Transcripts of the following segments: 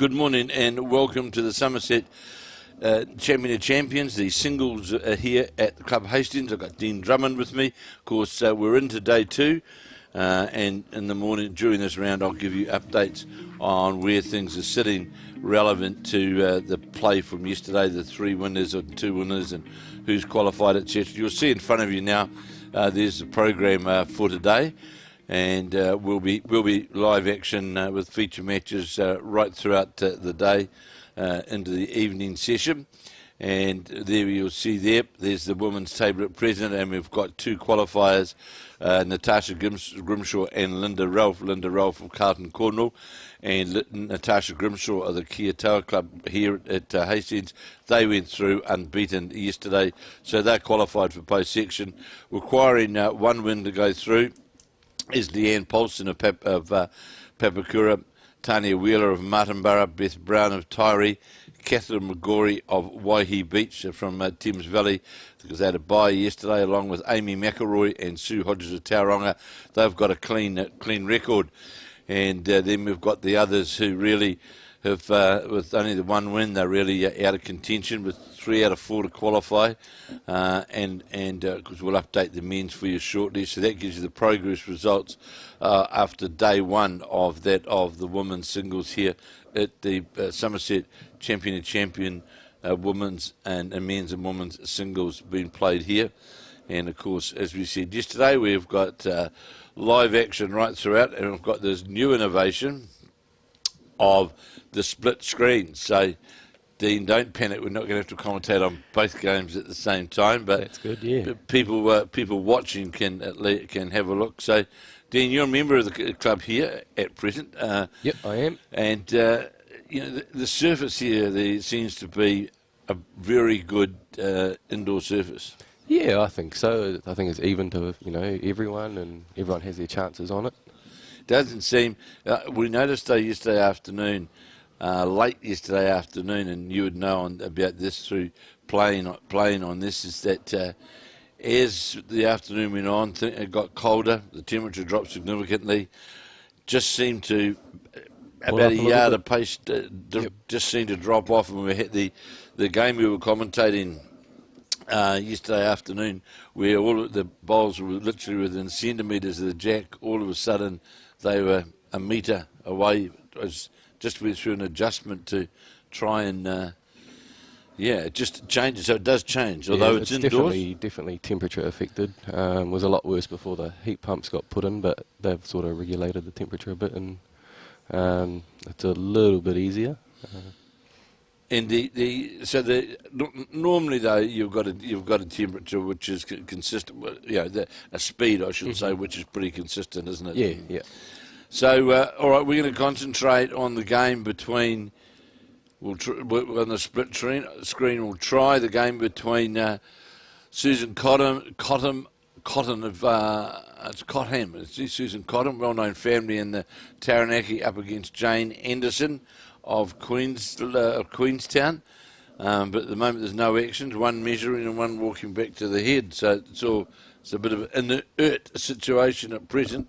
Good morning and welcome to the Somerset Champion of Champions. The singles are here at the Club Hastings. I've got Dean Drummond with me. Of course, we're into day two, and in the morning during this round I'll give you updates on where things are sitting relevant to the play from yesterday, the 3 winners or 2 winners and who's qualified, etc. You'll see in front of you now there's the program for today. And we'll be live action with feature matches right throughout the day into the evening session. And there you'll see there's the women's table at present, and we've got 2 qualifiers, Natasha Grimshaw and Linda Ralph. Linda Ralph of Carlton Cornwall, and Natasha Grimshaw of the Kia Tower Club here at Hastings. They went through unbeaten yesterday, so they're qualified for post-section, requiring 1 win to go through. Is Leanne Paulson of Papakura, Tanya Wheeler of Martinborough, Beth Brown of Taieri, Kathryn McGaughey of Waihi Beach from Thames Valley, because they had a bye yesterday, along with Amy McElroy and Sue Hodges of Tauranga. They've got a clean record. And then we've got the others who really have, with only the 1 win, they're really out of contention with 3 out of 4 to qualify, and because we'll update the men's for you shortly. So that gives you the progress results after day 1 of the women's singles here at the Somerset Champion of Champion women's and men's and women's singles being played here. And of course, as we said yesterday, we've got live action right throughout, and we've got this new innovation of the split screen. So, Dean, don't panic. We're not going to have to commentate on both games at the same time, but that's good. Yeah, people watching can have a look. So, Dean, you're a member of the club here at present. Yep, I am. And the surface here there seems to be a very good indoor surface. Yeah, I think so. I think it's even to everyone, and everyone has their chances on it. Doesn't seem. We noticed yesterday afternoon, late yesterday afternoon, and you would know about this through playing on this, is that as the afternoon went on, it got colder. The temperature dropped significantly. Just seemed to about a yard of pace. Just seemed to drop off, and we had the game we were commentating yesterday afternoon, where all of the bowls were literally within centimetres of the jack. All of a sudden, they were a metre away. It was just went through an adjustment to try and, it just changes. So it does change, although it's indoors. Definitely temperature affected. It was a lot worse before the heat pumps got put in, but they've sort of regulated the temperature a bit, and it's a little bit easier. And normally though you've got a temperature which is consistent with a speed, I should say, which is pretty consistent, isn't it? Yeah. So all right, we're going to concentrate on the game between. On the split screen, we'll try the game between Susan Cottam of it's Cottam. It's Susan Cottam, well-known family in the Taranaki, up against Jane Anderson of Queenstown, but at the moment there's no actions, 1 measuring and 1 walking back to the head, so it's a bit of an inert situation at present.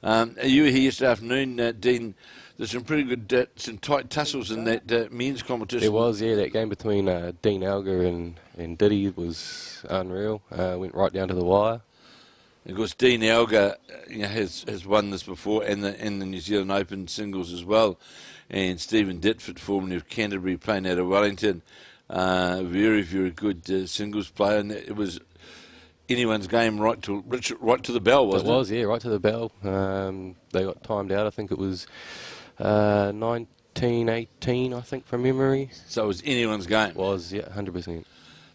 You were here yesterday afternoon, Dean. There's some pretty good, some tight tussles in that men's competition. There was, that game between Dean Alger and Diddy was unreal. Went right down to the wire. Of course, Dean Alger has won this before, and the New Zealand Open singles as well. And Stephen Ditford, formerly of Canterbury, playing out of Wellington, very, very good singles player. And it was anyone's game right to the bell, wasn't it? It was, right to the bell. They got timed out. I think it was 19-18, I think, from memory. So it was anyone's game. It was, 100%.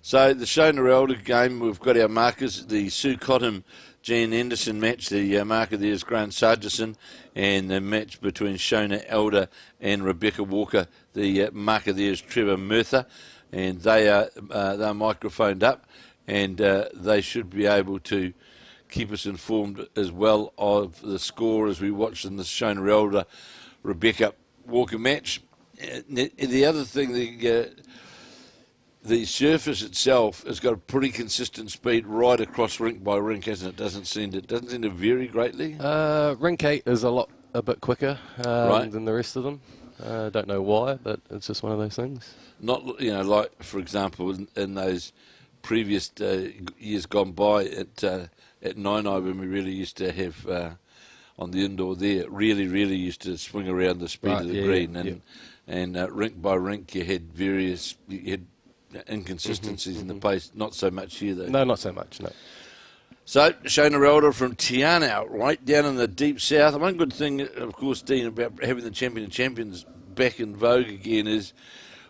So the Shona Elder game, we've got our markers. The Sue Cottam Jan Anderson match, the marker there is Grant Sargison, and the match between Shona Elder and Rebecca Walker, the marker there is Trevor Murtha, and they're microphoned up, and they should be able to keep us informed as well of the score as we watch in the Shona Elder Rebecca Walker match. The other thing, the surface itself has got a pretty consistent speed right across rink by rink, hasn't it? Doesn't seem to vary greatly. Rink 8 is a bit quicker than the rest of them. Don't know why, but it's just one of those things. Not, like, for example, in those previous years gone by at Nainai, when we really used to have on the indoor there, really used to swing around the speed of the green, and rink by rink you had inconsistencies in the pace. Not so much here, though. No, not so much, no. So, Shona Elder from Tiana, right down in the deep south. One good thing, of course, Dean, about having the Champion of Champions back in vogue again is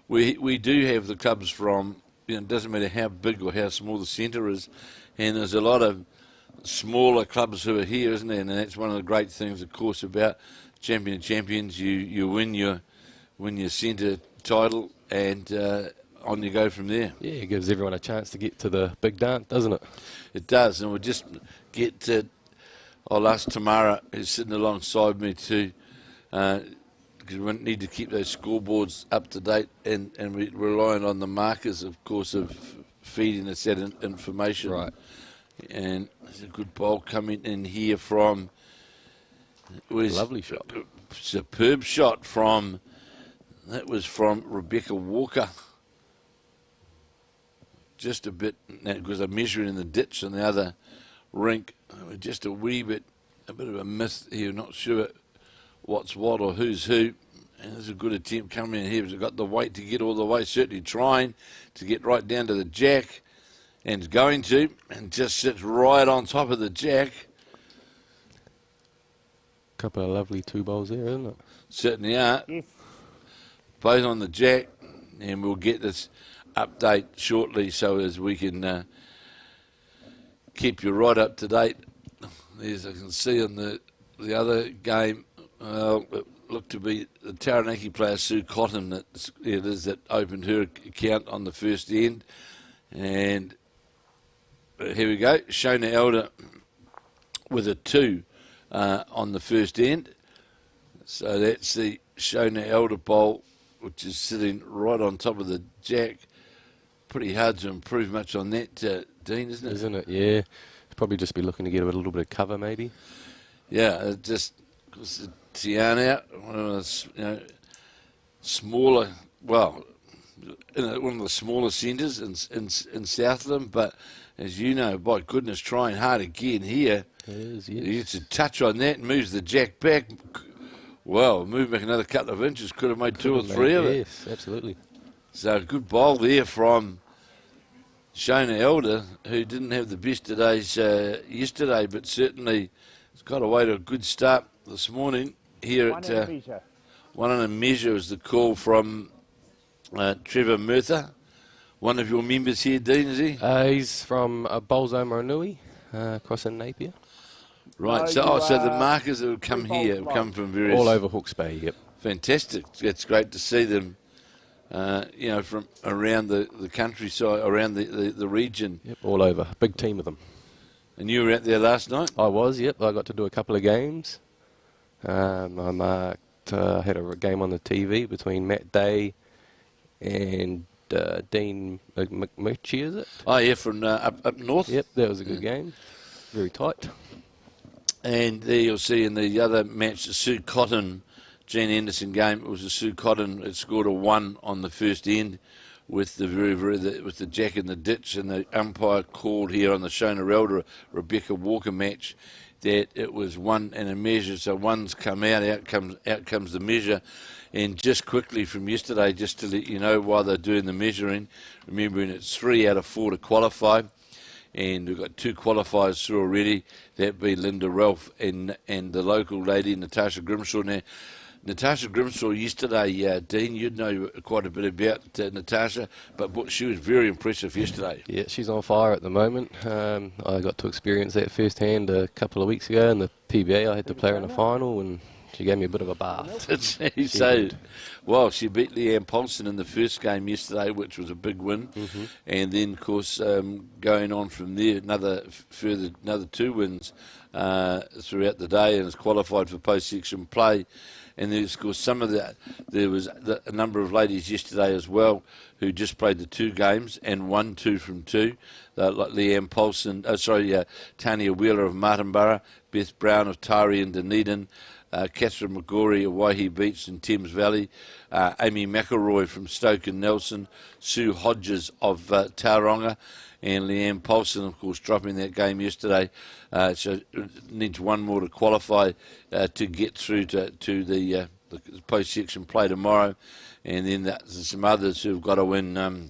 we do have the clubs from, it doesn't matter how big or how small the centre is, and there's a lot of smaller clubs who are here, isn't there? And that's one of the great things, of course, about Champion of Champions. You win your centre title, and on you go from there. Yeah, it gives everyone a chance to get to the big dance, doesn't it? It does, and we'll just get to, I'll ask Tamara, who's sitting alongside me too, because we need to keep those scoreboards up to date, and we're relying on the markers, of course, of feeding us that information. Right. And there's a good bowl coming in here from... Lovely shot. Superb shot from... That was from Rebecca Walker. Just a bit, because I'm measuring in the ditch in the other rink. Just a bit of a miss here, not sure what's what or who's who. And there's a good attempt coming in here. He's got the weight to get all the way, certainly trying to get right down to the jack, and going to, and just sits right on top of the jack. Couple of lovely two bowls there, isn't it? Certainly are. Yes. Both on the jack, and we'll get this update shortly so as we can keep you right up to date. As I can see on the other game, it looked to be the Taranaki player Sue Cottam that opened her account on the first end. And here we go, Shona Elder with a 2 on the first end. So that's the Shona Elder bowl, which is sitting right on top of the jack. Pretty hard to improve much on that, Dean, isn't it? Isn't it? Yeah. Probably just be looking to get a little bit of cover, maybe. Yeah, just because Tiana, one of the smaller, one of the smaller centres in Southland, but as you know, by goodness, trying hard again here. It is, yes. He gets a touch on that and moves the jack back. Well, move back another couple of inches, could have made 2 or 3 of it. Yes, absolutely. So good bowl there from Shona Elder, who didn't have the best of days yesterday, but certainly has got away to a good start this morning here at One and a Measure is the call from Trevor Murtha, one of your members here, Dean, is he? He's from Bolzoma Nui, across in Napier. Right, so the markers that have come here have come from various... All over Hawke's Bay, yep. Fantastic. It's great to see them. From around the countryside, around the region. Yep, all over. Big team of them. And you were out there last night? I was, yep. I got to do a couple of games. I marked, had a game on the TV between Matt Day and Dean McMurchie, is it? Oh, yeah, from up north? Yep, that was a good game. Very tight. And there you'll see in the other match, the Sue Cotton Gene Anderson game. It was a Sue Cotton. It scored a 1 on the first end with the with the jack in the ditch, and the umpire called here on the Shona Elder Rebecca Walker match that it was 1 and a measure. So 1's come out comes the measure. And just quickly from yesterday, just to let you know while they're doing the measuring, remembering it's 3 out of 4 to qualify. And we've got 2 qualifiers through already. That be Linda Ralph and the local lady, Natasha Grimshaw. Now, Natasha Grimshaw yesterday, Dean, you'd know quite a bit about Natasha, but she was very impressive yesterday. Yeah, she's on fire at the moment. I got to experience that firsthand a couple of weeks ago in the PBA. I had to play her in the final, and she gave me a bit of a bath. Well, she beat Leanne Paulson in the first game yesterday, which was a big win. Mm-hmm. And then, of course, going on from there, another 2 wins throughout the day, and has qualified for post-section play. And there's, of course, there was a number of ladies yesterday as well who just played the 2 games and won 2 from 2. Like Leanne Paulson, Tanya Wheeler of Martinborough, Beth Brown of Taieri and Dunedin, Kathryn McGaughey of Waihi Beach in Thames Valley, Amy McElroy from Stoke and Nelson, Sue Hodges of Tauranga, and Leanne Paulson, of course, dropping that game yesterday. So needs one more to qualify to get through to the post-section play tomorrow. And then there's some others who've got to win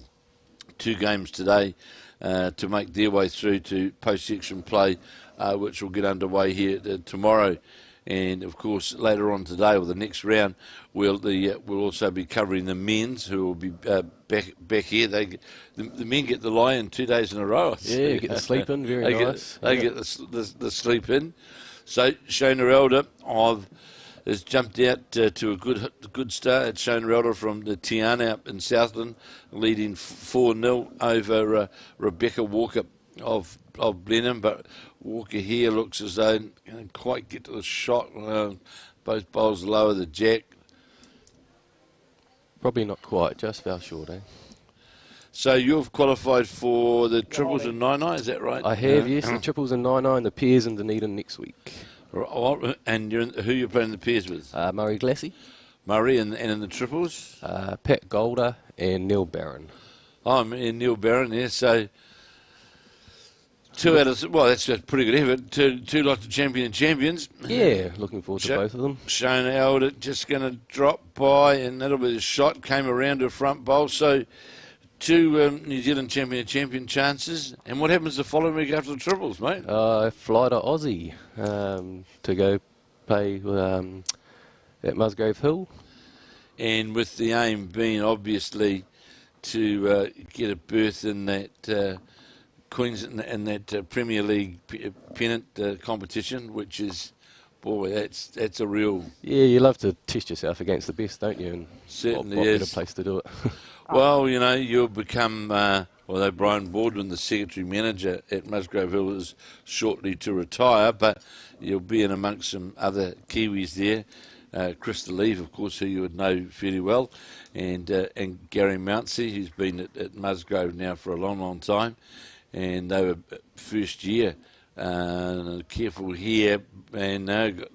2 games today to make their way through to post-section play, which will get underway here tomorrow. And of course, later on today, or the next round, we'll also be covering the men's, who will be back here. The men get the lie in 2 days in a row. Yeah, get the sleep in. Very nice. They get the sleep in. So Shona Elder has jumped out to a good start. Shona Elder from the Tiana up in Southland, leading 4-0 over Rebecca Walker of Blenheim, but Walker here looks as though he can't quite get to the shot. Both bowls lower the jack. Probably not quite, just fell short, eh? So you've qualified for the triples and 9-9, is that right? I have, yes, the triples and 9-9, the pairs in Dunedin next week. And who you're playing the pairs with? Murray Glassy. Murray, and in the triples? Pat Golder and Neil Barron. Oh, and Neil Barron, yeah, so... 2 out of... Well, that's a pretty good effort. Two lots of champions. Yeah, looking forward to both of them. Shona Elder just going to drop by, and that'll be the shot. Came around her front bowl. So 2 New Zealand champion chances. And what happens the following week after the triples, mate? Fly to Aussie to go play at Musgrave Hill. And with the aim being, obviously, to get a berth in that... Queenstown and that Premier League pennant competition, which is, boy, that's a real... Yeah, you love to test yourself against the best, don't you? And certainly what is. better place to do it? Well, you know, you'll become... although Brian Baldwin, the secretary manager at Musgrave Hill, is shortly to retire, but you'll be in amongst some other Kiwis there. Krista Leave, of course, who you would know fairly well, and Gary Mountsie, who's been at Musgrave now for a long time. And they were first year. Careful here, and got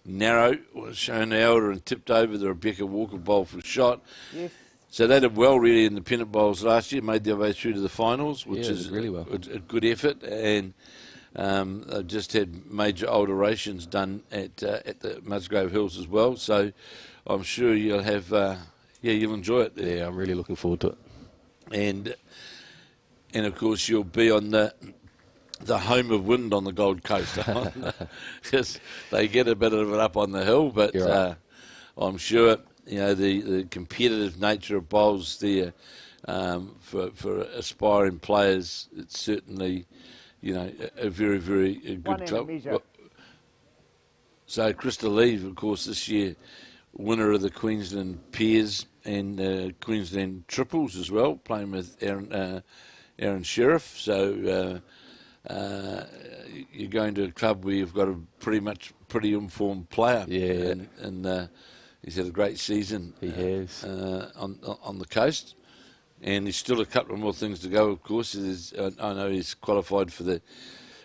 narrow, was shown Elder and tipped over the Rebecca Walker bowl for a shot. Yes. So they did well really in the pennant bowls last year, made their way through to the finals, which is really well. a good effort. And they've just had major alterations done at the Musgrave Hills as well. So I'm sure you'll have, you'll enjoy it there. Yeah, I'm really looking forward to it. And of course, you'll be on the home of wind on the Gold Coast, because they get a bit of it up on the hill. But right. I'm sure the competitive nature of bowls there for aspiring players. It's certainly a very good club. So Krista Leave, of course, this year winner of the Queensland Pairs and Queensland Triples as well, playing with Aaron Sheriff. So you're going to a club where you've got a pretty informed player. Yeah. And he's had a great season. He has. On the coast. And there's still a couple of more things to go, of course. I know he's qualified for the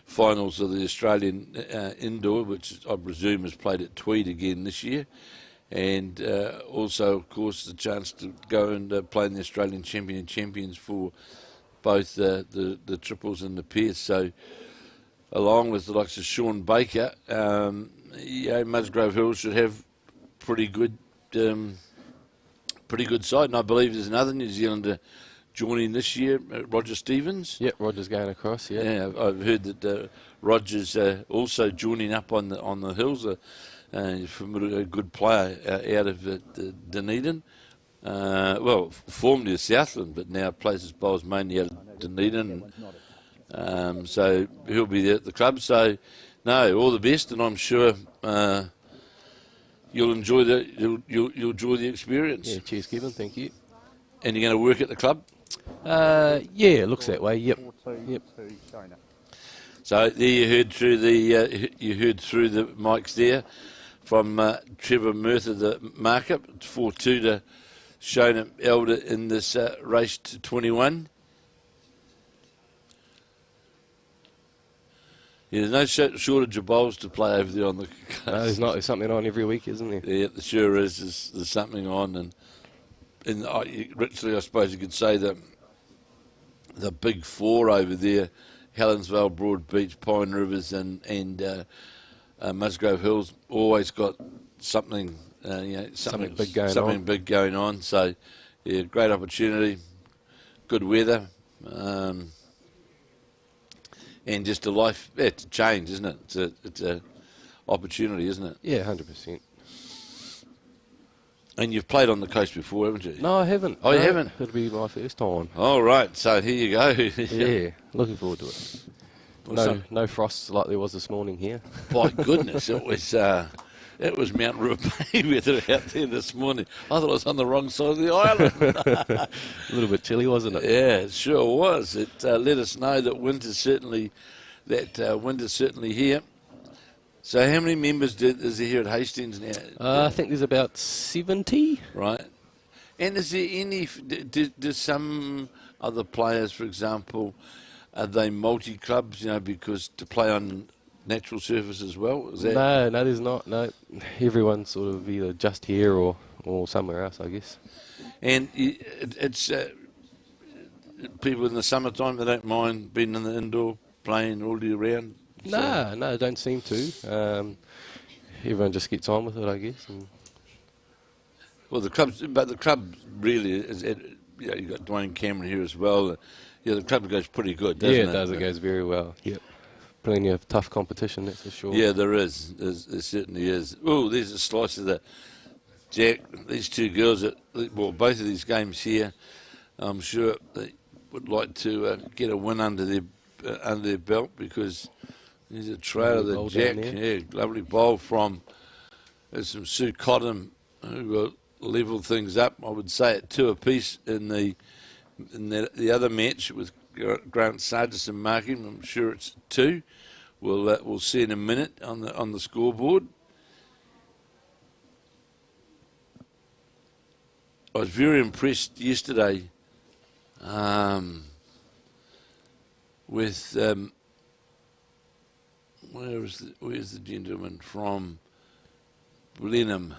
finals of the Australian Indoor, which I presume is played at Tweed again this year. And also, of course, the chance to go and play in the Australian Champions for both the triples and the pairs. So, along with the likes of Sean Baker, Musgrave Hill should have pretty good side. And I believe there's another New Zealander joining this year, Roger Stevens. Yep, Roger's going across. Yeah, I've heard that Roger's also joining up on the hills. A good player out of Dunedin. Formerly of Southland, but now plays his bowls mainly out of Dunedin. So he'll be there at the club. So, no, all the best, and I'm sure you'll enjoy you'll enjoy the experience. Yeah, cheers, Kevin. Thank you. And you're going to work at the club? Yeah, it looks that way. Yep. So there you heard through the mics there from Trevor Murtha, the markup. 4-2 to Shona Elder in this race to 21. There's no shortage of bowls to play over there on the coast. No, there's not. There's something on every week, isn't there? Yeah, there sure is. There's something on, and richly, I suppose you could say that the big four over there, Helensville, Broadbeach, Pine Rivers, and Musgrave Hills, always got something, something big going on. So, yeah, great opportunity, good weather. And just a life, it's a change, isn't it? It's a opportunity, isn't it? Yeah, 100%. And you've played on the coast before, haven't you? No, I haven't. Oh, you haven't? It'll be my first time. All right, so here you go. Yeah, looking forward to it. No frosts like there was this morning here. By goodness, it was Mount Ruape weather out there this morning. I thought I was on the wrong side of the island. A little bit chilly, wasn't it? Yeah, it sure was. It let us know that winter's certainly here. So how many members is there here at Hastings now? I think there's about 70. Right. And is there any, do some other players, for example, are they multi-clubs, because to play on natural surface as well? Is that No, there's not. No, everyone's sort of either just here or somewhere else, I guess. And it's people in the summertime, they don't mind being in the indoor playing all year round? No, don't seem to. Everyone just gets on with it, I guess. Well, the club really is. You've got Dwayne Cameron here as well. Yeah, the club goes pretty good, doesn't it? Yeah, it does. It goes very well. Yep. Plenty of tough competition, that's for sure. Yeah, there is. There certainly is. Oh, there's a slice of that. Jack, these two girls, both of these games here, I'm sure they would like to get a win under their belt, because there's a trail of the Jack. Yeah, lovely bowl from some Sue Cottam, who will level things up. I would say at 2 apiece in the other match with Grant Sargis and marking. I'm sure it's 2. We'll see in a minute on the scoreboard. I was very impressed yesterday with where's the gentleman from Blenheim?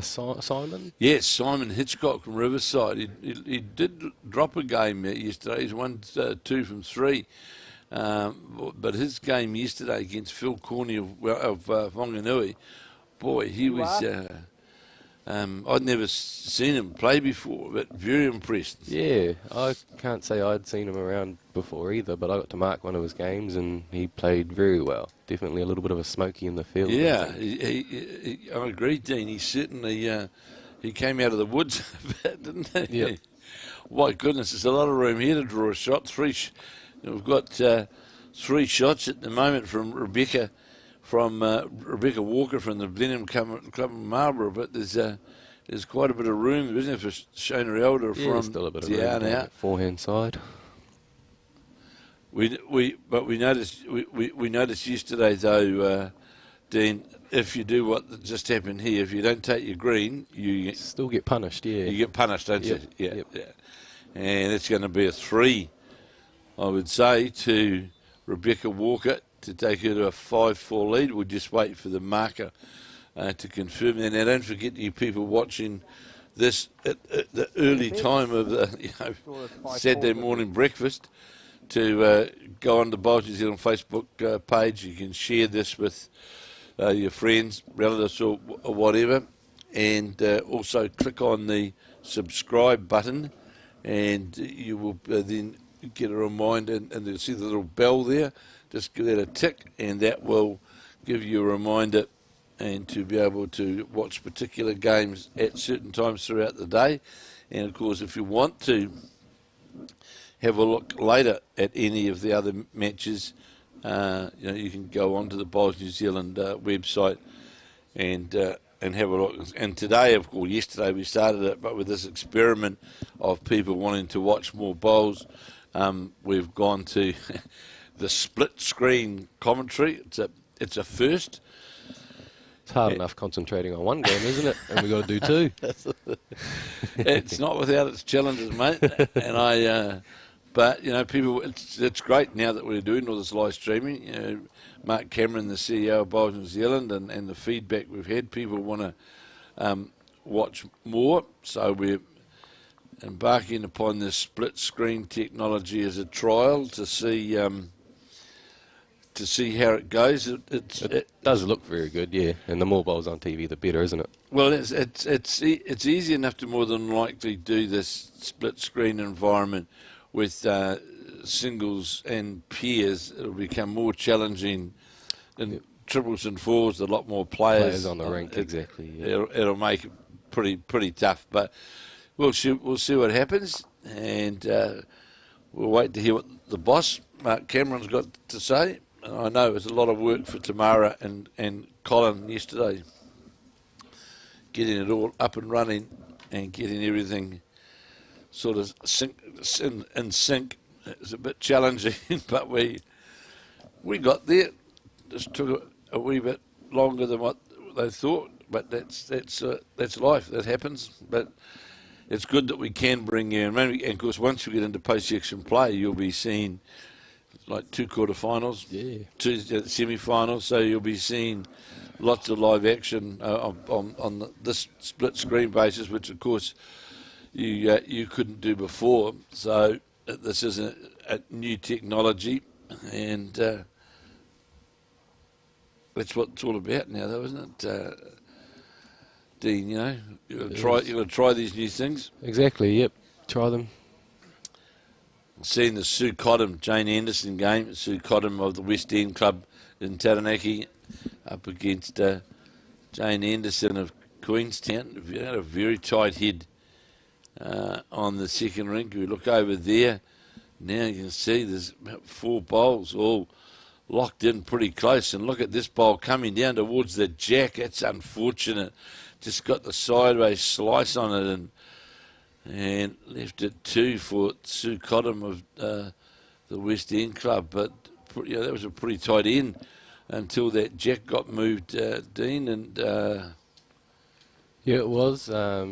Simon? Yes, Simon Hitchcock from Riverside. He did drop a game yesterday. He's won 2 from 3. But his game yesterday against Phil Corney of Whanganui, boy, he was... I'd never seen him play before, but very impressed. Yeah, I can't say I'd seen him around before either, but I got to mark one of his games and he played very well. Definitely a little bit of a smoky in the field. Yeah, I agree, Dean. He certainly he came out of the woods a bit, didn't he? Yep. My goodness, there's a lot of room here to draw a shot. We've got 3 shots at the moment from Rebecca. Rebecca Walker from the Blenheim Club in Marlborough, but there's quite a bit of room, isn't there, for Shona Elder from still a bit of the room out. Forehand side. We noticed yesterday though, Dean, if you do what just happened here, if you don't take your green, you still get punished. Yeah, you get punished, don't you? Yeah. And it's going to be a 3, I would say, to Rebecca Walker to take her to a 5-4 lead. We'll just wait for the marker to confirm that. Now, don't forget, you people watching this at the early time of the Saturday morning breakfast, to go on the Bowls New Zealand Facebook page. You can share this with your friends, relatives, or whatever, and also click on the subscribe button, and you will then get a reminder, and you'll see the little bell there. Just give that a tick, and that will give you a reminder and to be able to watch particular games at certain times throughout the day. And, of course, if you want to have a look later at any of the other matches, you can go onto the Bowls New Zealand website and have a look. And today, of course, yesterday we started it, but with this experiment of people wanting to watch more bowls, we've gone to... the split screen commentary. It's a first. It's hard enough concentrating on one game, isn't it? And we've got to do 2. It's not without its challenges, mate. And I But, people, it's great now that we're doing all this live streaming. Mark Cameron, the CEO of Bowls New Zealand, and the feedback we've had, people want to watch more. So we're embarking upon this split screen technology as a trial to see how it goes. It does look very good, yeah. And the more bowls on TV, the better, isn't it? Well, it's easy enough to more than likely do this split screen environment with singles and pairs. It'll become more challenging in triples and fours. A lot more players on the rink, exactly. Yeah. It'll make it pretty tough, but we'll see what happens, and we'll wait to hear what the boss Mark Cameron's got to say. I know it's a lot of work for Tamara and Colin yesterday, getting it all up and running and getting everything sort of in sync. It's a bit challenging, but we got there. Just took a wee bit longer than what they thought, but that's life. That happens. But it's good that we can bring you in. And of course, once you get into post-section play, you'll be seeing like 2 quarterfinals, 2 semi-finals. So you'll be seeing lots of live action on this split screen basis, which of course you couldn't do before. So this is a new technology, and that's what it's all about now, though, isn't it, Dean? You've got to try these new things. Exactly. Yep. Try them. Seeing the Sue Cottam Jane Anderson game, Sue Cottam of the West End Club in Taranaki up against Jane Anderson of Queenstown. We had a very tight head on the second rink. We look over there, now you can see there's about 4 bowls all locked in pretty close. And look at this bowl coming down towards the jack. It's unfortunate. Just got the sideways slice on it and left it 2 for Sue Cottam of the West End Club. But that was a pretty tight end until that jack got moved, Dean. And yeah, it was.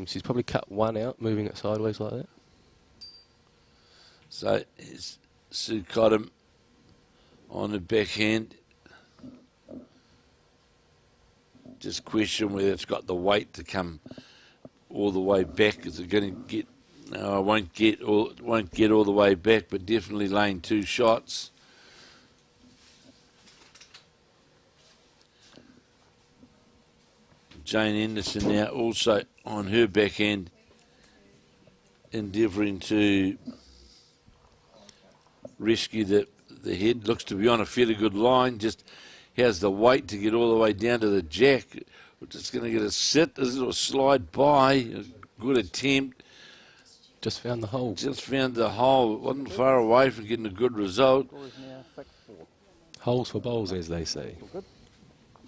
She's probably cut 1 out, moving it sideways like that. So it's Sue Cottam on the backhand. Just question whether it's got the weight to come all the way back. Is it going to get? No, it won't get all the way back, but definitely laying 2 shots. Jane Anderson now also on her backhand, endeavouring to rescue the head. Looks to be on a fairly good line. Just has the weight to get all the way down to the jack. We're just going to get a sit. This will slide by. A good attempt. Just found the hole. Just found the hole. Wasn't far away from getting a good result. Holes for bowls, as they say.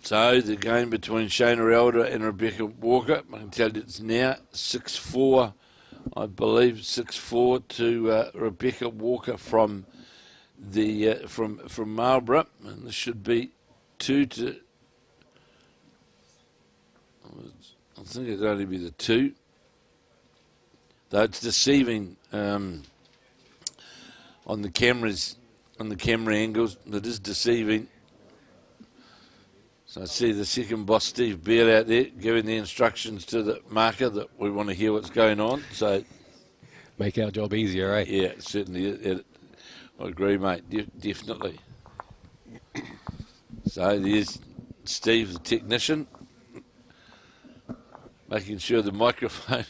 So the game between Shona Elder and Rebecca Walker, I can tell you it's now 6-4, I believe, 6-4 to Rebecca Walker from from Marlborough, and this should be 2 to. I think it'd only be the 2. Though it's deceiving on the cameras, on the camera angles. It is deceiving. So I see the second boss, Steve Beale, out there giving the instructions to the marker that we want to hear what's going on. So make our job easier, eh? Yeah, certainly. I agree, mate. Definitely. So there's Steve, the technician, making sure the microphone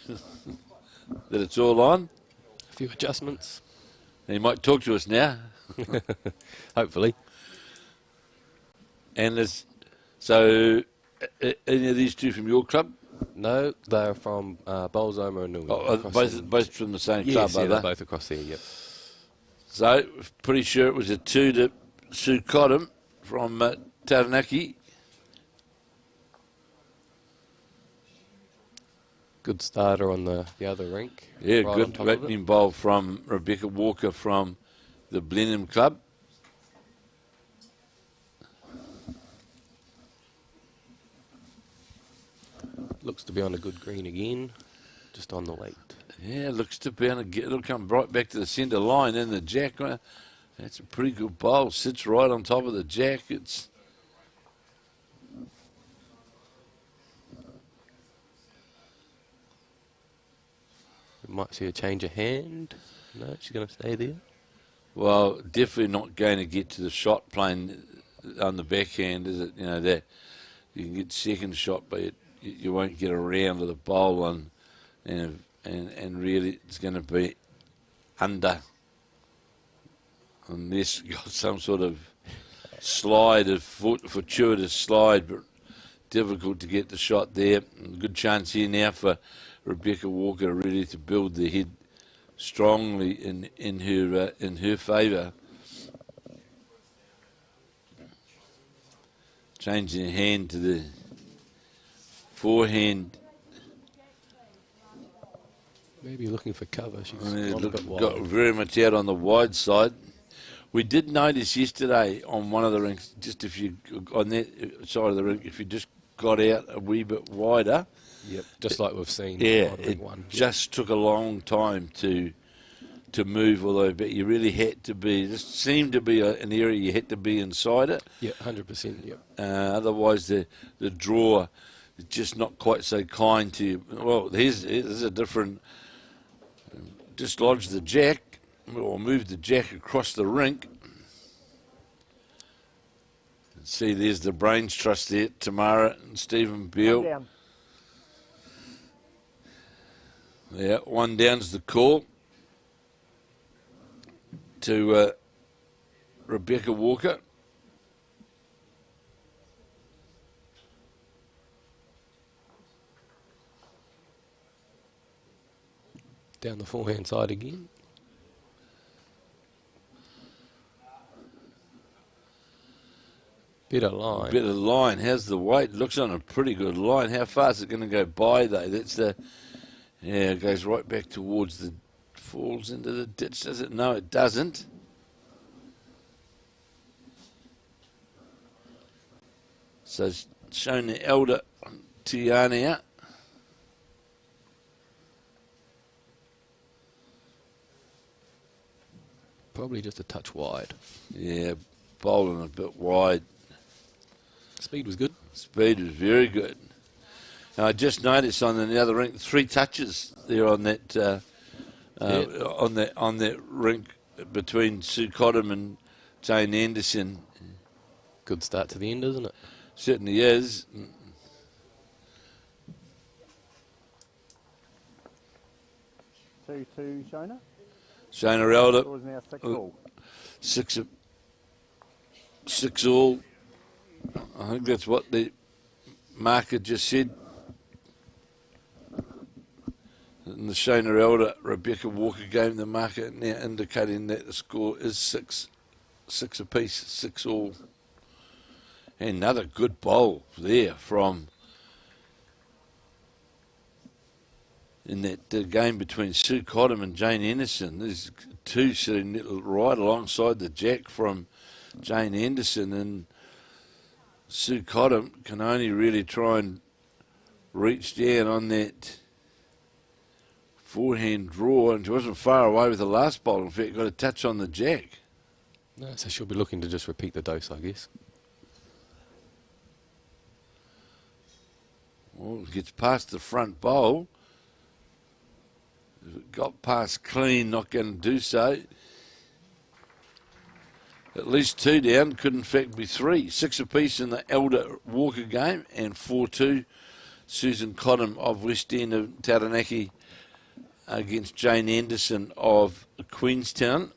that it's all on. A few adjustments. He might talk to us now. Hopefully. And there's any of these 2 from your club? No, they're from Bolzoma and Nui. Both from the same club, are they? They're both across there, yep. So, pretty sure it was a 2 to Sue Cottam from Taranaki. Good starter on the other rink. Yeah, right good opening bowl from Rebecca Walker from the Blenheim club. Looks to be on a good green again, just on the weight. Yeah, looks to be able to get. It'll come right back to the centre line and the jack. That's a pretty good bowl. Sits right on top of the jack. It's. We might see a change of hand. No, she's going to stay there. Well, definitely not going to get to the shot plane on the backhand, is it? You know, that you can get second shot, but you won't get around to the bowl, and really it's going to be under, unless you got some sort of slide, a fortuitous slide, but difficult to get the shot there. Good chance here now for Rebecca Walker, ready to build the head strongly in her favour. Changing hand to the forehand. Maybe looking for cover. She's got very much out on the wide side. We did notice yesterday on one of the rinks, just if you on that side of the rink, if you just got out a wee bit wider. Yep, just like we've seen. Yeah, it just took a long time to move, although but you really had to be. This seemed to be an area you had to be inside it. Yeah, 100%. Yep. Otherwise, the draw is just not quite so kind to you. Well, here's a different. Just lodge the jack, or move the jack across the rink. See, there's the brains trust there, Tamara and Stephen Beale. Yeah, one down's the call to Rebecca Walker. Down the forehand side again. Bit of line. Bit of line. How's the weight? Looks on a pretty good line. How far is it going to go by, though? That's the... Yeah, it goes right back towards the... Falls into the ditch, does it? No, it doesn't. So, Shona Elder, Tanya. Probably just a touch wide. Yeah, bowling a bit wide. Speed was good. Speed was very good. And I just noticed on the other rink, 3 touches there on that on that rink between Sue Cottam and Jane Anderson. Good start to the end, isn't it? Certainly is. 2-2 Shona. Shona Elder. It was now 6 all. 6 all. I think that's what the marker just said. In the Shona Elder Rebecca Walker game, the marker now indicating that the score is 6 apiece, 6 all. And another good bowl there from in that game between Sue Cottam and Jane Anderson. There's 2 sitting right alongside the jack from Jane Anderson, and Sue Cottam can only really try and reach down on that forehand draw, and she wasn't far away with the last bowl. In fact, got a touch on the jack. No, so she'll be looking to just repeat the dose, I guess. Well, gets past the front bowl. If it got past clean, not going to do so. At least 2 down, could in fact be 3. 6 apiece in the Elder Walker game, and 4-2 Susan Cottam of West End of Taranaki against Jane Anderson of Queenstown.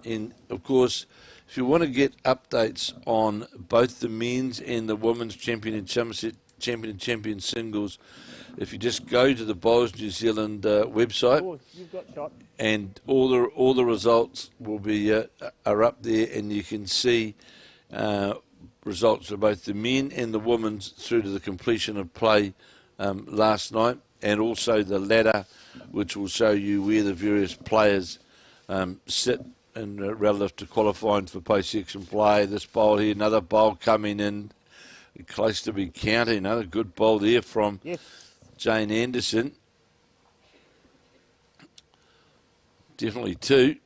And of course, if you want to get updates on both the men's and the women's champion in Somerset, champion singles, if you just go to the Bowls New Zealand website, you've got shot. And all the results will be are up there, and you can see results for both the men and the women's through to the completion of play last night, and also the ladder, which will show you where the various players sit in relative to qualifying for post-section play. This bowl here, another bowl coming in close to be counting. Another good bowl there from Jane Anderson. definitely 2.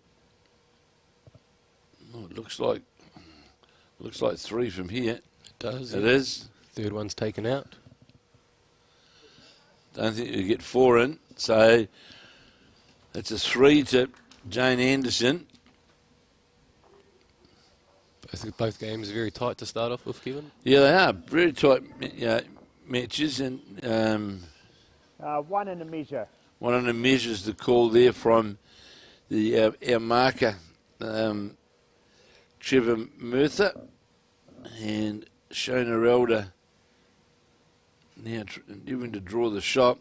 Oh, it looks like 3 from here. It does. It is. Third one's taken out. Don't think you get 4 in. So it's a 3 to Jane Anderson. Both games are very tight to start off with, Kevin. Yeah, they are very tight matches, and 1 in a measure. one of the measures the call there from the our marker, Trevor Murtha, and Shona Elder now endeavouring to draw the shot,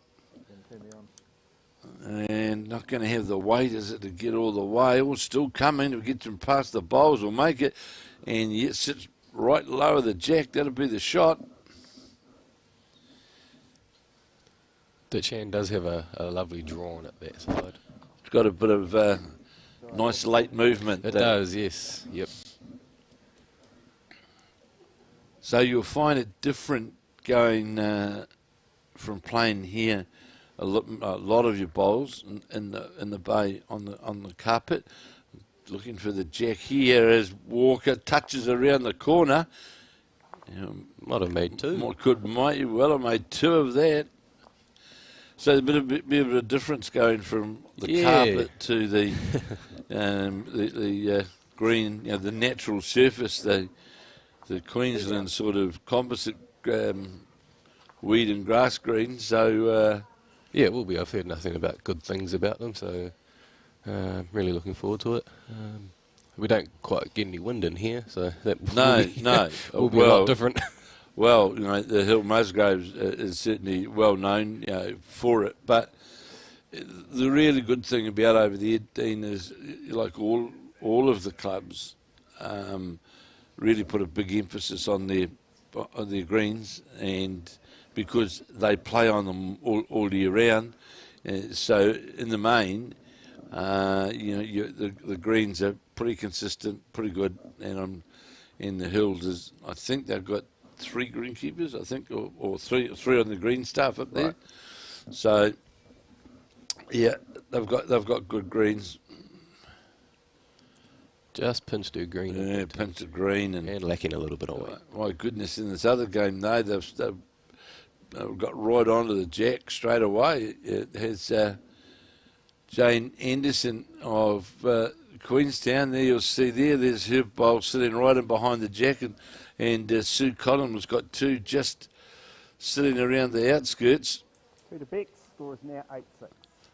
and not going to have the weight, is it, to get all the way. It will still come in to get them past the bowls, will make it, and yet sits right low of the jack. That'll be the shot. Ditchan does have a lovely drawn at that side. It's got a bit of nice late movement. It does, yes. Yep. So you'll find it different going from playing here. A lot of your bowls in the bay on the carpet, looking for the jack here as Walker touches around the corner. Might have made 2. Might well have made 2 of that. So there's a bit of a difference going from the carpet to the green, the natural surface, the Queensland sort of composite weed and grass green. So yeah, it will be. I've heard nothing about good things about them, so really looking forward to it. We don't quite get any wind in here, so that will be a lot different. Well, the Hill Musgraves is certainly well known for it, but the really good thing about over there, Dean, is like all of the clubs really put a big emphasis on their greens, and because they play on them all year round, so in the main, the greens are pretty consistent, pretty good, and in the Hills I think they've got 3 greenkeepers, I think, or three on the green staff up there. Right. So yeah, they've got good greens. Just pinched a green. Yeah, pinched a green and lacking a little bit of weight. My goodness, in this other game though, they've got right onto the jack straight away. It has Jane Anderson of Queenstown. There you'll see there's her bowl sitting right in behind the jack, and Sue Colin has got 2 just sitting around the outskirts. 2 to Beck, score is now 8-6.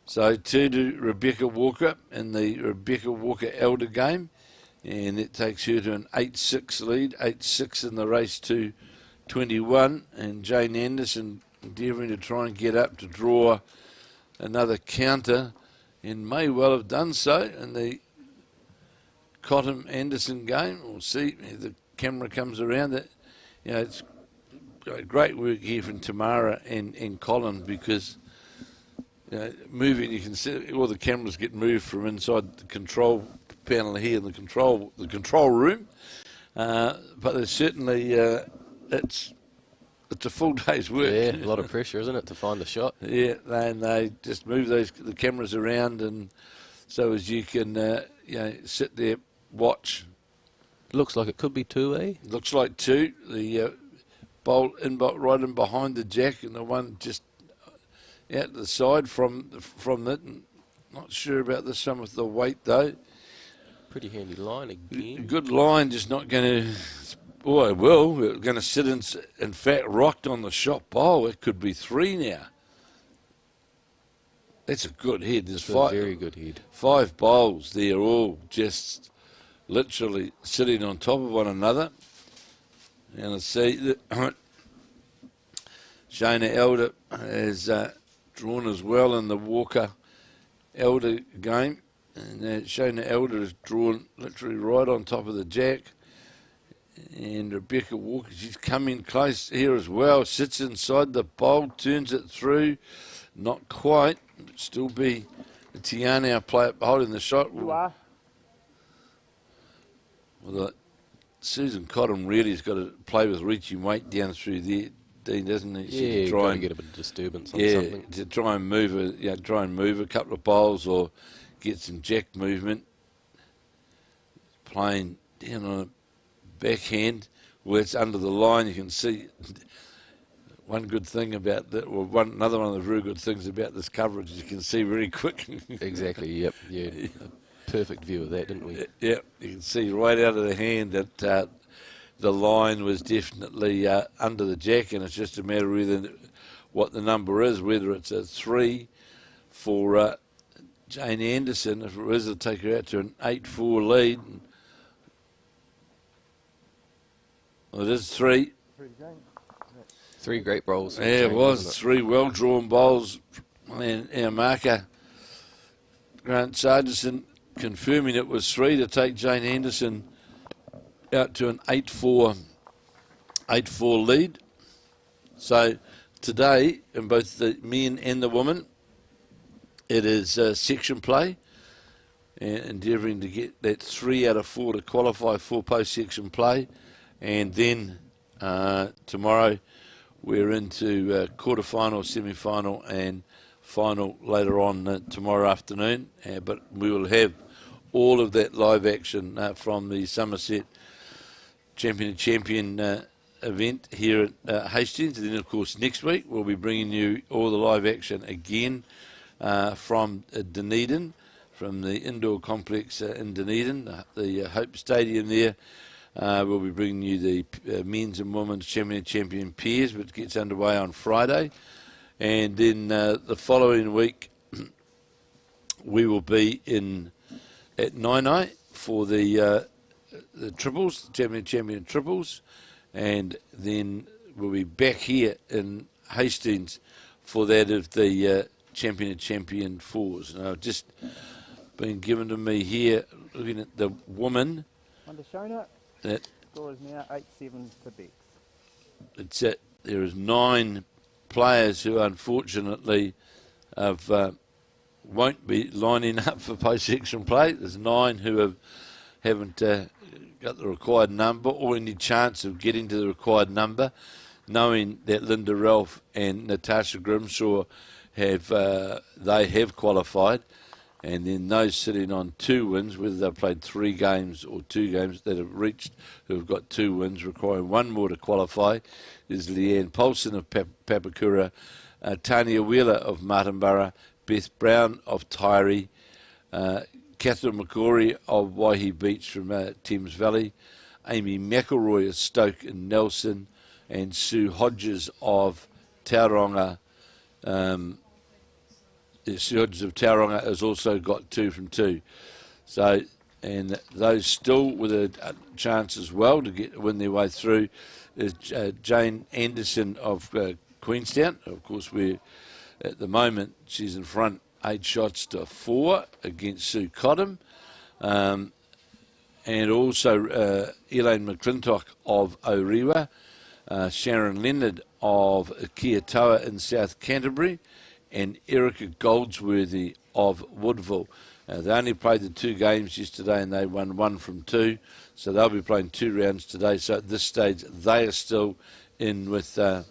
So 2 to Rebecca Walker in the Rebecca Walker Elder game, and it takes her to an 8-6 lead, 8-6 in the race to 21, and Jane Anderson endeavouring to try and get up to draw another counter, and may well have done so in the Cottam Anderson game. We'll see. The camera comes around. That it's great work here from Tamara and Colin, because moving, you can see all the cameras get moved from inside the control panel here in the control room. But there's certainly it's a full day's work. Yeah, a lot of pressure, isn't it, to find the shot? Yeah, and they just move the cameras around, and so as you can sit there, watch. Looks like it could be 2, eh? Looks like 2. The bowl right in behind the jack, and the one just out the side from that. Not sure about this one with the weight though. Pretty handy line again. Good line, just not going to. Boy, well, we're going to sit in fact rocked on the shot bowl. It could be 3 now. That's a good head. There's 5. Very good head. 5 bowls there, all just literally sitting on top of one another. And I see that Shona Elder has drawn as well in the Walker Elder game. And Shona Elder is drawn literally right on top of the jack. And Rebecca Walker, she's coming close here as well. Sits inside the bowl, turns it through. Not quite. Still be the Tiana player holding the shot. You are. Well, Susan Cottam really has got to play with Richie weight down through there, Dean, doesn't he? Yeah, try and get a bit of disturbance on something. To try and move a couple of bowls, or get some jack movement. Playing down on a backhand where it's under the line. You can see one good thing about that, or another one of the very good things about this coverage is you can see very quick. Exactly, yep. Yeah. Perfect view of that, didn't we? Yeah, you can see right out of the hand that the line was definitely under the jack, and it's just a matter of what the number is, whether it's a 3 for Jane Anderson. If it is, it'll take her out to an 8-4 lead. Well, it is 3. 3 great bowls. Yeah, it was 3 well-drawn bowls. And our marker, Grant Sargison, confirming it was 3 to take Jane Anderson out to an 8-4 lead. So today, in both the men and the women, it is section play, and endeavouring to get that 3 out of 4 to qualify for post-section play. And then tomorrow we're into quarter-final, semi-final and final later on tomorrow afternoon. But we will have all of that live action from the Somerset Champion event here at Hastings. And then, of course, next week we'll be bringing you all the live action again from Dunedin, from the indoor complex in Dunedin, the Hope Stadium there. We'll be bringing you the men's and women's champion pairs, which gets underway on Friday. And then the following week, we will be at Nainai for the triples, champion triples. And then we'll be back here in Hastings for that of the champion fours. Now, just been given to me here, looking at the woman. On to Shona. That score is now 8-7 to Bex. It's there is 9 players who unfortunately won't be lining up for post-section play. There's 9 who haven't got the required number or any chance of getting to the required number, knowing that Linda Ralph and Natasha Grimshaw have qualified. And then those sitting on 2 wins, whether they've played 3 games or 2 games that have reached, who have got 2 wins, requiring 1 more to qualify, is Leanne Paulson of Papakura, Tanya Wheeler of Martinborough, Beth Brown of Taieri, Kathryn McGaughey of Waihi Beach from Thames Valley, Amy McElroy of Stoke and Nelson, and Sue Hodges of Tauranga. Sue Hodges of Tauranga has also got 2 from 2. So, and those still with a chance as well to win their way through is Jane Anderson of Queenstown. Of course, at the moment she's in front 8 shots to 4 against Sue Cottam. And also Elaine McClintock of Orewa, Sharon Leonard of Kiatoa in South Canterbury, and Erika Goldsworthy of Woodville. They only played the 2 games yesterday and they won 1 from 2, so they'll be playing 2 rounds today. So at this stage they are still in with the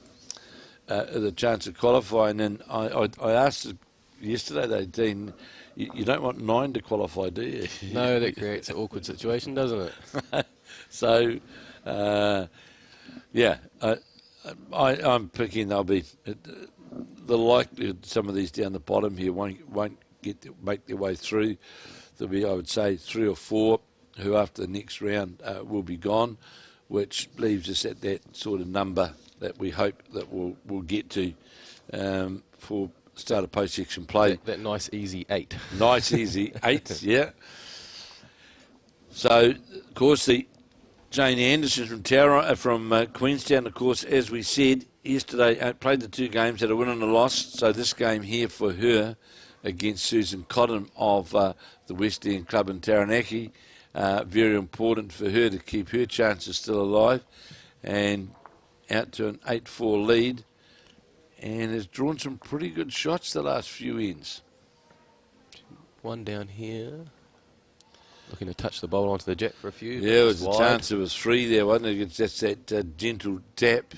chance of qualifying. And I asked yesterday, Dean, you don't want 9 to qualify, do you? No, that creates an awkward situation, doesn't it? So, yeah, I'm picking they'll be... the likelihood some of these down the bottom here won't make their way through. There'll be, I would say, 3 or 4 who after the next round will be gone, which leaves us at that sort of number that we hope that we'll get to for start of post-section play. That nice easy 8. Nice easy 8, yeah. So, of course, the Jane Anderson from Queenstown, of course, as we said yesterday, played the 2 games, had a win and a loss. So this game here for her against Susan Cottam of the West End Club in Taranaki, very important for her to keep her chances still alive, and out to an 8-4 lead, and has drawn some pretty good shots the last few ends. One down here. Looking to touch the bowl onto the jack for a few. Yeah, it was a chance. It was 3 there, wasn't it? It's just that gentle tap.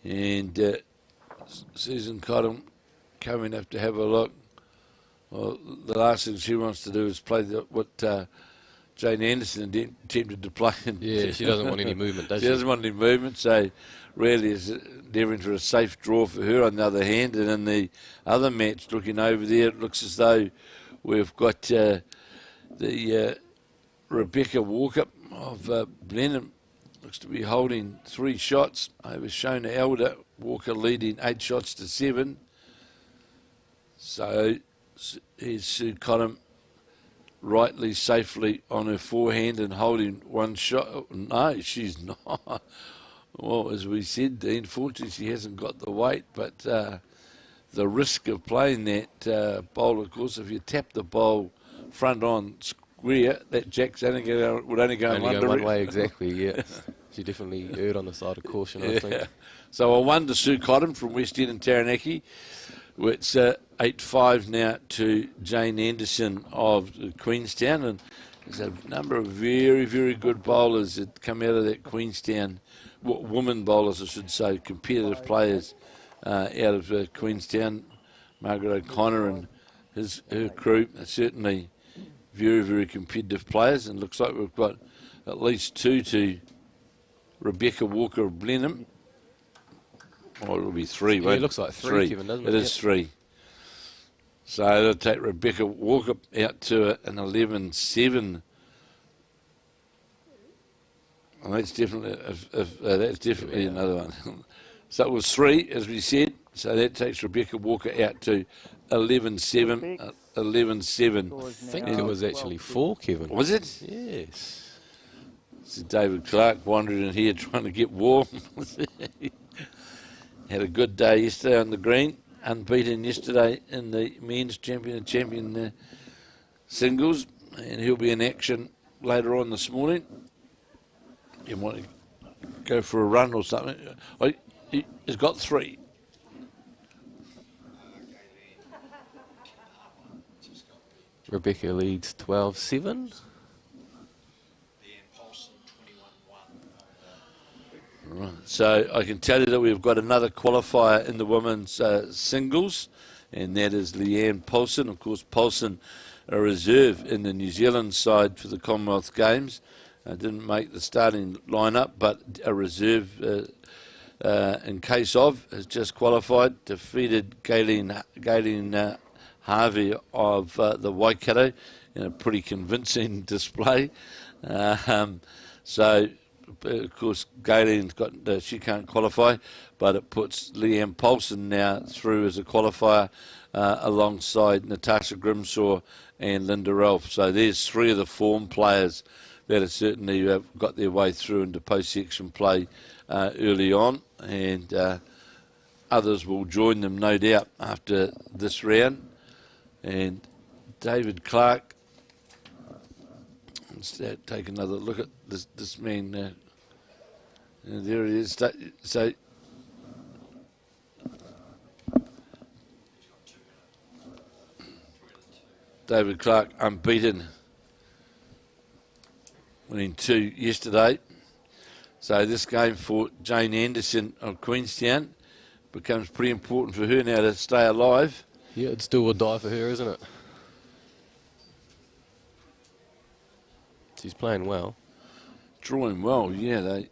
And Susan Cottam coming up to have a look. Well, the last thing she wants to do is play what Jane Anderson attempted to play. Yeah, she doesn't want any movement, does she? She doesn't want any movement, so really is endeavouring for a safe draw for her on the other hand. And in the other match, looking over there, it looks as though we've got the Rebecca Walker of Blenheim. Looks to be holding 3 shots over Shona Elder. Walker leading 8 shots to 7. So here's Sue Cottam rightly, safely on her forehand and holding 1 shot. No, she's not. Well, as we said, Dean, fortunately she hasn't got the weight, but the risk of playing that bowl, of course, if you tap the bowl front on square, that jack's would only go one way, exactly, yeah. She definitely erred on the side of caution, I think. So a 1 to Sue Cottam from West End and Taranaki. It's 8-5 now to Jane Anderson of Queenstown, and there's a number of very, very good bowlers that come out of that Queenstown, women bowlers I should say, competitive players out of Queenstown. Margaret O'Connor and her crew are certainly very, very competitive players, and looks like we've got at least 2 to Rebecca Walker of Blenheim. Oh, it'll be 3, Yeah, it looks like 3, Kevin, doesn't it? It is 3. So it'll take Rebecca Walker out to an 11-7. And that's definitely another one. So it was 3, as we said. So that takes Rebecca Walker out to 11-7. 11-7. I think it was actually 4, Kevin. Was it? Yes. This is David Clark wandering in here trying to get warm. Had a good day yesterday on the green. Unbeaten yesterday in the men's champion singles. And he'll be in action later on this morning. You want to go for a run or something? He's got 3. Rebecca leads 12-7. Right. So I can tell you that we've got another qualifier in the women's singles, and that is Leanne Paulson. Of course, Paulson, a reserve in the New Zealand side for the Commonwealth Games. Didn't make the starting lineup, but a reserve in case of has just qualified. Defeated Galen Harvey of the Waikato in a pretty convincing display. So, of course, Galen's got she can't qualify, but it puts Leanne Paulson now through as a qualifier alongside Natasha Grimshaw and Linda Ralph. So there's 3 of the form players that have certainly got their way through into post-section play early on, and others will join them, no doubt, after this round. And David Clark, let's take another look at this man. And there he is. So David Clark unbeaten, winning 2 yesterday. So this game for Jane Anderson of Queenstown becomes pretty important for her now to stay alive. Yeah, it's do or die for her, isn't it? She's playing well. Drawing well, yeah. They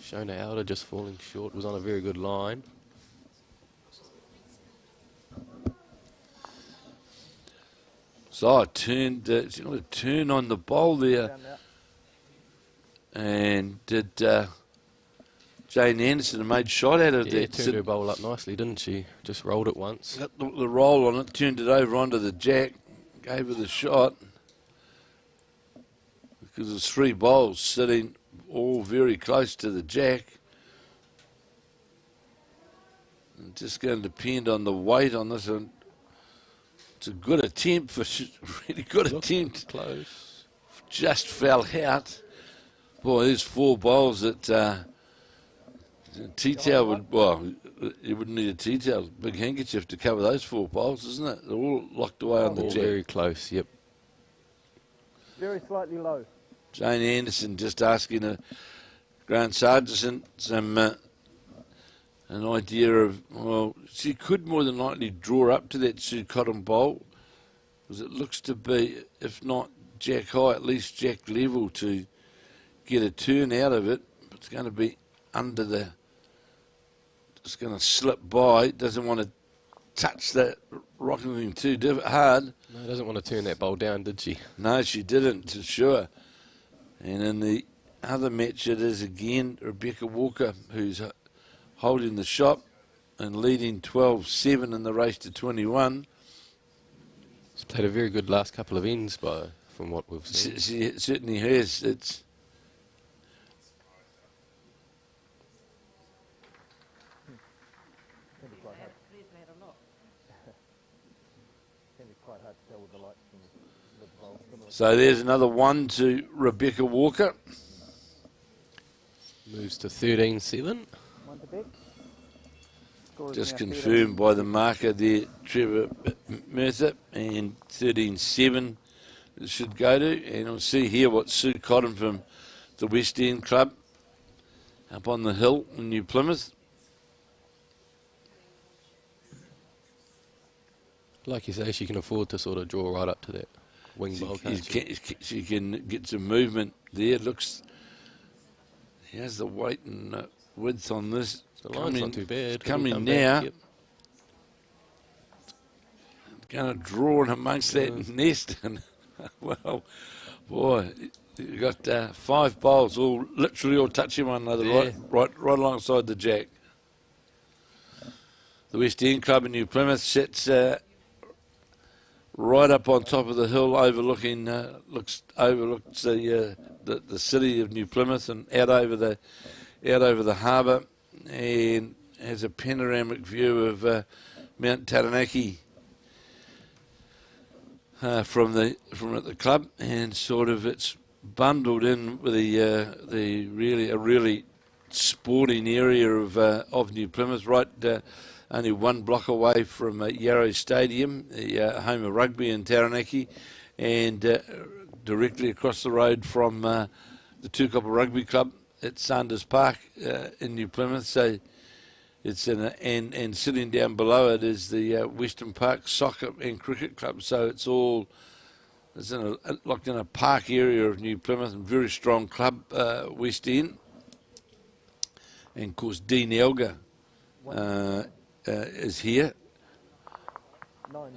Shona Elder just falling short, was on a very good line. So I turned, she got a turn on the bowl there. And did Jane Anderson made shot out of that? Turned her bowl up nicely, didn't she? Just rolled it once. Got the roll on it, turned it over onto the jack, gave her the shot. Because there's 3 bowls sitting all very close to the jack. And just going to depend on the weight on this one. It's a good attempt, really good attempt. Close. Just fell out. Boy, there's 4 bowls that tea towel would, well, you wouldn't need a tea towel, big handkerchief to cover those 4 bowls, isn't it? They're all locked away on the All jack. very close, yep. Very slightly low. Jane Anderson just asking a Grant Sargent some an idea of, well, she could more than likely draw up to that Sue Cottam bowl, because it looks to be, if not jack high, at least jack level to get a turn out of it. It's going to be under the, it's going to slip by. Doesn't want to touch that rocking thing too hard. No, doesn't want to turn that bowl down, did she? No, she didn't, for sure. And in the other match, it is again Rebecca Walker, who's holding the shop and leading 12-7 in the race to 21. She's played a very good last couple of ends, from what we've seen. She certainly has. It's Can be quite hard. Can be quite hard to tell with the lights from the bowl. so there's another one to Rebecca Walker. Moves to 13-7. One to Beck. Score is Just now confirmed by the marker there, Trevor Merthyr, and 13-7 it should go to. And we'll see here what Sue Cottam from the West End Club up on the hill in New Plymouth. Like you say, she can afford to sort of draw right up to that wing bowl, can't she? She can get some movement there. It looks, he has the weight and width on this. The line's not too bad. Coming now. Yep. Going to draw in amongst that nest. And, well, boy, you got 5 bowls, all literally all touching one another, Yeah. right alongside the jack. The West End Club in New Plymouth sits right up on top of the hill, overlooking overlooks the city of New Plymouth and out over the harbour, and has a panoramic view of Mount Taranaki from the club, and sort of it's bundled in with a really sporting area of New Plymouth, right only 1 block away from Yarrow Stadium, the home of rugby in Taranaki, and directly across the road from the Tukapa Rugby Club at Sanders Park in New Plymouth. So it's and sitting down below it is the Western Park Soccer and Cricket Club. So it's locked in a park area of New Plymouth, and very strong club, West End. And of course Dean Elgar is here,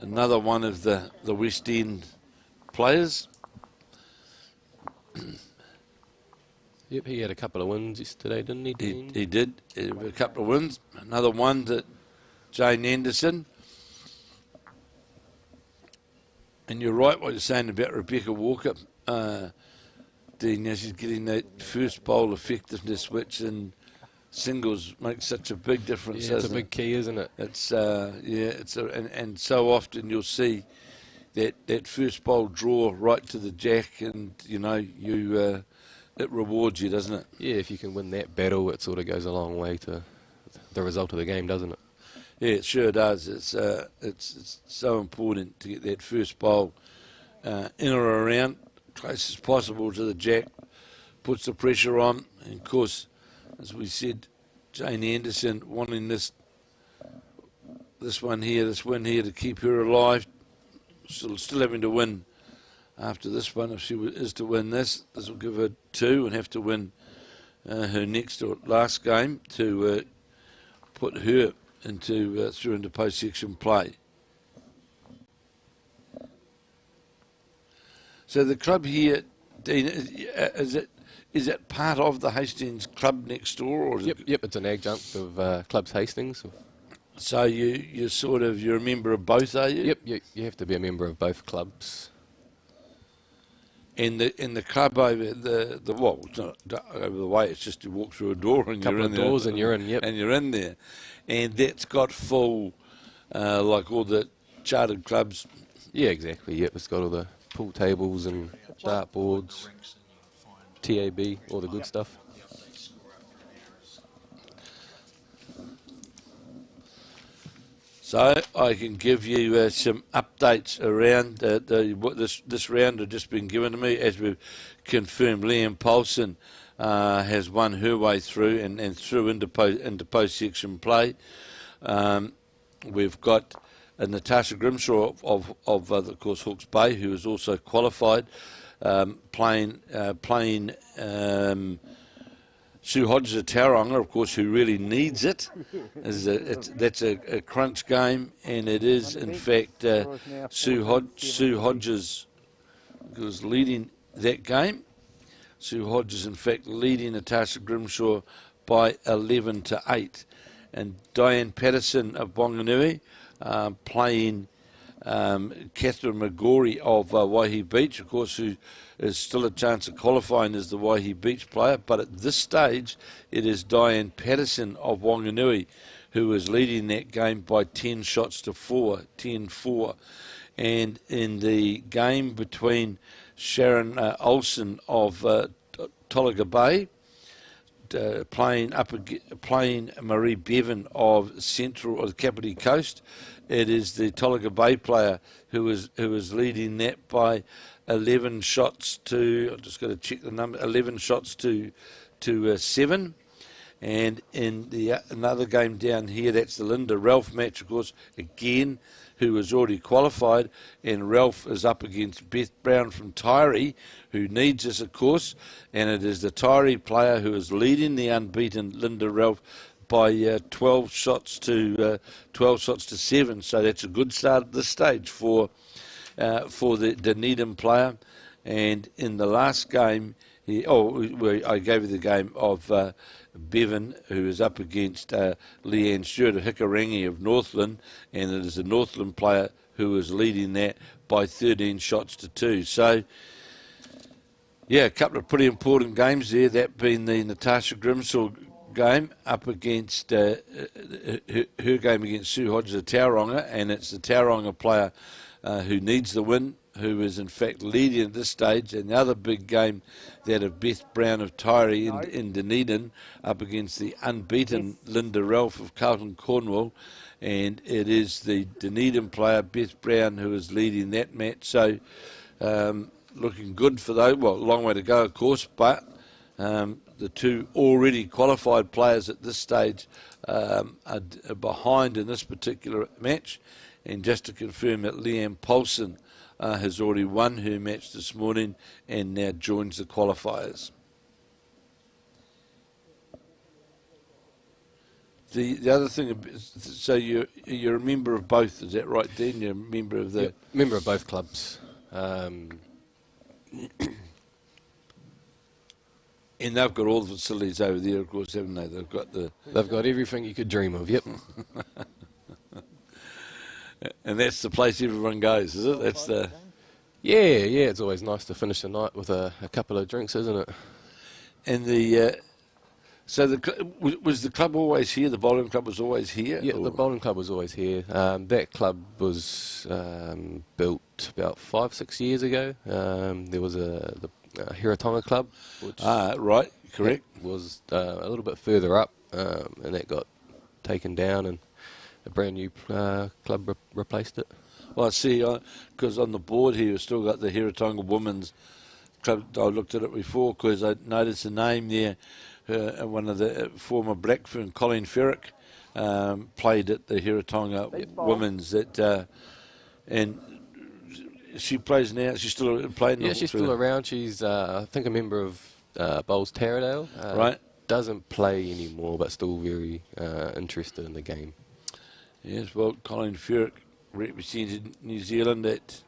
another one of the West End players. Yep, he had a couple of wins yesterday, didn't he, Dean? He did. He had a couple of wins. Another one to Jane Anderson. And you're right what you're saying about Rebecca Walker. Dean, she's getting that first bowl effectiveness, which in singles makes such a big difference. Yeah, it's a big key, isn't it? It's and so often you'll see that first bowl draw right to the jack, and it rewards you, doesn't it? Yeah, if you can win that battle, it sort of goes a long way to the result of the game, doesn't it? Yeah, it sure does. It's so important to get that first bowl in or around, close as possible to the jack, puts the pressure on, and of course, as we said, Jane Anderson wanting this win here to keep her alive, still having to win after this one. If she is to win this will give her 2 and have to win her next or last game to put her through into post-section play. So the club here, Dean, is it part of the Hastings club next door, or is Yep, it's an adjunct of Clubs Hastings. So you're a member of both, are you? Yep, you have to be a member of both clubs. In the club over it's not over the way. It's just you walk through a door and you're in there. Doors and you're in. Yep. And you're in there, and that's got full, like all the chartered clubs. Yeah, exactly. Yep, it's got all the pool tables and dartboards, TAB, all the good stuff. So I can give you some updates around what this round have just been given to me, as we've confirmed. Liam Paulson has won her way through and through into post-section play. We've got Natasha Grimshaw of course, Hawke's Bay, who is also qualified, playing Sue Hodges of Tauranga, of course, who really needs it. That's a crunch game, and it is, in fact, Sue Hodges was leading that game. Sue Hodges, in fact, leading Natasha Grimshaw by 11-8. And Diane Patterson of Wanganui playing Kathryn McGaughey of Waihi Beach, of course, who is still a chance of qualifying as the Waihi Beach player. But at this stage, it is Diane Patterson of Wanganui who is leading that game by 10-4. And in the game between Sharon Olsen of Tolaga Bay, playing Marie Bevan of Central or the Kapiti Coast, it is the Tolaga Bay player who is leading that by 11 shots to. I've just got to check the number. 11 shots to 7. And in the another game down here, that's the Linda Ralph match, of course, again, who is already qualified, and Ralph is up against Beth Brown from Taieri, who needs us, of course, and it is the Taieri player who is leading the unbeaten Linda Ralph by 12 shots to 7. So that's a good start at this stage for the Dunedin player. And in the last game, I gave you the game of Bevan, who is up against Leanne Stewart of Hikarangi of Northland, and it is the Northland player who is leading that by 13 shots to 2. So, yeah, a couple of pretty important games there, that being the Natasha Grimshaw game up against her game against Sue Hodges of Tauranga, and it's the Tauranga player who needs the win, who is in fact leading at this stage. And the other big game, that of Beth Brown of Taieri in Dunedin up against the unbeaten Linda Ralph of Carlton Cornwall, and it is the Dunedin player Beth Brown who is leading that match. So looking good for those. Well, a long way to go, of course, but the two already qualified players at this stage are behind in this particular match. And just to confirm that Leanne Paulson has already won her match this morning and now joins the qualifiers. The other thing, so you're a member of both, is that right, Dan? You're a member of the... Yep, member of both clubs. And they've got all the facilities over there, of course, haven't they? They've got everything you could dream of, yep. And that's the place everyone goes, is it? That's the... Yeah, it's always nice to finish the night with a couple of drinks, isn't it? And was the club always here? The bowling club was always here? Yeah, the bowling club was always here. That club was built about 5-6 years ago. There was the Hiratonga club, which right, correct. Was a little bit further up, and that got taken down, and a brand new club replaced it. Well, I see, because on the board here you've still got the Hiratonga Women's Club. I looked at it before because I noticed the name there. One of the former Blackfern, Colin Ferrick, played at the Hiratonga Women's. And she plays now. She's still playing. Yeah, she's still around. She's, I think, a member of Bowls Taradale. Right. Doesn't play anymore, but still very interested in the game. Yes, well, Colin Ferrick represented New Zealand at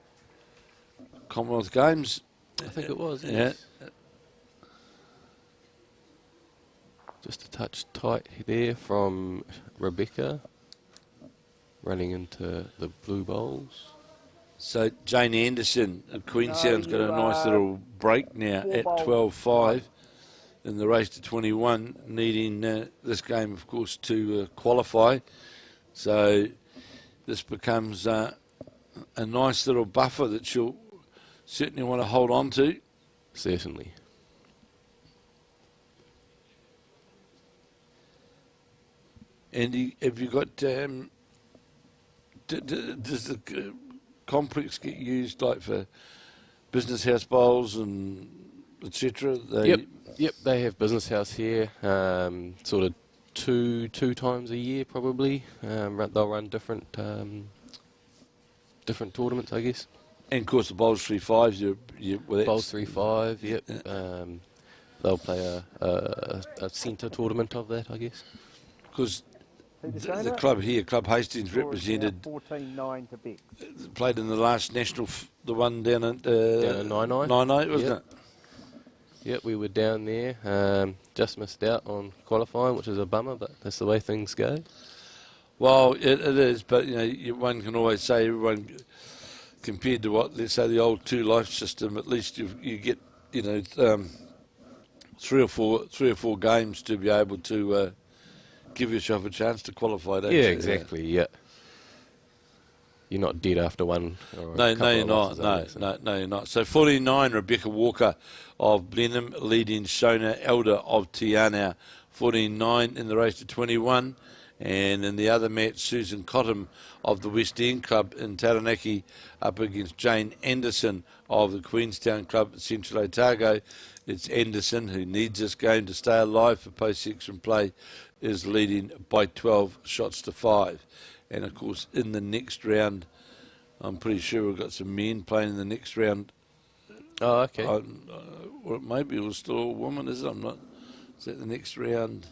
Commonwealth Games. I think it was, yes. Yeah. Just a touch tight there from Rebecca, running into the blue bowls. So Jane Anderson of Queenstown's got a nice little break now at 12-5 in the race to 21, needing this game, of course, to qualify. So this becomes a nice little buffer that she'll certainly want to hold on to. Certainly. And have you got, does the complex get used like for business house bowls and etc. Yep. They have business house here. Sort of two times a year probably. They'll run different tournaments, I guess. And of course the Bowls 3-5s. Bowls 3-5. Yep. They'll play a centre tournament of that, I guess. Because the club here, Club Hastings, represented 14-9 to Beck. played in the last national, the one down at Nainai. Nainai, wasn't it? Yep, we were down there. Just missed out on qualifying, which is a bummer, but that's the way things go. Well, it is, but one can always say everyone compared to what, let's say, the old two life system. At least you get three or four games to be able to give yourself a chance to qualify. Don't you? Exactly. Yeah. You're not dead after one. Or No, you're not. No, you're not. So 49, Rebecca Walker of Blenheim leading Shona Elder of Tiana, 14-9 in the race to 21. And in the other match, Susan Cottam of the West End Club in Taranaki up against Jane Anderson of the Queenstown Club at Central Otago. It's Anderson, who needs this game to stay alive for post-section play, is leading by 12 shots to 5. And of course, in the next round, I'm pretty sure we've got some men playing in the next round. Oh, okay. Or maybe it was still a woman, is it? I'm not. Is that the next round?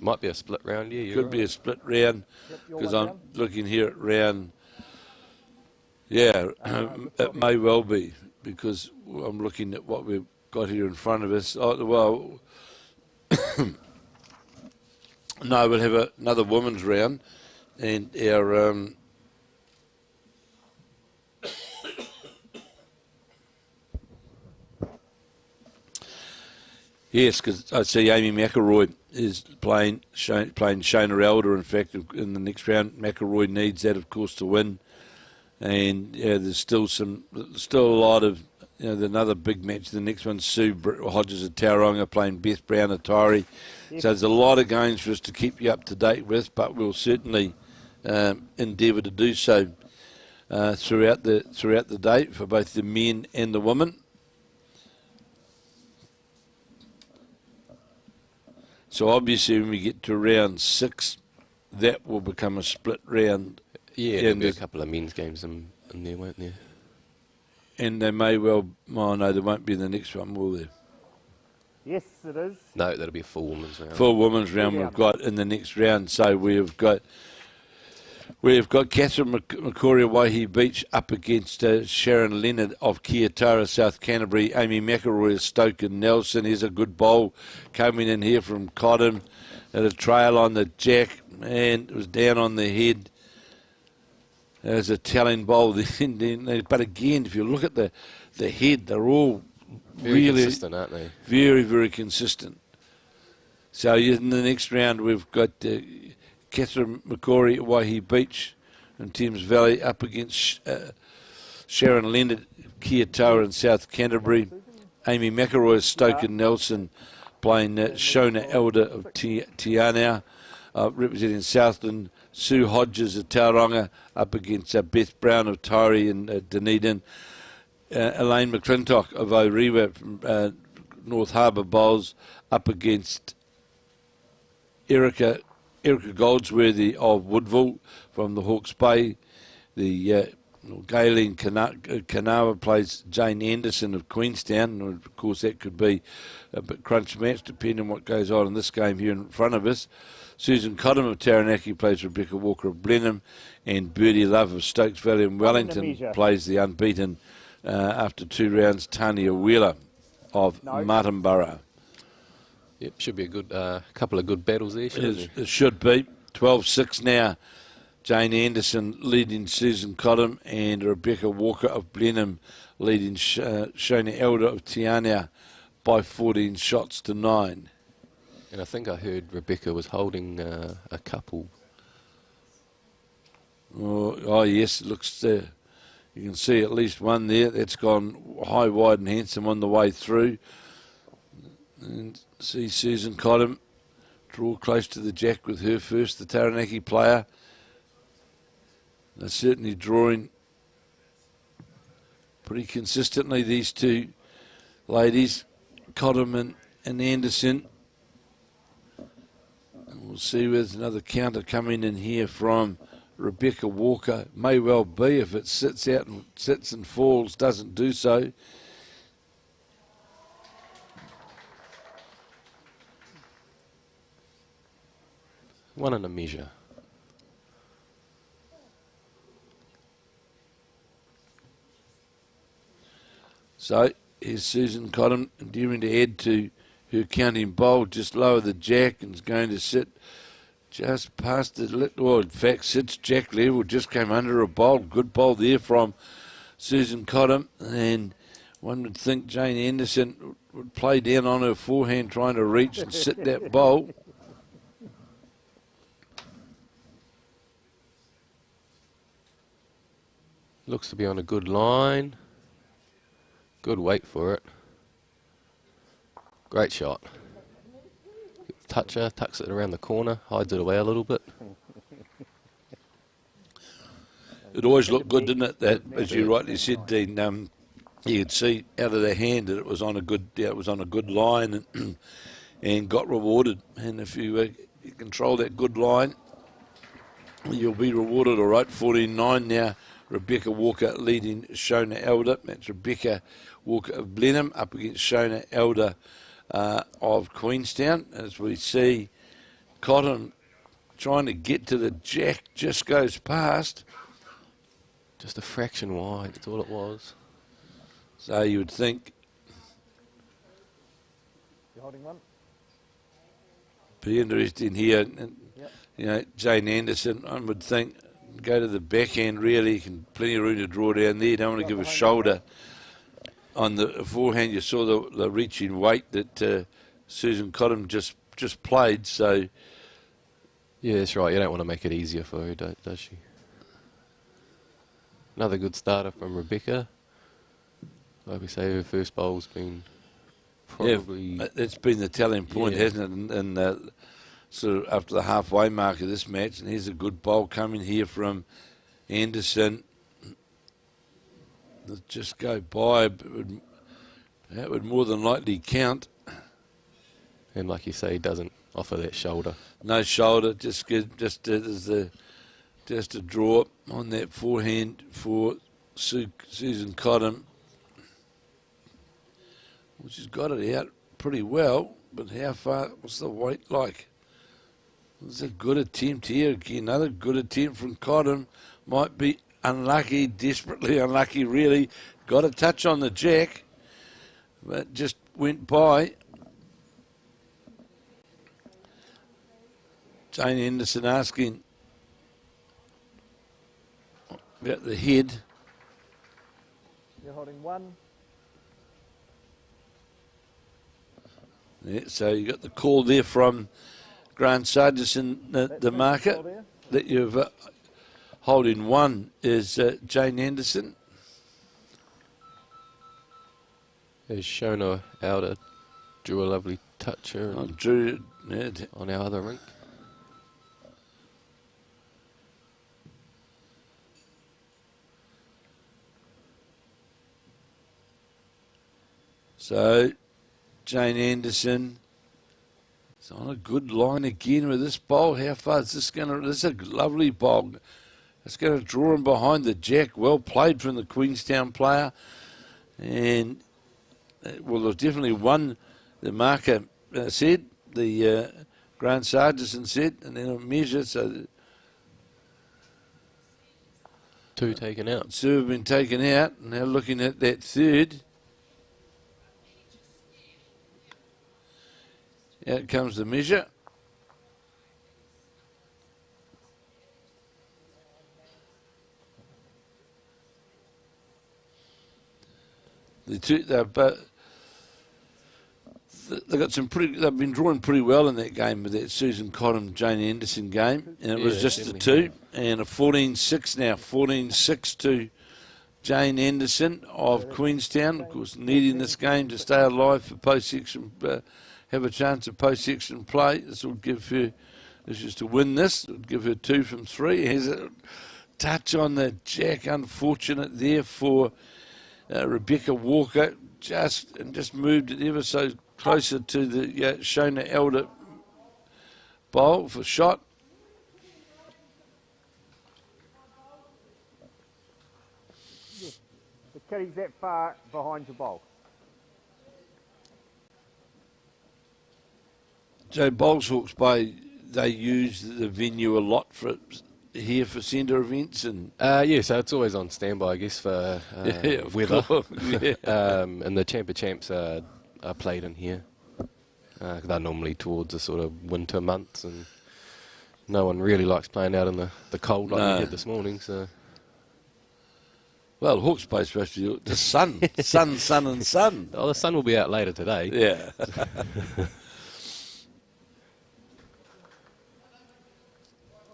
Might be a split round, yeah. Could be a split round, because I'm looking here at round. Yeah, it may well be, because I'm looking at what we've got here in front of us. Oh, well, no, we'll have another women's round, and our yes, because I see Amy McElroy is playing Shona Elder. In fact, in the next round, McElroy needs that, of course, to win. And there's still a lot of, another big match. The next one, Sue Hodges at Tauranga playing Beth Brown at Taieri. Yep. So there's a lot of games for us to keep you up to date with, but we'll certainly endeavour to do so throughout the day for both the men and the women. So obviously when we get to round 6, that will become a split round. Yeah, there'll be a couple of men's games in there, won't there? And they may well, no, there won't be in the next one, will there? Yes, it is. No, that'll be a full women's round. Full women's round we've got in the next round. So we've got Kathryn McGaughey of Waihi Beach up against Sharon Leonard of Kiatara, South Canterbury. Amy McElroy of Stoke and Nelson. Here's a good bowl coming in here from Cottam at a trail on the jack, and it was down on the head. There's a telling bowl. But again, if you look at the head, they're all very really consistent, aren't they? Very, very consistent. So in the next round, we've got Kathryn McGaughey at Waihi Beach and Thames Valley up against Sharon Leonard, Kiatara in South Canterbury. Amy McElroy of Stoke and Nelson playing Shona Elder of Tiana, representing Southland. Sue Hodges of Tauranga up against Beth Brown of Taieri and Dunedin. Elaine McClintock of Orewa from North Harbour Bowls up against Erika Goldsworthy of Woodville from the Hawke's Bay. The Galen Kanawa plays Jane Anderson of Queenstown. And of course, that could be a bit crunch match depending on what goes on in this game here in front of us. Susan Cottam of Taranaki plays Rebecca Walker of Blenheim, and Birdie Love of Stokes Valley and Wellington plays the unbeaten after 2 rounds, Tanya Wheeler of Martinborough. Yep, should be a good couple of good battles there, shouldn't it? It should be. 12-6 now. Jane Anderson leading Susan Cottam, and Rebecca Walker of Blenheim leading Shona Elder of Tiana by 14 shots to 9. And I think I heard Rebecca was holding a couple. Oh yes, it looks you can see at least one there. That's gone high, wide and handsome on the way through. And see Susan Cottam draw close to the jack with her first, the Taranaki player. They're certainly drawing pretty consistently, these two ladies, Cottam and Anderson. And we'll see with another counter coming in here from Rebecca Walker. May well be if it sits out and sits and falls, doesn't do so. One and a measure. So here's Susan Cottam endeavouring to add to her counting bowl, just lower the jack and is going to sit just past the, well, in fact, sits jack level, just came under a bowl. Good bowl there from Susan Cottam. And one would think Jane Anderson would play down on her forehand trying to reach and sit that bowl. Looks to be on a good line. Good weight for it. Great shot. Toucher, tucks it around the corner, hides it away a little bit. It always looked good, didn't it? That, as you rightly said, Dean, you could see out of the hand that it was on a good line and got rewarded. And if you control that good line, you'll be rewarded. All right, 14-9 now. Rebecca Walker leading Shona Elder. That's Rebecca Walker of Blenheim up against Shona Elder of Queenstown. As we see Cottam trying to get to the jack, just goes past. Just a fraction wide, that's all it was. So you would think... You're holding one? Be interesting here. And, you know, Jane Anderson, I would think, go to the backhand really, can plenty of room to draw down there. Don't want to give a shoulder on the forehand. You saw the reaching weight that Susan Cottam just played. So yeah, that's right. You don't want to make it easier for her, does she? Another good starter from Rebecca. Like we say, her first bowl's been probably... Yeah, that's been the telling point, hasn't it? And sort of after the halfway mark of this match, and here's a good bowl coming here from Anderson. Let's just go by, but that would more than likely count. And like you say, he doesn't offer that shoulder. No shoulder, just a draw on that forehand for Susan Cottam. Well, she's got it out pretty well, but how far, what's the weight like? It's a good attempt here. Again, another good attempt from Cottam. Might be unlucky, desperately unlucky, really. Got a touch on the jack, but just went by. Jane Anderson asking about the head. You're holding one. Yeah, so you got the call there from Grant Sargis in the market that you've holding one is Jane Anderson. As Shona Elder drew a lovely toucher on our other rink. So Jane Anderson is on a good line again with this bowl. How far is this going to... This is a lovely bowl. It's going to draw him behind the jack. Well played from the Queenstown player. And, well, there's definitely one, the marker said, the Grant Sargison said, and then a measure, so... Two taken out. Two have been taken out. Now looking at that third. Out comes the measure. The two, they've got some pretty. They've been drawing pretty well in that game with that Susan Cottam, Jane Anderson game, and it was just the two, and a 14-6 now, 14-6 to Jane Anderson of Queenstown. Of course, needing this game to stay alive for post-section. Have a chance of post-section play. This will give her, this is to win this, it will give her 2 from 3. Has a touch on the jack, unfortunate there for Rebecca Walker just moved it ever so closer to the Shona Elder bowl for shot. The kitty's that far behind your bowl. So Bowls Hawke's Bay, they use the venue a lot for centre events and So it's always on standby, I guess, for weather. And the Champs are played in here. They're normally towards the sort of winter months, and no one really likes playing out in the cold like we did this morning. So, well, Hawke's Bay's supposed to be the sun, sun and sun. Oh, the sun will be out later today. Yeah.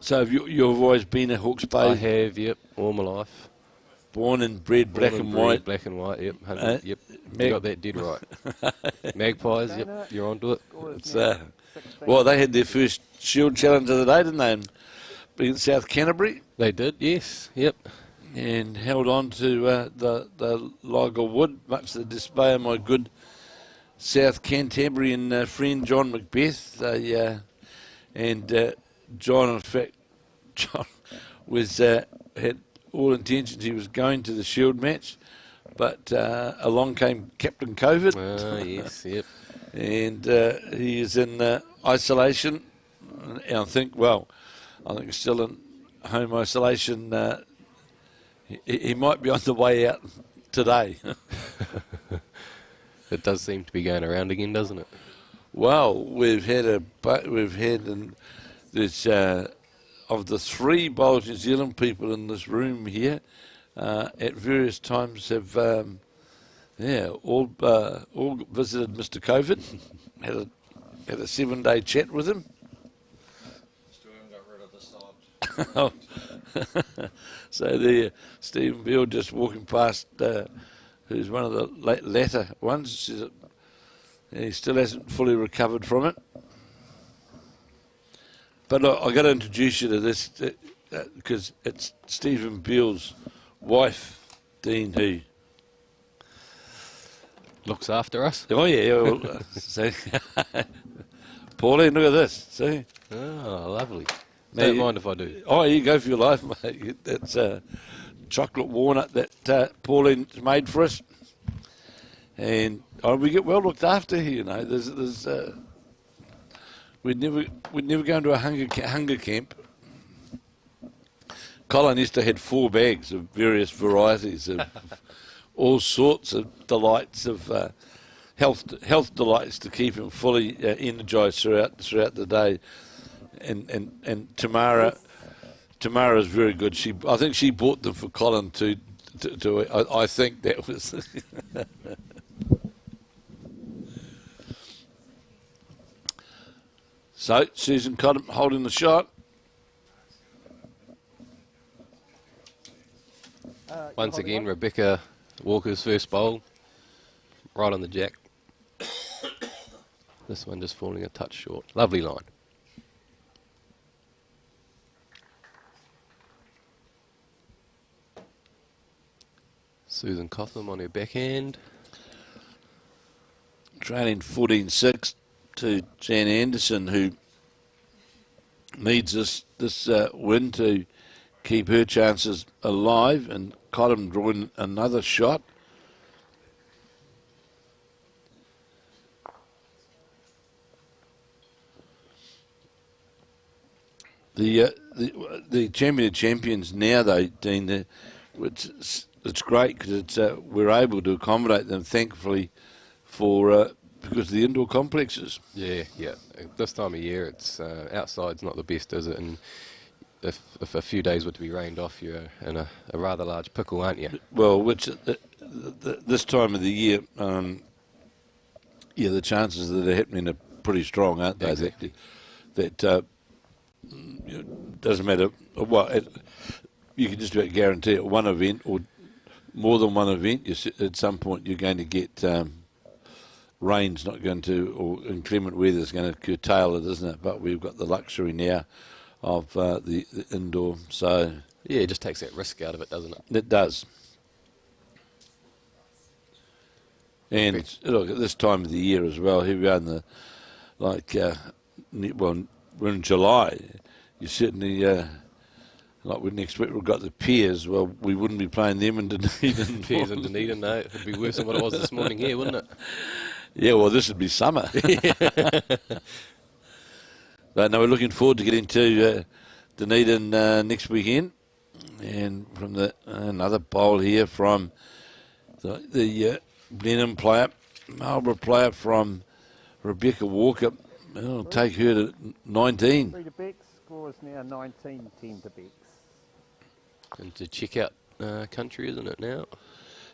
So you've always been at Hawke's Bay? I have, yep, all my life. Born and bred black and white? Black and white, yep. Yep, you got that dead right. Magpies, yep, you're onto it. It's, well, they had their first Shield Challenge of the day, didn't they, against South Canterbury? They did, yes, yep. And held on to the Liger Wood, much to the dismay of my good South Canterbury friend John Macbeth. John, in fact, was had all intentions he was going to the Shield match, but along came Captain COVID. Yes, yep. And he is in isolation, and I think he's still in home isolation. He might be on the way out today. It does seem to be going around again, doesn't it? Well, there's of the 3 Bowls New Zealand people in this room here, at various times have all visited Mr. COVID, had a 7-day chat with him. Still haven't got rid of the sod. So there, Stephen Beale just walking past, who's one of the latter ones. Says he still hasn't fully recovered from it. But I got to introduce you to this because it's Stephen Beale's wife, Dean, who looks after us. Oh yeah, well, see, Pauline, look at this. See, oh, lovely. Now Don't mind if I do. Oh, you go for your life, mate. That's a chocolate walnut that Pauline's made for us, and we get well looked after here. You know, there's we'd never go into a hunger camp. Colin used to have 4 bags of various varieties of all sorts of delights of health delights to keep him fully energised throughout the day. And Tamara's very good. I think she bought them for Colin to I think that was. So Susan Cottam holding the shot. Once again, Rebecca Walker's first bowl, right on the jack. This one just falling a touch short. Lovely line. Susan Cottam on her backhand. Trailing 14-6 to Jan Anderson, who needs this win to keep her chances alive, and Cottam drawing another shot. The champion of champions now, though, Dean, it's great because we're able to accommodate them, thankfully, for because of the indoor complexes. Yeah. This time of year, it's outside's not the best, is it? And if a few days were to be rained off, you're in a rather large pickle, aren't you? Well, this time of the year, the chances that they're happening are pretty strong, aren't they? Exactly. That doesn't matter. You can just about guarantee at one event or more than one event, at some point you're going to get rain's not going to, or inclement weather's going to curtail it, isn't it? But we've got the luxury now of the indoor, so yeah, it just takes that risk out of it, doesn't it? It does. And look, at this time of the year as well, here we are in the, we're in July. You certainly, next week we've got the Piers. Well, we wouldn't be playing them in Dunedin. Piers in Dunedin, no. It'd be worse than what it was this morning here, wouldn't it? Yeah, well, this would be summer. But no, we're looking forward to getting to Dunedin next weekend. And from another poll here from the Blenheim player, Marlborough player from Rebecca Walker. I'll take her to 19. 3 to Bex, score is now 19-10 to Bex. And to check out country, isn't it now?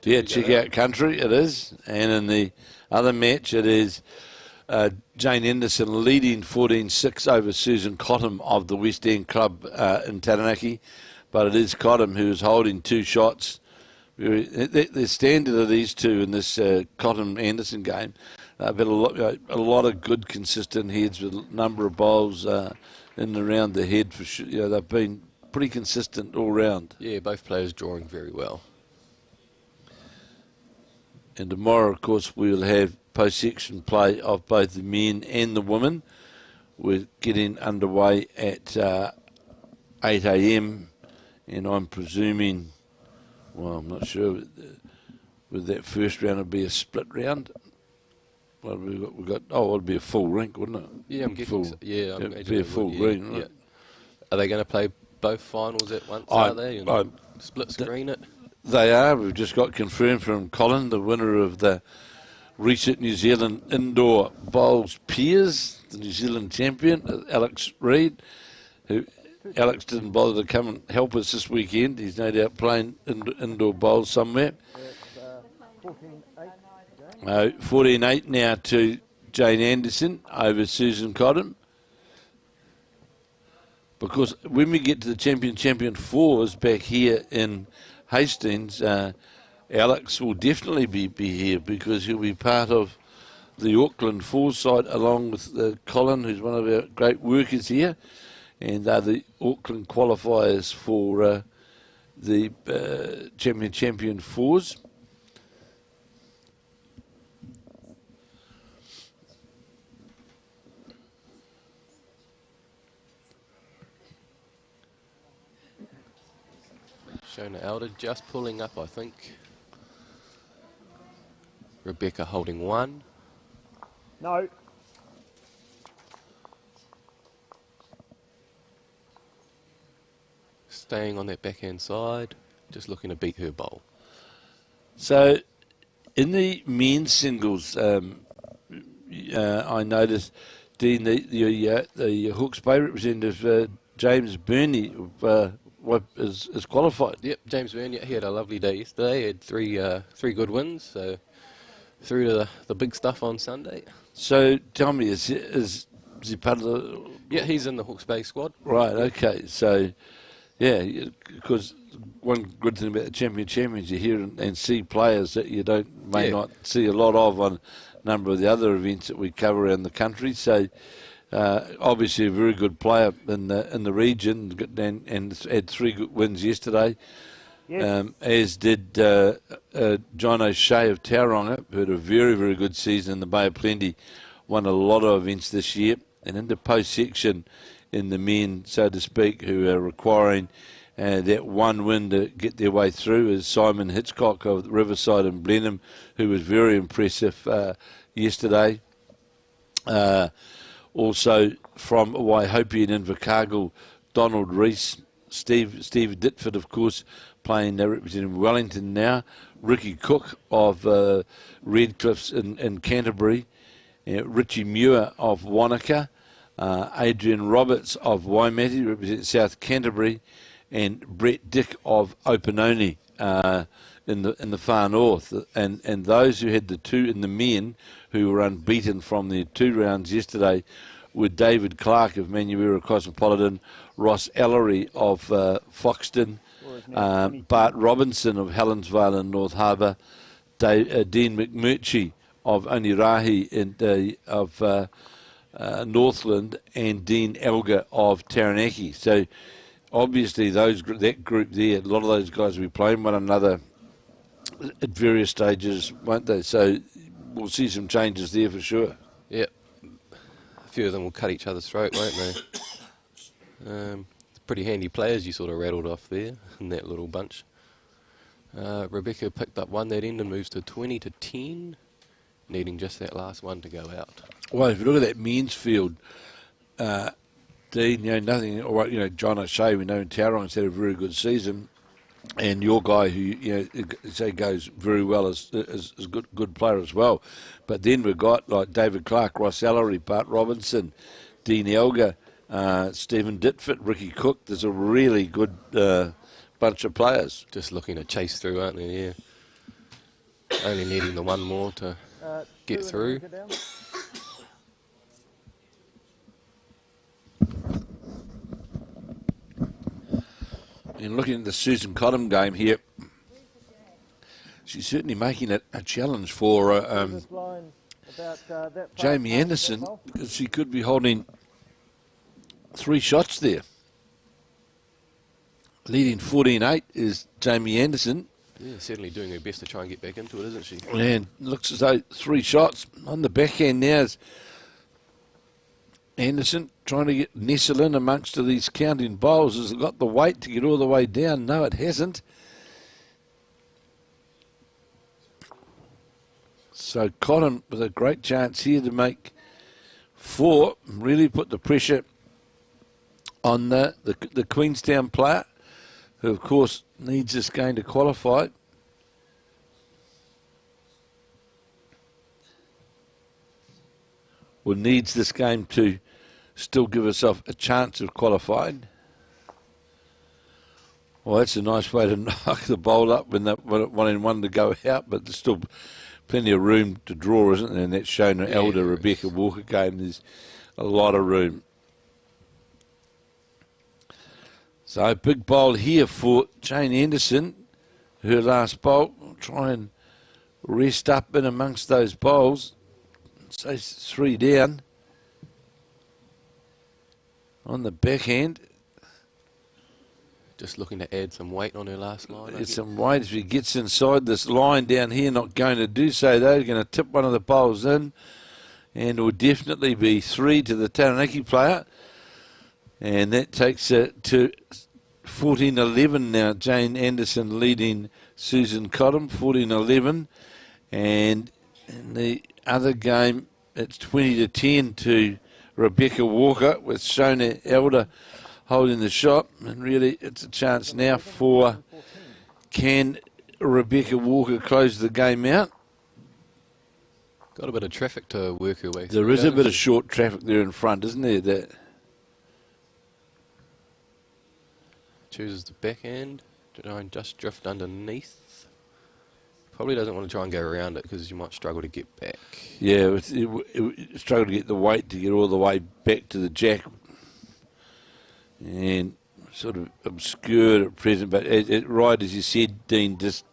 Yeah, check out country, it is. And in the other match, it is Jane Anderson leading 14-6 over Susan Cottam of the West End Club in Taranaki. But it is Cottam who is holding 2 shots. The standard of these two in this Cottam-Anderson game, but a lot of good, consistent heads with a number of bowls in and around the head. For sure. They've been pretty consistent all round. Yeah, both players drawing very well. And tomorrow, of course, we'll have post-section play of both the men and the women. We're getting underway at 8 a.m. and I'm presuming, well, I'm not sure, with that first round it'll be a split round. Well, we've got it'll be a full rink, wouldn't it? Yeah, I'm getting it'll be a full ring, right? Yeah. Are they going to play both finals at once, are they? And split screen it? They are. We've just got confirmed from Colin, the winner of the recent New Zealand Indoor Bowls Peers, the New Zealand champion, Alex Reid, who Alex didn't bother to come and help us this weekend. He's no doubt playing indoor bowls somewhere. 14-8. 14-8 now to Jane Anderson over Susan Cottam. Because when we get to the champion fours back here in Hastings, Alex will definitely be here because he'll be part of the Auckland fours side along with Colin, who's one of our great workers here. And they're the Auckland qualifiers for the champion fours. Shona Elder just pulling up, I think. Rebecca holding 1. No. Staying on that backhand side, just looking to beat her bowl. So, in the men's singles, I noticed, Dean, the Hawke's Bay representative, James Burney, is qualified. Yep, James Burney, he had a lovely day yesterday. He had three good wins, so through to the big stuff on Sunday. So, tell me, is he part of the... Yeah, he's in the Hawke's Bay squad. Right, okay, so... Yeah, because one good thing about the champions, you hear and see players that you may not see a lot of on a number of the other events that we cover around the country. So, obviously, a very good player in the region, and had 3 good wins yesterday. Yes. As did John O'Shea of Tauranga, who had a very, very good season in the Bay of Plenty, won a lot of events this year, and in the post-section in the men, so to speak, who are requiring that one win to get their way through is Simon Hitchcock of Riverside and Blenheim, who was very impressive yesterday. Also from Waihi and Invercargill, Donald Rees, Steve Ditford, of course, playing representing Wellington now, Ricky Cook of Redcliffs in Canterbury, Richie Muir of Wanaka, Adrian Roberts of Waimate, represents South Canterbury, and Brett Dick of Opanoni in the far north. And those who had the 2 in the men who were unbeaten from their 2 rounds yesterday were David Clark of Manuera Cosmopolitan, Ross Ellery of Foxton, Bart Robertson of Helensville and North Harbour, Dean McMurtry of Onirahi of Northland, and Dean Elgar of Taranaki. So obviously that group there, a lot of those guys will be playing one another at various stages, won't they? So we'll see some changes there for sure. Yep. A few of them will cut each other's throat, won't they? Pretty handy players you sort of rattled off there in that little bunch. Rebecca picked up one that end and moves to 20-10, needing just that last one to go out. Well, if you look at that men's field, Dean, nothing. All right, John O'Shea, we know in Tauranga's had a very good season, and your guy who say goes very well as a good player as well. But then we've got like David Clark, Ross Ellery, Bart Robertson, Dean Elgar, Stephen Ditford, Ricky Cook. There's a really good bunch of players. Just looking to chase through, aren't they? Yeah. Only needing the one more to get through. And looking at the Susan Cottam game here, she's certainly making it a challenge for Jamie Anderson, because she could be holding 3 shots there. Leading 14-8 is Jamie Anderson. Yeah, certainly doing her best to try and get back into it, isn't she? And looks as though 3 shots on the backhand now is Anderson trying to nestle in amongst these counting bowls. Has it got the weight to get all the way down? No, it hasn't. So Colin with a great chance here to make 4, really put the pressure on the Queenstown player, who of course needs this game to qualify. Or needs this game to still give herself a chance of qualifying. Well, that's a nice way to knock the bowl up when that 1-in-1 to go out, but there's still plenty of room to draw, isn't there? And that's shown an Elder Rebecca Walker game. There's a lot of room. So big bowl here for Jane Anderson. Her last bowl. Try and rest up in amongst those bowls. So 3 down on the backhand. Just looking to add some weight on her last line. Add some weight. If she gets inside this line down here, not going to do so though. Going to tip one of the bowls in, and it will definitely be 3 to the Taranaki player. And that takes it to 14-11 now. Jane Anderson leading Susan Cottam, 14-11. And in the other game, it's 20-10 to Rebecca Walker, with Shona Elder holding the shot. And really, it's a chance now for, can Rebecca Walker close the game out? Got a bit of traffic to work her way through. There is a bit of short traffic there in front, isn't there? That chooses the backhand, try and just drift underneath. Probably doesn't want to try and go around it because you might struggle to get back. Yeah, it struggled to get the weight to get all the way back to the jack. And sort of obscured at present, but right as you said, Dean, just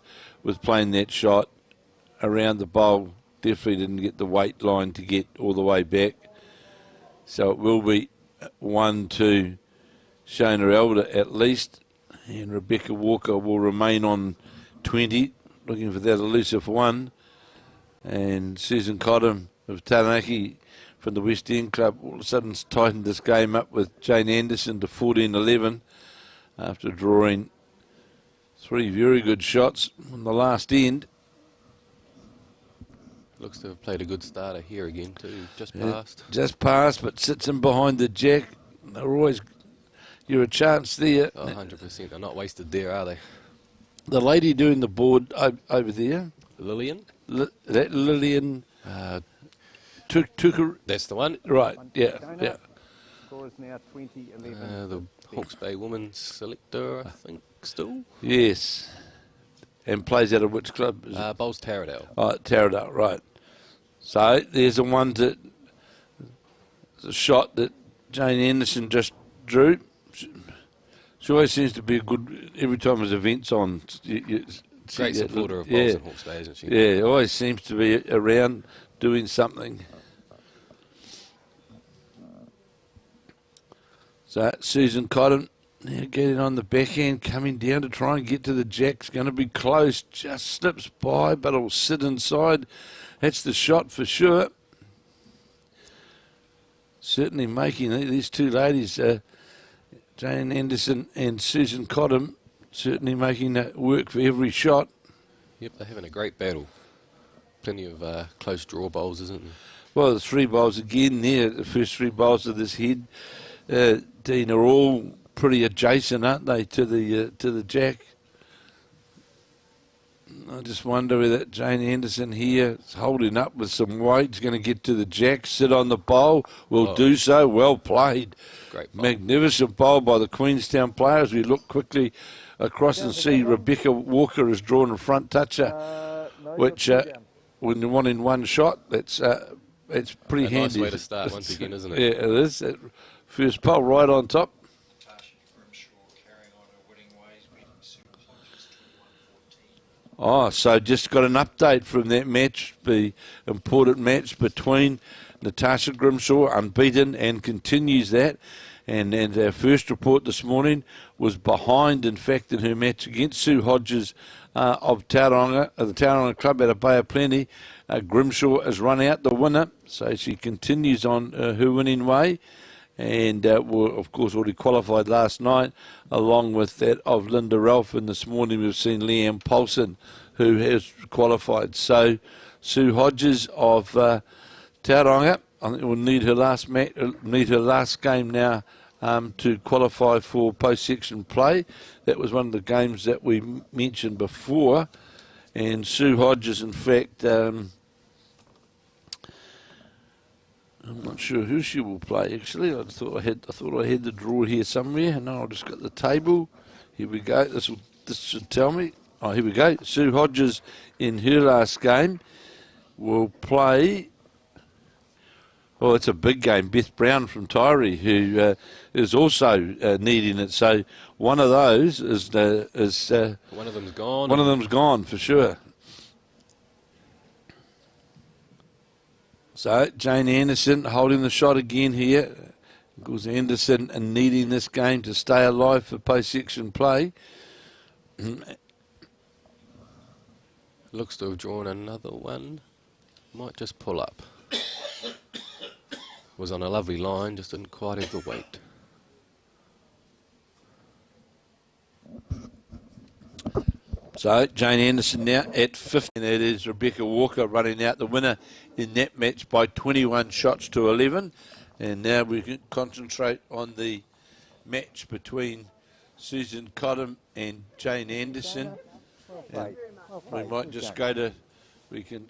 with playing that shot around the bowl, definitely didn't get the weight line to get all the way back. So it will be 1 to Shona Elder at least, and Rebecca Walker will remain on 20, looking for that elusive one. And Susan Cottam of Taranaki from the West End Club all of a sudden tightened this game up with Jane Anderson to 14-11 after drawing 3 very good shots on the last end. Looks to have played a good starter here again too, just passed. Just passed, but sits in behind the jack. They're always, you're a chance there. Oh, 100%. They're not wasted there, are they? The lady doing the board over there. Lillian? That Lillian. That's the one. Right, yeah, yeah. Score is now 20-11. The Hawke's Bay women's selector, I think, still. Yes. And plays out of which club? Bowls Taradale. Oh, Taradale, right. So there's a one that, the shot that Jane Anderson just drew. She always seems to be a good, every time there's events on. Great supporter of bowls in Hawke's Bay, isn't she? Yeah, always seems to be around doing something. So Susan Cottam Now getting on the backhand, coming down to try and get to the jack's going to be close. Just slips by, but it'll sit inside. That's the shot for sure. Certainly making these two ladies, Jane Anderson and Susan Cottam, certainly making that work for every shot. Yep, they're having a great battle. Plenty of close draw bowls, isn't there? Well, the three bowls again there, the first three bowls of this head, Dean, are all pretty adjacent, aren't they, to the jack? I just wonder whether Jane Anderson here is holding up with some weight. Is going to get to the jack, sit on the bowl. Will do so. Well played. Great bowl. Magnificent bowl by the Queenstown players. We look quickly across and see Rebecca Walker has drawn a front toucher, which when you want in one shot, it's pretty handy. Nice way to start once again, isn't it? Yeah, it is. First bowl right on top. Oh, so just got an update from that match, the important match between Natasha Grimshaw, unbeaten, and continues that. And our first report this morning was behind, in fact, in her match against Sue Hodges of Tauranga, the Tauranga Club at a Bay of Plenty. Grimshaw has run out the winner, so she continues on her winning way. And of course, already qualified last night, along with that of Linda Ralph. And this morning we've seen Leanne Paulson, who has qualified. So Sue Hodges of Tauranga, I think will need her last game now to qualify for post-section play. That was one of the games that we mentioned before. And Sue Hodges, in fact, I'm not sure who she will play. Actually, I thought I had the draw here somewhere. No, I just got the table. Here we go. This should tell me. Oh, here we go. Sue Hodges in her last game will play. Well, it's a big game. Beth Brown from Taieri, who is also needing it. So one of those is one of them's gone. One of them's gone for sure. So Jane Anderson holding the shot again here. Goes Anderson and needing this game to stay alive for post-section play. Looks to have drawn another one. Might just pull up. Was on a lovely line, just didn't quite have the weight. So Jane Anderson now at 50. And it is Rebecca Walker running out the winner in that match by 21 shots to 11. And now we can concentrate on the match between Susan Cottam and Jane Anderson. And we might just go to, we can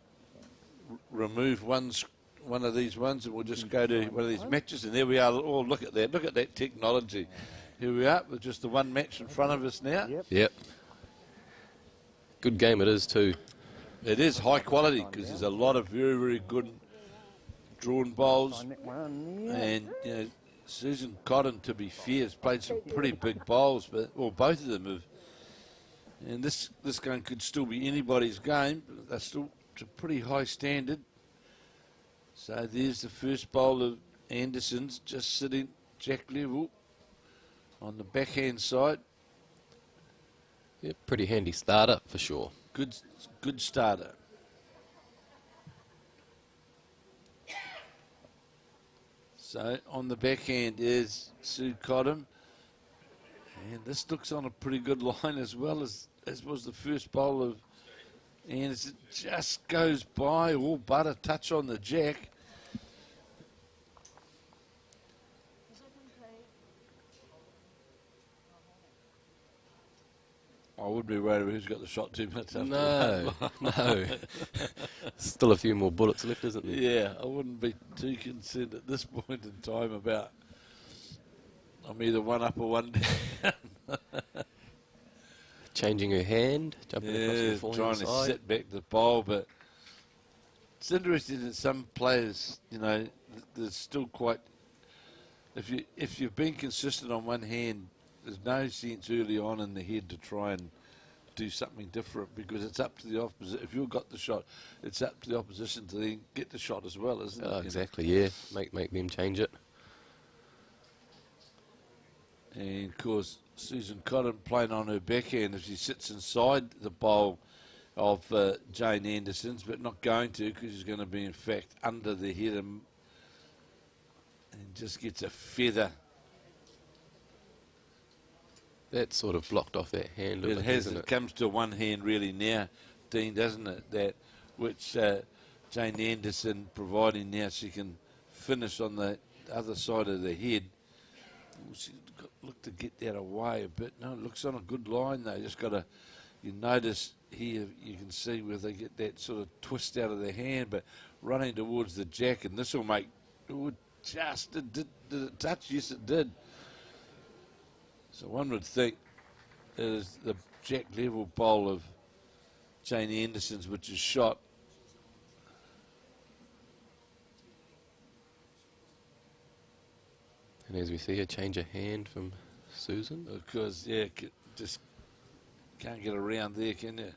remove one of these ones and we'll just go to one of these matches. And there we are. Oh, look at that technology. Here we are with just the one match in front of us now. Yep. Good game it is too. It is high quality because there's a lot of very, very good drawn bowls. And, you know, Susan Cottam, to be fair, has played some pretty big bowls, but both of them have. And this game could still be anybody's game, but they're still to pretty high standard. So there's the first bowl of Anderson's, just sitting jack level on the backhand side. Yep, pretty handy starter for sure. Good starter. So on the backhand is Sue Cottam. And this looks on a pretty good line as well as was the first bowl of Anderson. Just goes by, all but a touch on the jack. I would be worried about who's got the shot 2 minutes after. No. Still a few more bullets left, isn't there? Yeah, I wouldn't be too concerned at this point in time about I'm either one up or one down. Changing her hand, jumping across the forehand trying side. to set back the bowl, but it's interesting that some players, you know, there's still quite. If you've been consistent on one hand, there's no sense early on in the head to try and do something different because it's up to the opposite. If you've got the shot, it's up to the opposition to then get the shot as well, isn't it? Exactly, yeah. Make them change it. And of course, Susan Cottam playing on her backhand as she sits inside the bowl of Jane Anderson's, but not going to because she's going to be, in fact, under the head and just gets a feather. That sort of blocked off that hand. It has. It comes to one hand really now, Dean, doesn't it? That which Jane Anderson providing now she can finish on the other side of the head. She's got look to get that away a bit. No, it looks on a good line though. Just got to, you notice here you can see where they get that sort of twist out of their hand, but running towards the jack, and this will make. It would just did it touch? Yes, it did. So one would think it is the jack level bowl of Jane Anderson's, which is shot. And as we see a change of hand from Susan. Because, yeah, just can't get around there, can you?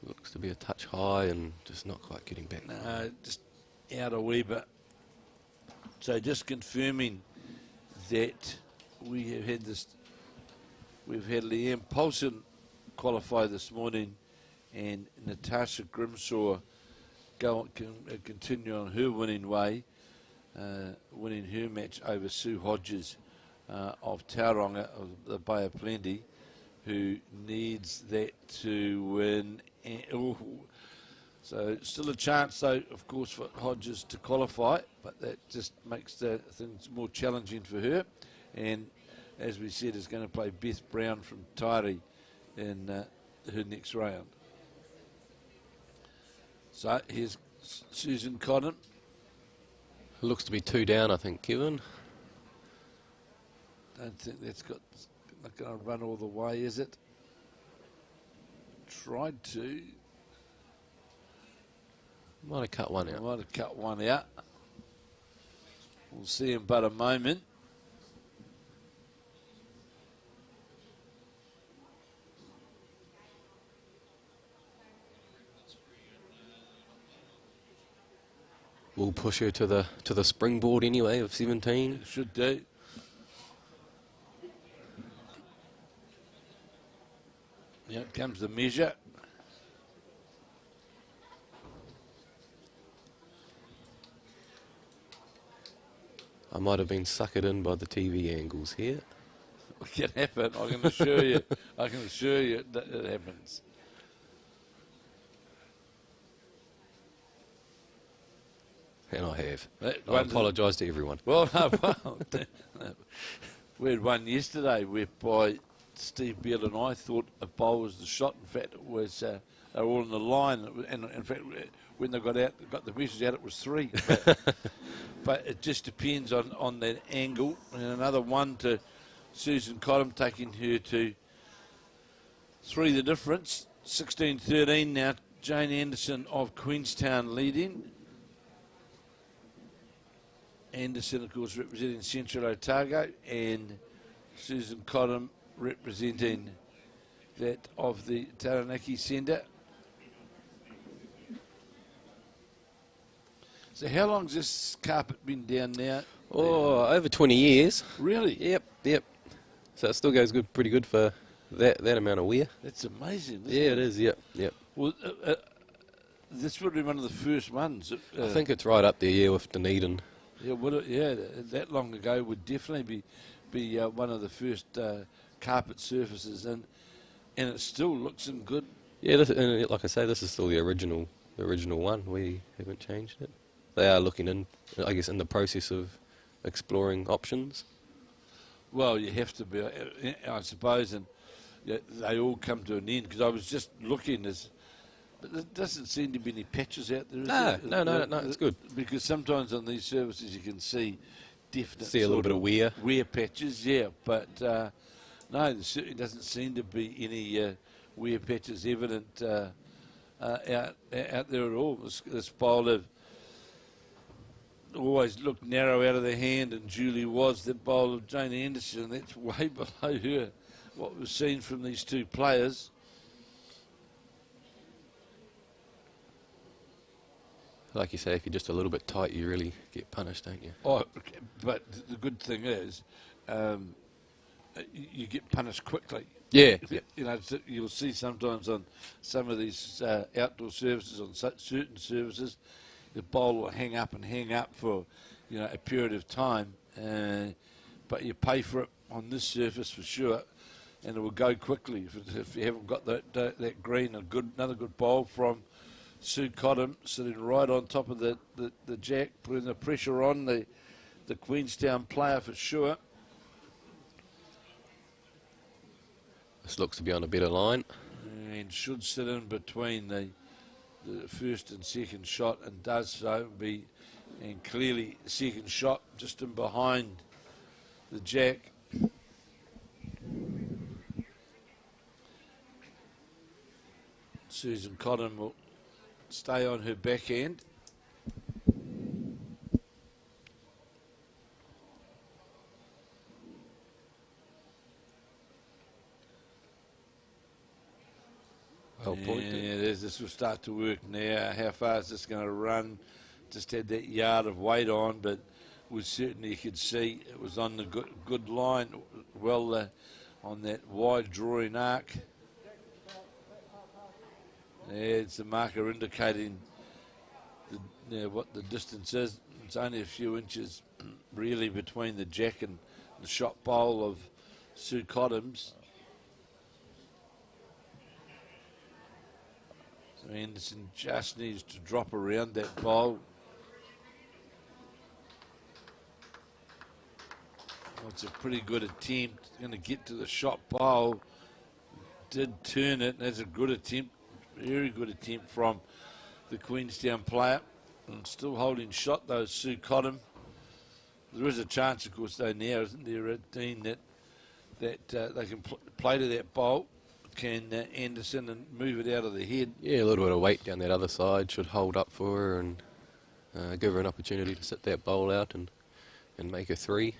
Looks to be a touch high and just not quite getting back. No, just out a wee bit. So just confirming that we have had this, we've had Leanne Paulson qualify this morning and Natasha Grimshaw continue on her winning way, winning her match over Sue Hodges of Tauranga of the Bay of Plenty, who needs that to win. So still a chance, though, of course, for Hodges to qualify, but that just makes things more challenging for her. And as we said, is going to play Beth Brown from Taieri in her next round. So here's Susan Cottam. Looks to be 2 down, I think, Kevin. Don't think that's not going to run all the way, is it? Tried to. Might have cut one out. Might have cut one out. We'll see in but a moment. We'll push her to the springboard anyway of 17. Should do. Here comes the measure. I might have been suckered in by the TV angles here. It can happen, I can assure you. I can assure you that it happens. And I have. I apologise to everyone. Well, no, we had one yesterday whereby Steve Beale and I thought a bowl was the shot. In fact, it was they were all in the line, and in fact, when they got the measures out, it was 3. But it just depends on that angle. And another one to Susan Cottam, taking her to 3 the difference. 16-13 now. Jane Anderson of Queenstown leading. Anderson, of course, representing Central Otago, and Susan Cottam representing that of the Taranaki Centre. So how long's this carpet been down now? Oh, over 20 years. Really? Yep. So it still goes pretty good for that amount of wear. That's amazing. Yeah, it is. Yep. Well, this would be one of the first ones. I think it's right up there, yeah, with Dunedin. Yeah, that long ago would definitely be one of the first carpet surfaces, and it still looks in good. Yeah, and like I say, this is still the original one. We haven't changed it. They are looking in, I guess, in the process of exploring options. Well, you have to be, I suppose, and they all come to an end, because I was just looking, but there doesn't seem to be any patches out there. No, it's good. Because sometimes on these services you can see definite a little bit of wear. Wear patches, yeah, but no, there certainly doesn't seem to be any wear patches evident out there at all. This bowler always looked narrow out of the hand, and Julie was the bowler of Jane Anderson. That's way below her, what we've seen from these two players. Like you say, if you're just a little bit tight, you really get punished, don't you? Oh, okay, but the good thing is, you get punished quickly. Yeah. You know, you'll see sometimes on some of these outdoor services, on certain services, the bowl will hang up for, you know, a period of time, but you pay for it on this surface for sure, and it will go quickly if you haven't got that green. Another good bowl from Sue Cottam, sitting right on top of the jack, putting the pressure on the Queenstown player for sure. This looks to be on a better line. And should sit in between the first and second shot, and does so. And clearly second shot just in behind the jack. Susan Cottam will stay on her backhand. Well pointed. Yeah, this will start to work now. How far is this going to run? Just had that yard of weight on, but we certainly could see it was on the good line, well on that wide drawing arc. It's the marker indicating what the distance is. It's only a few inches really between the jack and the shot bowl of Sue Cottam's. So Anderson just needs to drop around that bowl. Well, it's a pretty good attempt. Going to get to the shot bowl. Did turn it. That's a good attempt. Very good attempt from the Queenstown player. And still holding shot though, Sue Cottam. There is a chance, of course, though now, isn't there, Dean, that they can play to that bowl. Can Anderson and move it out of the head. Yeah, a little bit of weight down that other side should hold up for her and give her an opportunity to sit that bowl out and make a three.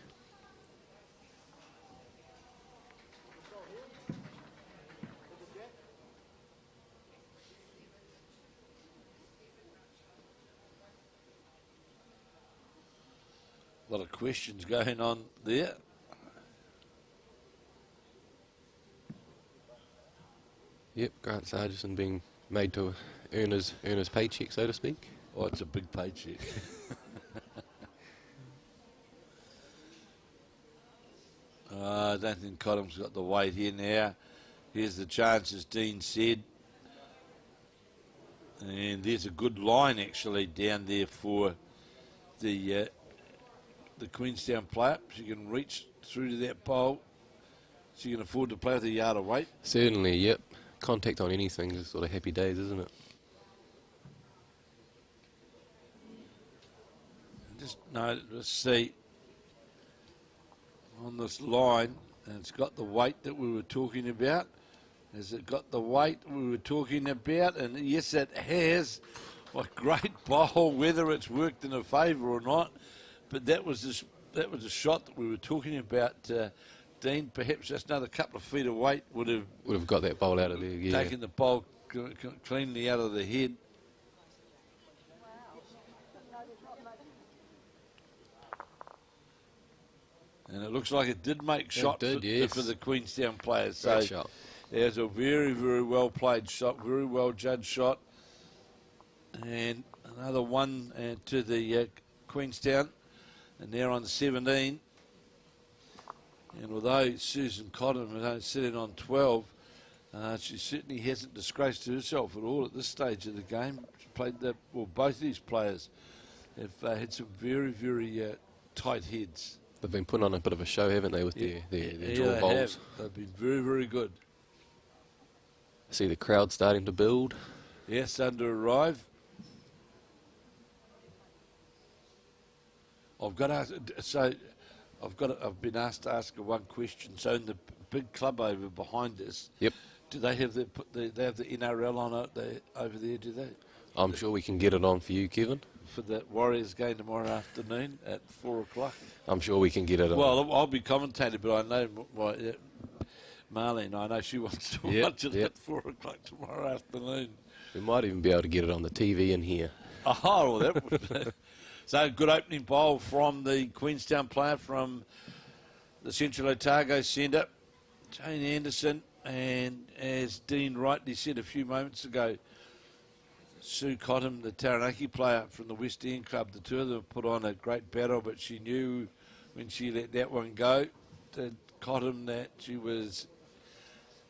A lot of questions going on there. Yep, Grant Sargison being made to earn his paycheck, so to speak. Oh, it's a big paycheck. I don't think Cottam's got the weight here now. Here's the chance, as Dean said. And there's a good line actually down there for the Queenstown player. She can reach through to that bowl. She can afford to play with a yard of weight. Certainly, yep. Contact on anything is sort of happy days, isn't it? Let's see on this line, and it's got the weight that we were talking about. Has it got the weight we were talking about? And yes, it has. What great bowl, whether it's worked in her favour or not. But that was a shot that we were talking about. Dean, perhaps just another couple of feet of weight would have got that bowl out of there. Yeah. Taken the bowl cleanly out of the head. And it looks like it did make shot for the Queenstown players. So shot. It was a very, very well played shot, very well judged shot. And another one to the Queenstown. And they're on 17. And although Susan Cottam is only sitting on 12, she certainly hasn't disgraced herself at all at this stage of the game. She played both these players have had some very, very tight heads. They've been putting on a bit of a show, haven't they, with their draw bowls? They've been very, very good. See the crowd starting to build. Yes, starting to arrive. I've been asked to ask her one question. So in the big club over behind us, yep. Do they have the NRL on it over there? Do they? I'm sure we can get it on for you, Kevin. For the Warriors game tomorrow afternoon at 4 o'clock. I'm sure we can get it on. Well, I'll be commentating, but I know Marlene. I know she wants to watch it at 4 o'clock tomorrow afternoon. We might even be able to get it on the TV in here. Oh, well, that was... So, good opening bowl from the Queenstown player from the Central Otago centre, Jane Anderson, and as Dean rightly said a few moments ago, Sue Cottam, the Taranaki player from the West End Club, the two of them put on a great battle, but she knew when she let that one go, to Cottam, that she was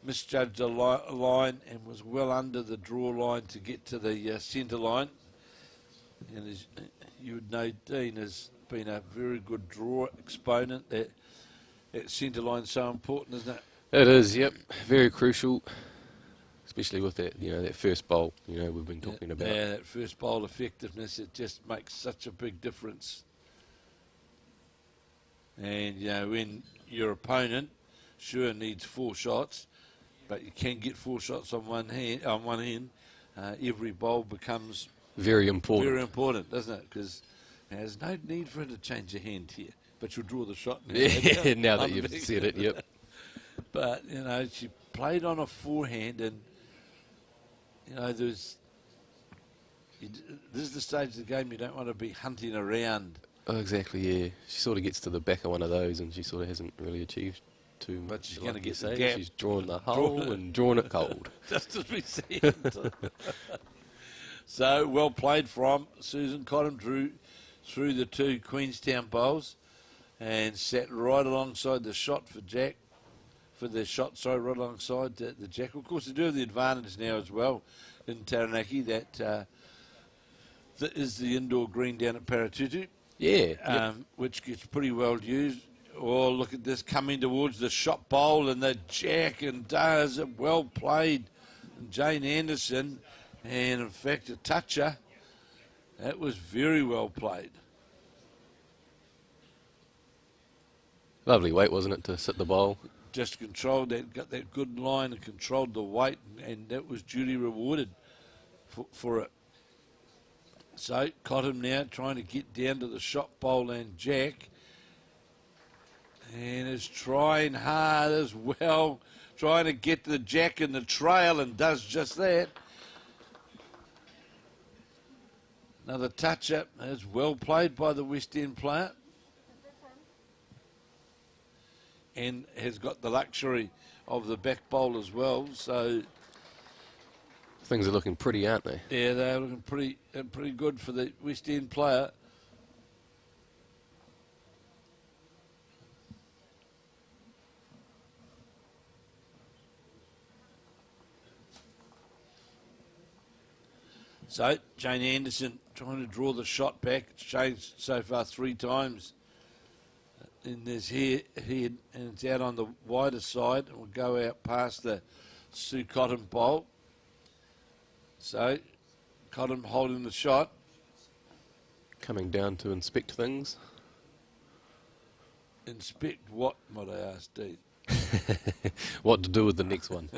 misjudged a line and was well under the draw line to get to the centre line. And as you would know, Dean has been a very good draw exponent. That centre line's so important, isn't it? It is, yep. Very crucial, especially with that, that first bowl, we've been talking about. Yeah, that first bowl effectiveness, it just makes such a big difference. And, when your opponent sure needs 4 shots, but you can get 4 shots on one hand, every bowl becomes very important. Very important, doesn't it? Because there's no need for her to change her hand here, but you'll draw the shot now. Yeah, now that you've said it, yep. But, she played on a forehand, and, this is the stage of the game you don't want to be hunting around. Oh, exactly, yeah. She sort of gets to the back of one of those, and she sort of hasn't really achieved too much. But she's going to get the gap. She's drawn the hole and drawn it cold. Just as we said. So, well played from Susan Cottam, drew through the 2 Queenstown bowls and sat right alongside the shot for Jack. Right alongside the Jack. Of course, they do have the advantage now as well in Taranaki that is the indoor green down at Paratutu. Yeah. Which gets pretty well used. Oh, look at this coming towards the shot bowl and the Jack, and does it well played. And Jane Anderson, and in fact a toucher. That was very well played. Lovely weight, wasn't it, to sit the bowl? Just controlled that, got that good line and controlled the weight, and that was duly rewarded for it. So Cottam now trying to get down to the shot bowl and Jack, and is trying hard as well, trying to get the Jack in the trail, and does just that. Another touch-up is well played by the West End player, and has got the luxury of the back bowl as well. So things are looking pretty, aren't they? Yeah, they're looking pretty good for the West End player. So Jane Anderson trying to draw the shot back. It's changed so far 3 times in this head, and it's out on the wider side, and will go out past the Sue Cottam bowl. So Cottam holding the shot. Coming down to inspect things. Inspect what, might I ask, Dean? What to do with the next one?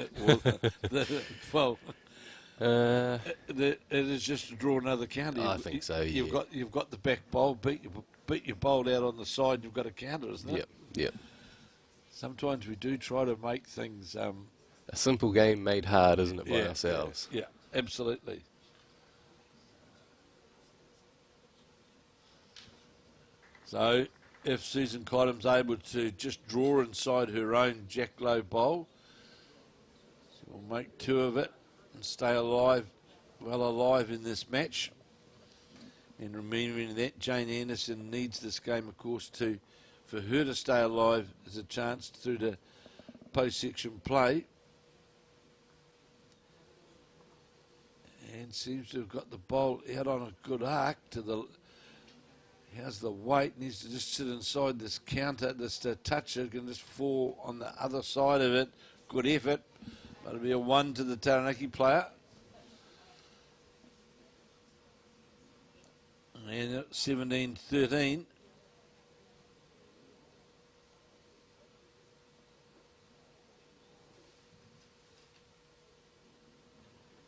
It is just to draw another counter. I think so, yeah. You've got the back bowl, beat your bowl out on the side, you've got a counter, isn't it? Yep. Sometimes we do try to make things... a simple game made hard, isn't it, by ourselves? Yeah, absolutely. So, if Susan Cottam's able to just draw inside her own Jack Low bowl, she'll make 2 of it and stay alive in this match. And remembering that Jane Anderson needs this game, of course, for her to stay alive as a chance through the post-section play. And seems to have got the bowl out on a good arc to the... How's the weight? Needs to just sit inside this counter, this toucher, can just fall on the other side of it. Good effort. But it'll be a 1 to the Taranaki player. And 17-13.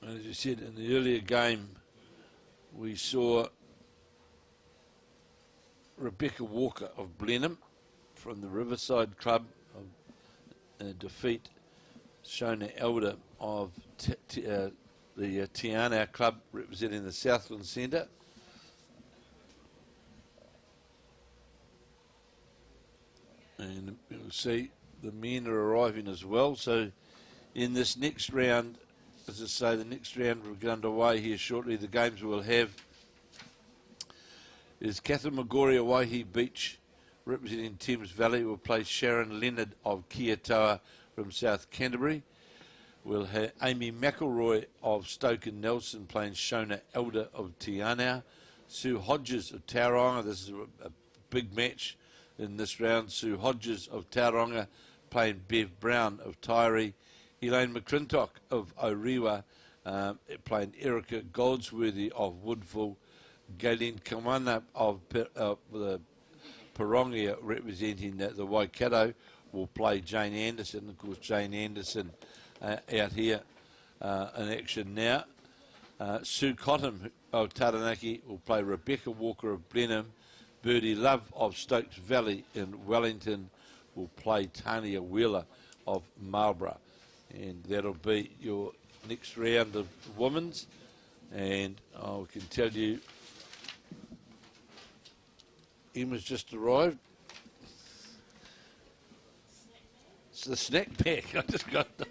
As you said, in the earlier game, we saw Rebecca Walker of Blenheim from the Riverside Club defeat Shona of the Tiana Club representing the Southland Centre. And you'll see the men are arriving as well. So in this next round, as I say, the next round will get underway here shortly. The games we'll have is Kathryn McGaughey of Waihi Beach, representing Thames Valley, will play Sharon Leonard of Kiatoa from South Canterbury. We'll have Amy McElroy of Stoke and Nelson playing Shona Elder of Anau. Sue Hodges of Tauranga, this is a big match in this round. Sue Hodges of Tauranga playing Bev Brown of Taieri. Elaine McClintock of Orewa playing Erika Goldsworthy of Woodville. Galen Kamana of the Tauranga representing the Waikato will play Jane Anderson. Of course, Jane Anderson out here in action now. Sue Cottam of Taranaki will play Rebecca Walker of Blenheim. Birdie Love of Stokes Valley in Wellington will play Tanya Wheeler of Marlborough. And that'll be your next round of women's. And I can tell you, Emma's just arrived. It's the snack pack. I just got the...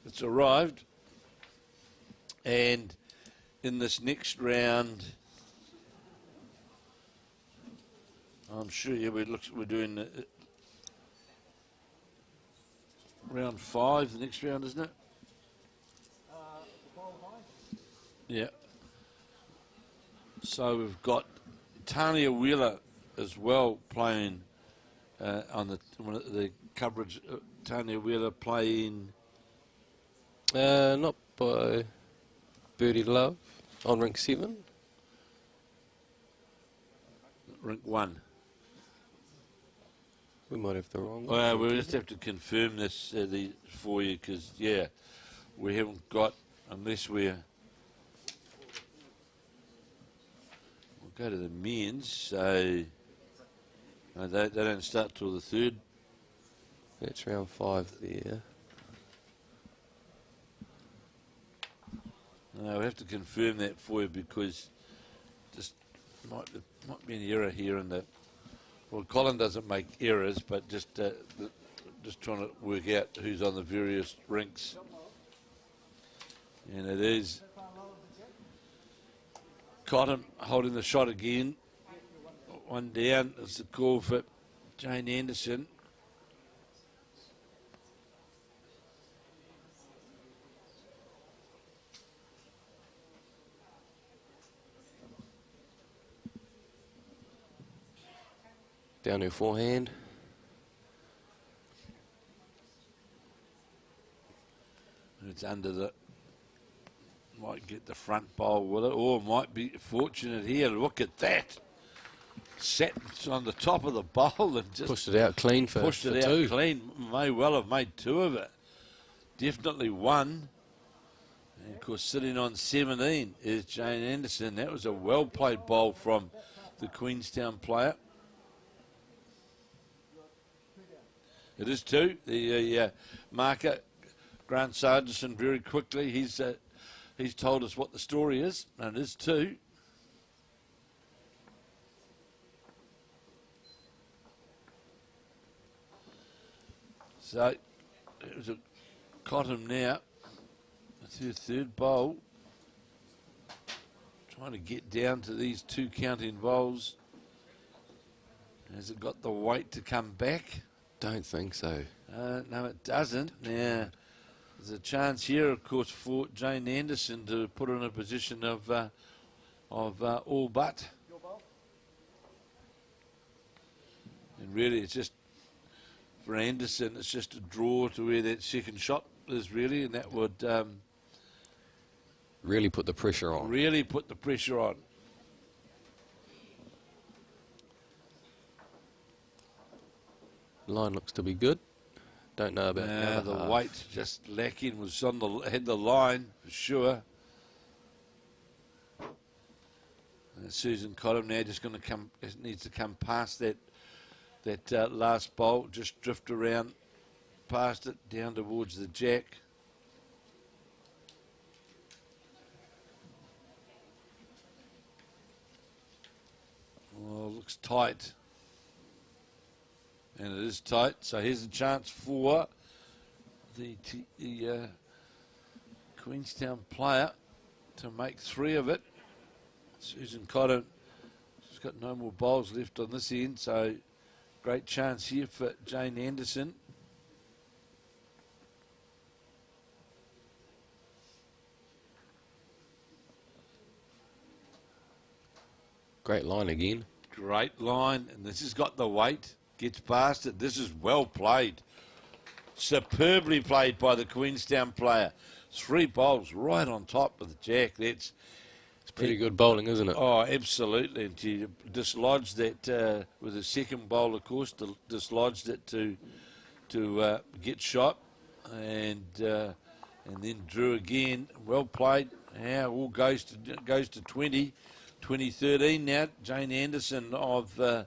It's arrived. And in this next round, I'm sure we're doing round 5, the next round, isn't it? Yeah. So we've got Tanya Wheeler as well playing on the coverage. Tanya Wheeler playing... Not by Birdie Love on rink 7. Rink 1. We might have the wrong one. Well, we'll just have to confirm this for you because, yeah, we haven't got, unless we'll go to the men's, so they don't start till the 3rd. That's round 5 there. No, we have to confirm that for you because just might be an error here in the... Well, Colin doesn't make errors, but just trying to work out who's on the various rinks. And it is Cottam holding the shot again. One down. It's the call for Jane Anderson. Down her forehand. It's under the... Might get the front bowl with it, or might be fortunate here. Look at that. Sat on the top of the bowl and just... Pushed it out clean for pushed it two. out clean. May well have made 2 of it. Definitely 1. And of course, sitting on 17 is Jane Anderson. That was a well-played bowl from the Queenstown player. It is 2. The marker, Grant Sargison, very quickly, he's told us what the story is, and it is 2. So, it was a Cottam now. That's her 3rd bowl. Trying to get down to these 2 counting bowls. Has it got the weight to come back? Don't think so. No, it doesn't. Now, there's a chance here, of course, for Jane Anderson to put her in a position of all but. And really, it's just, for Anderson, it's just a draw to where that second shot is really, and that would... really put the pressure on. Really put the pressure on. Line looks to be good. Don't know about the weight just lacking. Was on had the line for sure. And Susan Cottam now just going to needs to come past that last bowl. Just drift around past it down towards the jack. Oh, looks tight. And it is tight. So here's a chance for the Queenstown player to make 3 of it. Susan Cottam, she's got no more bowls left on this end, so great chance here for Jane Anderson. Great line again. Great line, and this has got the weight. Gets past it. This is well played. Superbly played by the Queenstown player. 3 bowls right on top of the jack. It's pretty good bowling, isn't it? Oh, absolutely. And she dislodged that with the second bowl, of course, dislodged it to get shot, and then drew again. Well played. Now all goes to 2013 now. Jane Anderson of the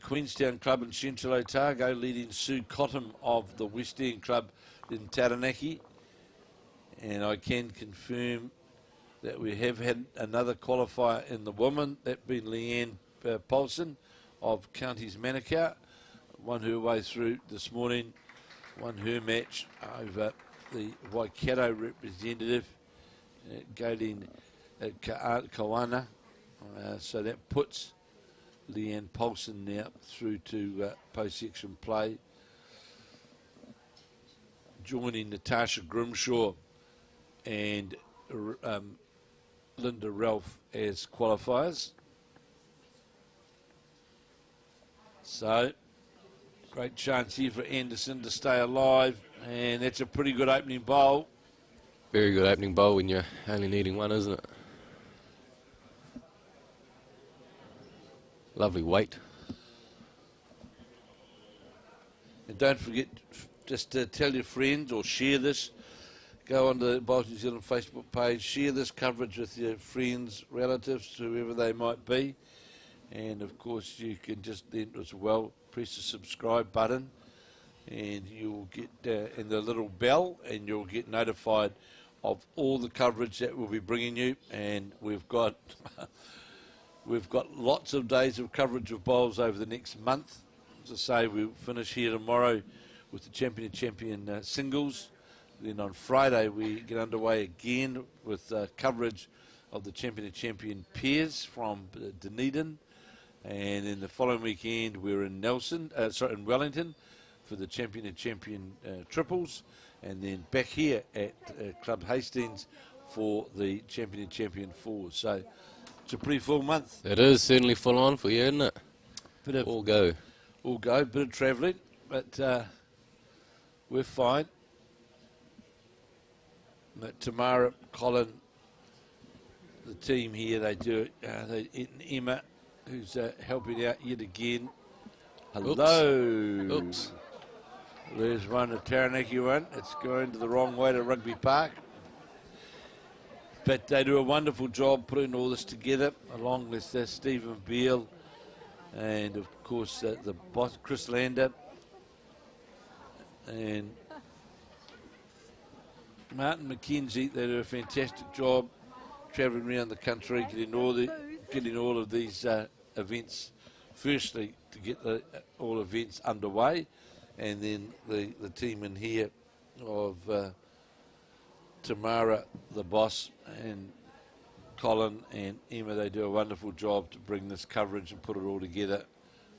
Queenstown Club in Central Otago, leading Sue Cottam of the West End Club in Taranaki. And I can confirm that we have had another qualifier in the women, that being Leanne Paulson of Counties Manukau. Won her way through this morning, won her match over the Waikato representative, Galen Kawana. So that puts Leanne Paulson now through to post-section play, joining Natasha Grimshaw and Linda Ralph as qualifiers. So, great chance here for Anderson to stay alive, and that's a pretty good opening bowl. Very good opening bowl when you're only needing 1, isn't it? Lovely weight. And don't forget, just to tell your friends or share this. Go on the Bowls New Zealand Facebook page, share this coverage with your friends, relatives, whoever they might be. And of course, you can just then as well press the subscribe button, and you'll get and the little bell, and you'll get notified of all the coverage that we'll be bringing you. And we've got lots of days of coverage of bowls over the next month. As I say, we'll finish here tomorrow with the champion singles. Then on Friday we get underway again with coverage of the champion pairs from Dunedin, and then the following weekend we're in in Wellington for the champion triples, and then back here at Club Hastings for the champion fours. So it's a pretty full month. It is certainly full on for you, isn't it? All go, bit of travelling, but we're fine. Tamara, Colin, the team here, they do it. Emma, who's helping out yet again. Hello. Oops. There's one, a Taranaki one. It's going to the wrong way to Rugby Park. But they do a wonderful job putting all this together, along with Stephen Beale and, of course, the boss, Chris Lander, and Martin McKenzie. They do a fantastic job travelling around the country, getting all of these events, firstly to get all events underway, and then the team in here of Tamara, the boss, and Colin and Emma. They do a wonderful job to bring this coverage and put it all together.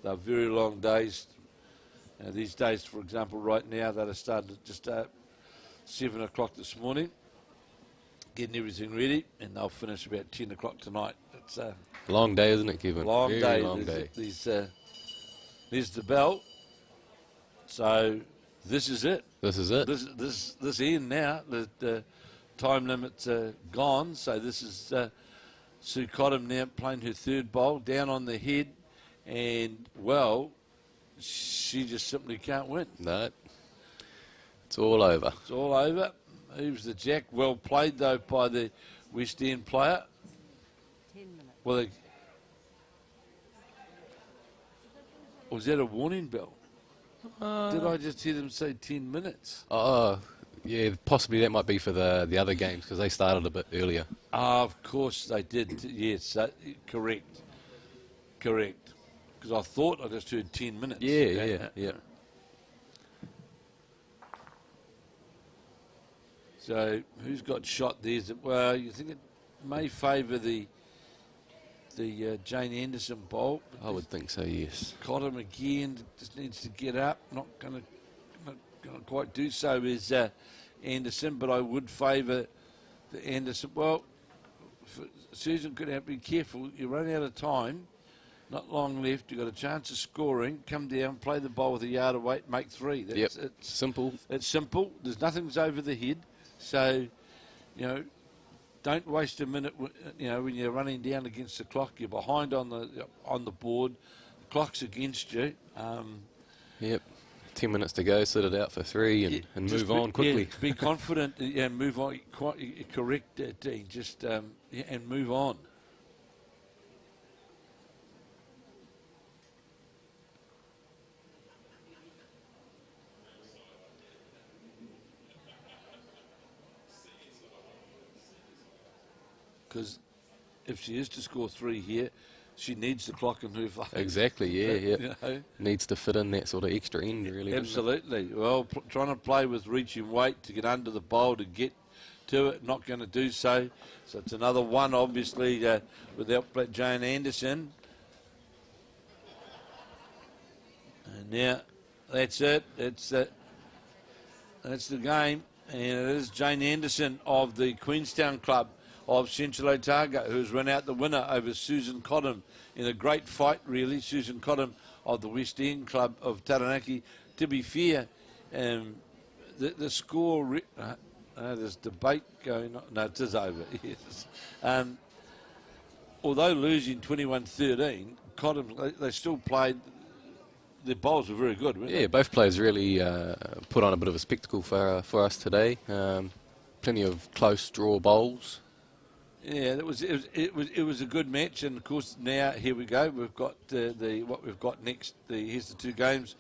They're very long days. These days, for example, right now, they'll have started just 7 o'clock this morning, getting everything ready, and they'll finish about 10 o'clock tonight. It's a long day, isn't it, Kevin? Long Very day. Long day. There's the bell. So this is it. This is it. This end now. The time limit's gone. So this is Sue Cottam now playing her 3rd bowl, down on the head, and well, she just simply can't win. No. It's all over. It's all over. Moves the jack. Well played, though, by the West End player. 10 minutes. Well, was that a warning bell? Did I just hear them say 10 minutes? Oh, yeah, possibly that might be for the other games, because they started a bit earlier. Of course they did. Yes, correct. because I thought I just heard 10 minutes. Yeah. So who's got shot there? Well, you think it may favour the Jane Anderson bowl. I would think so, yes. Cottam again just needs to get up. Not going to quite do so is Anderson, but I would favour the Anderson. Well, Susan could have to be careful. You run out of time. Not long left. You've got a chance of scoring. Come down, play the ball with a yard of weight, make 3. It's Simple. It's simple. There's nothing's over the head. So, don't waste a minute. When you're running down against the clock, you're behind on the board. The clock's against you. 10 minutes to go. Sit it out for 3 and move on quickly. Be confident. Move on. Correct, Dean. Just and move on. Because if she is to score 3 here, she needs the clock in her favour. Exactly, yeah. Needs to fit in that sort of extra end, really. Absolutely. Well, trying to play with reaching weight to get under the bowl to get to it, not going to do so. So it's another one, obviously, without Jane Anderson. And now that's it. That's the game. And it is Jane Anderson of the Queenstown club of Central Otago, who's run out the winner over Susan Cottam in a great fight, really. Susan Cottam of the West End club of Taranaki. To be fair, the score, there's debate going on. No, it is over, yes. Although losing 21-13, Cottam, they still played. Their bowls were very good, weren't they? Yeah, both players really put on a bit of a spectacle for us today. Plenty of close draw bowls. Yeah, it was a good match, and of course now here we go. We've got what we've got next. Here's the 2 games.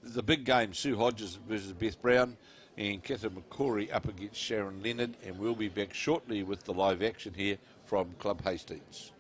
The big game: Sue Hodges versus Beth Brown, and Kathryn McGaughey up against Sharon Leonard. And we'll be back shortly with the live action here from Club Hastings.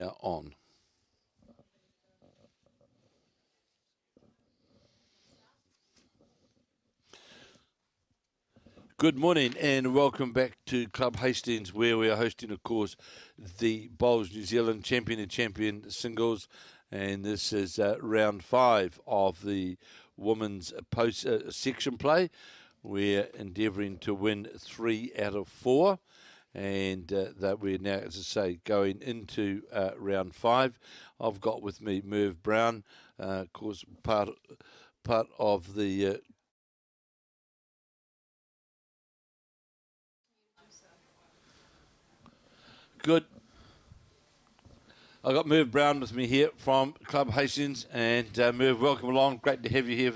on. Good morning and welcome back to Club Hastings, where we are hosting, of course, the Bowls New Zealand Champion of Champion singles, and this is round 5 of the women's post section play. We're endeavouring to win 3 out of 4. And that we're now, as I say, going into round 5. I've got with me Merv Brown, of course, part of the good. I've got Merv Brown with me here from Club Hastings, and Merv, welcome along. Great to have you here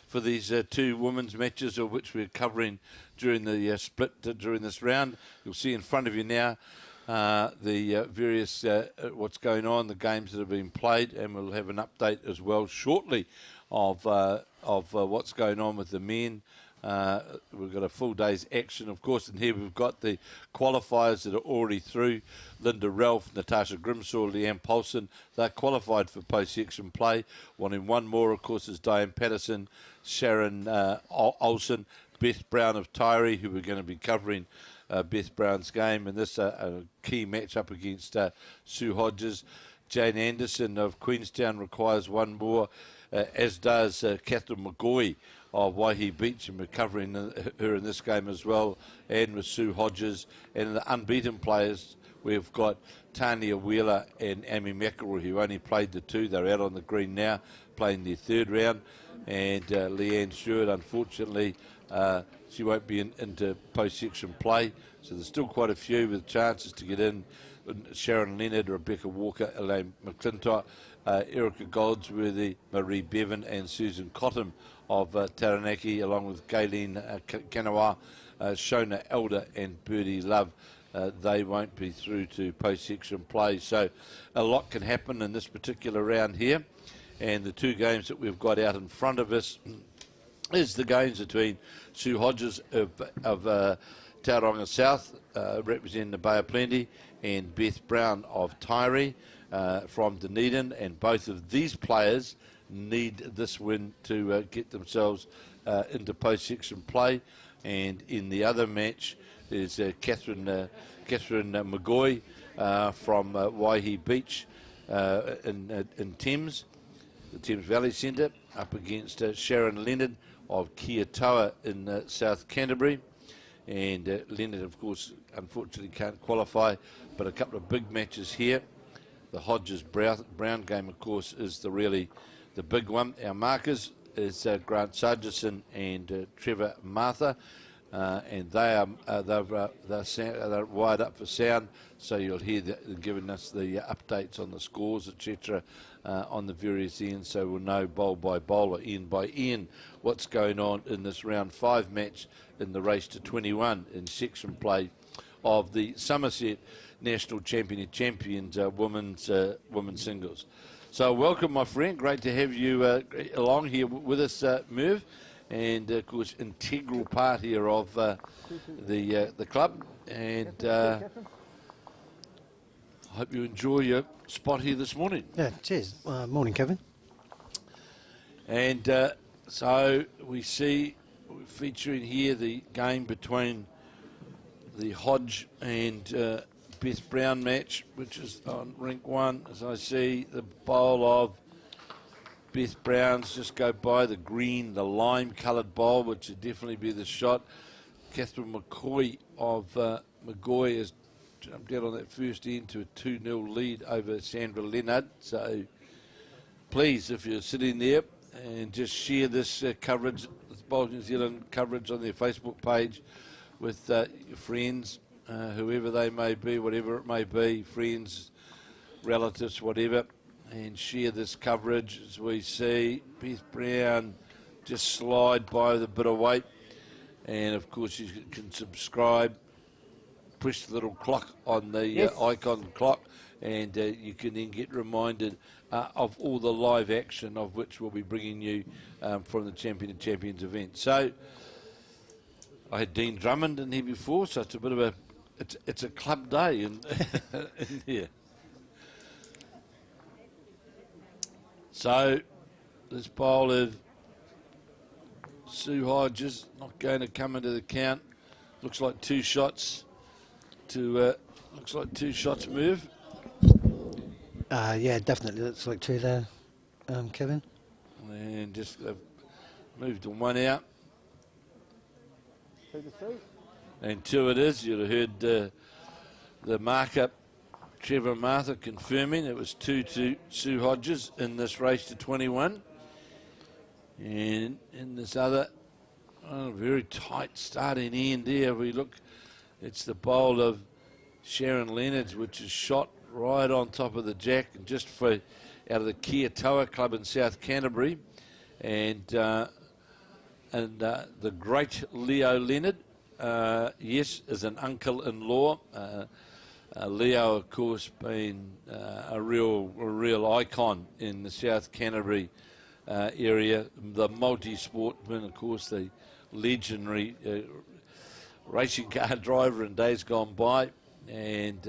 for these 2 women's matches, of which we're covering during the split during this round. You'll see in front of you now the various what's going on, the games that have been played, and we'll have an update as well shortly of what's going on with the men. We've got a full day's action, of course, and here we've got the qualifiers that are already through. Linda Ralph, Natasha Grimshaw, Leanne Paulson, they're qualified for post-section play. Wanting one more, of course, is Diane Patterson, Sharon Olsen, Beth Brown of Taieri, who we're going to be covering Beth Brown's game, and this a key match up against Sue Hodges. Jane Anderson of Queenstown requires one more, as does Kathryn McGaughey of Waihi Beach, and we're covering her in this game as well, and with Sue Hodges. And in the unbeaten players, we've got Tanya Wheeler and Amy McElroy, who only played the 2. They're out on the green now, playing their 3rd round. And Leanne Stewart, unfortunately, she won't be into post-section play. So there's still quite a few with chances to get in. Sharon Leonard, Rebecca Walker, Elaine McClintock, Erika Goldsworthy, Marie Bevan and Susan Cottam of Taranaki, along with Gayleen Kanawa, Shona Elder and Birdie Love. They won't be through to post-section play. So a lot can happen in this particular round here. And the 2 games that we've got out in front of us is the games between Sue Hodges of Tauranga South, representing the Bay of Plenty, and Beth Brown of Taieri from Dunedin. And both of these players need this win to get themselves into post-section play. And in the other match is Kathryn McGaughey from Waihi Beach in Thames, the Thames Valley Centre, up against Sharon Leonard of Kiatoa in South Canterbury. And Leonard, of course, unfortunately can't qualify, but a couple of big matches here. The Hodges Brown game, of course, is the big one. Our markers is Grant Sargison and Trevor Martha, and they're wired up for sound, so you'll hear them giving us the updates on the scores, etc., on the various ends, so we'll know bowl by bowl or end by end what's going on in this round 5 match in the race to 21 in section play of the Somerset National Champion of Champions women's singles. So welcome, my friend. Great to have you along here with us, Merv, and of course integral part here of the club. And I hope you enjoy your spot here this morning. Yeah, cheers. Morning, Kevin. And so we see featuring here the game between the Hodge and Beth Brown match, which is on rink 1. As I see the bowl of Beth Brown's just go by, the green, the lime coloured bowl, which would definitely be the shot. Kathryn McCoy of McGaughey has jumped out on that first end to a 2-0 lead over Sandra Leonard. So please, if you're sitting there, and just share this coverage, this Bowls New Zealand coverage on their Facebook page with your friends, whoever they may be, whatever it may be, friends, relatives, whatever, and share this coverage as we see Beth Brown just slide by with a bit of weight. And of course you can subscribe, push the little clock on the icon clock, and you can then get reminded of all the live action of which we'll be bringing you from the Champion of Champions event. So I had Dean Drummond in here before, so it's a bit of it's a club day in here. So this bowl of Sue Hodges not going to come into the count. Looks like 2 shots to move. Yeah, definitely looks like 2 there, Kevin. And just moved 1 out. 2 to Sue. And 2 it is. You'd have heard the mark-up, Trevor and Martha confirming it was 2 to Sue Hodges in this race to 21. And in this other very tight starting end there, we look, it's the bowl of Sharon Leonard's, which is shot right on top of the jack, and just out of the Kia Toa Club in South Canterbury. And the great Leo Leonard, yes, is an uncle-in-law. Leo, of course, being a real icon in the South Canterbury area, the multi-sportman, of course, the legendary racing car driver in days gone by, and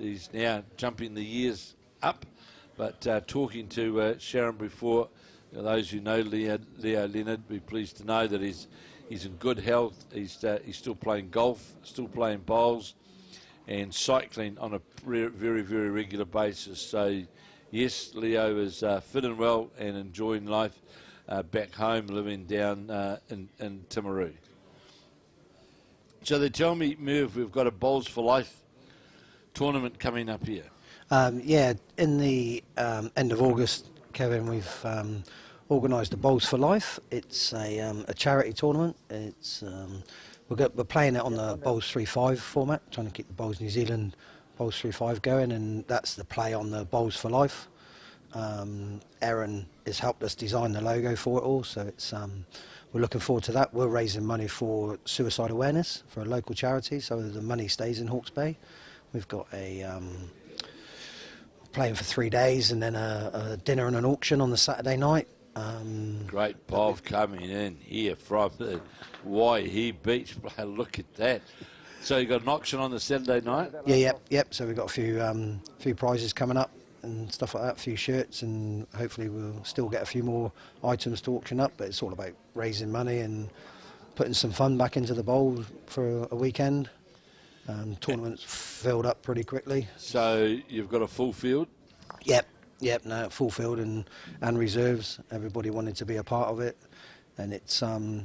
he's now jumping the years up. But talking to Sharon before, those who know Leo Leonard, be pleased to know that he's in good health. He's still playing golf, still playing bowls, and cycling on a very, very regular basis. So, yes, Leo is fit and well and enjoying life back home, living down in Timaru. So they tell me, Muir, we've got a Bowls for Life tournament coming up here. Yeah, in the end of August, Kevin, we've organised the Bowls for Life. It's a charity tournament. It's we're playing it on the Bowls 3-5 format, trying to keep the Bowls New Zealand Bowls 3-5 going, and that's the play on the Bowls for Life. Erin has helped us design the logo for it all, so it's we're looking forward to that. We're raising money for suicide awareness for a local charity, so the money stays in Hawke's Bay. We've got a playing for 3 days, and then a dinner and an auction on the Saturday night. Great Bob coming in here from the Waihi Beach. Look at that. So you got an auction on the Saturday night? Yeah, yep. So we've got a few prizes coming up and stuff like that, a few shirts, and hopefully we'll still get a few more items to auction up. But it's all about raising money and putting some fun back into the bowl for a weekend. Tournaments filled up pretty quickly. So you've got a full field? Yep, no, full field and reserves. Everybody wanted to be a part of it, and it's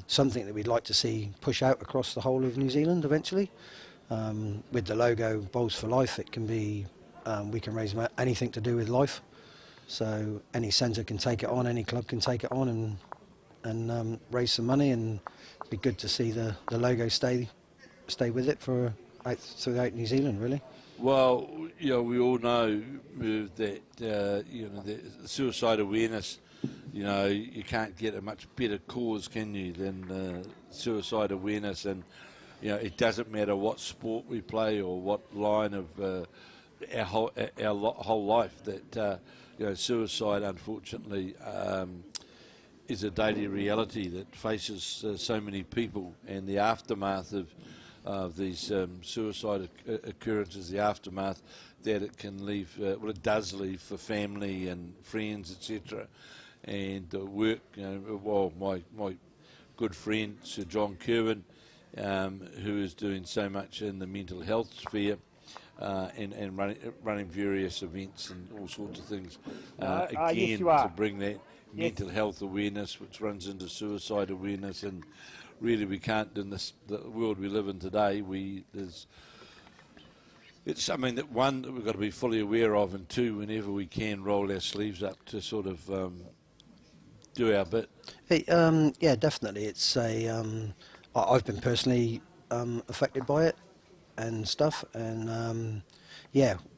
something that we'd like to see push out across the whole of New Zealand eventually. With the logo Bowls for Life, it can be we can raise anything to do with life. So any centre can take it on, any club can take it on, and raise some money, and it'd be good to see the logo stay with it throughout New Zealand, really. Well, we all know that the suicide awareness. You can't get a much better cause, can you, than suicide awareness? And it doesn't matter what sport we play or what line of our whole life. That suicide, unfortunately, is a daily reality that faces so many people, and the aftermath of these suicide occurrences, the aftermath that it can leave, it does leave for family and friends, etc. And work, my good friend Sir John Kerwin, who is doing so much in the mental health sphere, and running various events and all sorts of things, again, to bring that mental health awareness, which runs into suicide awareness. And really, we can't, in the world we live in today, it's something that, one, that we've got to be fully aware of, and two, whenever we can, roll our sleeves up to sort of do our bit. Yeah, definitely. It's I've been personally affected by it and stuff, and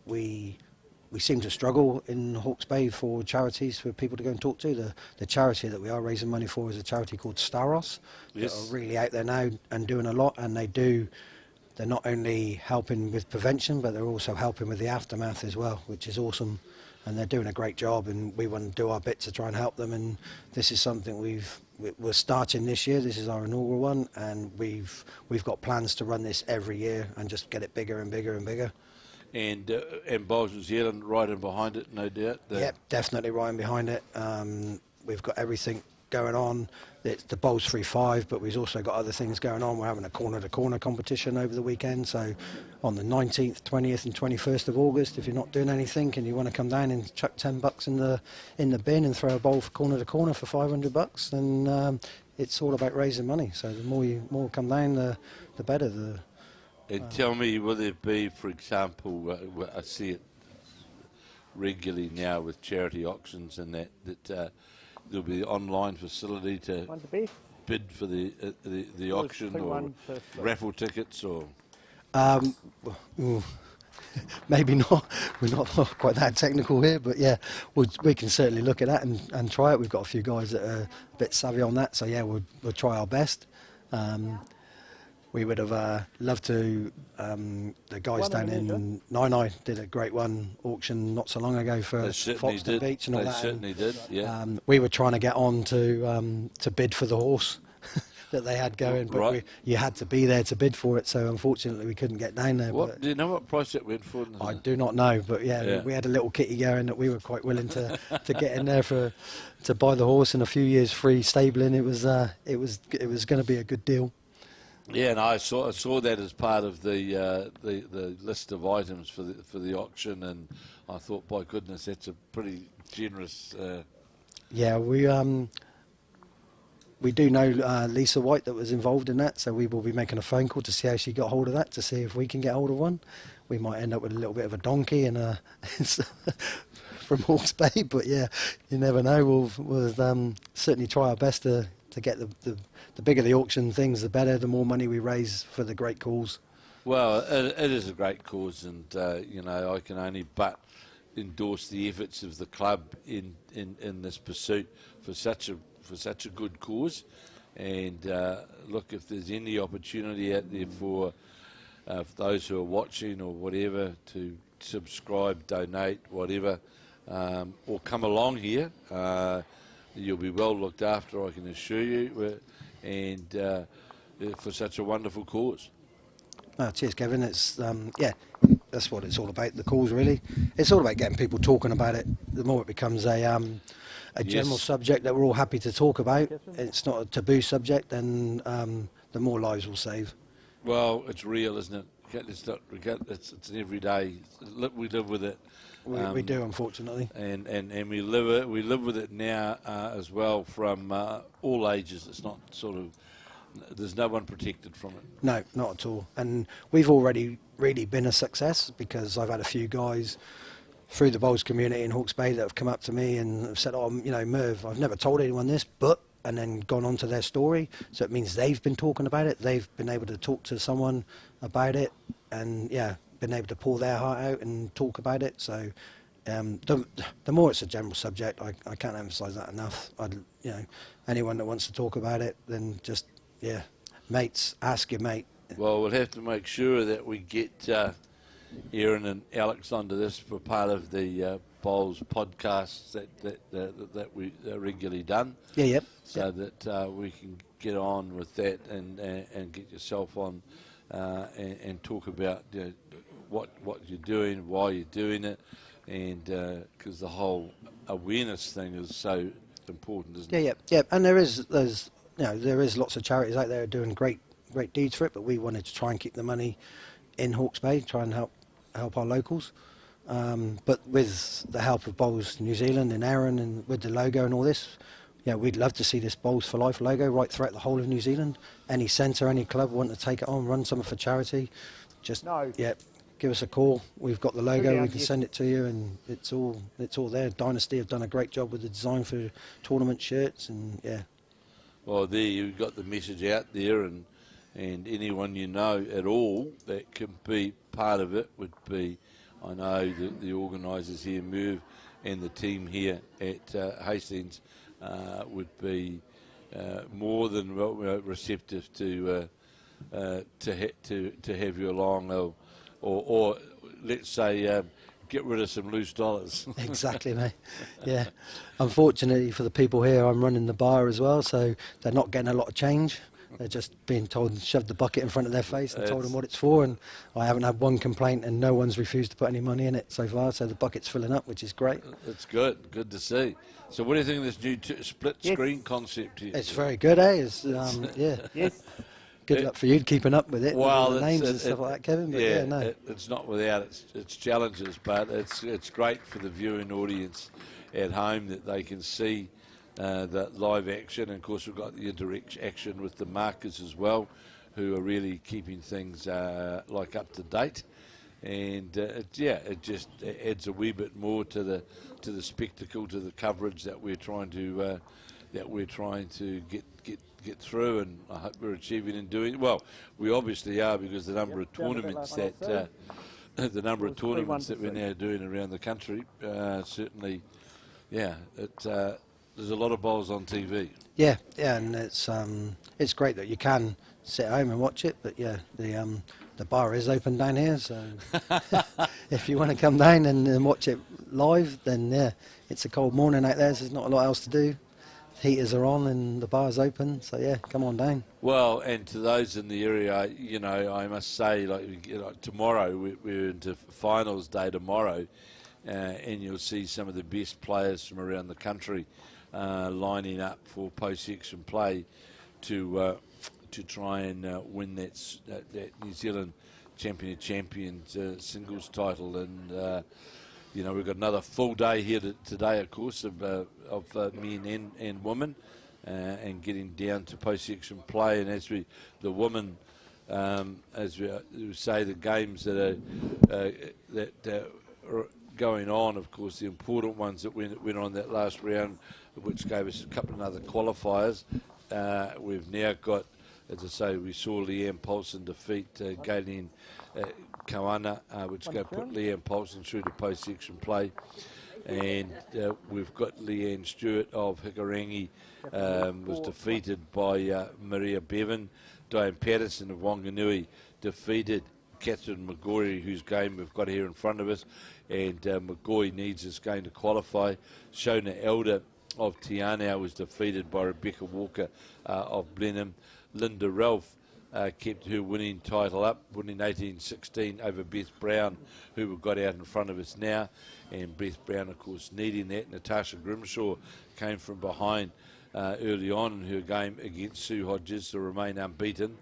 we seem to struggle in Hawke's Bay for charities for people to go and talk to. The charity that we are raising money for is a charity called Staros. Yes. That are really out there now and doing a lot, and they're not only helping with prevention, but they're also helping with the aftermath as well, which is awesome. And they're doing a great job, and we want to do our bit to try and help them. And this is something we're starting this year. This is our inaugural one, and we've got plans to run this every year and just get it bigger and bigger and bigger. and Bowls New Zealand right in behind it, no doubt. Yep, definitely right in behind it. We've got everything going on. It's the Bowls 3-5, but we've also got other things going on. We're having a corner-to-corner competition over the weekend, so on the 19th, 20th and 21st of August, if you're not doing anything and you want to come down and chuck $10 in the bin and throw a bowl for corner-to-corner for $500, then it's all about raising money. So the more come down, the better. And tell me, will there be, for example, I see it regularly now with charity auctions and that there'll be the online facility to bid for the auction or raffle tickets or... Maybe not. We're not quite that technical here, but yeah, we can certainly look at that and try it. We've got a few guys that are a bit savvy on that, so yeah, we'll try our best. We would have loved to. The guys down in Nainai did a great auction not so long ago for Foxton Beach and all that. They certainly did, yeah. We were trying to get on to bid for the horse that they had going, but you had to be there to bid for it, so unfortunately we couldn't get down there. Do you know what price it went for? I do not know, but yeah, we had a little kitty going that we were quite willing to get in there to buy the horse and a few years free stabling. It was going to be a good deal. Yeah, and I saw that as part of the list of items for the auction, and I thought, by goodness, that's a pretty generous. Yeah, we do know Lisa White that was involved in that, so we will be making a phone call to see how she got hold of that, to see if we can get hold of one. We might end up with a little bit of a donkey and from Hawke's Bay, but yeah, you never know. We'll certainly try our best to get the bigger the auction things, the better, the more money we raise for the great cause. Well, it is a great cause, and I can only but endorse the efforts of the club in this pursuit for such a good cause. And look, if there's any opportunity out there for those who are watching or whatever to subscribe, donate, whatever, or come along here, you'll be well looked after, I can assure you, and for such a wonderful cause. Cheers, Kevin. It's that's what it's all about, the cause, really. It's all about getting people talking about it. The more it becomes a general subject that we're all happy to talk about, it's not a taboo subject, then the more lives we'll save. Well, it's real, isn't it? It's an everyday. We live with it. We do, unfortunately, and we live with it now as well, from all ages. It's not there's no one protected from it. No, not at all. And we've already really been a success, because I've had a few guys through the bowls community in Hawke's Bay that have come up to me and have said, Merv, I've never told anyone this, and then gone on to their story. So it means they've been talking about it. They've been able to talk to someone about it, and been able to pour their heart out and talk about it. So the more it's a general subject, I can't emphasise that enough. Anyone that wants to talk about it, then just mates, ask your mate. Well, we'll have to make sure that we get Aaron and Alex onto this for part of the Bowls podcasts that we regularly done. So that we can get on with that and get yourself on and talk about what you're doing, why you're doing it, and because the whole awareness thing is so important, isn't it? Yeah. And there is lots of charities out there doing great deeds for it, but we wanted to try and keep the money in Hawke's Bay, try and help our locals. But with the help of Bowls New Zealand and Aaron, and with the logo and all this, we'd love to see this Bowls for Life logo right throughout the whole of New Zealand. Any centre, any club want to take it on, run something for charity, give us a call. We've got the logo, we can send it to you, and it's all there. Dynasty have done a great job with the design for tournament shirts, and Well, there you've got the message out there, and anyone you know at all that can be part of it would be, I know the organisers here, Muir, and the team here at Hastings would be more than receptive to have you along, or let's say get rid of some loose dollars. Exactly, mate. Yeah. Unfortunately for the people here, I'm running the bar as well, so they're not getting a lot of change. They're just being told and shoved the bucket in front of their face and told them what it's for, and I haven't had one complaint, and no one's refused to put any money in it so far, so the bucket's filling up, which is great. It's good to see. So what do you think of this new split screen concept here? It's very good, eh? It's, yeah. Yes. Good luck for you keeping up with it, with all the names and stuff like that, Kevin. But yeah, no. It's not without its challenges, but it's great for the viewing audience at home that they can see the live action. And of course, we've got the interaction with the markers as well, who are really keeping things like up to date. And it just adds a wee bit more to the spectacle, to the coverage that we're trying to get through, and I hope we're achieving in doing well. We obviously are, because the number of tournaments that we're now doing around the country, certainly, there's a lot of bowls on TV. Yeah, and it's great that you can sit at home and watch it. But yeah, the bar is open down here, so if you want to come down and watch it live, then yeah, it's a cold morning out there, so there's not a lot else to do. Heaters are on and the bar's open, so yeah, come on down. Well, and to those in the area, I must say, like tomorrow, we're into finals day tomorrow, and you'll see some of the best players from around the country lining up for post-section play to try and win that New Zealand Champion of Champions singles title. And we've got another full day here today, of course, of men and women, and getting down to post-section play. And as we say, the games that are going on, of course, the important ones that went on that last round, which gave us a couple of other qualifiers. We've now got, as I say, we saw Leanne Paulson defeat Galen Kawana, which put Leanne Paulson through to post-section play. And we've got Leanne Stewart of Hikarangi, was defeated by Maria Bevan. Diane Patterson of Wanganui defeated Kathryn McGaughey, whose game we've got here in front of us. And McGaughey needs this game to qualify. Shona Elder of Tiana was defeated by Rebecca Walker of Blenheim. Linda Ralph kept her winning title up, winning 18-16 over Beth Brown, who we've got out in front of us now. And Beth Brown, of course, needing that. Natasha Grimshaw came from behind early on in her game against Sue Hodges to remain unbeaten.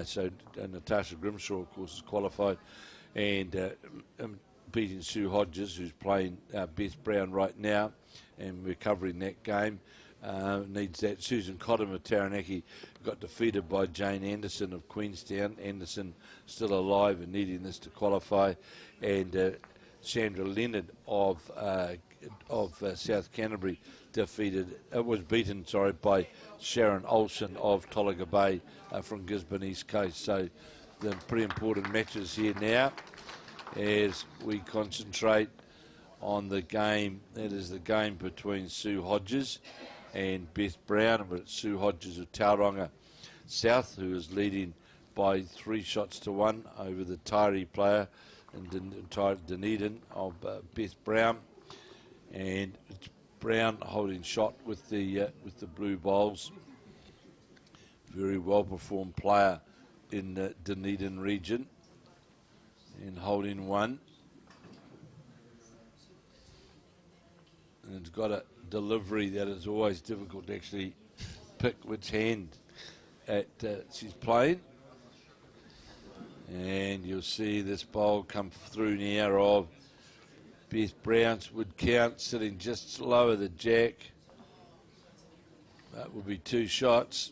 So Natasha Grimshaw, of course, is qualified. And beating Sue Hodges, who's playing Beth Brown right now, and we're covering that game. Needs that. Susan Cottam of Taranaki got defeated by Jane Anderson of Queenstown. Anderson still alive and needing this to qualify. And Sandra Leonard of South Canterbury was beaten by Sharon Olsen of Tolaga Bay from Gisborne East Coast. So the pretty important matches here now as we concentrate on the game. That is the game between Sue Hodges and Beth Brown, but it's Sue Hodges of Tauranga South, who is leading by 3 shots to 1 over the Taieri player and Dunedin of Beth Brown. And it's Brown holding shot with the blue bowls. Very well performed player in the Dunedin region, and holding one. And it's got a delivery that is always difficult to actually pick which hand she's playing. And you'll see this bowl come through now of Beth Brown's would count, sitting just lower the jack. That will be 2 shots.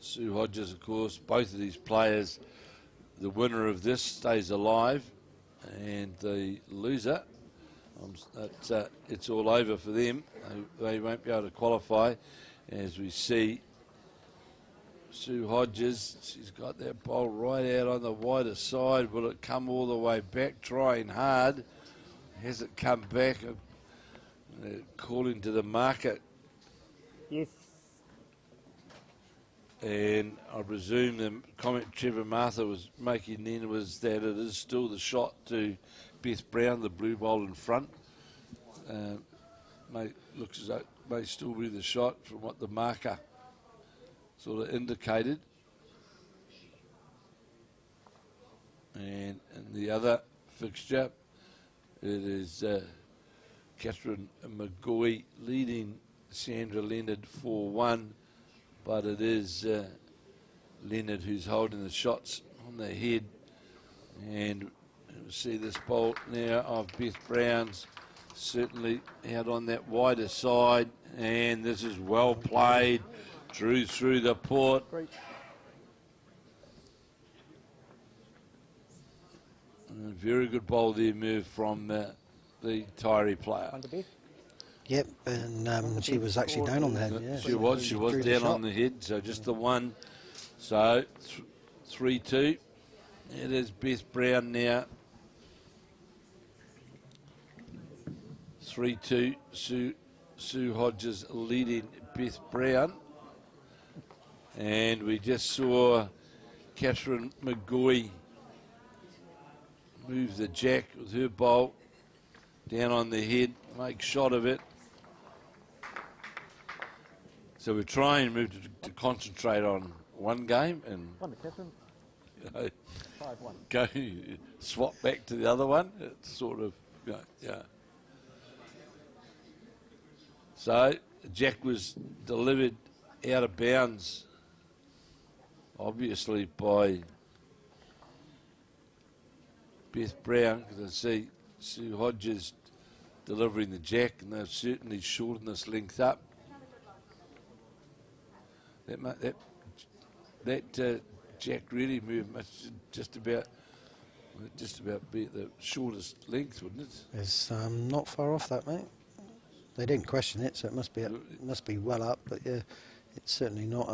Sue Hodges, of course, both of these players, the winner of this stays alive, and the loser, it's all over for them. They won't be able to qualify. As we see, Sue Hodges, she's got that bowl right out on the wider side. Will it come all the way back? Trying hard. Has it come back? Calling to the market. Yes. And I presume the comment Trevor Martha was making then was that it is still the shot to Beth Brown, the blue bowl in front. Looks as though it may still be the shot from what the marker sort of indicated. And in the other fixture, it is Kathryn McGaughey leading Sandra Leonard 4-1, but it is Leonard who's holding the shots on the head. And you'll see this bowl now of Beth Brown's certainly out on that wider side, and this is well played, drew through the port. And a very good bowl there, move from the Taieri player. Yep, and she was actually down on the head. Yeah, She was drew the down shot. on the head, so just the one. So 3-2. It is Beth Brown now. 3-2. Sue Hodges leading Beth Brown. And we just saw Kathryn McGaughey move the jack with her bowl down on the head, make shot of it. So we're trying to concentrate on one game and go swap back to the other one. It's sort of, yeah. So jack was delivered out of bounds, obviously by Beth Brown, because I see Sue Hodges delivering the jack, and they've certainly shortened this length up. That jack really moved just about be the shortest length, wouldn't it? It's not far off that, mate. They didn't question it, so it must be well up. But yeah, it's certainly not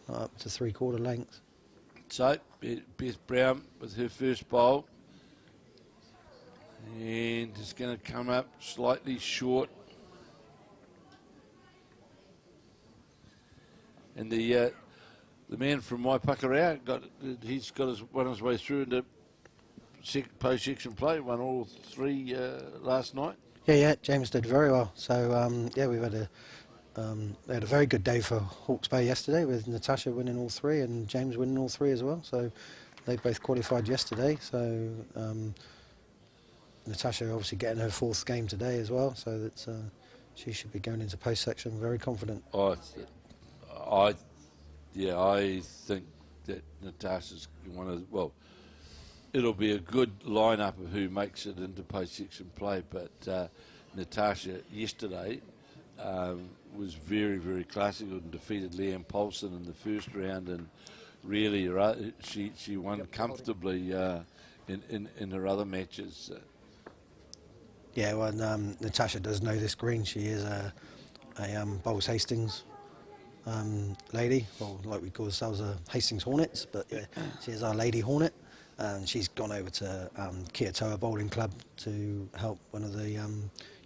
up to 3/4 length. So Beth Brown with her first bowl, and it's going to come up slightly short. And the man from Waipakarau he's got his way through into post-section play, won all three last night. Yeah, James did very well. So yeah, we've had they had a very good day for Hawke's Bay yesterday, with Natasha winning all three and James winning all three as well. So they both qualified yesterday. So Natasha obviously getting her fourth game today as well. So that's she should be going into post-section very confident. I think that Natasha's one of it'll be a good lineup of who makes it into post-section play. But Natasha yesterday was very, very classical and defeated Leanne Paulson in the first round, and really she won comfortably in her other matches. Yeah, well, Natasha does know this green. She is a Bowls Hastings lady, well, like we call ourselves a Hastings Hornets, but yeah, she is our Lady Hornet, and she's gone over to Kiatoa Bowling Club to help one of the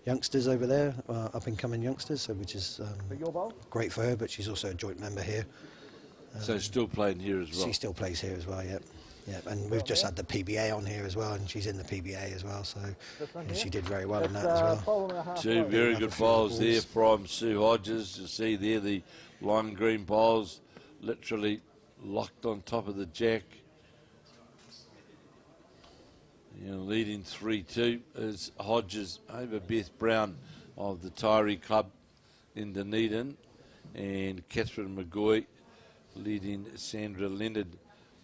youngsters over there, up and coming youngsters, so which is great for her. But she's also a joint member here. So still playing here as well. She still plays here as well. Yep. And we've just had the PBA on here as well, and she's in the PBA as well. So she did very well in that as well. Two very good bowls there from Sue Hodges. You see there the lime green bowls literally locked on top of the jack. Leading 3-2 is Hodges over Beth Brown of the Taieri Club in Dunedin, and Kathryn McGaughey leading Sandra Leonard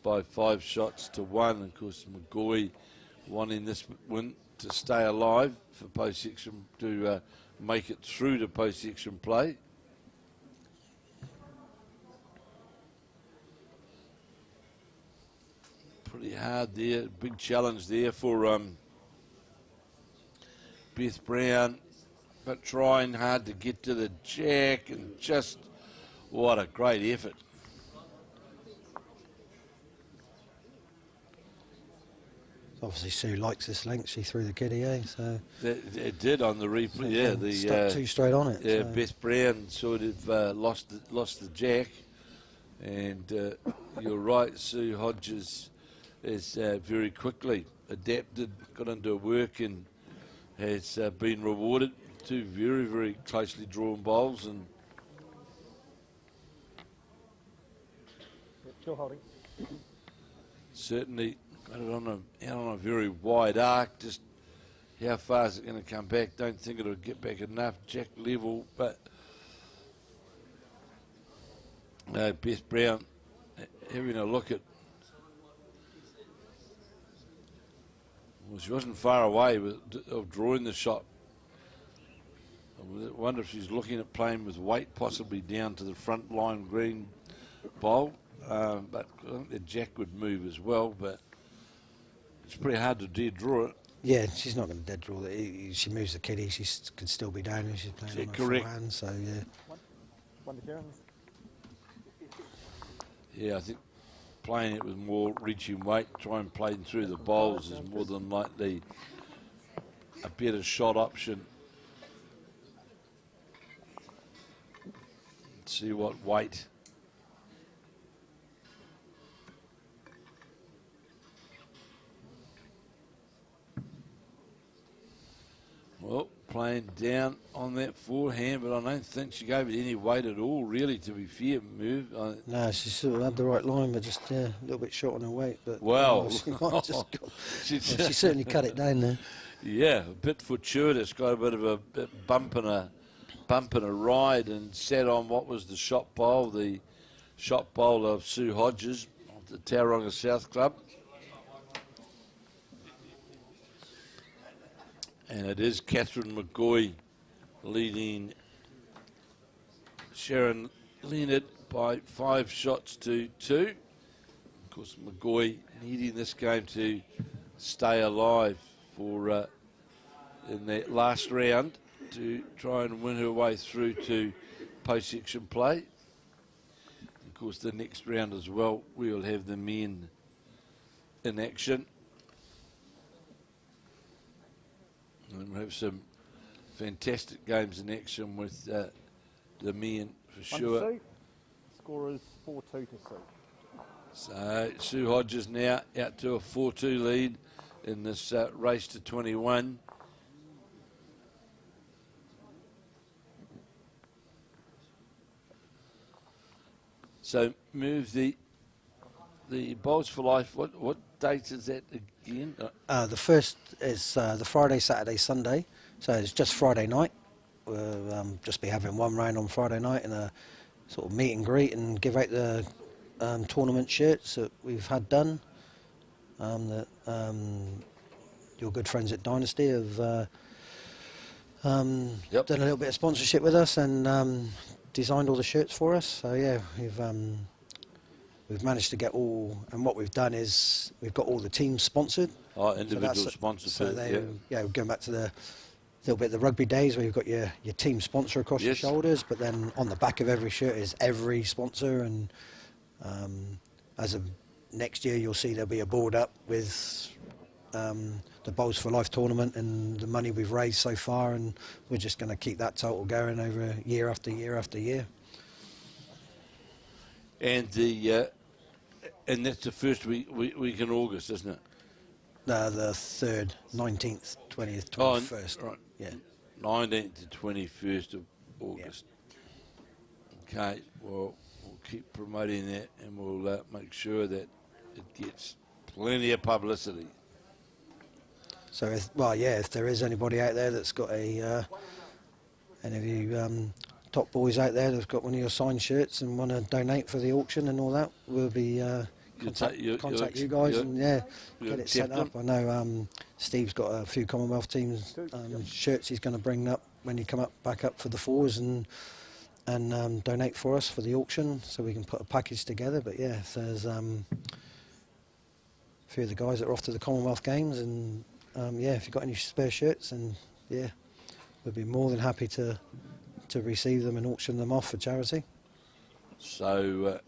by 5 shots to 1. Of course, McGaughey wanting this win to stay alive for post-section, to make it through to post-section play. Pretty hard there, big challenge there for Beth Brown, but trying hard to get to the jack, and just what a great effort. Obviously Sue likes this length. She threw the kiddie, so it did on the replay. Yeah, the stuck too straight on it. Yeah, so. Beth Brown sort of lost the jack, and you're right. Sue Hodges has very quickly adapted, got into work, and has been rewarded. Two very, very closely drawn bowls, and Still holding. certainly got it out on a very wide arc. Just how far is it going to come back? Don't think it'll get back enough. Jack level, but Beth Brown having a look at. Well, she wasn't far away of drawing the shot. I wonder if she's looking at playing with weight, possibly down to the front line green bowl. But I think the jack would move as well, but it's pretty hard to dead draw it. Yeah, she's not going to dead draw it. She moves the kitty, she can still be down if she's playing on her forehand, so yeah. One to Sharon. Yeah, I think playing it with more reaching weight, trying playing through the bowls is more than likely a better shot option. Let's see what weight. Well, playing down on that forehand, but I don't think she gave it any weight at all, really, to be fair. No, she sort of had the right line, but just a little bit short on her weight. But well, she certainly cut it down there. Yeah, a bit fortuitous, got a bit of a bump and a ride, and sat on what was the shot bowl of Sue Hodges of the Tauranga South Club. And it is Kathryn McGaughey leading Sharon Leonard by 5 shots to 2. Of course, McGaughey needing this game to stay alive for in that last round to try and win her way through to post-section play. Of course, the next round as well, we'll have the men in action. And we'll have some fantastic games in action with the men for sure. Score is 4-2 to Sue. So Sue Hodges now out to a 4-2 lead in this race to 21. So move the Bowls for Life. What date is that again? The first is the Friday, Saturday, Sunday. So it's just Friday night. We'll just be having one round on Friday night and a sort of meet and greet and give out the tournament shirts that we've had done. That your good friends at Dynasty have done a little bit of sponsorship with us and designed all the shirts for us. So yeah, we've managed to get all, and what we've done is we've got all the teams sponsored. Oh, individual sponsored. So we're going back to the little bit of the rugby days where you've got your team sponsor across your shoulders, but then on the back of every shirt is every sponsor, and as of next year you'll see there'll be a board up with the Bowls for Life tournament and the money we've raised so far, and we're just going to keep that total going over year after year after year. And and that's the first week in August, isn't it? The 3rd, 19th, 20th, 21st. Oh, right. Yeah. 19th to 21st of August. Yeah. Okay, well, we'll keep promoting that and we'll make sure that it gets plenty of publicity. So, if there is anybody out there that's got any of you top boys out there that's got one of your signed shirts and want to donate for the auction and all that, we'll be contact you guys and get it set up. I know Steve's got a few Commonwealth teams shirts he's going to bring up when you come back up for the fours and donate for us for the auction, so we can put a package together. But yeah, if there's a few of the guys that are off to the Commonwealth Games, and if you've got any spare shirts, and we'd be more than happy to receive them and auction them off for charity. So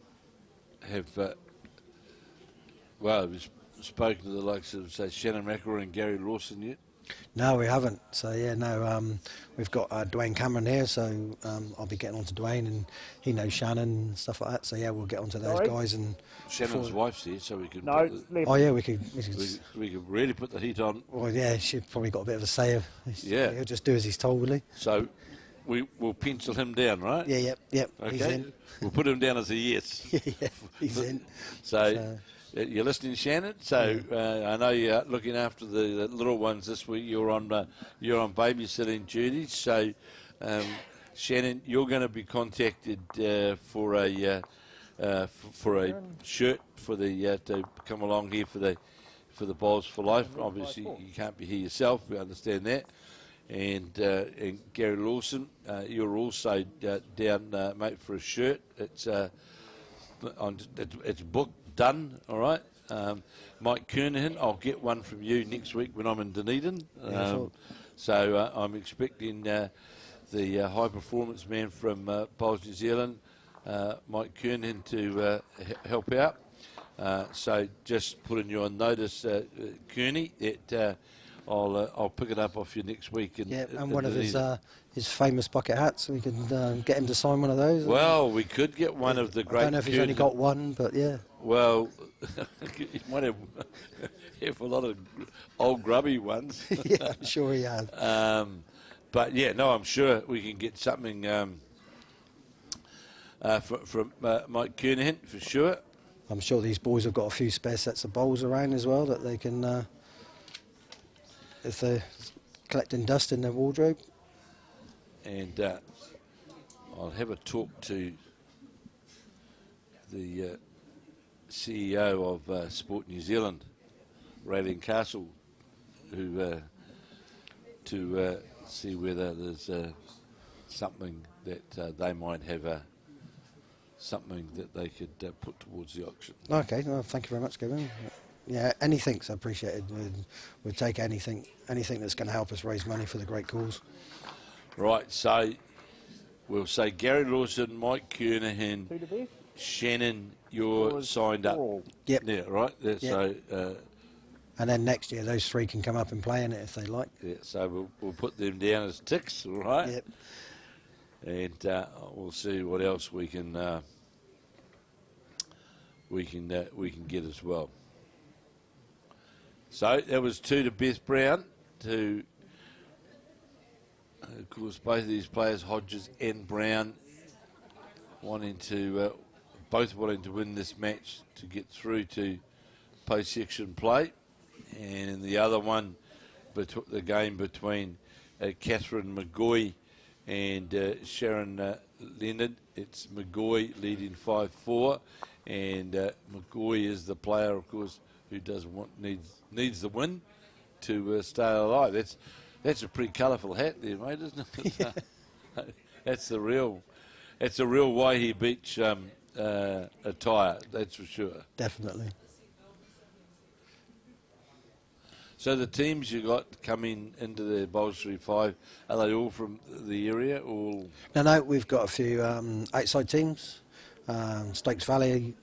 we've spoken to the likes of, say, Shannon McElroy and Gary Lawson yet? No, we haven't. So we've got Dwayne Cameron here, so I'll be getting on to Dwayne, and he knows Shannon and stuff like that. So yeah, we'll get on to those guys. And Shannon's wife's here, so we could. We could really put the heat on. Well, yeah, she's probably got a bit of a say. He'll just do as he's told, will he? So we'll pencil him down, right? Yeah, yep. Okay. He's in. We'll put him down as a yes. Yeah, he's in. So You're listening, Shannon. So I know you're looking after the little ones this week. You're on babysitting duties. So Shannon, you're going to be contacted for a shirt for the to come along here for the Bowls for Life. Obviously, you can't be here yourself. We understand that. And Gary Lawson, you're also down, mate, for a shirt. It's booked. Done, all right. Mike Kernahan, I'll get one from you next week when I'm in Dunedin. So I'm expecting the high performance man from Bowls New Zealand, Mike Kernahan, to help out. So just putting you on notice, Kearney, that I'll pick it up off you next week. And one of his famous bucket hats. We could get him to sign one of those. Well, we could get one of the great. I don't know if he's only got one, but yeah. Well, he might have a lot of old grubby ones. Yeah, I'm sure he has. But yeah, no, I'm sure we can get something from Mike Kernahan for sure. I'm sure these boys have got a few spare sets of bowls around as well that they can, if they're collecting dust in their wardrobe. And I'll have a talk to the CEO of Sport New Zealand, Raylene Castle, who to see whether there's something that they might have something that they could put towards the auction. Okay, well, thank you very much, Kevin. Yeah, anything's appreciated. We'd take anything that's going to help us raise money for the great cause. Right, so we'll say Gary Lawson, Mike Kernahan, Shannon, you're signed up. Yep. Yeah, right. Yeah, yep. So. And then next year, those three can come up and play in it if they like. Yeah, so we'll put them down as ticks, all right? Yep. And we'll see what else we can get as well. So that was 2 to Beth Brown, to of course both of these players, Hodges and Brown, both wanting to win this match to get through to post-section play. And the other one, the game between Kathryn McGaughey and Sharon Leonard. It's McGaughey leading 5-4, and McGaughey is the player, of course, who needs the win to stay alive. That's a pretty colourful hat there, mate, isn't it? Yeah. That's a real Waihi Beach attire, that's for sure. Definitely. So the teams you got coming into the Bowls 3-5, are they all from the area? All? No, we've got a few outside teams. Stakes Valley,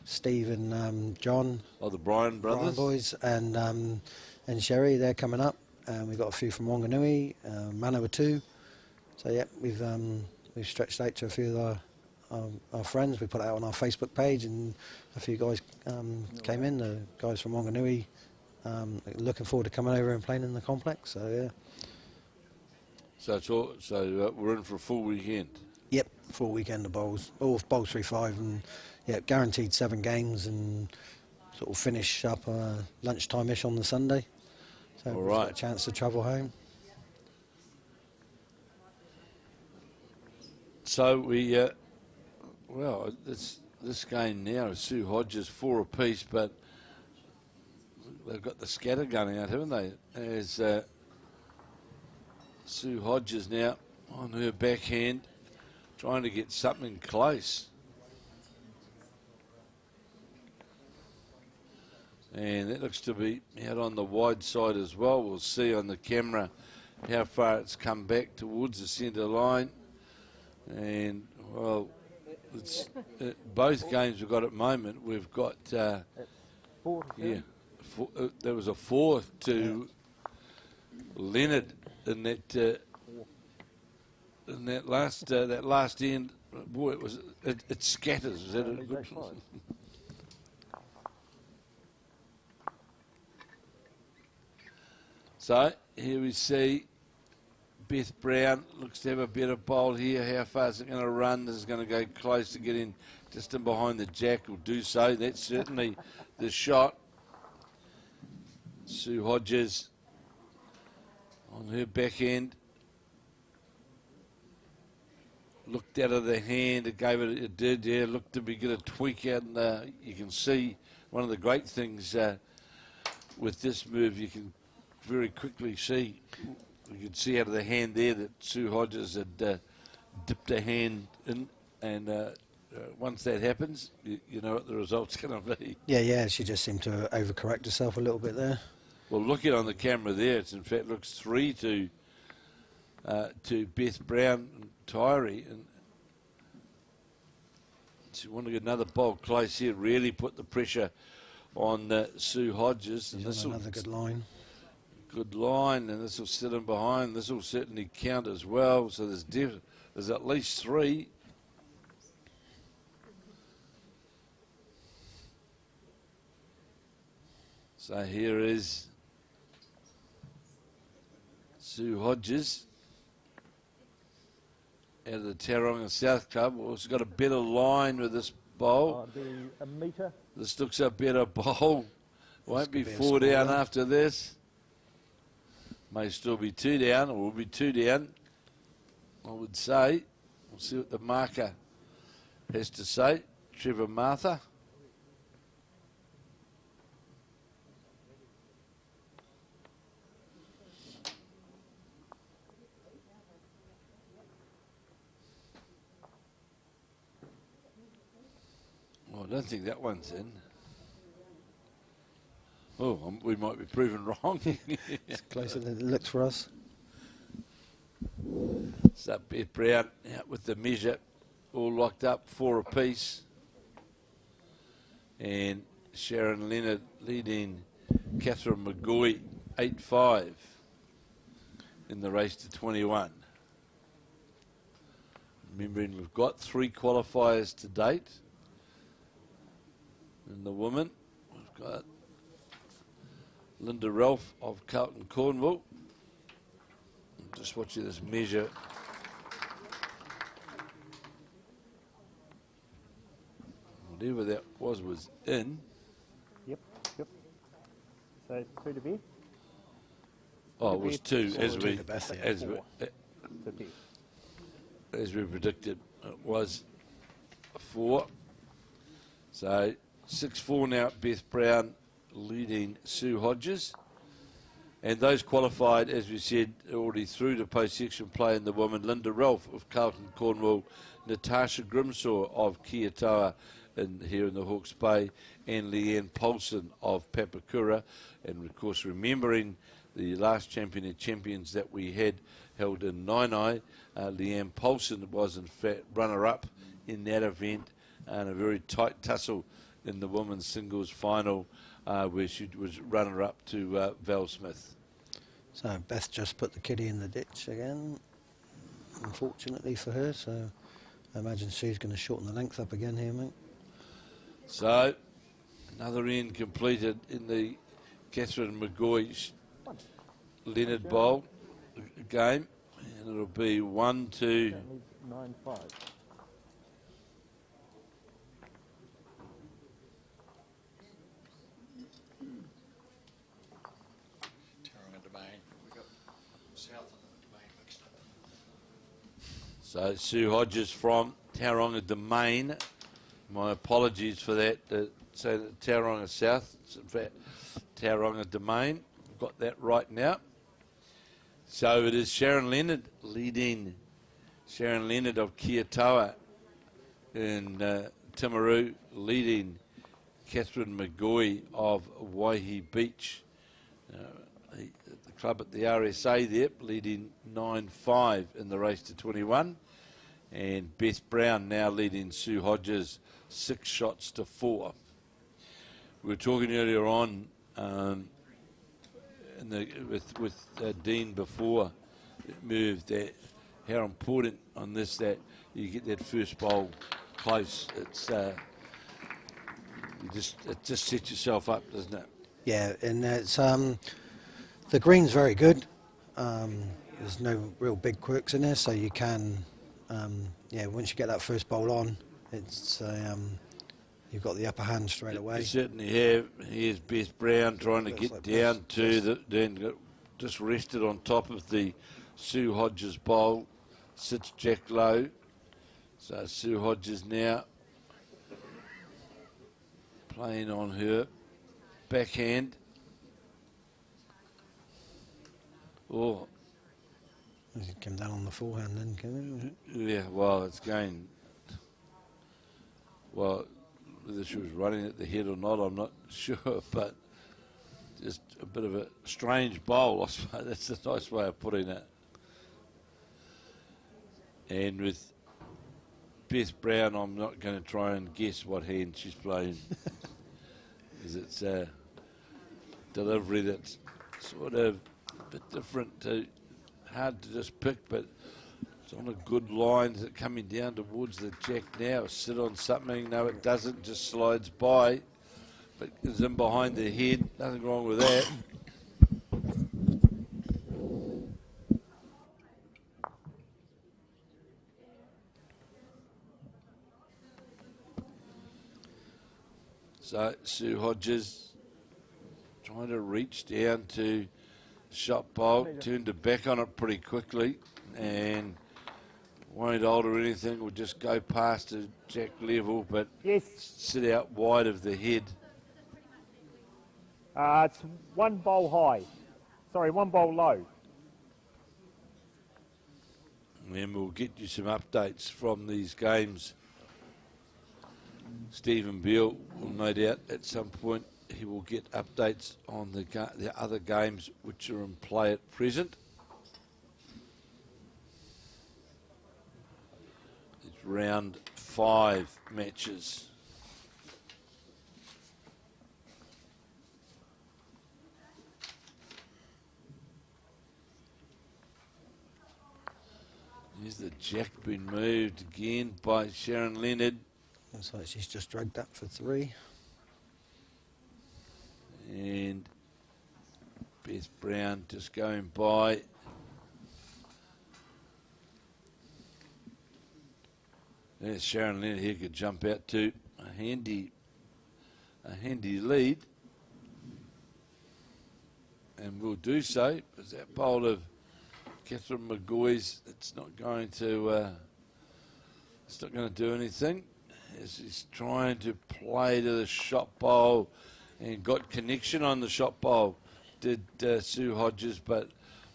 Steve and John. Oh, the Bryan brothers. Bryan boys and Sherry, they're coming up. We've got a few from Wanganui, Manawatu. So yeah, we've stretched out to a few of our friends. We put it out on our Facebook page, and a few guys came in. The guys from Wanganui. Looking forward to coming over and playing in the complex. So yeah. So we're in for a full weekend. Yep, full weekend of bowls, all Bowls 3-5, and yeah, guaranteed 7 games, and sort of finish up lunchtime-ish on the Sunday. So we've got a chance to travel home. So we, this game now is Sue Hodges 4 apiece, but they've got the scatter gun out, haven't they? As Sue Hodges now on her backhand, trying to get something close. And that looks to be out on the wide side as well. We'll see on the camera how far it's come back towards the centre line. And, well, both games we've got at the moment, we've got, there was a 4 to Leonard in that last end. Boy, it scatters. Is that a good? So here we see Beth Brown looks to have a better bowl here. How far is it going to run? This is going to go close to getting just in behind the jack. Will do so. That's certainly the shot. Sue Hodges on her backhand. Looked out of the hand. It gave it did, yeah. Looked to be get a tweak out. And you can see one of the great things with this move, you can very quickly see. You can see out of the hand there that Sue Hodges had dipped her hand in, and once that happens, you know what the result's going to be. Yeah, she just seemed to overcorrect herself a little bit there. Well, looking on the camera there, it's in fact looks 3 to Beth Brown and Taieri, and so you want to get another bowl close here, really put the pressure on Sue Hodges. And this another good line. Good line, and this will sit in behind. This will certainly count as well. So there's at least 3. So here is Sue Hodges out of the Tauranga South Club. Also got a better line with this bowl. A metre. This looks a better bowl. Won't be 4 down after this. May still be 2 down, or will be 2 down, I would say. We'll see what the marker has to say. Trevor Martha. Oh, I don't think that one's in. Oh, we might be proven wrong. It's closer than it looked for us. So Beth Brown out with the measure, all locked up, 4 apiece. And Sharon Leonard leading Kathryn McGaughey 8-5 in the race to 21. Remembering we've got 3 qualifiers to date. In the women, we've got Linda Ralph of Carlton Cornwall. I'm just watching this measure. Whatever that was in. Yep. So 2 to Beth. Oh, it was 2 as we predicted. It was 4. So 6-4 now. Beth Brown leading Sue Hodges, and those qualified, as we said, already through to post-section play in the women. Linda Ralph of Carlton Cornwall, Natasha Grimsaw of Kiatoa here in the Hawke's Bay, and Leanne Paulson of Papakura. And of course, remembering the last Champion of Champions that we had held in Nainai, Leanne Paulson was in fact runner-up in that event, and a very tight tussle in the women's singles final, where she was runner-up to Val Smith. So Beth just put the kiddie in the ditch again, unfortunately for her. So I imagine she's going to shorten the length up again here, mate. So another end completed in the Kathryn McGaughey Leonard Bowl game, and it'll be 1-2. 9-5. So Sue Hodges from Tauranga Domain. My apologies for that. Say that Tauranga South. It's in fact Tauranga Domain. Got that right now. So it is Sharon Leonard leading. Sharon Leonard of Kiatoa in Timaru leading Kathryn McGaughey of Waihi Beach. The club at the RSA there leading 9-5 in the race to 21. And Beth Brown now leading Sue Hodges 6 shots to 4. We were talking earlier on with Dean before it moved, that how important on this that you get that first bowl close. It's it just sets yourself up, doesn't it? Yeah, and it's the green's very good. there's no real big quirks in there, so you can, once you get that first bowl on, it's you've got the upper hand straight away. You certainly have. Here's Beth Brown trying to get down to the, then got just rested on top of the Sue Hodges bowl, sits Jack low. So Sue Hodges now playing on her backhand. Oh, Does it come down on the forehand then, can it? yeah, well, it's going. Well, whether she was running at the head or not, I'm not sure, but just a bit of a strange bowl, I suppose. That's a nice way of putting it. And with Beth Brown, I'm not going to try and guess what hand she's playing. Because it's a delivery that's sort of a bit different, hard to just pick, but it's on a good line. Is it coming down towards the jack now? Sit on something? No, it doesn't, just slides by, but it's in behind the head. Nothing wrong with that. So Sue Hodges trying to reach down to shot bowl, turned her back on it pretty quickly and won't alter anything, will just go past the jack level but sit out wide of the head. It's one bowl high. Sorry, one bowl low. And we'll get you some updates from these games. Stephen Beale will no doubt at some point he will get updates on the other games which are in play at present. It's round 5 matches. Here's the jack being moved again by Sharon Leonard. Looks like she's just dragged that for 3. And Beth Brown just going by. There's Sharon Leonard here, could jump out to a handy lead. And will do so, because that bowl of Kathryn McGaughey's, it's not going to do anything. As he's trying to play to the shot bowl and got connection on the shot bowl, did Sue Hodges, but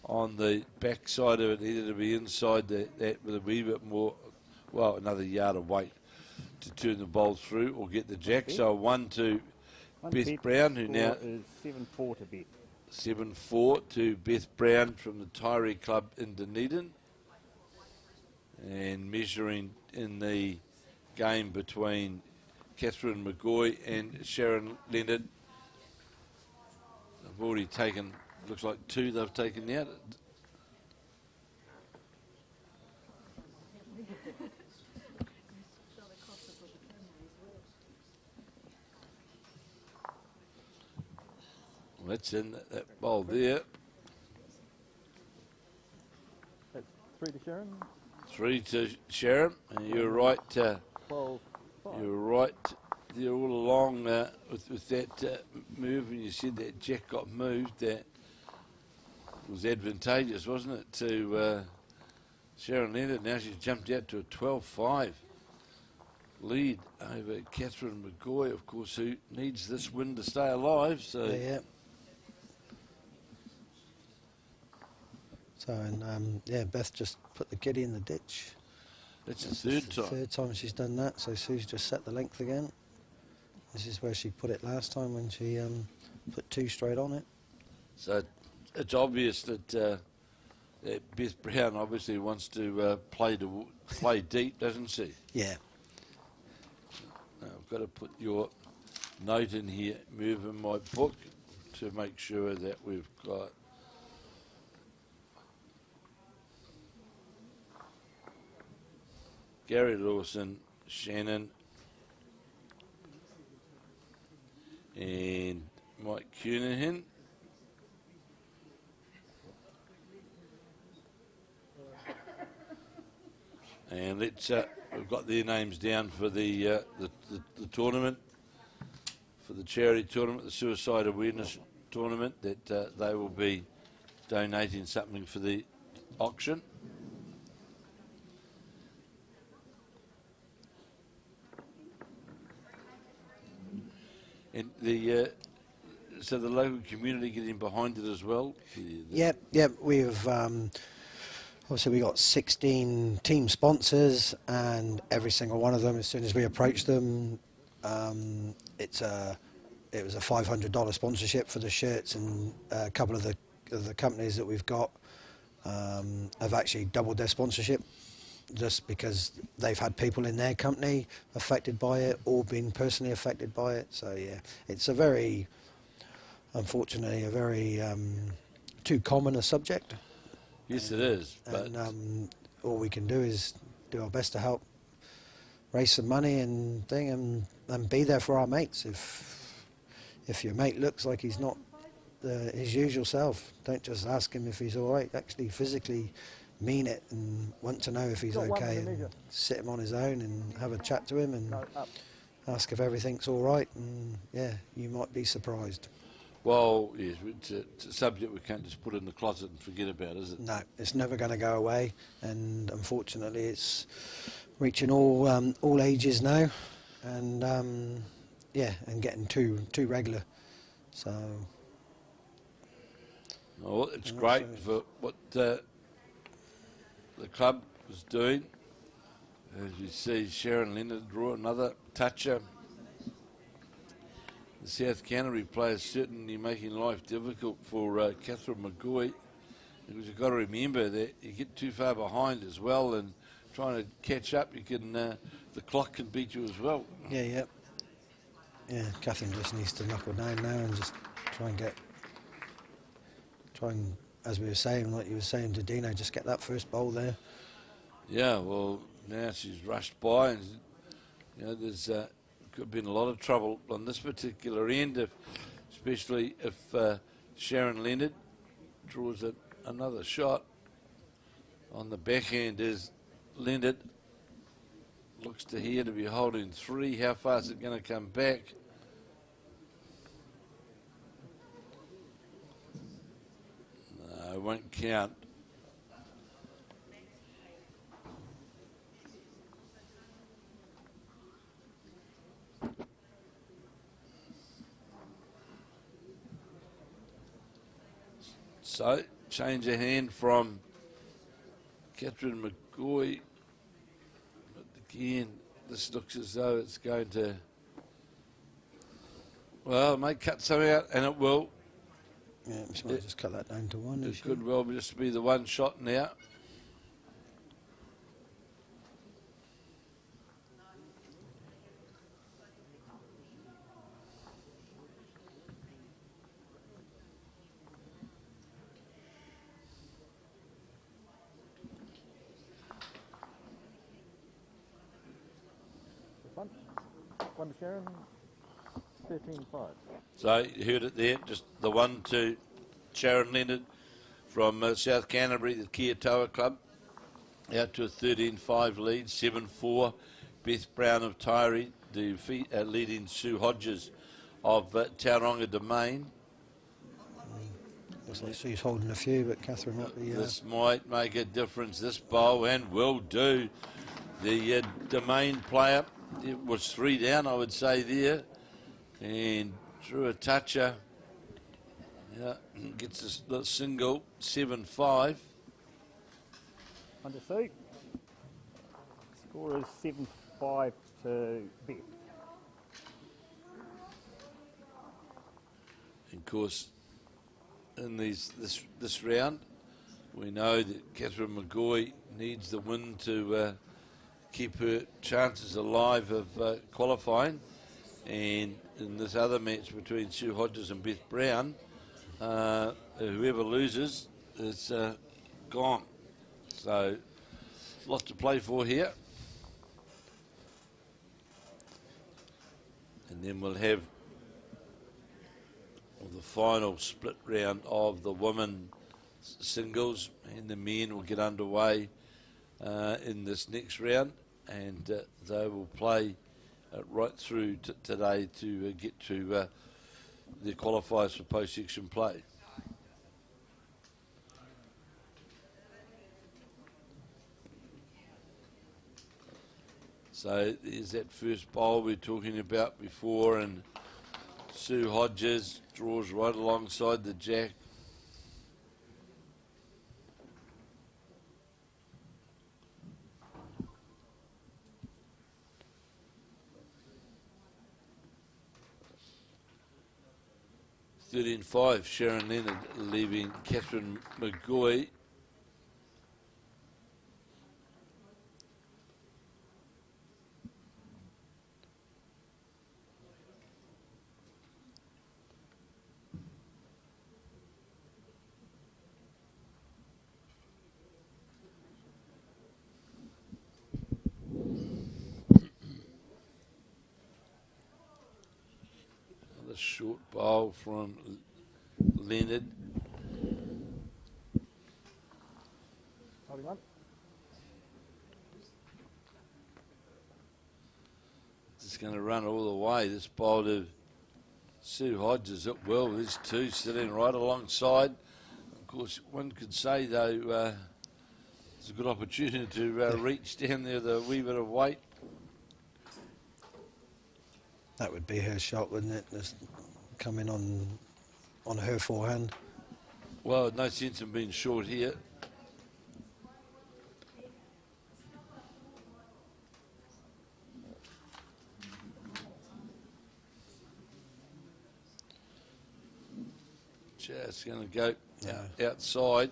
on the back side of it, needed to be inside that with a wee bit more, well, another yard of weight to turn the bowl through or get the jack. So 1 to Beth Brown, who now is 7-4 to bet. 7-4 to Beth Brown from the Taieri Club in Dunedin. And measuring in the game between Kathryn McGaughey and Sharon Leonard. They've already taken, looks like 2 they've taken out. Well, that's in that bowl there. That's 3 to Sharon. 3 to Sharon, and you're right. 12, 5. You're right. They're all along with that move, and you said that jack got moved. That was advantageous, wasn't it, to Sharon Leonard? Now she's jumped out to a 12-5 lead over Kathryn McGaughey, of course, who needs this win to stay alive. So Yeah. So, and Beth just put the kiddie in the ditch. that's the third It's the time. third time she's done that, so Sue's just set the length again. This is where she put it last time when she put 2 straight on it. So it's obvious that, that Beth Brown obviously wants to play deep, doesn't she? Yeah. Now, I've got to put your note in here, move in my book to make sure that we've got Gary Lawson, Shannon, and Mike Cunahan. And let's we've got their names down for the tournament, for the charity tournament, the suicide awareness tournament, that they will be donating something for the auction. And so the local community getting behind it as well. Yep. We've obviously we got 16 team sponsors, and every single one of them, as soon as we approached them, it was a $500 sponsorship for the shirts, and a couple of the companies that we've got have actually doubled their sponsorship, just because they've had people in their company affected by it or been personally affected by it. So yeah, it's unfortunately a very too common a subject. Yes, it is. But And all we can do is do our best to help raise some money and be there for our mates. If your mate looks like he's not his usual self, don't just ask him if he's all right. Actually, physically mean it and want to know if he's okay, and sit him on his own and have a chat to him and ask if everything's all right. And yeah, you might be surprised. well, yes, it's a subject we can't just put in the closet and forget about, is it? No, it's never going to go away, and unfortunately, it's reaching all ages now, and and getting too regular. So. Well, it's great for what the club is doing. As you see, Sharon Leonard draw another toucher. The South Canterbury players certainly making life difficult for Kathryn McGaughey, because you've got to remember that you get too far behind as well, and trying to catch up, you can the clock can beat you as well. Yeah. Kathryn just needs to knuckle down now and just try and, as we were saying, like you were saying to Dino, just get that first bowl there. Yeah, well, now she's rushed by, and there's been a lot of trouble on this particular end, especially if Sharon Leonard draws another shot. On the backhand is Leonard. Looks to here to be holding 3. How far is it going to come back? No, it won't count. So, change of hand from Kathryn McGaughey. But again, this looks as though it's going to, well, it may cut some out, and it will. Yeah, she might just cut that down to 1. It could well just be the one shot now. One to Sharon, 13-5. So you heard it there, just the 1 to Sharon Leonard from South Canterbury, the Kia Toa Club, out to a 13-5 lead. 7-4, Beth Brown of Taieri, leading Sue Hodges of Tauranga Domain. Looks like she's holding a few, but Kathryn might be... This might make a difference, this bowl, and will do. The Domain player, it was 3 down, I would say, there, and drew a toucher. Yeah, gets a single, 7-5. Under C. Score is 7-5 to Beth. Of course, in this round, we know that Kathryn McGaughey needs the win to keep her chances alive of qualifying. And in this other match between Sue Hodges and Beth Brown, whoever loses is gone. So, a lot to play for here. And then we'll have the final split round of the women singles, and the men will get underway in this next round, and they will play right through today to get to the qualifiers for post-section play. So there's that first bowl we were talking about before, and Sue Hodges draws right alongside the jack. $13.5, Sharon Leonard leaving Kathryn McGaughey. Short bowl from Leonard. Holding on. Just going to run all the way. This bowl to Sue Hodges up well. There's two sitting right alongside. Of course, one could say, though, it's a good opportunity to reach down there with a wee bit of weight. That would be her shot, wouldn't it? Just come in on her forehand. Well, no sense in being short here. Just going to go outside.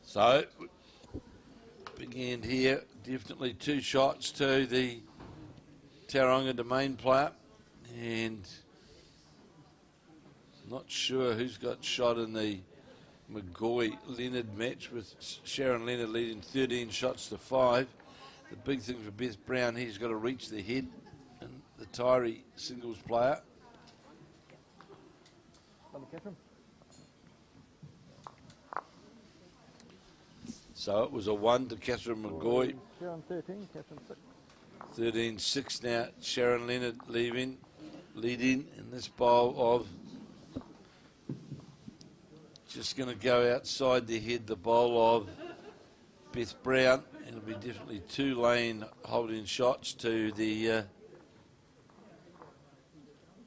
So, big end here, definitely two shots to the Tauranga Domain player, and not sure who's got shot in the McGaughey-Leonard match, with Sharon Leonard leading 13 shots to 5. The big thing for Beth Brown, he's got to reach the head, and the Taieri singles player. So it was a 1 to Kathryn McGaughey. Sharon 13, Kathryn 6. 13-6 now. Sharon Leonard leading in this bowl of. Just going to go outside the head, the bowl of Beth Brown. It'll be definitely 2 lane holding shots to the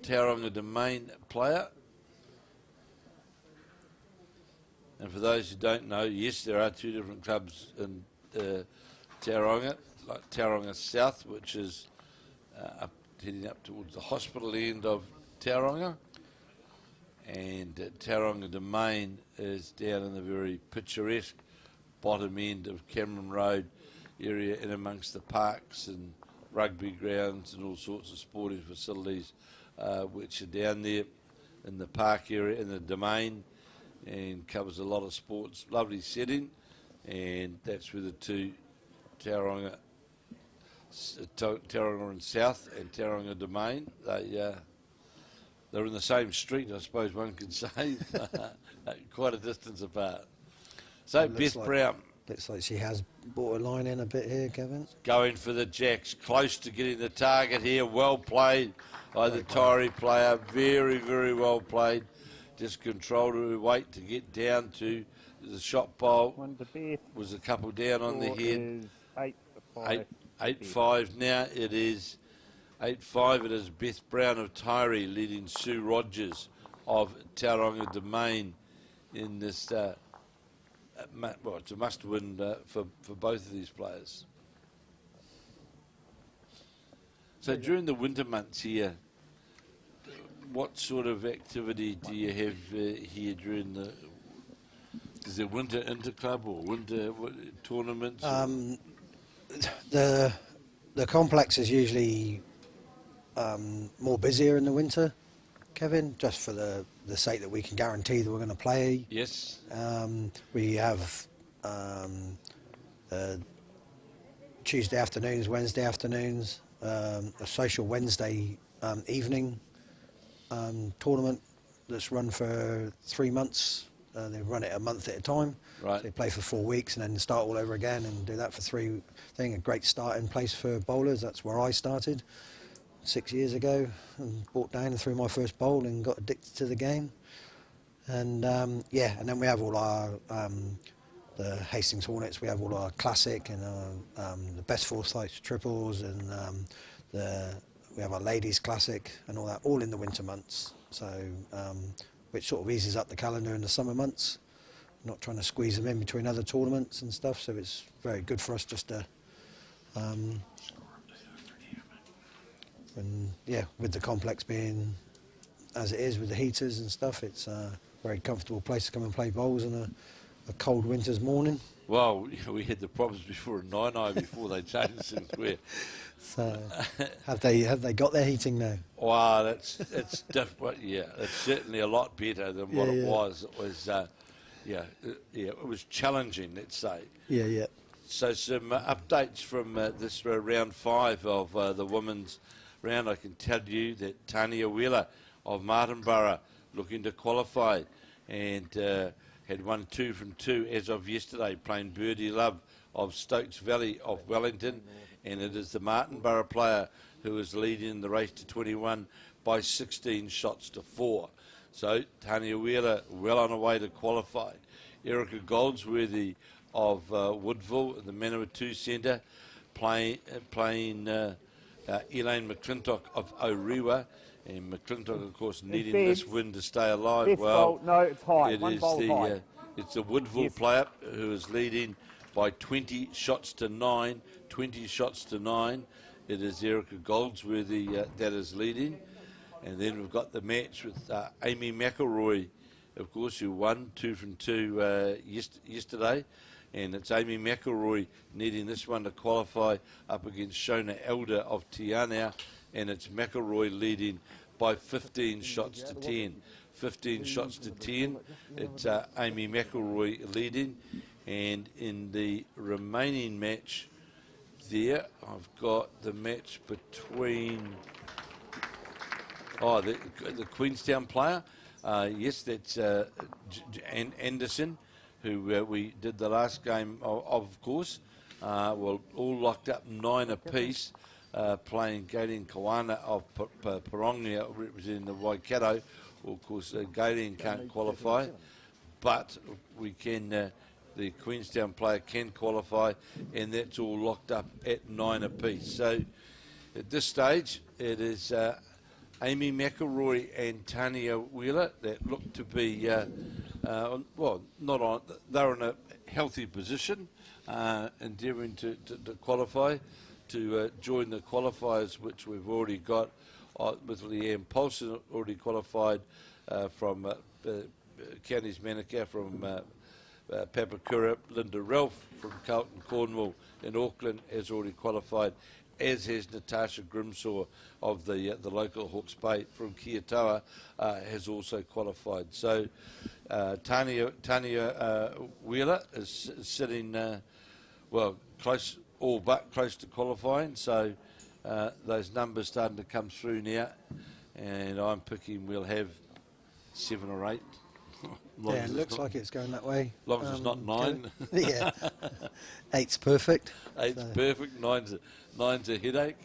Tauranga Domain player. And for those who don't know, yes, there are 2 different clubs in Tauranga, like Tauranga South, which is heading up towards the hospital end of Tauranga, and Tauranga Domain is down in the very picturesque bottom end of Cameron Road area, in amongst the parks and rugby grounds and all sorts of sporting facilities which are down there in the park area, in the Domain, and covers a lot of sports. Lovely setting, and that's where the 2 Tauranga and South and Tauranga Domain, they're in the same street, I suppose one could say, quite a distance apart. So Beth Brown. Looks like she has brought a line in a bit here, Kevin. Going for the jacks, close to getting the target here. Well played by the Taieri player, very, very well played. Just controlled her weight to get down to the shot bowl. 1 to Beth. Was a couple down on the head. 8-5. 8-5 now. It is 8-5. It is Beth Brown of Taieri leading Sue Rodgers of Tauranga Domain in this. Well, it's a must-win for both of these players. So during the winter months here, what sort of activity do you have here during the? Is there winter interclub or winter tournaments? The complex is usually more busier in the winter, Kevin, just for the sake that we can guarantee that we're going to play. Yes. We have Tuesday afternoons, Wednesday afternoons, a social Wednesday evening tournament that's run for 3 months. They run it a month at a time. Right. So they play for 4 weeks and then start all over again and do that for 3 things. A great starting place for bowlers. That's where I started 6 years ago and brought down and threw my first bowl and got addicted to the game. And and then we have all our the Hastings Hornets. We have all our classic and the best Forsyth triples and we have our ladies classic and all that, all in the winter months. So which sort of eases up the calendar in the summer months. Not trying to squeeze them in between other tournaments and stuff. So it's very good for us just to. And with the complex being as it is with the heaters and stuff, it's a very comfortable place to come and play bowls on a cold winter's morning. Well, we had the problems before in Nine before they changed things. Where, so have they got their heating now? wow, it's different. Yeah, it's certainly a lot better than what it was. It was, it was challenging. Let's say. Yeah. So some updates from this round 5 of the women's round. I can tell you that Tanya Wheeler of Martinborough looking to qualify and had won 2 from 2 as of yesterday, playing Birdie Love of Stokes Valley of Wellington, and it is the Martinborough player who is leading the race to 21 by 16 shots to 4. So Tanya Wheeler well on her way to qualify. Erika Goldsworthy of Woodville, the Manawatu Centre, playing Elaine McClintock of Orewa, and McClintock, of course, needing this win to stay alive. Fifth bowl, no, it's high. It One is bowl high. it's the Woodville player who is leading by 20 shots to 9. 20 shots to 9. It is Erika Goldsworthy that is leading. And then we've got the match with Amy McElroy, of course, who won 2 from 2 yesterday. And it's Amy McElroy needing this one to qualify up against Shona Elder of Tiana. And it's McElroy leading by 15 shots to 10. 15 shots to 10. It's Amy McElroy leading. And in the remaining match there, I've got the match between the Queenstown player. Yes, that's Anderson, who we did the last game of course. Well, all locked up 9 apiece, playing Galen Kawana of Tauranga, representing the Waikato. Well, of course, Galen can't qualify, but we can. The Queenstown player can qualify, and that's all locked up at 9 apiece. So, at this stage, it is Amy McElroy and Tanya Wheeler that look to be, not on. They're in a healthy position, endeavouring to qualify, to join the qualifiers, which we've already got with Leanne Paulson already qualified from Counties Manukau, from Papakura. Linda Ralph from Carlton Cornwall in Auckland has already qualified, as has Natasha Grimsaw of the local Hawke's Bay from Kiatawa has also qualified. So Tanya Wheeler is sitting close, all but close to qualifying. So those numbers starting to come through now, and I'm picking we'll have 7 or 8. Yeah, it looks like it's going that way. As long as it's not 9. Yeah, 8's perfect. 8's perfect. 9's a headache.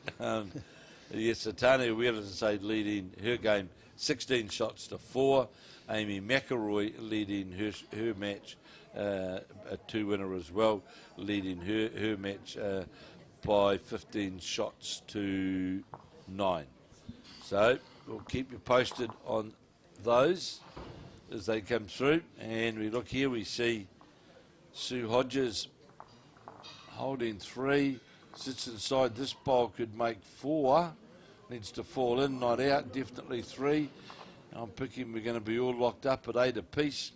Yes, so Tanya Wheeler, as I say, leading her game 16 shots to 4. Amy McElroy leading her match, a 2-winner as well, leading her match by 15 shots to 9. So we'll keep you posted on those as they come through. And we look here, we see Sue Hodges holding 3, sits inside this bowl, could make 4, needs to fall in, not out, definitely 3. I'm picking we're going to be all locked up at 8 apiece.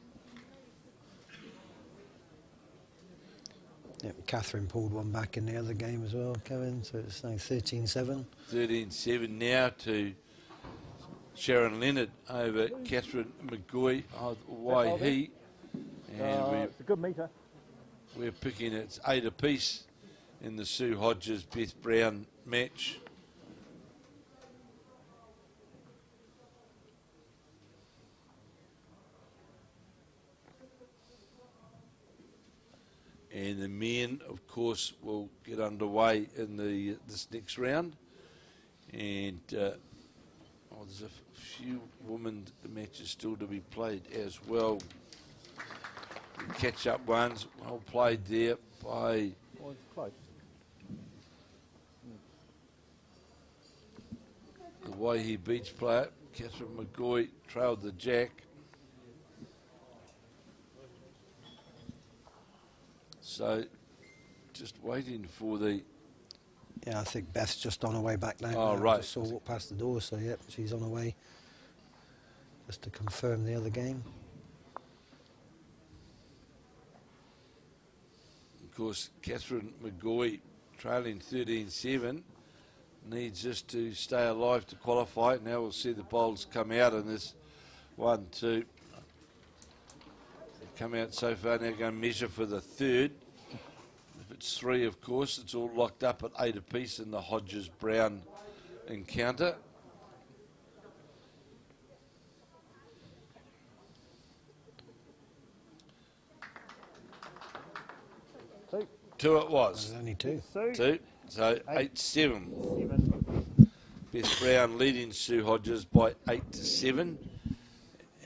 Yeah, Kathryn pulled one back in the other game as well, Kevin, so it's now 13-7. 13-7 now to Sharon Leonard over Kathryn McGaughey of Waihi. And It's a good meter. we're picking it's 8 apiece in the Sue Hodges Beth Brown match. And the men, of course, will get underway in this next round. And there's a few women's matches still to be played as well. The catch-up ones, well played there by Well, it's close. the Waihi Beach player. Kathryn McGaughey trailed the jack. So, just waiting for the... Yeah, I think Beth's just on her way back now. Oh, I right. just saw her walk past the door, so yep, she's on her way. Just to confirm the other game. Of course, Kathryn McGaughey trailing 13-7 needs just to stay alive to qualify. Now we'll see the bowls come out in this 1, 2. They've come out so far, now going to measure for the third. If it's 3, of course, it's all locked up at 8 apiece in the Hodges-Brown encounter. Two it was. There's only 2. 2. So 8-7. Even. Beth Brown leading Sue Hodges by 8-7.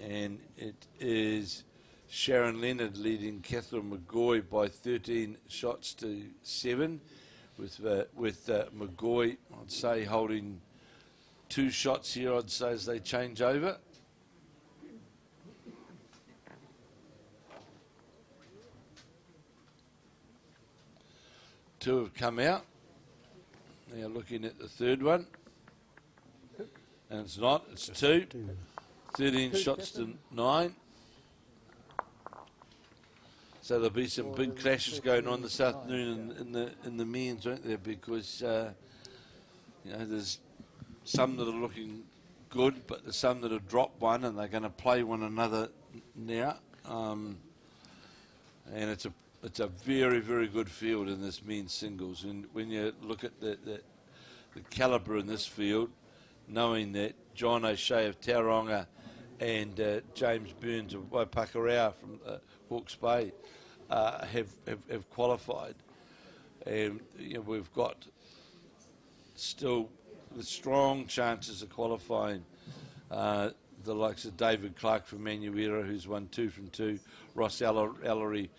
And it is Sharon Leonard leading Kathryn McGaughey by 13 shots to 7. With McGaughey, I'd say, holding 2 shots here, I'd say, as they change over. Two have come out. Now looking at the third one. And it's not, it's 2. 13 shots to 9. So there'll be some big clashes going on this afternoon in the men's, won't there? Because there's some that are looking good, but there's some that have dropped one, and they're going to play one another now. And it's a very, very good field in this men's singles. And when you look at the calibre in this field, knowing that John O'Shea of Tauranga and James Burns of Waipakarau from Hawke's Bay have qualified, and we've got still with strong chances of qualifying the likes of David Clark from Manuera, who's won 2 from 2, Ross Ellery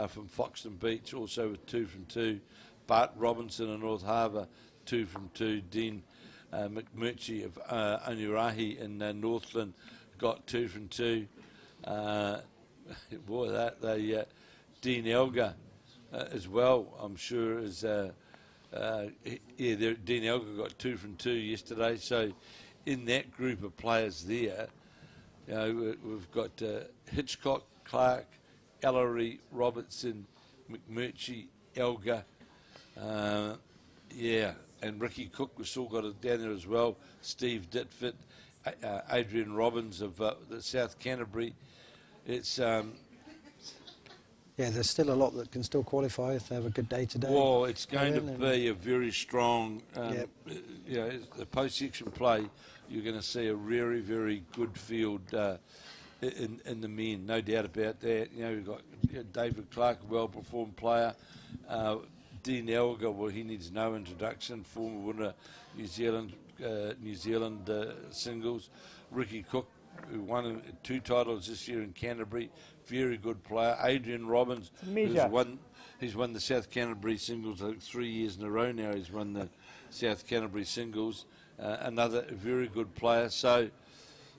from Foxton Beach, also with 2 from 2, Bart Robertson in North Harbour, 2 from 2, Dean McMurchie of Onurahi in Northland got 2 from 2. Boy, Dean Elgar as well, I'm sure, is Dean Elgar got 2 from 2 yesterday. So in that group of players there, we've got Hitchcock, Clark, Ellery, Robertson, McMurchie, Elgar, and Ricky Cook, we've still got it down there as well. Steve Ditfit, Adrian Robbins of the South Canterbury. It's there's still a lot that can still qualify if they have a good day today. well, it's going to be a very strong, the post-section play. You're going to see a very, very good field in the men, no doubt about that. We've got David Clark, a well-performed player. Dean Elgar, well, he needs no introduction, former winner New Zealand singles. Ricky Cook, who won 2 titles this year in Canterbury, very good player. Adrian Robbins, he's won the South Canterbury singles, I think 3 years in a row now. He's won the South Canterbury singles. Another very good player. So,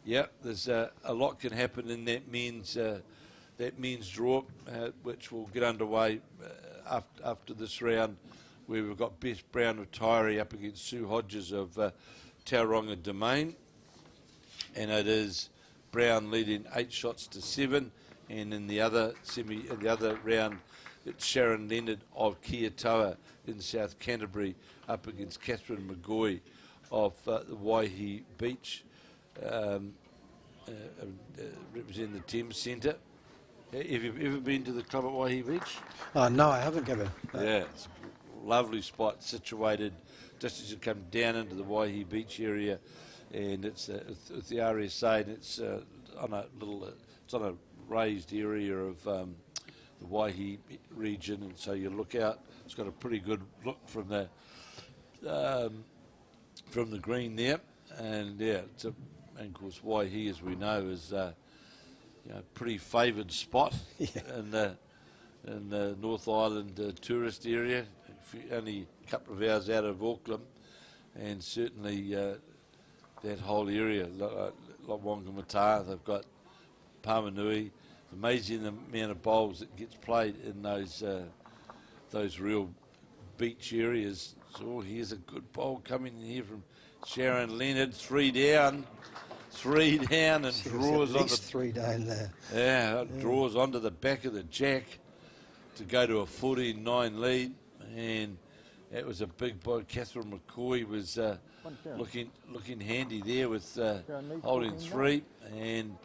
there's a lot can happen in that men's draw, which will get underway after this round, where we've got Beth Brown of Taieri up against Sue Hodges of Tauranga Domain, and it is Brown leading 8 shots to 7, and in the other round, It's Sharon Leonard of Kiatoa in South Canterbury up against Kathryn McGaughey of the Waihi Beach, representing the Thames Centre. Have you ever been to the club at Waihi Beach? No, I haven't, Kevin. Yeah, it's a lovely spot situated just as you come down into the Waihi Beach area, and it's the RSA, and it's on a little, it's on a raised area of the Waihi region, and so you look out. It's got a pretty good look from the green there, and yeah, and of course Waihi, as we know, is pretty favoured spot in the North Island tourist area. Only a couple of hours out of Auckland, and certainly that whole area, like Whangamata, they've got Pamanui. It's amazing the amount of bowls that gets played in those real beach areas. So here's a good bowl coming in here from Sharon Leonard, 3 down, and draws at on least the 3 down there. yeah, draws onto the back of the jack to go to a 14-9 lead, and that was a big boy. Kathryn McGaughey was looking handy there with holding 3, and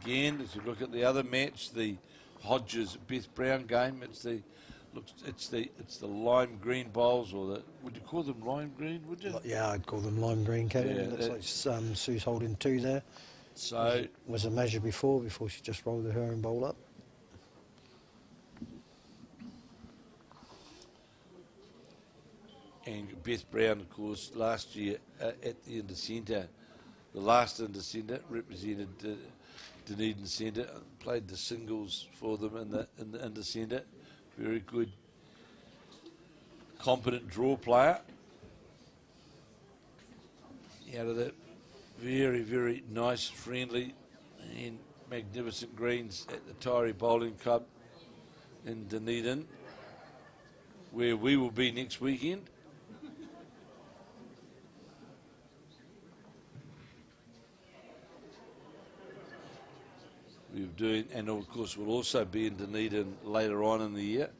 again, as you look at the other match, the Hodges Beth Brown game, it's the lime green bowls, or would you call them lime green? Would you? Yeah, I'd call them lime green, Kevin. Yeah, It looks like Sue's holding 2 there. So Was a measure before she just rolled her own bowl up. and Beth Brown, of course, last year at the Inter Centre, the last Inter Centre, represented Dunedin Centre, played the singles for them in the Inter Centre. Very good, competent draw player. Out of that very, very nice, friendly and magnificent greens at the Taieri Bowling Club in Dunedin, where we will be next weekend. We're doing, and of course we'll also be in Dunedin later on in the year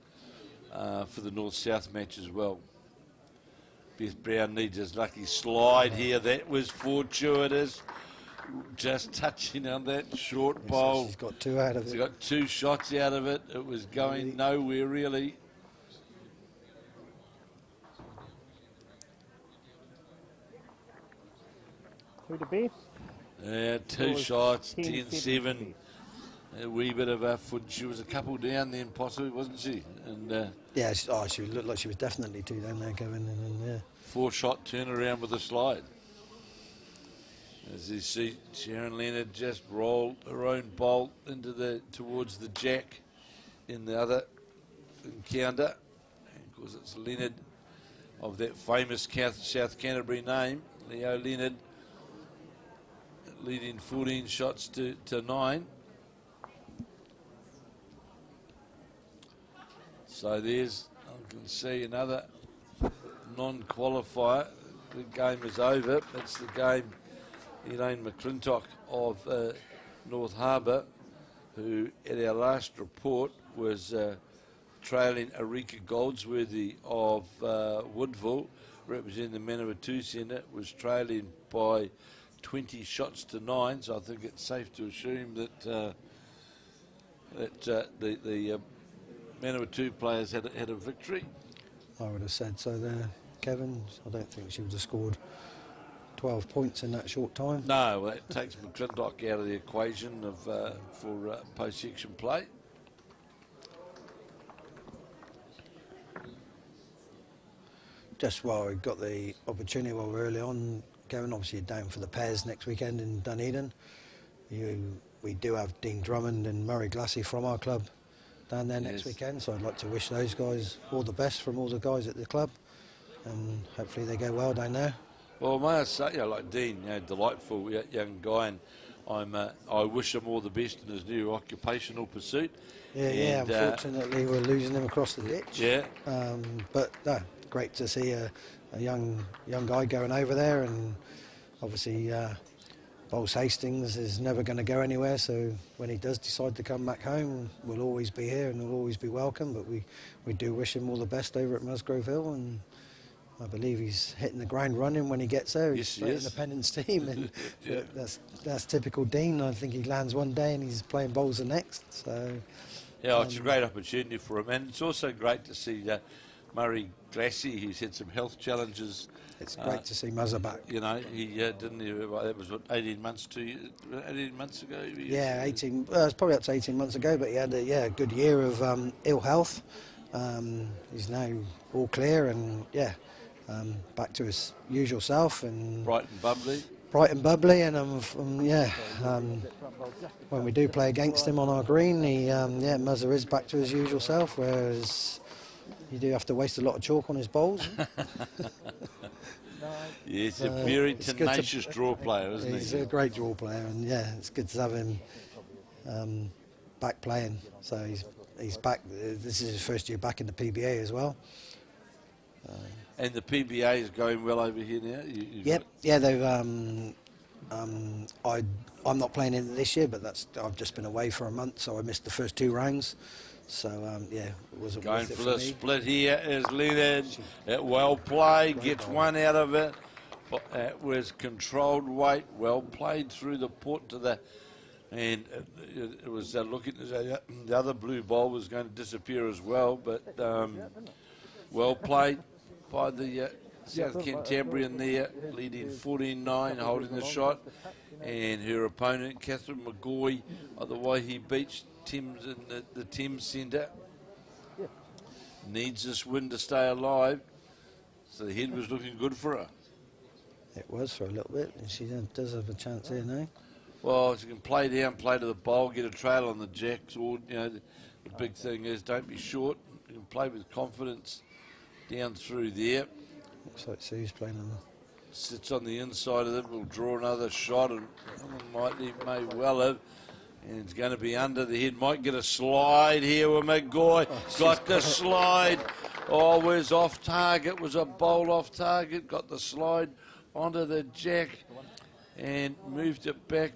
for the North-South match as well. Beth Brown needs his lucky slide here. That was fortuitous. Just touching on that short bowl. She's got 2 out of it. She got 2 shots out of it. It was going nowhere really. Who to be? Yeah, 2 shots, 10-7. A wee bit of a foot. She was a couple down then, possibly, wasn't she? And Yeah, she looked like she was definitely 2 down there, Kevin. And then, 4-shot turnaround with a slide. As you see, Sharon Leonard just rolled her own bolt towards the jack in the other encounter. And of course, it's Leonard of that famous South Canterbury name, Leo Leonard, leading 14 shots to 9. So there's, I can see another non-qualifier. The game is over. It's the game Elaine McClintock of North Harbour, who at our last report was trailing Erika Goldsworthy of Woodville, representing the Manawatu Centre, was trailing by 20 shots to 9. So I think it's safe to assume that the Manawatu players had a victory. I would have said so there, Kevin. I don't think she would have scored 12 points in that short time. No, that takes McClintock out of the equation for post-section play. Just while we got the opportunity while we're early on, Kevin, obviously you're down for the pairs next weekend in Dunedin. We do have Dean Drummond and Murray Glassy from our club down there next weekend, so I'd like to wish those guys all the best from all the guys at the club, and hopefully they go well down there. Well, may I say, like Dean, delightful young guy, and I wish him all the best in his new occupational pursuit. Yeah, and, unfortunately we're losing him across the ditch. Yeah. But no, great to see a young guy going over there, and obviously Bowls Hastings is never going to go anywhere, so when he does decide to come back home, we'll always be here and we'll always be welcome. But we do wish him all the best over at Musgrove Hill, and I believe he's hitting the ground running when he gets there. He's straight in the Pennants team, and Yeah. that's typical Dean. I think he lands one day and he's playing bowls the next. So Yeah, it's a great opportunity for him, and it's also great to see Murray Glassy, who's had some health challenges. it's great to see Muzzer back. You know, he didn't. That was what 18 months ago. Yeah, 18. It's probably up to 18 months ago, but he had a good year of ill health. He's now all clear and back to his usual self and Bright and bubbly. and when we do play against him on our green, Muzzer is back to his usual self, whereas you do have to waste a lot of chalk on his bowls. Yeah, he's a very tenacious draw player, isn't he? He's a great draw player, and it's good to have him back playing. So he's back. This is his first year back in the PBA as well. And the PBA is going well over here now. They've. I'm not playing in it this year, but I've just been away for a month, so I missed the first 2 rounds. So it wasn't Going worth it for for the me. split here is Leonard. Well played, gets one out of it. It was controlled weight, well played through the port to the, and it was looking as though the other blue ball was going to disappear as well, but well played by the South Canterbury there, leading 14-9, holding the shot, and her opponent Kathryn McGaughey of the Waihi Beach Thames in the Thames Centre needs this win to stay alive, so the head was looking good for her. It was for a little bit, and she does have a chance here now. Well, she can play down, play to the bowl, get a trail on the jacks, or the big thing is don't be short. You can play with confidence down through there. Looks like Sue's playing on Sits on the inside of it, will draw another shot, and may well have. And it's going to be under the head. Might get a slide here with McGaughey. Got the slide. Oh, was off target. Was a bowl off target. Got the slide onto the jack and moved it back.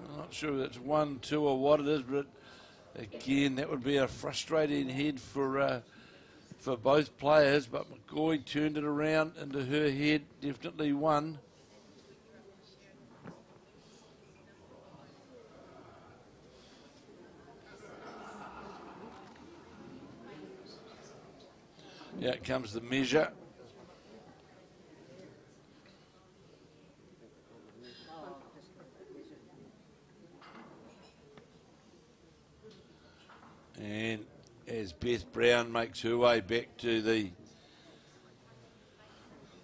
I'm not sure if that's 1, 2 or what it is, but again, that would be a frustrating head for both players. But McGaughey turned it around into her head. Definitely won. Yeah, comes the measure. And as Beth Brown makes her way back to the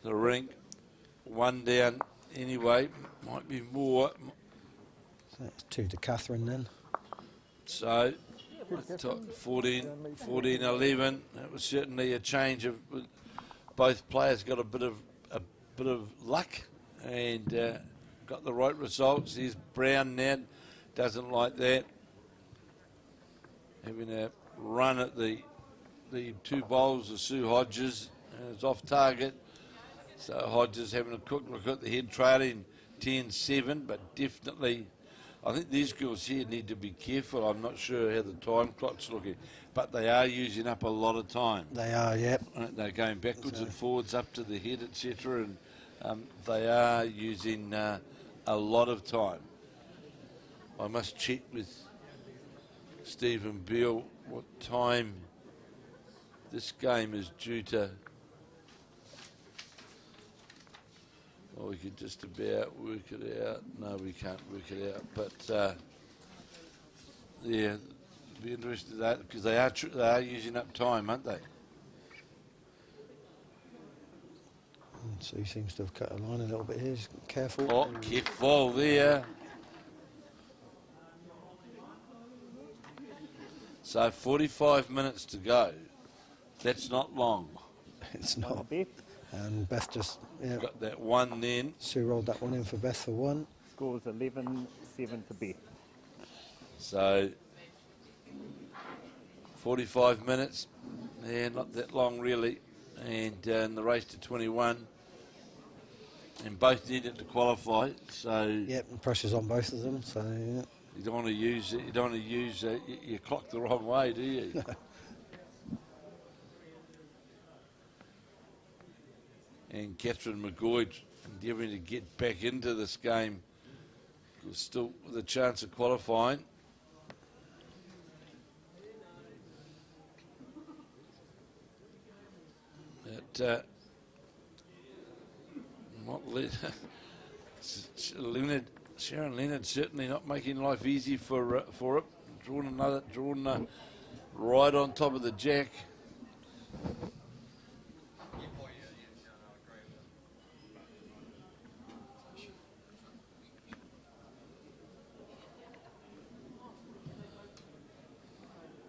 rink, 1 down anyway, might be more. So that's 2 to Kathryn then. So 14-11. That was certainly a change of both players got a bit of luck and got the right results. Here's Brown now, doesn't like that. Having a run at the 2 bowls of Sue Hodges, and it's off target. So Hodges having a quick look at the head, trailing 10-7, but definitely I think these girls here need to be careful. I'm not sure how the time clock's looking, but they are using up a lot of time. They are, yep. They're going backwards and forwards up to the head, etc., and they are using a lot of time. I must check with Stephen Beale what time this game is due to. Well, we could just about work it out. No, we can't work it out. But yeah, it'd be interesting in that because they are using up time, aren't they? So he seems to have cut a line a little bit here. Just careful. Oh, careful there. So 45 minutes to go. That's not long. It's not. And Beth just Got that one then. Sue rolled that one in for Beth for 1. Scores 11-7 to Beth. So 45 minutes. Yeah, not that long really. And in the race to 21. and both needed to qualify. So Yep, and pressure's on both of them. So yeah. you don't want to use it. You don't want to use your clock the wrong way, do you? And Kathryn McGaughey endeavouring to get back into this game, still with a chance of qualifying. But Sharon Leonard certainly not making life easy for it. Drawn right on top of the jack.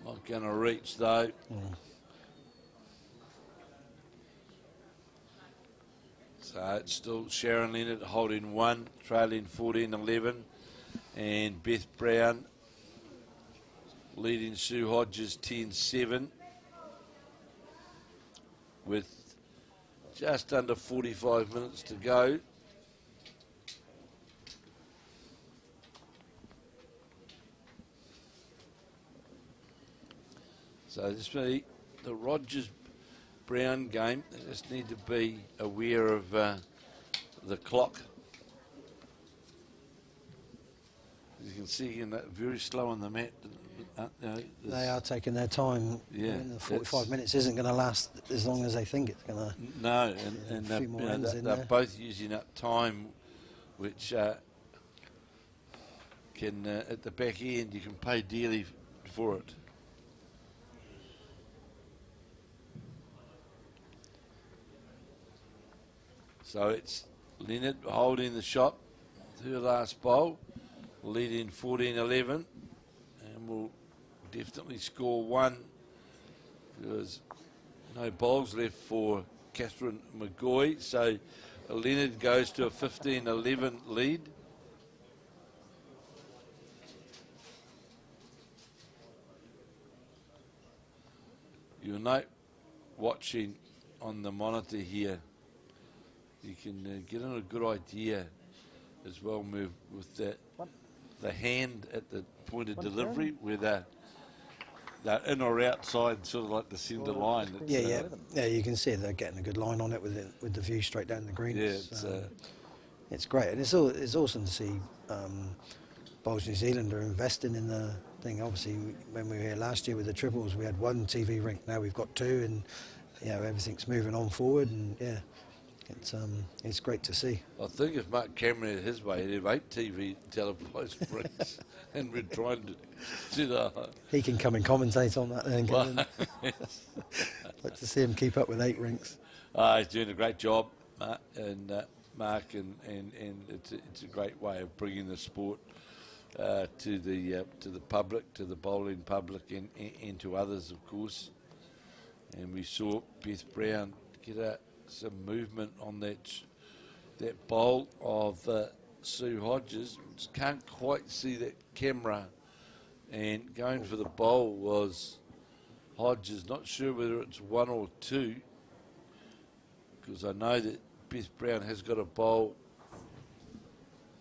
Not going to reach though. So it's still Sharon Leonard holding one, trailing 14-11, and Beth Brown leading Sue Hodges 10-7 with just under 45 minutes to go. So this will be the Rodgers-Brown game. They just need to be aware of the clock. As you can see, very slow on the mat. They are taking their time. Yeah, the 45 minutes isn't going to last as long as they think it's going to. No, and they're both using up time, which can at the back end you can pay dearly for it. So it's Leonard holding the shot, her last bowl, leading 14-11, and will definitely score one. There's no bowls left for Kathryn McGaughey, so Leonard goes to a 15-11 lead. You'll note, watching on the monitor here, you can get on a good idea as well, Move, with the hand at the point of delivery, where they're in or outside, sort of like the centre line. Yeah, you can see they're getting a good line on it with the view straight down the green. Yeah, it's great, and it's awesome to see Bowls New Zealand are investing in the thing. Obviously, when we were here last year with the triples, we had one TV rink. Now we've got two, and everything's moving on forward, and it's great to see. I think if Mark Cameron had his way, he'd have 8 TV televised rings, and we're trying to do the. He can come and commentate on that then. Yes. Like to see him keep up with 8 rinks. He's doing a great job, Mark, and it's a great way of bringing the sport to the public, to the bowling public, and to others, of course. And we saw Beth Brown get some movement on that bowl of Sue Hodges. Just can't quite see that camera, and going for the bowl was Hodges. Not sure whether it's 1 or 2, because I know that Beth Brown has got a bowl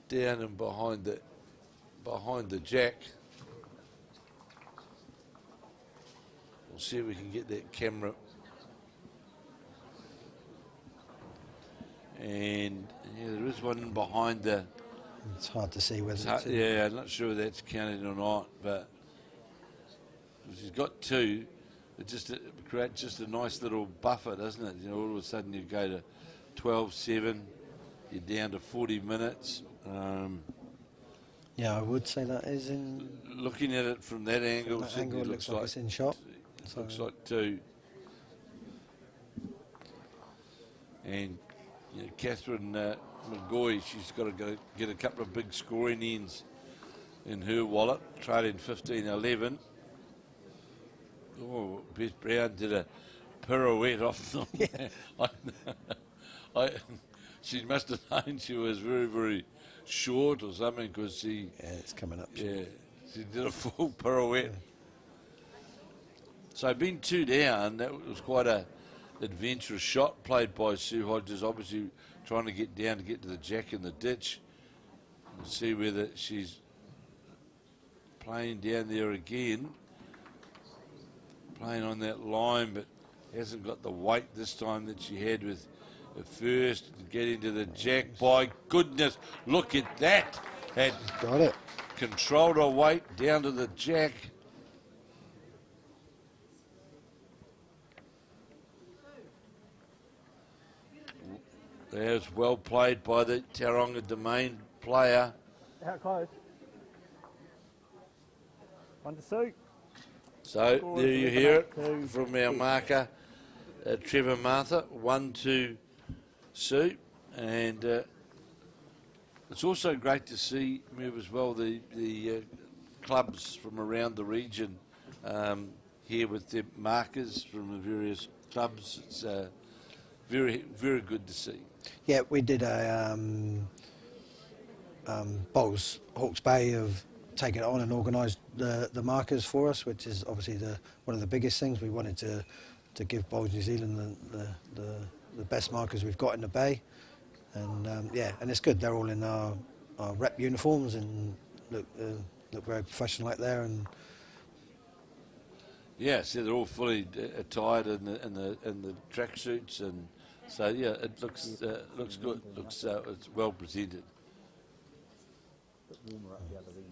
down and behind the jack. We'll see if we can get that camera. And there is one behind the. It's hard to see whether. I'm not sure whether that's counted or not, but she's got 2. It creates just a nice little buffer, doesn't it? All of a sudden you go to 12-7, you're down to 40 minutes. I would say that is in. Looking at it from that angle, it looks like it's in shot. It looks like 2. And Kathryn McGaughey, she's got to get a couple of big scoring ends in her wallet, trailing 15-11. Oh, Beth Brown did a pirouette off them. Yeah. She must have known she was very, very short or something, because she. Yeah, it's coming up. Yeah, she did a full pirouette. Yeah. So being 2 down, that was quite a adventurous shot played by Sue Hodges, obviously trying to get down to get to the jack in the ditch. We'll see whether she's playing down there again. Playing on that line, but hasn't got the weight this time that she had with the first. Getting to the jack. By goodness, look at that. Had Got it. controlled her weight down to the jack. There's well played by the Tauranga Domain player. Out close. 1-2. So there you hear it from our marker, Trevor Martha, 1-2 Sue. And it's also great to see, Muir, as well, the clubs from around the region here with their markers from the various clubs. It's very, very good to see. Yeah, we did a Bowls Hawke's Bay have taken it on and organised the markers for us, which is obviously one of the biggest things. We wanted to give Bowls New Zealand the best markers we've got in the bay, and and it's good. They're all in our rep uniforms and look very professional out there. And yeah, so they're all fully attired in the tracksuits, and so yeah, it looks good. It's well presented. Bit warmer up the other end.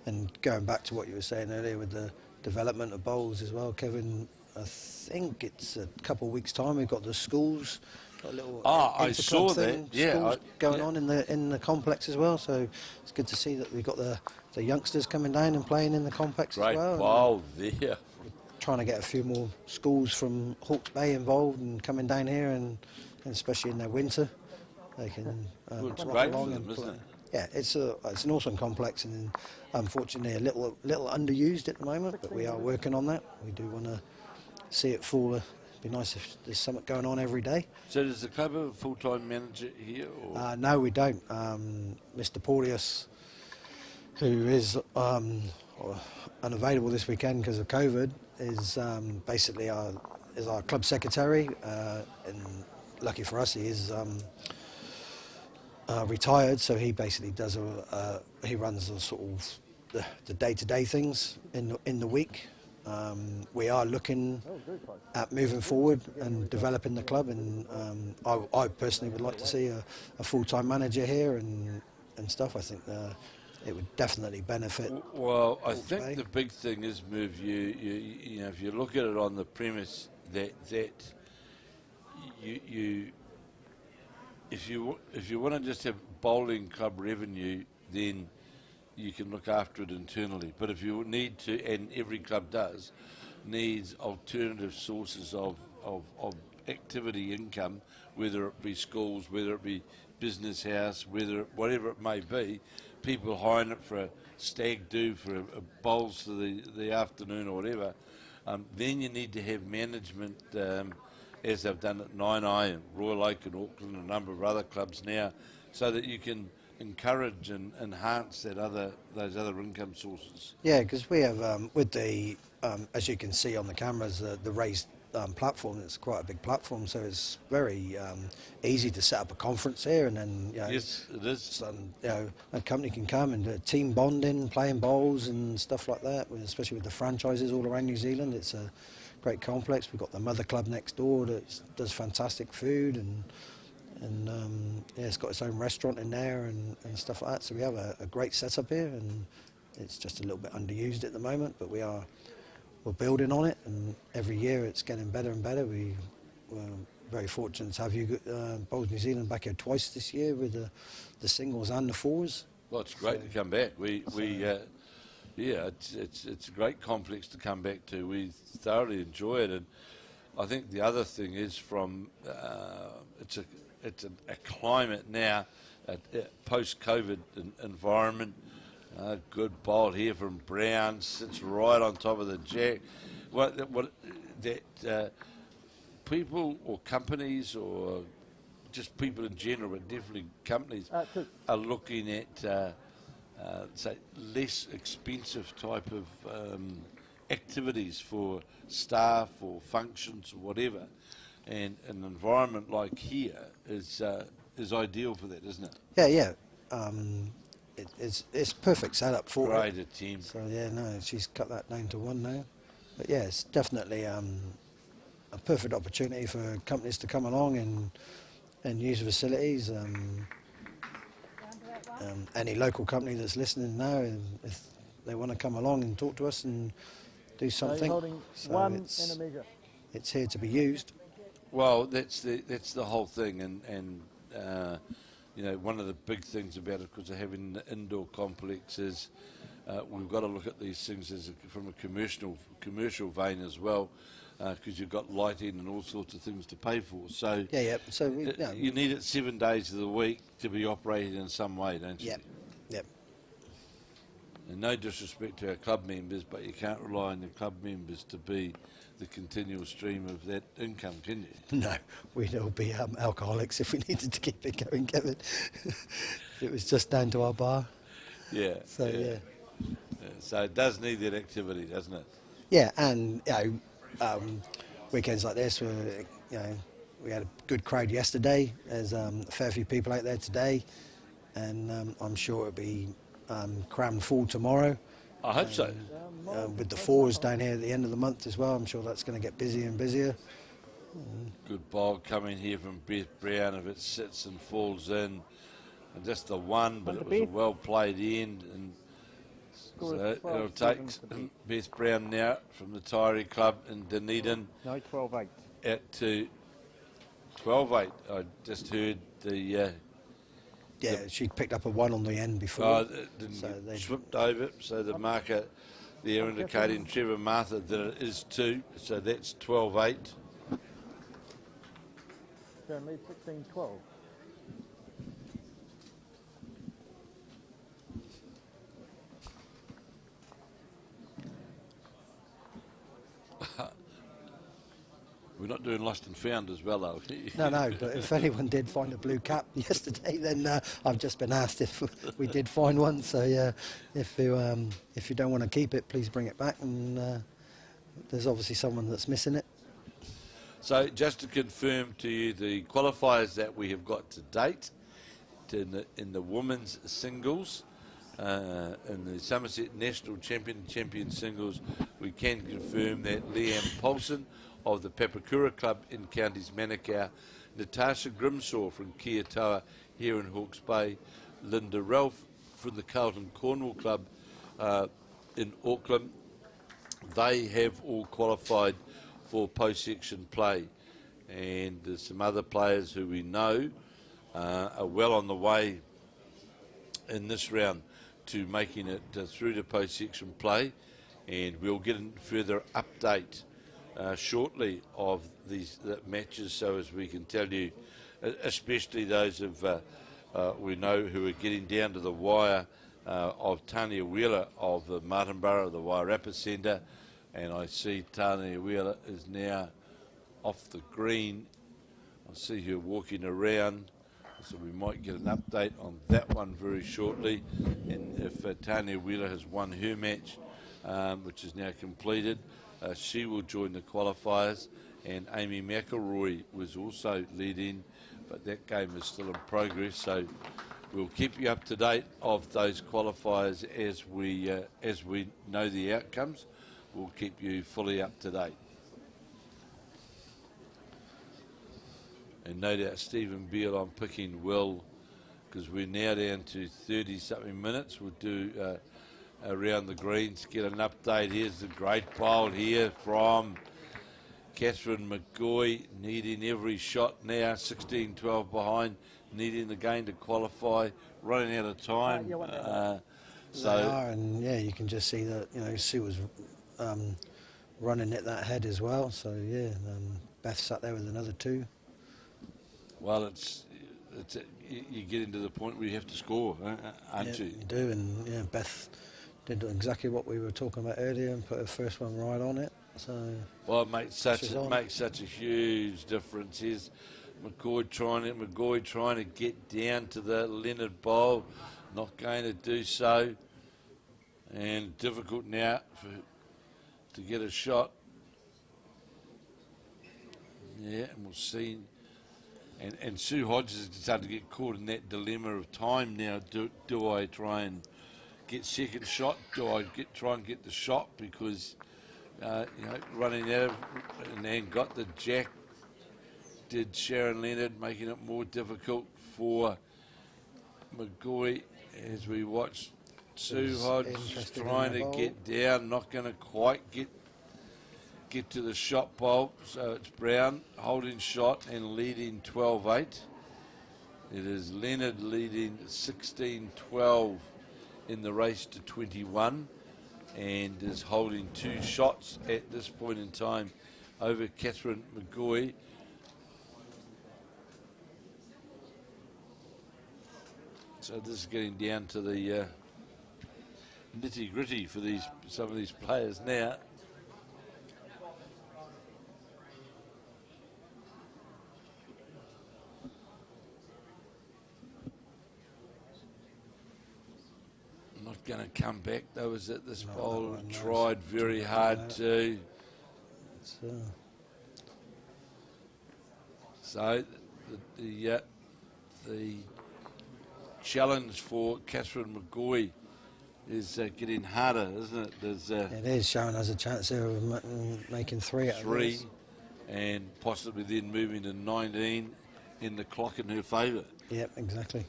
And going back to what you were saying earlier with the development of bowls as well, Kevin, I think it's a couple of weeks' time we've got the schools, got a little I saw interclub thing, that. Yeah, schools going on in the complex as well. So it's good to see that we've got the youngsters coming down and playing in the complex Great as well. bowl there. Trying to get a few more schools from Hawke's Bay involved and coming down here, and especially in their winter, they can Well, it's rock great along for them, and isn't play. it? Yeah, it's an awesome complex, and unfortunately a little underused at the moment, but we are working on that. We do want to see it full. It'd be nice if there's something going on every day. So does the club have a full-time manager here? Or? No, we don't. Mr. Porteous, who is unavailable this weekend because of COVID, is basically our club secretary, and lucky for us, he is retired, so he basically does he runs the sort of the day-to-day things in the week. We are looking at moving forward and developing the club, and I personally would like to see a full-time manager here and stuff. I think it would definitely benefit. Well, I think the big thing is, Move, you know, if you look at it on the premise that you if you want to just have bowling club revenue, then you can look after it internally. But if you need to, and every club does, needs alternative sources of activity income, whether it be schools, whether it be business house, whatever it may be, people hiring it for a stag do, for a bowls for the afternoon or whatever, then you need to have management, as they've done at Nine and Royal Oak and Auckland and a number of other clubs now, so that you can encourage and enhance those other income sources. Yeah, because we have with the as you can see on the cameras, the raised platform. It's quite a big platform, so it's very easy to set up a conference here, and then Yes, it is. So, a company can come and do team bonding, playing bowls and stuff like that. Especially with the franchises all around New Zealand, it's a great complex. We've got the Mother Club next door that does fantastic food, and it's got its own restaurant in there and stuff like that. So we have a great setup here, and it's just a little bit underused at the moment, but we're building on it, and every year it's getting better and better. We're very fortunate to have you Bowls New Zealand back here twice this year with the singles and the fours. Well, it's great to come back. It's a great complex to come back to. We thoroughly enjoy it, and I think the other thing is from it's a climate now, a post-COVID environment. Good bowl here from Brown, sits right on top of the jack. People or companies or just people in general, but definitely companies, are looking at say less expensive type of activities for staff or functions or whatever. and an environment like here is ideal for that, isn't it? Yeah. It's perfect setup for Great it. attempt. So yeah, no, she's cut that down to 1 now. But yeah, it's definitely a perfect opportunity for companies to come along and use the facilities. Any local company that's listening now, and if they want to come along and talk to us and do something, holding so 1 and a measure. it's here to be used. Well, that's the whole thing, and you know, one of the big things about it, because of having the indoor complex, is we've got to look at these things from a commercial vein as well, because you've got lighting and all sorts of things to pay for. So Yeah. So you need it 7 days of the week to be operating in some way, don't you? Yep. And no disrespect to our club members, but you can't rely on the club members to be the continual stream of that income, can you? No, we'd all be alcoholics if we needed to keep it going, Kevin. If it was just down to our bar. Yeah. So yeah. So it does need that activity, doesn't it? Yeah, and weekends like this, where we had a good crowd yesterday. There's a fair few people out there today, and I'm sure it'll be crammed full tomorrow. I hope so. With the fours down here at the end of the month as well, I'm sure that's going to get busier and busier. Good ball coming here from Beth Brown if it sits and falls in. And just the one, but it was a well played end. And so it'll take Beth Brown now from the Taieri club in Dunedin. No, 12-8. Out to 12-8. I just heard the... She picked up a 1 on the end before. Oh, it didn't get swept over, so the marker there indicating Trevor Martha that it is 2, so that's 12-8. Sharon lead 16-12. We're not doing lost and found as well, though. No, but if anyone did find a blue cap yesterday, then I've just been asked if we did find one. So yeah, if you don't want to keep it, please bring it back. And there's obviously someone that's missing it. So just to confirm to you, the qualifiers that we have got to date in the women's singles, in the Somerset National Champion singles, we can confirm that Leanne Paulson of the Papakura Club in Counties Manukau, Natasha Grimshaw from Kia Toa here in Hawke's Bay, Linda Ralph from the Carlton Cornwall Club in Auckland. They have all qualified for post-section play, and there's some other players who we know are well on the way in this round to making it through to post-section play, and we'll get a further update shortly of these matches, so as we can tell you, especially those of we know who are getting down to the wire, of Tanya Wheeler of the Martinborough, the Wairarapa Centre, and I see Tanya Wheeler is now off the green. I see her walking around, so we might get an update on that one very shortly. And if Tanya Wheeler has won her match, which is now completed, she will join the qualifiers. And Amy McElroy was also leading, but that game is still in progress, so we'll keep you up to date of those qualifiers as we know the outcomes. We'll keep you fully up to date. And no doubt Stephen Beale, I'm picking Will, because we're now down to 30-something minutes. We'll do around the greens, get an update. Here's the great bowl here from Kathryn McGaughey, needing every shot now, 16-12 behind, needing the game to qualify, running out of time. They are, and yeah, you can just see that, Sue was running at that head as well. So yeah, Beth sat there with another 2. Well, you get into the point where you have to score, aren't you? You do, and yeah, Beth did exactly what we were talking about earlier and put her first one right on it. So well, it makes such a huge difference. Here's McGaughey trying to get down to the Leonard bowl, not going to do so, and difficult now to get a shot. Yeah, and we'll see. And Sue Hodges is starting to get caught in that dilemma of time now. Do I try and get second shot? Do I try and get the shot? Because, running out of, and then got the jack, did Sharon Leonard, making it more difficult for McGaughey as we watch Sue Hodges trying to get down, not going to quite get to the shot bowl. So it's Brown holding shot and leading 12-8. It is Leonard leading 16-12 in the race to 21 and is holding 2 shots at this point in time over Kathryn McGaughey. So this is getting down to the nitty-gritty for some of these players now. Not going to come back though, is it? This bowl tried very hard to. So the challenge for Kathryn McGaughey is getting harder, isn't it? It is. Sharon has a chance there of making 3 out of this. And possibly then moving to 19 in the clock in her favour. Yep, exactly.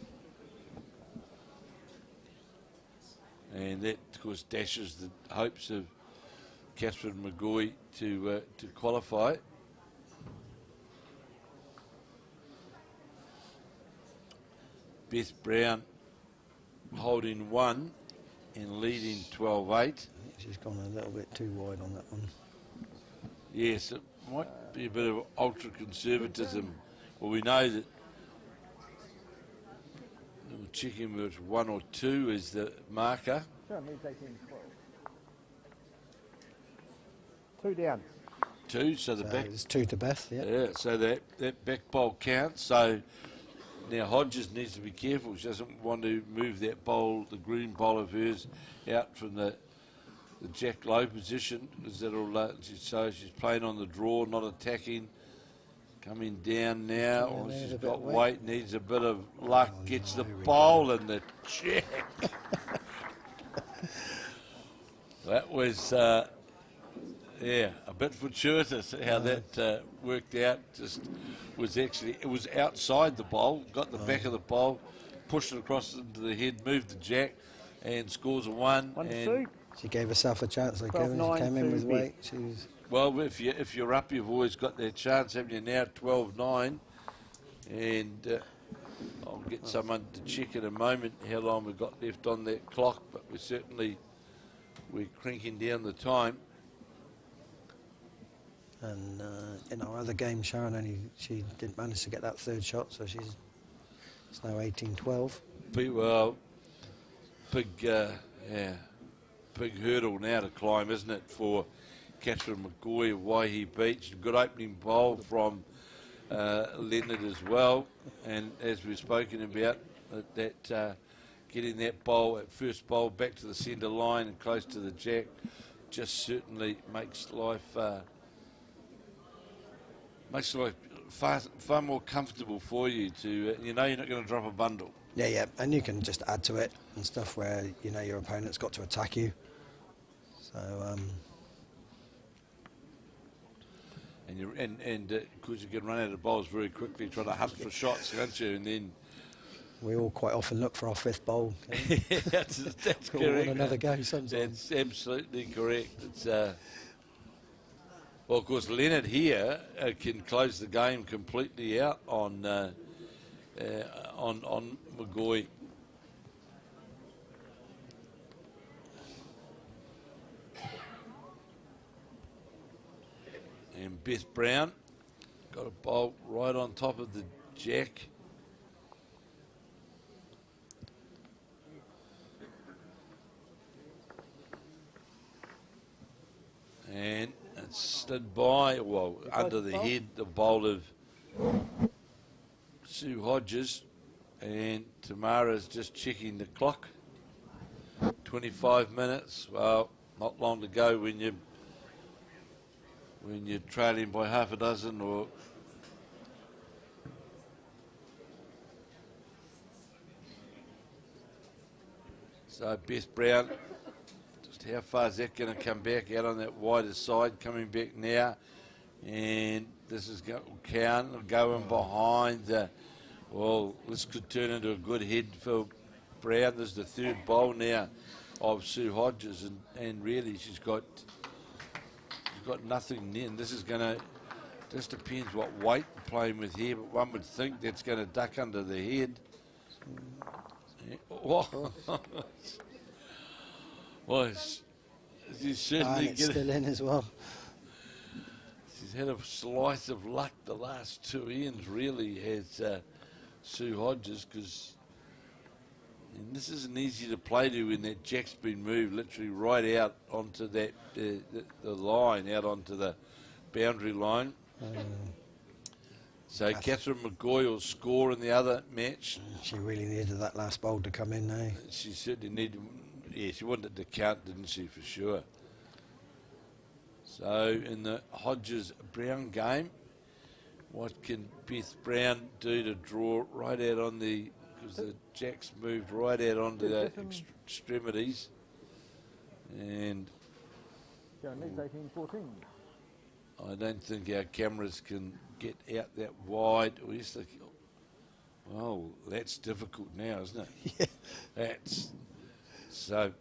And that, of course, dashes the hopes of Kathryn McGaughey to qualify. Beth Brown holding 1 and leading 12-8. She's gone a little bit too wide on that one. Yes, it might be a bit of ultra-conservatism. Well, we know that we're checking whether it's 1 or 2 is the marker. Sure, needs 18-12. 2 down. 2, so the back. It's 2 to Beth, yeah. Yeah, so that back bowl counts. So now Hodges needs to be careful. She doesn't want to move that bowl, the green bowl of hers, out from the jack low position, because that'll. So she's playing on the draw, not attacking. Coming down now, or she's got weight, needs a bit of luck, gets the bowl and the jack. That was, a bit fortuitous how that worked out. Just was actually, it was outside the bowl, got the back of the bowl, pushed it across into the head, moved the jack, and scores a 1. 1 and 2. She gave herself a chance, like Kevin. She came in with weight. She was. Well, if you're up, you've always got that chance, haven't you? Now 12-9, and I'll get someone to check in a moment how long we've got left on that clock, but we're cranking down the time. And in our other game, Sharon she didn't manage to get that 3rd shot, so it's now 18-12. Big hurdle now to climb, isn't it, for Kathryn McGaughey of Waihi Beach. Good opening bowl from Leonard as well, and as we've spoken about, that getting that bowl, that first bowl back to the centre line and close to the jack, just certainly makes life far more comfortable for you to, you're not going to drop a bundle. Yeah, and you can just add to it and stuff where your opponent's got to attack you. So. And because you can run out of bowls very quickly, trying to hunt for shots, can't you? And then we all quite often look for our 5th bowl. that's correct. Want another go sometimes. That's absolutely correct. It's well, of course, Leonard here can close the game completely out on McGaughey. And Beth Brown got a bowl right on top of the jack. And it slid by, well, under the head, the bowl of Sue Hodges. And Tamara's just checking the clock. 25 minutes. Well, not long to go when you're trailing by half a dozen or So Beth Brown, just how far is that going to come back out on that wider side? Coming back now, and this is going behind. Well, this could turn into a good head for Brown. This is the third bowl now of Sue Hodges, and really she's got nothing near. And this is going to just depends what weight you're playing with here, but one would think that's going to duck under the head. Yeah. Oh. Well, she's certainly it's still in as well. She's had a slice of luck the last two ends, really, has Sue Hodges, because this isn't easy to play to when that jack's been moved literally right out onto that the line, out onto the boundary line. So Kathryn McGaughey will score in the other match. She really needed that last bowl to come in, eh? She certainly needed, yeah, she wanted it to count, didn't she, for sure. So in the Hodges-Brown game, what can Beth Brown do to draw right out on the, because the jack's moved right out onto the extremities. And Sharon leads 18-14. I don't think our cameras can get out that wide. Well, that's difficult now, isn't it? Yeah. That's so.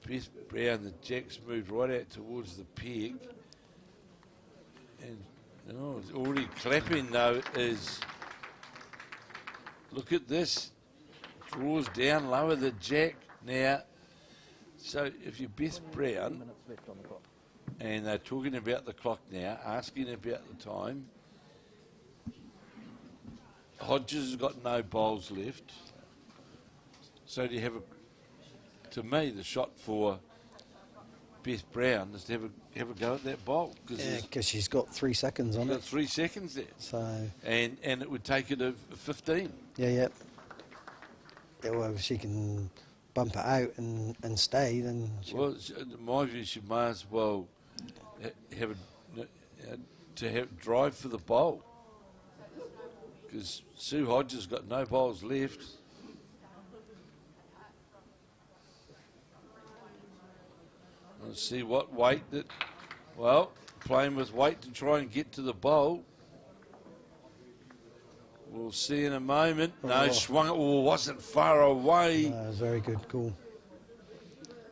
Beth Brown, the jack's moved right out towards the peg, and it's already clapping though. Look at this, draws down lower the jack now. So if you're Beth Brown, Minutes left on the clock. and they're talking about the clock now, asking about the time. Hodges has got no bowls left. So do you have to me, the shot for Beth Brown is to have a go at that bowl. Because she's got 3 seconds on She's got it. 3 seconds there. So And it would take her to 15. yeah. Well, if she can bump it out and stay, then Well, in my view, she might as well have drive for the bowl, because Sue Hodges got no bowls left. Let's see what weight playing with weight to try and get to the bowl. We'll see in a moment. No, swung it. Oh, wasn't far away. it was very good call.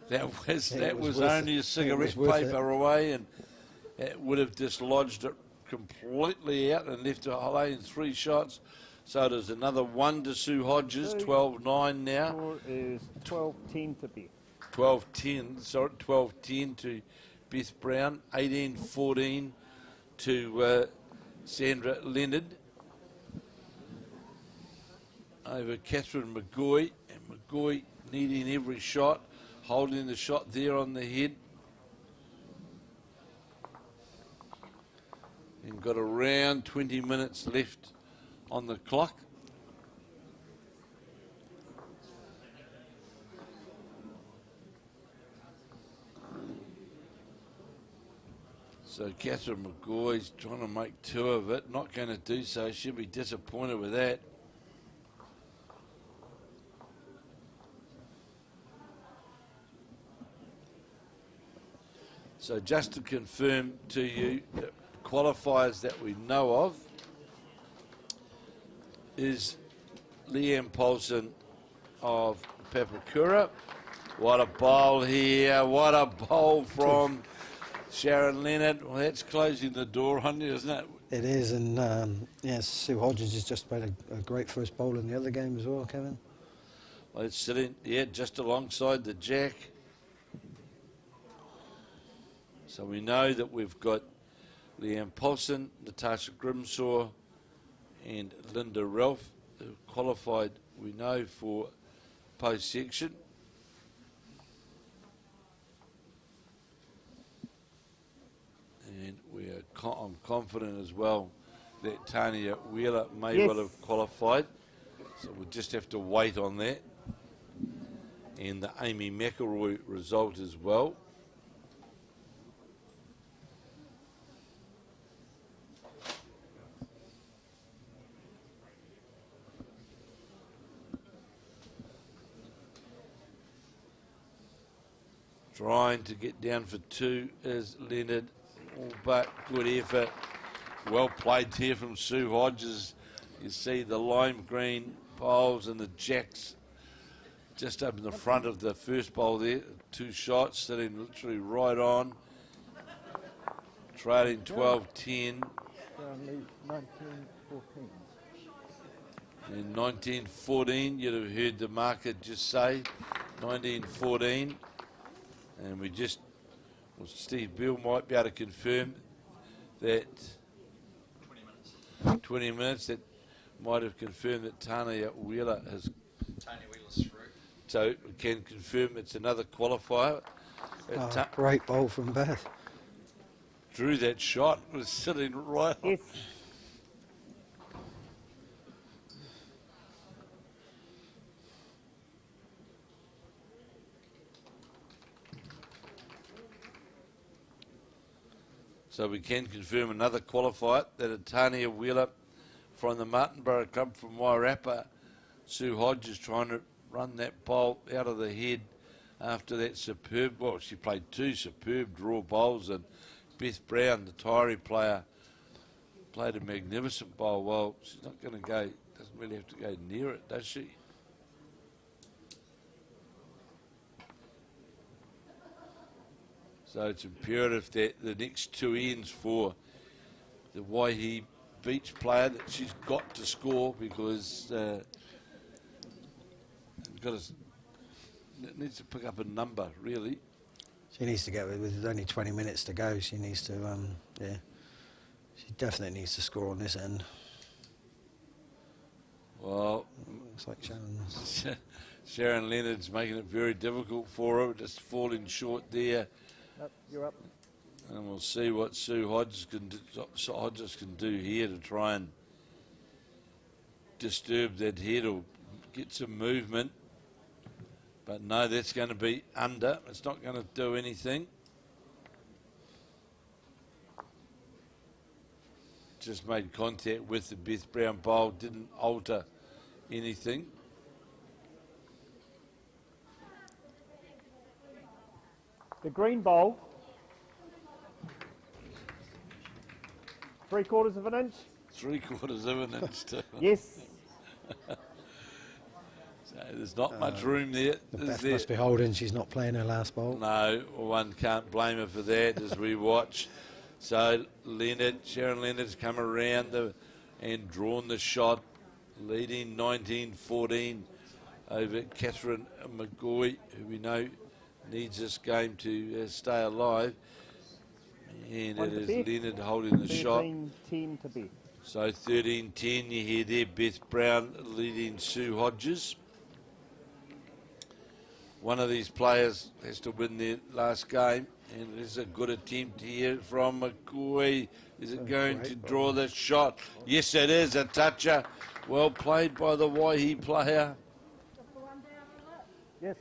That was worth only it. a cigarette It was worth paper away, and it would have dislodged it completely out and left her laying 3 shots. So it is another 1 to Sue Hodges, 12-9 now. Score is 12-10 to Beth. 12-10 to Beth Brown, 18-14 to Sandra Leonard over Kathryn McGaughey, and McGaughey needing every shot, holding the shot there on the head. And got around 20 minutes left on the clock. So Kathryn McGaughey's trying to make 2 of it. Not going to do so. She'll be disappointed with that. So just to confirm to you, the qualifiers that we know of is Leanne Paulson of Papakura. What a bowl here. What a bowl from Sharon Leonard. Well, that's closing the door on you, isn't it? It is, and yes, Sue Hodges has just played a great first bowl in the other game as well, Kevin. Well, it's sitting, just alongside the jack. So we know that we've got Leanne Paulson, Natasha Grimsaw, and Linda Ralph, who qualified, we know, for post-section. And I'm confident as well that Tanya Wheeler may well have qualified. So we'll just have to wait on that. And the Amy McElroy result as well. Trying to get down for 2 is Leonard. All but good effort. Well played here from Sue Hodges. You see the lime green bowls and the jacks just up in the front of the first bowl there. 2 shots sitting literally right on. Trailing 12-10. Sharon leads 1914. In 1914, you'd have heard the marker just say 1914. And we just, well, Steve Bill might be able to confirm that 20 minutes, that might have confirmed that Tanya Wheeler has. Tanya Wheeler's through. So we can confirm it's another qualifier. Great bowl from Beth. Drew that shot, was sitting right on. Yes. So we can confirm another qualifier, that a Tanya Wheeler from the Martinborough club from Wairarapa. Sue Hodges trying to run that bowl out of the head after that superb, well, she played 2 superb draw bowls, and Beth Brown, the Taieri player, played a magnificent bowl. Well, she's not going to go, doesn't really have to go near it, does she? So it's imperative that the next 2 ends for the Waihi Beach player that she's got to score, because it needs to pick up a number, really. She needs to get, with only 20 minutes to go, she needs to, yeah. She definitely needs to score on this end. Well, looks like Sharon's. Sharon Leonard's making it very difficult for her, just falling short there. Nope, you're up. And we'll see what Sue Hodges can do here to try and disturb that head or get some movement. But no, that's going to be under. It's not going to do anything. Just made contact with the Beth Brown bowl, didn't alter anything. The green bowl. 3/4 of an inch. 3/4 of an inch. Yes. So there's not much room there. Beth must be holding, she's not playing her last bowl. No, one can't blame her for that as we watch. So Sharon Leonard's come around and drawn the shot, leading 19-14 over Kathryn McGaughey, who we know needs this game to stay alive. And it is Leonard holding the shot. 13-10 to Beth. So 13-10, you hear there, Beth Brown leading Sue Hodges. One of these players has to win their last game, and there's a good attempt here from McGaughey. Is it going to draw the shot? Yes, it is, a toucher. Well played by the Waihi player. Yes.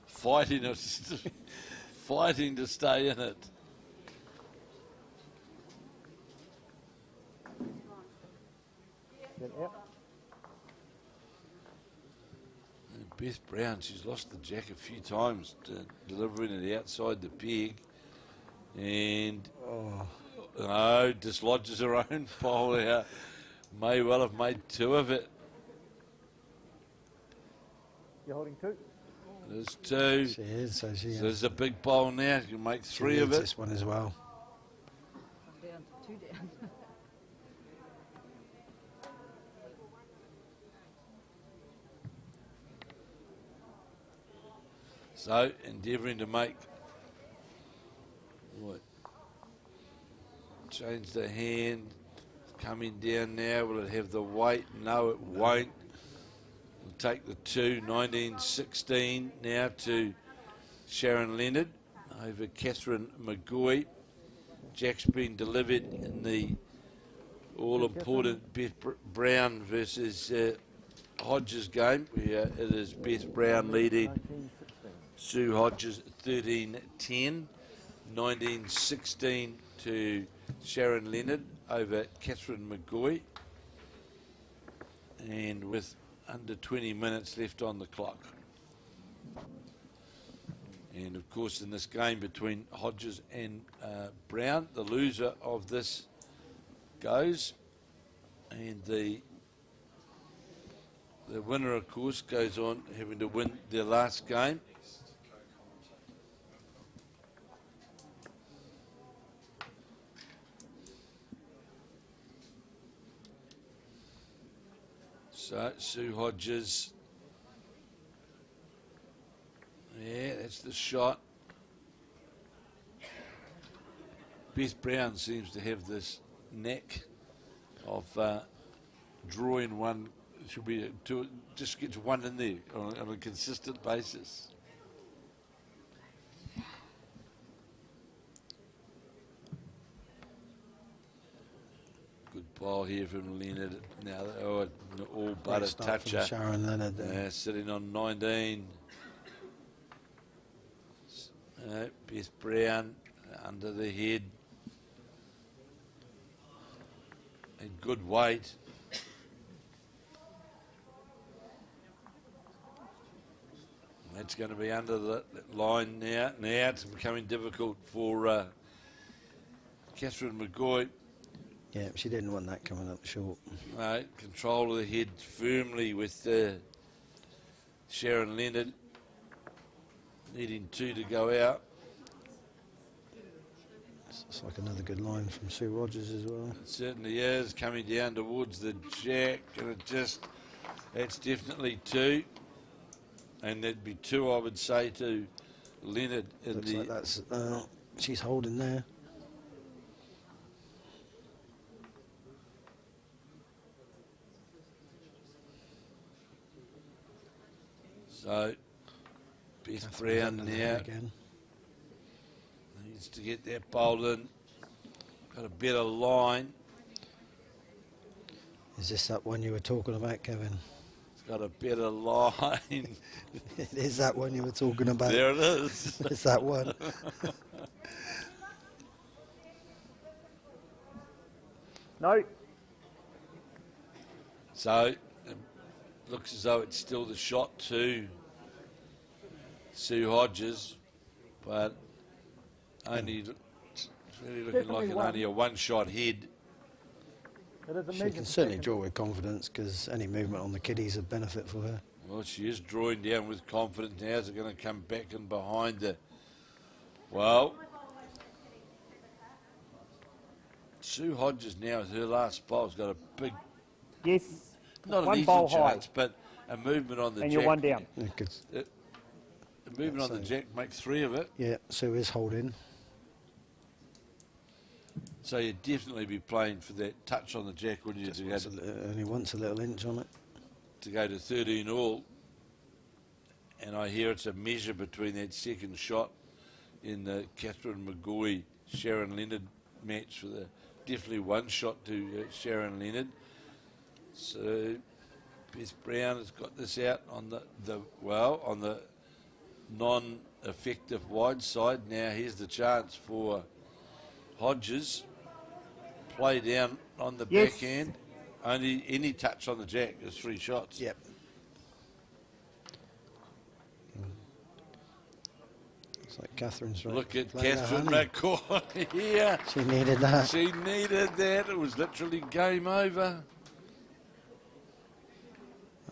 Fighting to stay in it. Get out. Beth Brown, she's lost the jack a few times, delivering it outside the peg, and dislodges her own bowl out. May well have made 2 of it. You're holding 2. There's 2. She is, so she. So there's a big bowl now. You can make 3 of it. This one as well. I'm down to 2 down. So endeavouring to make what? Change the hand. Coming down now. Will it have the weight? No, it won't. We'll take the 2. 19-16 now to Sharon Leonard over Kathryn McGaughey. Jack's been delivered in the all-important Beth Brown versus Hodges game, where it is Beth Brown leading Sue Hodges 13-10. 19-16 to Sharon Leonard over Kathryn McGaughey. And with under 20 minutes left on the clock. And of course, in this game between Hodges and Brown, the loser of this goes, and the winner, of course, goes on having to win their last game. So, Sue Hodges. Yeah, that's the shot. Beth Brown seems to have this knack of drawing one. Should be just gets one in there on a consistent basis. Good ball here from Leonard. Now, all but a toucher. Sharon Leonard there. Sitting on 19. Beth Brown under the head. And good weight. That's going to be under the line now. Now it's becoming difficult for Kathryn McGaughey. Yeah, she didn't want that coming up short. Right, control of the head firmly with Sharon Leonard. Needing 2 to go out. It's like another good line from Sue Rogers as well. It certainly is, coming down towards the jack, and that's definitely 2. And there'd be 2, I would say, to Leonard. Looks like that's, she's holding there. So, Beth Kathryn's Brown under there now again. needs to get that bowled in. Got a better line. Is this that one you were talking about, Kevin? It's got a better line. Is that one you were talking about? There it is. It's that one. No. So, it looks as though it's still the shot to Sue Hodges, but only it's really looking like only a one-shot head. It is a She major can certainly mistake. draw with confidence because any movement on the kiddies is a benefit for her. Well, she is drawing down with confidence. Now is it going to come back and behind her? Well, Sue Hodges now with her last bowl has got a big, Yes. not One an easy bowl high. chance, but a movement on the And jack. you're one down. Yeah, 'cause- The movement on the jack makes 3 of it. yeah, Sue is holding. So you'd definitely be playing for that touch on the jack, wouldn't you, Only wants a little inch on it. to go to 13 all. And I hear it's a measure between that second shot in the Kathryn McGaughey Sharon Leonard match for the definitely one shot to Sharon Leonard. So Beth Brown has got this out on on the non-effective wide side. Now here's the chance for Hodges. Play down on the Yes. backhand. Only any touch on the jack is 3 shots. Yep. It's like Catherine's right. Look at playing her Kathryn honey. McGaughey here. She needed that. She needed that. It was literally game over.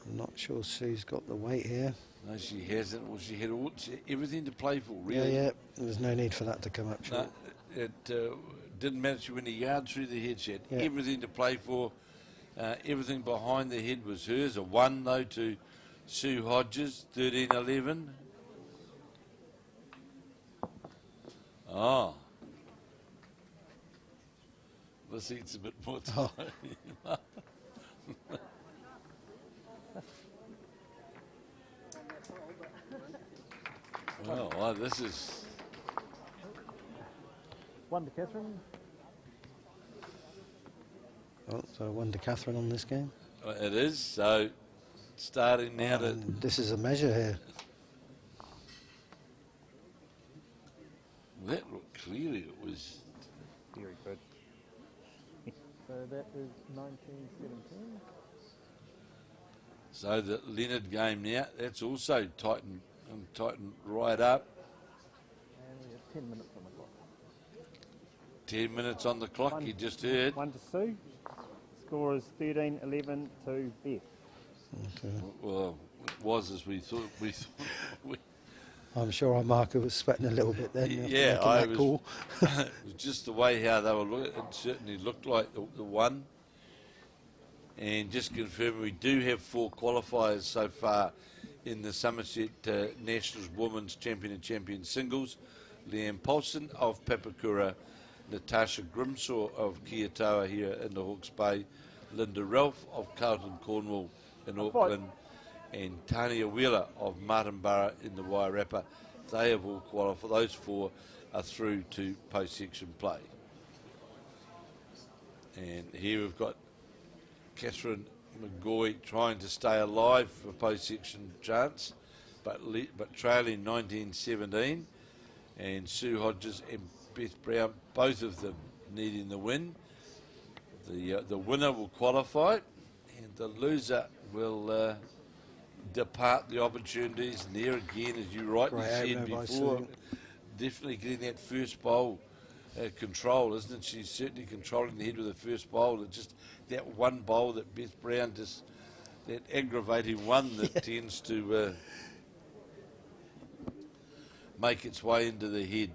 I'm not sure Sue's got the weight here. No, she hasn't. Well, she had everything to play for, really. Yeah. There's no need for that to come up short. No, it didn't matter. She went a yard through the head. She had Yeah. everything to play for. Everything behind the head was hers. A 1, though, to Sue Hodges, 13-11. Oh. This eats a bit more time. Well, this is... One to Kathryn. Oh, so 1 to Kathryn on this game. It is, so starting now to... And this is a measure here. That looked clearly it was... Very good. So that is 1917. So the Leonard game now, that's also tightened right up. 10 minutes on the clock. 10 minutes on the clock, you just heard. 1 to Sue. Score is 13-11 to Beth. Okay. Well, it was as we thought. I'm sure our marker was sweating a little bit then. Yeah, making that call. it was just the way how they were looking. It certainly looked like the one. And just confirm, we do have 4 qualifiers so far in the Somerset Nationals Women's Champion and Champion Singles. Leanne Paulson of Papakura, Natasha Grimsaw of Kiatawa here in the Hawke's Bay, Linda Ralph of Carlton Cornwall in Auckland, and Tanya Wheeler of Martinborough in the Wairarapa. They have all qualified. Those 4 are through to post-section play. And here we've got Kathryn McGaughey trying to stay alive for post-section chance, but trailing 19-17, and Sue Hodges and Beth Brown, both of them needing the win. The winner will qualify, and the loser will depart the opportunities. And there again, as you rightly said before, definitely getting that first bowl control, isn't it? She's certainly controlling the head with the first bowl. It's just that one bowl that Beth Brown, just that aggravating one that tends to make its way into the head.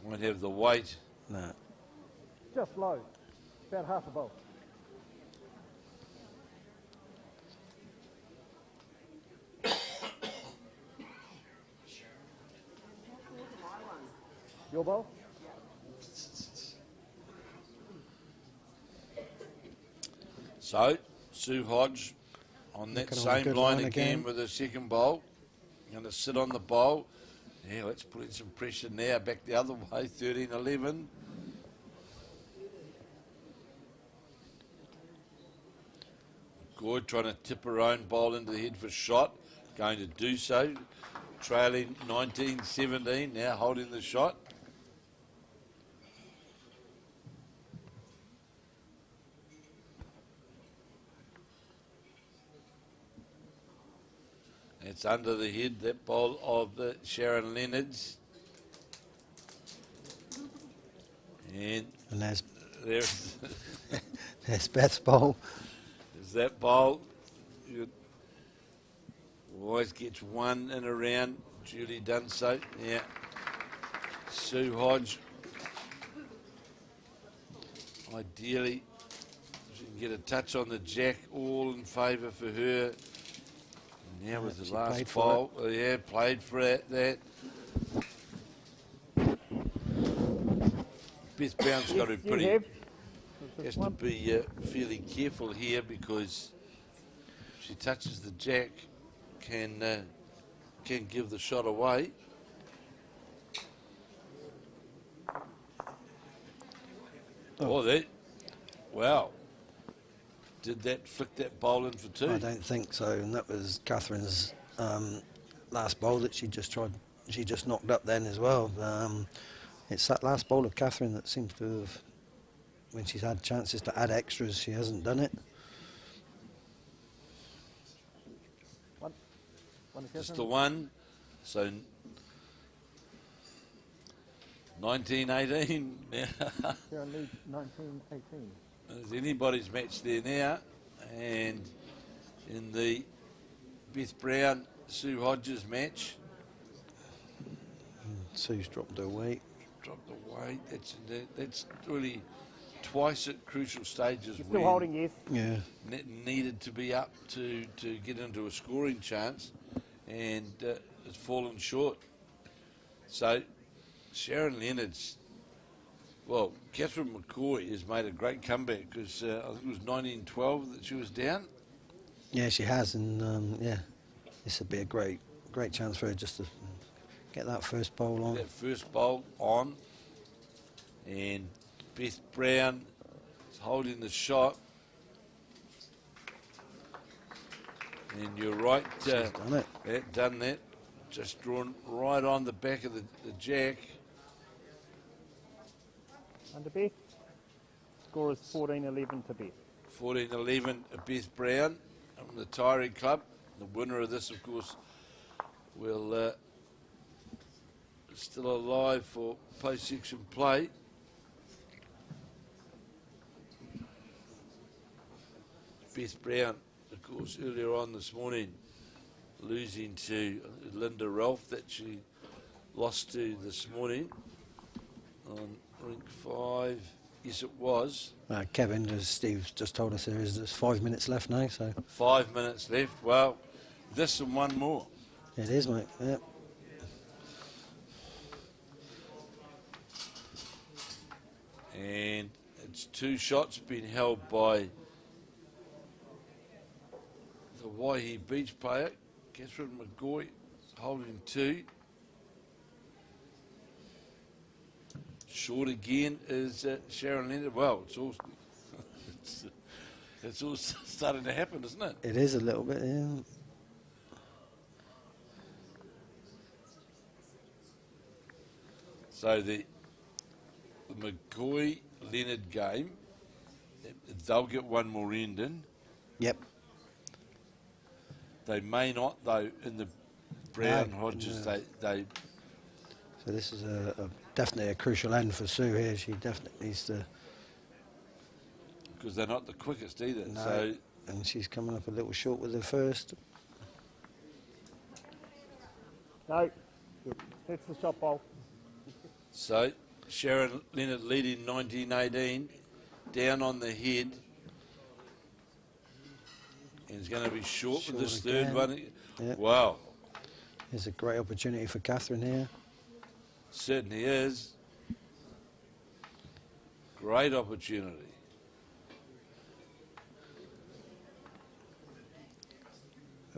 Won't have the weight. No. Just low. About half a bowl. Your bowl? So, Sue Hodge on that same line again with her second bowl. Going to sit on the bowl. Yeah, let's put in some pressure now. Back the other way, 13-11. Good, trying to tip her own bowl into the head for shot. Going to do so. Trailing 19-17, now holding the shot. It's under the head, that bowl of Sharon Leonards. And there's there's Beth's bowl. There's that bowl. Always gets one in a round. Julie done so. Yeah. Sue Hodge. Ideally, she can get a touch on the jack, all in favour for her. And now with the last bowl. Yeah, played for that. Beth Brown's got to has to be fairly careful here, because if she touches the jack, can give the shot away. Wow. Did that flick that bowl in for 2? I don't think so, and that was Kathryn's last bowl that she just knocked up then as well. It's that last bowl of Kathryn that seems to have, when she's had chances to add extras, she hasn't done it. Just the one. So 19-18 now. Sharon leads 19-18. There's anybody's match there now. And in the Beth Brown, Sue Hodges match. Sue's dropped her weight. That's really twice at crucial stages. You're still holding, yes. Yeah. Needed to be up to get into a scoring chance, and it's fallen short. So Sharon Leonards, well, Kathryn McGaughey has made a great comeback, because I think it was 1912 that she was down. Yeah, she has, and yeah, this would be a great chance for her just to get that first bowl on. That first bowl on, and Beth Brown is holding the shot. And you're right, She's done it. Done that. Just drawn right on the back of the jack. Under Beth. Score is 14-11 to Beth. 14-11 Beth Brown. from the Taieri Club. The winner of this, of course, will still alive for post-section play. Beth Brown, of course, earlier on this morning, losing to Linda Ralph, that she lost to this morning on rink 5. Yes, it was. Kevin, as Steve's just told us, there's 5 minutes left now, so 5 minutes left. Well, this and one more. it is, mate. Yep. And it's 2 shots being held by the Waihi Beach player, Kathryn McGaughey, holding 2. Short again is Sharon Leonard. Well, it's all starting to happen, isn't it? It is a little bit, yeah. So the McGaughey-Leonard game, they'll get one more end in. Yep. They may not, though, in the Brown No, Hodges. no. They So this is definitely a crucial end for Sue here. She definitely needs to. because they're not the quickest either. No. So And she's coming up a little short with the first. No. Hits the shot ball. So Sharon Leonard leading 1918, down on the head. And he's going to be short with this Short third again. one. Yep. Wow, Here's a great opportunity for Kathryn here. certainly is. Great opportunity.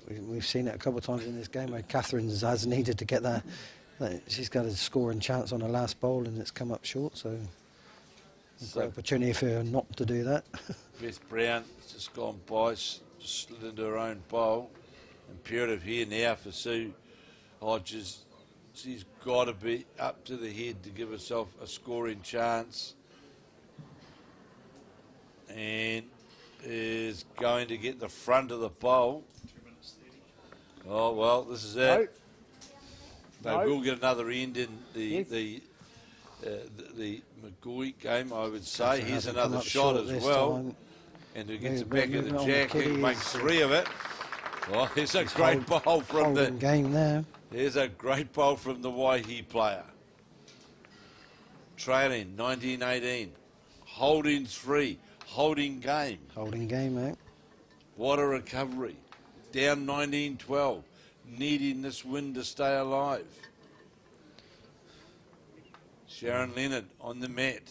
We've seen it a couple of times in this game where Kathryn has needed to get that. She's got a scoring chance on her last bowl and it's come up short, so a So great opportunity for her not to do that. Beth Brown has just gone by, just slid into her own bowl. Imperative here now for Sue Hodges. She's got to be up to the head to give herself a scoring chance. And is going to get the front of the bowl. 2 minutes 30. Oh, well, this is No. it. They No. will get another end in the Yes. the McGaughey game, I would say. Kathryn Here's hasn't come another up shot short as this well. time. And who gets it Move- back in moving the on, jack, who kiddies. makes 3 of it. Oh, there's a great bowl from Holding the game there. there's a great bowl from the Waihi player. Trailing 1918, holding 3, holding game. Holding game, mate. What a recovery. Down 1912, needing this win to stay alive. Sharon Leonard on the mat.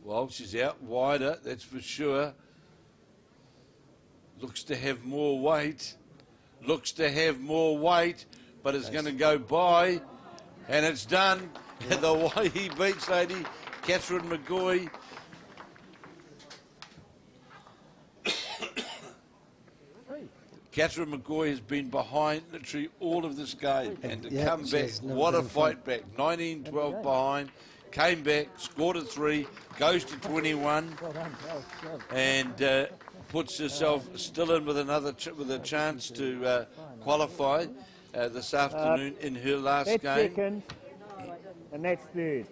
Well, she's out wider, that's for sure. Looks to have more weight. Looks to have more weight, but it's going to go by. And it's done. The Waihi Beach lady, Kathryn McGaughey. Kathryn McGaughey has been behind literally all of this game. And to Yeah, come she back, has never what a been in front. fight back. 19-12 behind, came back, scored a 3, goes to 21, Well done. Well done. and puts herself still in with another with a chance to qualify this afternoon in her last That's game. second. And that's third.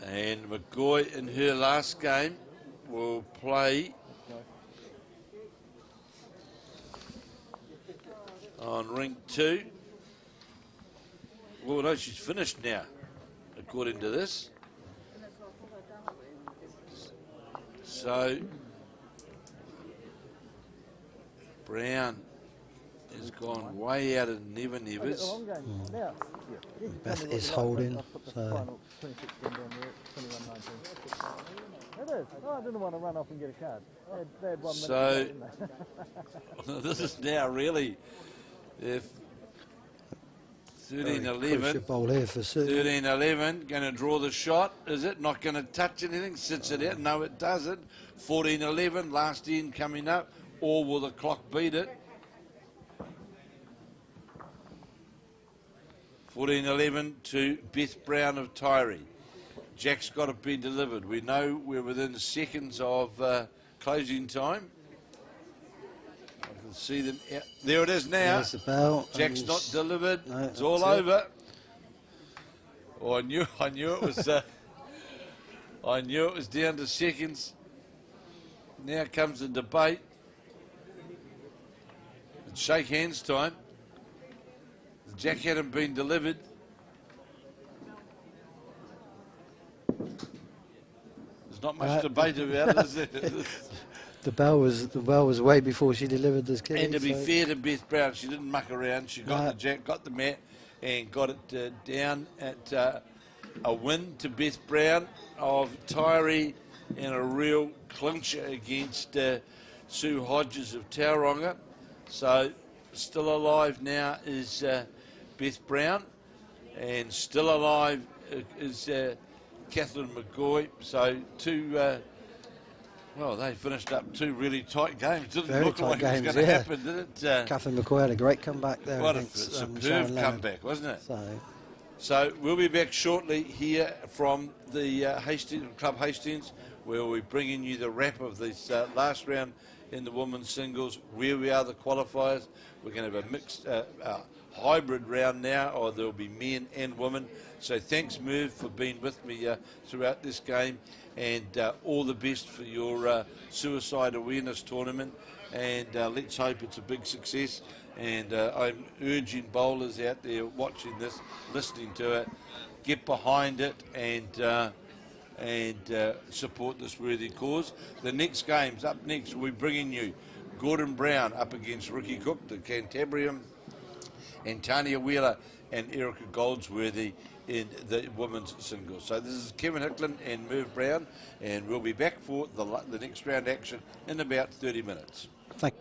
And McGaughey in her last game will play on rink 2. Well, no, she's finished now, according to this. So Brown has gone way out of Never Oh, Nevers. long game. Now, yeah. Beth Tell me what is you like. holding, I've put the so- final 26 down there, 21-19. It is. Oh, I didn't want to run off and get a card. They had 1 minute. So- to go, didn't they? This is now really, if 13-11. Crucial bowl here for Sue. 13-11, going to draw the shot, is it? Not going to touch anything, sits it out. No, it doesn't. 14-11, last end coming up, or will the clock beat it? 14-11 to Beth Brown of Taieri. Jack's got to be delivered. We know we're within seconds of closing time. I can see them. Out. There it is now. There's the bell. Jack's not delivered. No, it's all that's it. over. Oh, I knew it was. I knew it was down to seconds. Now comes the debate. It's shake hands time. Jack hadn't been delivered. There's not much debate about it, is there? The bell was way before she delivered this kick. And to be fair to Beth Brown, she didn't muck around. She got the jack, got the mat, and got it down at a win to Beth Brown of Taieri and a real clincher against Sue Hodges of Tauranga. So still alive now is Beth Brown, and still alive is Kathryn McGaughey. So they finished up two really tight games. Didn't Very look tight like games, it was going to yeah. happen, did it? Kathryn McGaughey had a great comeback there. What a against, superb Sharon comeback, wasn't it? So So we'll be back shortly here from the Hastings, Club Hastings, where we're bringing you the wrap of this last round in the women's singles, where we are the qualifiers. We're going to have a mixed hybrid round now, or there'll be men and women. So thanks, Muir, for being with me throughout this game, and all the best for your suicide awareness tournament. And let's hope it's a big success. And I'm urging bowlers out there watching this, listening to it, get behind it and support this worthy cause. The next games up next, we're bringing you Gordon Brown up against Ricky Cook, the Canterbury, and Tanya Wheeler and Erika Goldsworthy in the women's singles. So this is Kevin Hicklin and Merv Brown, and we'll be back for the next round action in about 30 minutes. thank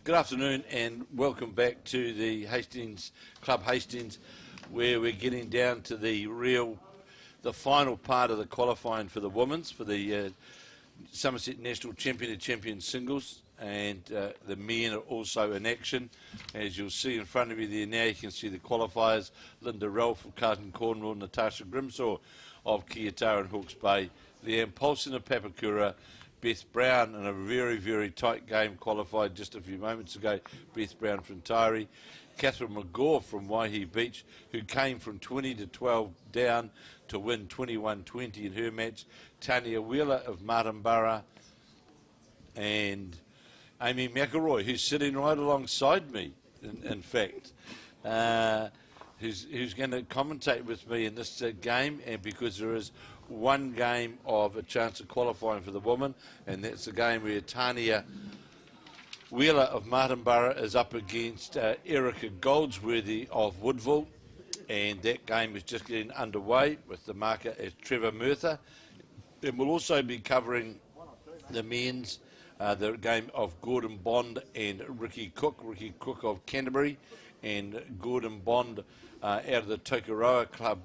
Good afternoon and welcome back to the Hastings, Club Hastings, where we're getting down to the final part of the qualifying for the women's, for the Somerset National Champion of Champions singles, and the men are also in action. As you'll see in front of you there now, you can see the qualifiers: Linda Ralph of Carlton Cornwall, Natasha Grimsaw of Kiatara and Hawke's Bay, Leanne Paulson of Papakura, Beth Brown in a very, very tight game, qualified just a few moments ago. Beth Brown from Taieri, Kathryn McGaughey from Waihi Beach, who came from 20 to 12 down to win 21-20 in her match. Tanya Wheeler of Martinborough, and Amy McElroy, who's sitting right alongside me, in fact, who's going to commentate with me in this game, and because there is one game of a chance of qualifying for the woman, and that's the game where Tanya Wheeler of Martinborough is up against Erika Goldsworthy of Woodville, and that game is just getting underway with the marker as Trevor Murtha. And we'll also be covering the men's, the game of Gordon Bond and Ricky Cook of Canterbury, and Gordon Bond out of the Tokoroa club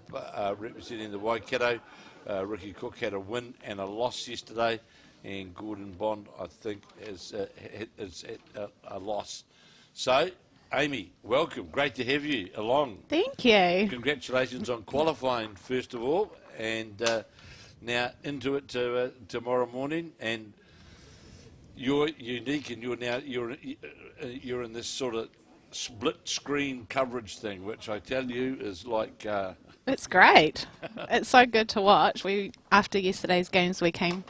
representing the Waikato. Ricky Cook had a win and a loss yesterday, and Gordon Bond, I think, is a loss. So, Amy, welcome. Great to have you along. Thank you. Congratulations on qualifying, first of all, and now into it tomorrow morning. And you're unique, and you're in this sort of split screen coverage thing, which I tell you is like. It's great. It's so good to watch. After yesterday's games, we came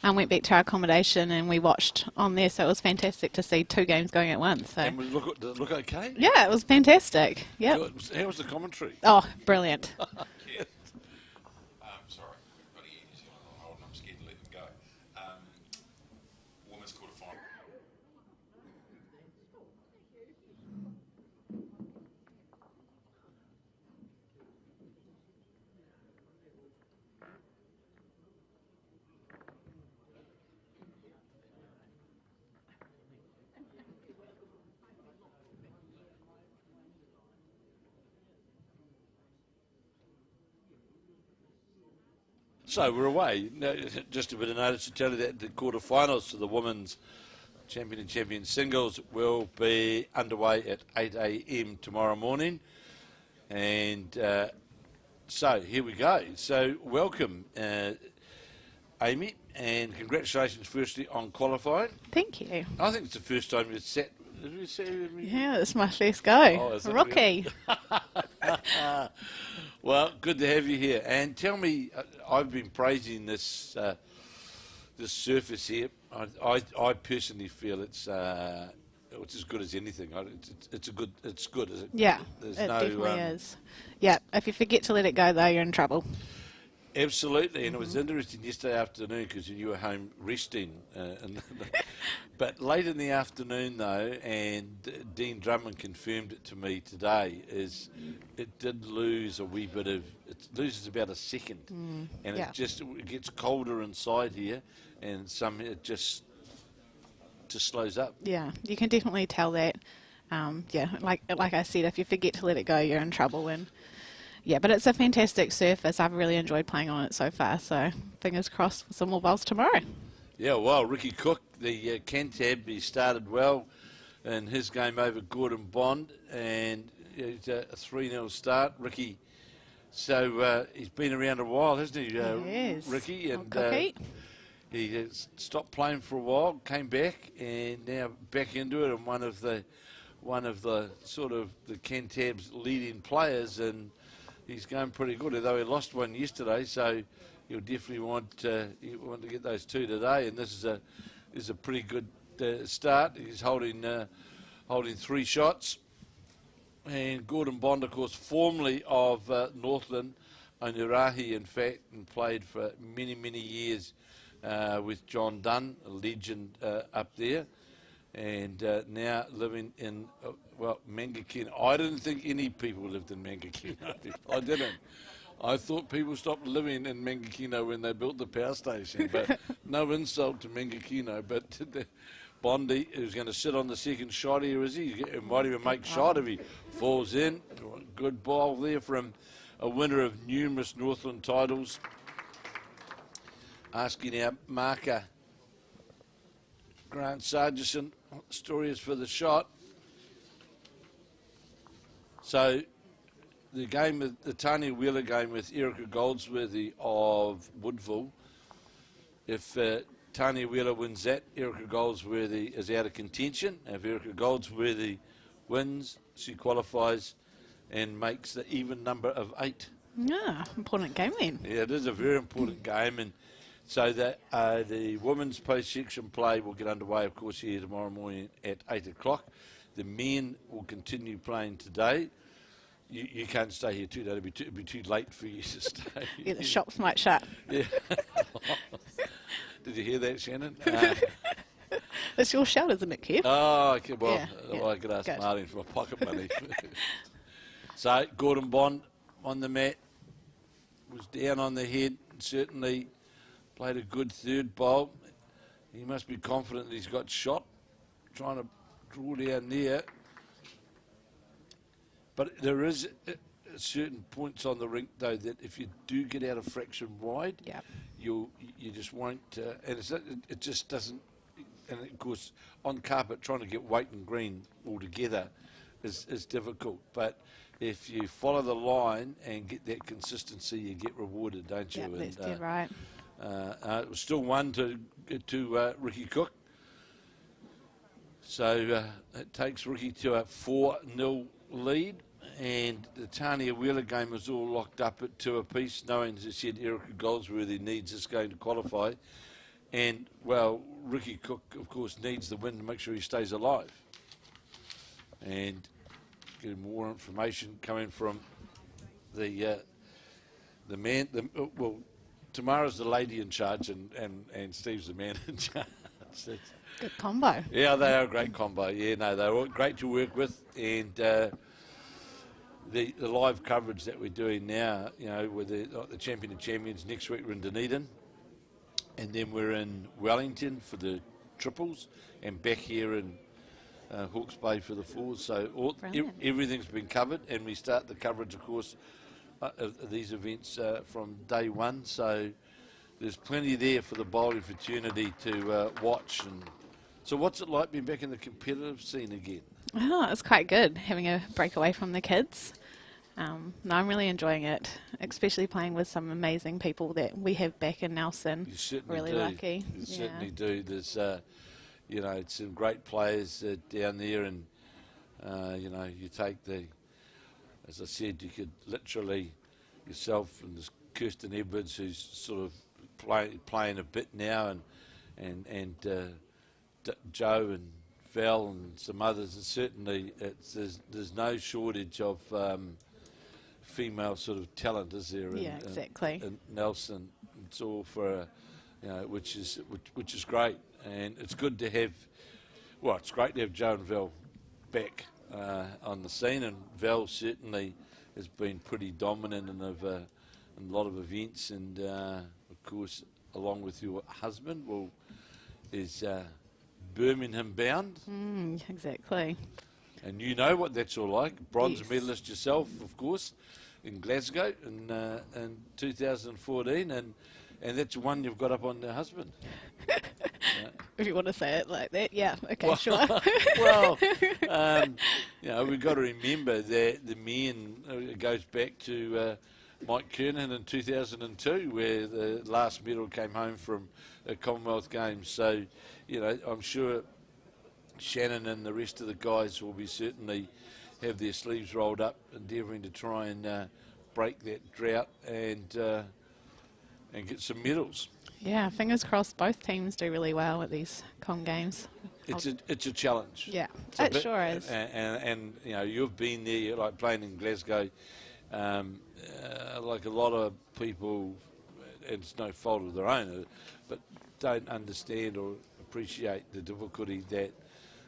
and went back to our accommodation and we watched on there. So it was fantastic to see two games going at once. So. And did it look okay? Yeah, it was fantastic. Yeah. How was the commentary? Oh, brilliant. Yes. Sorry, everybody in New Zealand on hold, and I'm scared to let them go. Women's quarterfinal. So we're away. Just a bit of notice to tell you that the quarterfinals for the women's champion and champion singles will be underway at 8 a.m. tomorrow morning. And so here we go. So welcome, Amy, and congratulations firstly on qualifying. Thank you. I think it's the first time you've sat. Yeah, it's my first go. Oh, Rookie. Well, good to have you here. And tell me, I've been praising this this surface here. I personally feel it's as good as anything. It's good. Is it? Yeah, There's it no, definitely is. Yeah, if you forget to let it go, though, you're in trouble. Absolutely, and it was interesting yesterday afternoon because you were home resting. But late in the afternoon, though, and Dean Drummond confirmed it to me today, is it did lose a wee bit of, it loses about a second. And yeah. it gets colder inside here, and it just slows up. Yeah, you can definitely tell that. Yeah, like I said, if you forget to let it go, you're in trouble. And yeah, but it's a fantastic surface. I've really enjoyed playing on it so far. So fingers crossed for some more bowls tomorrow. Yeah, well, Ricky Cook, the Cantab, he started well in his game over Gordon Bond, and it's a 3-0 start. Ricky, so he's been around a while, hasn't he, Yes. Ricky? And Cookie. he stopped playing for a while, came back, and now back into it, and one of the sort of the Cantab's leading players, and he's going pretty good, although he lost one yesterday, so you'll definitely want to get those two today, and this is a pretty good start. He's holding 3 shots, and Gordon Bond, of course, formerly of Northland, Onurahi, in fact, and played for many years with John Dunn, a legend up there, and now living in Mangakino. I didn't think any people lived in Mangakino. I didn't. I thought people stopped living in Mangakino when they built the power station, but no insult to Mangakino, but Bondi, who's going to sit on the second shot here, is he? He might even make shot if he falls in. Good ball there from a winner of numerous Northland titles. Asking our marker, Grant Sargison, what the story is for the shot. So the game, the Tanya Wheeler game with Erika Goldsworthy of Woodville, if Tanya Wheeler wins that, Erika Goldsworthy is out of contention. If Erika Goldsworthy wins, she qualifies and makes the even number of 8. Yeah, important game then. Yeah, it is a very important game, and so that the women's post-section play will get underway, of course, here tomorrow morning at 8 o'clock. The men will continue playing today. You can't stay here too. It'll be too late for you to stay. Yeah, the shops might shut. Yeah. Did you hear that, Shannon? It's your shout, isn't it, Kev? Oh, okay. Well, Yeah, I could ask good. Martin for my pocket money. So, Gordon Bond on the mat was down on the head. Certainly played a good third bowl. He must be confident that he's got shot. Trying to draw down there. But there is certain points on the rink, though, that if you do get out of fraction wide, Yeah. you just won't, and it just doesn't, and of course on carpet trying to get weight and green all together is difficult, but if you follow the line and get that consistency, you get rewarded, don't you? Yeah, And, that's dead right. it was still 1 to Ricky Cook, so it takes Ricky to a 4-0 lead. And the Tanya Wheeler game was all locked up at 2 apiece, knowing, as I said, Erika Goldsworthy needs this game to qualify. And, well, Ricky Cook, of course, needs the win to make sure he stays alive. And getting more information coming from the man. Well, Tamara's the lady in charge, and Steve's the man in charge. Good combo. Yeah, they are a great combo. Yeah, no, they're all great to work with. And the live coverage that we're doing now, you know, with the Champion of Champions, next week we're in Dunedin, and then we're in Wellington for the triples, and back here in Hawke's Bay for the fours. So everything's been covered, and we start the coverage, of course, of these events from day one. So there's plenty there for the bowling fraternity to watch. And so what's it like being back in the competitive scene again? Oh, it's quite good having a break away from the kids. No, I'm really enjoying it, especially playing with some amazing people that we have back in Nelson. You certainly really do. lucky. You certainly do. There's, you know, some great players down there, and you know, you take as I said, you could literally yourself, and there's Kirsten Edwards, who's sort of playing a bit now, and Joe and Val and some others, and certainly there's no shortage of female sort of talent, is there? Yeah, exactly. In Nelson, it's all for, you know, which is great, and it's good to have. Well, it's great to have Joe and Val back on the scene, and Val certainly has been pretty dominant in a lot of events, and of course, along with your husband, is Birmingham bound. Exactly. And you know what that's all like. Bronze medalist yourself, of course, in Glasgow in 2014, and that's one you've got up on the husband. If you want to say it like that, yeah, okay, sure. Well, you know, we've got to remember that the men, it goes back to Mike Kernan in 2002, where the last medal came home from a Commonwealth Games. So, you know, I'm sure Shannon and the rest of the guys will be certainly have their sleeves rolled up, endeavouring to try and break that drought and get some medals. Yeah, fingers crossed both teams do really well at these Con Games. It's a challenge. Yeah, It's a it bit- sure is. And you know, you've been there, you're like playing in Glasgow, like a lot of people, and it's no fault of their own, but don't understand or appreciate the difficulty that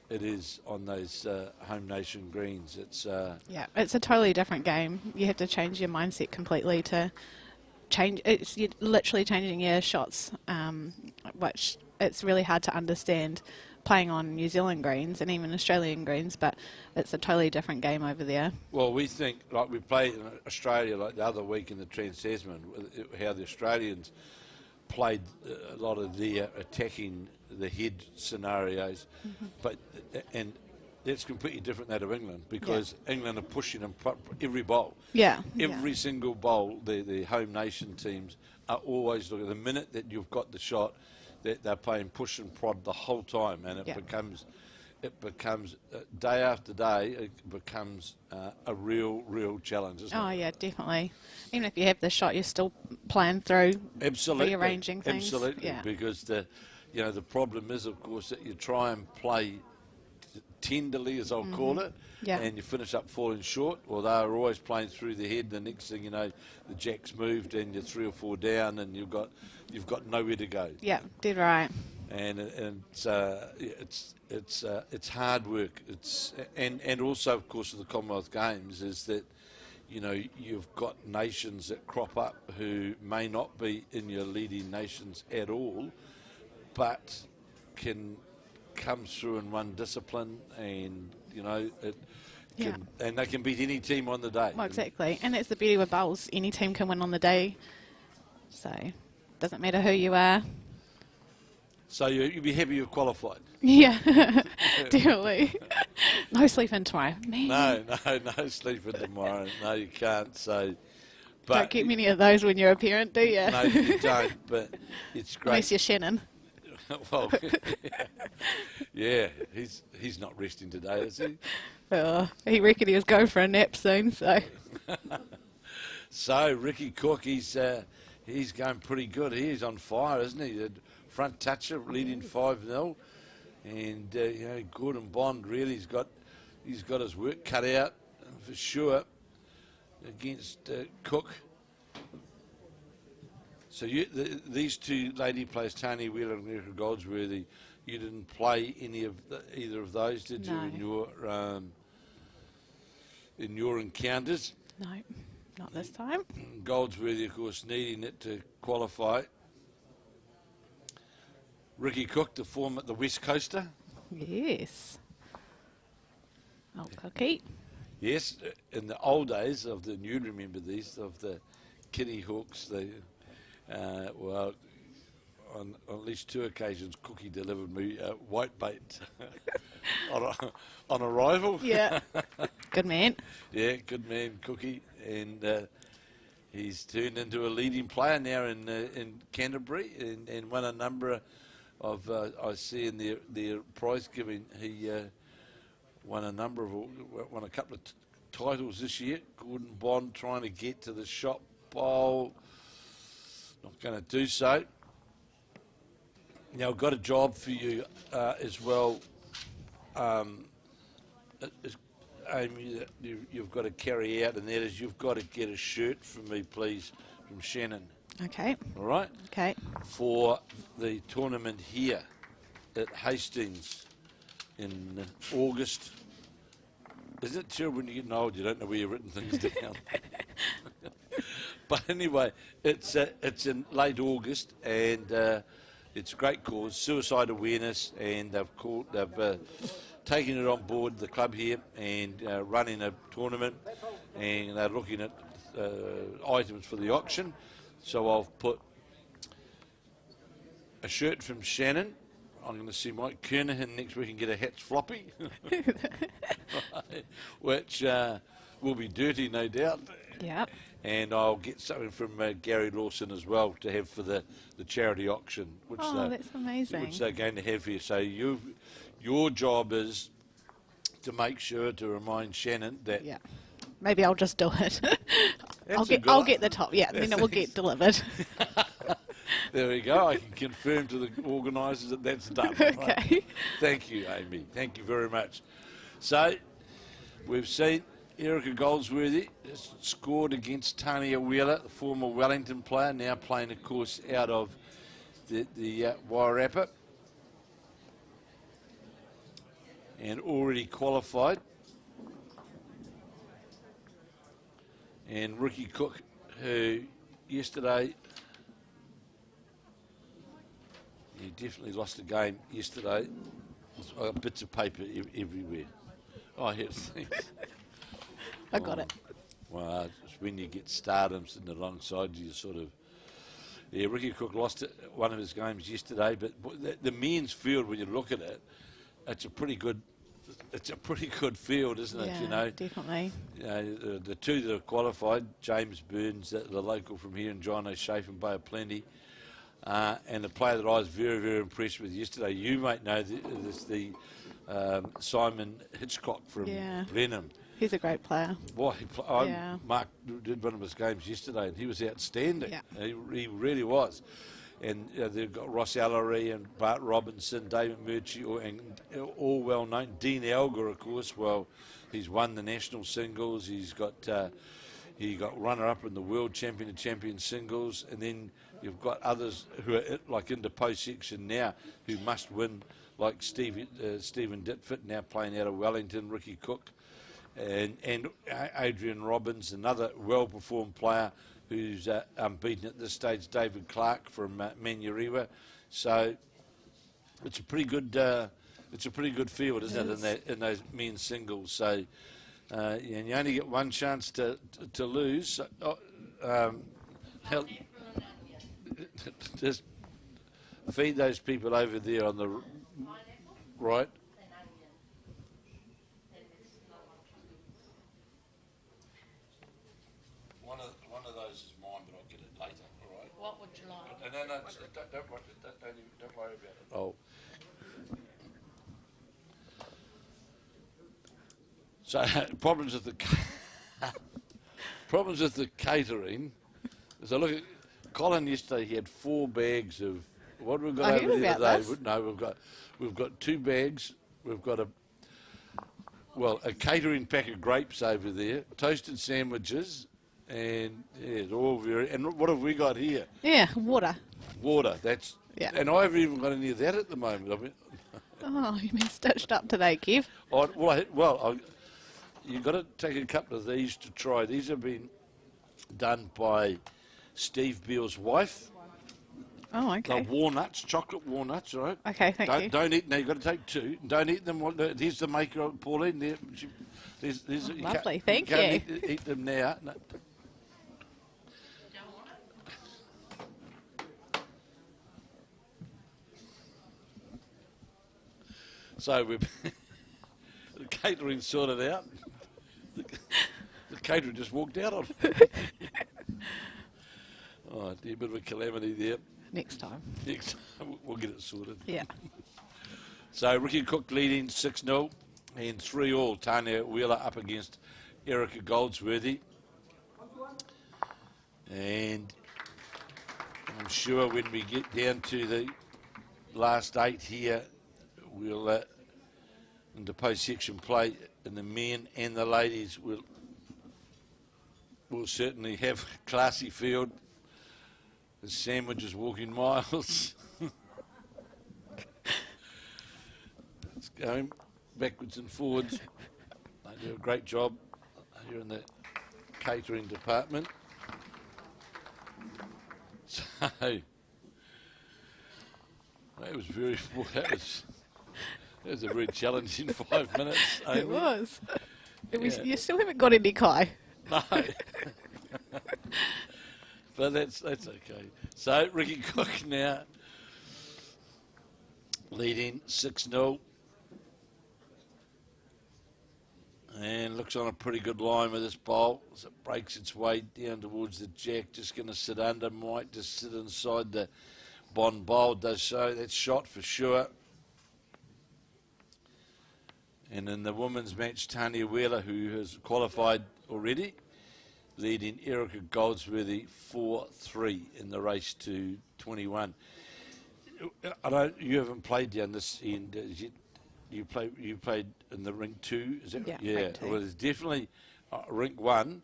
it is on those home nation greens. It's Yeah, it's a totally different game. You have to change your mindset completely to change. You're literally changing your shots, which it's really hard to understand playing on New Zealand greens and even Australian greens, but it's a totally different game over there. Well, we think, like we played in Australia like the other week in the Trans-Tasman, how the Australians played a lot of their attacking the head scenarios, and that's completely different than that of England, because England are pushing them every bowl. Yeah. Every single bowl, the home nation teams are always looking. The minute that you've got the shot, that they're playing push and prod the whole time, and it becomes day after day. It becomes a real challenge, isn't it? Yeah, definitely. Even if you have the shot, you're still playing through, rearranging things. Absolutely, because the problem is, of course, that you try and play tenderly, as I'll call it, and you finish up falling short, or they're always playing through the head. The next thing you know, the jack's moved and you're 3 or 4 down, and you've got nowhere to go. Yeah, dead right. And it's hard work. And also, of course, with the Commonwealth Games is that you've got nations that crop up who may not be in your leading nations at all, but can come through in one discipline, and and they can beat any team on the day. Well, exactly, and that's the beauty with bowls. Any team can win on the day, so doesn't matter who you are. So you'll be happy you've qualified. Yeah, definitely. No sleeping tomorrow, man. No sleeping tomorrow. No, you can't. So, don't get many of those when you're a parent, do you? No, you don't. But it's great. Unless you're Shannon. Well, yeah, he's not resting today, is he? He reckoned he was going for a nap soon, so. So Ricky Cook, he's going pretty good. He's on fire, isn't he? The front toucher leading 5-0, and Gordon Bond really he's got his work cut out for sure against Cook. So these two lady players, Tanya Wheeler and Erika Goldsworthy, you didn't play either of those, did you, in your encounters? No, not this time. Goldsworthy, of course, needing it to qualify. Ricky Cook, the West Coaster. Yes. Old Cookie. Yes, in the old days of you remember these, of the Kitty Hawks, on at least 2 occasions, Cookie delivered me white bait on arrival. Yeah, good man. Yeah, good man, Cookie, and he's turned into a leading player now in Canterbury, and won a number of I see in their prize giving. He won a couple of titles this year. Gordon Bond trying to get to the shot bowl. Not going to do so. Now, I've got a job for you as well, Amy, that you've got to carry out, and that is you've got to get a shirt for me, please, from Shannon. Okay. All right? Okay. For the tournament here at Hastings in August. Isn't it terrible when you're getting old, you don't know where you've written things down? But anyway, it's in late August, and it's a great cause, suicide awareness, and they've taken it on board, the club here, and running a tournament, and they're looking at items for the auction. So I've put a shirt from Shannon. I'm going to see Mike Kernahan next week and get a hats floppy, which will be dirty, no doubt. Yep. And I'll get something from Gary Lawson as well to have for the charity auction, which that's amazing. Which they're going to have here. So your job is to make sure to remind Shannon that. Yeah. Maybe I'll just do it. I'll get the top. Yeah, then it will get delivered. There we go. I can confirm to the organisers that that's done. Okay. Right? Thank you, Amy. Thank you very much. So we've seen Erika Goldsworthy scored against Tanya Wheeler, the former Wellington player, now playing, of course, out of the Wairarapa, and already qualified. And Ricky Cook, who yesterday, he definitely lost a game yesterday. I've got bits of paper everywhere. Oh, here, thanks. I got it. Well, it's when you get stardom sitting alongside you, sort of. Yeah, Ricky Cook lost one of his games yesterday, but the men's field, when you look at it, it's a pretty good field, isn't it? Yeah, You know, definitely. you know, the two that have qualified, James Burns, the local from here, and John O'Shea from Bay of Plenty. And the player that I was very, very impressed with yesterday, you might know the Simon Hitchcock from Blenheim. He's a great player. Boy, Mark did one of his games yesterday, and he was outstanding. Yeah. He really was. And they've got Ross Ellery and Bart Robertson, David Murchie, and all well known. Dean Elgar, of course. Well, he's won the national singles. He got runner-up in the world champion and champion singles, and then you've got others who are like into post-section now who must win, like Stephen Ditfit, now playing out of Wellington, Ricky Cook, and Adrian Robbins, another well-performed player who's unbeaten at this stage, David Clark from Manurewa. So it's a pretty good field, isn't it, in those men's singles. So and you only get one chance to lose. Just feed those people over there on the right. One of those is mine, but I'll get it later. All right. What would you like? No, don't worry about it. Oh. So problems with the catering. So look at Colin yesterday. He had 4 bags of what we've got over there today. No, we've got 2 bags. We've got a catering pack of grapes over there, toasted sandwiches, and it's all very. And what have we got here? Yeah, water. Water. That's. Yeah. And I haven't even got any of that at the moment. I mean, Oh, you've been stitched up today, Kev. You've got to take a couple of these to try. These have been done by Steve Beale's wife. Oh, okay. They're walnuts, chocolate walnuts, right? Okay, thank you. Don't eat. Now you've got to take 2. Don't eat them. Here's the maker of Pauline. There. Lovely, thank you. Eat them now. No. So we've the catering sorted out. The catering just walked out on it. Oh, dear, a bit of a calamity there. Next time. Next time we'll get it sorted. Yeah. So Ricky Cook leading 6-0 and 3-all. Tanya Wheeler up against Erika Goldsworthy. And I'm sure when we get down to the last 8 here, we'll into post-section play, and the men and the ladies will certainly have a classy field. The sandwiches walking miles. It's going backwards and forwards. They do a great job here in the catering department. So that was a very challenging 5 minutes. Amy. It was. Yeah. You still haven't got any kai. No. But that's okay. So Ricky Cook now leading 6-0. And looks on a pretty good line with this bowl as it breaks its way down towards the jack. Just going to sit under, might just sit inside the Bond bowl. Does so. That's shot for sure. And in the women's match, Tanya Wheeler, who has qualified already, leading Erika Goldsworthy 4-3 in the race to 21. You haven't played down this end. You played in the rink 2, is it? Yeah. Rink 2. Well, there's definitely rink 1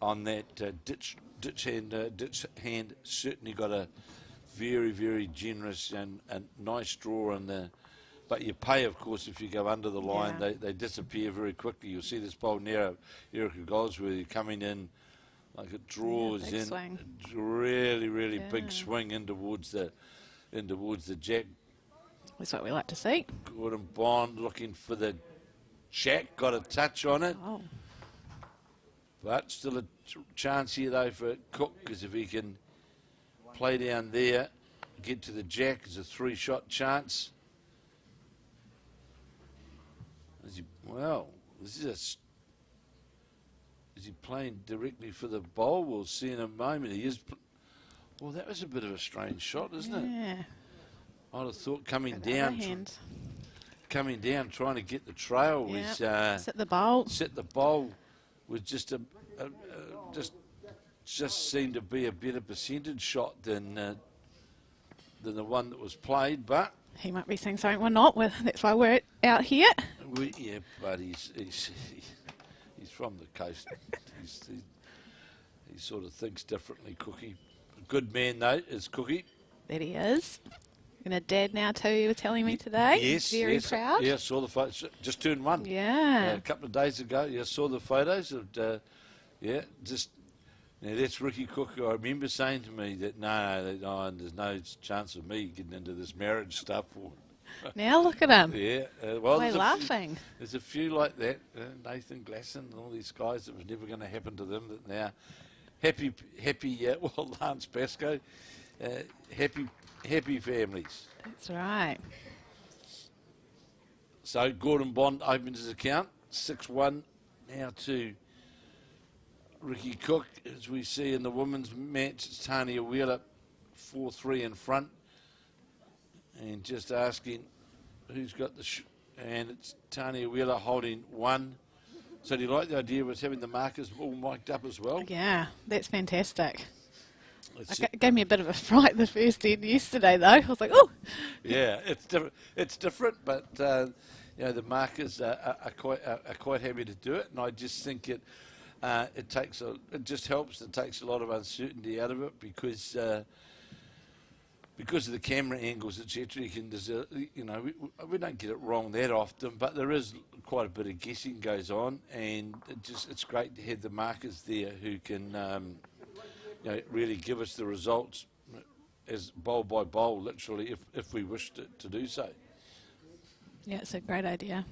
on that ditch hand. Certainly got a very, very generous and nice draw in there. But you pay, of course, if you go under the line. Yeah. They disappear very quickly. You'll see this bowl narrow, Erika Goldsworthy coming in like it draws big in. swing. Really, really big swing in towards the jack. That's what we like to see. Gordon Bond looking for the jack, got a touch on it. Oh, But still a chance here, though, for Cook, because if he can play down there, get to the jack, it's a 3-shot chance. Well, is he playing directly for the bowl? We'll see in a moment. He is. Well, that was a bit of a strange shot, isn't it? yeah. I'd have thought coming Go the other down, hand. trying to get the trail was Set the bowl. set the bowl was just just seemed to be a better percentage shot than the one that was played. But He might be saying something we're not. That's why we're out here. yeah, but he's from the coast. He sort of thinks differently. Cookie, a good man though is Cookie. That he is. And a dad now too, you were telling me today. Yes, Very yes, proud. Yeah, saw the photos. Just turned one. Yeah. A couple of days ago. Yeah, saw the photos of. Just. That's Ricky Cook, who I remember saying to me that no, there's no chance of me getting into this marriage stuff. Or, Now look at him. yeah, well, We're laughing. There's a few like that. Nathan Glasson and all these guys that was never going to happen to them. That now, happy. Well, Lance Pascoe, happy families. That's right. So Gordon Bond opens his account, 6-1 now to Ricky Cook. As we see in the women's match, it's Tanya Wheeler 4-3 in front. And just asking who's got the and it's Tanya Wheeler holding 1. So do you like the idea of us having the markers all mic'd up as well? Yeah, that's fantastic. It's- It gave me a bit of a fright the first end yesterday, though. I was like, oh. Yeah, it's different. It's different, but the markers are quite happy to do it, and I just think it just helps. It takes a lot of uncertainty out of it because of the camera angles, etc. We don't get it wrong that often, but there is quite a bit of guessing goes on, and it's great to have the markers there who can really give us the results as bowl by bowl, literally, if we wish to do so. Yeah, it's a great idea.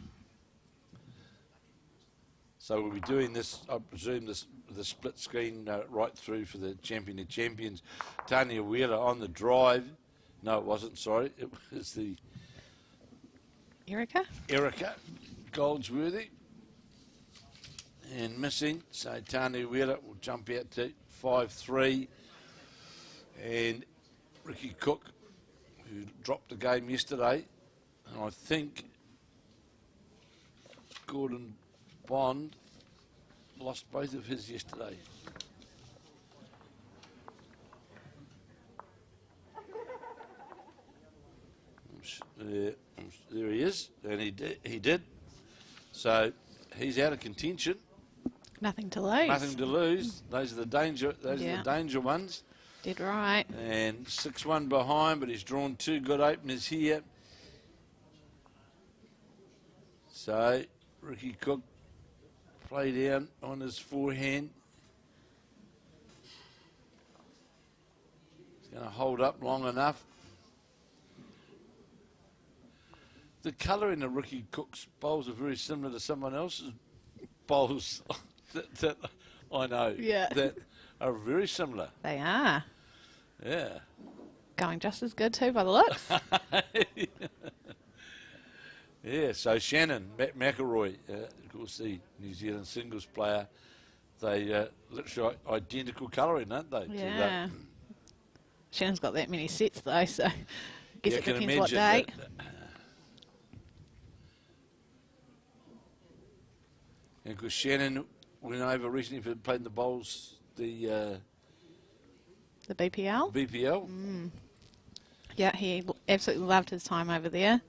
So we'll be doing this, I presume, the split screen right through for the Champion of Champions. Tanya Wheeler on the drive. No, it wasn't, sorry. It was the Erika? Erika Goldsworthy. And missing, so Tanya Wheeler will jump out to 5-3. And Ricky Cook, who dropped the game yesterday, and I think Gordon Bond lost both of his yesterday. There he is, and he did. So he's out of contention. Nothing to lose. Nothing to lose. Those are the danger. Those are the danger ones. Did right. And 6-1 behind, but he's drawn 2 good openers here. So Ricky Cook play down on his forehand. He's going to hold up long enough. The colouring of Ricky Cook's bowls are very similar to someone else's bowls that I know that are very similar. They are. Yeah. Going just as good too by the looks. Yeah, so Shannon McElroy, of course the New Zealand singles player, they literally identical colouring, aren't they? Yeah. Shannon's got that many sets though, so I guess Yeah, it can depends what imagine day. And because Shannon went over recently for playing the bowls, the BPL? BPL. Yeah, he absolutely loved his time over there.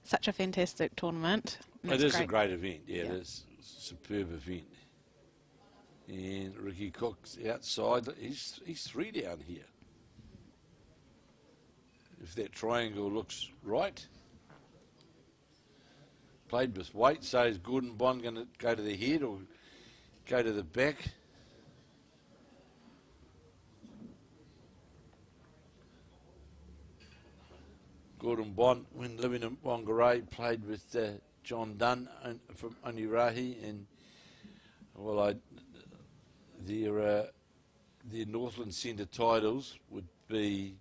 Such a fantastic tournament. And It it's is a great event, yeah, Yeah. it is a superb event. And Ricky Cook's outside, he's 3 down here. If that triangle looks right. Played with weight, so is Gordon Bond going to go to the head or go to the back? Gordon Bond, when living in Whangarei, played with John Dunn from Onirahi, and their Northland Centre titles would be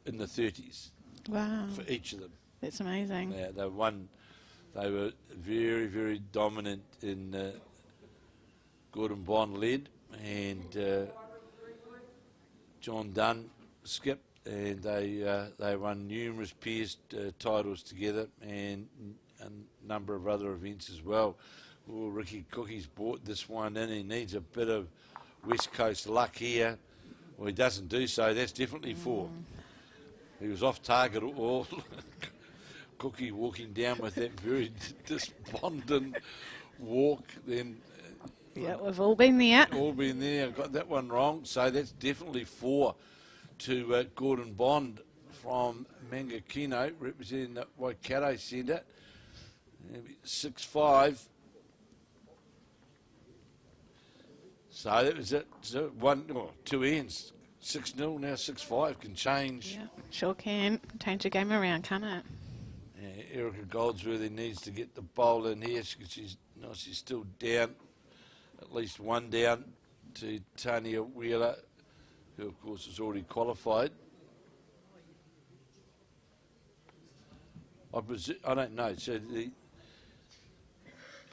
in the 30s. Wow. For each of them. That's amazing. Yeah, they were very, very dominant in Gordon Bond led, and John Dunn skipped, and they won numerous pairs titles together and a number of other events as well. Well, Ricky Cookie's brought this one in. He needs a bit of West Coast luck here. Well, he doesn't do so. That's definitely 4. He was off target all. Cookie walking down with that very despondent walk. Then Yeah, we've all been there. all been there. Got that one wrong. So that's definitely 4 to Gordon Bond from Mangakino, representing the Waikato Centre. 6-5. So that was it. So 2 ends. 6-0, now 6-5 can change. Yeah, sure can. Change the game around, can't it? Yeah, Erika Goldsworthy needs to get the bowl in here. She's still down, at least 1 down to Tanya Wheeler, who of course has already qualified. I don't know. So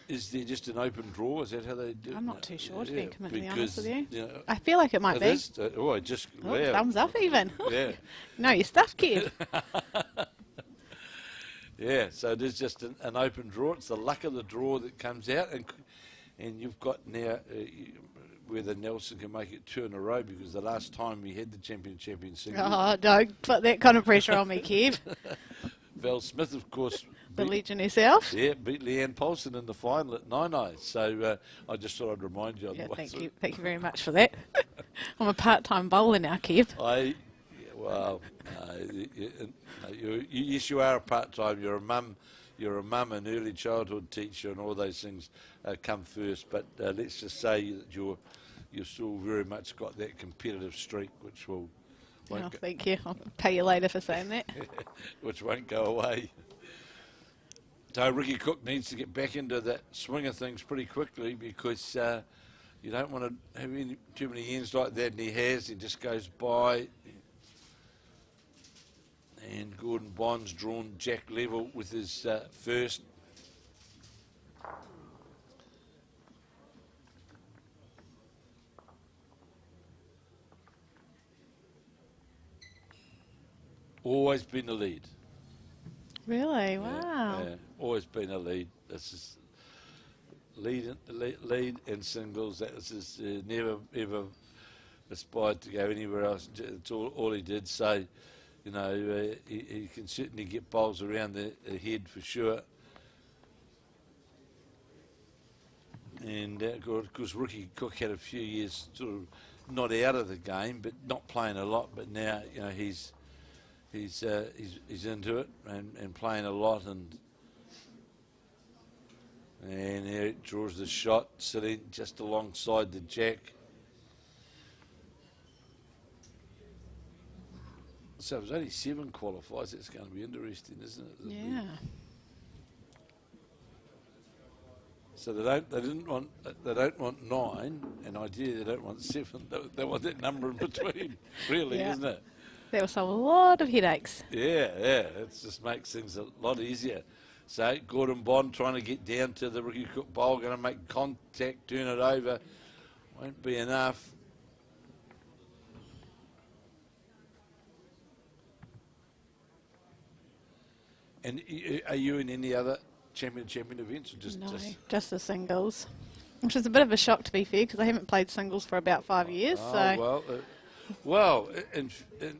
is there just an open draw? Is that how they do it? I'm not too sure, to be completely honest with because, you. know, I feel like it might be. Wow. Thumbs up even. Yeah. No, your stuff, kid. Yeah, so it is just an open draw. It's the luck of the draw that comes out, and you've got now whether Nelson can make it 2 in a row, because the last time we had the champion single, Oh, don't put that kind of pressure on me, Kev. Val Smith, of course, The legend herself. beat Leanne Paulson in the final at 9-0. So I just thought I'd remind you on Yeah, the way thank through. you. Thank you very much for that. I'm a part-time bowler now, Kev. Yes, you are a part-time. You're a mum. You're a mum, an early childhood teacher, and all those things come first. But let's just say that you're still very much got that competitive streak, which won't Thank you. I'll pay you later for saying that. which won't go away. So Ricky Cook needs to get back into that swing of things pretty quickly, because you don't want to have too many ends like that, and he has. He just goes by. And Gordon Bond's drawn jack level with his first. Always been a lead. Really? Wow. Yeah, always been a lead. This is lead in singles. That is never ever aspired to go anywhere else. It's all he did. So, you know, he can certainly get bowls around the head for sure. And of course, Ricky Cook had a few years sort of not out of the game, but not playing a lot. But now, you know, he's into it and playing a lot, and here it draws the shot, sitting just alongside the jack. So it was only 7 qualifiers. It's going to be interesting, isn't it? Yeah. So they don't want 9, and ideally they don't want 7. They want that number in between, really, Yeah. isn't it? That was a lot of headaches. Yeah, it just makes things a lot easier. So Gordon Bond trying to get down to the Ricky Cook bowl, going to make contact, turn it over. Won't be enough. And are you in any other champion events, or just the singles, which is a bit of a shock, to be fair, because I haven't played singles for about 5 years. Well, in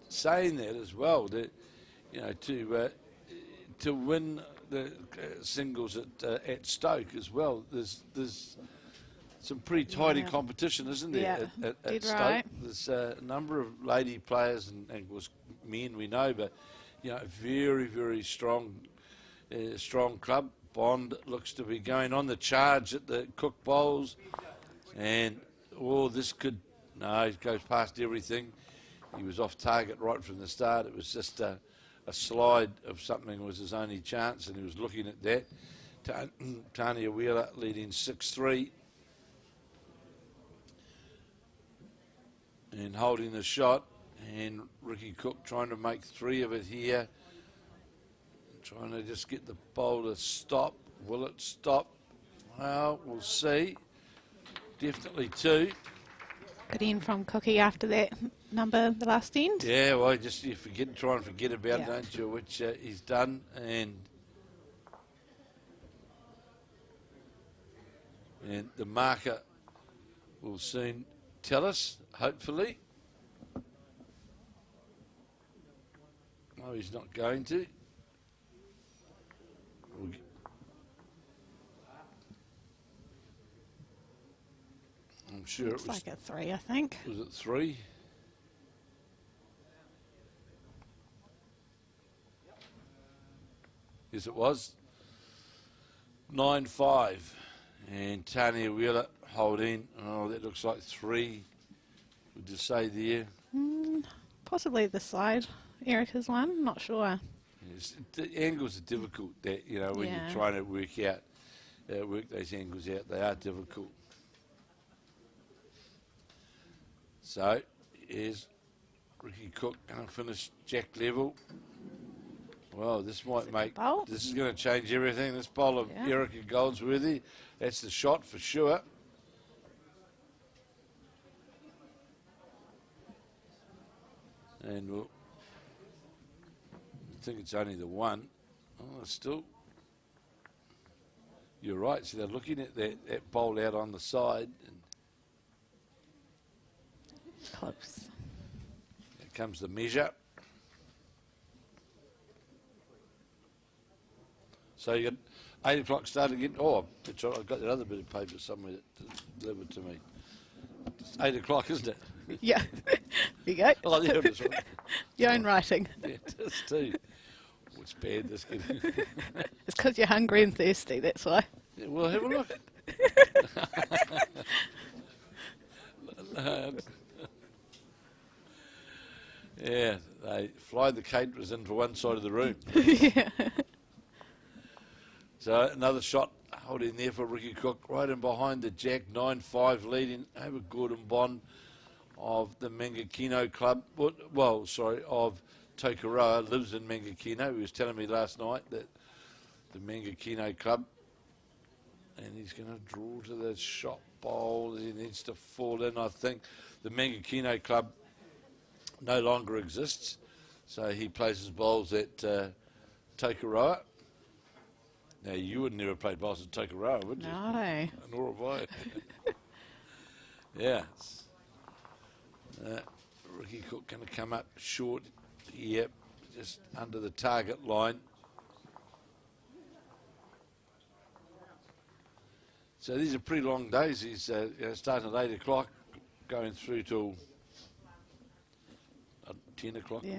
saying that as well, that, you know, to win the singles at Stoke as well, there's some pretty tidy competition, isn't there? Yeah, at Stoke, right. There's a number of lady players and of course men we know, but you know, very, very strong club. Bond looks to be going on the charge at the Cook Bowls, and this could. No, he goes past everything. He was off target right from the start. It was just a a slide of something was his only chance, and he was looking at that. Tanya Wheeler leading 6-3. And holding the shot, and Ricky Cook trying to make 3 of it here. Trying to just get the bowl to stop. Will it stop? Well, we'll see. Definitely 2. Good in from Cookie after that number, the last end. Yeah, well, just you try and forget about it, Yeah. don't you, which he's done. And the marker will soon tell us, hopefully. No, he's not going to. I'm sure Looks it was. like a 3, I think. Was it 3? Yes, it was. 9-5. And Tanya Wheeler holding. Oh, that looks like 3. Would you say there? Possibly the side. Erika's one, not sure. Yes, the angles are difficult. That when Yeah. you're trying to work those angles out, they are difficult. So, here's Ricky Cook going to finish jack level. Well, this might make. bowl? This is going to change everything. This bowl of Yeah. Erika Goldsworthy. That's the shot for sure. And we'll. I think it's only the one. Oh, still. You're right. So they're looking at that bowl out on the side. And Close. there comes the measure. So you got 8 o'clock start again. Oh, that's right. I've got that other bit of paper somewhere that delivered to me. It's 8 o'clock, isn't it? Yeah. There you go. Oh, there it is. Right. Your own writing. Yeah, it is too. Oh, it's bad, this kid. It's because you're hungry and thirsty, that's why. Yeah, well, have a look. Yeah, they fly the caterers into one side of the room. Yeah. So another shot holding there for Ricky Cook, right in behind the jack, 9-5 leading over Gordon Bond of the Mangakino Club. Well, sorry, of Tokoroa, lives in Mangakino. He was telling me last night that the Mangakino Club, and he's going to draw to the shot bowl. He needs to fall in, I think. The Mangakino Club no longer exists, so he places bowls at Tokoroa. Now, you would never play bowls at Tokoroa, would you? No. Nor have I. Yeah. Ricky Cook going to come up short here, just under the target line. So these are pretty long days. He's starting at 8 o'clock, going through till 10 o'clock. Yeah.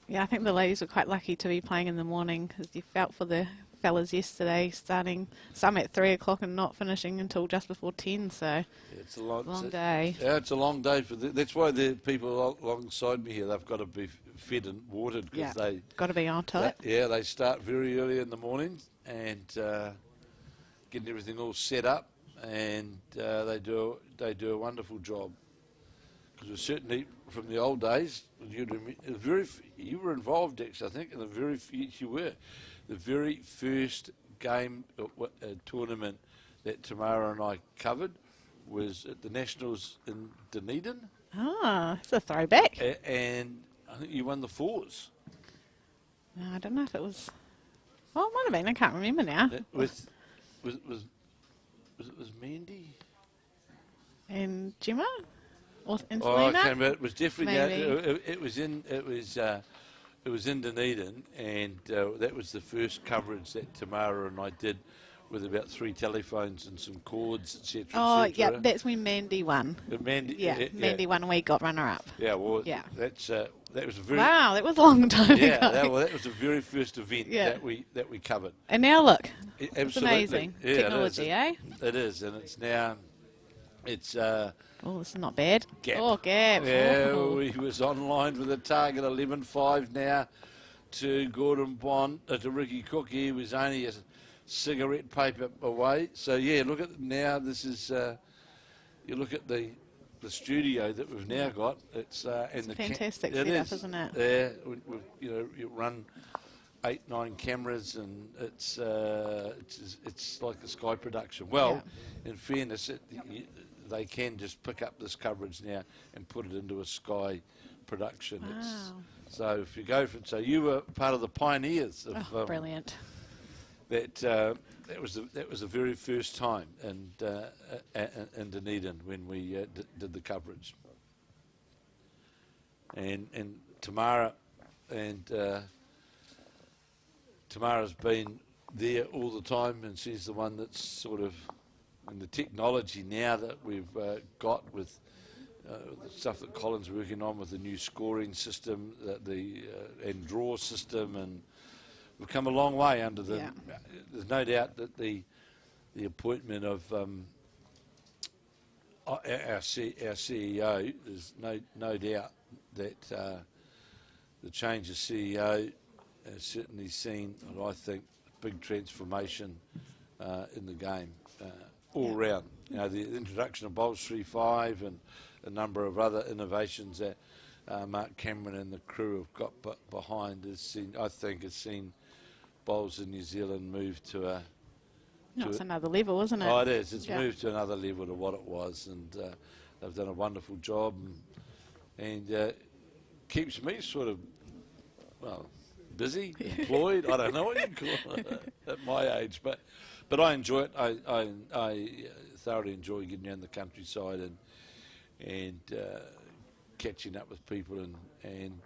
Yeah, I think the ladies were quite lucky to be playing in the morning because you felt for the fellas yesterday, starting some at 3 o'clock and not finishing until just before 10. So Yeah, it's a long day. Yeah, it's a long day for that's why the people alongside me here, they've got to be fed and watered because Yeah, got to be on to it. Yeah, they start very early in the morning and getting everything all set up, and they do a wonderful job. Because certainly from the old days, you were involved, actually, I think, in the very first game tournament that Tamara and I covered was at the Nationals in Dunedin. Ah, it's a throwback. And I think you won the 4s. No, I don't know if it was. Oh, it might have been. I can't remember now. Was Mandy? And Gemma? Or and Oh, I Selena? can't remember. It was definitely Maybe. it was in Dunedin, and that was the first coverage that Tamara and I did, with about 3 telephones and some cords, etc. Oh, yeah, that's when Mandy won. Mandy, Yeah, Mandy won and we got runner-up. Yeah, well, Yeah. that was a very Wow, that was a long time yeah. ago. That was the very first event Yeah. that we covered. And now look, Absolutely. it's amazing. Yeah, Technology, eh? It is, and it's now It's Oh, this is not bad. Gap. Oh, gap. Yeah, Oh. he was online with a target 11-5 now to Gordon Bond, to Ricky Cook. He was only a cigarette paper away. So yeah, look at now. This is you look at the studio that we've now got. It's and a fantastic it setup, is. isn't it? Yeah, you run 8-9 cameras, and it's like a Sky production. Well, in fairness, they can just pick up this coverage now and put it into a Sky production. Wow. So if you go for, so you were part of the pioneers of Brilliant. that was the very first time in Dunedin when we did the coverage, and Tamara Tamara's been there all the time, and she's the one that's sort of, and the technology now that we've got with the stuff that Colin's working on with the new scoring system, and draw system, and we've come a long way under the. Yeah. There's no doubt that the appointment of our CEO. There's no doubt that the change of CEO has certainly seen, I think, a big transformation in the game all round. You know, the introduction of Bowls 3-5 and a number of other innovations that Mark Cameron and the crew have got behind has seen bowls in New Zealand move to a. It's another level, isn't it? Oh, it is. It's moved to another level to what it was, and they've done a wonderful job, and keeps me sort of, well, busy, employed. I don't know what you call it at my age, but I enjoy it. I thoroughly enjoy getting around the countryside and catching up with people and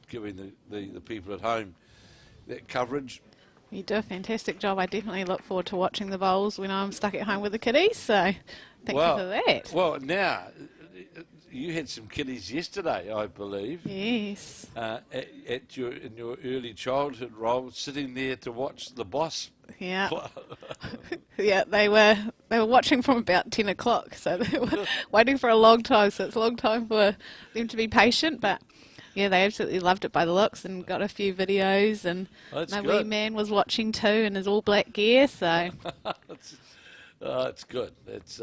giving the people at home that coverage. You do a fantastic job. I definitely look forward to watching the bowls when I'm stuck at home with the kiddies, so thank you for that. Well, now, you had some kiddies yesterday, I believe. Yes. In your early childhood role, sitting there to watch the boss. Yeah. Yeah, they were watching from about 10 o'clock, so they were waiting for a long time, so it's a long time for them to be patient, but yeah, they absolutely loved it by the looks and got a few videos, and my wee man was watching too in his all black gear, so. It's good. It's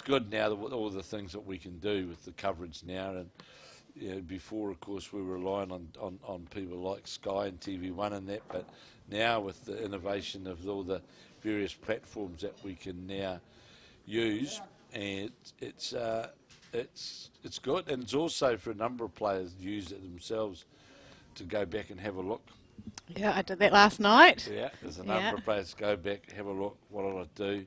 good now, all the things that we can do with the coverage now. And you know, before, of course, we were relying on people like Sky and TV1 and that, but now with the innovation of all the various platforms that we can now use, and it's good, and it's also for a number of players to use it themselves to go back and have a look. Yeah, I did that last night. Yeah, there's a number of players to go back, have a look, what did I do?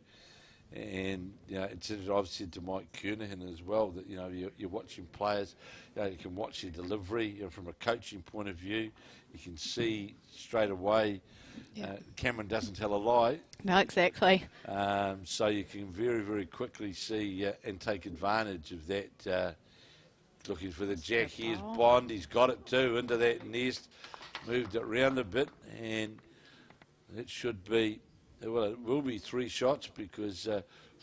And you know, I've said to Mike Kernahan as well that you're watching players, you can watch their delivery from a coaching point of view. You can see straight away. Cameron doesn't tell a lie. No, exactly. So you can very, very quickly see and take advantage of that. Looking for the jack. Here's Bond. He's got it too into that nest. Moved it round a bit, and it should be. Well, it will be 3 shots because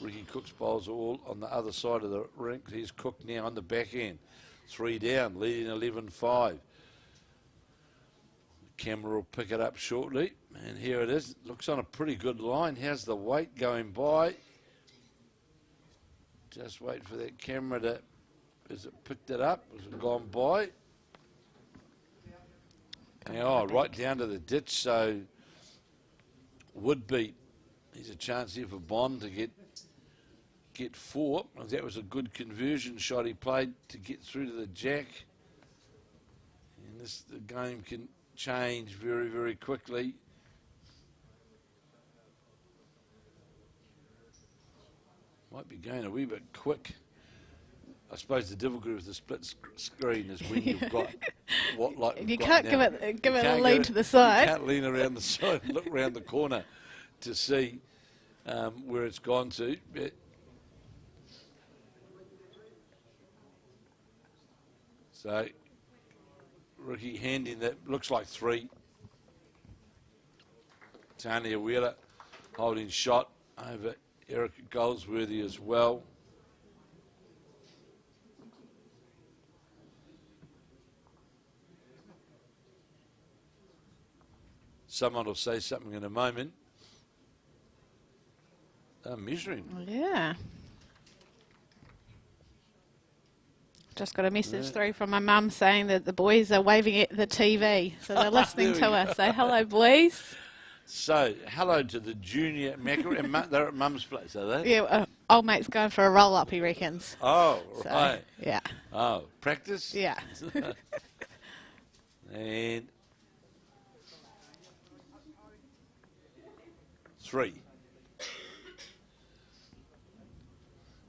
Ricky Cook's bowls are all on the other side of the rink. Here's Cook now on the back end. 3 down, leading 11-5. Camera will pick it up shortly, and here it is. It looks on a pretty good line. How's the weight going by? Just wait for that camera to. Has it picked it up? Has it gone by? Right down to the ditch. So would be. There's a chance here for Bond to get 4. That was a good conversion shot he played to get through to the jack. And the game can change very, very quickly. Might be going a wee bit quick. I suppose the difficulty with the split screen is when you've got you can't give it a lean to the side. You can't lean around the side and look around the corner to see where it's gone to. So Ricky handing that looks like 3. Tanya Wheeler holding shot over Erika Goldsworthy as well. Someone will say something in a moment. Measuring. Yeah. Just got a message through from my mum saying that the boys are waving at the TV, so they're listening to us. Say hello, boys. So, hello to the junior Macquarie. And they're at Mum's place, are they? Yeah, old mate's going for a roll-up, he reckons. Oh, So, right. yeah. Oh, practice? Yeah. And 3.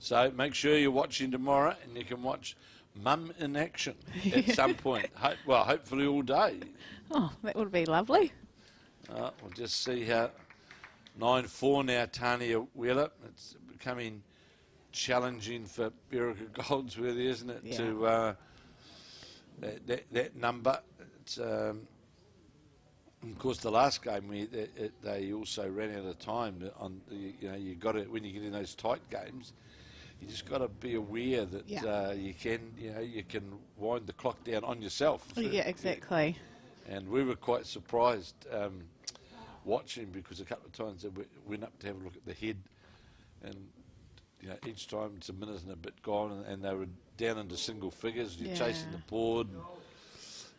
So make sure you're watching tomorrow and you can watch Mum in action at some point. Well, hopefully all day. Oh, that would be lovely. We'll just see how 9-4 now, Tanya Wheeler. It's becoming challenging for Erika Goldsworthy, isn't it? Yeah. To that number. It's, of course, the last game they also ran out of time. On you got it when you get in those tight games. You just got to be aware that you can wind the clock down on yourself. Yeah, exactly. And we were quite surprised watching, because a couple of times we went up to have a look at the head, and each time it's a minute and a bit gone, and they were down into single figures. You're chasing the board.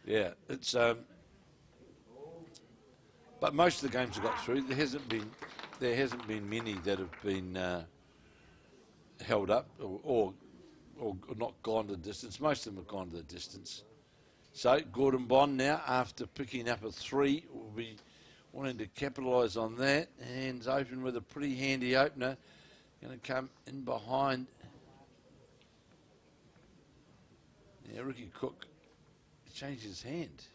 Yeah, it's. But most of the games have got through. There hasn't been many that have been held up or not gone to the distance. Most of them have gone to the distance. So Gordon Bond now, after picking up a 3, will be wanting to capitalise on that. Hands open with a pretty handy opener. Going to come in behind. Now Ricky Cook changed his hand.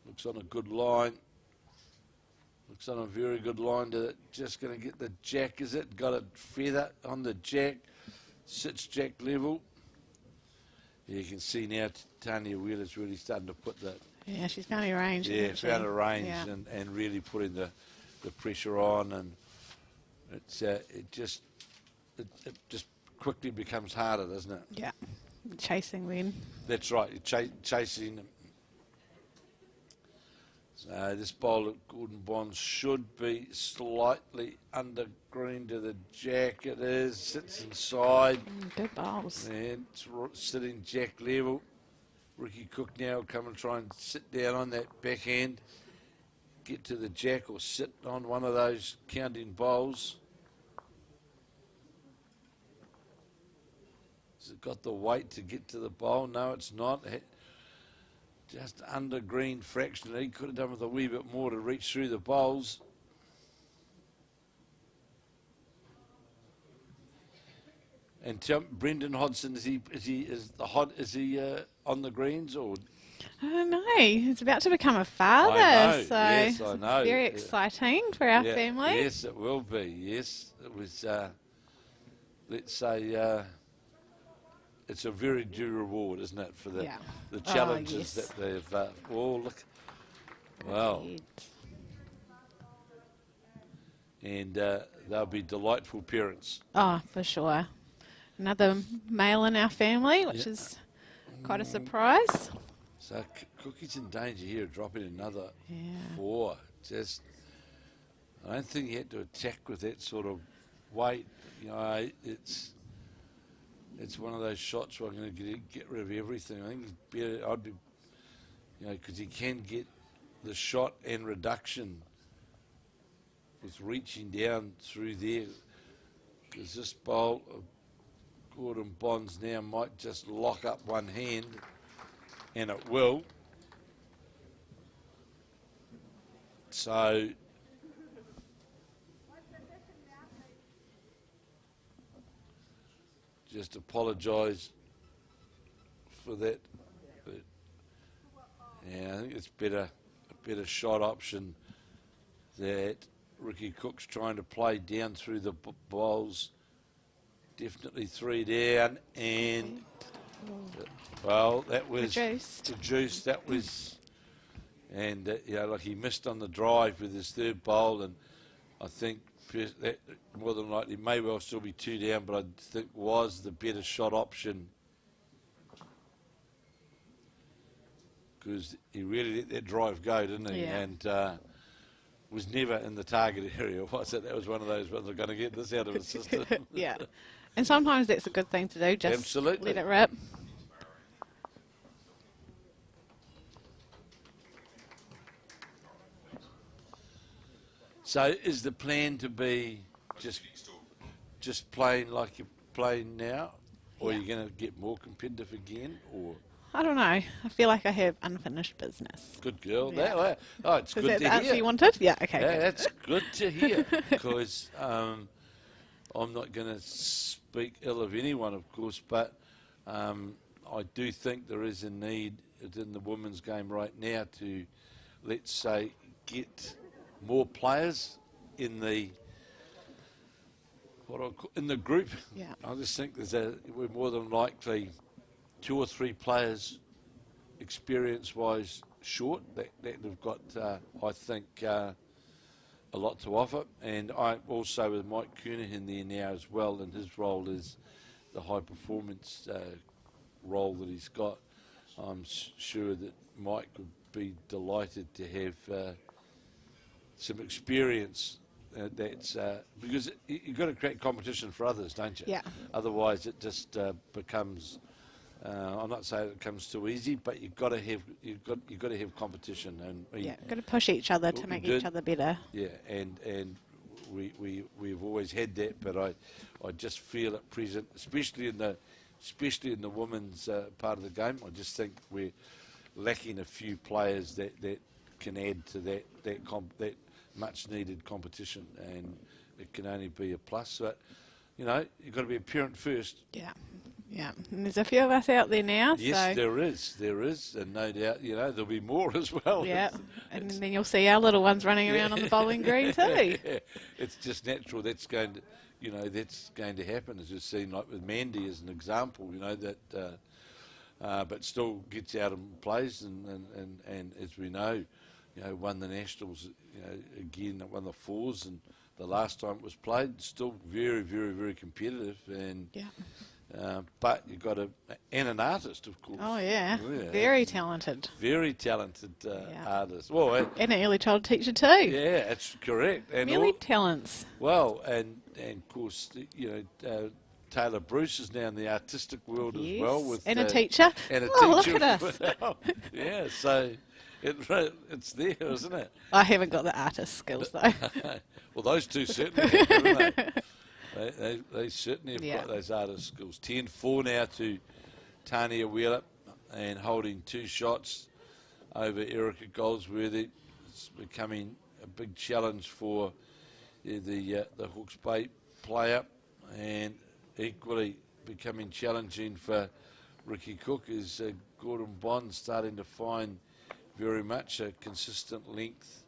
Looks on a good line. Looks on a very good line. Just going to get the jack, is it? Got a feather on the jack. Sits jack level. You can see now Tanya Wheeler's really starting to put the... Yeah, she's found her range. Yeah, found a range, yeah. and really putting the pressure on, and it just quickly becomes harder, doesn't it? Yeah, chasing then. That's right, you're chasing. So this bowl at Gordon Bonds should be slightly under green to the jack. It is, sits inside. Good bowls. And it's sitting jack level. Ricky Cook now will come and try and sit down on that backhand, get to the jack or sit on one of those counting bowls. Has it got the weight to get to the bowl? No, it's not. Just under green fractionally. Could have done with a wee bit more to reach through the bowls. And Brendan Hodgson, is he on the greens, or? I don't know. He's about to become a father, I know. so Yes, I know. very exciting for our Yeah, family. Yes, it will be. Yes, it was. Let's say it's a very due reward, isn't it, for the challenges yes. that they've. Oh, look! Wow. And they'll be delightful parents. Oh, for sure. Another male in our family, which is quite a surprise. So Cookie's in danger here of dropping another 4. Just, I don't think he had to attack with that sort of weight. It's one of those shots where I'm going to get rid of everything. I think he's better. I'd be, because he can get the shot and reduction with reaching down through there. Because this bowl of Gordon Bonds now might just lock up one hand, and it will. So just apologise for that. But, yeah, I think it's a better shot option that Ricky Cook's trying to play down through the bowls. Definitely 3 down, and well, that was Reduced. That was, And, like he missed on the drive with his third bowl, and I think that more than likely may well still be 2 down, but I think was the better shot option, because he really let that drive go, didn't he? Yeah. And was never in the target area, was it? That was one of those ones, I'm going to get this out of his system. Yeah. And sometimes that's a good thing to do, just Absolutely. let it rip. So is the plan to be just playing like you're playing now, or are you going to get more competitive again, or? I don't know. I feel like I have unfinished business. Good girl. Yeah. It's Is good that to the answer hear. you wanted? Yeah, okay. Yeah, good. that's good to hear, because I'm not going to speak ill of anyone, of course, but I do think there is a need in the women's game right now to, let's say, get more players in the group. Yeah. I just think we're more than likely 2 or 3 players experience-wise short that have got, I think, a lot to offer. And I also with Mike Kernahan there now as well, and his role is the high-performance role that he's got. I'm sure that Mike would be delighted to have some experience. That's because you've got to create competition for others, don't you? Yeah. Otherwise, it just becomes. I'm not saying it comes too easy, but you've got to have competition, and Got to push each other to make each other better. Yeah, and we've always had that, but I just feel at present, especially in the women's part of the game, I just think we're lacking a few players that can add to that much needed competition, and it can only be a plus. But you've got to be a parent first. Yeah. Yeah. And there's a few of us out there now. Yes, so. there is, and no doubt, there'll be more as well. Yeah. And then you'll see our little ones running around on the bowling green too. Yeah. It's just natural. That's going to happen, as we've seen, like with Mandy as an example. But still gets out and plays, and as we know, won the Nationals, again, won the fours, and the last time it was played, still very, very, very competitive, and but you've got and an artist, of course. Oh yeah, very talented. Very talented artist. Well, and an early child teacher too. Yeah, that's correct. And Many talents. Well, and of course, Taylor Bruce is now in the artistic world as well, and a teacher. And a teacher. Look at us. Yeah, so it's there, isn't it? I haven't got the artist skills though. Well, those two certainly have, haven't they? They certainly have got those artist skills. 10-4 now to Tanya Wheeler, and holding 2 shots over Erika Goldsworthy. It's becoming a big challenge for the Hawke's Bay player, and equally becoming challenging for Ricky Cook is Gordon Bond starting to find very much a consistent length,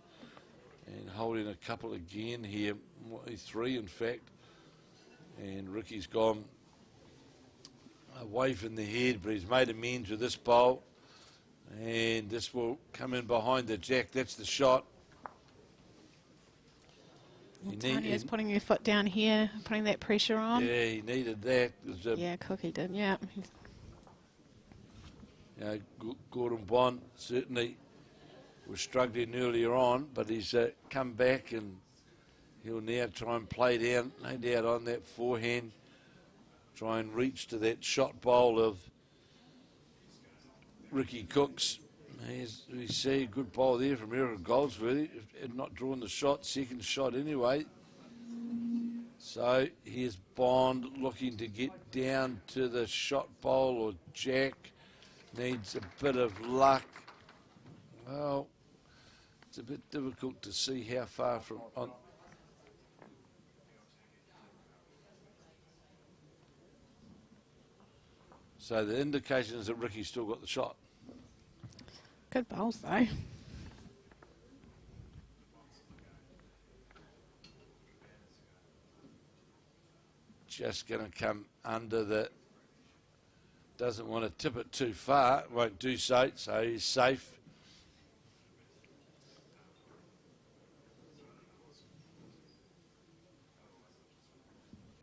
and holding a couple again here, 3 in fact, and Ricky's gone away from the head, but he's made amends with this bowl, and this will come in behind the jack. That's the shot. Tanya's putting your foot down here, putting that pressure on. Yeah, he needed that. Yeah, Cookie did, yeah. Gordon Bond certainly was struggling earlier on, but he's come back, and he'll now try and play down, no doubt, on that forehand, try and reach to that shot bowl of Ricky Cook's. As we see, a good bowl there from Erika Goldsworthy, had not drawn the shot, second shot anyway. So here's Bond looking to get down to the shot bowl or jack. Needs a bit of luck. Well, it's a bit difficult to see how far from on. So the indication is that Ricky's still got the shot. Good bowls though. Just going to come under the. Doesn't want to tip it too far. Won't do so. So he's safe.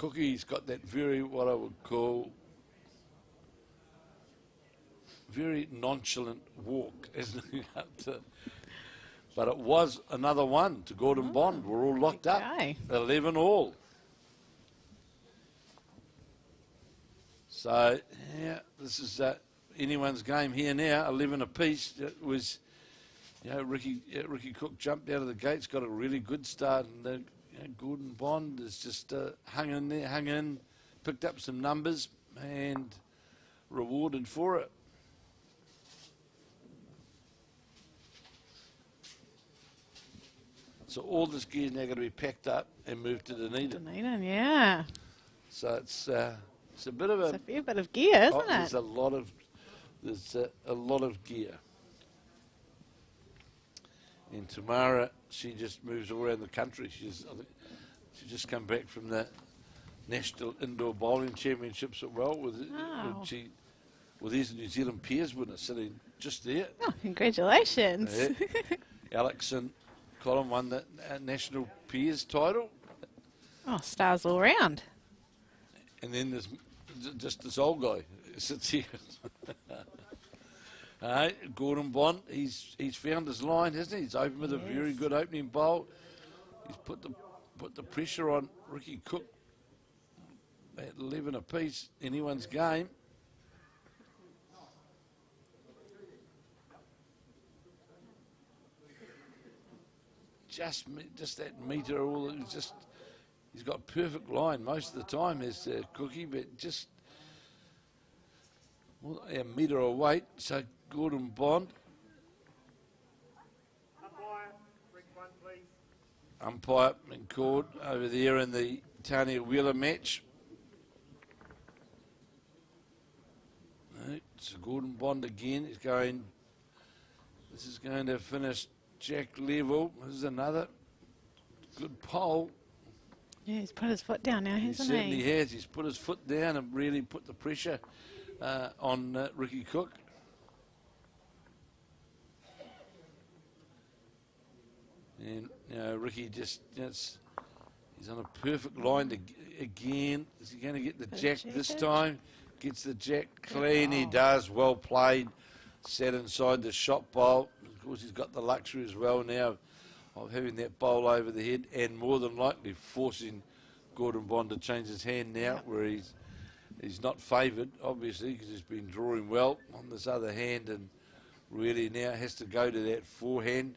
Cookie's got that very, what I would call, very nonchalant walk, isn't he? But it was another one to Gordon Bond. We're all locked up. Okay. 11 all. So, yeah, this is anyone's game here now. 11 apiece. It was, Ricky Cook jumped out of the gates, got a really good start, and Gordon Bond has just hung in there, picked up some numbers, and rewarded for it. So all this gear is now going to be packed up and moved to Dunedin. Dunedin, yeah. So it's a bit of It's a fair bit of gear, isn't there's it? there's a lot of gear. And Tamara, she just moves all around the country. She's just come back from the National Indoor Bowling Championships at with these New Zealand peers winner sitting just there. Oh, congratulations. Yeah. Alex and Colin won the National Peers title. Oh, stars all round. And then there's just this old guy sits here. Gordon Bond, he's found his line, hasn't he? He's opened with a very good opening bowl. He's put the pressure on Ricky Cook at 11 apiece. Anyone's game. Just that metre, he's got perfect line most of the time as Cookie, but just a metre of weight. So Gordon Bond. Umpire and called over there in the Tanya Wheeler match. So Gordon Bond again is going. This is going to finish Jack level. This is another good pole. Yeah, he's put his foot down now, hasn't he? Certainly has. He's put his foot down and really put the pressure on Ricky Cook. And Ricky just, he's on a perfect line again. Is he going to get the jack this time? Gets the jack clean. He does. Well played. Sat inside the shot bowl. Of course, he's got the luxury as well now of having that bowl over the head and more than likely forcing Gordon Bond to change his hand now, where he's not favoured, obviously, because he's been drawing well on this other hand and really now has to go to that forehand.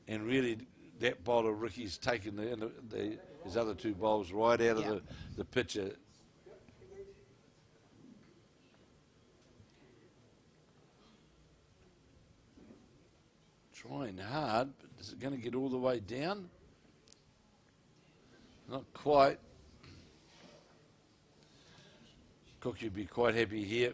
And really, that bowl of Ricky's taken his other two bowls right out of the picture. Trying hard, but is it going to get all the way down? Not quite. Cook would be quite happy here.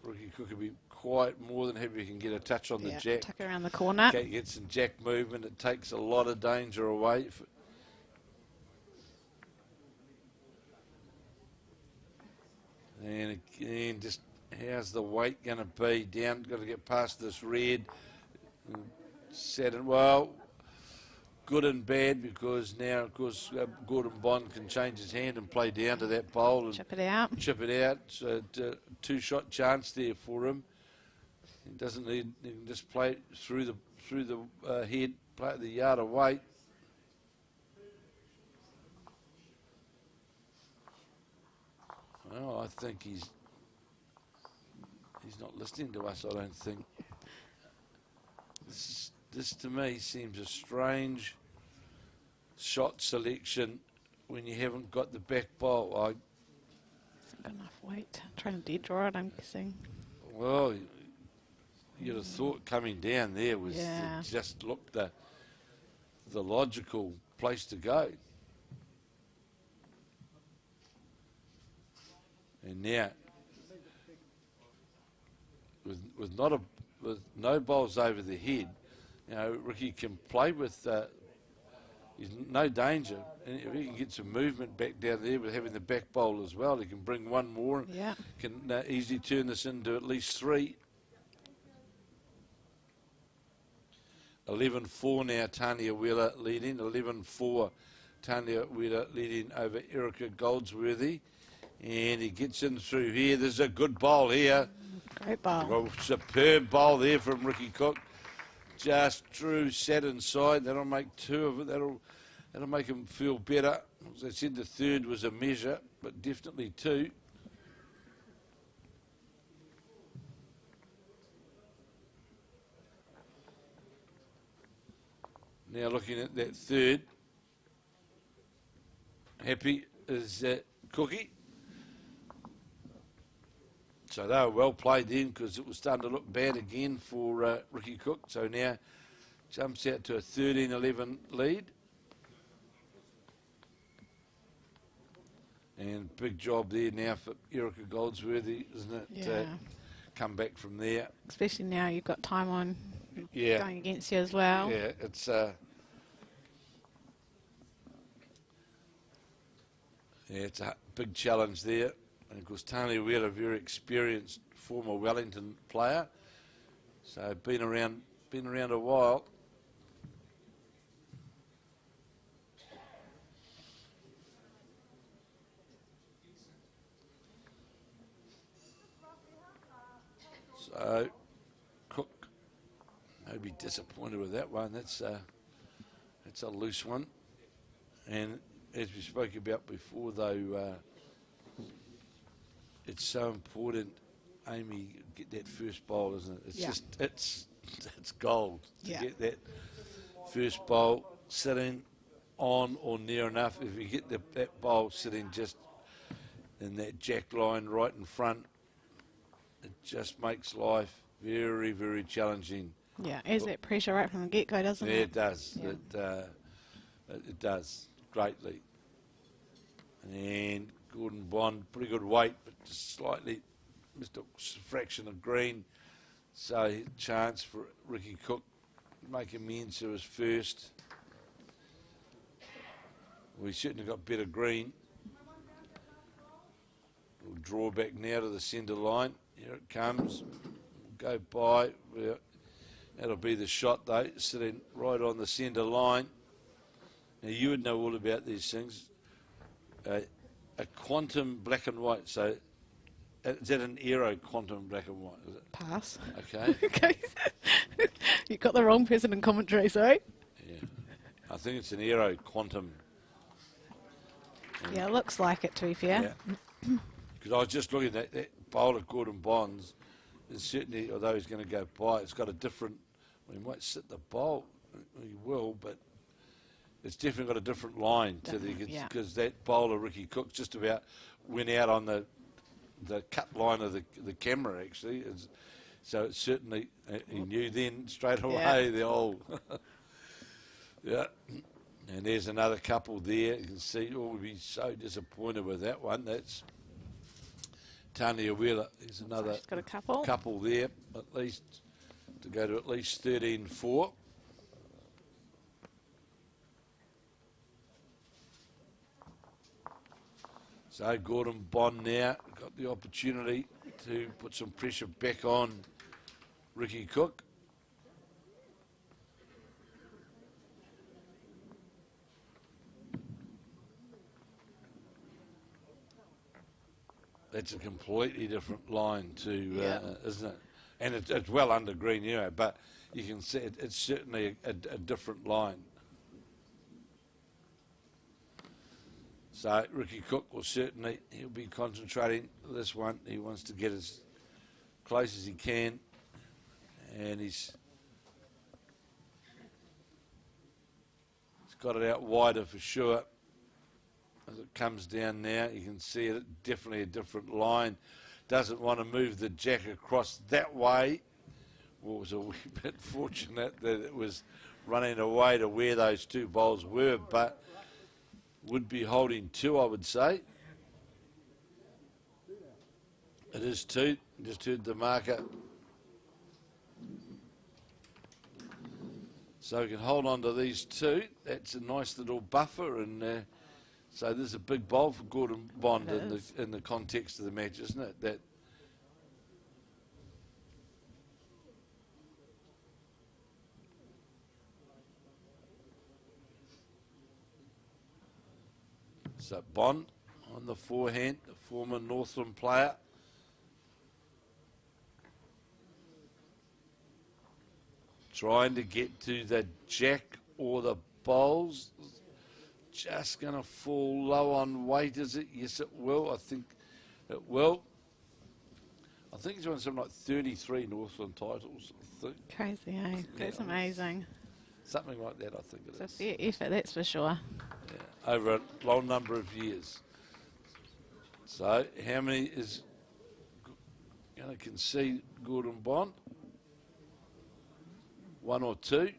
Ricky Cook would be quite more than happy if he can get a touch on the jack. Tuck around the corner. Get some jack movement. It takes a lot of danger away. And again, just how's the weight going to be? Down, got to get past this red. Set it well, good and bad, because now, of course, Gordon Bond can change his hand and play down to that bowl and chip it out. So two-shot chance there for him. He doesn't need. He can just play it through the head, play it the yard of weight. Well, I think he's not listening to us. I don't think. This to me seems a strange shot selection when you haven't got the back bowl. Hasn't got enough weight. Trying to dead draw it, I'm guessing. Well, you'd have thought coming down there was just looked the logical place to go. And now, with no bowls over the head, Ricky can play with. He's no danger, and if he can get some movement back down there with having the back bowl as well, he can bring one more. Yeah. Can easily turn this into at least three. 11-4 now. Tanya Wheeler leading. 11-4. Tanya leading over Erika Goldsworthy. And he gets in through here. There's a good bowl here. Great ball. A superb bowl there from Ricky Cook. Just drew, sat inside. That'll make two of it. That'll make him feel better. As I said, the third was a measure, but definitely two. Now looking at that third. Happy is Cookie. So they were well played then because it was starting to look bad again for Ricky Cook. So now jumps out to a 13-11 lead. And big job there now for Erika Goldsworthy, isn't it? Yeah. Come back from there. Especially now you've got time on Yeah. going against you as well. Yeah, it's it's a big challenge there. And of course, Tanya Wheeler, a very experienced former Wellington player, so been around a while. So Cook may be disappointed with that one. That's a loose one, and as we spoke about before, though. It's so important, Amy, get that first bowl, isn't it? It's Yeah. just, it's gold to Yeah. get that first bowl sitting on or near enough. If you get that bowl sitting just in that jack line right in front, it just makes life very, very challenging. Yeah, is that pressure right from the get-go, doesn't Yeah, it? it does. Yeah. It does greatly. And Gordon Bond, pretty good weight, but just slightly missed a fraction of green. So chance for Ricky Cook make amends to his first. We certainly got better green. We'll draw back now to the centre line. Here it comes. We'll go by. That'll be the shot though, sitting right on the centre line. Now you would know all about these things. A quantum black and white. So is that an aero quantum black and white? Is it? Pass. Okay. Okay. You got the wrong person in commentary, sorry. Yeah. I think it's an aero quantum. Yeah, it looks like it, to be fair. Because I was just looking at that bowl of Gordon Bonds. It's certainly, although he's going to go by, it's got a different. Well, he might sit the bowl. He will, but it's definitely got a different line to the because that bowler Ricky Cook just about went out on the cut line of the camera actually. So it's certainly he knew then straight away the old yeah. And there's another couple there. You can see. Oh, we'd be so disappointed with that one. That's Tanya Wheeler. There's another She's got a couple there at least to go to at least 13-4. So Gordon Bond now got the opportunity to put some pressure back on Ricky Cook. That's a completely different line to, isn't it? And it's well under green anyway, but you can see it's certainly a different line. So Ricky Cook will certainly, he'll be concentrating this one. He wants to get as close as he can. And he's got it out wider for sure. As it comes down now, you can see it, definitely a different line. Doesn't want to move the jack across that way. Well, it was a wee bit fortunate that it was running away to where those two bowls were, but would be holding two, I would say. It is two. Just heard the marker. So we can hold on to these two. That's a nice little buffer, and so there's a big bowl for Gordon Bond in the context of the match, isn't it? That. So Bond on the forehand, the former Northland player. Trying to get to the jack or the bowls. Just going to fall low on weight, is it? Yes, it will. I think it will. I think he's won something like 33 Northland titles. I think. Crazy, eh? That's amazing. Something like that, I think it is. It's a fair effort, that's for sure. Yeah, over a long number of years. So, how many is going to concede Gordon Bond? One or two?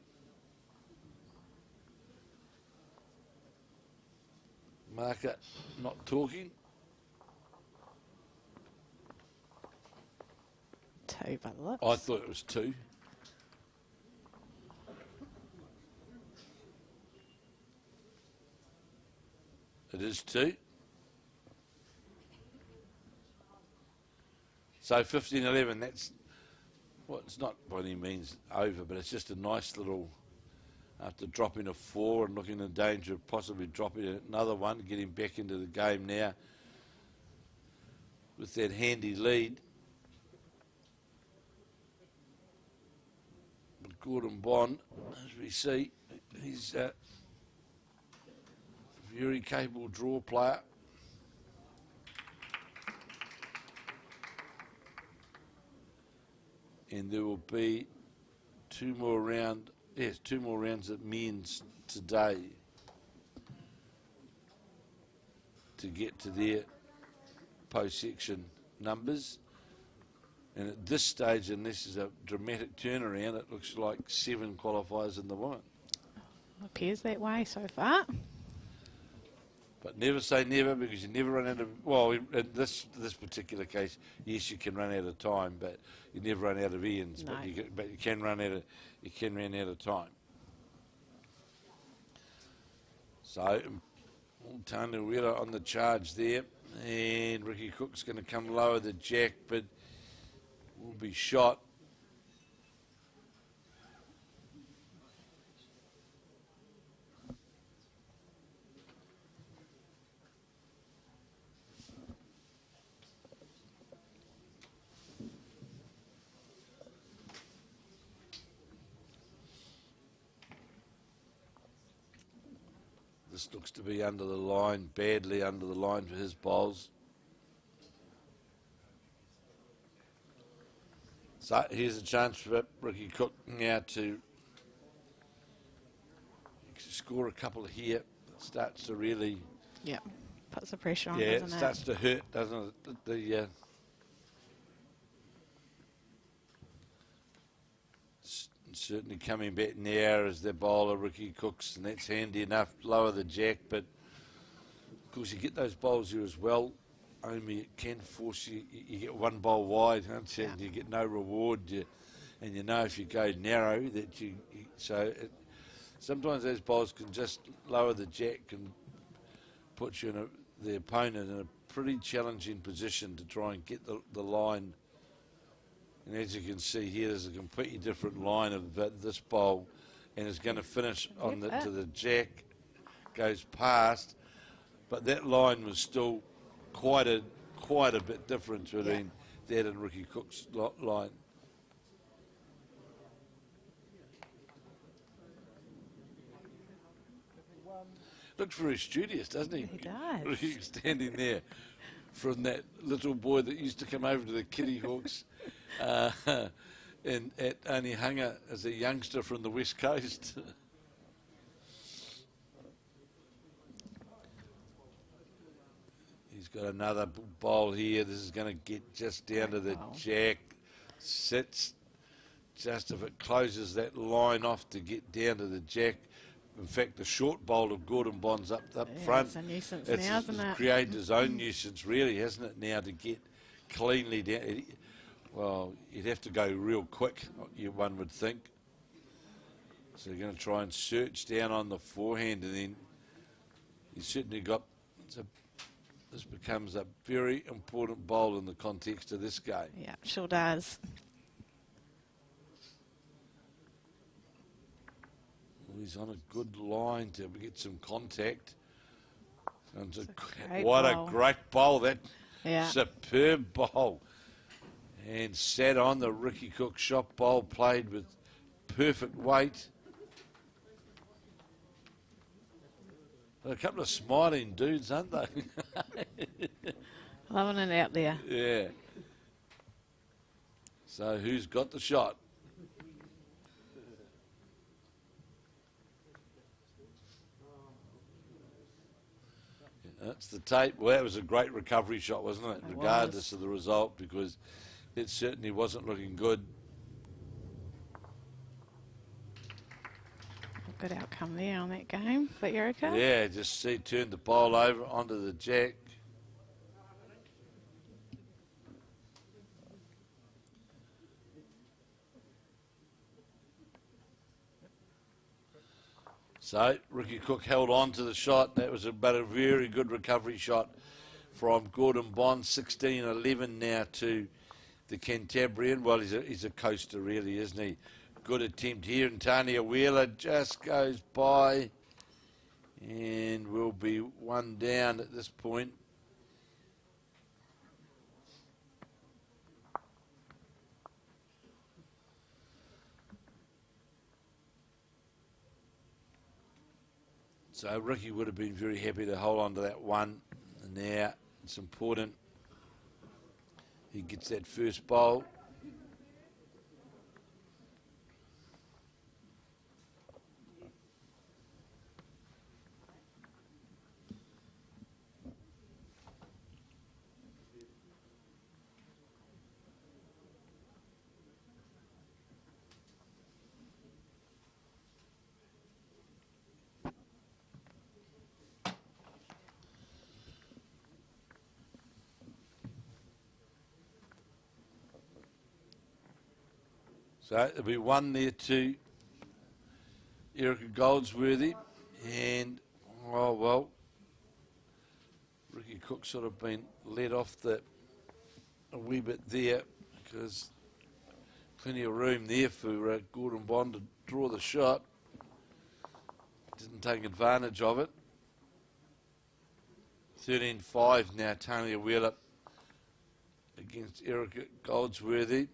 Marker not talking. Two by the looks. I thought it was two. It is two. So 15-11, that's, well, it's not by any means over, but it's just a nice little, after dropping a 4 and looking in danger of possibly dropping another one, getting back into the game now with that handy lead. But Gordon Bond, as we see, he's a very capable draw player. And there will be two more rounds at men's today to get to their post-section numbers. And at this stage, unless there's a dramatic turnaround, it looks like 7 qualifiers in the women. Appears that way so far. But never say never, because you never run out of, well, in this particular case, yes, you can run out of time, but you never run out of ends. No. But you can run out of time. So Tanya Wheeler on the charge there, and Ricky Cook's going to come lower the jack, but will be shot. This looks to be under the line, badly under the line for his bowls. So here's a chance for Ricky Cook now to score a couple here. It starts to really... Yep, puts the pressure on, yeah, doesn't it starts to hurt, doesn't it? Certainly coming back now as the bowler, Ricky Cooks, and that's handy enough. Lower the jack, but of course you get those bowls here as well. Only it can force you. You get one bowl wide, don't you? Yeah. You get no reward, and you know if you go narrow that sometimes those bowls can just lower the jack and put you the opponent in a pretty challenging position to try and get the line. And as you can see here, there's a completely different line of this bowl, and it's going to finish on to the jack, goes past, but that line was still quite a bit different between that and Ricky Cook's line. Looks very studious, doesn't he? He does. Ricky standing there from that little boy that used to come over to the Kitty Hawks. And at Onehunga as a youngster from the West Coast. He's got another bowl here. This is going to get just down to the jack. Sits just if it closes that line off to get down to the jack. In fact, the short bowl of Gordon Bond's up front. It's a nuisance now, isn't it? It's created his own nuisance, really, hasn't it, now to get cleanly down. Well, you'd have to go real quick, one would think. So you're going to try and search down on the forehand, and then he's certainly got... This becomes a very important bowl in the context of this game. Yeah, sure does. Well, he's on a good line to get some contact. great What bowl. a great bowl. That Yeah. superb bowl. And sat on the Ricky Cook shot bowl, played with perfect weight. They're a couple of smiling dudes, aren't they? Loving it out there. Yeah. So who's got the shot? That's the tape. Well, that was a great recovery shot, wasn't it? It Regardless was. of the result, because it certainly wasn't looking good. A good outcome there on that game for Erika. Yeah, just see, turned the bowl over onto the jack. So Ricky Cook held on to the shot. That was a very good recovery shot from Gordon Bond. 16-11 now to the Canterburyan. Well, he's a coaster, really, isn't he? Good attempt here, and Tanya Wheeler just goes by and will be one down at this point. So Ricky would have been very happy to hold on to that one. And now it's important he gets that first bowl. So there'll be one there to Erika Goldsworthy, and oh well, Ricky Cook sort of been let off a wee bit there, because plenty of room there for Gordon Bond to draw the shot. Didn't take advantage of it. 13-5 now, Tanya Wheeler against Erika Goldsworthy,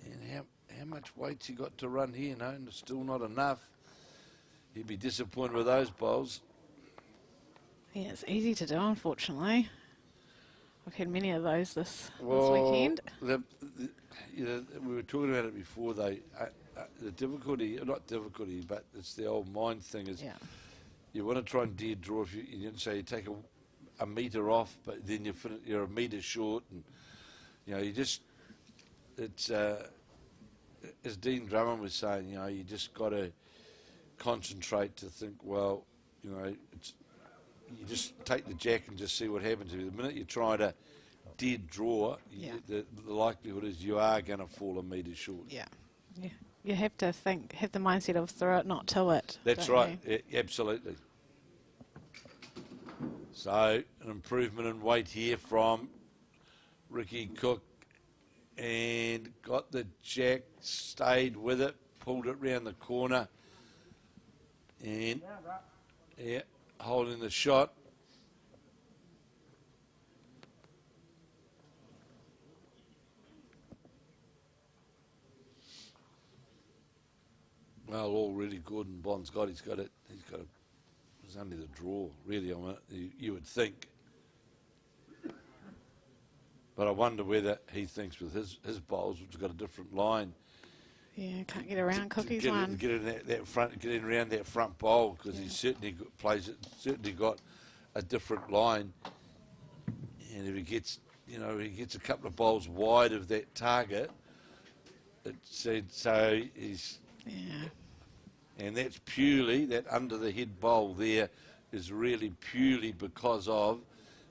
and how much weight's he got to run here? No, still not enough. He'd be disappointed with those bowls. Yeah, it's easy to do, unfortunately. I've had many of those this weekend. We were talking about it before. The difficulty, not difficulty, but it's the old mind thing is you want to try and dead draw. If you say you take a metre off, but then you're a metre short, and you just it's. As Dean Drummond was saying, you just got to concentrate to think, well, you just take the jack and just see what happens. The minute you try to dead draw, the likelihood is you are going to fall a metre short. Yeah. You have to have the mindset of throw it, not to it. That's right, absolutely. So, an improvement in weight here from Ricky Cook. And got the jack, stayed with it, pulled it round the corner, and holding the shot. Well, all really good, and Bond's got. He's got it. It's only the draw, really. You would think. But I wonder whether he thinks with his bowls, which have got a different line. Yeah, can't get around Cookie's one. Get in around that front bowl, because he certainly got a different line. And if he gets, he gets a couple of bowls wide of that target, it said so he's. Yeah. And that's purely that under the head bowl there is really purely because of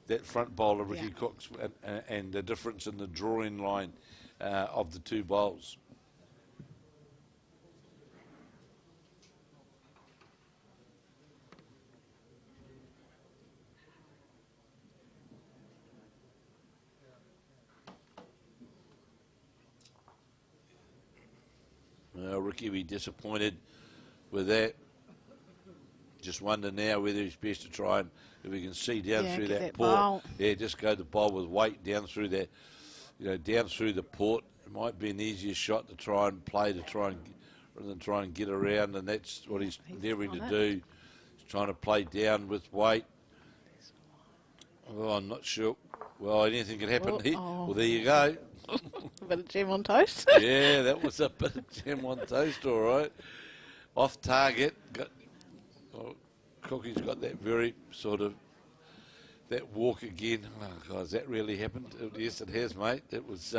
that front bowl of Ricky Cook's and the difference in the drawing line of the two bowls. Ricky will be disappointed with that. Just wonder now whether he's best to try and, if he can see down through get that that port. bowl. Yeah, just go the bowl with weight down through that, down through the port. It might be an easier shot to try and play rather than try and get around, and that's what he's endeavouring to do. He's trying to play down with weight. Oh, I'm not sure. Well, anything could happen here. Well, there you go. A bit of jam on toast. Yeah, that was a bit of jam on toast, all right. Off target. Cookie's got that very sort of, that walk again. Oh, God, has that really happened? Yes, it has, mate. It was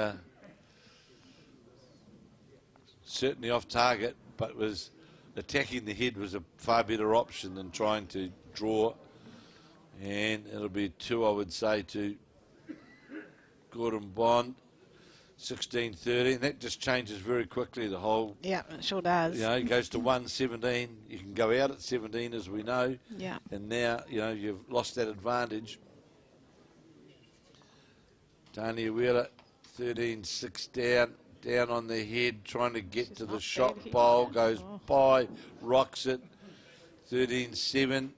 certainly off target, but was attacking the head was a far better option than trying to draw. And it'll be 2, I would say, to Gordon Bond. 16-13. That just changes very quickly, the whole. Yeah, it sure does. It goes to 1-17. You can go out at 17, as we know. Yeah. And now, you've lost that advantage. Tanya Wheeler, 13-6 down on the head, trying to get to the shot bowl. Goes by, rocks it. 13-7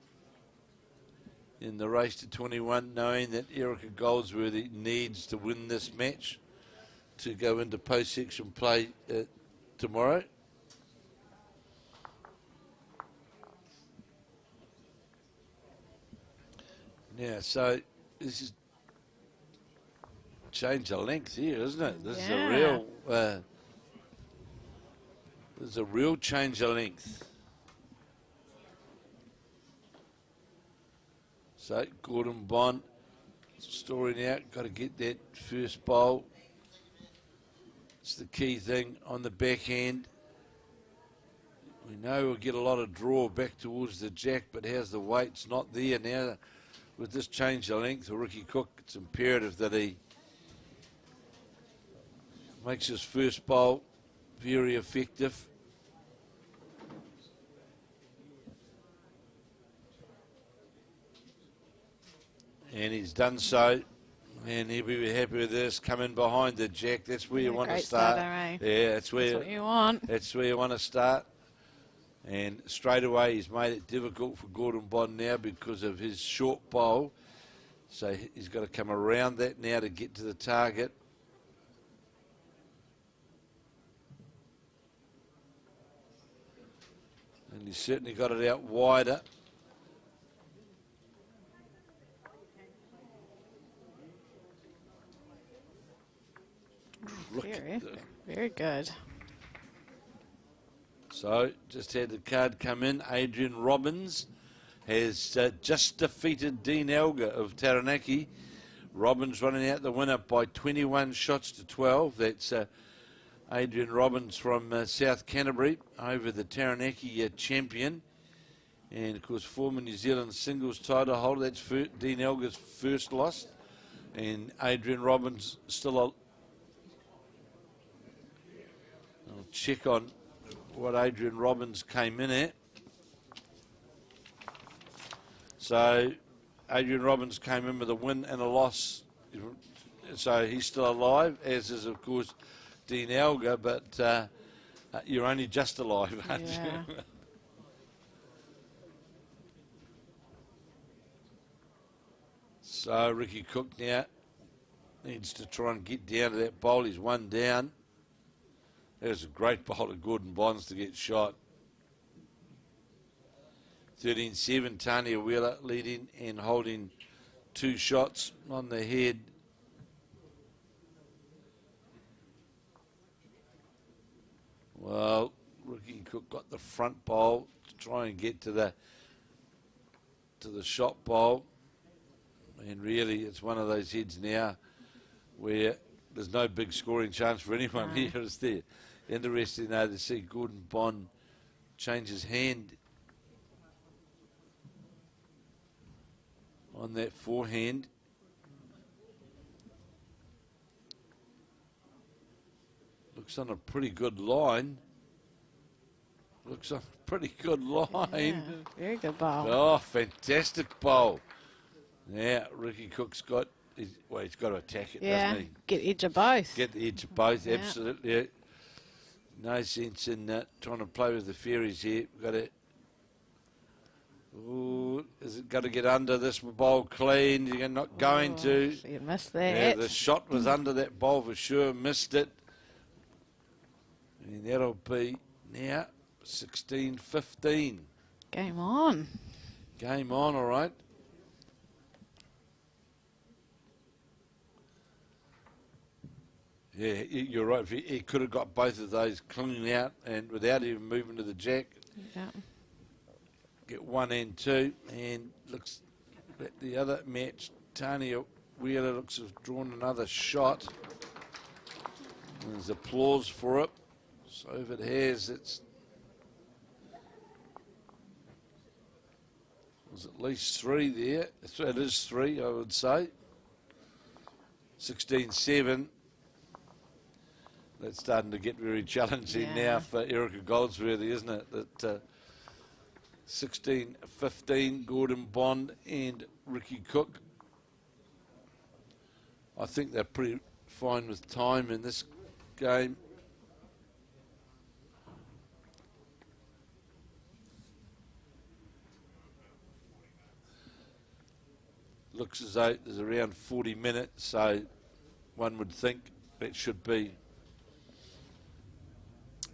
in the race to 21, knowing that Erika Goldsworthy needs to win this match to go into post-section play tomorrow. Yeah, so this is change of length here, isn't it? This is a real change of length. So Gordon Bond storing out, got to get that first bowl. It's the key thing on the backhand. We know we'll get a lot of draw back towards the jack, but how's the weight? It's not there now. With this change of length for Ricky Cook, it's imperative that he makes his first bowl very effective. And he's done so. And he'll be happy with this. Come in behind the jack. That's where you want to start. Starter, Yeah, that's what you want. That's where you want to start. And straight away he's made it difficult for Gordon Bond now because of his short bowl. So he's got to come around that now to get to the target. And he's certainly got it out wider. Very good. So, just had the card come in. Adrian Robbins has just defeated Dean Elgar of Taranaki. Robbins running out the winner by 21 shots to 12. That's Adrian Robbins from South Canterbury over the Taranaki champion. And, of course, former New Zealand singles title holder. That's Dean Elgar's first loss. And Adrian Robbins still I'll check on what Adrian Robbins came in at. So Adrian Robbins came in with a win and a loss. So he's still alive, as is, of course, Dean Elgar, but you're only just alive, aren't you? So Ricky Cook now needs to try and get down to that bowl. He's one down. There's a great bowl of Gordon Bonds to get shot. 13-7, Tanya Wheeler leading and holding 2 shots on the head. Well, Ricky Cook got the front bowl to try and get to the shot bowl. And really, it's one of those heads now where there's no big scoring chance for anyone here, is there? Interesting, though, to see Gordon Bond change his hand on that forehand. Looks on a pretty good line. Looks on a pretty good line. Yeah, very good bowl. Oh, fantastic bowl. Now, Ricky Cook's got, he's got to attack it, doesn't he? Get edge of both. Get the edge of both, absolutely. Yeah. No sense in trying to play with the fairies here. We've got to Ooh, is it going to get under this bowl clean? You're not going to. So you missed Yeah, that. the shot was under that bowl for sure. Missed it. And that'll be now 16-15. Game on. Game on, all right. Yeah, you're right. He could have got both of those clean out and without even moving to the jack. Yeah. Get 1 and 2, and looks at the other match. Tanya Wheeler looks to have drawn another shot. And there's applause for it. So if it has, there's at least 3 there. It is 3, I would say. 16-7. That's starting to get very challenging now for Erika Goldsworthy, isn't it? That 16-15, Gordon Bond and Ricky Cook. I think they're pretty fine with time in this game. Looks as though there's around 40 minutes, so one would think that should be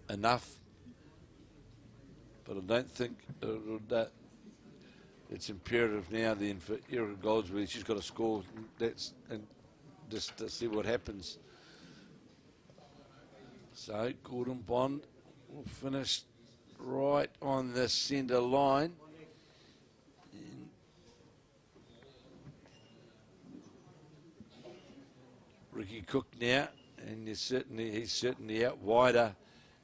enough. But I don't think it's imperative now then for Erika Goldsworthy. She's got to score and just to see what happens. So Gordon Bond will finish right on the centre line. And Ricky Cook now, and he's certainly out wider.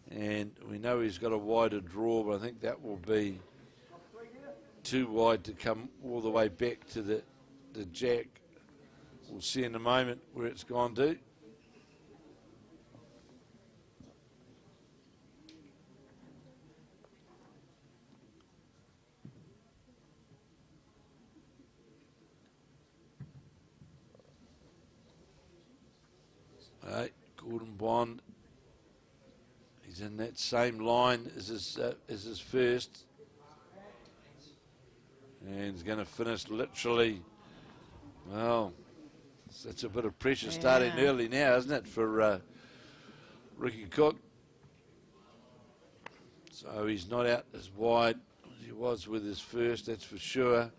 And we know he's got a wider draw, but I think that will be too wide to come all the way back to the jack. We'll see in a moment where it's gone to. Gordon Bond. He's in that same line as his first. And he's going to finish literally, well, that's a bit of pressure starting early now, isn't it, for Ricky Cook? So he's not out as wide as he was with his first, that's for sure.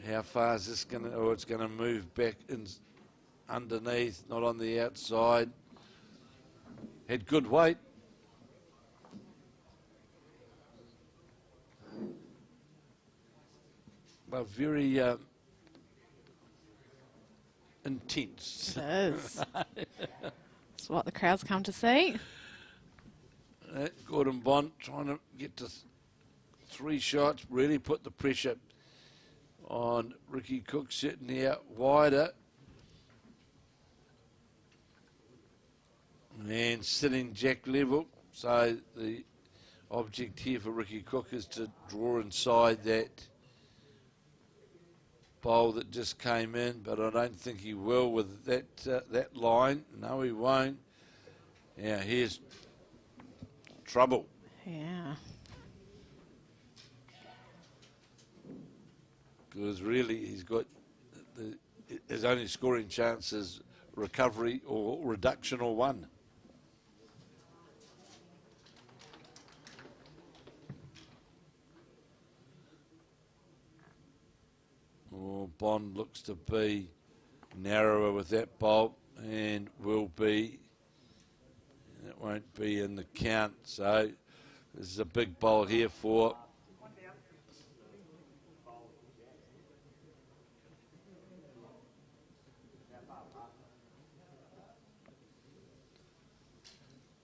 How far is this going to, oh, it's going to move back in underneath, not on the outside. Had good weight. But very intense. It is. It's what the crowds come to see. Gordon Bond trying to get to 3 shots, really put the pressure on Ricky Cook, certainly out wider. And sitting jack level, so the object here for Ricky Cook is to draw inside that bowl that just came in, but I don't think he will with that line. No, he won't. Yeah, here's trouble. Yeah. Because really he's got his only scoring chance is recovery or reduction or 1. Oh, Bond looks to be narrower with that bolt and will be. It won't be in the count. So this is a big bowl here for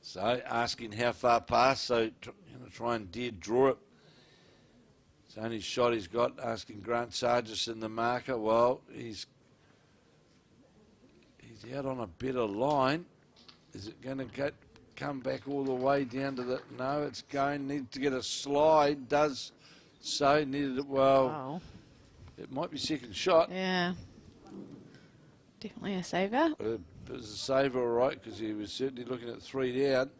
so asking how far past, so try and dead draw it. It's the only shot he's got, asking Grant Sargis in the marker. Well, he's out on a better line. Is it going to come back all the way down to the... No, it's going. Needs to get a slide. Does so. Needed it well. Wow. It might be second shot. Yeah. Definitely a saver. It was a saver, all right, because he was certainly looking at 3 down.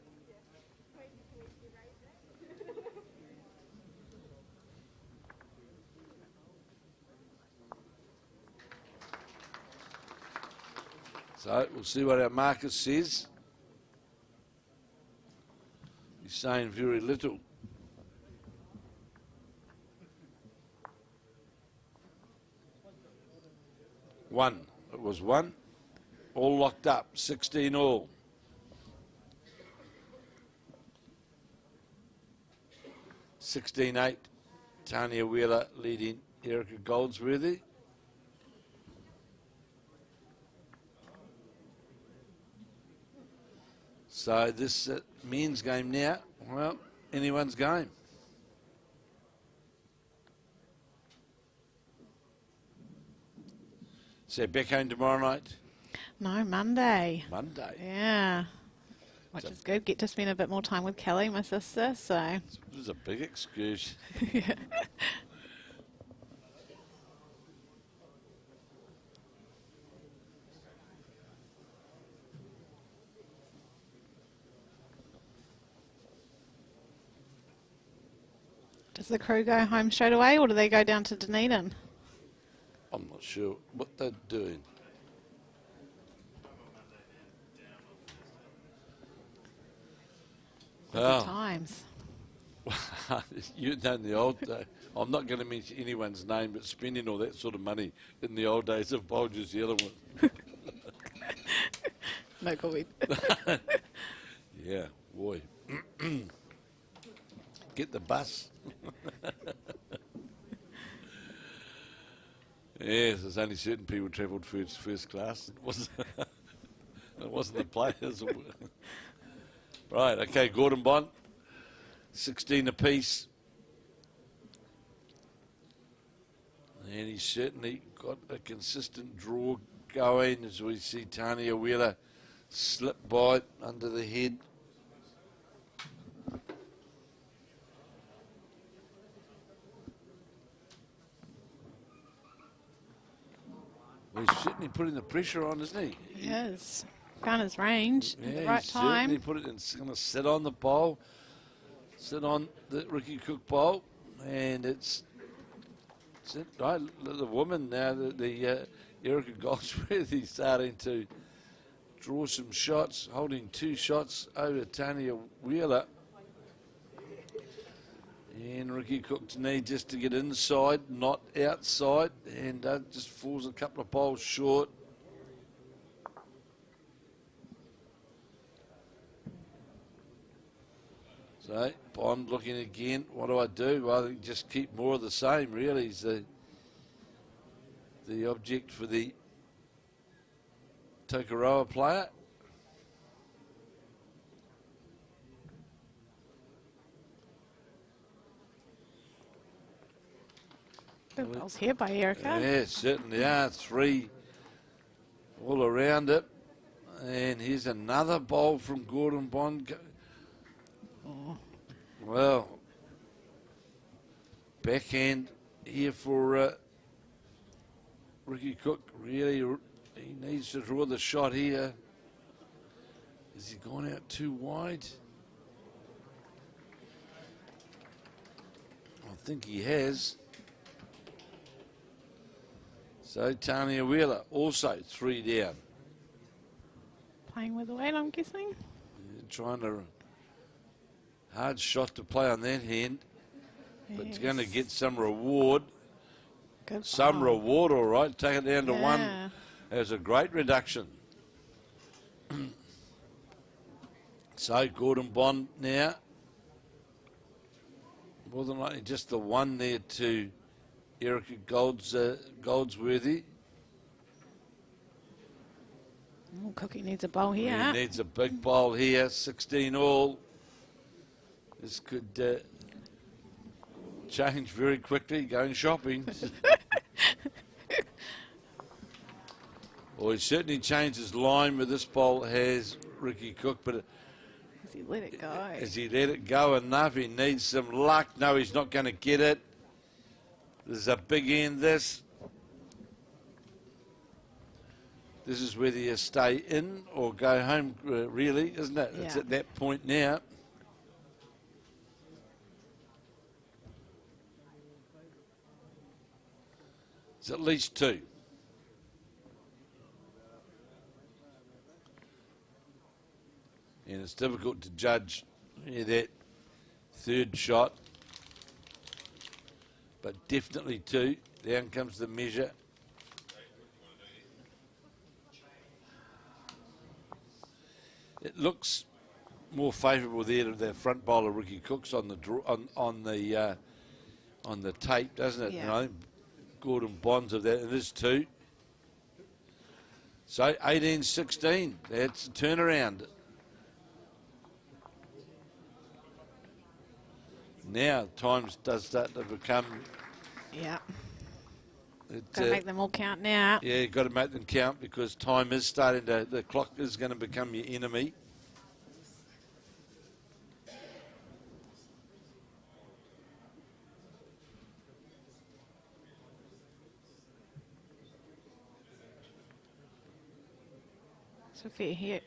So we'll see what our marker says. He's saying very little. One. It was one. All locked up. 16 all. (16-8). Tanya Wheeler leading Erika Goldsworthy. So this men's game now, well, anyone's game. So back home tomorrow night? No, Monday. Monday. Yeah. Which is good. Get to spend a bit more time with Kelly, my sister, so. It was a big excursion. Yeah. Does the crew go home straight away, or do they go down to Dunedin? I'm not sure what they're doing. Good Well, times. you know, in the old day, I'm not going to mention anyone's name, but spending all that sort of money in the old days of Bulger's the other one. No comment. Yeah, boy. Get the bus. Yes, there's only certain people travelled first class. It wasn't the players. Right, okay, Gordon Bond, 16 apiece. And he's certainly got a consistent draw going as we see Tanya Wheeler slip by under the head. Well, he's certainly putting the pressure on, isn't he? He is. Found his range at the right he's time. certainly put it in. It's going to sit on the bowl, sit on the Ricky Cook bowl, and it's right. The woman now, the Erika Goldsworthy starting to draw some shots, holding 2 shots over Tanya Wheeler. And Ricky Cook's need just to get inside, not outside, and just falls a couple of bowls short. So, Bond looking again. What do I do? Well, I think just keep more of the same, really, is the object for the Tokoroa player. Good balls here by Erika. Yeah, certainly are. 3 all around it. And here's another bowl from Gordon Bond. Oh. Well, backhand here for Ricky Cook. Really, he needs to draw the shot here. Has he gone out too wide? I think he has. So Tanya Wheeler also 3 down. Playing with the weight, I'm guessing. Trying to hard shot to play on that hand, but it's going to get some reward. Good Some ball. reward, all right. Take it down to 1. Yeah. There's a great reduction. So Gordon Bond now. More than likely just the 1 there to Erika Goldsworthy. Oh, Cookie needs a bowl here. He needs a big bowl here, 16 all. This could change very quickly, going shopping. Well, he certainly changed his line with this bowl, has Ricky Cook, but Has he let it go? has he let it go enough? He needs some luck. No, he's not going to get it. There's a big end, this. This is whether you stay in or go home, really, isn't it? It's Yeah. at that point now. It's at least 2. And it's difficult to judge that third shot. But definitely 2. Down comes the measure. It looks more favourable there to the front bowler Ricky Cooks on the tape, doesn't it? Yeah. And I think Gordon Bonds of that. It is 2. So 18-16. That's a turnaround. Now time does start to become. Yeah. It, Got to make them all count now. Yeah, you've got to make them count because time is starting to. The clock is going to become your enemy. So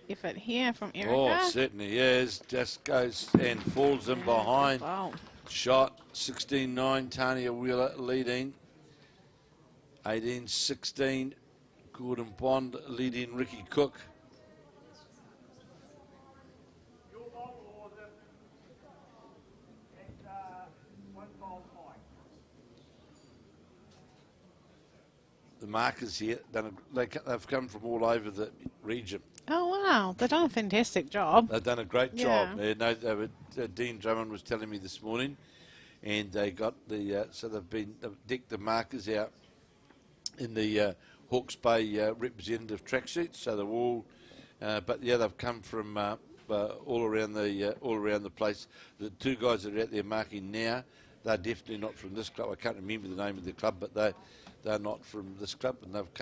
effort here from Erika. Oh, certainly is. Just goes and falls in behind. Wow. Shot 16-9. Tanya Wheeler leading. 18-16. Gordon Bond leading Ricky Cook. The markers here, they've come from all over the region. Oh, wow. They've done a fantastic job. They've done a great Yeah. job. Dean Drummond was telling me this morning, and they got the so they've decked the markers out in the Hawke's Bay representative tracksuits. So they're all, but yeah, they've come from all around the place. The 2 guys that are out there marking now, they're definitely not from this club. I can't remember the name of the club, but they're not from this club, and they've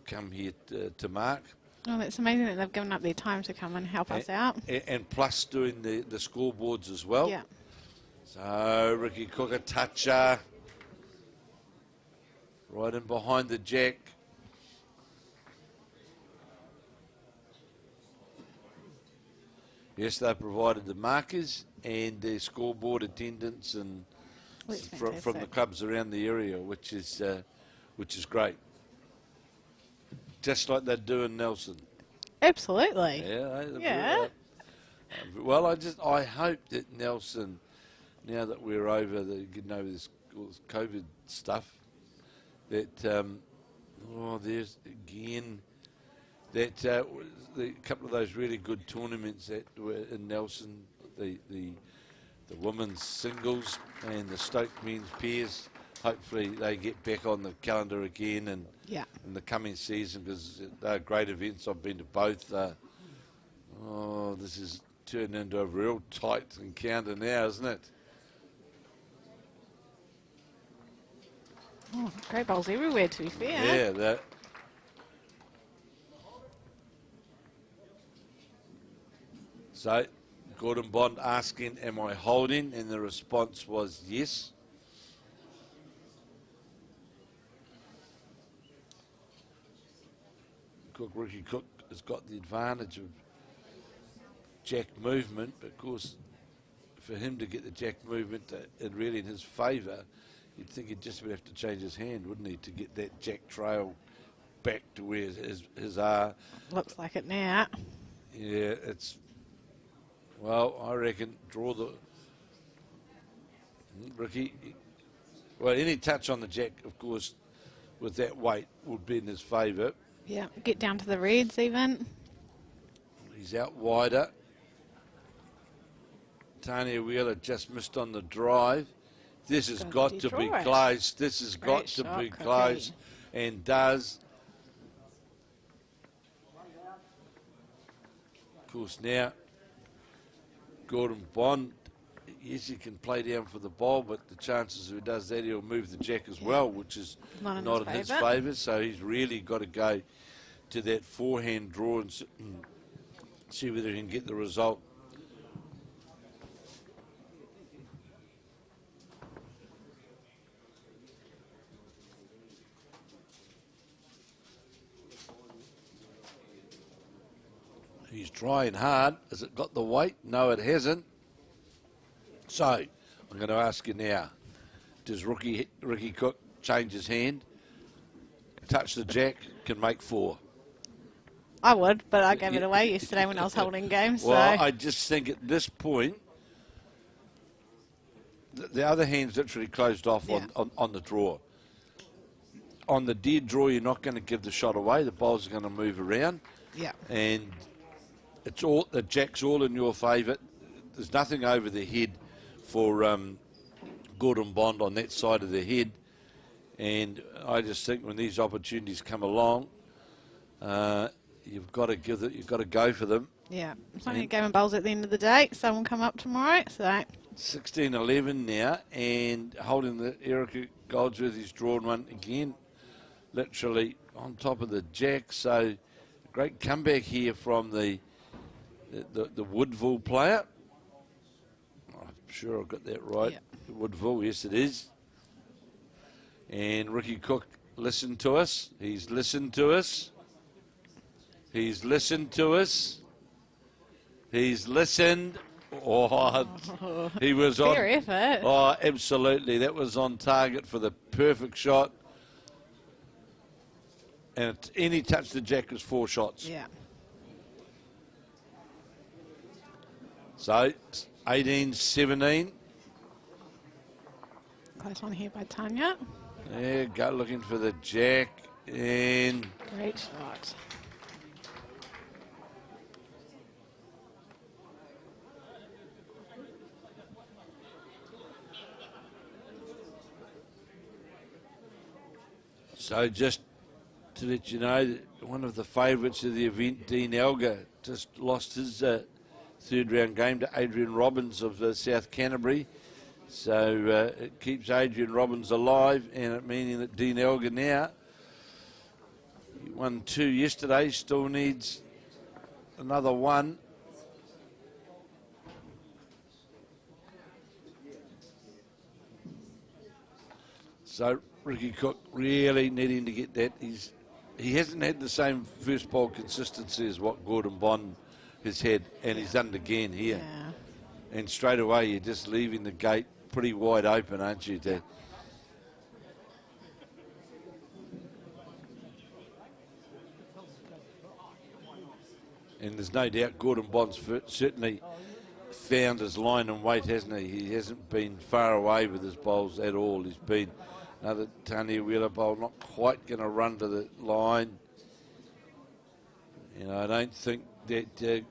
come here to mark. Oh, that's amazing that they've given up their time to come and help us out. And plus doing the scoreboards as well. Yeah. So Ricky Cook, a toucher. Right in behind the jack. Yes, they provided the markers and the scoreboard attendance and from the clubs around the area, which is great. Just like they do in Nelson. Absolutely. Yeah. Well, I hope that Nelson, now that we're getting over this COVID stuff, that there's again that the couple of those really good tournaments that were in Nelson, the women's singles and the Stoke men's pairs. Hopefully they get back on the calendar again and in the coming season, because they're great events. I've been to both. This is turned into a real tight encounter now, isn't it? Oh, great bowls everywhere, to be fair. Yeah, So, Gordon Bond asking, am I holding? And the response was yes. Ricky Cook has got the advantage of jack movement, but of course, for him to get the jack movement really in his favour, you'd think he'd just have to change his hand, wouldn't he, to get that jack trail back to where his are. Looks like it now. Yeah, I reckon draw the Ricky. Well, any touch on the jack, of course, with that weight would be in his favour. Yeah, get down to the reds even. He's out wider. Tanya Wheeler just missed on the drive. This has got to be close. This has got to be close, and does. Of course, now Gordon Bond, yes, he can play down for the bowl, but the chances if he does that, he'll move the jack as well, which is not in his favour. So he's really got to go to that forehand draw and see whether he can get the result. He's trying hard. Has it got the weight? No, it hasn't. So, I'm going to ask you now, does Ricky Cook change his hand, touch the jack, can make 4? I would, but I gave it away yesterday when I was holding games. Well, So I just think at this point, the other hand's literally closed off on the draw. On the dead draw, you're not going to give the shot away. The bowls are going to move around. yeah, And it's all the jack's all in your favour. There's nothing over the head for Gordon Bond on that side of the head. And I just think when these opportunities come along, you've got to give it. You've got to go for them. yeah. It's only a game of bowls at the end of the day. Some will come up tomorrow. So 16-11 now, and holding the Erika Goldsworthy's drawn one again, literally on top of the jack. So great comeback here from the Woodville player. I'm sure I've got that right. Yeah. Woodville, yes it is. And Ricky Cook listened to us. He's listened to us. He's listened to us. He's listened. Oh, he was on. fair effort. Oh, absolutely. That was on target for the perfect shot. And any touch the jack was 4 shots. Yeah. So 18-17. Close one here by Tanya. Yeah, go looking for the jack. And Great shot. so just to let you know, that one of the favourites of the event, Dean Elgar, just lost his third round game to Adrian Robbins of South Canterbury. So it keeps Adrian Robbins alive, and it meaning that Dean Elgar now, he won 2 yesterday, still needs another 1. So Ricky Cook really needing to get that. He hasn't had the same first bowl consistency as what Gordon Bond has had, and he's done it again here. Yeah. And straight away, you're just leaving the gate pretty wide open, aren't you? And there's no doubt Gordon Bond's certainly found his line and weight, hasn't he? He hasn't been far away with his bowls at all. He's been another Tanya Wheeler bowl, not quite going to run to the line. You know, I don't think that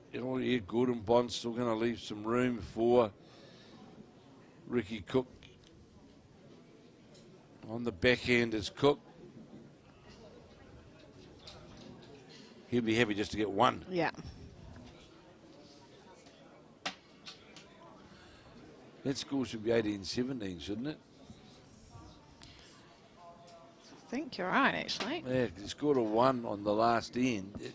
Gordon Bond's still going to leave some room for Ricky Cook. On the backhand is Cook. He'll be happy just to get 1. Yeah. That score should be 18-17, shouldn't it? I think you're right, actually. Yeah, 'cause he scored a 1 on the last end.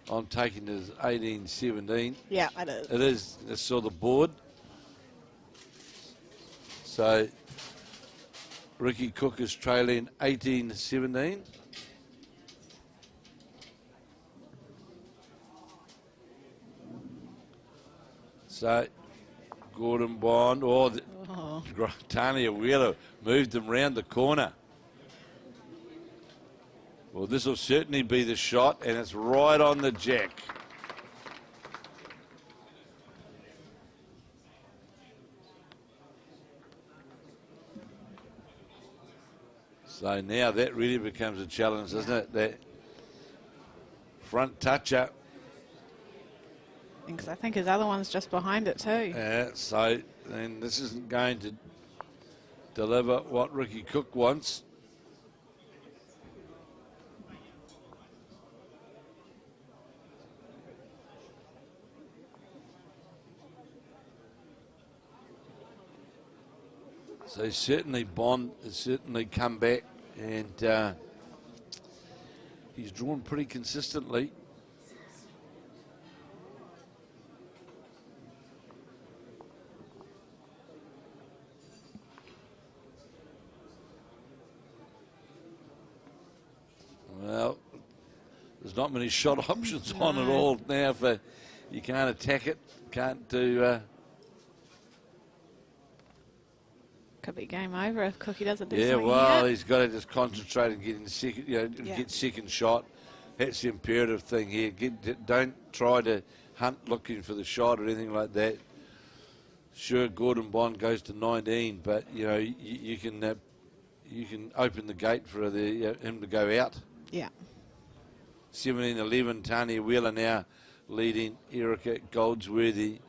I'm taking it as 18-17. Yeah, it is. It is. I saw the board. So Ricky Cook is trailing 18-17. So Gordon Bond, Tanya Wheeler moved him round the corner. Well, this will certainly be the shot, and it's right on the jack. So now that really becomes a challenge, doesn't it? That front toucher. Because I think his other one's just behind it too. Yeah, so then this isn't going to deliver what Ricky Cook wants. So certainly Bond has certainly come back, and he's drawn pretty consistently. Well, there's not many shot options on at all now. For you can't attack it, can't do. Could be game over if Cookie doesn't do Yeah, something well, yet. he's got to just concentrate and get in second, get second shot. That's the imperative thing here. Don't try to hunt looking for the shot or anything like that. Sure, Gordon Bond goes to 19, but you know you can open the gate for him to go out. Yeah. 17-11. Tanya Wheeler now leading Erika Goldsworthy.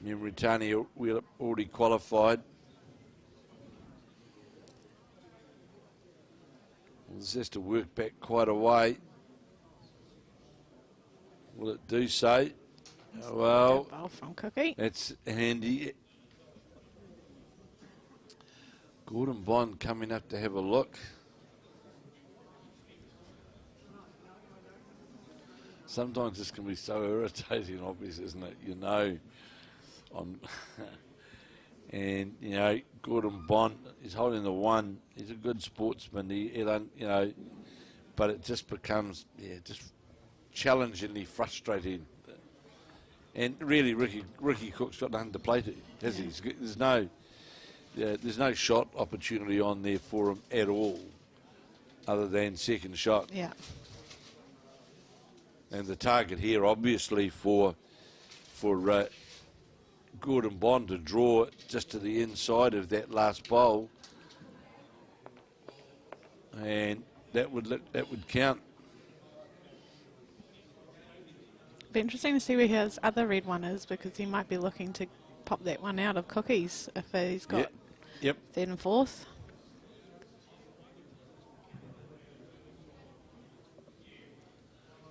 Remember, Tanya Wheeler already qualified. This has to work back quite a way. Will it do so? Well, Good ball from Cookie. that's handy. Gordon Bond coming up to have a look. Sometimes this can be so irritating, obviously, isn't it? You know, and you know, Gordon Bond is holding the one. He's a good sportsman. He don't, you know, but it just becomes just challengingly frustrating. And really, Ricky Cook's got nothing to play to, has he? There's no shot opportunity on there for him at all, other than second shot. Yeah. And the target here, obviously, for Gordon Bond to draw just to the inside of that last bowl, and that would count. Be interesting to see where his other red one is, because he might be looking to pop that one out of Cookie's if he's got Yep. third and fourth.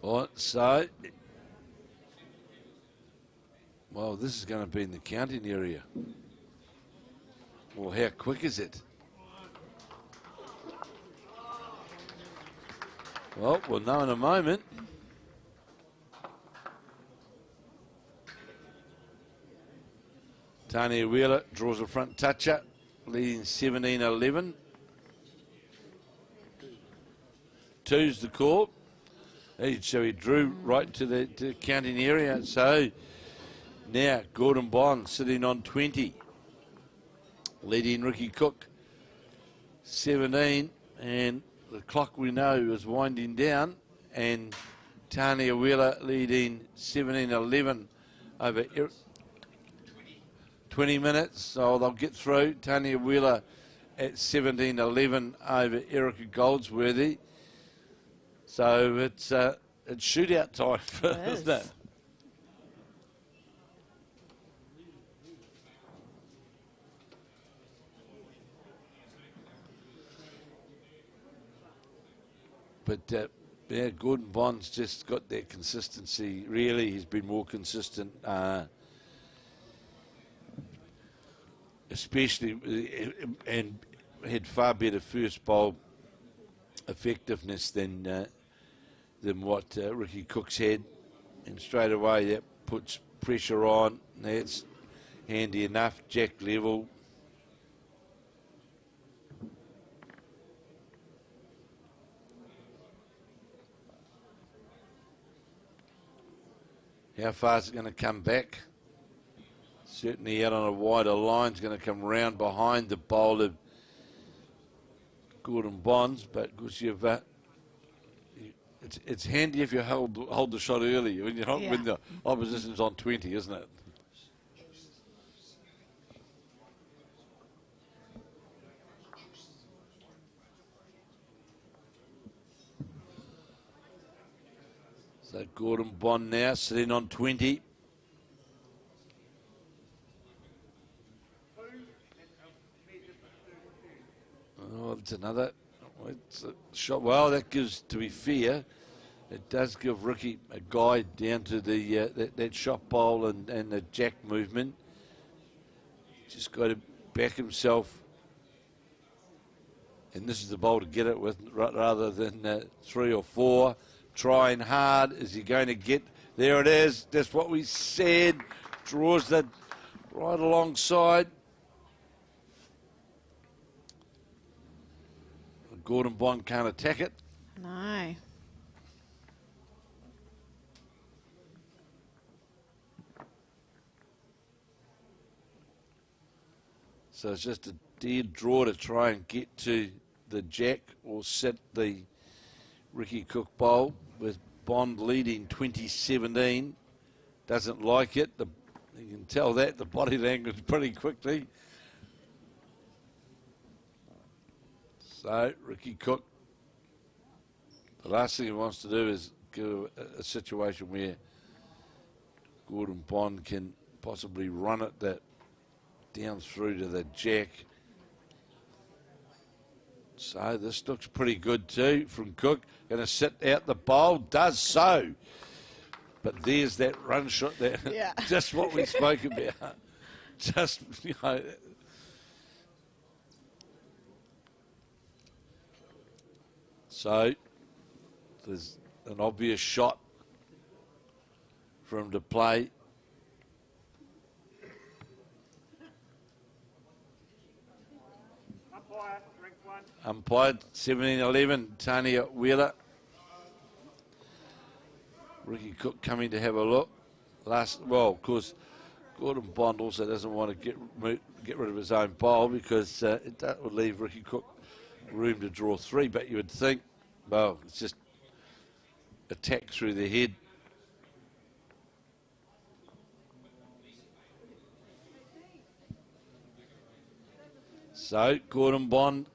All right, so, well, this is going to be in the counting area. Well, how quick is it? Well, we'll know in a moment. Tanya Wheeler draws a front toucher, leading 17-11. Two's the call. So he drew right to the counting area. So now Gordon Bond sitting on 20, leading Ricky Cook 17, and the clock we know is winding down, and Tanya Wheeler leading 17-11 over 20 minutes, so they'll get through. Tanya Wheeler at 17-11 over Erika Goldsworthy. So it's shootout time, isn't it? But yeah, Gordon Bond's just got that consistency. Really, he's been more consistent, especially, and had far better first bowl effectiveness than what Ricky Cook's had, and straight away that puts pressure on. That's handy enough. Jack level. How far is it going to come back? Certainly out on a wider line. It's going to come round behind the bowl of Gordon Bonds, but because you've it's handy if you hold the shot early when you're not, when the opposition's on 20, isn't it? So Gordon Bond now sitting on 20. Oh, it's another. It's a shot. Well, that gives, to be fair, it does give Ricky a guide down to the that shot bowl and the jack movement. Just got to back himself, and this is the bowl to get it with, rather than 3 or 4. Trying hard. Is he going to get? There it is. That's what we said. Draws that right alongside. Gordon Bond can't attack it. No. So it's just a dead draw to try and get to the jack or sit the Ricky Cook bowl with Bond leading 2017. Doesn't like it. You can tell that the body language pretty quickly. So Ricky Cook, the last thing he wants to do is go a situation where Gordon Bond can possibly run it that down through to the jack. So this looks pretty good too from Cook. Going to sit out the bowl, does so. But there's that run shot there. Yeah. Just what we spoke about. Just, you know. So there's an obvious shot for him to play. Umpired 17-11, Tanya Wheeler. Ricky Cook coming to have a look. Well, of course, Gordon Bond also doesn't want to get rid of his own bowl because that would leave Ricky Cook room to draw 3. But you would think, well, it's just attack through the head. So Gordon Bond,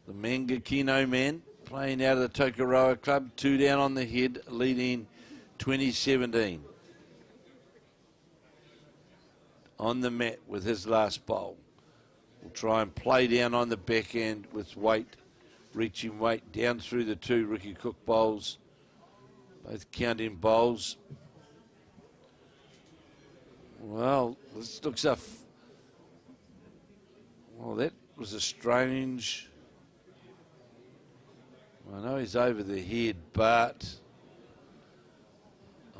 the Mangakino man, playing out of the Tokoroa club, 2 down on the head, leading 2017. On the mat with his last bowl. We'll try and play down on the back end with weight, reaching weight down through the 2 Ricky Cook bowls, both counting bowls. Well, this looks a... Well, that was a strange... I know he's over the head, but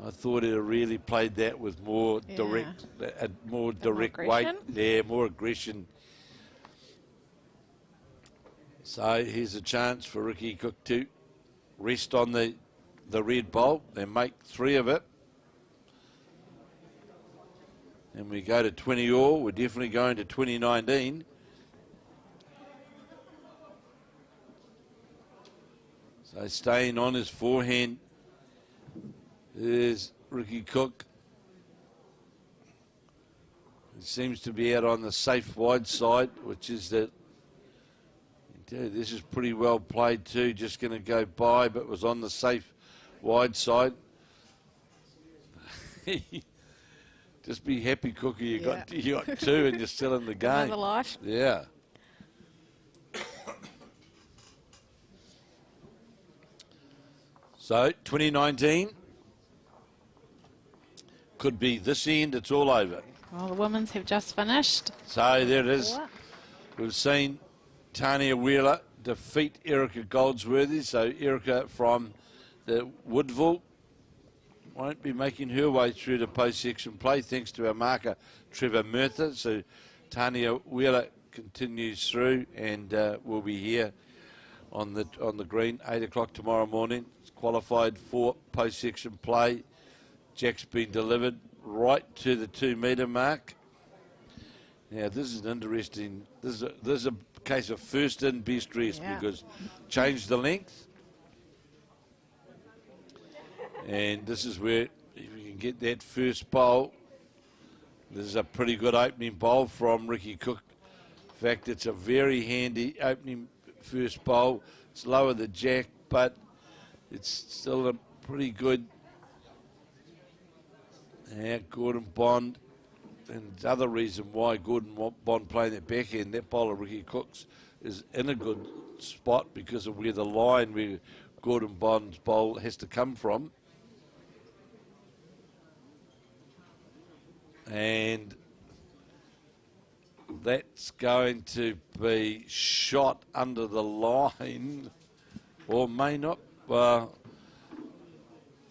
I thought he'd have really played that with more direct, more direct weight. Yeah, more aggression. So here's a chance for Ricky Cook to rest on the red bowl and make 3 of it. And we go to 20 all. We're definitely going to 2019. So staying on his forehand is Ricky Cook. He seems to be out on the safe wide side, which is that. This is pretty well played too. Just going to go by, but was on the safe wide side. Just be happy, Cookie. You got 2 and you're still in the game. Another life. Yeah. So 2019 could be this end. It's all over. Well, the women's have just finished. So there it is. We've seen Tanya Wheeler defeat Erika Goldsworthy. So Erika from the Woodville won't be making her way through the post-section play thanks to our marker Trevor Murtha. So Tanya Wheeler continues through and will be here on the green 8 o'clock tomorrow morning. It's qualified for post-section play. Jack's been delivered right to the 2 metre mark. Now this is an interesting. This is a case of first in, best dressed because change the length. And this is where, if you can get that first bowl, this is a pretty good opening bowl from Ricky Cook. In fact, it's a very handy opening first bowl. It's lower the jack, but it's still a pretty good. Yeah, Gordon Bond. And the other reason why Gordon Bond playing that backhand, that bowler Ricky Cook's is in a good spot because of where the line where Gordon Bond's bowl has to come from. And that's going to be shot under the line, or may not. Well,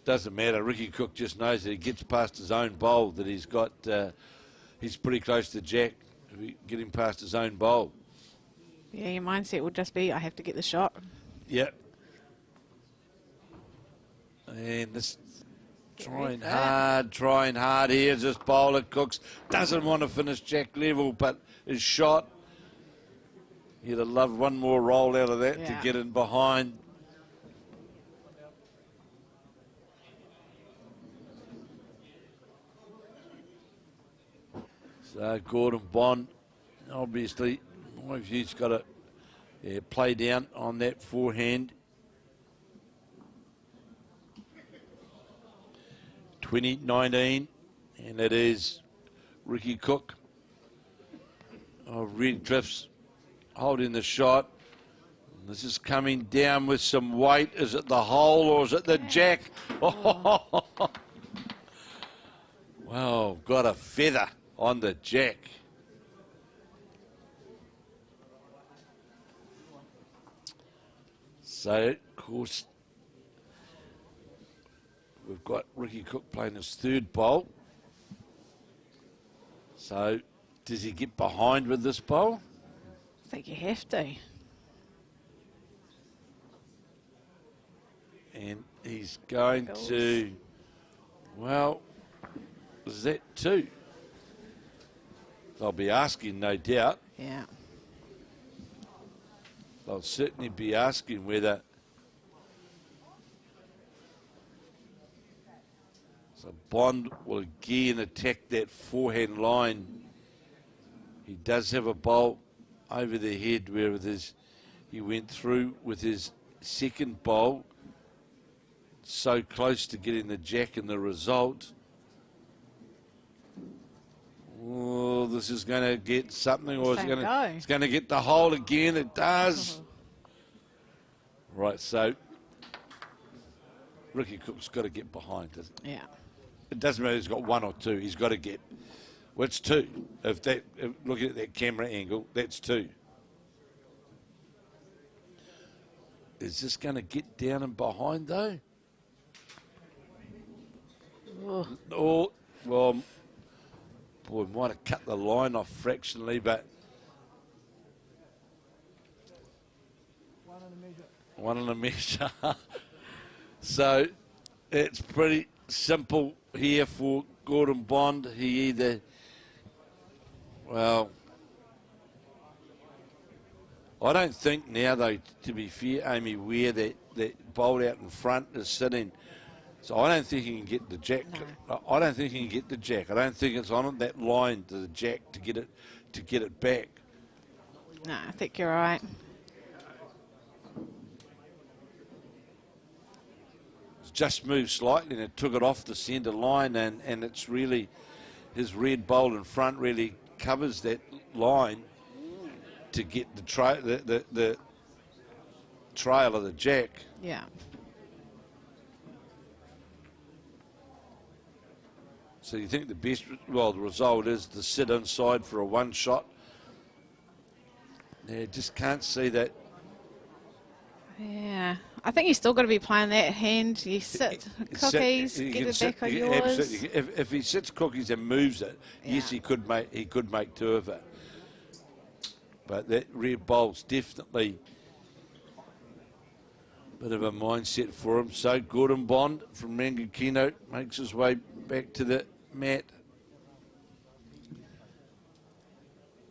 doesn't matter. Ricky Cook just knows that he gets past his own bowl, that he's got. He's pretty close to Jack. Getting past his own bowl. Yeah, your mindset would just be, I have to get the shot. Yep. And this trying hard here. This bowler Cooks doesn't want to finish Jack level, but his shot. He'd have loved one more roll out of that to get in behind. So Gordon Bond, obviously, my view's got to play down on that forehand. 20-19, and it is Ricky Cook of Redcliffs holding the shot. This is coming down with some weight. Is it the hole or is it the jack? Oh. Well, got a feather on the jack. So, of course, we've got Ricky Cook playing his third bowl. So, does he get behind with this bowl? I think you have to. And he's going to, well, is that two? They'll be asking, no doubt. Yeah. They'll certainly be asking whether. So Bond will again attack that forehand line. He does have a bowl over the head where with his, he went through with his second bowl. So close to getting the jack in the result. Oh, this is going to get something, or it's going to get the hole again. It does. Right, so Ricky Cook's got to get behind, doesn't he? Yeah. It doesn't matter if he's got one or two. He's got to get. Well, it's two. If looking at that camera angle, that's two. Is this going to get down and behind though? Oh, well, boy, might have cut the line off fractionally, but one on a measure. So it's pretty simple here for Gordon Bond. He either, well, I don't think now, though, to be fair, Amy, where that bolt out in front is sitting. So I don't think he can get the jack. No. I don't think he can get the jack. I don't think it's on that line to the jack to get it back. No, I think you're right. It's just moved slightly and it took it off the centre line, and it's really his red bowl in front really covers that line to get the trail of the jack. Yeah. So you think the best, well, the result is to sit inside for a one shot. Yeah, just can't see that. Yeah, I think you still got to be playing that hand. You sit cookies, get it back on yours. Absolutely. If he sits cookies and moves it, yes, he could make two of it. But that red bowl's definitely a bit of a mindset for him. So Gordon Bond from Mangakino makes his way back to the mat.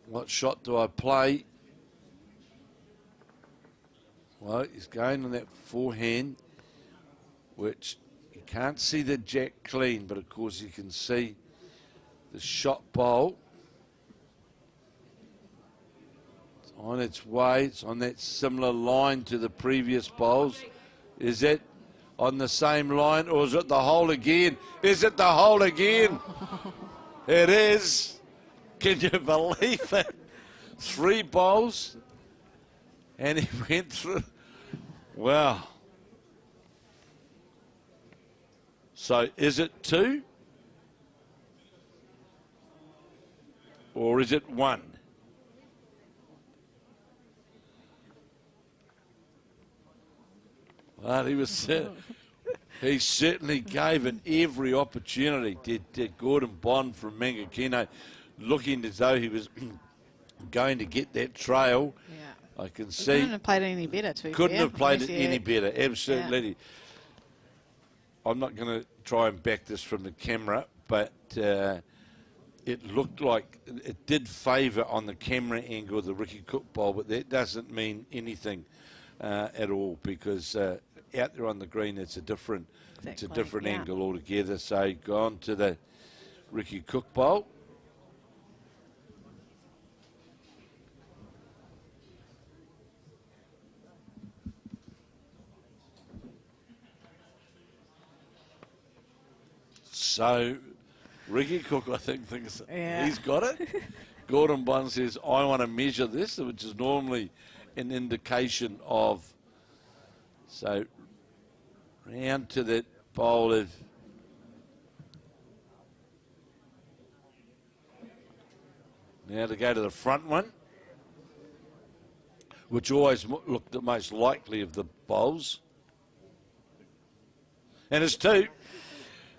What shot do I play? Well, he's going on that forehand, which you can't see the jack clean, but of course you can see the shot bowl. It's on its way. It's on that similar line to the previous bowls. Is it on the same line, or is it the hole again? Is it the hole again? It is. Can you believe it? 3 bowls, and he went through. Wow. So is it 2? Or is it 1? Well, he certainly gave it every opportunity, did Gordon Bond from Mangakino, looking as though he was going to get that trail. Yeah. I can see. Couldn't have played it any better, to be fair. Couldn't have played it any better, absolutely. Yeah. I'm not going to try and back this from the camera, but it looked like it did favour on the camera angle the Ricky Cook bowl, but that doesn't mean anything at all, because out there on the green it's a different angle altogether. So gone to the Ricky Cook bowl. So, Ricky Cook, I think, thinks Yeah. he's got it. Gordon Bond says, I want to measure this, which is normally an indication of. So, round to that bowl of. Now to go to the front one, which always looked the most likely of the bowls. And it's 2.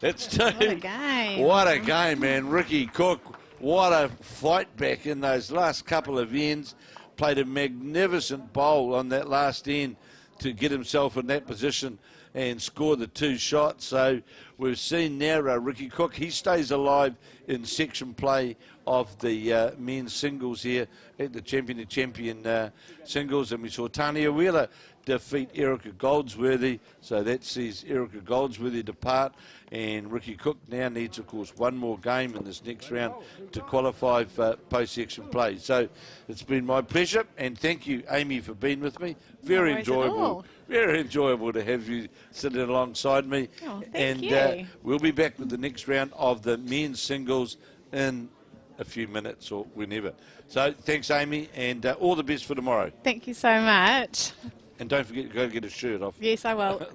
It's 2. What a game. What a game, man. Ricky Cook, what a fight back in those last couple of ends. Played a magnificent bowl on that last end to get himself in that position and score the 2 shots. So we've seen now Ricky Cook. He stays alive in section play of the men's singles here at the champion singles. And we saw Tanya Wheeler defeat Erika Goldsworthy. So that sees Erika Goldsworthy depart. And Ricky Cook now needs, of course, one more game in this next round to qualify for post-section play. So it's been my pleasure. And thank you, Amy, for being with me. Very No worries at enjoyable. all. Very enjoyable to have you sitting alongside me. Oh, thank and you. We'll be back with the next round of the men's singles in a few minutes or whenever. So thanks, Amy, and all the best for tomorrow. Thank you so much. And don't forget to go get a shirt off. Yes, I will.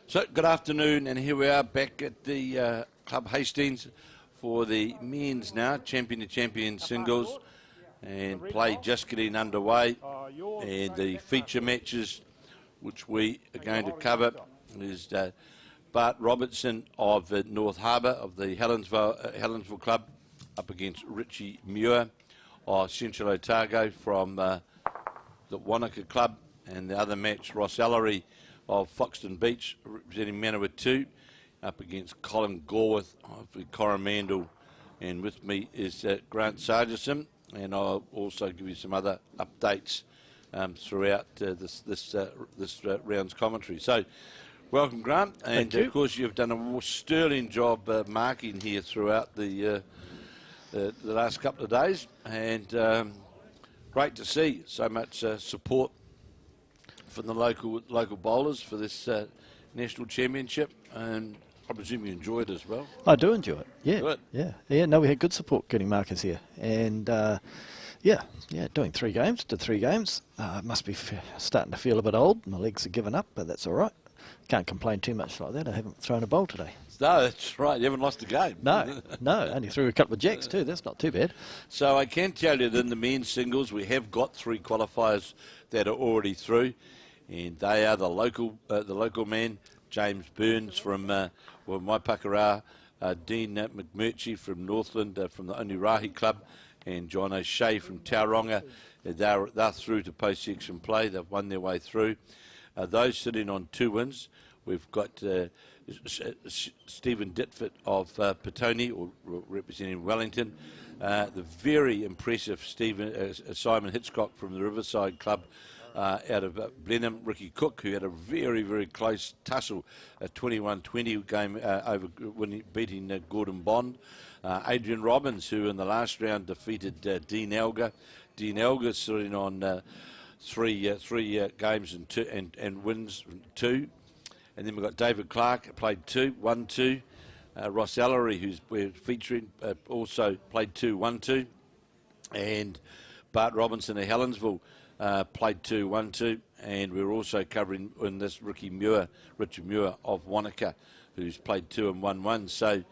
So, good afternoon, and here we are back at the Club Hastings for the men's now, champion to champion singles, and play just getting underway, and the feature matches which we are going to cover is Bart Robertson of North Harbour of the Helensville Club up against Richie Muir of Central Otago from the Wanaka Club, and the other match, Ellery of Foxton Beach, representing Manawa 2, up against Colin of the Coromandel. And with me is Grant Sargison, and I'll also give you some other updates throughout this round's commentary. So, welcome, Grant, and of course you've done a sterling job marking here throughout the last couple of days, and great to see so much support from the local bowlers for this national championship, and I presume you enjoy it as well. I do enjoy it. Yeah, Good. yeah. No, we had good support getting markers here, and doing 3 games. Did 3 games. Must be starting to feel a bit old. My legs are giving up, but that's all right. Can't complain too much like that. I haven't thrown a bowl today. No, that's right. You haven't lost a game. No, only threw a couple of jacks too. That's not too bad. So I can tell you that in the men's singles, we have got 3 qualifiers that are already through, and they are the local man, James Burns from Waipakara, Dean McMurchie from Northland from the Onirahi Club, and John O'Shea from Tauranga. They're through to post-section play. They've won their way through. Those sitting on 2 wins, we've got Stephen Ditford of Petone, or representing Wellington. The very impressive Simon Hitchcock from the Riverside Club out of Blenheim. Ricky Cook, who had a very, very close tussle, a 21-20 game beating Gordon Bond. Adrian Robbins, who in the last round defeated Dean Elgar. Dean Elgar sitting on three games and wins 2. And then we've got David Clark, played 2, won 2. Ross Ellery, who's we're featuring, also played 2, won 2. And Bart Robinson of Helensville played 2, won 2. And we're also covering in this Richie Muir of Wanaka, who's played 2 and won 1. So,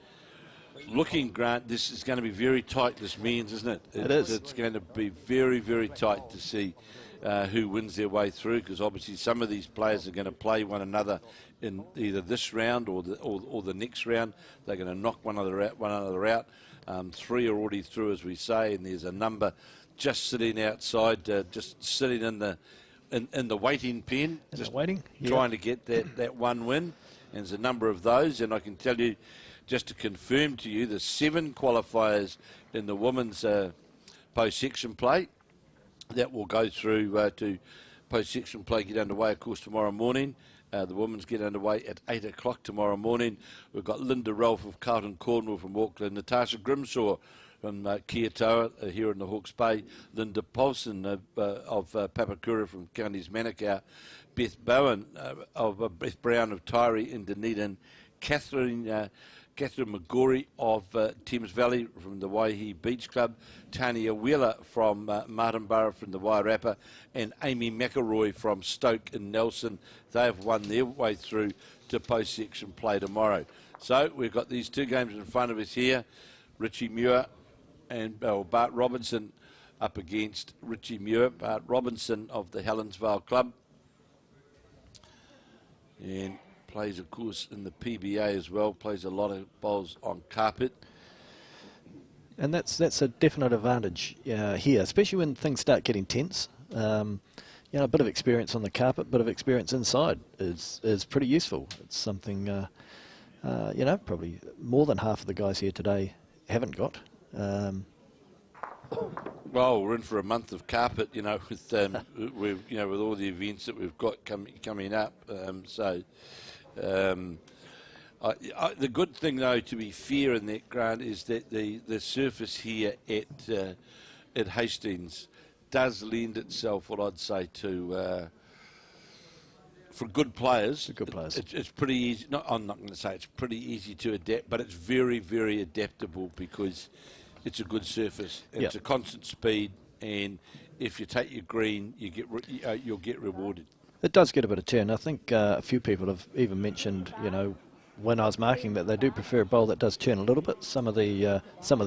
looking, Grant, this is going to be very tight, this men's, isn't it? It is. It's going to be very, very tight to see who wins their way through, because obviously some of these players are going to play one another in either this round or the next round. They're going to knock one another out. 3 are already through, as we say, and there's a number just sitting outside, just sitting in the waiting pen, just waiting, trying to get that 1 win. And there's a number of those, and I can tell you, just to confirm to you, the 7 qualifiers in the women's post-section play that will go through to post-section play, get underway, of course, tomorrow morning. The women's get underway at 8 o'clock tomorrow morning. We've got Linda Rolfe of Carlton Cornwall from Auckland, Natasha Grimshaw from Kiatoa here in the Hawke's Bay, Linda Paulson of Papakura from Counties Manukau, Beth Brown of Taieri in Dunedin, Kathryn McGaughey of Thames Valley from the Waihi Beach Club, Tanya Wheeler from Martinborough from the Wairarapa, and Amy McElroy from Stoke in Nelson. They have won their way through to post-section play tomorrow. So we've got these 2 games in front of us here. Richie Muir and Bart Robertson up against Richie Muir, Bart Robertson of the Helensville club. And plays, of course, in the PBA as well, plays a lot of bowls on carpet. And that's a definite advantage here, especially when things start getting tense. You know, a bit of experience on the carpet, a bit of experience inside is pretty useful. It's something, you know, probably more than half of the guys here today haven't got. Well, we're in for a month of carpet, you know, with with all the events that we've got coming up. The good thing, though, to be fair in that, Grant, is that the surface here at Hastings does lend itself, what I'd say, to for good players. Good players. It's pretty easy. I'm not going to say it's pretty easy to adapt, but it's very, very adaptable because it's a good surface. And Yep. It's a constant speed, and if you take your green, you'll get rewarded. It does get a bit of turn. I think a few people have even mentioned, you know, when I was marking that they do prefer a bowl that does turn a little bit. Some of the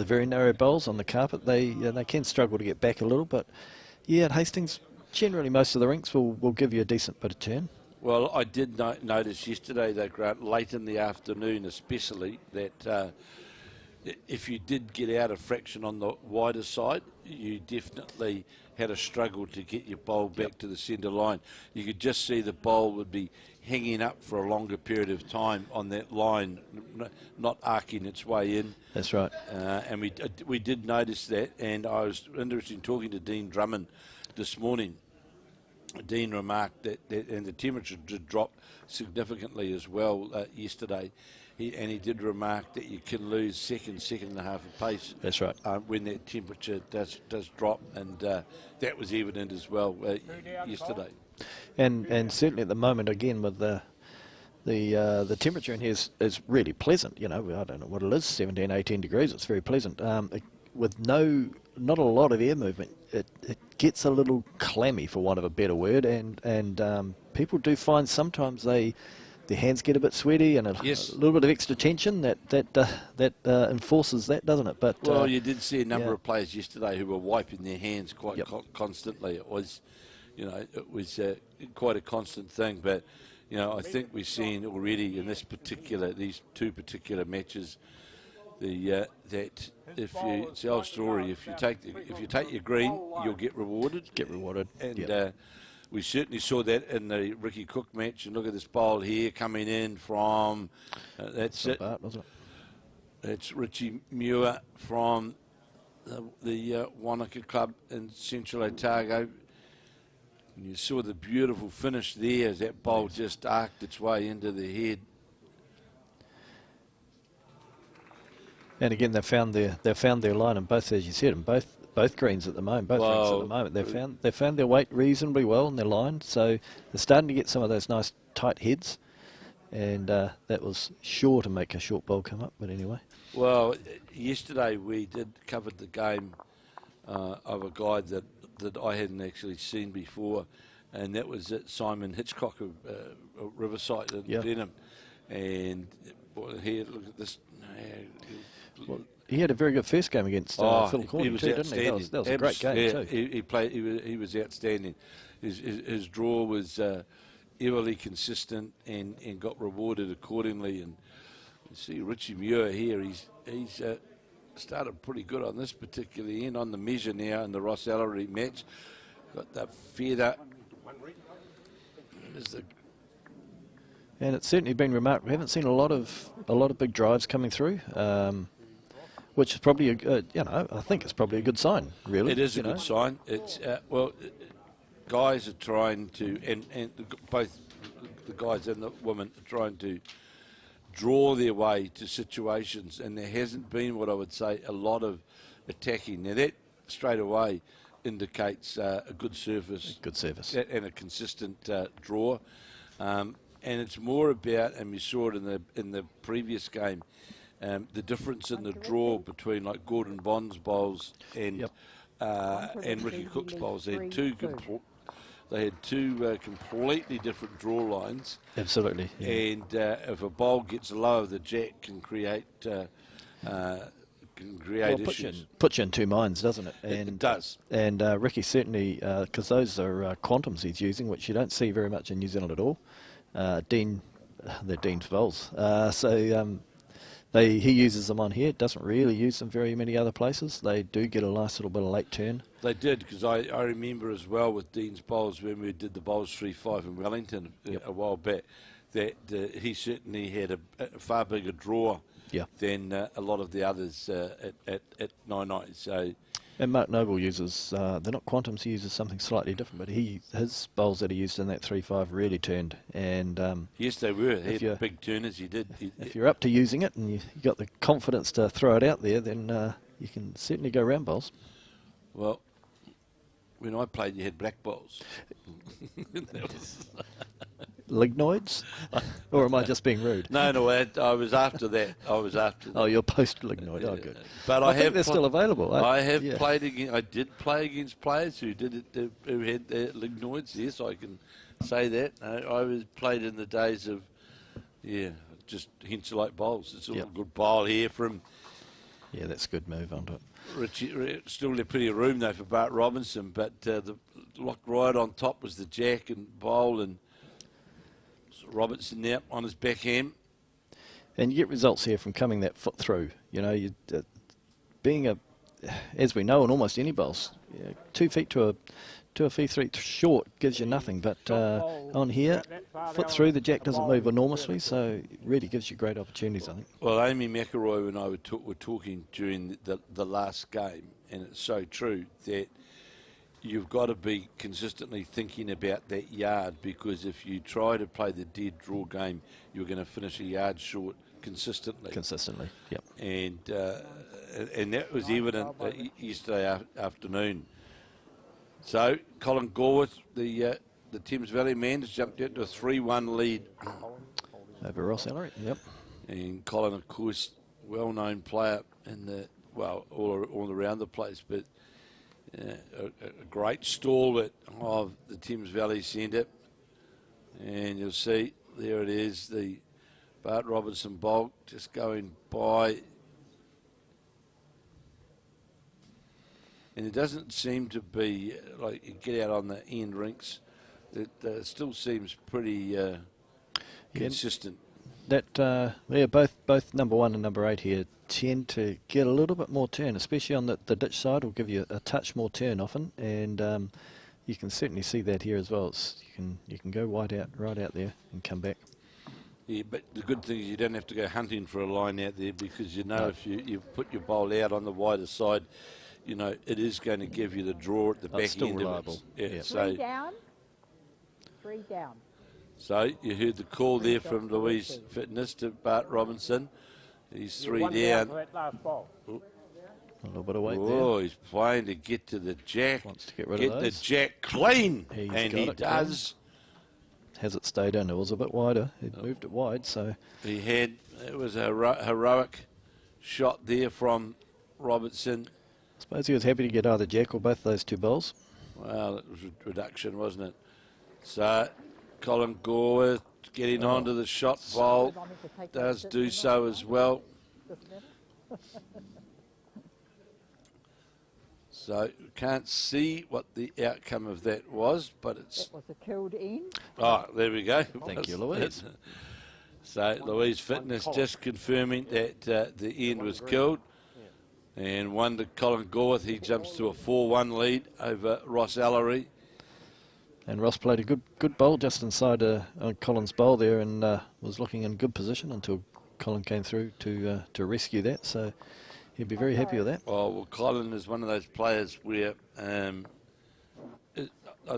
very narrow bowls on the carpet, they can struggle to get back a little. But yeah, at Hastings, generally most of the rinks will give you a decent bit of turn. Well, I did notice yesterday, though, Grant, late in the afternoon especially, that if you did get out a fraction on the wider side, you definitely had a struggle to get your bowl back to the centre line. You could just see the bowl would be hanging up for a longer period of time on that line, not arcing its way in. That's right. And we did notice that, and I was interested in talking to Dean Drummond this morning. Dean remarked that and the temperature did drop significantly as well yesterday. He did remark that you can lose second and a half of pace. That's right. When that temperature does drop, and that was evident as well yesterday. And certainly at the moment, again, with the temperature in here is really pleasant. You know, I don't know what it is, 17, 18 degrees. It's very pleasant. With not a lot of air movement, it gets a little clammy, for want of a better word. And people do find sometimes their hands get a bit sweaty, and a little bit of extra tension that enforces that, doesn't it? But well, you did see a number of players yesterday who were wiping their hands quite constantly. It was, quite a constant thing. But I think we've seen already in these two particular matches, that it's the old story. If you take your green, you'll get rewarded. And we certainly saw that in the Ricky Cook match. And look at this bowl here coming in from, that's it. Bart, wasn't it? It's Richie Muir from the Wanaka club in Central Otago. And you saw the beautiful finish there as that bowl just arced its way into the head. And again, they found their line in both, as you said, in both greens at the moment, rings at the moment. They found their weight reasonably well in their line, so they're starting to get some of those nice tight heads, and that was sure to make a short bowl come up. But anyway. Well, yesterday we did cover the game of a guy that I hadn't actually seen before, and that was Simon Hitchcock of Riverside in Blenheim. And here, look at this. Well, he had a very good first game against Phil Corney too, didn't he? That was a great game too. He played. He was outstanding. His draw was everly consistent and got rewarded accordingly. And you see Richie Muir here. He's started pretty good on this particular end on the measure now in the Ross Ellery match. Got the feather. And it's certainly been remarked. We haven't seen a lot of big drives coming through, which is probably I think it's probably a good sign. Really, it is a good sign. It's guys are trying to, and both the guys and the women are trying to draw their way to situations, and there hasn't been what I would say a lot of attacking. Now that straight away indicates a good surface, and a consistent draw. And it's more about, and we saw it in the previous game, the difference in the draw between like Gordon Bond's bowls and Ricky Cook's bowls. They had two completely different draw lines. Absolutely. Yeah. And if a bowl gets low, the jack can create can create Well, issues. puts you in two minds, doesn't it? It does. And Ricky certainly, because those are quantums he's using, which you don't see very much in New Zealand at all. They're Dean's bowls. He uses them on here. Doesn't really use them very many other places. They do get a nice little bit of late turn. They did, because I remember as well with Dean's bowls when we did the bowls 3-5 in Wellington a while back, that he certainly had a far bigger draw than a lot of the others at 9-9. So. And Mark Noble uses, they're not quantums, he uses something slightly different, but his bowls that he used in that 3-5 really turned. And yes, they were. He had big turners, he did. If you're up to using it and you got the confidence to throw it out there, then you can certainly go round bowls. Well, when I played, you had black bowls. Lignoids? Or am I just being rude? No, I was after that. Oh, you're post-lignoid. Oh, good. But I think they're still available. I did play against players who who had lignoids. Yes, I can say that. I played in the days of, just Henselite bowls. It's a good bowl here from. Yeah, that's a good move onto it. Richie, still plenty of room though for Bart Robertson, but the lock right on top was the jack and bowl, and Robertson now on his backhand. And you get results here from coming that foot through. You know, being as we know in almost any bowls, 2 feet to a feet 3 short gives you nothing. But on here, foot through, the jack doesn't move enormously, so it really gives you great opportunities, I think. Well, Amy McElroy and I were talking during the last game, and it's so true that you've got to be consistently thinking about that yard, because if you try to play the dead draw game, you're going to finish a yard short consistently. Consistently, yep. And that was evident yesterday afternoon. So Colin Gorworth, the Thames Valley man, has jumped out to a 3-1 lead over Ross Ellery. Yep. And Colin, of course, well-known player in all around the place, but a great stalwart of the Thames Valley Centre. And you'll see there it is, the Bart Robertson bolt just going by. And it doesn't seem to be like you get out on the end rinks. It still seems pretty consistent. Both number 1 and number 8 here tend to get a little bit more turn, especially on the ditch side. Will give you a touch more turn often, and you can certainly see that here as well. You can go right out there and come back. Yeah, but the good thing is you don't have to go hunting for a line out there, because if you put your bowl out on the wider side, it is going to give you the draw at the back still end reliable. of it. Yeah, Three down. 3 down. So you heard the call there from Louise Fitness to Bart Robinson. He's 3 down. A little bit of weight there. Oh, he's playing to get to the jack. Wants to get rid of those. the jack clean, He's and got he it does. Has it stayed in? It was a bit wider. He moved it wide, so It was a heroic shot there from Robertson. I suppose he was happy to get either jack or both those 2 bowls. Well, it was a reduction, wasn't it? So Colin Gorworth getting onto the shot bowl, does do so as well. So can't see what the outcome of that was, but it's... That was a killed in. Oh, there we go. Thank you, Louise. So Louise Fitness just confirming that the end was killed. And one to Colin Gorworth, he jumps to a 4-1 lead over Ross Ellery. And Ross played a good bowl just inside on Colin's bowl there, and was looking in good position until Colin came through to rescue that. So he'd be very happy with that. Well, Colin is one of those players where I'd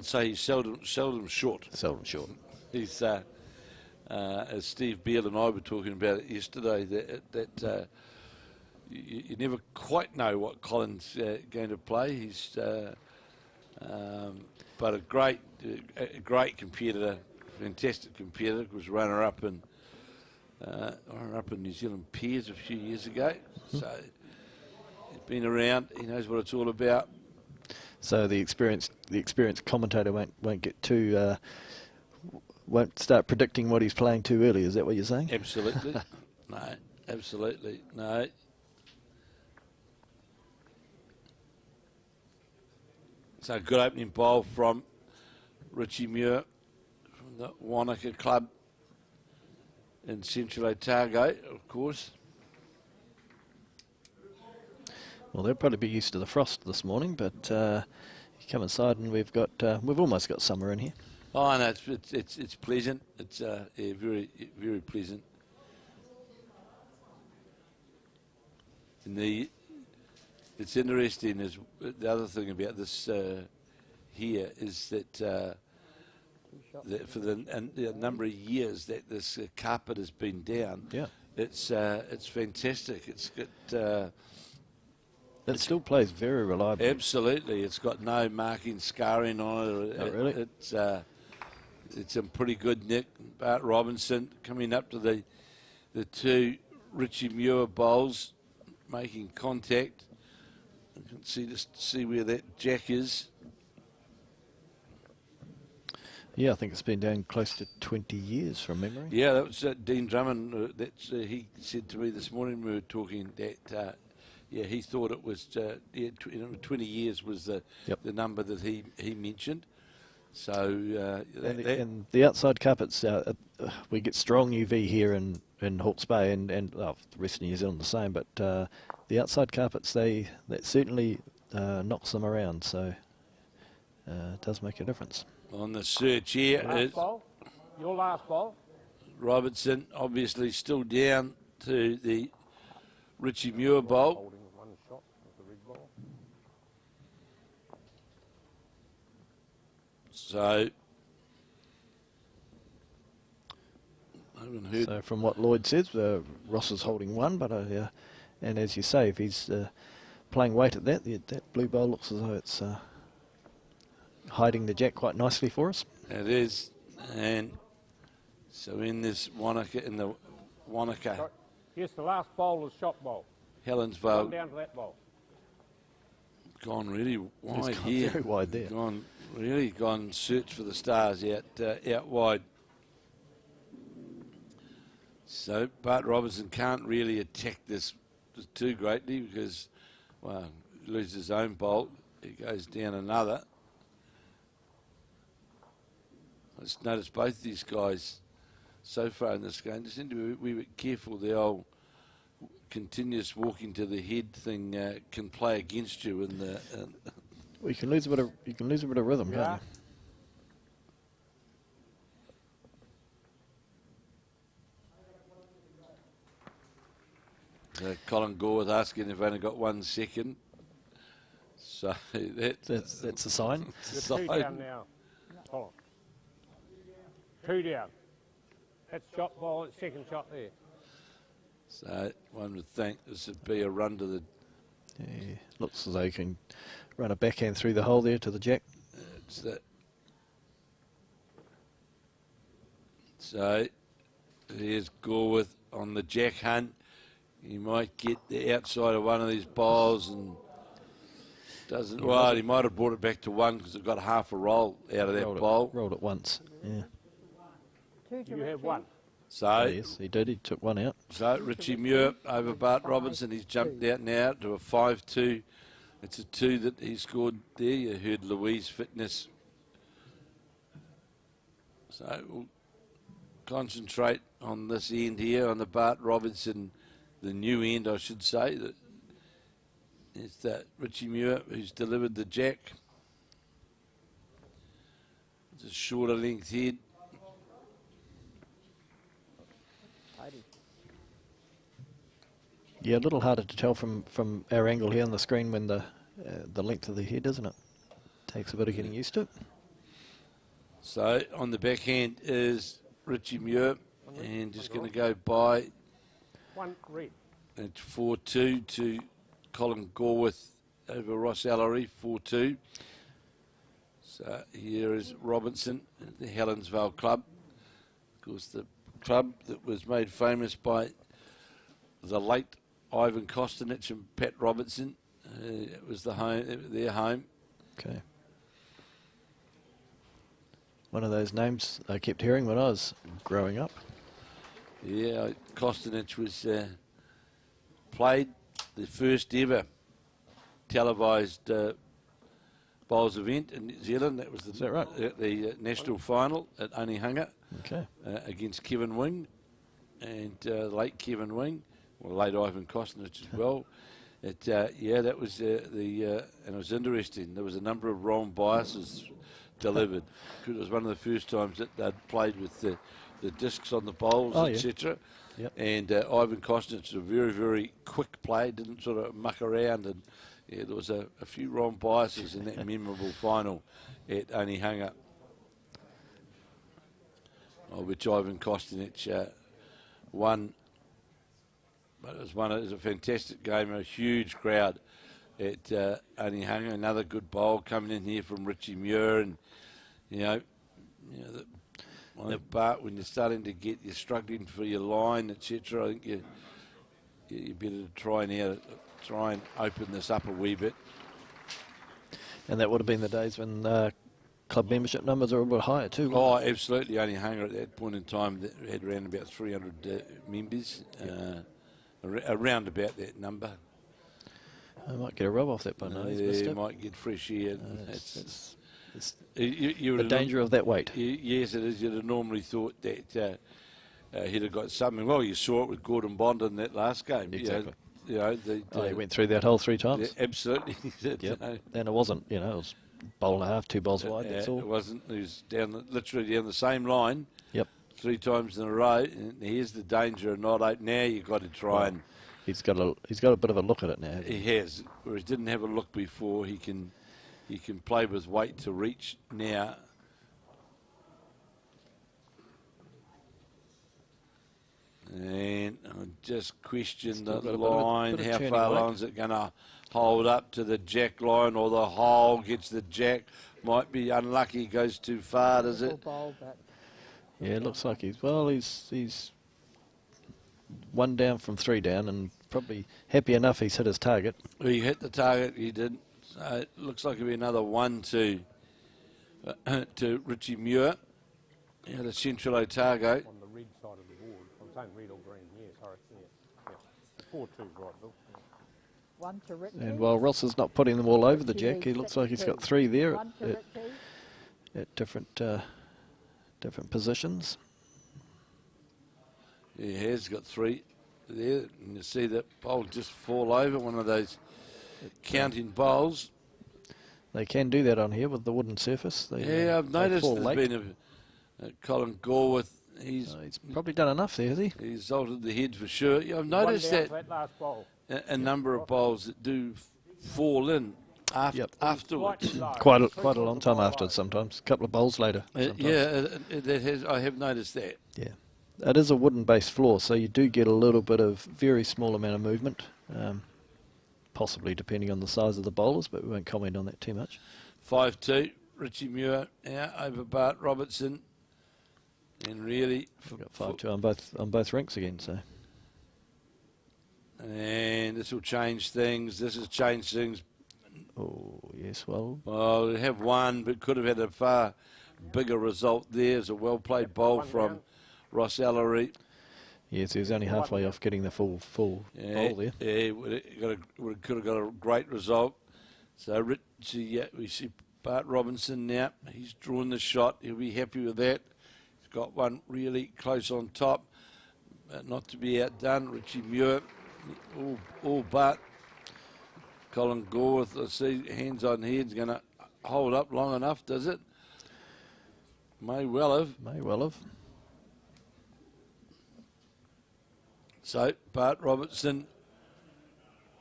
say he's seldom short. Seldom short. He's as Steve Beale and I were talking about it yesterday, that you never quite know what Colin's going to play. He's but a great competitor, fantastic competitor. Was runner-up in New Zealand Peers a few years ago. So he's been around. He knows what it's all about. So the experienced commentator won't get too won't start predicting what he's playing too early. Is that what you're saying? Absolutely. No, absolutely no. So good opening bowl from Richie Muir from the Wanaka Club in Central Otago, of course. Well, they'll probably be used to the frost this morning, but you come inside and we've almost got summer in here. Oh no, it's pleasant. It's yeah, very very pleasant. And it's interesting is the other thing about this here is that for the number of years that this carpet has been down, Yeah. it's fantastic. It's got It still plays very reliably. absolutely. It's got no marking scarring on it. Oh, really? It's in pretty good nick. Bart Robertson coming up to the two Richie Muir bowls, making contact. You can see where that jack is. Yeah, I think it's been down close to 20 years from memory. Yeah, that was Dean Drummond. He said to me this morning we were talking that. Yeah, he thought it was 20 years was the number that he mentioned. So And the outside carpets, we get strong UV here in Hawke's Bay and the rest of New Zealand the same, but the outside carpets, that certainly knocks them around, so it does make a difference. on the search here is Your last ball. Robertson, obviously still down to the Richie Muir bowl. Holding one shot with the red ball. So I haven't heard. So from what Lloyd says, Ross is holding one, but and as you say, if he's playing weight at that blue bowl looks as though it's hiding the jack quite nicely for us. It is, and so in the Wanaka, Yes, the last bowl is shot ball. Come Helensville, down to that ball. gone really wide It's gone here. very wide there. Gone search for the stars out wide. So Bart Robertson can't really attack this too greatly because, well, he loses his own bolt. He goes down another. I just noticed both these guys so far in this game just need to be a wee bit careful. The old continuous walking to the head thing can play against you in the. Well, you can lose a bit of rhythm, Yeah. can't Colin Gorworth asking if they've only got 1 second. So you? That's a sign. You're two down now. Colin. 2 down. That's shot ball, it's second shot there. So one would think this would be a run to the. Yeah, looks as though you can run a backhand through the hole there to the jack. It's that. So here's Gorworth on the jack hunt. He might get the outside of one of these bowls and doesn't. Well, he might have brought it back to 1 because it got half a roll out of that bowl. Rolled it once. Yeah. You have 1. So Yes, he did. He took one out. So Richie Muir over Bart Robertson. He's jumped out now to a 5-2. It's a 2 that he scored there. You heard Louise' fitness. So we'll concentrate on this end here, on the Bart Robertson, the new end, I should say. It's that Richie Muir who's delivered the jack. It's a shorter length head. Yeah, a little harder to tell from our angle here on the screen when the length of the head, isn't it? Takes a bit of getting used to it. So on the backhand is Richie Muir, and just going to go by. 1 red. It's 4-2 to Colin Gorworth over Ross Ellery, 4-2. So here is Robertson at the Helensville club. Of course, the club that was made famous by the late Ivan Kostinich and Pat Robertson. It was their home. Okay. One of those names I kept hearing when I was growing up. Yeah, Kostinich was played the first ever televised bowls event in New Zealand. That was Is that right? the national final at Onehunga Okay. against Kevin Wing and late Kevin Wing, or late Ivan Kosnich as well. Yeah, that was and it was interesting. There was a number of wrong biases delivered. It was one of the first times that they'd played with the discs on the bowls, Oh, yeah. etc. Yep. And Ivan Kosnich was a very, very quick play, didn't sort of muck around, and yeah, there was a few wrong biases in that memorable final at Onehunga, which Ivan Kosnich won. But it was a fantastic game, a huge crowd at Onehunga. Another good bowl coming in here from Richie Muir, and Bart, when you're starting to you're struggling for your line, etc. I think you better try and open this up a wee bit. And that would have been the days when club membership numbers are a bit higher too. Oh, absolutely. Onehunga at that point in time had around about 300 members, around about that number. I might get a rub off that by now. You might get fresh air. It's you the danger of that weight. Yes, it is. You'd have normally thought that he'd have got something. Well, you saw it with Gordon Bond in that last game. Exactly. He went through that hole 3 times. Yeah, absolutely. Yep. And it wasn't, it was bowl and a half, 2 bowls wide, that's all. It wasn't. He was literally down the same line. Yep. 3 times in a row. And here's the danger of not out. Now you've got to try and... He's got a bit of a look at it now. He has. Whereas didn't have a look before. He can play with weight to reach now. And I just question the line. How far along is it going to hold up to the jack line, or the hole gets the jack? Might be unlucky, goes too far, does it? Yeah, it looks like he's 1 down from 3 down, and probably happy enough he's hit his target. He hit the target, he did. So it looks like it'll be another 1 to Richie Muir. He had a Central Otago. On the red side of the board. I'm saying red or green, yeah, sorry. Yeah. 4-2, right, Bill. 1 to Richie. And while Ross is not putting them all over the jack, he looks like he's got 3 there at different positions. He has got 3 there, and you see that bowl just fall over, one of those counting bowls. They can do that on here with the wooden surface. I've noticed there's been a Colin Gorworth. He's probably done enough there, has he? He's altered the head for sure. Yeah, I've noticed that last bowl. a number of bowls that do fall in afterwards. Quite a long time afterwards sometimes, a couple of bowls later. I have noticed that. Yeah. It is a wooden-based floor, so you do get a little bit of very small amount of movement, possibly depending on the size of the bowlers, but we won't comment on that too much. 5-2, Richie Muir out over Bart Robertson, and really We've got 5-2 on both rinks again. So, and this will change things. This has changed things. Oh yes, well we have won, but could have had a far bigger result. There's a well-played bowl from Ross Ellery. Yes, he was only halfway off getting the full bowl there. Yeah, could have got a great result. So Richie, we see Bart Robinson now. He's drawn the shot. He'll be happy with that. He's got one really close on top, but not to be outdone. Richie Muir, all but. Colin Gorworth, I see hands on head's going to hold up long enough, does it? May well have. So, Bart Robertson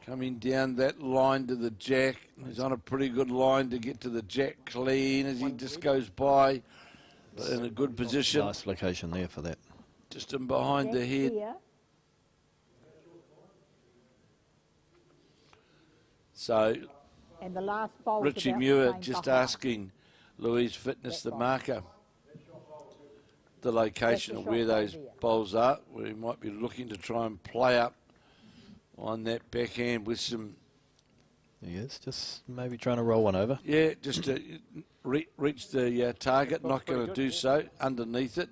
coming down that line to the jack. He's on a pretty good line to get to the jack clean as he just goes by in a good position. Nice location there for that. Just in behind the head. So, and the last bowl Richie Muir just asking Louise Fitness, the marker, the location of where those bowls are, where he might be looking to try and play up on that backhand with some... Yes, just maybe trying to roll one over. Yeah, just to reach the target, not going to do so underneath it.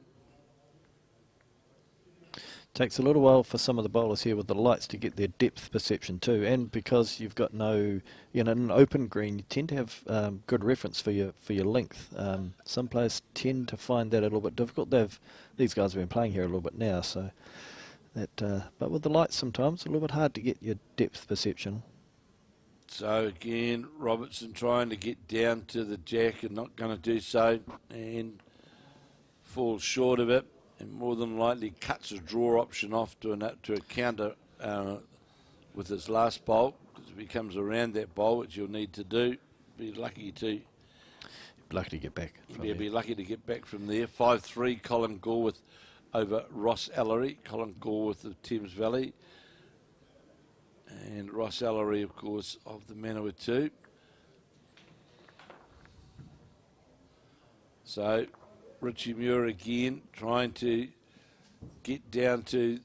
Takes a little while for some of the bowlers here with the lights to get their depth perception too, and because you've got no, in an open green, you tend to have good reference for your length. Some players tend to find that a little bit difficult. These guys have been playing here a little bit now, so that. But with the lights, sometimes it's a little bit hard to get your depth perception. So again, Robertson trying to get down to the jack and not going to do so, and falls short of it. And more than likely cuts a draw option off to a counter with his last bowl, because if he comes around that bowl, which you'll need to do, be lucky to get back. Be lucky to get back from there. 5-3, Colin Gorworth over Ross Ellery. Colin Gorworth of Thames Valley, and Ross Ellery, of course, of the Manawatu. So Richie Muir again trying to get down to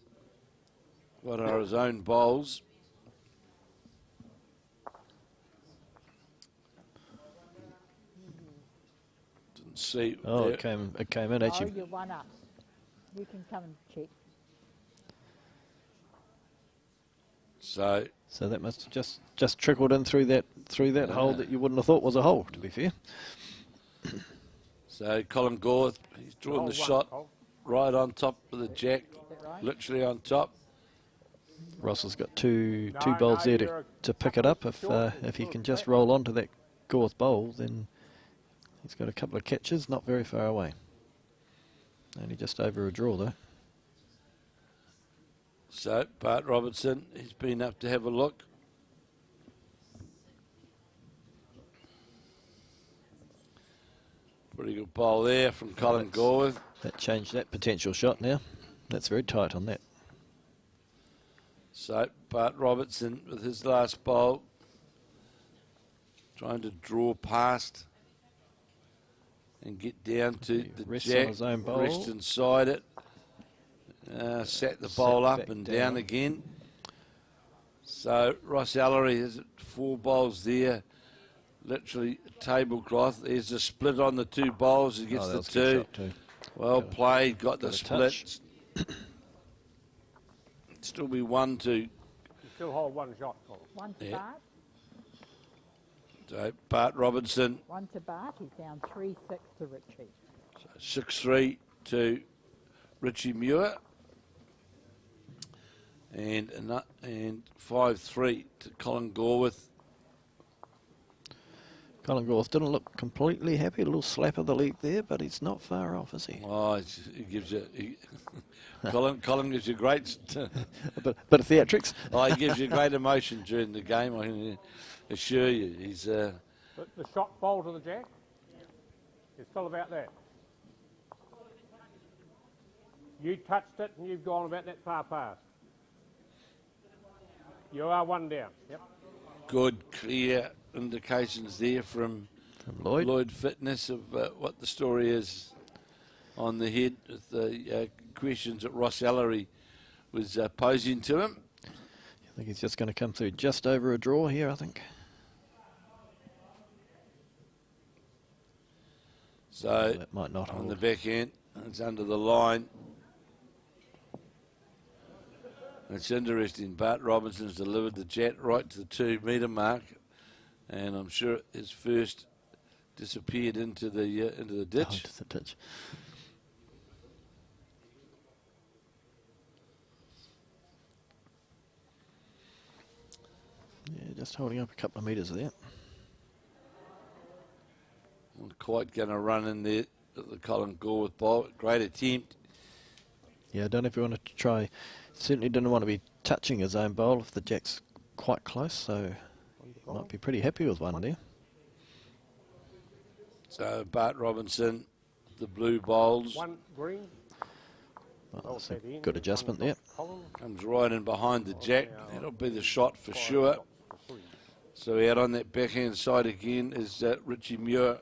what are his own bowls. Didn't see. Oh, it came in Oh, actually. you're one up. You can come and check. So that must have just trickled in through that hole that you wouldn't have thought was a hole, to be fair. So Colin Gorworth, he's drawn the shot right on top of the jack, Right? literally on top. Ross has got two bowls there to pick it up. If he can just roll onto that Gorworth bowl, then he's got a couple of catches, not very far away. Only just over a draw though. So Bart Robertson, he's been up to have a look. Pretty good bowl there from Colin Gorworth. That changed that potential shot now. That's very tight on that. So Bart Robertson with his last bowl, trying to draw past and get down to the Rests on jack, his own bowl. rest inside it, sat the bowl up back and down. down again. So Ross Ellery has 4 bowls there, literally a tablecloth. There's a split on the 2 bowls. He gets Oh, that the was a good 2. shot too. Well played, got the a split. touch. Still be 1-2. You still hold one shot, Colin. One to Yeah. Bart. So Bart Robertson, One to Bart. He's down 3-6 to Richie. 6-3 to Richie Muir, and 5-3 to Colin Gorworth. Colin Gorworth didn't look completely happy. A little slap of the leg there, but he's not far off, is he? Oh, he gives you. Colin gives you great. But of theatrics. Oh, he gives you great emotion during the game. I can assure you. He's. The shot bowl to the jack, it's still about that. You touched it and you've gone about that far past. You are 1 down. Yep. Good, clear indications there from Lloyd. Fitness of what the story is on the head with the questions that Ross Ellery was posing to him. I think he's just going to come through just over a draw here, I think. So That might not on hold. the back end, it's under the line. It's interesting. Bart Robinson's delivered the jet right to the 2 metre mark, and I'm sure his first disappeared into the ditch. Into the ditch. Yeah, just holding up a couple of metres there. Not quite going to run in there at the Colin Gorworth ball. Great attempt. Yeah, I don't know if you want to try. Certainly didn't want to be touching his own bowl if the jack's quite close, so might be pretty happy with one there. So Bart Robinson, the blue bowls, 1 green. Well, that's a good adjustment there. Colin. comes right in behind the jack. That'll be the shot for sure. So out on that backhand side again is Richie Muir.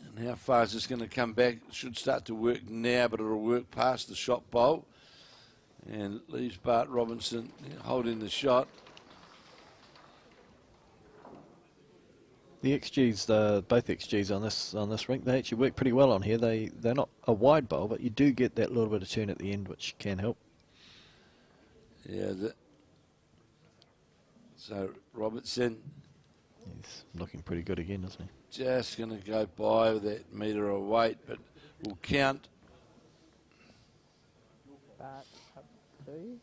And how far is this going to come back? It should start to work now, but it'll work past the shot bowl. And leaves Bart Robinson holding the shot. The XGs, both XGs on this rink, they actually work pretty well on here. They're not a wide bowl, but you do get that little bit of turn at the end, which can help. Yeah. So Robertson He's looking pretty good again, isn't he? just going to go by with that metre of weight, but will count. Bart up 2.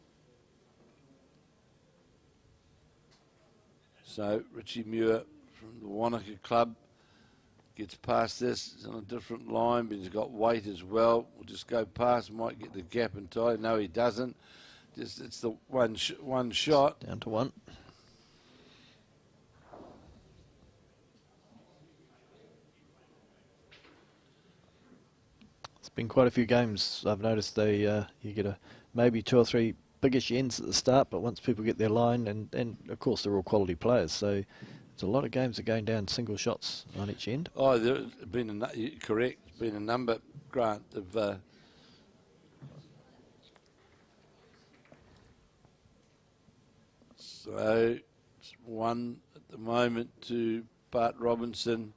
So Richie Muir from the Wanaka club gets past this. He's on a different line, but he's got weight as well. We'll just go past, might get the gap in tight. No, he doesn't. Just it's the one shot. Down to 1. It's been quite a few games. I've noticed you get maybe 2 or 3 biggish ends at the start, but once people get their line, and of course they're all quality players, so there's a lot of games that are going down single shots on each end. Oh, there's been correct. There's been a number, Grant, of so it's 1 at the moment to Bart Robinson.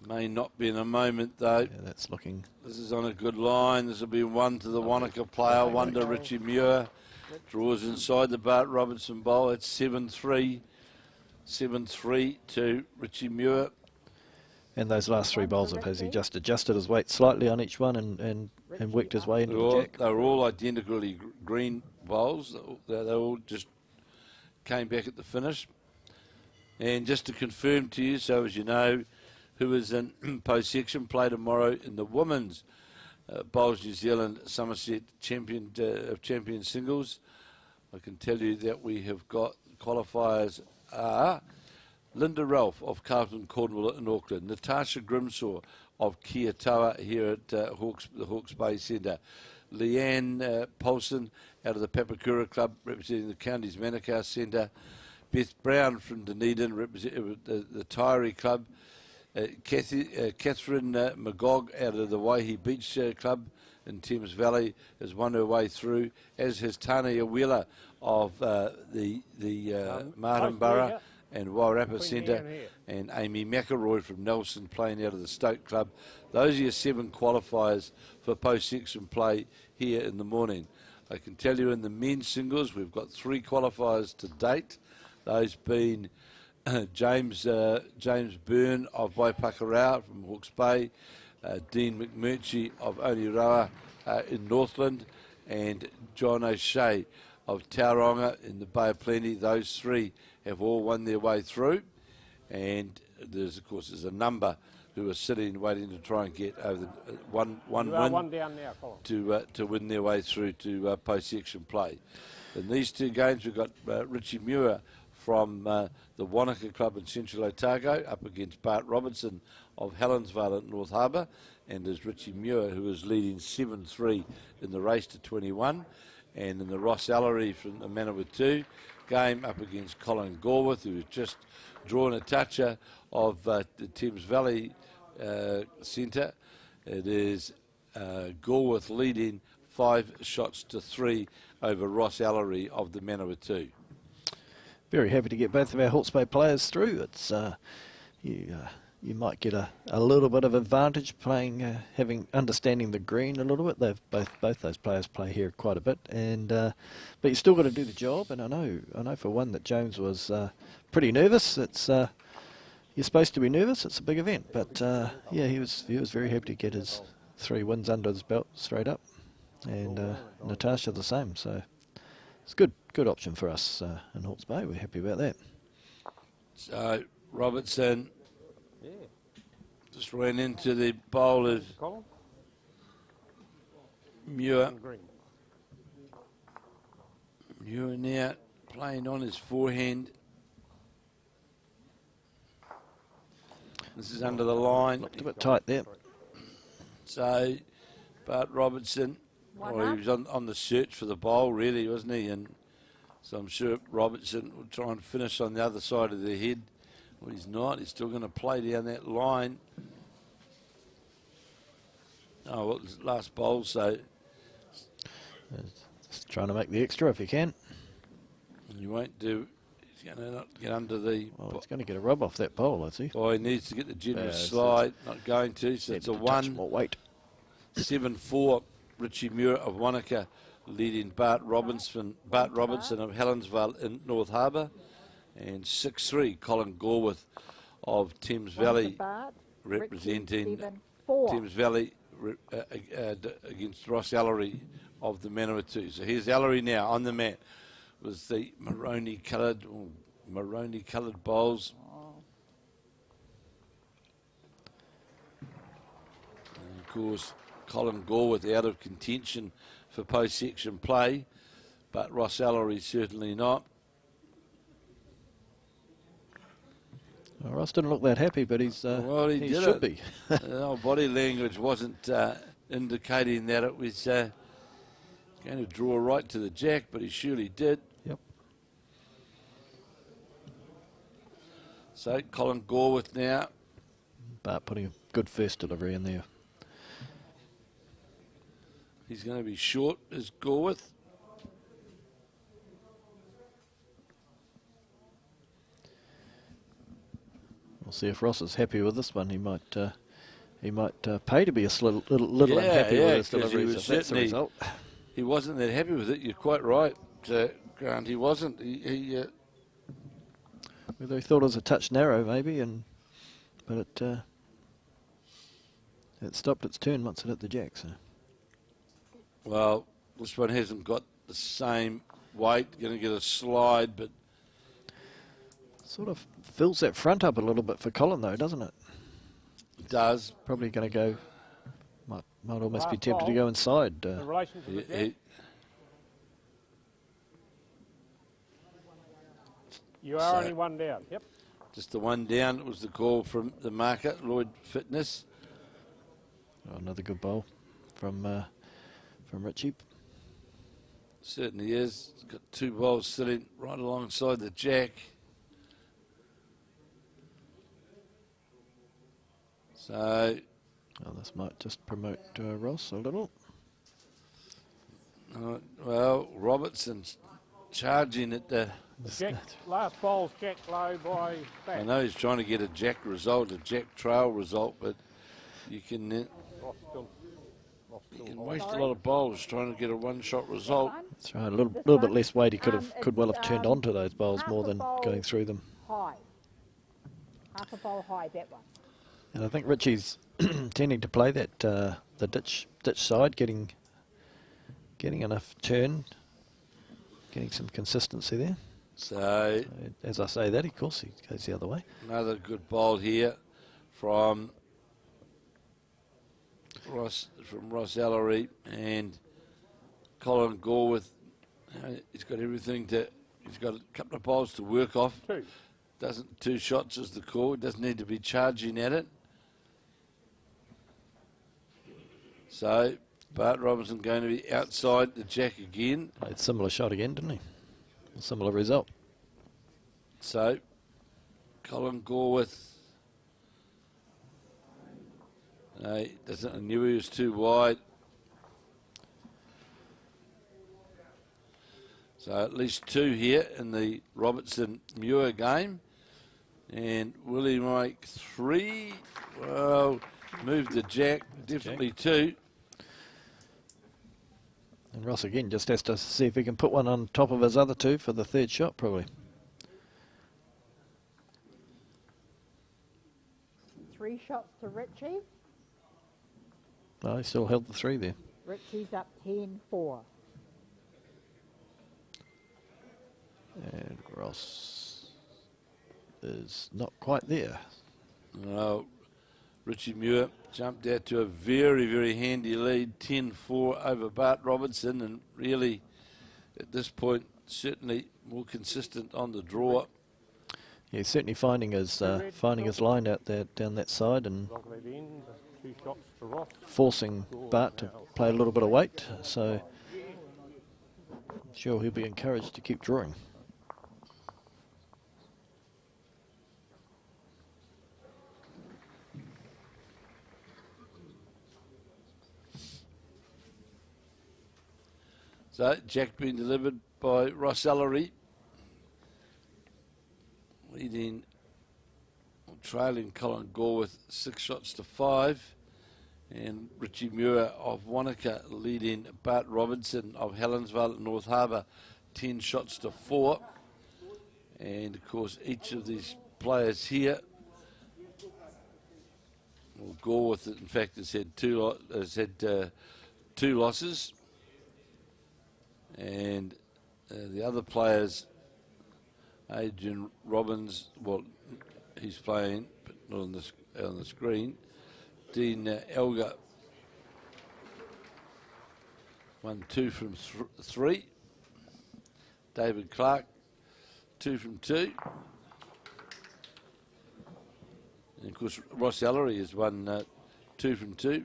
May not be in a moment though. Yeah, that's looking. This is on a good line. This will be 1 to the Wanaka player, 1 to Richie Muir. Draws inside the Bart Robinson bowl. It's 7-3. 7-3 to Richie Muir. And those last 3 bowls of his, he just adjusted his weight slightly on each one and worked his way into the jack. They were all identically green bowls. They all just came back at the finish. And just to confirm to you, so as you know, who is in post section, play tomorrow in the women's Bowls New Zealand Somerset Champion Singles. I can tell you that we have got qualifiers are Linda Ralph of Carlton Cornwall in Auckland, Natasha Grimsaw of Kia Toa here at the Hawke's Bay Centre, Leanne Paulson out of the Papakura Club representing the county's Manukau Centre, Beth Brown from Dunedin representing the Taieri Club, Kathryn McGaughey out of the Waihi Beach Club in Thames Valley has won her way through, as has Tanya Wheeler of the Martinborough and Wairarapa Centre, and Amy McElroy from Nelson playing out of the Stoke Club. Those are your 7 qualifiers for post-section play here in the morning. I can tell you in the men's singles we've got 3 qualifiers to date. Those being James Byrne of Waipakarau from Hawke's Bay, Dean McMurchie of Oneroa in Northland, and John O'Shea of Tauranga in the Bay of Plenty. Those 3 have all won their way through, and there's a number who are sitting waiting to try and get over the one win One down now, Colin. to win their way through to post-section play. In these 2 games we've got Richie Muir from the Wanaka Club in Central Otago up against Bart Robertson of Helensville at North Harbour, and there's Richie Muir who is leading 7-3 in the race to 21, and in the Ross Ellery from the Manawatu game up against Colin Goldsworthy, who's just drawn a toucher of the Thames Valley Centre. It is Goldsworthy leading 5 shots to 3 over Ross Ellery of the Manawatu. Very happy to get both of our Hawke's Bay players through. It's you might get a little bit of advantage playing, understanding the green a little bit. They've both those players play here quite a bit, and but you still got to do the job. And I know for one that James was pretty nervous. It's you're supposed to be nervous. It's a big event, but yeah, he was very happy to get his 3 wins under his belt straight up, and Natasha the same. So it's good option for us in Hawke's Bay. We're happy about that. So Robertson just ran into the bowl of Colin? Muir. Green. Muir now playing on his forehand. This is under the line. Looked a bit tight there. So Bart Robertson, he was on the search for the bowl really, wasn't he? And so I'm sure Robertson will try and finish on the other side of the head. Well, he's not. He's still going to play down that line. Oh, well, it's last bowl, so Just trying to make the extra if you can. you won't do. He's going to not get under the... Well, he's going to get a rub off that bowl, is he? Oh, he needs to get the generous Yeah, slide. Not going to. So it's a Touch more weight. 1-7-4. Richie Muir of Wanaka leading Bart Robertson of Helensville in North Harbour. And 6-3, Colin Gorworth of Thames Valley representing Thames Valley against Ross Ellery of the Manawatu. So here's Ellery now on the mat with the maroon coloured bowls. And of course, Colin Gorworth out of contention for post-section play, but Ross Ellery certainly not. Well, Ross didn't look that happy, but he's Well, he did should it. be. Body language wasn't indicating that it was going to draw right to the jack, but he surely did. Yep. So Colin Gorworth now. Bart putting a good first delivery in there. He's going to be short as Gorworth. We'll see if Ross is happy with this one. He might pay to be a little unhappy with his 'cause he deliveries. was If that's the certainly- result. He wasn't that happy with it. You're quite right, Grant. He wasn't. Whether he thought it was a touch narrow, maybe, but it stopped its turn once it hit the jack. So. Well, this one hasn't got the same weight. Going to get a slide, but Sort of fills that front up a little bit for Colin, though, doesn't it? it does. Probably going to go. Might almost be Last tempted to ball. go inside. In relation to the jack, you are So- only one down. Yep. Just the one down. It was the call from the market, Lloyd Fitness. Oh, another good bowl from Richie. Certainly is. He's got two bowls sitting right alongside the jack. So, Oh, this might just promote Ross a little. well, Robertson's charging at the... Jack, last ball's jack low by I back. know he's trying to get a jack result, a jack trail result, but you can waste a lot of bowls trying to get a one-shot result. That's right. A little bit less weight. He could well have turned onto those bowls more than going through them. High. Half a bowl high, that one. And I think Richie's tending to play that the ditch side, getting enough turn, getting some consistency there. So, As I say that, of course, he goes the other way. another good bowl here from Ross Ellery and Colin Gorworth. He's got everything he's got a couple of bowls to work off. Two shots is the call. Doesn't need to be charging at it. So Bart Robertson going to be outside the jack again. Played similar shot again, didn't he? A similar result. So Colin Gorworth. I knew he was too wide. So at least two here in the Robertson-Muir game. And will he make three? Well, moved the jack, definitely two. And Ross again just has to see if he can put one on top of his other two for the third shot, probably. 3 shots to Richie. No, he still held the three there. Richie's up 10-4. And Ross is not quite there. No, Richie Muir jumped out to a very, very handy lead, 10-4 over Bart Robertson, and really, at this point, certainly more consistent on the draw. Yeah, he's certainly finding his line out there down that side and Two shots to Ross. forcing Bart to play a little bit of weight. So I'm sure he'll be encouraged to keep drawing. So Jack being delivered by Ross Ellery. trailing Colin Gorworth 6 shots to 5. And Richie Muir of Wanaka leading Bart Robertson of Helensville at North Harbour 10 shots to 4. And of course each of these players here, well, Gorworth in fact has had two losses, and the other players, Adrian Robbins, well, he's playing but not on the screen. Dean Elgar, 1-2 from 3. David Clark, 2 from 2. And of course Ross Ellery has won 2 from 2,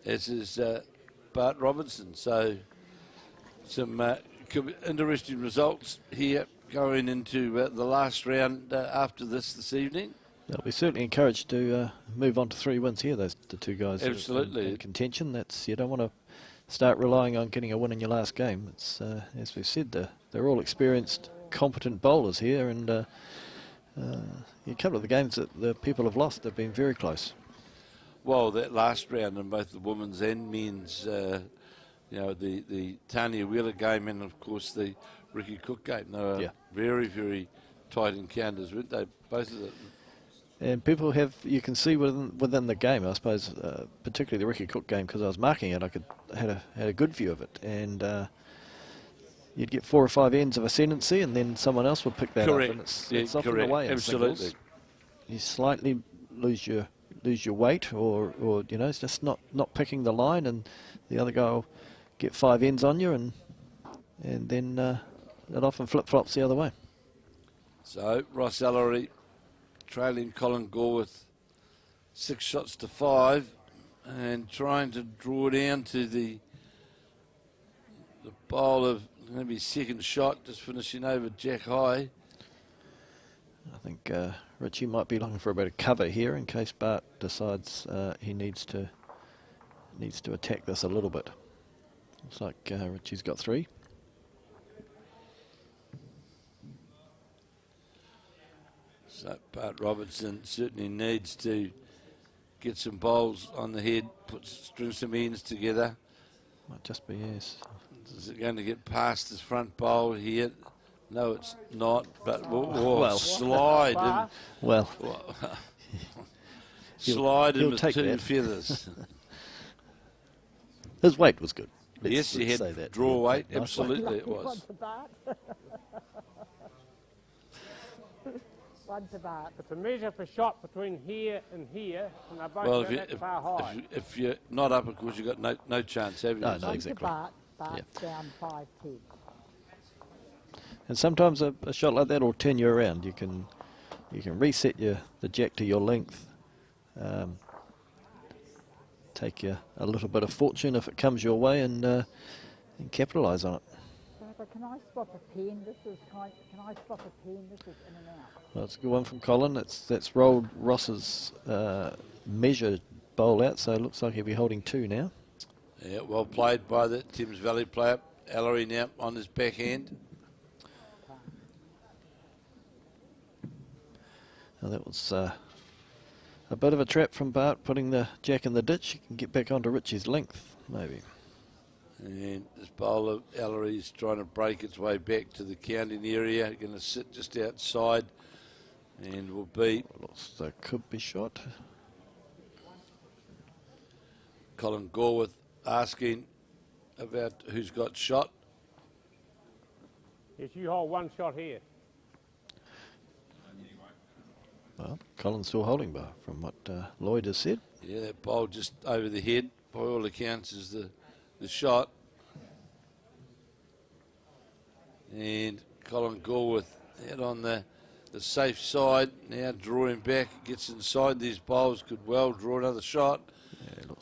as is Bart Robertson. So some interesting results here going into the last round after this evening. They'll be certainly encouraged to move on to 3 wins here, the two guys. Absolutely. In contention. That's, you don't want to start relying on getting a win in your last game. It's as we've said, they're all experienced, competent bowlers here, and a couple of the games that the people have lost have been very close. Well, that last round in both the women's and men's, you know, the Tanya Wheeler game and of course the Ricky Cook game, they were very, very tight encounters, weren't they? Both of them. And people have, you can see within the game, I suppose, particularly the Ricky Cook game, because I was marking it, I had a good view of it, and you'd get 4 or 5 ends of ascendancy, and then someone else would pick that up, and it's often the way in absolutely. singles. You slightly lose your weight, or you know, it's just not picking the line, and the other guy will get 5 ends on you, and then it often flip flops the other way. So Ross Ellery trailing Colin Gorworth 6 shots to 5, and trying to draw down to the bowl of maybe second shot, just finishing over Jack High. I think Richie might be looking for a bit of cover here in case Bart decides he needs to attack this a little bit. Looks like Richie's got 3. So Bart Robertson certainly needs to get some bowls on the head, string some ends together. Might just be, yes. Is it going to get past his front bowl here? No, it's not, but well, slide him. Well, slide him with take 2 that. feathers. His weight was good. Yes, he had say that. draw weight, Nice absolutely it was. One to Bart. One to Bart. It's a measure for shot between here, and they're both Well, that far high. if you're not up, of course, you've got no chance, have you? No, One to exactly. Bart. Bart's down 5-10. And sometimes a shot like that will turn you around. You can reset the jack to your length. Take a little bit of fortune if it comes your way, and capitalise on it. But can I spot a pen? Can I spot a pen? This is in and out. Well, it's a good one from Colin. That's rolled Ross's measured bowl out, so it looks like he'll be holding 2 now. Yeah, well played by the Thames Valley player. Ellery now on his backhand. Now that was a bit of a trap from Bart, putting the jack in the ditch. He can get back onto Richie's length, maybe. And this bowler, Ellery, is trying to break its way back to the counting area. Going to sit just outside, and will be. Looks like could be shot. Colin Gorworth asking about who's got shot. Yes, you hold 1 shot here. Well, Colin's still holding Bar from what Lloyd has said. Yeah, that bowl just over the head, by all accounts, is the shot. And Colin Gorworth out on the safe side, now drawing back, gets inside these bowls, could well draw another shot,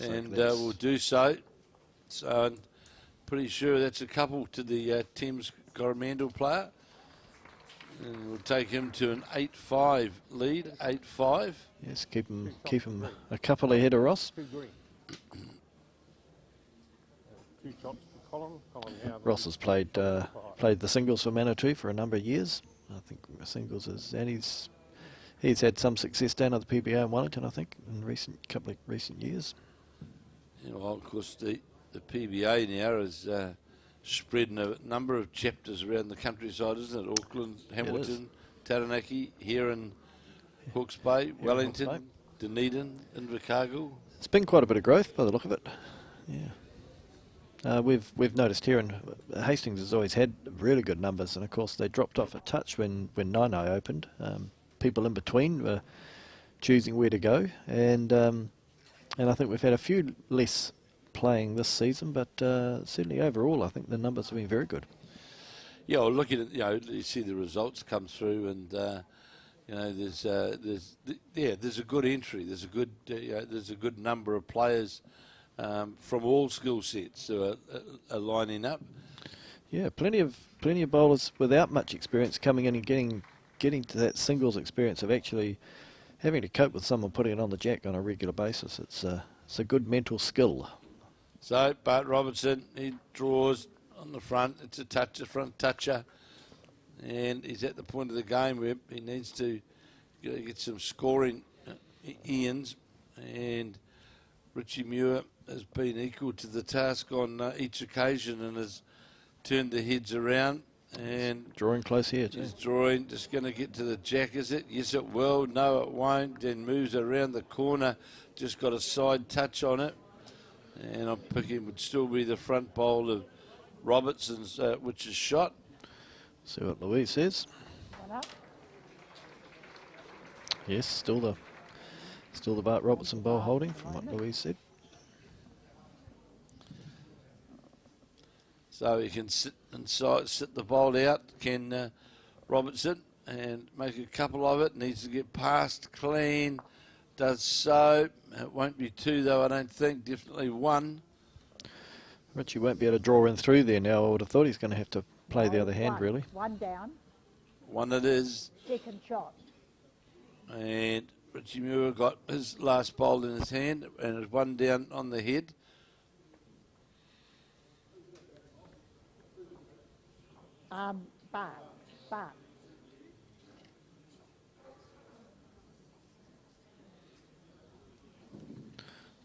Yeah, and will do so. So I'm pretty sure that's a couple to the Thames Coromandel player. And we'll take him to an 8-5 lead, 8-5. Yes, keep him a couple ahead of Ross. 2 green. 2 shots for Colin. Now Ross has played the singles for Manitou for a number of years. I think singles is, and He's had some success down at the PBA in Wellington, I think, in couple of recent years. Yeah, well, of course, the PBA now is spreading a number of chapters around the countryside, isn't it? Auckland, Hamilton, Taranaki, here in Hawke's Bay, Wellington, Dunedin, Invercargill. It's been quite a bit of growth by the look of it. Yeah. We've noticed here in Hastings has always had really good numbers, and of course they dropped off a touch when Anau opened. People in between were choosing where to go, and I think we've had a few less playing this season, but certainly overall I think the numbers have been very good. Yeah, well, looking at, you see the results come through, and there's a good entry. There's a good number of players from all skill sets who are lining up. Yeah, plenty of bowlers without much experience coming in and getting to that singles experience of actually having to cope with someone putting it on the jack on a regular basis. It's a good mental skill. So Bart Robertson, he draws on the front. It's a front toucher, and he's at the point of the game where he needs to get some scoring ends, and Richie Muir has been equal to the task on each occasion and has turned the heads around. And drawing close here too. He's drawing, just going to get to the jack, is it? Yes, it will. No, it won't. Then moves around the corner, just got a side touch on it. And I'm picking would still be the front bowl of Robertson's, which is shot. See what Louise says. Yes, still the Bart Robertson bowl holding from what Louise said. So he can sit inside, sit the bowl out, can Robertson, and make a couple of it. Needs to get past clean. Does so. It won't be two though, I don't think. Definitely one. Richie won't be able to draw in through there now. I would have thought he's going to have to play the other hand, really. One down. One it is. Second shot. And Richie Muir got his last bowl in his hand, and it's one down on the head. Bart.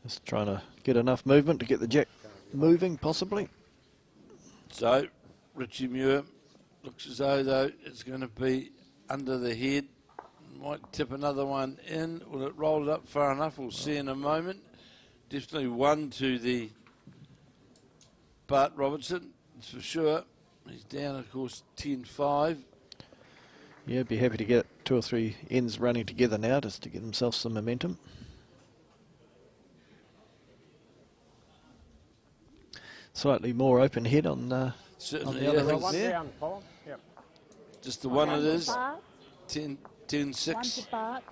Just trying to get enough movement to get the jack moving, possibly. So, Richie Muir looks as though it's going to be under the head. Might tip another one in. Will it roll it up far enough? We'll see in a moment. Definitely one to the Bart Robertson, that's for sure. He's down, of course, 10-5. Yeah, be happy to get 2 or 3 ends running together now just to get himself some momentum. Slightly more open head on the other rings there. Down, Colin. Yep. Just the one it is. Bart. 10-6. One to Bart.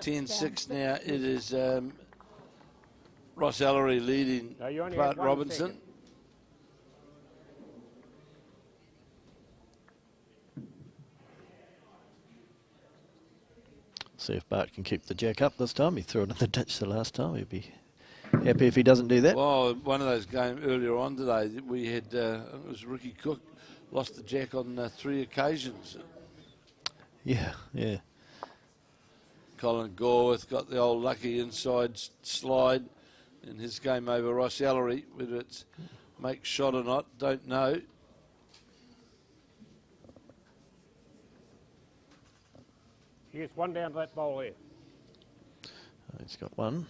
10-6 now. It is Ross Ellery leading No, you only Bart had 1 Robinson. second. See if Bart can keep the jack up this time. He threw it in the ditch the last time. He'd be happy if he doesn't do that. Well, one of those games earlier on today, we had, it was Ricky Cook, lost the jack on 3 occasions. Yeah. Colin Gorworth got the old lucky inside slide in his game over Ross Ellery. Whether it's make shot or not, don't know. He gets 1 down to that bowl there. He's got one.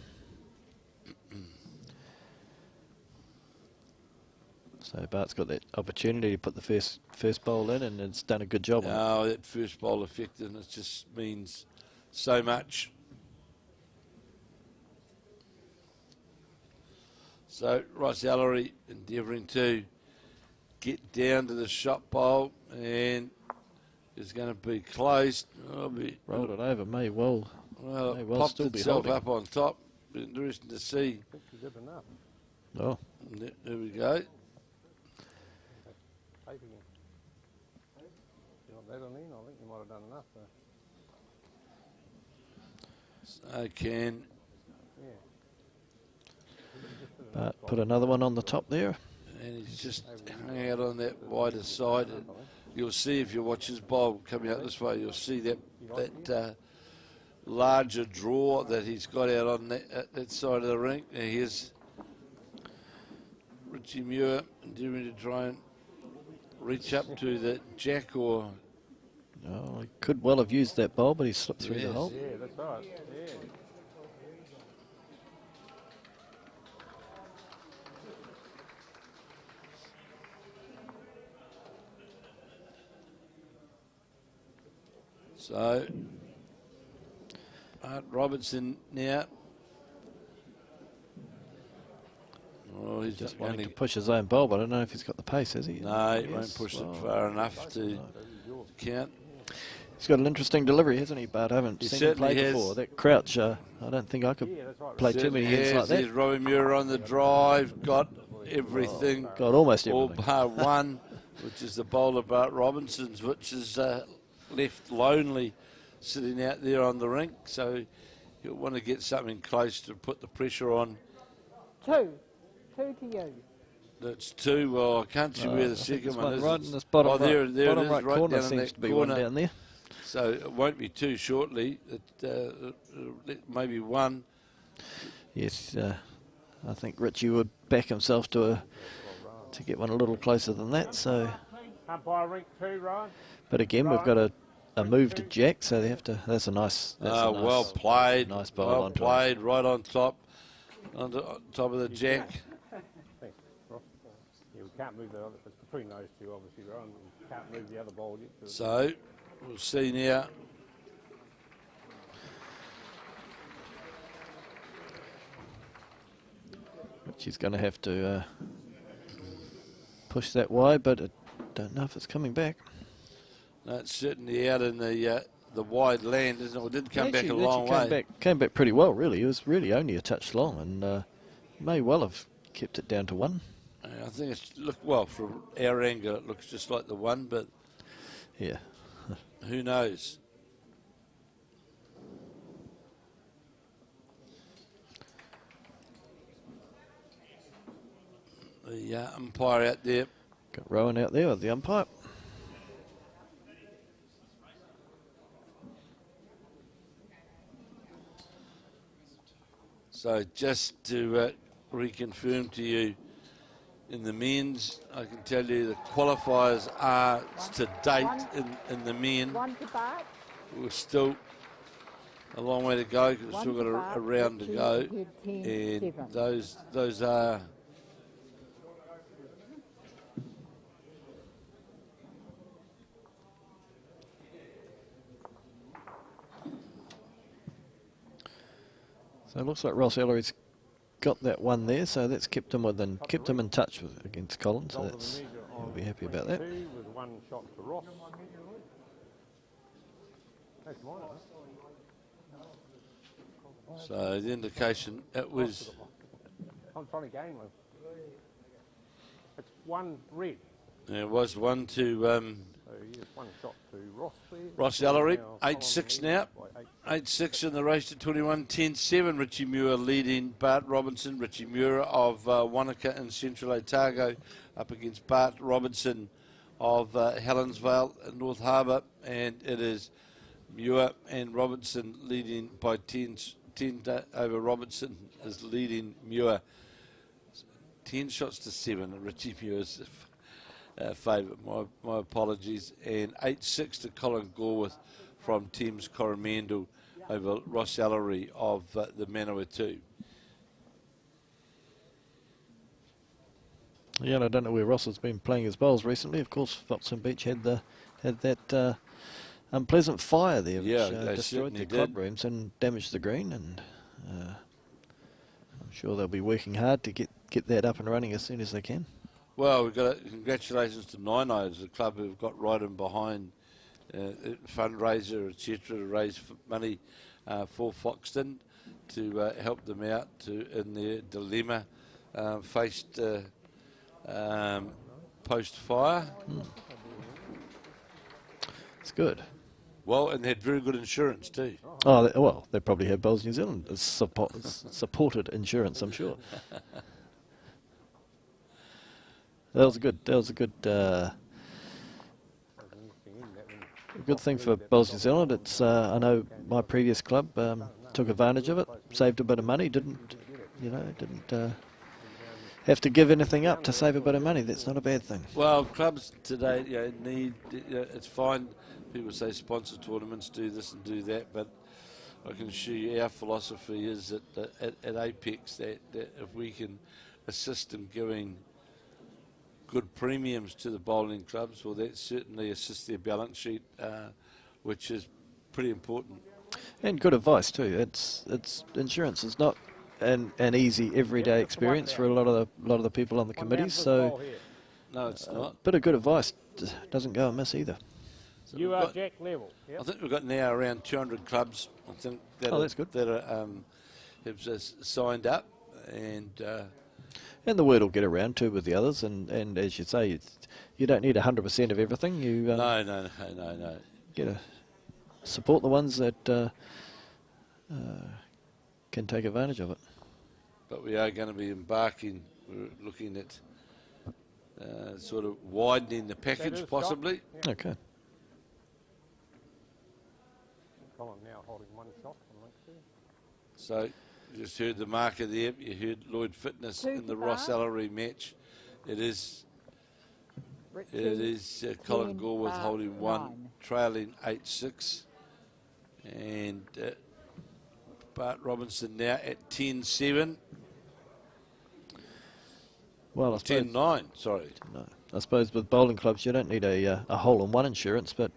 So Bart's got that opportunity to put the first bowl in, and it's done a good job. No, that first bowl effectiveness just means so much. So Ross Ellery endeavouring to get down to the shot bowl, and is going to be close. Rolled it over, may well popped still be itself holding. up on top. Be interesting to see. Good enough. Oh, There we go. Tape again. You want that on in? I think you might have done enough. So can Bart put another one on the top there. and he's just hanging out on that wider side. You'll see if you watch his bowl coming out this way. You'll see that larger draw that he's got out on that side of the rink. Now here's Richie Muir endeavouring to try and reach up to the jack or... Oh, he could well have used that bowl, but he slipped through the hole. Yeah, that's right. Yeah. So, Robertson now. Oh, he's Just wanting to push his own bowl, but I don't know if he's got the pace, has he? No, he won't push it far enough to count. He's got an interesting delivery, hasn't he, Bart? I haven't He seen him play certainly has. before. That crouch, I don't think I could play too many hands like There's that. Robbie Muir on the drive, got everything. Got almost all everything. bar one, which is the bowl of Bart Robinson's, which is left lonely sitting out there on the rink. So you'll want to get something close to put the pressure on. Two to you. That's two. Well, I can't see where the second one is. Right in this bottom, there right, it bottom is, right right corner down in seems that to be corner. one down there. So it won't be two shortly. Maybe one. Yes, I think Richie would back himself to get one a little closer than that. So, Umpire rink 2, Ryan. but again, we've got a move to jack, so they have to. That's a nice. That's a nice, Well played. Nice bowl well onto played. Right on top of the jack. Thanks, Ross. Yeah, we can't move the other. It's between those two, obviously, Ryan. We can't move the other ball yet. So we'll see now. Richie's going to have to push that wide, but I don't know if it's coming back. No, it's certainly out in the wide land, isn't it? It did come back a Actually, long way. Came back pretty well, really. It was really only a touch long, and may well have kept it down to one. I think well from our angle. It looks just like the one, but yeah, who knows? The umpire out there. Got Rowan out there with the umpire. So just to reconfirm to you, in the men's, I can tell you the qualifiers are to date in the men. One to Bart. We're still a long way to go because we've still got a round to go, and those are. So it looks like Ross Ellery's got that one there, so that's kept him in touch against Colin. So that's we'll be happy about that. With one shot to Ross. That's mine, So the indication it was. I'm trying to gain one. It's one red. There was one to So yes, one shot to Ross there. Ross Ellery, Now 8-6 Colin now. by 8-6 in the race to 21, 10-7. Richie Muir leading Bart Robertson. Richie Muir of Wanaka in Central Otago up against Bart Robertson of Helensville in North Harbour. And it is Muir and Robertson leading by 10 over Robertson is leading Muir. 10 shots to 7. Richie Muir's favourite. My apologies. And 8-6 to Colin Gorworth from Thames Coromandel over Ross Ellery of the Manawatu. Yeah, and I don't know where Ross has been playing his bowls recently. Of course, Foxton Beach had that unpleasant fire there, which they destroyed certainly their club rooms and damaged the green. And I'm sure they'll be working hard to get that up and running as soon as they can. Well, we've got congratulations to Nino, the club who've got right in behind fundraiser, etc., to raise money for Foxton to help them out in their dilemma faced post-fire. It's good. Well, and they had very good insurance too. Oh, well, they probably had Bowls New Zealand supported insurance, I'm sure. That was a good. A good thing for Bowls New Zealand. It's I know my previous club took advantage of it, saved a bit of money. Didn't have to give anything up to save a bit of money. That's not a bad thing. Well, clubs today need. It's fine. People say sponsor tournaments, do this and do that, but I can assure you our philosophy is that at Apex that if we can assist in giving good premiums to the bowling clubs, well, that certainly assists their balance sheet, which is pretty important. And good advice too. It's insurance is not an easy everyday experience for a lot of the people on the committees. So no, it's not. Bit of good advice doesn't go amiss either. So you are Jack level. Yep. I think we've got now around 200 clubs. I think that that's good. That are, have signed up, and the word will get around too with the others. And as you say, you don't need 100% of everything. You no. Get a support the ones that can take advantage of it. But we are going to be embarking. We're looking at sort of widening the package, possibly. Yeah. Okay. Colin now holding one shot from length there. So you just heard the marker there. You heard Lloyd Fitness in the Ross Ellery match. It is Colin Gorworth holding one, trailing 8-6, and Bart Robertson now at 10-7. Well, I suppose 10-9. Sorry. No. I suppose with bowling clubs you don't need a hole-in-one insurance, but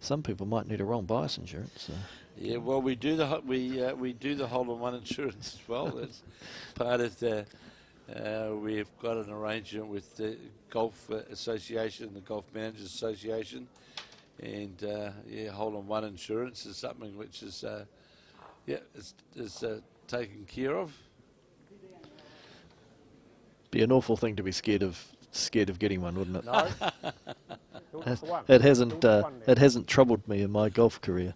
some people might need a wrong bias insurance. So. Yeah, well, we do the hole-in-one insurance as well. That's part of the. We've got an arrangement with the Golf Association, the Golf Managers Association, and hole-in-one insurance is something which is is taken care of. Be an awful thing to be scared of getting one, wouldn't it? No. It hasn't troubled me in my golf career.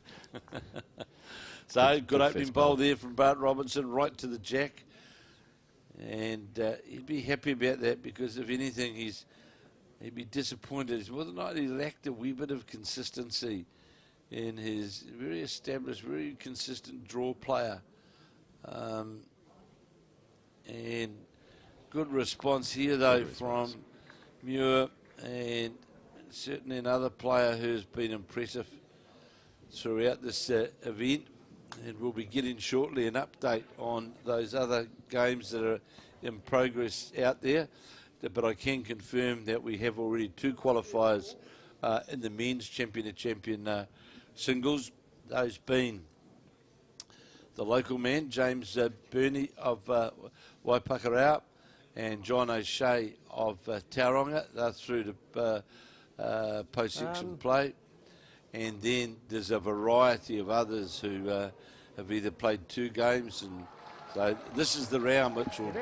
So good opening bowl there from Bart Robertson, right to the jack, and he'd be happy about that, because if anything he'd be disappointed whether or not he lacked a wee bit of consistency in his very established, very consistent draw player, and good response here though from Muir, and certainly another player who's been impressive throughout this event, and we'll be getting shortly an update on those other games that are in progress out there, but I can confirm that we have already 2 qualifiers in the men's champion singles, those being the local man James Burney of Waipakarau and John O'Shea of Tauranga. They're through to post-section play. And then there's a variety of others who have either played 2 games. And so this is the round which will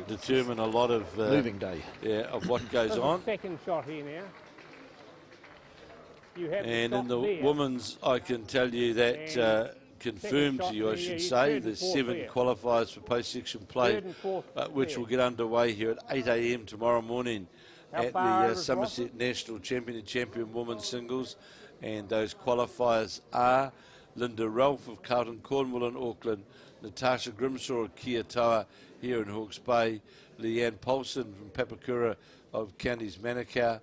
determine a lot of moving day. Yeah, of what goes on. Second shot here now. And in the women's, I can tell you that confirmed to you, I should say, there's 7 qualifiers for post-section play, which will get underway here at 8 a.m. tomorrow morning at the Somerset National Champion Women's Singles. And those qualifiers are Linda Ralph of Carlton Cornwall in Auckland, Natasha Grimshaw of Kia Toa here in Hawke's Bay, Leanne Paulson from Papakura of Counties Manukau,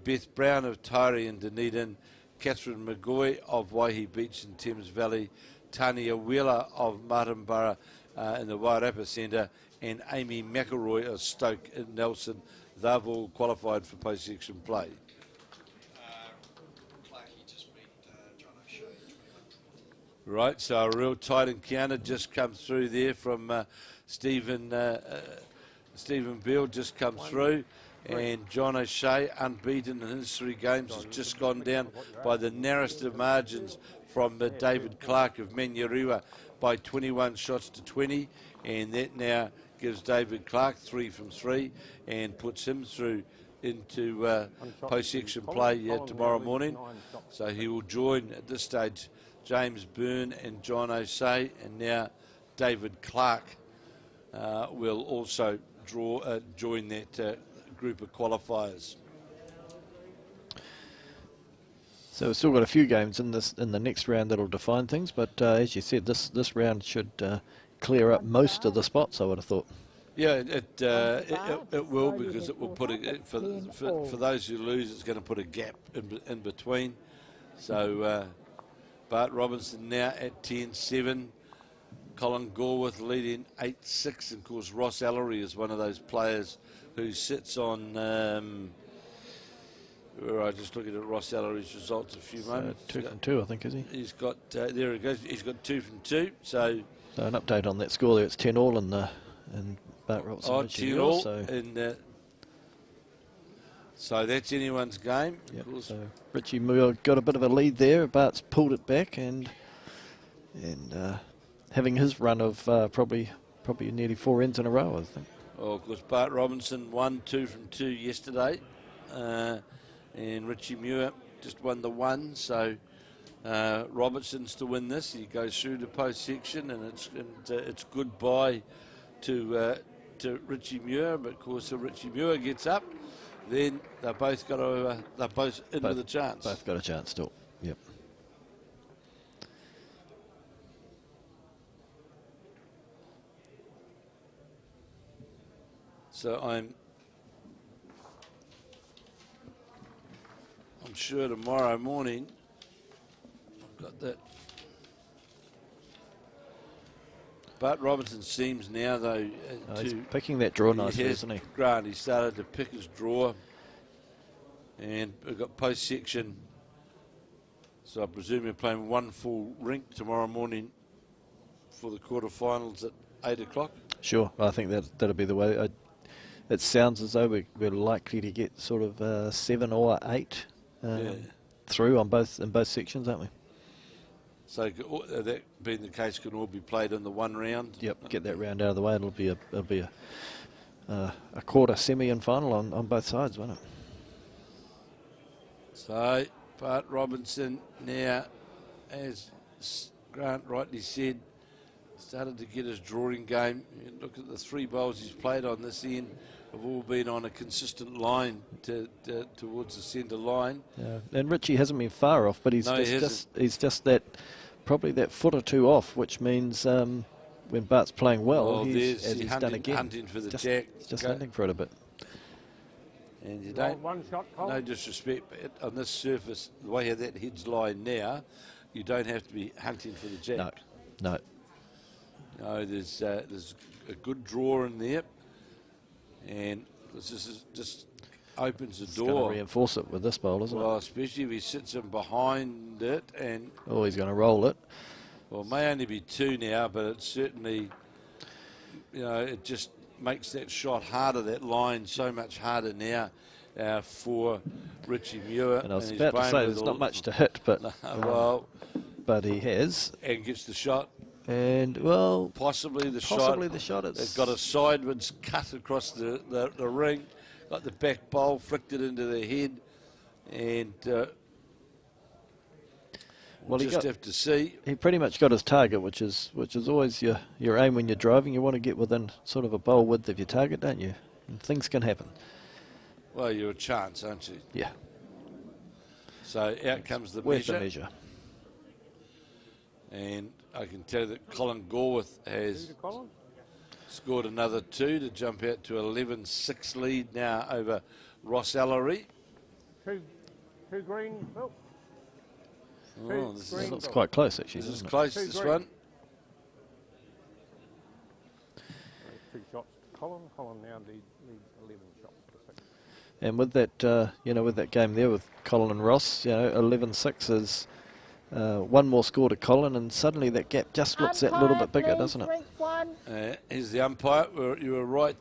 Beth Brown of Taieri in Dunedin, Kathryn McGaughey of Waihi Beach in Thames Valley, Tanya Wheeler of Martinborough in the Wairarapa Centre, and Amy McElroy of Stoke in Nelson. They've all qualified for post-section play. Right, so a real tight encounter just come through there from Stephen Beale just come through. And John O'Shea, unbeaten in his 3 games, has just gone down by the narrowest of margins from David Clark of Manurewa by 21 shots to 20. And that now gives David Clark 3 from 3 and puts him through into post-section play tomorrow morning. So he will join at this stage James Byrne and John O'Shea, and now David Clark will also join that group of qualifiers. So we've still got a few games in the next round that'll define things, but as you said, this round should clear up most of the spots, I would have thought. Yeah, it will, because it will put for those who lose, it's going to put a gap in between. So Bart Robertson now at 10-7. Colin Gorworth leading 8-6. And of course, Ross Ellery is one of those players who sits on. I just looking at Ross Ellery's results a few moments. 2 from 2, I think, is he? He's got there he goes. He's got 2 from 2. So an update on that score there. It's 10-all in Bart Robertson. 10-all. So that's anyone's game. Yep. So Richie Muir got a bit of a lead there. Bart's pulled it back and having his run of probably nearly 4 ends in a row, I think. Oh, of course, Bart Robinson won 2 from 2 yesterday, and Richie Muir just won the 1. So Robertson's to win this. He goes through the post section, and it's goodbye to Richie Muir. But of course, if Richie Muir gets up, then they're both into the chance. Both got a chance still. Yep. So I'm sure tomorrow morning I've got that. Bart Robertson seems now, though, he's picking that draw nicely, isn't he? Grant, he started to pick his draw, and we've got post section. So I presume you're playing 1 full rink tomorrow morning for the quarterfinals at 8 o'clock. Sure, I think that'll be the way. It sounds as though we're likely to get sort of 7 or 8 through in both sections, aren't we? So that being the case, can all be played in the 1 round. Yep, get that round out of the way. It'll be a quarter, semi, and final on both sides, won't it? So Bart Robinson now, as Grant rightly said, started to get his drawing game. You look at the 3 bowls he's played on this end, have all been on a consistent line towards the centre line. Yeah. And Richie hasn't been far off, but he's just that probably that foot or 2 off, which means when Bart's playing well, he's done again, hunting for the jack, just hunting for it a bit. And you don't, one shot, Colin. no disrespect, but on this surface, the way how that head's lying now, you don't have to be hunting for the jack. No. No, there's a good draw in there, and this is just opens the door. He's going to reinforce it with this bowl, isn't it? Well, especially if he sits in behind it, and he's going to roll it. Well, it may only be 2 now, but it certainly, it just makes that shot harder. That line so much harder now for Richie Muir. And I was about to say there's not much to hit, but but he has, and gets the shot. And possibly the shot. It's got a sideways cut across the ring, got the back bowl flicked it into the head, and we'll just have to see. He pretty much got his target, which is always your aim when you're driving. You want to get within sort of a bowl width of your target, don't you? And things can happen. Well, you're a chance, aren't you? Yeah. So out comes the measure. And I can tell you that Colin Gorworth has scored another 2 to jump out to 11-6 lead now over Ross Ellery. Two green, Bill. This looks quite close, actually. This is close, this one. 2 shots. Colin now leads 11 shots. And with that, with that game there with Colin and Ross, 11-6 is 1 more score to Colin, and suddenly that gap just looks that little bit bigger, doesn't it? Here's the umpire. You were right,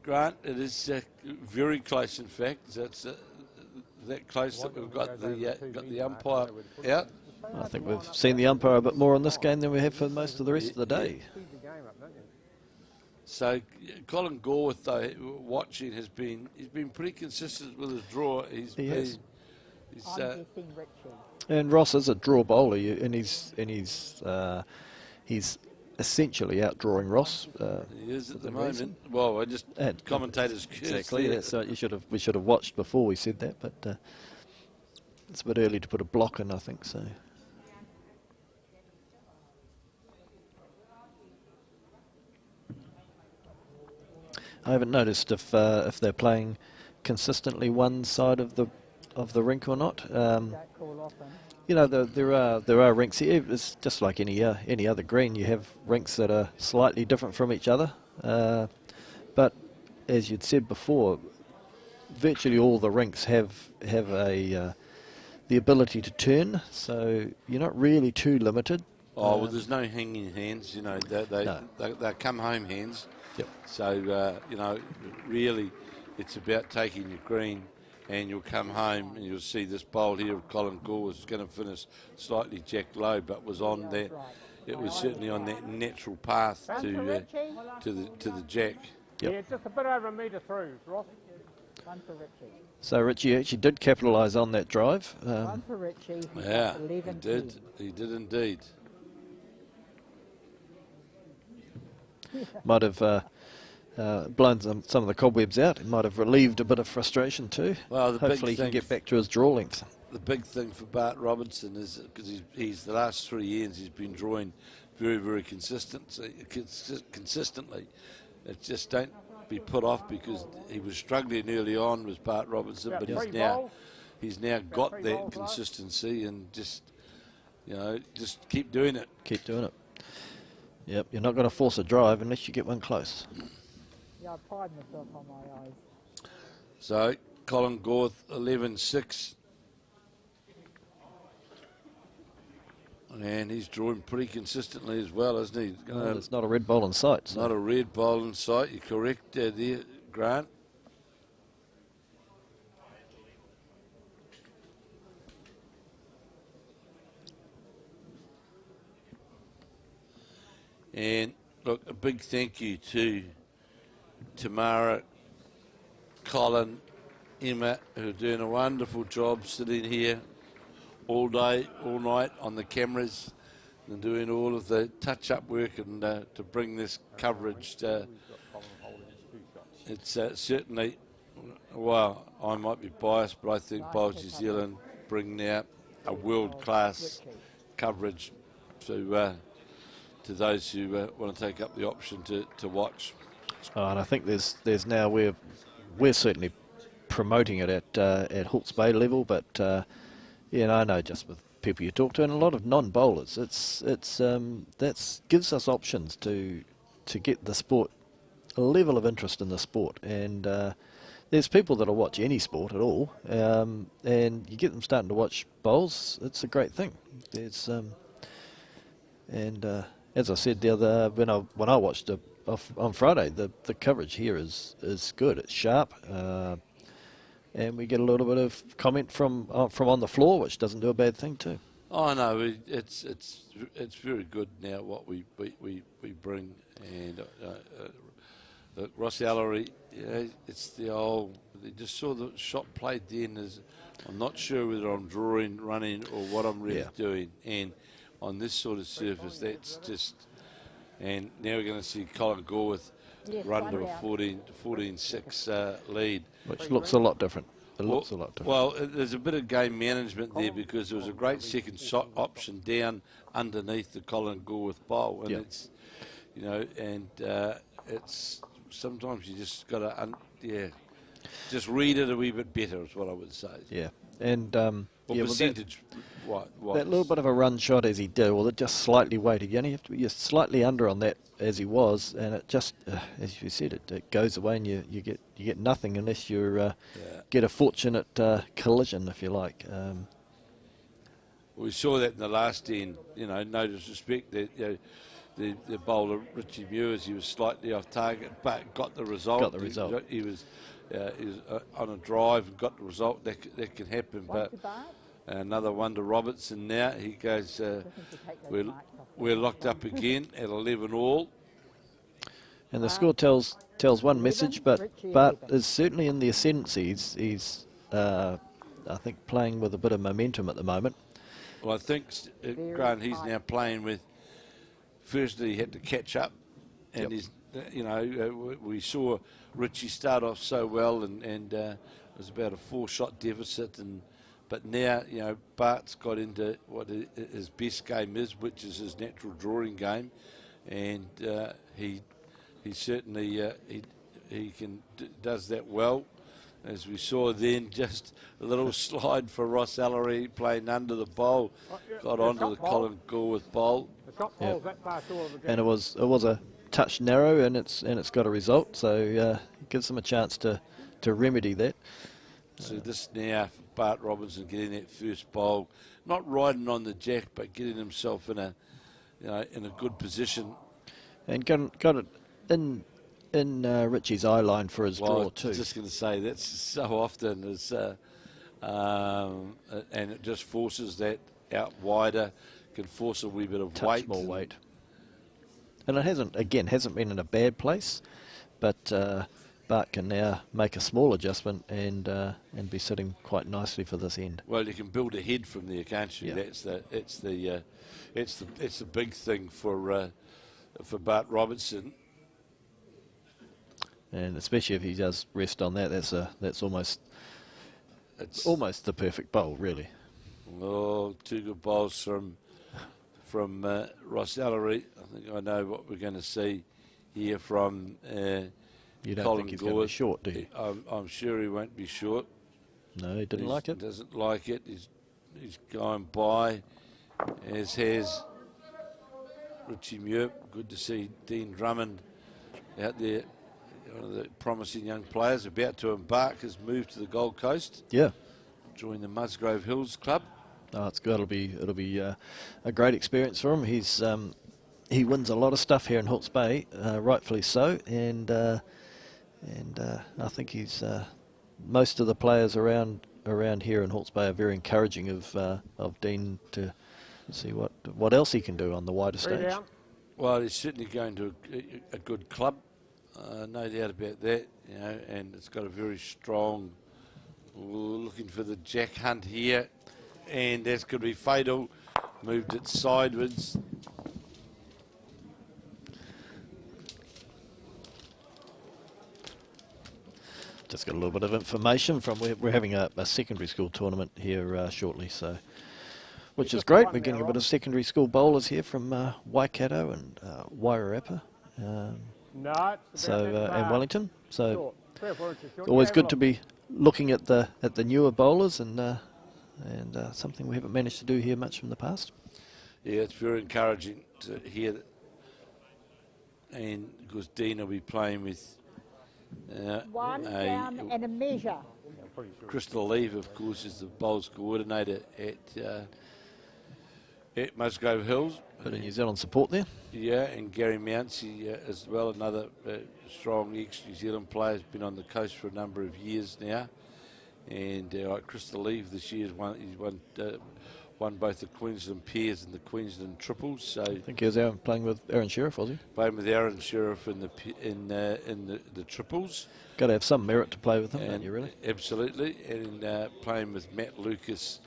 Grant. It is very close, in fact. That's that close that we've got the umpire out. I think we've seen the umpire a bit more on this game than we have for most of the rest of the day. So Colin Gorworth, though, watching, he's been pretty consistent with his draw. And Ross is a draw bowler, and he's essentially outdrawing Ross. He is at the moment. Well, I just commentators exactly. That's we should have watched before we said that, but It's a bit early to put a block in, I think, so. I haven't noticed if they're playing consistently one side of the rink or not. You know, there are rinks here. It's just like any other green. You have rinks that are slightly different from each other, but as you'd said before, virtually all the rinks have the ability to turn, so you're not really too limited. Oh, well, there's no hanging hands. You know, they come home hands. Yep. So you know, really, it's about taking your green. And you'll come home and you'll see this bowl here of Colin Gore was going to finish slightly jack low, but was on that. It was certainly on that natural path to the jack. Yep. Yeah, just a bit over a metre through, Ross. One for Richie. So Richie actually did capitalise on that drive. One for Richie. Yeah, he did. He did indeed. Might have blown some of the cobwebs out. It might have relieved a bit of frustration too. Well, the hopefully he can get back to his draw length. The big thing for Bart Robertson is because he's the last 3 years he's been drawing very, very consistently. It just don't be put off because he was struggling early on with Bart Robertson, but he's now got that consistency and just keep doing it. Keep doing it. Yep, you're not going to force a drive unless you get one close. Yeah, I pride myself on my eyes. So Colin Gore 11-6. And he's drawing pretty consistently as well, isn't he? There's not a red ball in sight. So. Not a red ball in sight. You're correct there, Grant. And look, a big thank you to Tamara, Colin, Emma, who are doing a wonderful job sitting here all day, all night on the cameras and doing all of the touch-up work and to bring this coverage. It's certainly, well, I might be biased, but I think Bowls New Zealand bring now a world-class coverage to those who want to take up the option to watch. Oh, and I think there's now we're certainly promoting it at Hawke's Bay level, but I know just with people you talk to and a lot of non-bowlers, that gives us options to get the sport, a level of interest in the sport, and there's people that'll watch any sport at all, and you get them starting to watch bowls. It's a great thing. It's as I said the other when I watched it on Friday, the coverage here is good. It's sharp, and we get a little bit of comment from on the floor, which doesn't do a bad thing too. Oh no, it's very good now what we bring, and Ross Ellery, it's the old. They just saw the shot played then. I'm not sure whether I'm drawing, running, or what I'm really doing, and on this sort of surface, that's just. And now we're going to see Colin Gore with run to a 14-6 lead. Which looks a lot different. It looks a lot different. Well, there's a bit of game management there because there was a great second shot option down underneath the Colin Gore with bowl. And it's, it's sometimes you just got to, just read it a wee bit better is what I would say. Yeah. And percentage. That little bit of a run shot as he did, well, it just slightly weighted. You only have to be just slightly under on that as he was, and it just, as you said, it goes away, and you get nothing unless you get a fortunate collision, if you like. We saw that in the last end. No disrespect that the bowler Richie Muir, he was slightly off target, but got the result. Got the result. He was on a drive and got the result. That can happen, but. Another one to Robertson now. He goes, we're locked up again at 11 all. And the score tells one message, but Bart is certainly in the ascendancy. He's I think, playing with a bit of momentum at the moment. Well, I think, Grant, he's now playing with, firstly, he had to catch up. And he's, we saw Richie start off so well and it was about a 4-shot deficit and But now, you know, Bart's got into what his best game is, which is his natural drawing game, and he certainly he does that well. As we saw then, just a little slide for Ross Ellery playing under the bowl, got onto the Colin Gorworth bowl. The shot ball's that far short of the game. And it was a touch narrow, and it's got a result. So it gives them a chance to remedy that. So this now for Bart Robertson getting that first bowl, not riding on the jack, but getting himself in a good position. And got it in Richie's eye line for his draw too. I was just going to say that's so often is, and it just forces that out wider, can force a wee bit of Touch weight. more weight. And it hasn't been in a bad place, but Bart can now make a small adjustment and be sitting quite nicely for this end. Well, you can build ahead from there, can't you? Yeah. It's the big thing for Bart Robertson. And especially if he does rest on that, that's almost the perfect bowl, really. Oh, two good bowls from Ross Ellery. I think I know what we're going to see here from You don't Colin think he's going to be Gorworth. short, do you? I'm sure he won't be short. No, he didn't like it. Doesn't like it. He's going by, as has Richie Muir. Good to see Dean Drummond out there. One of the promising young players about to embark his move to the Gold Coast. Yeah. Join the Musgrove Hills Club. Oh, it's good. It'll be a great experience for him. He wins a lot of stuff here in Hawke's Bay, rightfully so, and I think he's most of the players around here in Hawke's Bay are very encouraging of Dean to see what else he can do on the wider stage. Well, he's certainly going to a good club, no doubt about that. You know, and it's got a very strong. Looking for the jack hunt here, and that's going to be fatal. Moved it sideways. Just got a little bit of information from we're having a secondary school tournament here shortly, so which is great. We're getting a bit of secondary school bowlers here from Waikato and Wairarapa, and Wellington. So always good to be looking at the newer bowlers and something we haven't managed to do here much from the past. Yeah, it's very encouraging to hear that. And because Dean will be playing with One down and a measure. Crystal Leave, of course, is the bowls coordinator at Musgrove Hills. Bit of New Zealand support there. Yeah, and Gary Mouncey as well, another strong ex-New Zealand player, has been on the coast for a number of years now. And like Crystal Leave this year, he's won both the Queensland pairs and the Queensland triples. So I think he was out playing with Aaron Sheriff, was he? Playing with Aaron Sheriff in the triples. Got to have some merit to play with him, don't you, really? Absolutely, and playing with Matt Lucas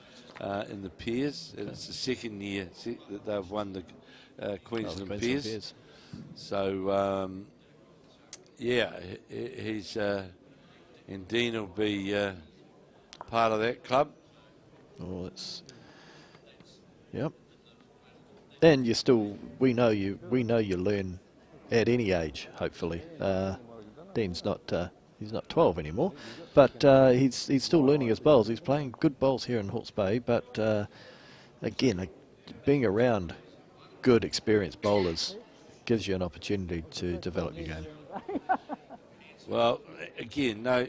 in the pairs, and it's the second year that they've won the Queensland pairs. So yeah, he's and Dean will be part of that club. Oh, it's yep. And we know you learn at any age. Hopefully, Dean's he's not 12 anymore, but he's still learning his bowls. He's playing good bowls here in Hawke's Bay, but again, being around good, experienced bowlers gives you an opportunity to develop your game. Well, again, no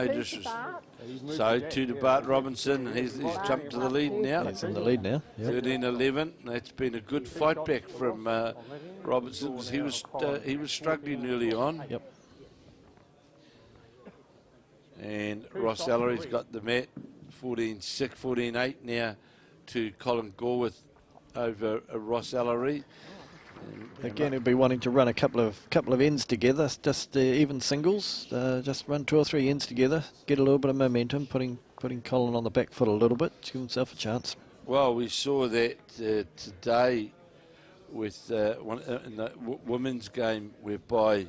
disrespect. So to Bart Robertson, and he's jumped to the lead now. He's in the lead now. Yep. 13-11. That's been a good fight back from Robertson, because he was struggling early on. Yep. And Ross Ellery's got the mat, 14-6, 14-8 now to Colin Gorworth over Ross Ellery. Again, he'll be wanting to run a couple of ends together, just even singles. Just run 2 or 3 ends together, get a little bit of momentum, putting Colin on the back foot a little bit, to give himself a chance. Well, we saw that today with in the women's game, whereby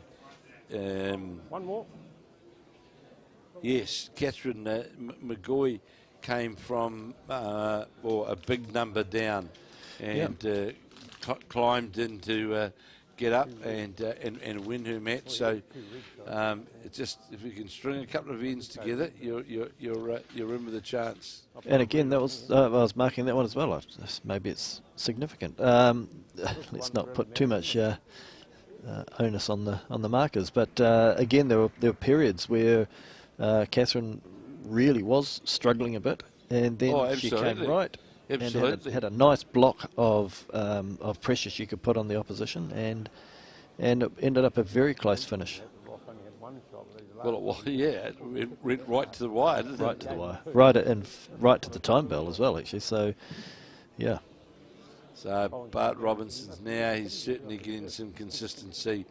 one more. yes, Kathryn McGaughey came from or a big number down, and climbed in to get up and win her match. So it's just, if you can string a couple of ends together, you're in with a chance. And again, that was I was marking that one as well. Maybe it's significant. Let's not put too much onus on the markers, but again, there were periods where Kathryn really was struggling a bit, and then she came right. Absolutely. And had a nice block of pressure she could put on the opposition, and it ended up a very close finish. Well, it was, it went right to the wire, didn't it? Right to the wire. Right to the time bell as well, actually. So, yeah. So Bart Robinson's now, he's certainly getting some consistency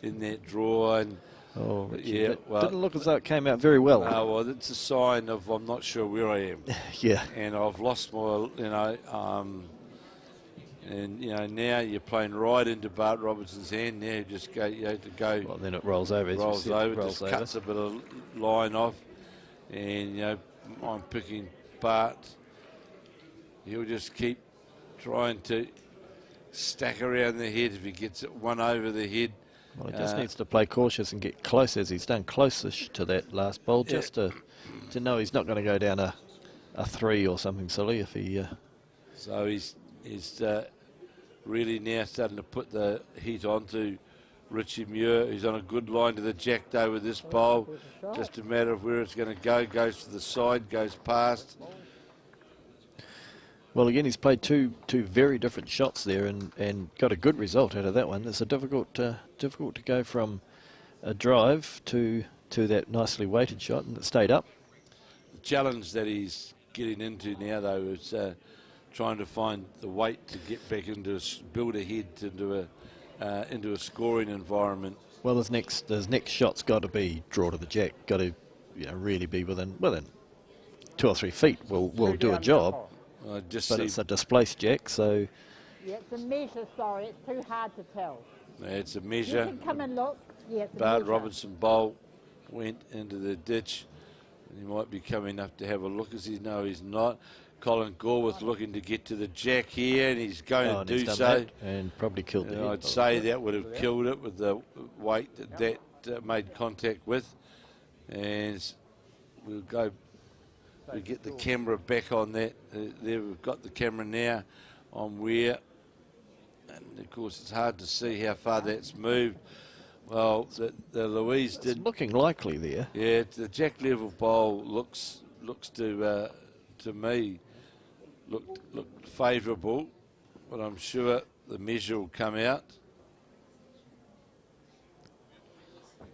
in that draw. And Richie, didn't look as though it came out very well. Well, it's a sign of I'm not sure where I am. Yeah. And I've lost my, now you're playing right into Bart Robinson's hand. Now you just go, to go. Well, then it rolls over. Rolls over, cuts a bit of line off. And, I'm picking Bart. He'll just keep trying to stack around the head. If he gets it one over the head. Well, he just needs to play cautious and get close, as he's done close-ish to that last bowl, just to know he's not going to go down a 3 or something silly if he... So he's really now starting to put the heat onto Richie Muir, who's on a good line to the jack though with this bowl. Just a matter of where it's going to go. Goes to the side, goes past. Well, again, he's played two very different shots there and got a good result out of that one. It's a difficult to go from a drive to that nicely weighted shot, and it stayed up. The challenge that he's getting into now, though, is trying to find the weight to get back into build ahead into a scoring environment. Well, his next shot's got to be draw to the jack. Got to really be within 2 or 3 feet. Will do a job. But it's a displaced jack, so... Yeah, it's a measure, sorry, it's too hard to tell. It's a measure. You can come and look. Yeah, it's a Bart measure. Robertson bowl went into the ditch. He might be coming up to have a look, as he no, he's not. Colin Gorworth looking to get to the jack here, and he's going to do so. And probably killed the head. I'd say that would have killed it with the weight that made contact with. And we'll go... We get the camera back on that. There we've got the camera now on where, and of course it's hard to see how far that's moved. Well, the Louise did. It's looking likely there. Yeah, the jack level bowl looks to me looked favourable, but I'm sure the measure will come out.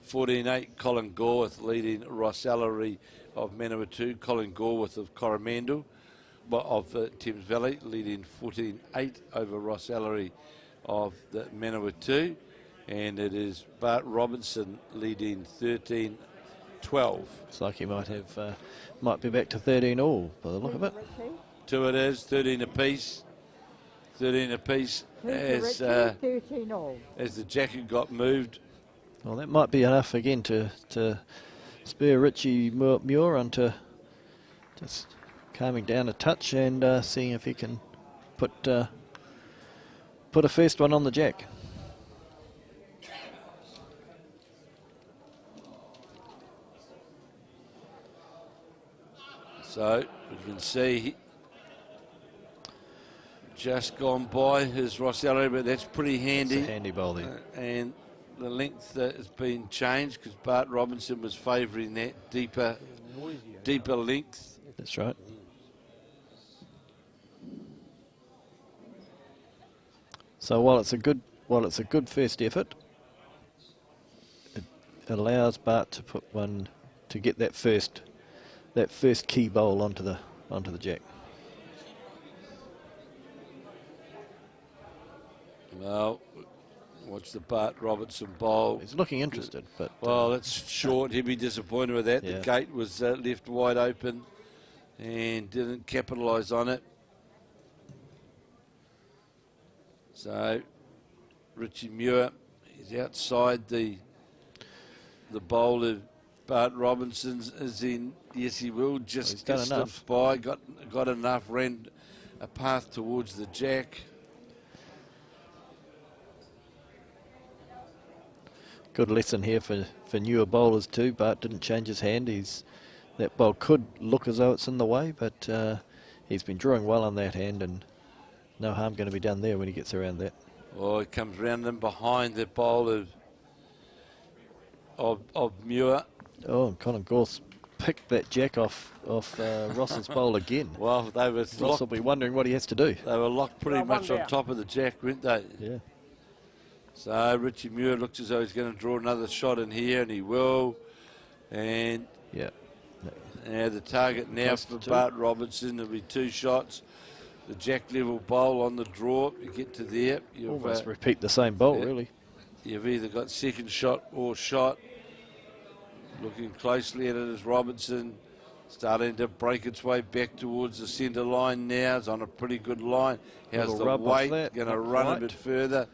14-8, Colin Gorworth leading Ross Ellery of Manawatu, Colin Gorworth of Coromandel, of Thames Valley, leading 14-8 over Ross Ellery of the Manawatu, and it is Bart Robinson leading 13-12. Looks like he might be back to 13 all by the look of it. 2 it is, 13 apiece. 13 apiece as 13 all. As the jacket got moved. Well, that might be enough again to spare Richie Muir onto just calming down a touch and seeing if he can put a first one on the jack. So you can see just gone by his Ross Ellery, but that's pretty handy. It's a handy bowl there. And the length has been changed because Bart Robinson was favouring that deeper length. That's right. So while it's a good first effort, it allows Bart to put one to get that first key bowl onto the jack. Well, watch the Bart Robertson bowl. He's looking interested, but... Well, it's short. He'd be disappointed with that. Yeah. The gate was left wide open and didn't capitalise on it. So, Richie Muir is outside the bowl of Bart Robertson is in. Yes, he will. Just He's done enough. slipped by. Got enough. Ran a path towards the jack. Good lesson here for newer bowlers too. Bart didn't change his hand. That bowl could look as though it's in the way, but he's been drawing well on that hand, and no harm going to be done there when he gets around that. Oh, he comes round and behind the bowl of Muir. Oh, and Colin Gorse picked that jack off Ross's bowl again. Well, they were Ross will be wondering what he has to do. They were locked pretty much on top of the jack, weren't they? Yeah. So Richie Muir looks as though he's going to draw another shot in here, and he will. And yeah. Now the target now for Bart Robertson. There'll be 2 shots. The jack level bowl on the draw. You get to there. Almost repeat the same bowl, yeah, really. You've either got second shot or shot. Looking closely at it is Robertson. Starting to break its way back towards the centre line now. It's on a pretty good line. How's Little the rub off weight? that, Going to not run a quite. bit further.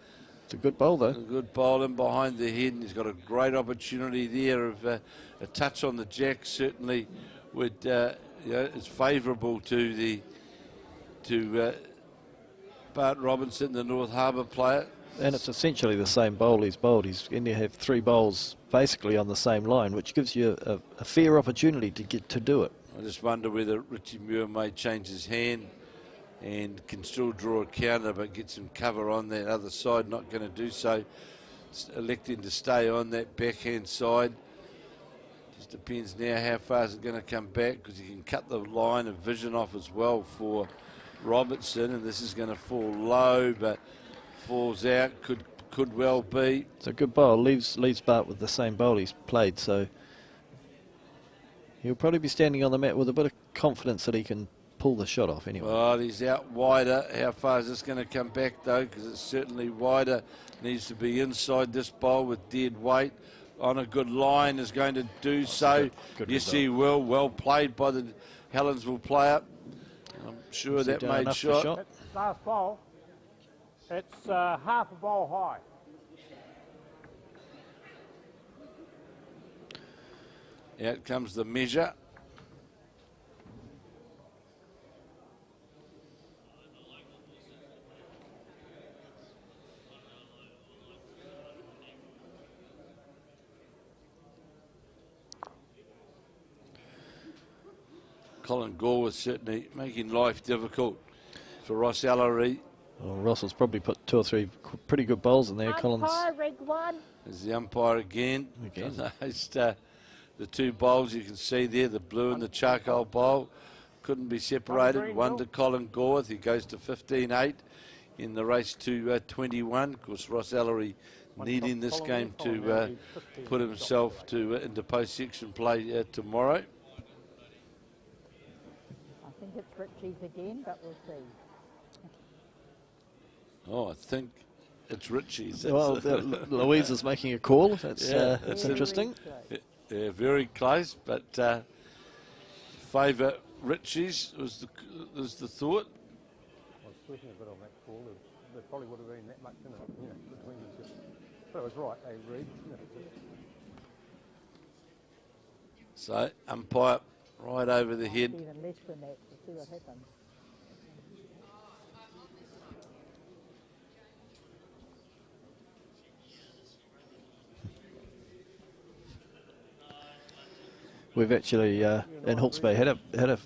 It's a good bowl, though. A good bowl in behind the head, and he's got a great opportunity there of a touch on the jack. Certainly would, is favourable to Bart Robinson, the North Harbour player. And it's essentially the same bowl he's bowled. He's going to have 3 bowls basically on the same line, which gives you a fair opportunity to get to do it. I just wonder whether Richie Muir may change his hand and can still draw a counter, but get some cover on that other side. Not going to do so. Electing to stay on that backhand side. Just depends now how far is it going to come back, because he can cut the line of vision off as well for Robertson, and this is going to fall low, but falls out. Could well be. It's a good bowl. Leaves Bart with the same bowl he's played, so he'll probably be standing on the mat with a bit of confidence that he can pull the shot off anyway. Well, he's out wider. How far is this going to come back, though? Because it's certainly wider. Needs to be inside this bowl with dead weight. On a good line is going to do so. Good yes, result. he will. Well played by the Helensville player. I'm sure Has he that done made enough for shot. shot? It's last ball. It's half a ball high. Out comes the measure. Colin Gore was certainly making life difficult for Ross Ellery. Well, Ross has probably put 2 or 3 pretty good bowls in there. Collins. Umpire, rig 1. There's the umpire again. Again. The 2 bowls you can see there, the blue and the charcoal bowl, couldn't be separated. 1 to Colin Gorth. He goes to 15-8 in the race to 21. Of course, Ross Ellery needing this game to put himself into post-section play tomorrow. I think it's Richie's again, but we'll see. Oh, I think it's Richie's. Well, Louise is making a call. That's that's interesting. Yeah, very close, but favour Richie's was the thought. I was tweaking a bit on that call. There probably would have been that much in it, between the 2. But it was right, they read. So umpire right over the head. Even less than that to see what happens. We've actually in Hawke's Bay had a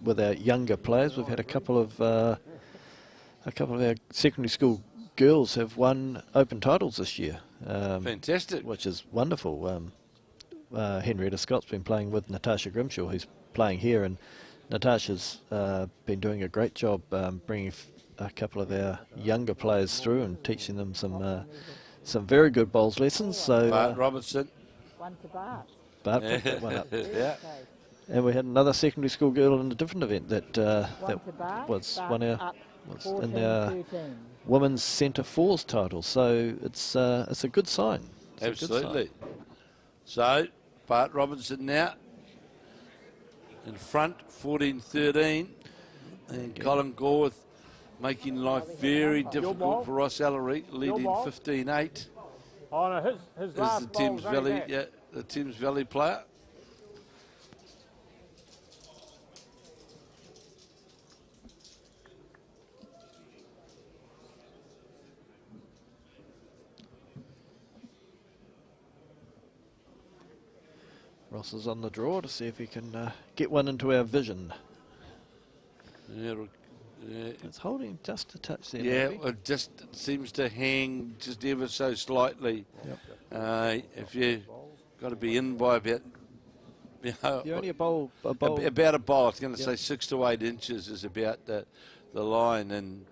with our younger players. We've had a couple of our secondary school girls have won open titles this year. Fantastic. Which is wonderful. Henrietta Scott's been playing with Natasha Grimshaw, who's playing here, and Natasha's been doing a great job bringing a couple of our younger players through and teaching them some very good bowls lessons. So Bart Robertson. 1 to Bart. Bart picked that one up. Yeah. And we had another secondary school girl in a different event that 1 to Bart. was Bart one of up was 14, in our 13. women's centre fours title. So it's a good sign. It's a good Absolutely. sign. So Bart Robertson now in front, 14-13, and Colin Gorth making life very difficult for Ross Ellery, leading 15-8. Oh no, his Is last the ball's Thames only Valley, that. the Thames Valley player. Ross is on the draw to see if he can get one into our vision. Yeah, It's holding just a touch there. yeah, maybe. it just seems to hang just ever so slightly. Yep. If you got to be in by about, You're only a bowl. about a bowl. I was going to Yep. say 6 to 8 inches is about the line, and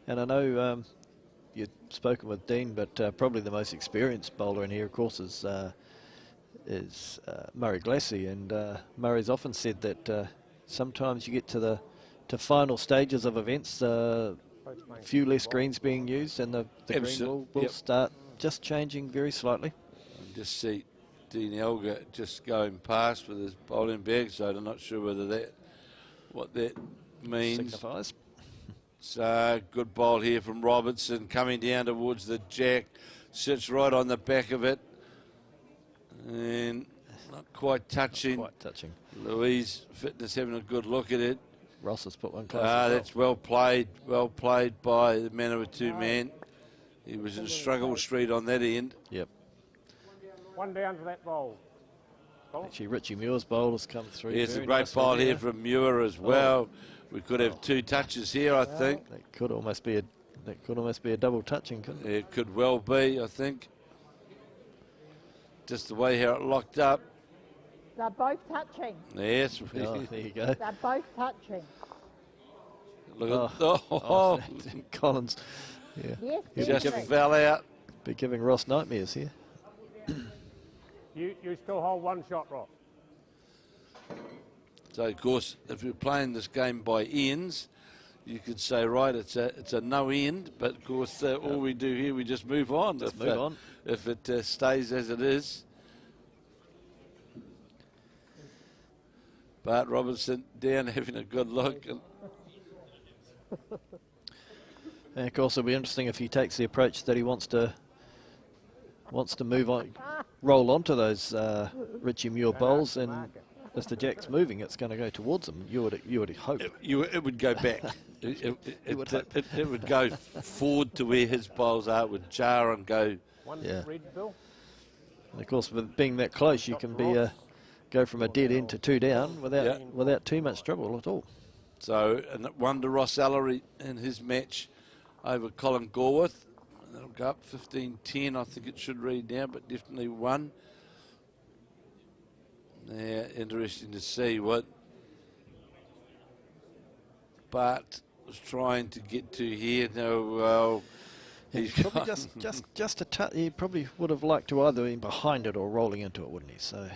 And I know you've spoken with Dean, but probably the most experienced bowler in here, of course, is Murray Glassy. And Murray's often said that sometimes you get to final stages of events, a few less greens being used, and the green will start just changing very slightly. just see Dean Elgar just going past with his bowling bag, so I'm not sure whether what that means. Signifies. So good bowl here from Robertson, coming down towards the jack, sits right on the back of it, and not quite touching. Not quite touching. Louise Fitness having a good look at it. Ross has put one close. As well. That's well played by the man of a two-man. He was in struggle street on that end. Yep. One down to that bowl. Actually, Richie Muir's bowl has come through. Yes, a very great nicely bowl there. here from Muir as well. We could have 2 touches here, I think. That could almost be a double touching, couldn't it? It could well be, I think. Just the way how it locked up. They're both touching. Yes. Oh, there you go. They're both touching. Look at Colin's. Yeah. Yes, he yes, just yes. fell out. Be giving Ross nightmares here. You still hold one shot, Ross. So, of course, if you're playing this game by ends, you could say, right, it's a no end. But, of course, all we do here, we just move on. Move on. If it stays as it is. Bart Robertson down having a good look. And of course, it'll be interesting if he takes the approach that he wants to move on, roll onto those Richie Muir bowls, and as the jack's moving, it's going to go towards him. You would hope. It would go back. It would go forward to where his bowls are. It would jar and go. One Yeah. Redville. And of course, with being that close, you can go from a dead end to 2 down without too much trouble at all. So, and that one to Ross Ellery in his match over Colin Goldsworthy. That'll go up 15-10, I think it should read now, but definitely 1. Yeah, interesting to see what Bart was trying to get to here. No, well, he's Probably just a touch. He probably would have liked to either been behind it or rolling into it, wouldn't he? So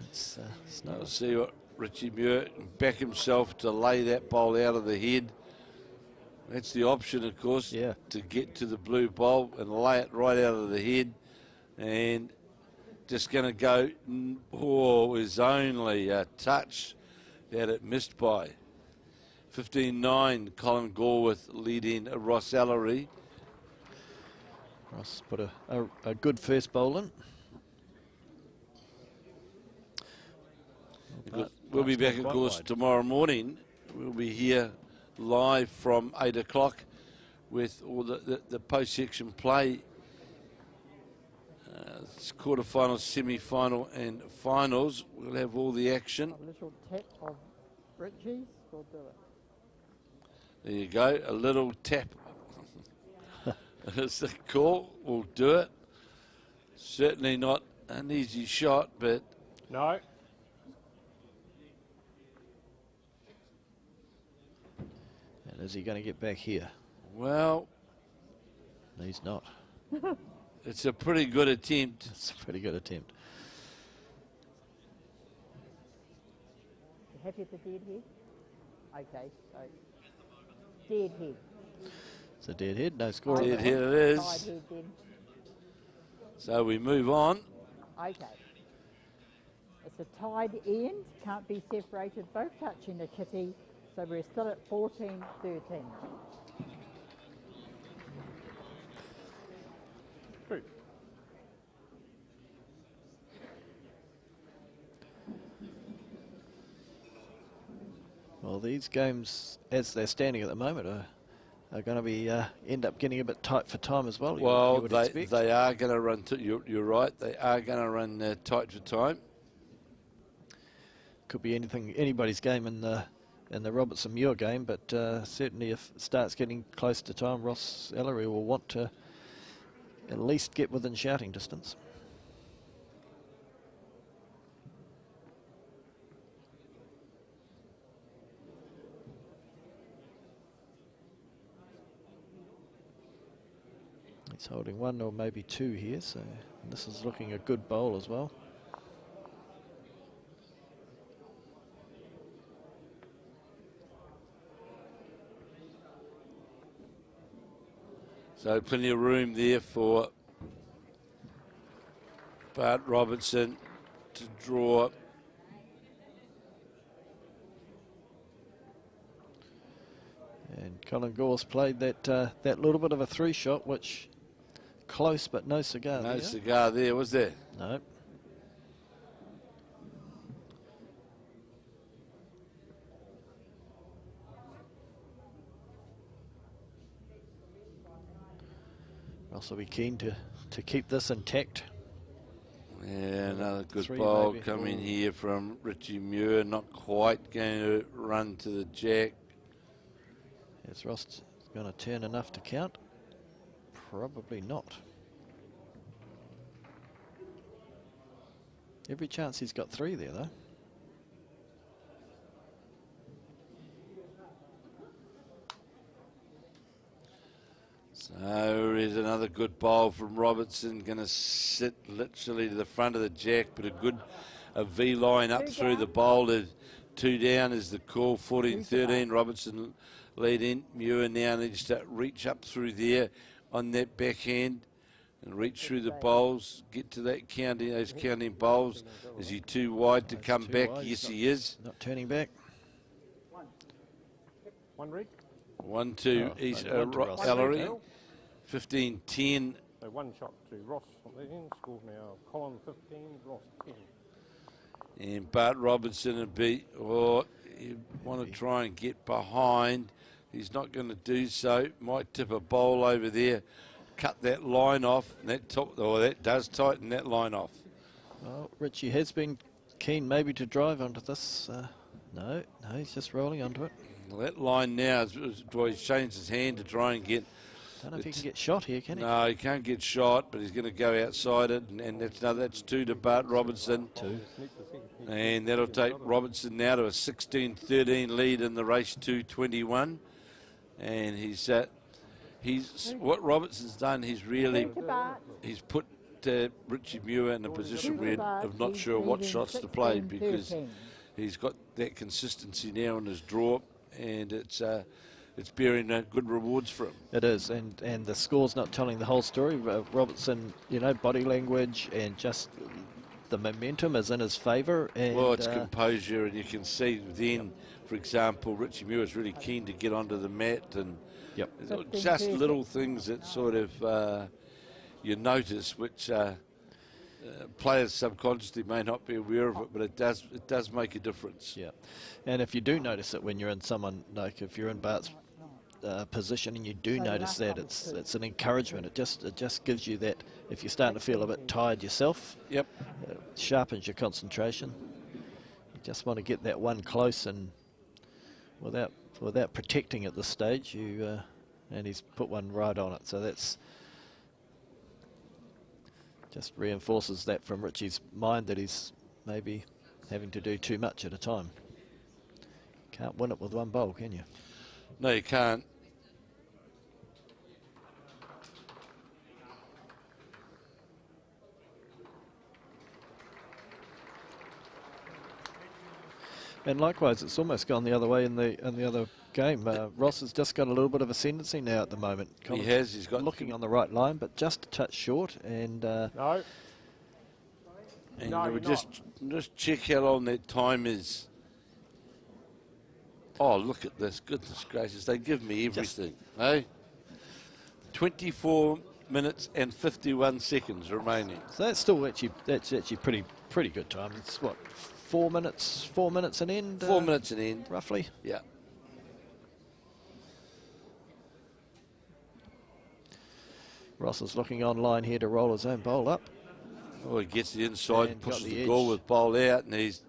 it's not. We'll see what Richie Muir can back himself to lay that bowl out of the head. That's the option, of course, to get to the blue bowl and lay it right out of the head. And just going to go, is only a touch that it missed by. 15-9, Colin Goldsworthy leading Ross Ellery. Ross put a good first bowl in. We'll be back, of course, tomorrow morning. We'll be here live from 8 o'clock with all the post-section play. It's quarterfinals, semi-final and finals. We'll have all the action. A little tap of Richie's will do it. There you go, a little tap. That's the call, we'll do it. Certainly not an easy shot, but... No. And is he going to get back here? Well... He's not. It's a pretty good attempt. It's a pretty good attempt. You happy with the dead head? Okay, so dead head. It's a dead head, no score. Dead on that head one. it is. Tied head then. So we move on. Okay. It's a tied end, can't be separated, both touching the kitty, so we're still at 14-13. Two. Well, these games, as they're standing at the moment, are going to be end up getting a bit tight for time as well. Well, you would expect. they are going to run. You're right. They are going to run tight for time. could be anybody's game in the Robertson Muir game, but certainly if it starts getting close to time, Ross Ellery will want to at least get within shouting distance. He's holding 1 or maybe 2 here, so this is looking a good bowl as well. So plenty of room there for Bart Robertson to draw. And Colin Gore's played that that little bit of a 3 shot, which close but no cigar. No cigar there, was there? No. Ross will be keen to keep this intact. Yeah, another good 3 bowl maybe. coming here from Richie Muir. Not quite going to run to the jack. Is Ross going to turn enough to count? Probably not. Every chance he's got 3 there, though. So here's another good bowl from Robertson. Going to sit literally to the front of the jack, but a V line up through the bowl. 2 down is the call. 14-13. Robertson leading. Muir now needs to reach up through there on that backhand and reach through the bowls. Get to that counting, those counting bowls. Is he too wide to come back? Yes, he is. Not turning back. 1 read. 1-2 East Ross. Ellery. 15-10. So 1 shot to Ross on the end. Score now Colin 15, Ross 10. And Bart Robertson would be, you want to try and get behind. He's not going to do so. Might tip a bowl over there, cut that line off. And that does tighten that line off. Well, Richie has been keen maybe to drive onto this. No, he's just rolling onto it. Well, that line now, he's changed his hand to try and get. Don't know if he can get shot here, can he? No, he can't get shot, but he's going to go outside it, and that's 2 to Bart Robertson. 2. And that'll take Robertson now to a 16-13 lead in the race 2:21. And what Robertson's done, he's put Richie Muir in a position where I'm not sure what shots to play, because he's got that consistency now in his draw, and it's bearing good rewards for him. It is, and the score's not telling the whole story. Robertson, body language and just the momentum is in his favour. Well, it's composure, and you can see then, for example, Richie Muir is really keen to get onto the mat, and just little things that sort of you notice, which players subconsciously may not be aware of it, but it does make a difference. Yeah, and if you do notice it when you're in someone, like if you're in Bart's position and you do notice that, it's an encouragement. It just gives you that, if you're starting to feel a bit tired yourself, it sharpens your concentration. You just want to get that one close, and without protecting at this stage, and he's put one right on it, so that's just reinforces that from Richie's mind, that he's maybe having to do too much at a time. Can't win it with one bowl, can you? No, you can't. And likewise, it's almost gone the other way in the other game. Ross has just got a little bit of ascendancy now at the moment. He has. He's got looking on the right line, but just a touch short. And No. And No, we you're just check how long that time is. Oh, look at this! Goodness gracious, they give me everything. Hey, 24 minutes and 51 seconds remaining. so that's actually pretty good time. It's what, 4 minutes an end. 4 minutes an end, roughly. yeah. Ross is looking online here to roll his own bowl up. Oh, he gets the inside, And got pushes the the edge. ball with bowl out, and he's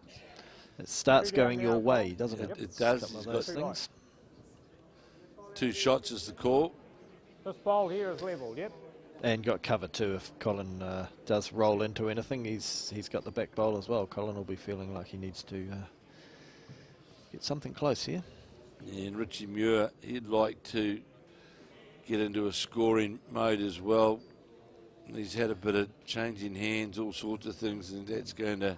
It starts 2 down going now, your Paul. way, doesn't it? It- it does. Some of He's those got- things. 2 shots is the call. This bowl here is level, yep. And got cover too if Colin does roll into anything. He's got the back bowl as well. Colin will be feeling like he needs to get something close here. And Richie Muir, he'd like to get into a scoring mode as well. He's had a bit of change in hands, all sorts of things, and that's going to...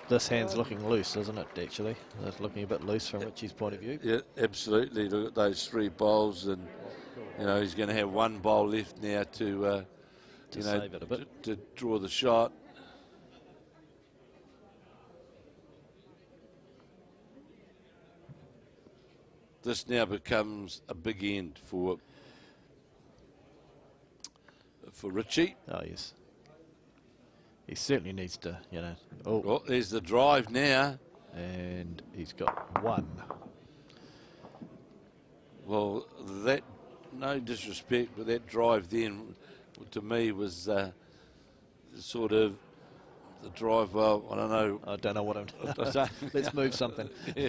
This hand's looking loose, isn't it, actually? It's looking a bit loose from Richie's point of view. Yeah, absolutely. Look at those 3 bowls, and you know he's going to have 1 bowl left now to save it a bit. to draw the shot. This now becomes a big end for Richie. Oh, yes. He certainly needs to, you know. Oh, Oh, there's the drive now. and he's got 1. Well, that, no disrespect, but that drive then, to me, was sort of the drive. Well, I don't know. I don't know what I'm doing. Let's move something. Yeah,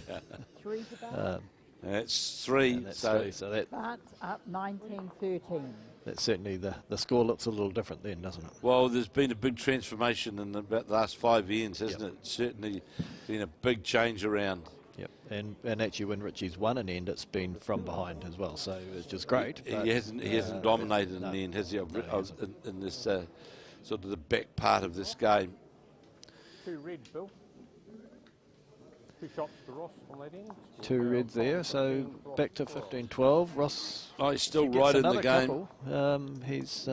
3 to Bart. that's 3. And that's So 3, so that Bart's up 19-13. that's certainly the score looks a little different then, doesn't it? well, there's been a big transformation in about the last 5 years, hasn't Yep. it? Certainly been a big change around. Yep. And actually, when Richie's won an end, it's been from behind as well, so it's just great. He but, hasn't dominated no, in the end, has he? no, he hasn't. In this sort of the back part of this game. 2 reds, Bill. 2 shots to Ross on that end. 2 reds there, so back to 15-12. Ross Oh, he's still gets right in the another game. couple. He's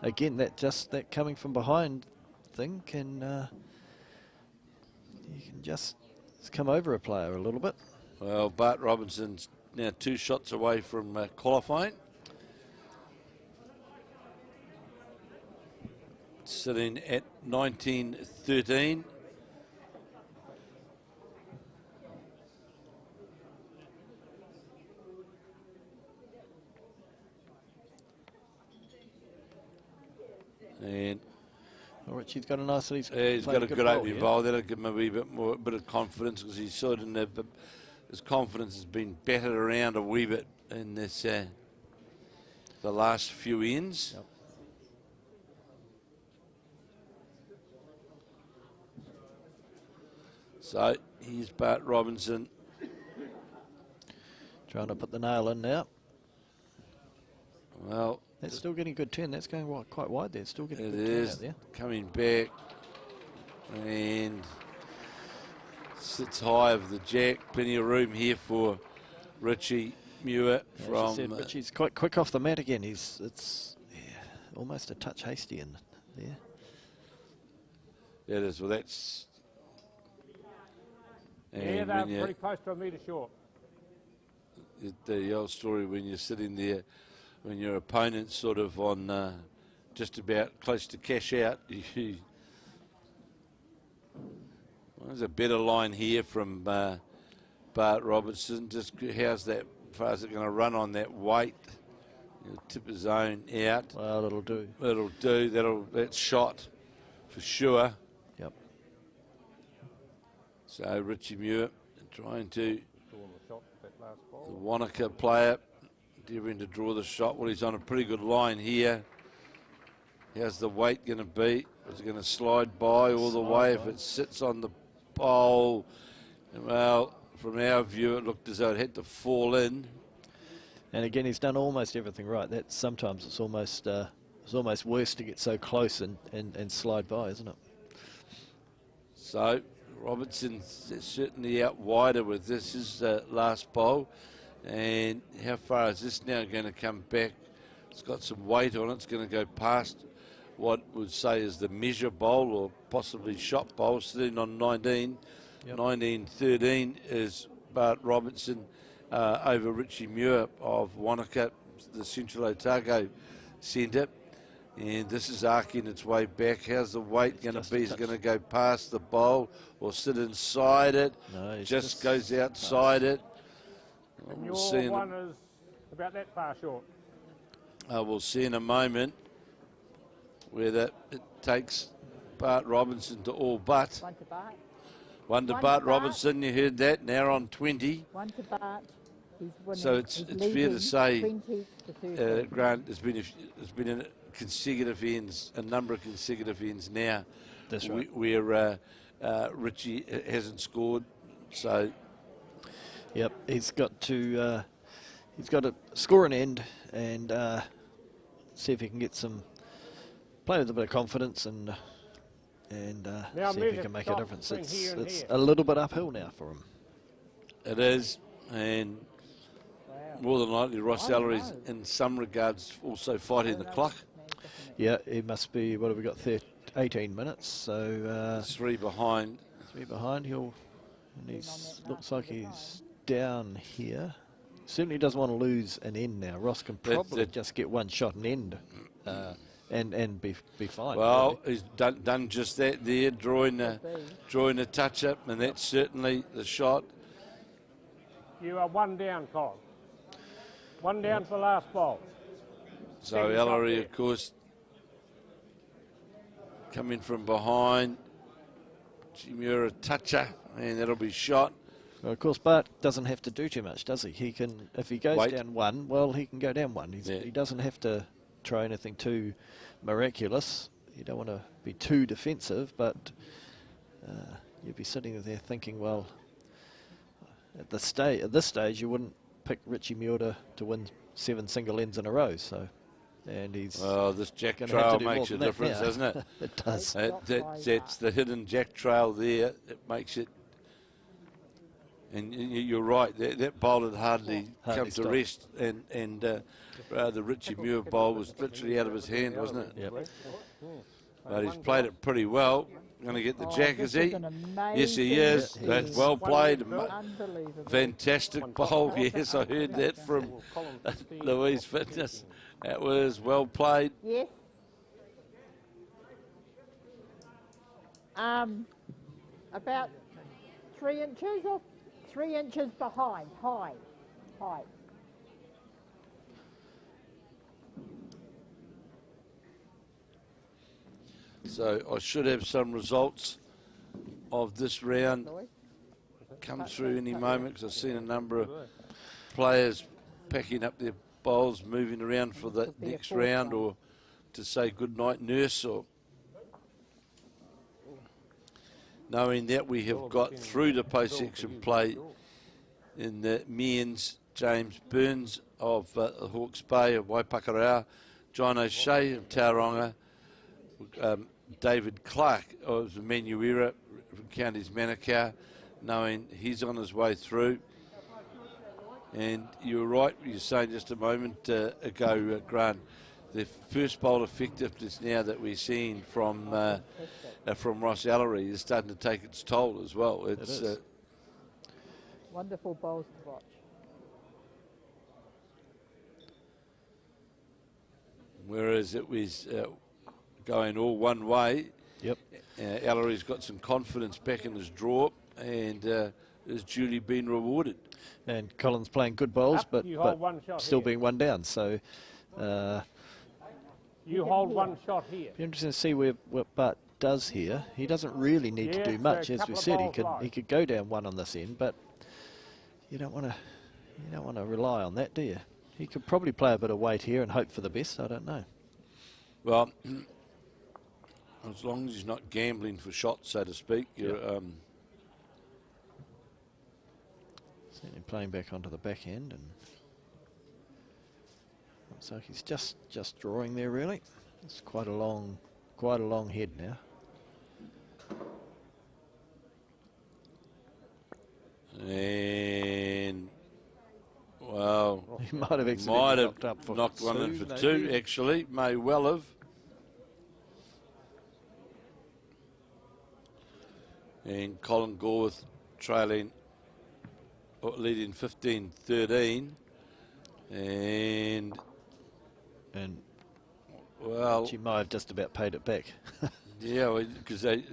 again that coming from behind thing can you can just come over a player a little bit. Well, Bart Robinson's now 2 shots away from qualifying. Sitting at 19-13. And Well, Richie's got a nice. He's he's played got a good bowl, opening yeah. bowl. That'll give him a wee bit more, bit of confidence because he's sort of his confidence has been battered around a wee bit in this the last few ends. Yep. So here's Bart Robinson. Trying to put the nail in now. Well, That's still getting a good turn. That's going quite wide there. Still getting a it good turn is out there. coming back and sits high of the jack. Plenty of room here for Richie Muir As you from. said, Richie's quite quick off the mat again. It's almost a touch hasty in there. It is. Well, that's. Yeah, And they're when you, pretty close to a metre short. the old story when you're sitting there, when your opponent's sort of on just about close to cash out, there's a better line here from Bart Robertson. Just how's that? Far as it going to run on that weight? He'll tip his own out. Well, it'll do. It'll do. That's shot for sure. Yep. So Richie Muir trying to. Drawing the shot, that last The ball. Wanaka player endeavouring to draw the shot. Well, he's on a pretty good line here. How's the weight going to be? Is it going to slide by all the way if it sits on the pole? Well, from our view, it looked as though it had to fall in. And again, he's done almost everything right. That sometimes it's almost worse to get so close and slide by, isn't it? So Robertson's certainly out wider with this, his last bowl. And how far is this now going to come back? It's got some weight on it. It's going to go past what would say is the measure bowl or possibly shot bowl, sitting on 19. Yep. 19-13 is Bart Robertson over Richie Muir of Wanaka, the Central Otago Centre. And this is arcing its way back. How's the weight going to be? Is it going to go past the bowl or sit inside it? No, it's just goes outside it. And We'll see your one is about that far short. we'll see in a moment whether it takes Bart Robinson to all but. One to Bart. One to One Bart to Bart. Robertson, you heard that, now on 20. One to Bart. He's winning. So it's He's fair to leading say, 20 to 13. Grant, there's been a consecutive ends, a number of consecutive ends now. That's right. Where Richie hasn't scored. So Yep, he's got to score an end and see if he can get some play with a bit of confidence and Now see if he music can make a stop difference. between here and It's here. a little bit uphill now for him. it is, and more than likely Ross I don't Ellery's know. in some regards also fighting the clock. Yeah, he must be. What have we got? 18 minutes. So 3 behind. 3 behind. And looks like he's down here. Certainly doesn't want to lose an end now. Ross can probably just get one shot and end, and be fine. Well, he's done just that there, drawing a touch up, and that's certainly the shot. You are one down, Colin. One down for the last ball. So Second shot Ellery, there. of course, coming from behind. Muir a toucher, and that'll be shot. Well, of course, Bart doesn't have to do too much, does he? He can, if he goes Wait. down one, well, he can go down one. Yeah. He doesn't have to try anything too miraculous. You don't want to be too defensive, but you'd be sitting there thinking, well, at this stage, you wouldn't pick Richie Muir to win 7 single ends in a row. So, and he's Well, this jack gonna have to trail do more makes a than that difference, now. doesn't it? It does. That's the hidden jack trail there. It makes it. And you're right. That bowl had hardly come to stopped. rest, and the Richie Muir bowl was literally out of his hand, wasn't it? Yep. But he's played it pretty well. Going to get the jack, this is he? an Yes, he amazing is. Yeah, he That's is. well played. Unbelievable. Fantastic bowl. Yes, I heard that from Louise Fitness. That was well played. Yes. About 3 inches or 3 inches behind, high. So I should have some results of this round come through any moment, because I've seen a number of players packing up their bowls, moving around for the be a next fourth round, one. or to say good night nurse, or knowing that we have got through to post-section play in the men's. James Burns of Hawke's Bay of Waipakarau, John O'Shea of Tauranga, David Clark of the Manuira from Counties Manukau, knowing he's on his way through. And you were right, you were saying just a moment ago, Grant, the first bowl effectiveness now that we're seeing from Ross Ellery is starting to take its toll as well. It's is. Wonderful bowls to watch. whereas it was going all one way. Yep. Ellery's got some confidence back in his draw and is duly been rewarded. And Colin's playing good bowls, Up, but you hold one shot still here. being one down. So You hold one shot here. be interesting to see what Bart does here. He doesn't really need to Yeah, do it's much, a as we couple of said. bowls He could go down one on this end, but you don't want to rely on that, do you? He could probably play a bit of weight here and hope for the best. I don't know. Well, as long as he's not gambling for shots, so to speak, you're, Certainly playing back onto the back end, and looks like he's just drawing there. Really, it's quite a long head now. and well, He might have accidentally might have knocked up for knocked one in for maybe. two. Actually, may well have. And Colin Gorworth trailing, or leading 15-13, and well, She might have just about paid it back. yeah, because they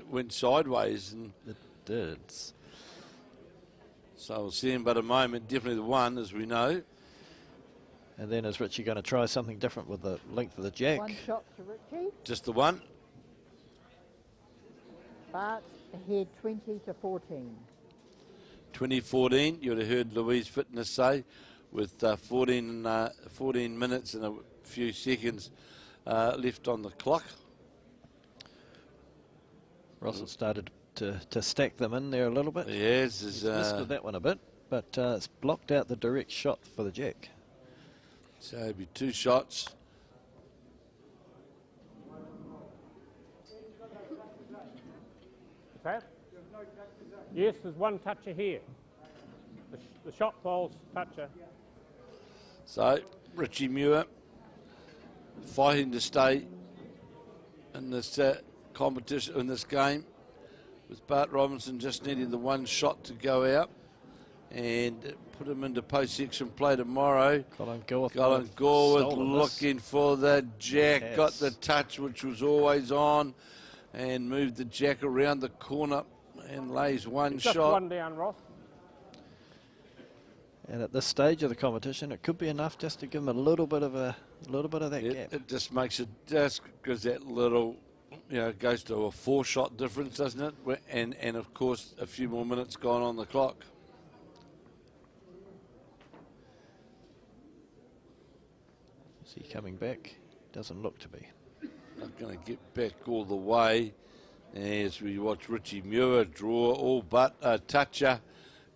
went sideways, and It did. so we'll see in but a moment. Definitely the one, as we know. And then is Richie going to try something different with the length of the jack? One shot to Richie. Just the one. Bart ahead 20 to 14. 2014, you would have heard Louise Fitness say, with 14 minutes and a few seconds left on the clock. Ross has started to stack them in there a little bit. Yes, He's missed with that one a bit, but it's blocked out the direct shot for the jack. So it'll be 2 shots. What's that? Yes, there's one toucher here. The shot bowl's toucher. So Richie Muir fighting to stay in this competition, in this game, with Bart Robertson just needing the 1 shot to go out and put him into post-section play tomorrow. Colin Gorworth looking for the jack, Yes. got the touch which was always on, and moved the jack around the corner and lays 1 Just shot. one down, Ross. And at this stage of the competition, it could be enough just to give him a little bit of that gap. It just makes it, just because that little, goes to a 4-shot difference, doesn't it? And of course, a few more minutes gone on the clock. Is he coming back? Doesn't look to be. Not going to get back all the way as we watch Richie Muir draw all but a toucher,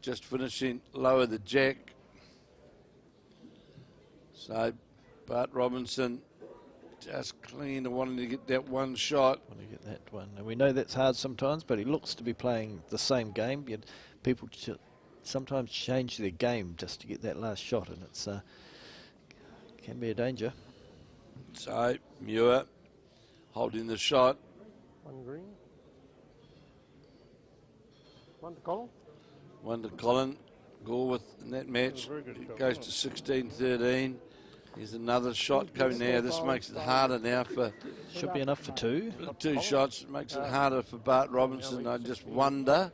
just finishing lower the jack. So Bart Robinson just clean and wanting to get that 1 shot. Want to get that one. And we know that's hard sometimes, but he looks to be playing the same game. Yet people sometimes change their game just to get that last shot, and it's can be a danger. So Muir holding the shot. One green. One to Colin. 1 to Colin. Gorworth in that match. Very good It shot, goes wasn't to 16-13. Here's another shot coming now. This makes it harder now for Should be enough for 2. 2 shots. It makes it harder for Bart Robinson. I just wonder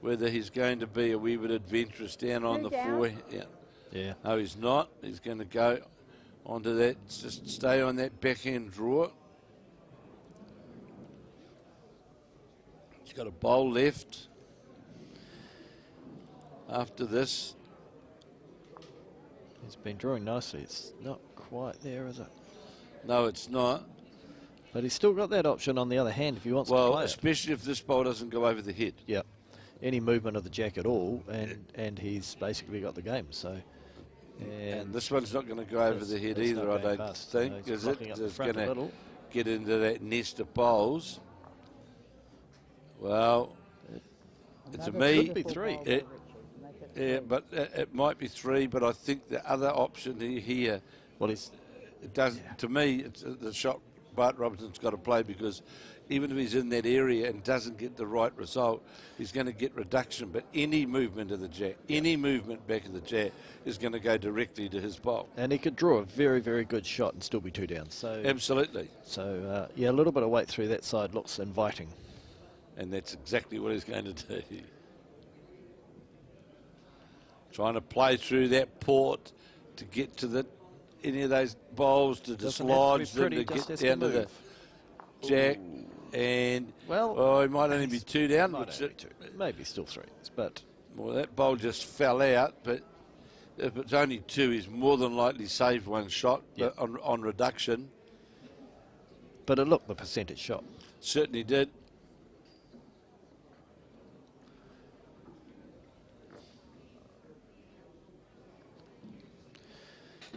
whether he's going to be a wee bit adventurous down on the 4. Yeah. No, he's not. He's going to go onto that, just stay on that backhand draw. He's got a bowl left after this. He's been drawing nicely. It's not quite there, is it? No, it's not. But he's still got that option on the other hand if he wants to Well, play it. especially if this bowl doesn't go over the head. Yeah. Any movement of the jack at all, and he's basically got the game. So. And this one's not going to go over the head either, I don't think, is it? It's going to get into that nest of bowls. Well, to me, could be 3. Yeah, but it might be 3. But I think the other option here, Well, he's it does. To me, it's the shot Bart Robertson's got to play, because even if he's in that area and doesn't get the right result, he's going to get reduction. But any movement of the jack, any movement back of the jack, is going to go directly to his bowl. and he could draw a very, very good shot and still be 2 down. So Absolutely. So yeah, a little bit of weight through that side looks inviting. And that's exactly what he's going to do. Trying to play through that port to get to any of those bowls, to Doesn't have to be dislodge them, pretty, to just get has down to to the move. jack. And, Well, he might only be 2 down. Might Which only be 2. Maybe still 3. But well, that bowl just fell out. But if it's only 2, he's more than likely saved 1 shot Yep. on reduction. it looked the percentage shot. Certainly did.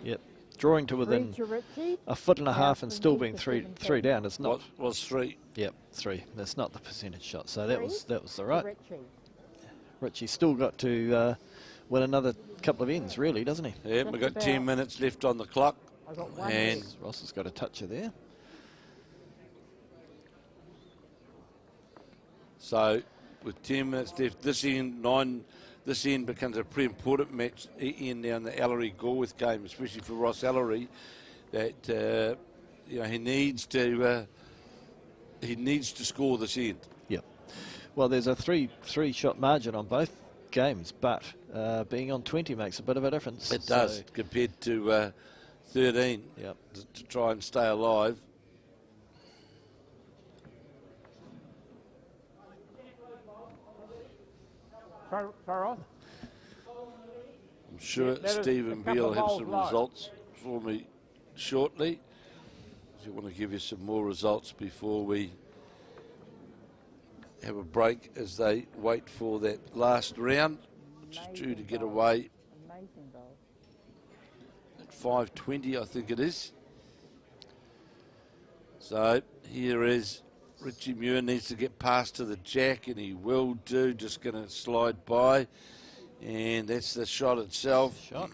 Yep. Drawing to 3 within to Richie. a foot and a half and From still left being to 3 down. It's not. Was 3. Yep, 3. That's not the percentage shot. So that was the To right. Richie. Richie's still got to win another couple of ends, really, doesn't he? Yeah, we've got 10 minutes left on the clock. I got 1 And left. Ross has got a toucher there. so, with 10 minutes left, this end becomes a pretty important match in now in the Ellery Goldsworthy game, especially for Ross Ellery. That he needs to score this end. Yep. Well, there's a three shot margin on both games, but being on 20 makes a bit of a difference. It does, compared to 13. Yep. To try and stay alive. Throw off. I'm sure Yeah, that is Stephen a couple Beale of will have bowls some low. results for me shortly. I want to give you some more results before we have a break as they wait for that last round, which is due to get away Amazing bowl. at 5:20, I think it is. So here is Richie Muir, needs to get past to the jack, and he will do. Just going to slide by, and that's the shot itself. Shot.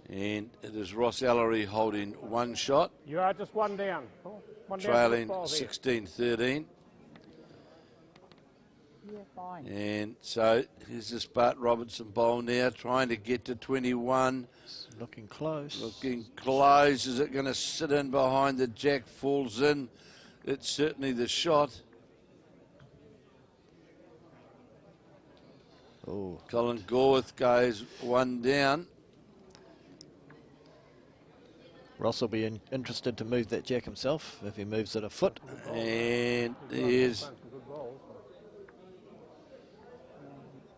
And it is Ross Ellery holding one shot, You are just one down. Paul. One down for the trailing 12 here. 16-13. Yeah, fine. And so here's this Bart Robertson bowl now, trying to get to 21. Looking close. Looking close. Is it going to sit in behind the jack? Falls in. It's certainly the shot. Oh, Colin Gorworth goes one down. Ross will be interested to move that jack himself if he moves it a foot. And there's,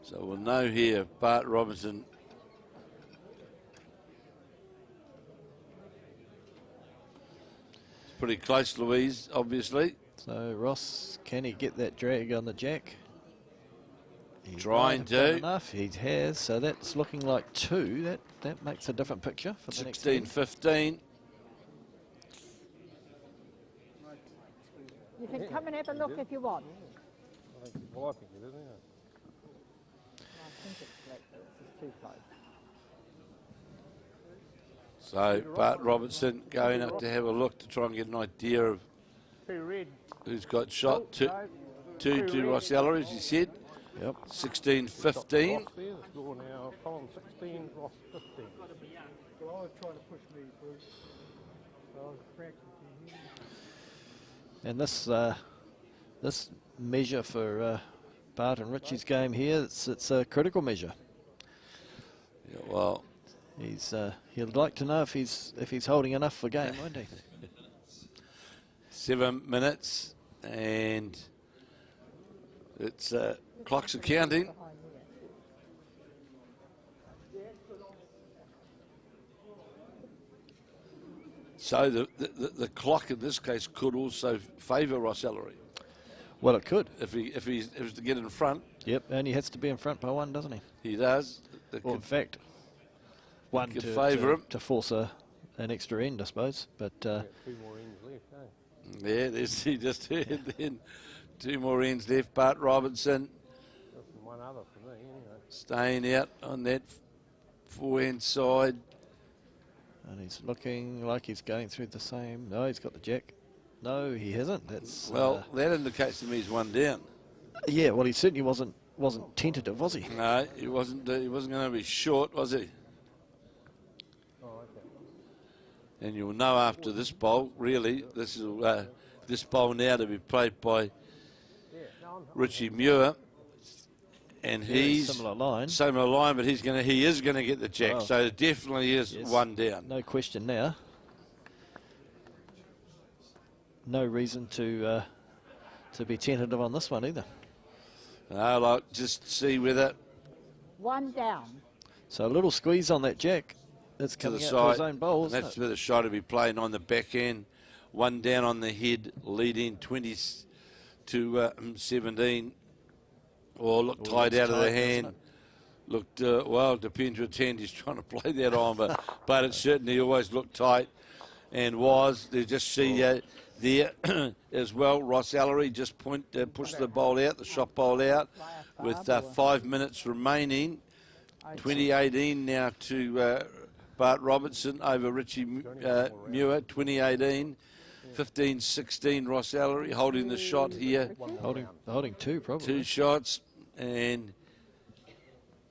so we'll know here, Bart Robertson. It's pretty close, Louise, obviously. So Ross, can he get that drag on the jack? He Trying might have done to. enough. He has. So that's looking like 2. That makes a different picture for the next 16-15. You can come and have a look if you want. Well, I think it is, isn't it? I think it's black, but it's just too close. So Bart Robertson going up to have a look to try and get an idea of Two red. who's got shot. Oh, no. Two to Ross Ellery, as you said. Yep. 16-15. Ross there, the score now. Colin 16, Ross 15. So I was trying to push me through. So I was practicing here. And this measure for Bart and Richie's game here, it's a critical measure. Yeah, well, He'll like to know if he's holding enough for game, won't he? 7 minutes, and it's clocks are counting. So the clock in this case could also favour Ross Ellery Well, it could. if he was to get in front. Yep, and he has to be in front by 1, doesn't he? He does. It Or in could- fact, 1 could to favour him. to force an extra end, I suppose. But 2 more ends left, eh? Yeah, there's he just heard then. 2 more ends left. Bart Robertson That's one other for me, anyway. staying out on that forehand side. and he's looking like he's going through the same. No, he's got the jack. No, he hasn't. That's Well, that indicates to me he's 1 down. yeah. Well, he certainly wasn't tentative, was he? No, he wasn't going to be short, was he? Oh, okay. And you'll know after this bowl, really, this is this bowl now to be played by Yeah, no, Richie Muir, and he's similar line. similar line, but he is going to get the jack. Oh. So it definitely is Yes. 1 down. No question now. No reason to be tentative on this one either. No, like just see whether 1 down. So a little squeeze on that jack. It's to the coming out to his side. own bowl, And isn't that's it? where the shot will be playing on the back end. 1 down on the head, leading 20 to 17. Or looked Oh, tied it's out of the tight, doesn't hand. it? Looked, well, it depends which hand he's trying to play that on, but it certainly always looked tight and was. They just see there as well, Ross Ellery just pushed the bowl out, the shot bowl out, with 5 minutes remaining. 2018 now to Bart Robertson over Richie Muir, 2018. 15-16, Ross Ellery holding the shot here. Holding 2 probably. 2 shots, and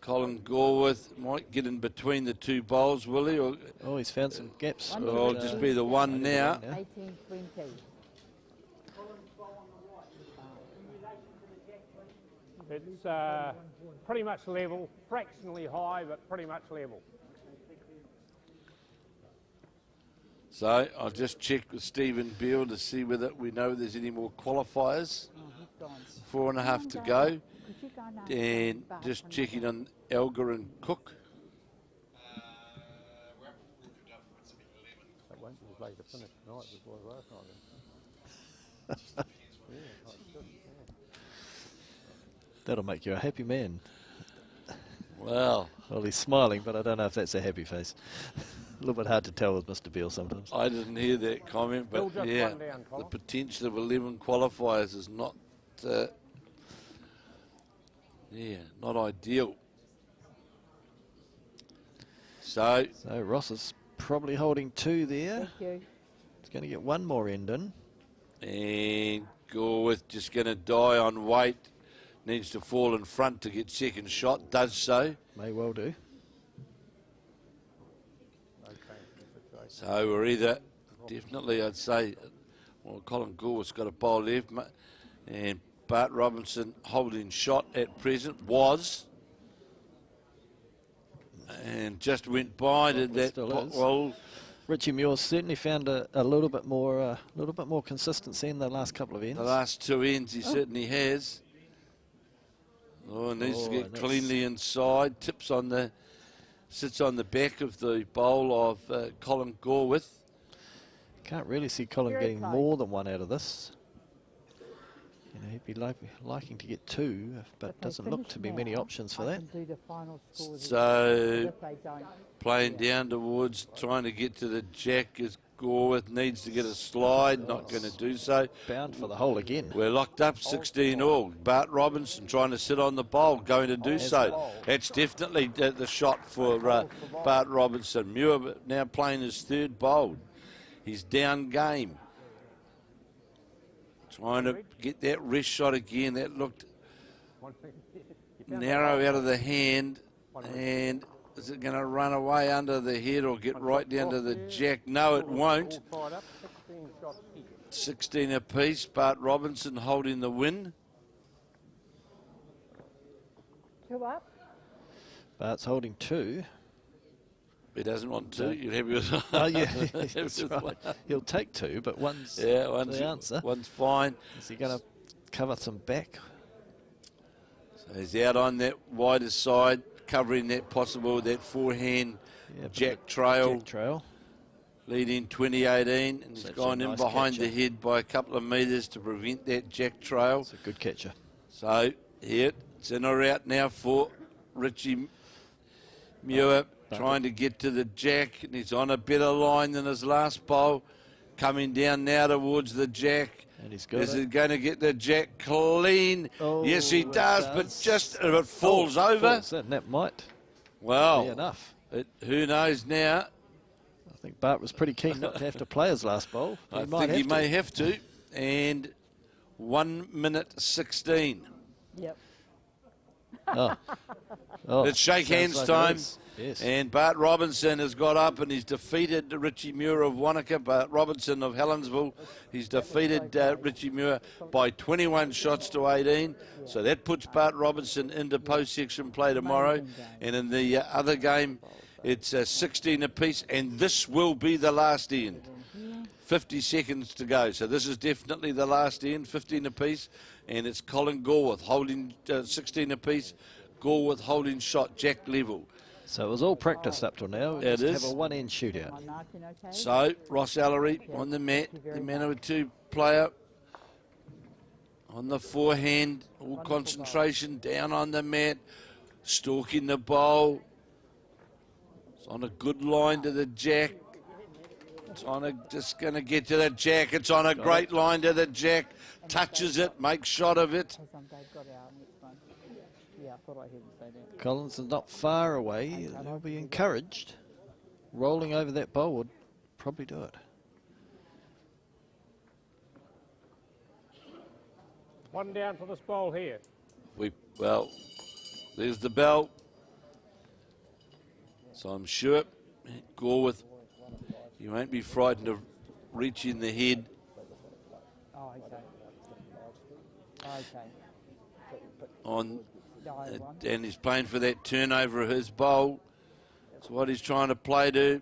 Colin Gorworth might get in between the 2 bowls, will he? Or Oh, he's found some gaps. it'll just be the 1 now. 18-20. It's pretty much level, fractionally high, but pretty much level. So I'll just check with Stephen Beale to see whether we know there's any more qualifiers. 4.5 to go. And just checking on Elgar and Cook. That won't be as late to finish tonight as it was last night. That'll make you a happy man. Well, He's smiling, but I don't know if that's a happy face. A little bit hard to tell with Mr. Beale sometimes. I didn't hear that comment, but Just yeah, one down, the Colin. potential of 11 qualifiers is not, not ideal. So, So Ross is probably holding 2 there. Thank you. He's going to get one more end in. and Gorworth just going to die on weight. Needs to fall in front to get second shot. Does so. May well do. So we're either, definitely I'd say, well, Colin Gorworth's got a bowl left. And Bart Robertson holding shot at present was. And just went by. Did that? Still is. Well, Richie Muir certainly found a little bit more consistency in the last couple of ends. the last 2 ends he certainly has. Oh, needs to get and cleanly inside. Sits on the back of the bowl of Colin Gorworth. Can't really see Colin Very getting close. more than one out of this. He'd be liking to get 2, but If they doesn't look finish to be many now, options for I that. can do the final scores So if they don't. playing down towards trying to get to the jack as Gorworth needs to get a slide. Not going to do so. Bound for the hole again. We're locked up 16 all. Bart Robinson trying to sit on the bowl, going to do so. That's definitely the shot for Bart Robinson. Muir now playing his 3rd bowl. He's down game. Trying to get that wrist shot again. That looked narrow out of the hand. And is it going to run away under the head or get right down to the jack? No, it won't. 16 apiece. Bart Robinson holding the win. 2 up. Bart's holding 2. He doesn't want 2. You're happy with Oh, yeah, that's right. He'll take 2, but one's one's the answer. One's fine. Is he going to cover some back? So he's out on that wider side, covering that forehand jack trail, leading 2018, and he's Such a gone in nice behind catcher. the head by a couple of metres to prevent that jack trail. It's a good catcher. So here, it's in or out now for Richie Muir, trying to get to the jack, and he's on a better line than his last bowl. Coming down now towards the jack. And he's got Is it. it going to get the jack clean? Oh, yes, he it does, but just if it falls over. Falls, and that might Well, be enough. Who knows now? I think Bart was pretty keen not to have to play his last bowl. I think he may have to. And 1 minute 16. Yep. Oh, Let's shake sounds hands like it time. is. Yes. And Bart Robinson has got up and he's defeated Richie Muir of Wanaka. Bart Robinson of Helensville. He's defeated Richie Muir by 21 shots to 18. So that puts Bart Robinson into post-section play tomorrow. And in the other game, it's 16 apiece. And this will be the last end. 50 seconds to go. So this is definitely the last end, 15 apiece. And it's Colin Gorworth holding 16 apiece. Gorworth holding shot, jack level. So it was all practiced up till now. It Just is. have a one-end shootout. Am I marking okay? So Ross Ellery on the mat, the man of a 2 player. On the forehand, all concentration, down on the mat, stalking the bowl. It's on a good line to the jack. It's on just going to get to the jack. It's on a great line to the jack. Touches it, makes shot of it. They've got our next one. Yeah, I thought I heard you say that. Collins is not far away. He'll be encouraged. Rolling over that bowl would probably do it. One down for this bowl here. Well, there's the bell. So I'm sure Gorworth, you won't be frightened of reaching the head. Oh, okay. Okay. On Dial one. and he's playing for that turnover of his bowl. That's what he's trying to play to.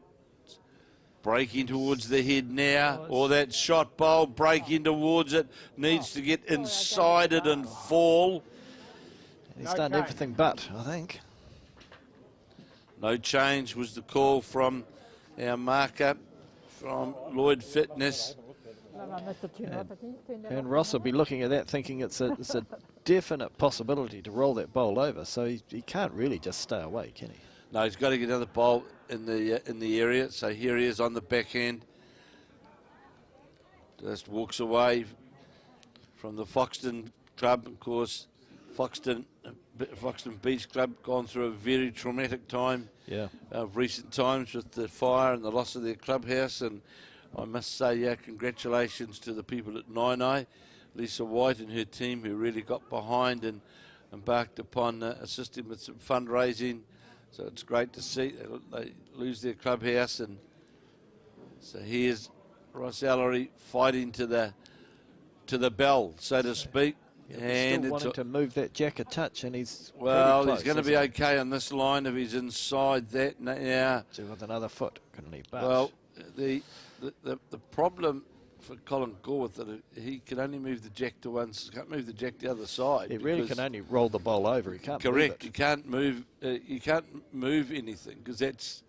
Breaking towards the head now, or that shot bowl breaking towards it, needs to get inside it and fall. He's done everything but, I think. No change was the call from our marker, from Lloyd Fitness. And Ross will be looking at that thinking it's a definite possibility to roll that bowl over, so he can't really just stay away, can he? No, he's got to get another bowl in the area. So here he is on the backhand. Just walks away from the Foxton club. Of course, Foxton Beach Club gone through a very traumatic time of recent times with the fire and the loss of their clubhouse. And I must say, congratulations to the people at Nainai, Lisa White and her team, who really got behind and embarked upon assisting with some fundraising. So it's great to see they lose their clubhouse. And so here's Ross Ellery fighting to the bell, so to speak. And still wanting to move that jack a touch, and he's well, close, he's going to be okay on this line if he's inside that now. So with another foot, couldn't he? But well, the problem for Colin Gorworth that he can only move the jack to one, can't move the jack the other side. He really can only roll the bowl over. He can't. Correct. Move it. You can't move. You can't move anything because that's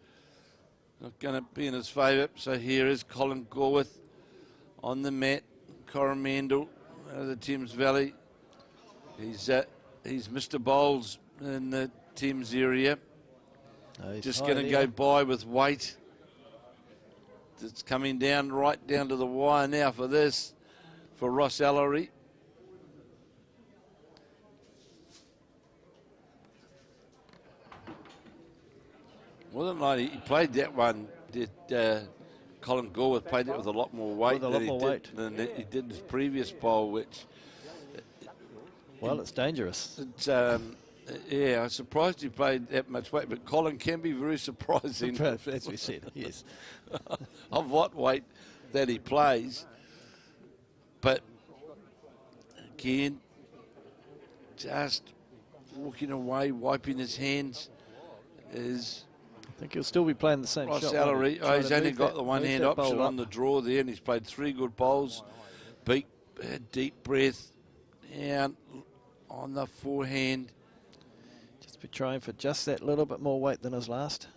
not going to be in his favour. So here is Colin Gorworth on the mat. Coromandel out of the Thames Valley. He's Mr. Bowles in the Thames area. Just going to go by with weight. It's coming down right down to the wire now for this, for Ross Ellery. More than likely, he played that one. Colin Gorworth played it with a lot more weight than he did his previous bowl, which... Well, it's dangerous. It's, I'm surprised he played that much weight, but Colin can be very surprising. As we said, yes. Of what weight that he plays. But, again, just walking away, wiping his hands is... I think he'll still be playing the same Ross shot. Ellery. He's only got the one-hand option on the draw there, and he's played 3 good bowls. Deep breath, down on the forehand. Just be trying for just that little bit more weight than his last.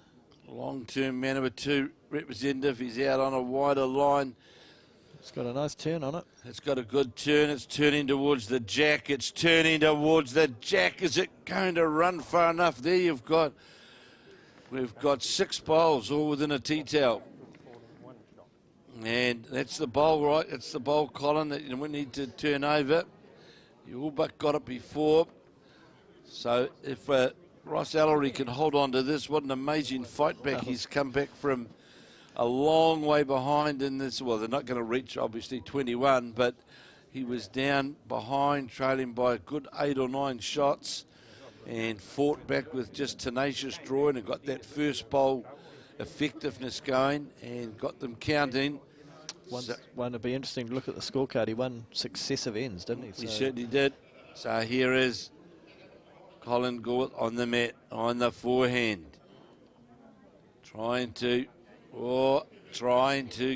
Long-term Manawatu representative. He's out on a wider line. It's got a nice turn on it. It's got a good turn. It's turning towards the jack. It's turning towards the jack. Is it going to run far enough? There we've got 6 bowls all within a tea towel. And that's the bowl, right? It's the bowl, Colin, that we need to turn over. You all but got it before. So if Ross Ellery can hold on to this, what an amazing fight back. He's come back from a long way behind in this. Well, they're not going to reach, obviously, 21, but he was down behind, trailing by a good 8 or 9 shots, and fought back with just tenacious drawing and got that first bowl effectiveness going and got them counting. One would be interesting to look at the scorecard. He won successive ends, didn't he? He certainly did. So here is Colin Gorworth on the mat, on the forehand. Trying to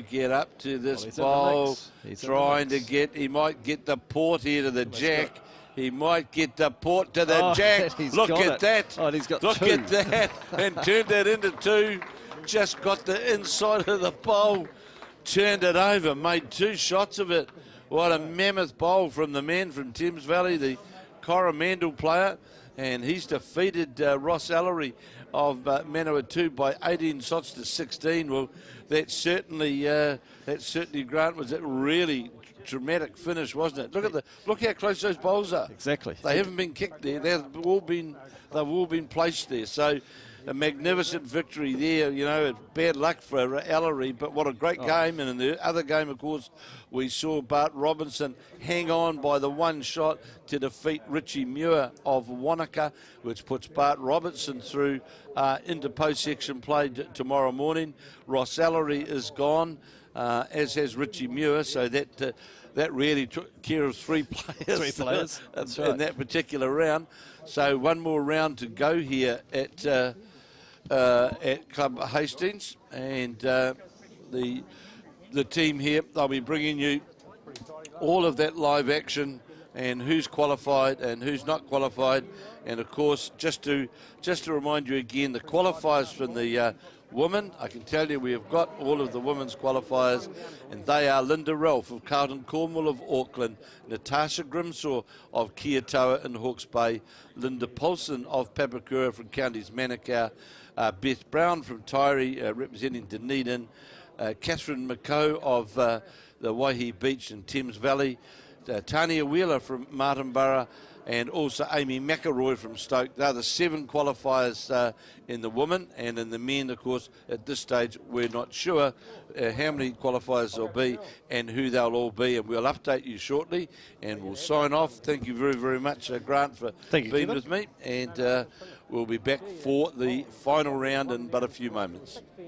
get up to this bowl. He might get the port here to the jack. He might get the port to the jack. Look at that. Oh, he's got Look 2. at that. And turned that into 2. Just got the inside of the bowl. Turned it over. Made 2 shots of it. What a mammoth bowl from the man from Thames Valley, the Coromandel player. And he's defeated Ross Ellery of Manawatu by 18 shots to 16. Well, that certainly Grant was a really dramatic finish, wasn't it? Look how close those bowls are. Exactly. They haven't been kicked there. They've all been placed there. So a magnificent victory there. You know, it's bad luck for Ellery, but what a great game. And in the other game, of course, we saw Bart Robertson hang on by the 1 shot to defeat Richie Muir of Wanaka, which puts Bart Robertson through into post-section play tomorrow morning. Ross Ellery is gone, as has Richie Muir, so that really took care of 3 players, in that particular round. So one more round to go here at Club Hastings, and the team here. They'll be bringing you all of that live action and who's qualified and who's not qualified. And of course, just to remind you again, the qualifiers from the women, I can tell you we have got all of the women's qualifiers, and they are Linda Ralph of Carlton Cornwall of Auckland, Natasha Grimsaw of Kiatoa in Hawke's Bay, Linda Paulson of Papakura from Counties Manukau, Beth Brown from Taieri representing Dunedin, Kathryn McGaughey of the Waihi Beach in Thames Valley, Tanya Wheeler from Martinborough, and also Amy McElroy from Stoke. They're the 7 qualifiers in the women, and in the men, of course, at this stage, we're not sure how many qualifiers there'll be and who they'll all be, and we'll update you shortly, and we'll sign off. Thank you very, very much, Grant, for being with me, and we'll be back for the final round in but a few moments. He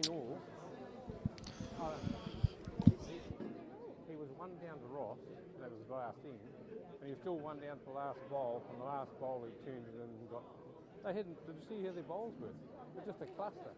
was one down to Ross, that was the last in, and he was still one down to the last bowl. From the last bowl, he turned it in and got. They hadn't. Did you see how their bowls were? It was just a cluster.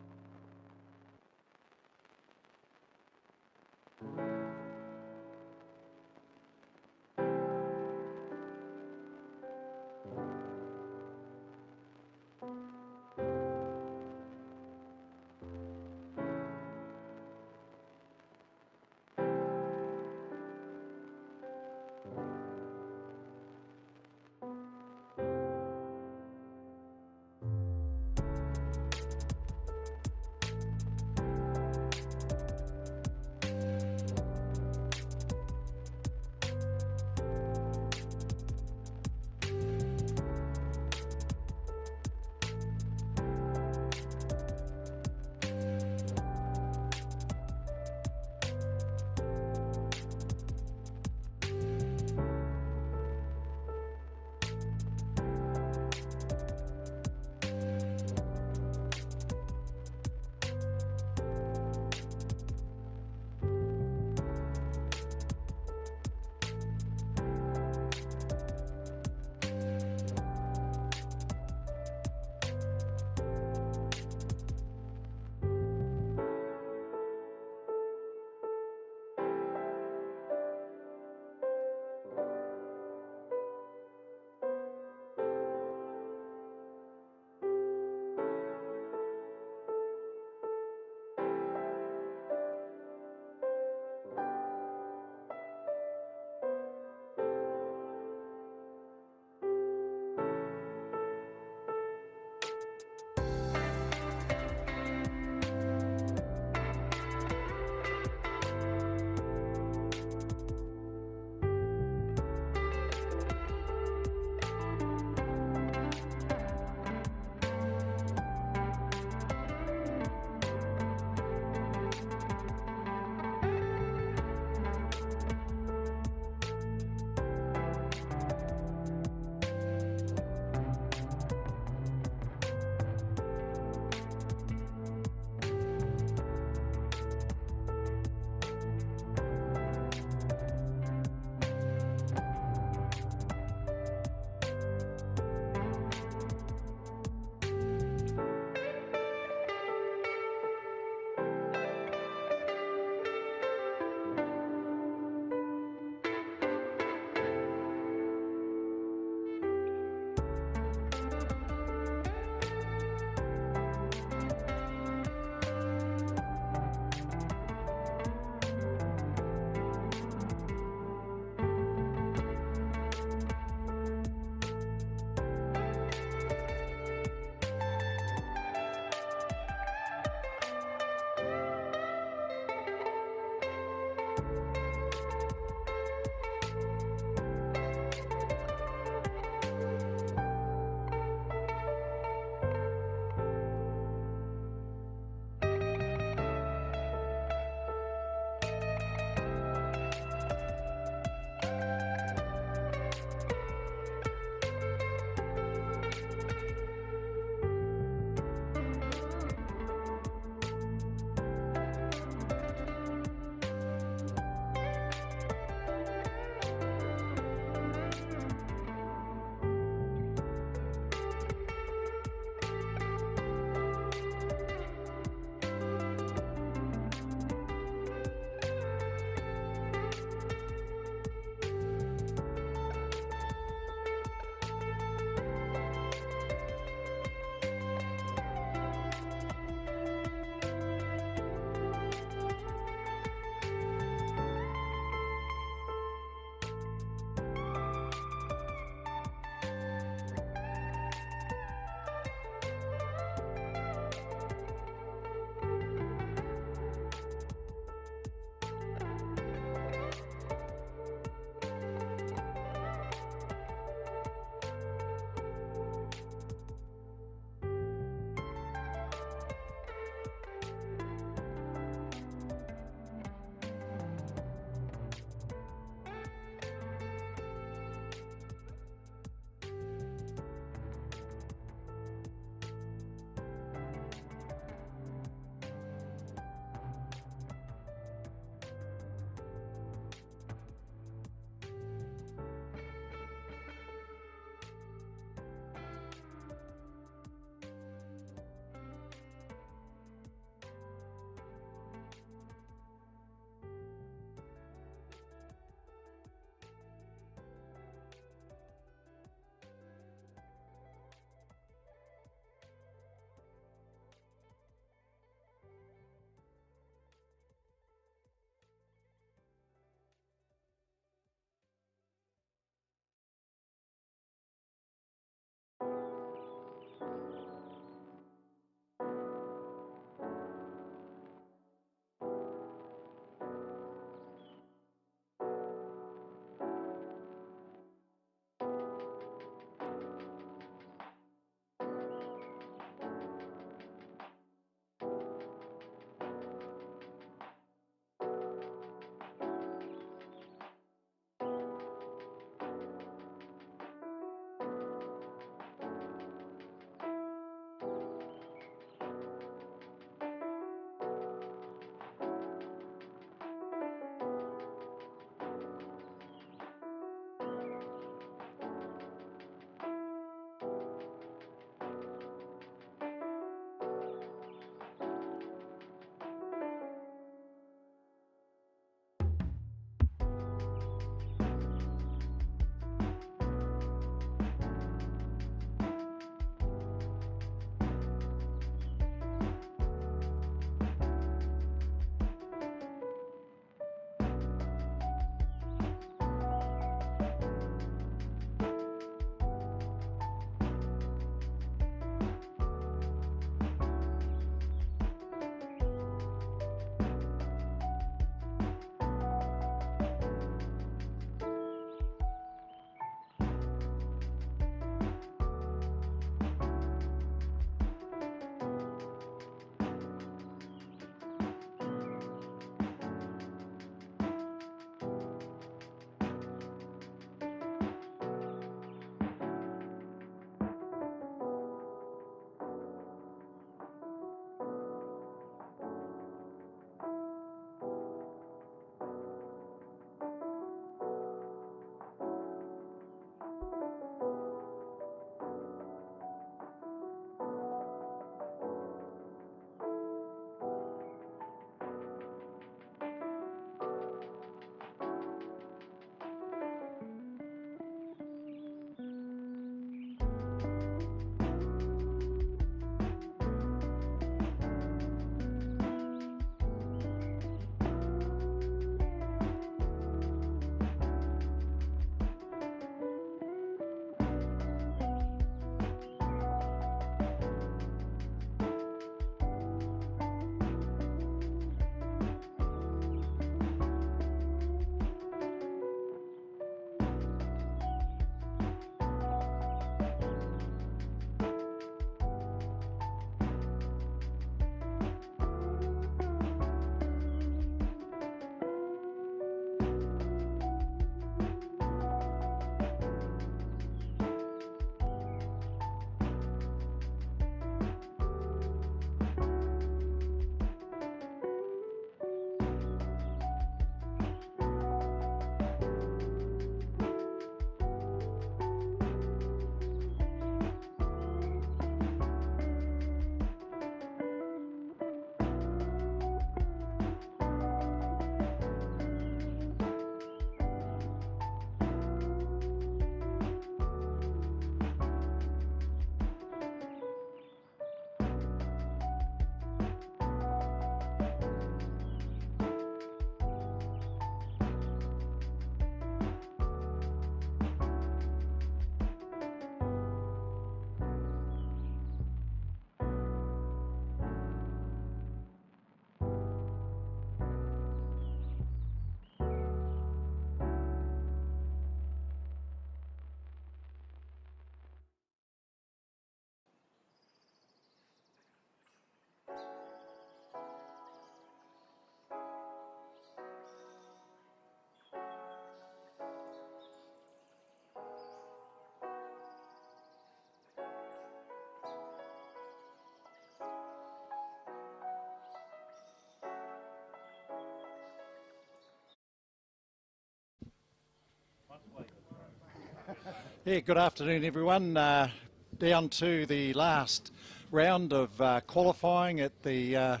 Yeah, good afternoon, everyone. Down to the last round of qualifying at the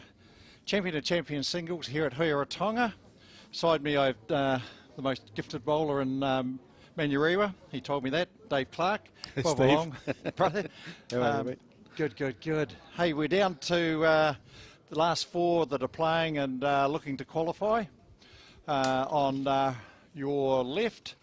Champion of Champions singles here at Huiratonga. Beside me, I've the most gifted bowler in Manurewa. He told me that, Dave Clark. Bob along, brother. How are you, mate? Good. Hey, we're down to the last 4 that are playing and looking to qualify. On your left,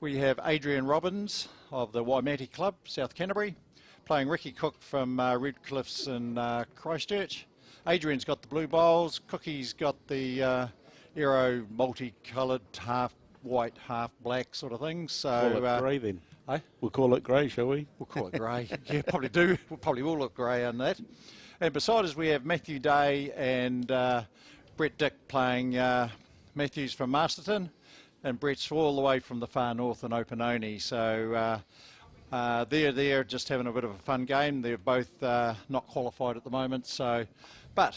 we have Adrian Robbins of the Waimate Club, South Canterbury, playing Ricky Cook from Redcliffs in Christchurch. Adrian's got the blue bowls, Cookie's got the Aero multicoloured, half white, half black sort of thing. So Call it grey then. Eh? We'll call it grey, shall we? We'll call it grey. Yeah, probably do. We probably will look grey on that. And beside us we have Matthew Day and Brett Dick playing Matthews from Masterton, and Brett's all the way from the far north in Opanoni. So they're just having a bit of a fun game. They're both not qualified at the moment. So, but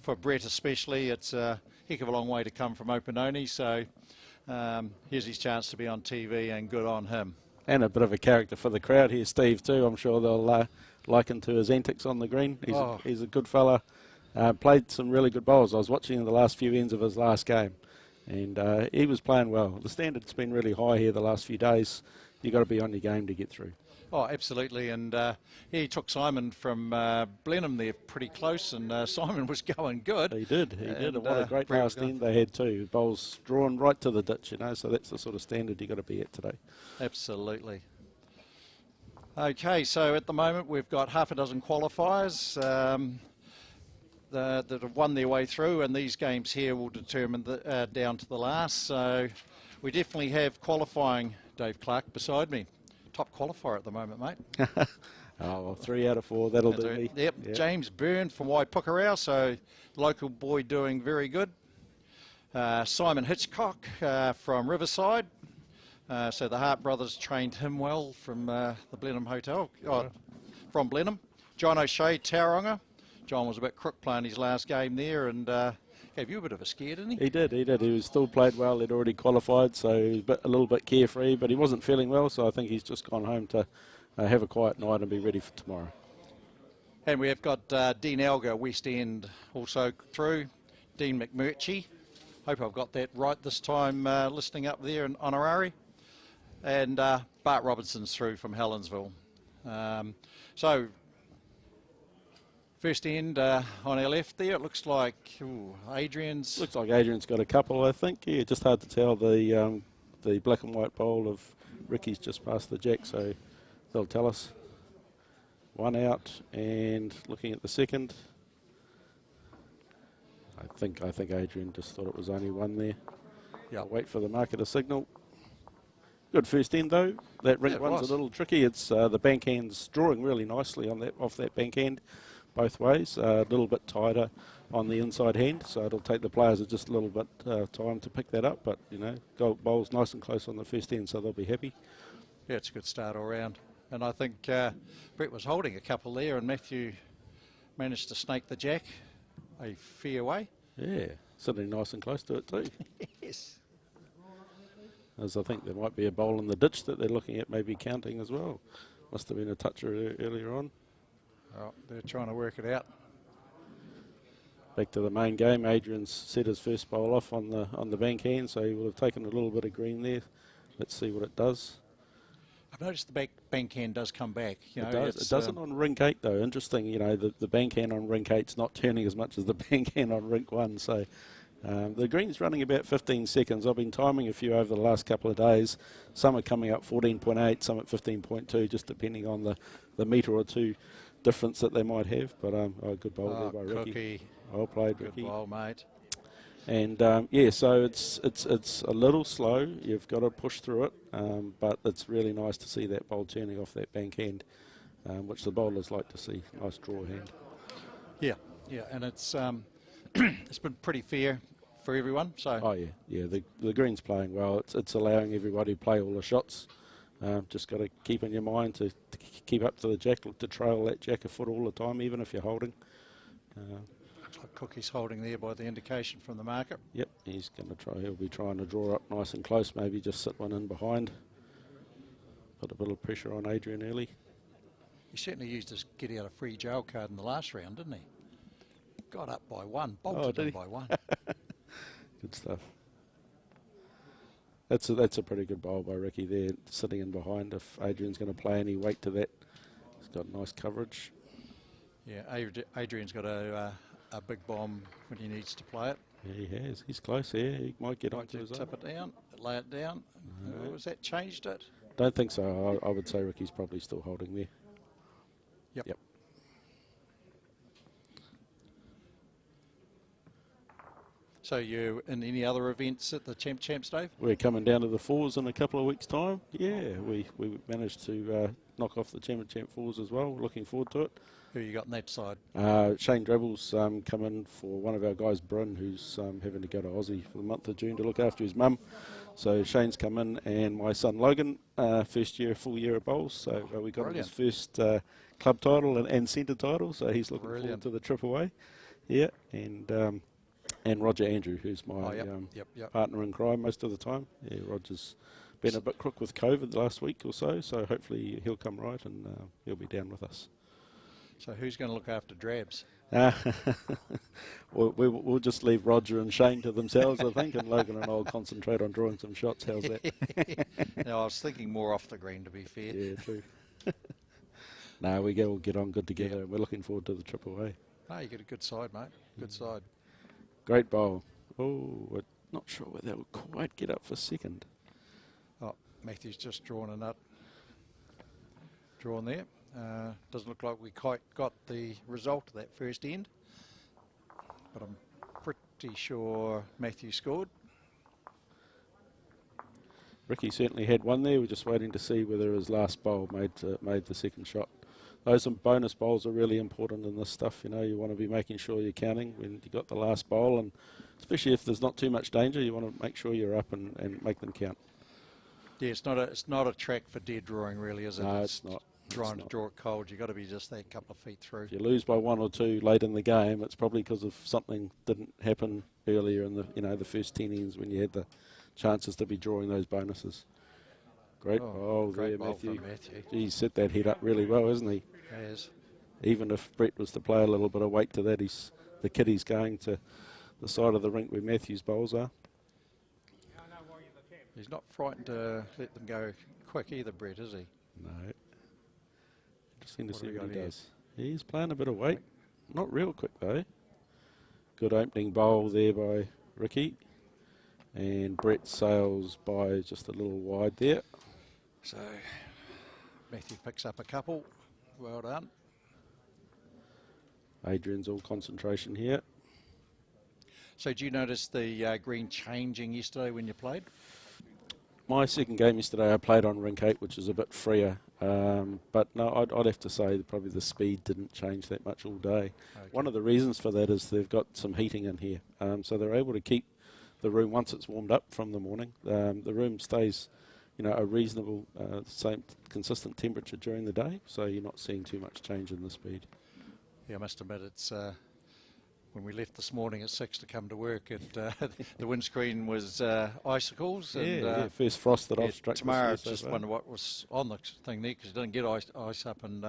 for Brett especially, it's a heck of a long way to come from Opanoni. So here's his chance to be on TV, and good on him. And a bit of a character for the crowd here, Steve, too. I'm sure they'll liken to his antics on the green. He's a good fella. Played some really good bowls. I was watching the last few ends of his last game, and he was playing well. The standard's been really high here the last few days. You've got to be on your game to get through. Oh, absolutely. And he took Simon from Blenheim there pretty close, and Simon was going good. He did. And what a great last end they had too. Bowls drawn right to the ditch, so that's the sort of standard you've got to be at today. Absolutely. Okay, so at the moment we've got half a dozen qualifiers that have won their way through, and these games here will determine down to the last. So we definitely have qualifying, Dave Clark, beside me. Top qualifier at the moment, mate. Oh, well, 3 out of 4, that'll do me. Yep. James Byrne from Waipukurau, so local boy doing very good. Simon Hitchcock from Riverside. So the Hart brothers trained him well from the Blenheim Hotel, from Blenheim. John O'Shea, Tauranga. John was a bit crook playing his last game there, and gave you a bit of a scare, didn't he? He did. He was still played well. He'd already qualified, so he was a little bit carefree, but he wasn't feeling well, so I think he's just gone home to have a quiet night and be ready for tomorrow. And we have got Dean Elgar, West End, also through. Dean McMurchie. Hope I've got that right this time, listening up there in Honorary. And Bart Robertson's through from Helensville. So, first end on our left there, it looks like Adrian's... Looks like Adrian's got a couple, I think. Yeah, just hard to tell. The black and white bowl of Ricky's just past the jack, so they'll tell us. 1 out, and looking at the second. I think Adrian just thought it was only 1 there. Yeah, I'll wait for the marker to signal. Good first end though. That rink one's a little tricky. It's the bank hand's drawing really nicely on that off that bank hand, both ways. A little bit tighter on the inside hand, so it'll take the players just a little bit time to pick that up. But gold bowl's nice and close on the first end, so they'll be happy. Yeah, it's a good start all round. And I think Brett was holding a couple there, and Matthew managed to snake the jack a fair way. Yeah, sitting nice and close to it too. Yes. As I think there might be a bowl in the ditch that they're looking at, maybe counting as well. Must have been a toucher earlier on. Oh, they're trying to work it out. Back to the main game. Adrian's set his first bowl off on the bank hand, so he will have taken a little bit of green there. Let's see what it does. I've noticed the bank hand does come back. It doesn't on rink 8 though. Interesting, the bank hand on rink 8's not turning as much as the bank hand on rink 1. So the green's running about 15 seconds. I've been timing a few over the last couple of days. Some are coming up 14.8, some at 15.2, just depending on the metre or two difference that they might have. But good bowl there by Ricky. Cookie. Well played, Ricky. Good bowl, mate. And so it's a little slow. You've got to push through it, but it's really nice to see that bowl turning off that bank hand, which the bowlers like to see. Nice draw hand. Yeah, and it's it's been pretty fair for everyone. So. Oh yeah. The green's playing well. It's allowing everybody to play all the shots. Just got to keep in your mind to keep up to the jack, look to trail that jack a foot all the time, even if you're holding. Looks like Cookie's holding there by the indication from the marker. Yep, he'll be trying to draw up nice and close, maybe just sit one in behind. Put a bit of pressure on Adrian early. He certainly used his get out of free jail card in the last round, didn't he? Got up by one, bolted did him he? by one. Good stuff. That's a pretty good bowl by Ricky there, sitting in behind. If Adrian's going to play any weight to that, he's got nice coverage. Yeah, Adrian's got a big bomb when he needs to play it. Yeah, he has. He's close here. He might get Might onto his tip own. it down, lay it down. Has that changed it? Don't think so. I would say Ricky's probably still holding there. Yep. So you in any other events at the Champs, Dave? We're coming down to the fours in a couple of weeks' time. Yeah, we managed to knock off the Champ fours as well. Looking forward to it. Who you got on that side? Shane Drabble's come in for one of our guys, Bryn, who's having to go to Aussie for the month of June to look after his mum. So Shane's come in, and my son Logan, full year of bowls. So we got him his first club title and centre title. So he's looking forward to the trip away. Yeah, and Roger Andrew, who's my partner in crime most of the time. Yeah, Roger's been a bit crook with COVID the last week or so. So hopefully he'll come right and he'll be down with us. So who's going to look after Drabs? We'll just leave Roger and Shane to themselves, I think, and Logan and I'll concentrate on drawing some shots. How's that? No, I was thinking more off the green, to be fair. Yeah, true. No, we'll get on good together, and we're looking forward to the trip away. No, you get a good side, mate. Good side. Great bowl. Oh, we're not sure whether that will quite get up for second. Oh, Matthew's just drawn a nut. Drawn there. Doesn't look like we quite got the result of that first end, but I'm pretty sure Matthew scored. Ricky certainly had one there. We're just waiting to see whether his last bowl made the second shot. Those bonus bowls are really important in this stuff. You know, you want to be making sure you're counting when you got the last bowl, and especially if there's not too much danger, you want to make sure you're up and make them count. Yeah, it's not a track for dead drawing, really, is it? No, it's not. Trying to draw it cold, you've got to be just that couple of feet through. If you lose by one or two late in the game, it's probably because of something didn't happen earlier in the first 10 innings when you had the chances to be drawing those bonuses. Great bowl there, Matthew. He set that head up really well, hasn't he? Yes. Even if Brett was to play a little bit of weight to that, the kiddie's going to the side of the rink where Matthew's bowls are. He's not frightened to let them go quick either, Brett, is he? No. Interesting to see what he does. He's playing a bit of weight. Not real quick though. Good opening bowl there by Ricky. And Brett sails by just a little wide there. So Matthew picks up a couple. Well done. Adrian's all concentration here. So did you notice the green changing yesterday when you played? My second game yesterday I played on rink 8, which is a bit freer. But no, I'd have to say that probably the speed didn't change that much all day. Okay. One of the reasons for that is they've got some heating in here. So they're able to keep the room, once it's warmed up from the morning, the room stays, a reasonable, same consistent temperature during the day. So you're not seeing too much change in the speed. Yeah, I must admit it's... when we left this morning at 6 to come to work, the windscreen was icicles. And, first frost that I've struck. Tomorrow, just wonder what was on the thing there, because you didn't get ice up in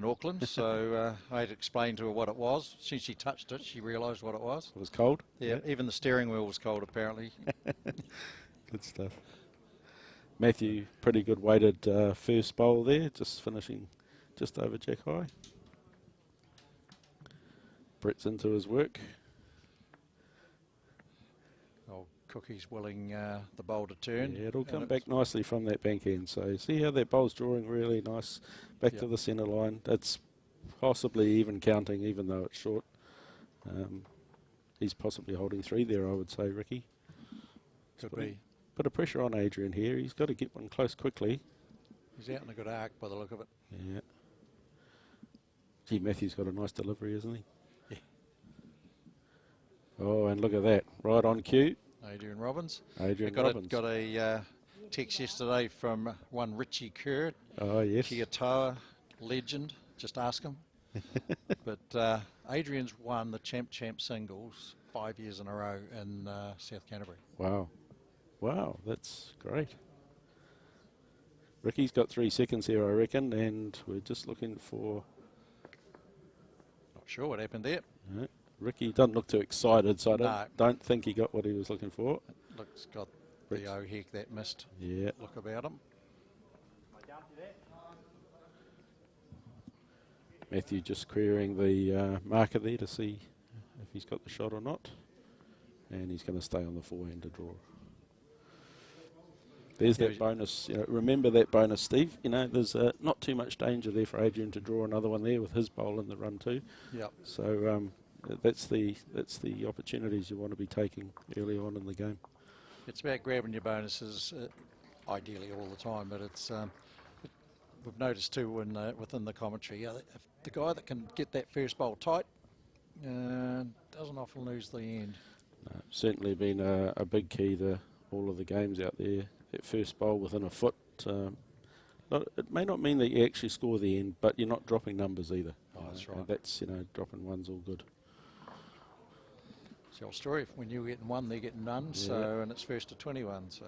Auckland. So I had to explain to her what it was. Since she touched it, she realised what it was. It was cold? Yeah, even the steering wheel was cold, apparently. Good stuff. Matthew, pretty good weighted first bowl there, just finishing just over jack high. Brett's into his work. Oh, Cookie's willing the bowl to turn. Yeah, it'll come back nicely from that bank end. So see how that bowl's drawing really nice back to the centre line. It's possibly even counting, even though it's short. He's possibly holding 3 there, I would say, Ricky. Could be. Bit of pressure on Adrian here. He's got to get one close quickly. He's out in a good arc by the look of it. Yeah. Gee, Matthew's got a nice delivery, isn't he? Oh, and look at that. Right on cue. Adrian Robbins. Robbins. Got a text yesterday from one Richie Kerr. Oh, yes. Kia Toa legend. Just ask him. But Adrian's won the Champ singles 5 years in a row in South Canterbury. Wow. Wow, that's great. Ricky's got 3 seconds here, I reckon, and we're just looking for... Not sure what happened there. No, Ricky doesn't look too excited, so I don't think he got what he was looking for. Looks got the oh heck that missed look about him. Matthew just querying the marker there to see if he's got the shot or not. And he's going to stay on the forehand to draw. There's that bonus. You know, remember that bonus, Steve. You know, there's not too much danger there for Adrian to draw another one there with his bowl in the run too. Yep. So that's the opportunities you want to be taking early on in the game. It's about grabbing your bonuses, ideally all the time, but it's we've noticed too within the commentary, if the guy that can get that first bowl tight doesn't often lose the end. No, certainly been a big key to all of the games out there. That first bowl within a foot. It may not mean that you actually score the end, but you're not dropping numbers either. Oh, that's right. That's, you know, dropping one's all good. It's your story. When you're getting one, they're getting none. Yeah. So, and it's first to 21. So,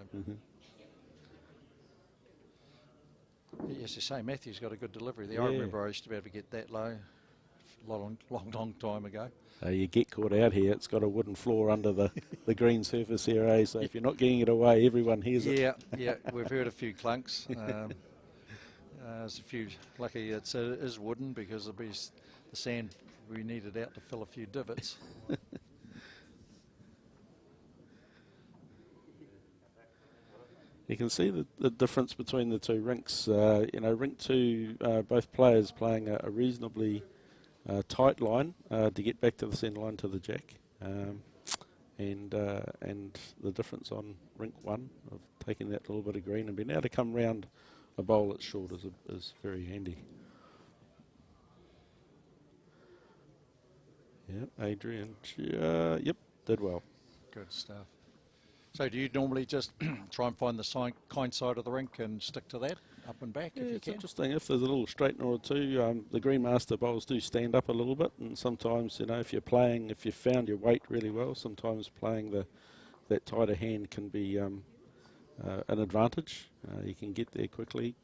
as you say, Matthew's got a good delivery there. I remember I used to be able to get that low a long time ago. You get caught out here, it's got a wooden floor under the green surface here, eh? So if you're not getting it away, everyone hears it. Yeah, we've heard a few clunks. There's a few, lucky it is wooden because there'll be the sand we needed out to fill a few divots. You can see the difference between the two rinks. You know, rink 2, both players playing a reasonably tight line to get back to the centre line to the jack, and the difference on rink 1 of taking that little bit of green and being able to come round a bowl that's short is very handy. Yeah, Adrian, yep, did well. Good stuff. So do you normally just try and find the kind side of the rink and stick to that, up and back if you it's can? Interesting. If there's a little straightener or two, the Green Master bowls do stand up a little bit, and sometimes, you know, if you found your weight really well, sometimes playing that tighter hand can be an advantage. You can get there quickly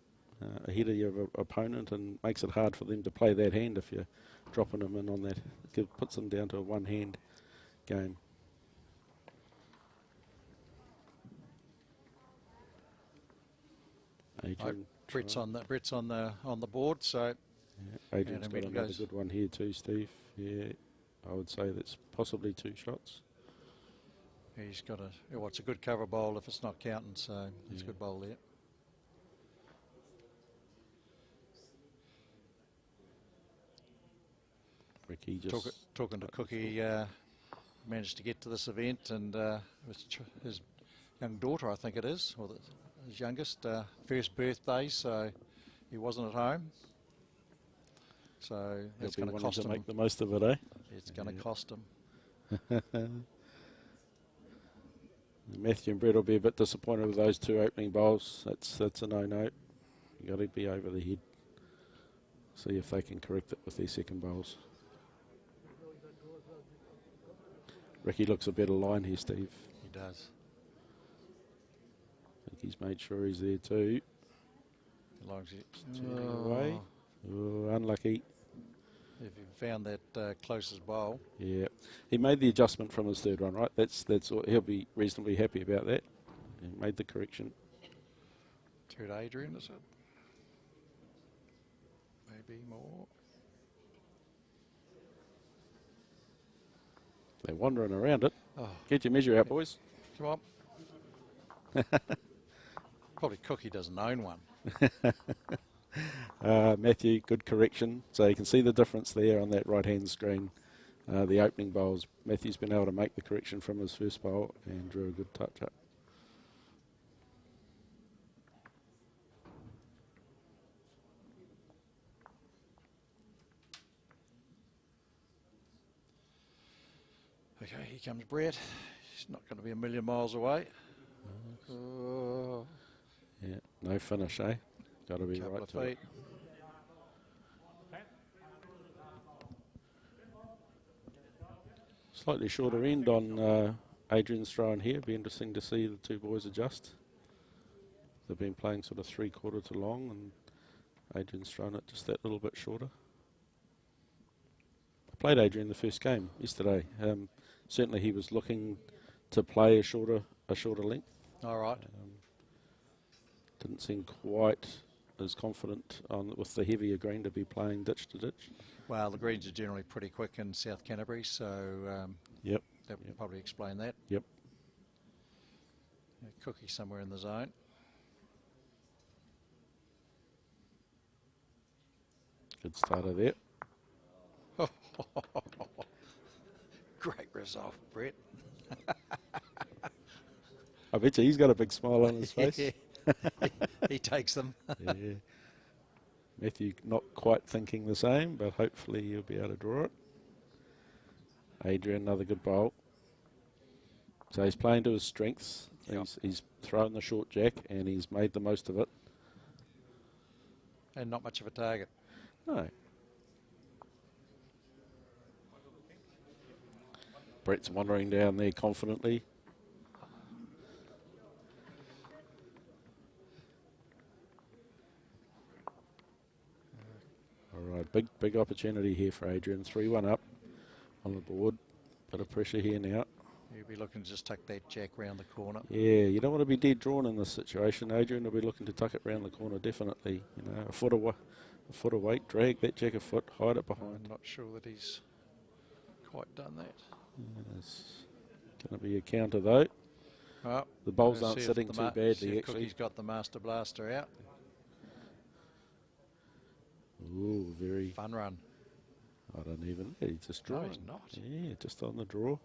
ahead of your opponent, and makes it hard for them to play that hand if you're dropping them in on that. It puts them down to a one-hand game. Adrian, Brett's on the board, so Adrian's got another good one here too, Steve. Yeah, I would say that's possibly 2 shots. He's got it's a good cover bowl if it's not counting, so it's a good bowl there. Ricky just talking to Cookie, managed to get to this event, and his young daughter, I think it is, or his youngest, first birthday, so he wasn't at home. So it's going to cost him. Make the most of it, eh? It's going to cost him. Matthew and Brett will be a bit disappointed with those 2 opening bowls. That's a no-no. You got to be over the head. See if they can correct it with their second bowls. Ricky looks a better line here, Steve. He does. I think he's made sure he's there too. As long as away. Oh, unlucky. If you found that closest bowl. Yeah, he made the adjustment from his third run, right? That's all, he'll be reasonably happy about that. He made the correction. To Adrian, is it? Maybe more. They're wandering around it. Oh. Get your measure out, boys. Come on. Probably Cookie doesn't own one. Matthew, good correction. So you can see the difference there on that right-hand screen. The opening bowls, Matthew's been able to make the correction from his first bowl and drew a good touch up. Okay, here comes Brett. He's not going to be a million miles away. Yeah, no finish, eh? Got to be right to it. Slightly shorter end on Adrian's throwing here. Be interesting to see the 2 boys adjust. They've been playing sort of 3/4 to long, and Adrian's thrown it just that little bit shorter. I played Adrian the first game yesterday. Certainly he was looking to play a shorter length. All right. Didn't seem quite as confident with the heavier green to be playing ditch to ditch. Well, the greens are generally pretty quick in South Canterbury, so yep, that would probably explain that. Yep. Cookie somewhere in the zone. Good starter there. Great resolve, Brett. I bet you he's got a big smile on his face. He takes them. Yeah. Matthew not quite thinking the same, but hopefully he'll be able to draw it. Adrian, another good bowl. So he's playing to his strengths. Yep. He's thrown the short jack and he's made the most of it. And not much of a target. No. Brett's wandering down there confidently. All right, big opportunity here for Adrian. 3-1 up on the board. Bit of pressure here now. You'll be looking to just tuck that jack round the corner. Yeah, you don't want to be dead drawn in this situation. Adrian will be looking to tuck it round the corner, definitely. You know, a foot of weight, drag that jack a foot, hide it behind. I'm not sure that he's quite done that. Yeah, it's going to be a counter though. Well, the bowls aren't sitting too badly see if actually. Cookie's got the Master Blaster out. Ooh, very fun run. I don't even. Yeah, he's just drawing. No, he's not. Yeah, just on the draw.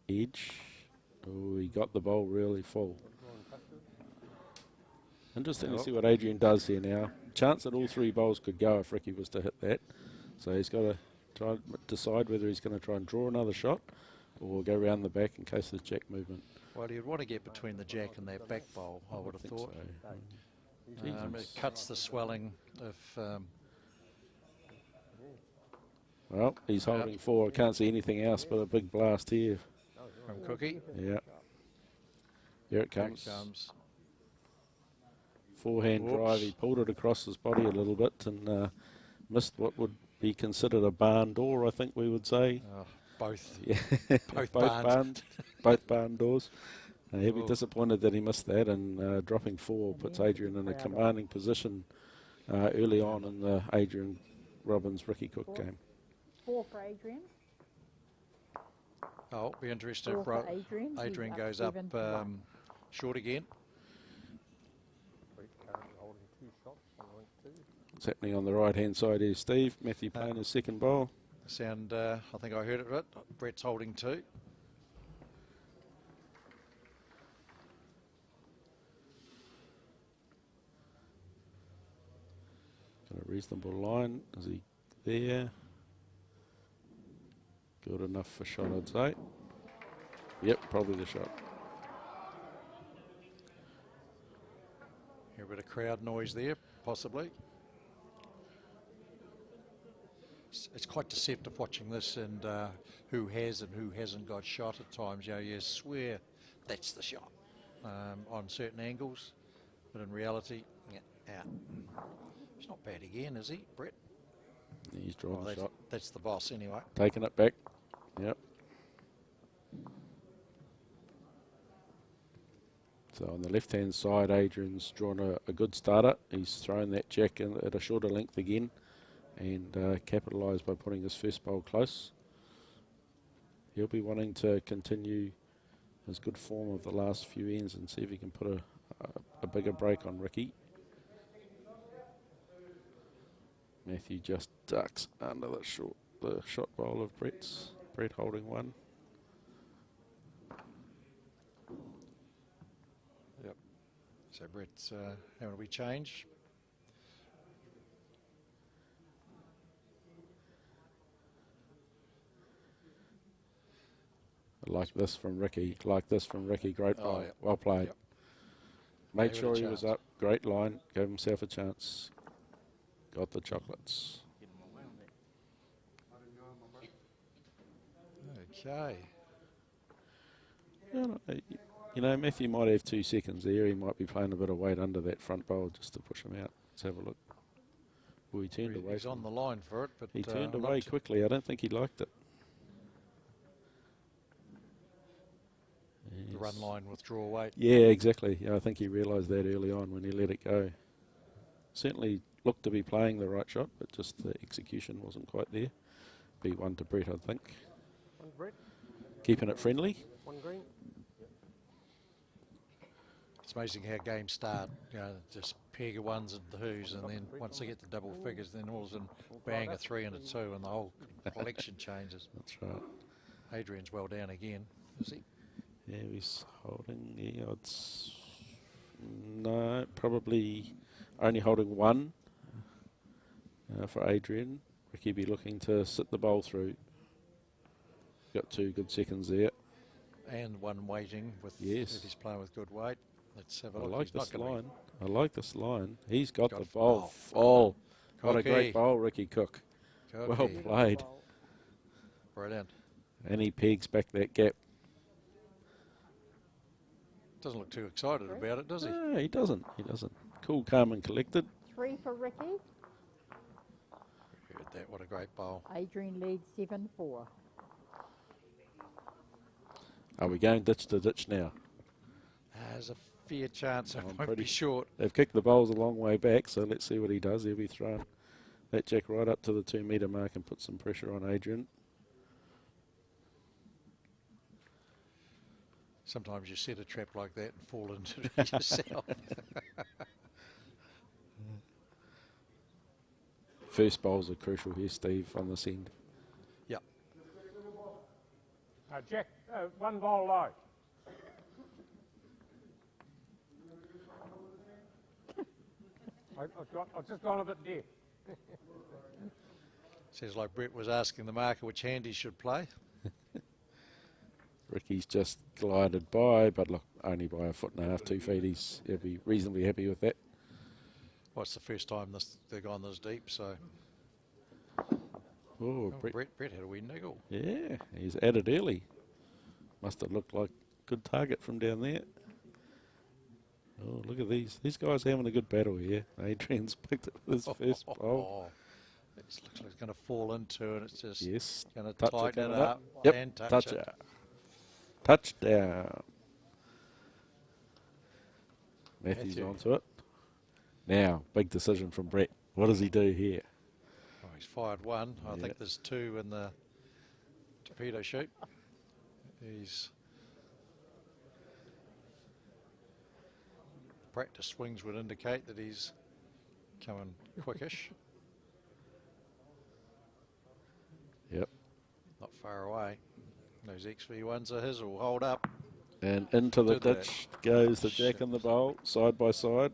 Edge. Oh, he got the bowl really full. Interesting to see what Adrian does here now. Chance that all 3 bowls could go if Ricky was to hit that. So he's got to try and decide whether he's going to try and draw another shot or go round the back in case there's jack movement. Well, you'd want to get between the jack and that back bowl, I would have thought. So. It cuts the swelling if... well, he's holding 4. I can't see anything else but a big blast here. From Cookie? Yeah. Here it comes. Here it comes. Forehand drive. He pulled it across his body a little bit and missed what would be considered a barn door, I think we would say. Both. Yeah. both barn doors. He'll be disappointed that he missed that, and dropping 4 puts Adrian in a commanding position early on in the Adrian Robbins Ricky Cook game. 4 for Adrian. Oh, be interested if Adrian goes up short again. What's happening on the right-hand side here, Steve? Matthew playing his second bowl. Sound, I think I heard it right. Brett's holding 2. Got a reasonable line. Is he there? Good enough for shot, I'd say. Yep, probably the shot. Hear a bit of crowd noise there, possibly. It's quite deceptive watching this and who has and who hasn't got shot at times. You know, you swear that's the shot on certain angles, but in reality, out. He's not bad again, is he, Brett? He's drawing the shot. That's the boss anyway. Taking it back. Yep. So on the left-hand side, Adrian's drawn a good starter. He's thrown that jack in at a shorter length again and capitalised by putting his first bowl close. He'll be wanting to continue his good form of the last few ends and see if he can put a bigger break on Ricky. Matthew just ducks under the shot bowl of Brett's. Brett holding 1. Yep. So Brett's having a wee change. Like this from Ricky. Great bowl. Yep. Well played. Yep. Made sure he was up. Great line. Gave himself a chance. Got the chocolates. Okay. You know, Matthew might have 2 seconds there. He might be playing a bit of weight under that front bowl just to push him out. Let's have a look. Well, he turned away. He's on the line for it, but he turned away quickly. I don't think he liked it. The run line withdraw weight. Yeah, exactly. Yeah, I think he realised that early on when he let it go. Certainly looked to be playing the right shot, but just the execution wasn't quite there. Beat 1 to Brett, I think. 1 Brett. Keeping it friendly. 1 green. It's amazing how games start, you know, just peg of 1s and 2s, and then once they get to double figures, then all of a sudden bang a 3 and a 2, and the whole collection changes. That's right. Adrian's well down again, is he? Yeah, he's holding the odds. No, probably only holding 1 for Adrian. Ricky be looking to sit the bowl through. Got 2 good seconds there. And 1 waiting with if he's playing with good weight. Let's have a look. I like this line. I like this line. He's got the bowl bowl full. What a Cookie. great bowl, Ricky Cook. Cookie. Well played. Brilliant. And he pegs back that gap. Doesn't look too excited about it, does he? No, he doesn't. He doesn't. Cool, calm and collected. 3 for Ricky. Heard that. What a great bowl. Adrian leads 7-4. Are we going ditch to ditch now? There's a fair chance it I'm won't pretty be short. They've kicked the bowls a long way back, so let's see what he does. He'll be throwing that jack right up to the 2 metre mark and put some pressure on Adrian. Sometimes you set a trap like that and fall into it yourself. First bowls are crucial here, Steve, on this end. Yep. Jack, 1 bowl low. I've just gone a bit deaf. Sounds like Brett was asking the marker which hand he should play. Ricky's just glided by, but look, only by 1.5 foot, 2 feet. He'll be reasonably happy with that. Well, it's the first time they've gone this deep, so. Oh, Brett had a wee niggle. Yeah, he's at it early. Must have looked like a good target from down there. Oh, look at these. These guys having a good battle here. Adrian's picked it with his first bowl. It looks like it's going to fall into, and it's just going to touch tighten it coming up Yep, and touch it. Touchdown. Matthew's onto it. Now, big decision from Brett. What does he do here? Oh, he's fired 1. I think there's 2 in the torpedo chute. Practice swings would indicate that he's coming quickish. Yep. Not far away. Those XV1s are his, will hold up. And into the ditch goes the jack in the bowl, side by side.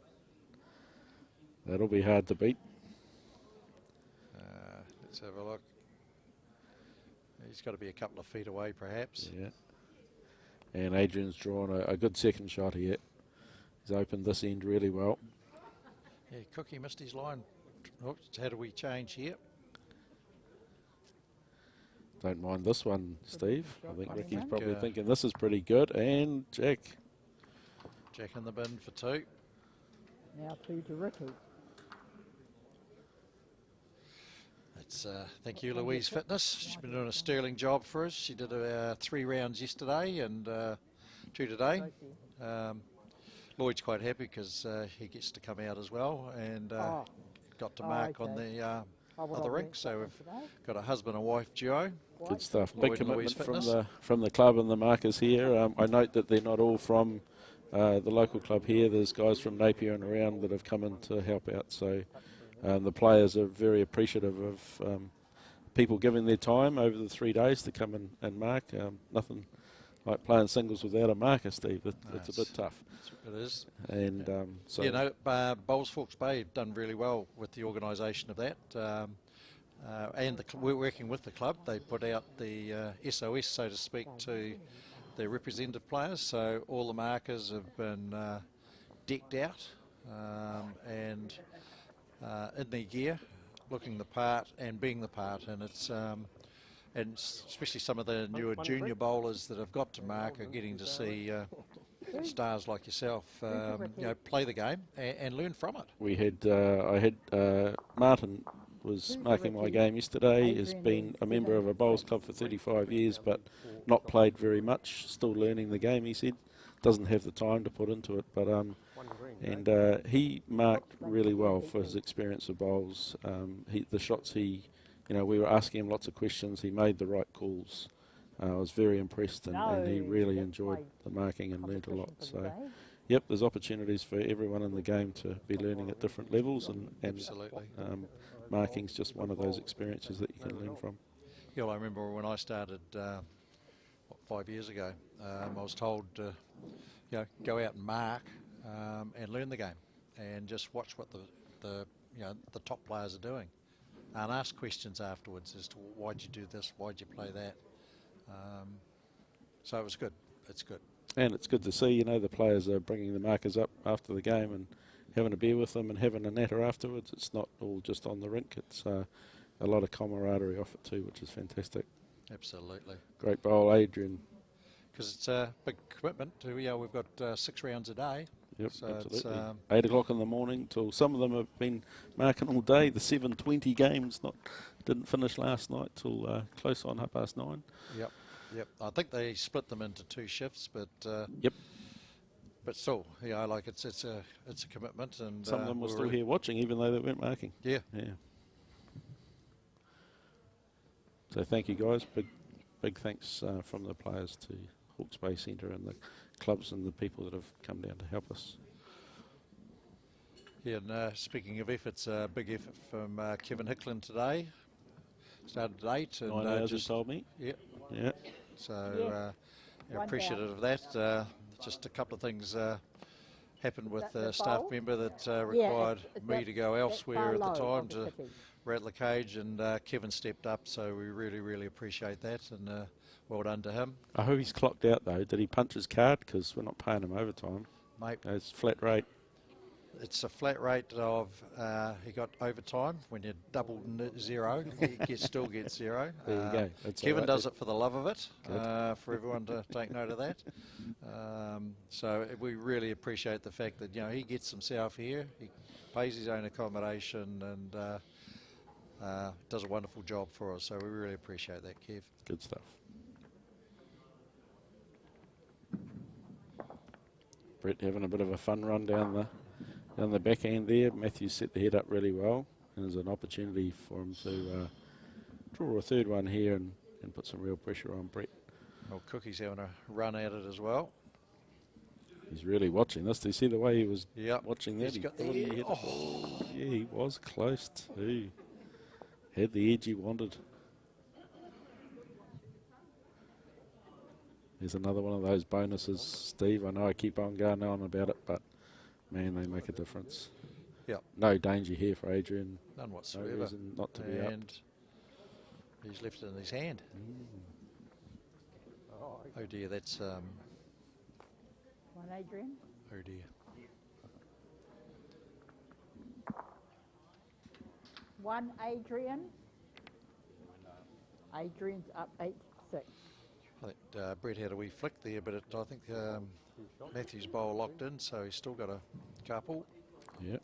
That'll be hard to beat. Let's have a look. He's got to be a couple of feet away, perhaps. Yeah. And Adrian's drawn a good second shot here. He's opened this end really well. Yeah, Cookie missed his line. Oops, how do we change here? Don't mind this one, Steve. I think Ricky's probably thinking this is pretty good. And Jack. Jack in the bin for 2. Now 2 to Ricky. It's thank you, Louise Fitness. She's been doing a sterling job for us. She did 3 rounds yesterday and 2 today. Lloyd's quite happy because he gets to come out as well and got to mark on the other rink. So we've got a husband and wife duo. Good stuff. Lloyd Big and Louise commitment from the club and the markers here. I note that they're not all from the local club here. There's guys from Napier and around that have come in to help out. So the players are very appreciative of people giving their time over the 3 days to come in and mark. Nothing like playing singles without a marker, Steve. It's a bit tough. It is. And so Bowls Forks Bay have done really well with the organisation of that. And we're working with the club. They put out the SOS, so to speak, to their representative players. So all the markers have been decked out and in their gear, looking the part and being the part. And it's and especially some of the newer junior bowlers that have got to mark are getting to see stars like yourself, play the game and learn from it. We had, I had Martin was marking my game yesterday. Has been a member of a bowls club for 35 years, but not played very much. Still learning the game. He said doesn't have the time to put into it, but and he marked really well for his experience of bowls. The shots he, we were asking him lots of questions. He made the right calls. I was very impressed, and he really enjoyed the marking and learnt a lot. So, yep, there's opportunities for everyone in the game to be learning at different levels, and absolutely, marking's just one of those experiences that you can learn from. Yeah, I remember when I started 5 years ago, I was told go out and mark and learn the game, and just watch what the top players are doing, and ask questions afterwards as to why'd you do this, why'd you play that. So it was good. It's good. And it's good to see, the players are bringing the markers up after the game and having a beer with them and having a natter afterwards. It's not all just on the rink. It's a lot of camaraderie off it too, which is fantastic. Absolutely. Great bowl, Adrian. Because it's a big commitment to, we've got 6 rounds a day. Yep, so absolutely. It's, 8 o'clock in the morning till some of them have been marking all day. The 7:20 games didn't finish last night till close on 9:30. Yep. I think they split them into 2 shifts, but yep. But still, it's a commitment, and some of them were still here watching, even though they weren't marking. Yeah. So thank you guys. Big thanks from the players to Hawke's Bay Centre and the clubs and the people that have come down to help us. Yeah, and speaking of efforts, a big effort from Kevin Hickland today. Started at 8. And, 9 hours, just told me. Yeah. So appreciative of that. Just a couple of things happened with a staff member that required me to go elsewhere at the time to rattle the cage, and Kevin stepped up, so we really, really appreciate that, and well done to him. I hope he's clocked out though. Did he punch his card? Because we're not paying him overtime. Mate. It's flat rate. It's a flat rate of, he got overtime. When you double 0, he still gets 0. There you go. That's Kevin does it for the love of it, for everyone to take note of that. So we really appreciate the fact that, he gets himself here, he pays his own accommodation, and does a wonderful job for us. So we really appreciate that, Kev. Good stuff. Brett having a bit of a fun run down the back end there. Matthew set the head up really well, and there's an opportunity for him to draw a third one here and put some real pressure on Brett. Well, Cookie's having a run at it as well. He's really watching this. Do you see the way he was watching that? He's got the edge. Yeah, he was close too. Had the edge he wanted. There's another one of those bonuses, Steve. I know I keep on going on about it, but man, they make a difference. Yep. No danger here for Adrian. None whatsoever. No reason not to be up. And he's left it in his hand. Oh dear, that's... One, Adrian. Oh dear. One, Adrian. Adrian's up 8-6. I think Brett had a wee flick there, but I think Matthew's bowl locked in, so he's still got a couple. Yep.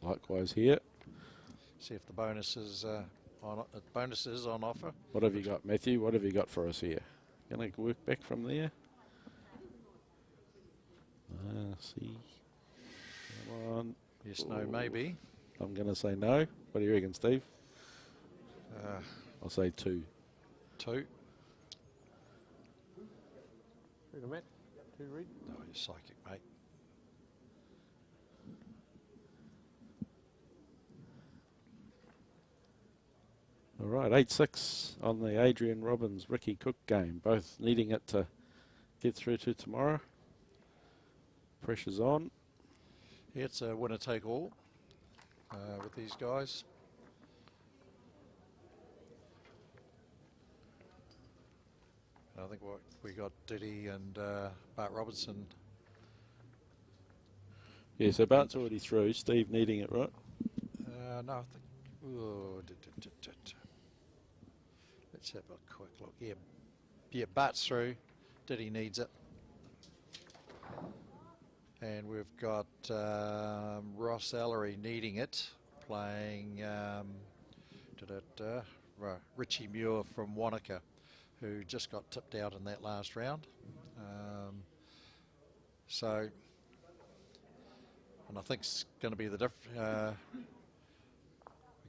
Likewise here. See if the bonus is on offer. What have you got, Matthew? What have you got for us here? Going to work back from there. See. Come on. Yes, no, maybe. I'm going to say no. What do you reckon, Steve? I'll say 2. 2. Read a Matt. 2 read. No, you're psychic, mate. All right, 8-6 on the Adrian Robbins Ricky Cook game. Both needing it to get through to tomorrow. Pressure's on. Yeah, it's a winner take all with these guys. I think what we got Diddy and Bart Robertson. Yeah, so Bart's already through. Steve needing it, right? No, I think. Oh, let's Let's have a quick look. Yeah, Bart's through. Diddy needs it. And we've got Ross Ellery needing it, playing Richie Muir from Wanaka, who just got tipped out in that last round. So, and I think it's going to be the difference. We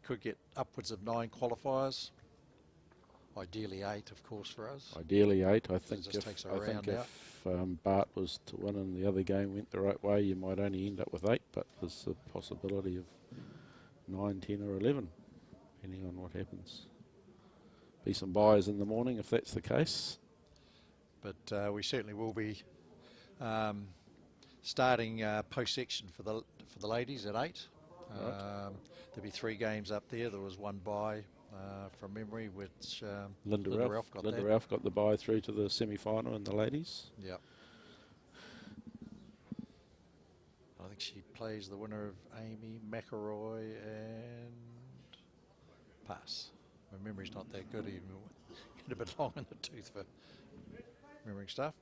could get upwards of 9 qualifiers. Ideally 8, of course, for us. Ideally 8. I think just takes a if round out. Bart was to win and the other game went the right way, you might only end up with 8, but there's a possibility of 9, 10 or 11, depending on what happens. Be some buys in the morning if that's the case. But we certainly will be starting post-section for the ladies at 8. Right. There'll be 3 games up there. There was one bye from memory, which Linda Ralph got the bye through to the semi-final in the ladies. Yep. I think she plays the winner of Amy McElroy and pass. My memory's not that good even. Get a bit long in the tooth for remembering stuff.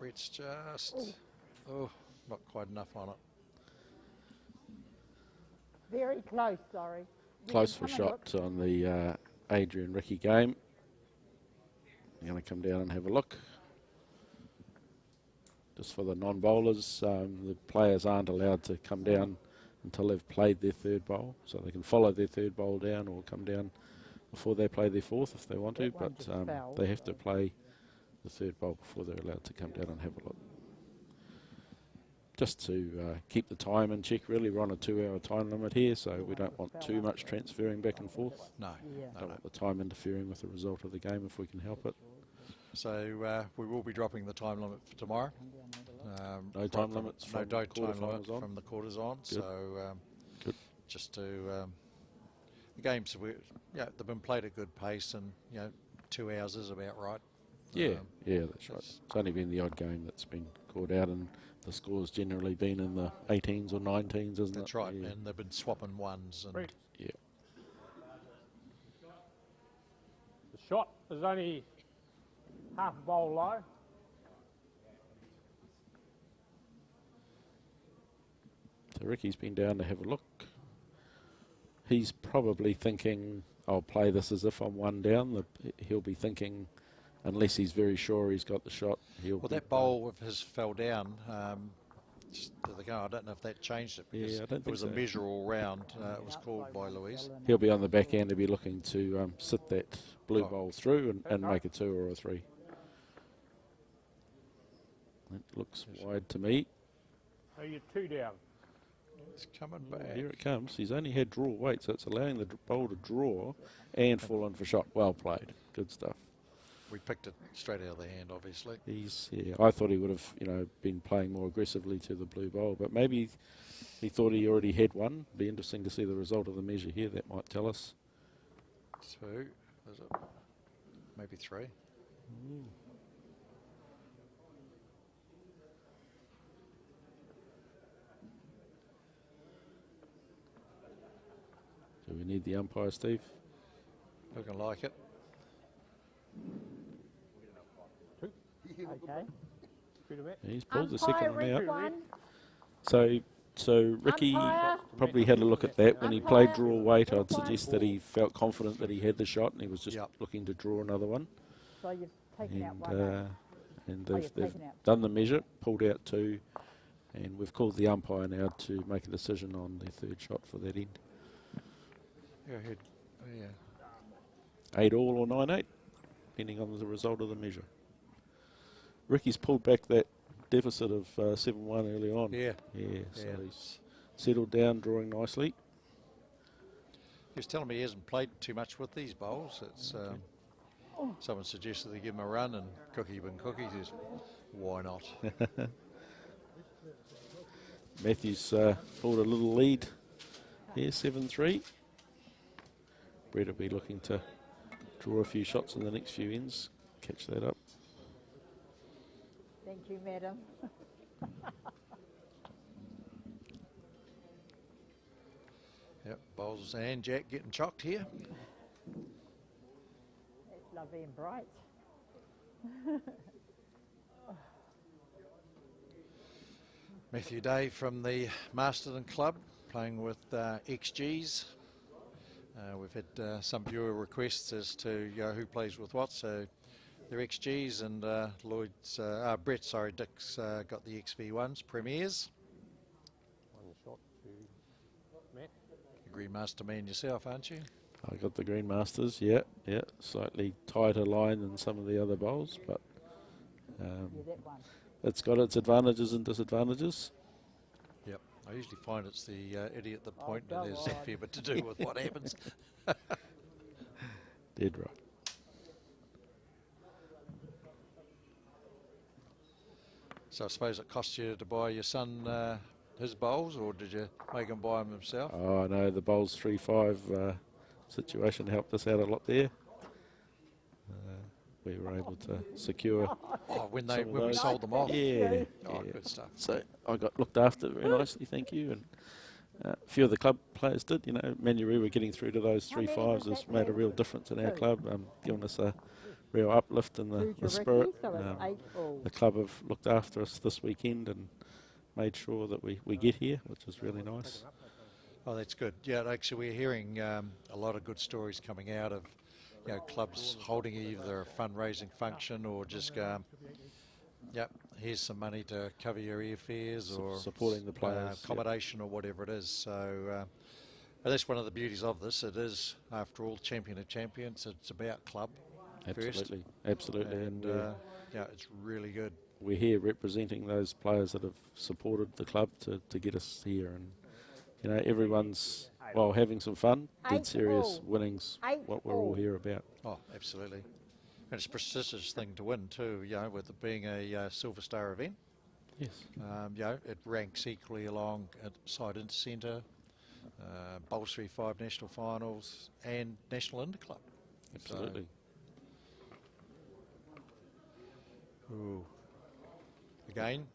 Brett's just not quite enough on it. Very close, sorry. Close for shot on the Adrian Ricky game. I'm going to come down and have a look. Just for the non-bowlers, the players aren't allowed to come down until they've played their third bowl. So they can follow their third bowl down or come down before they play their fourth if they want to. But they have to play the third bowl before they're allowed to come down and have a look. Just to keep the time in check, really. We're on a 2-hour time limit here, so we don't want too much transferring back and forth. No. Don't want the time interfering with the result of the game if we can help it. So we will be dropping the time limit for tomorrow. No time limits from no time limit on. from the quarters on. Good. So Good. just to the games, they've been played at good pace, and 2 hours is about right. Yeah, that's right. It's only been the odd game that's been called out, and the score's generally been in the 18s or 19s, isn't it? That's right, and they've been swapping ones. And yeah. The shot is only half a bowl low. So Ricky's been down to have a look. He's probably thinking, I'll play this as if I'm 1 down. He'll be thinking, unless he's very sure he's got the shot, he'll. Well, that bowl of his fell down. Just to the go. I don't know if that changed it, because it was a measure all round. It was called by Louise. He'll be on the back end to be looking to sit that blue bowl through and make a 2 or a 3. It looks wide to me. Are you 2 down? It's coming back. Here it comes. He's only had draw weight, so it's allowing the bowl to draw and fall in for shot. Well played. Good stuff. We picked it straight out of the hand, obviously. I thought he would have, been playing more aggressively to the blue bowl, but maybe he thought he already had one. Be interesting to see the result of the measure here. That might tell us. 2, is it? Maybe 3. Do we need the umpire, Steve? Looking like it. 2. Okay. He's pulled the second one out. One. So Ricky probably had a look at that. When he played draw weight, I'd suggest that he felt confident that he had the shot and he was just looking to draw another one. So you've taken out one. And they've done the measure, pulled out 2, and we've called the umpire now to make a decision on the third shot for that end. Go ahead. 8 all or 9-8, depending on the result of the measure. Ricky's pulled back that deficit of 7-1 early on. So he's settled down, drawing nicely. He was telling me he hasn't played too much with these bowls. It's someone suggested they give him a run, and Cookie been Cookie says, why not? Matthews pulled a little lead here, 7-3. Brett will be looking to draw a few shots in the next few ends, catch that up. Thank you, madam. Yep, bowls and Jack getting chocked here. being bright. Matthew Day from the Masterton Club playing with XGs. We've had some viewer requests as to who plays with what, so they're XGs, and Dick's got the XV1s, Premiers. One shot to Matt. Green Master man yourself, aren't you? I got the Green Masters, yeah. Slightly tighter line than some of the other bowls, but that one. it's got its advantages and disadvantages. Yep. I usually find it's the idiot at the point, and there's a fair bit to do with what happens. Dead right. So I suppose it cost you to buy your son his bowls, or did you make him buy them himself? Oh, no, the bowls 3-5 situation helped us out a lot there. We were able to secure. When we sold them off. Yeah. Good stuff. So I got looked after very nicely, thank you. And a few of the club players did. Manurewa getting through to those 3-5s has made a real difference in our club, giving us a real uplift in the spirit. The club have looked after us this weekend and made sure that we get here, which is really nice. Oh, that's good. Yeah, actually, we're hearing a lot of good stories coming out of clubs holding either a fundraising function or just here's some money to cover your airfares or supporting the players, accommodation or whatever it is. So that's one of the beauties of this. It is, after all, Champion of Champions. It's about club first. Absolutely. And it's really good. We're here representing those players that have supported the club to get us here, and everyone's having some fun, dead serious winnings, what we're all here about. Oh, absolutely. And it's a prestigious thing to win too, with it being a Silver Star event. Yes. It ranks equally along at side into centre, Bowls 3-5 national finals and National Inter Club. Absolutely. So, again,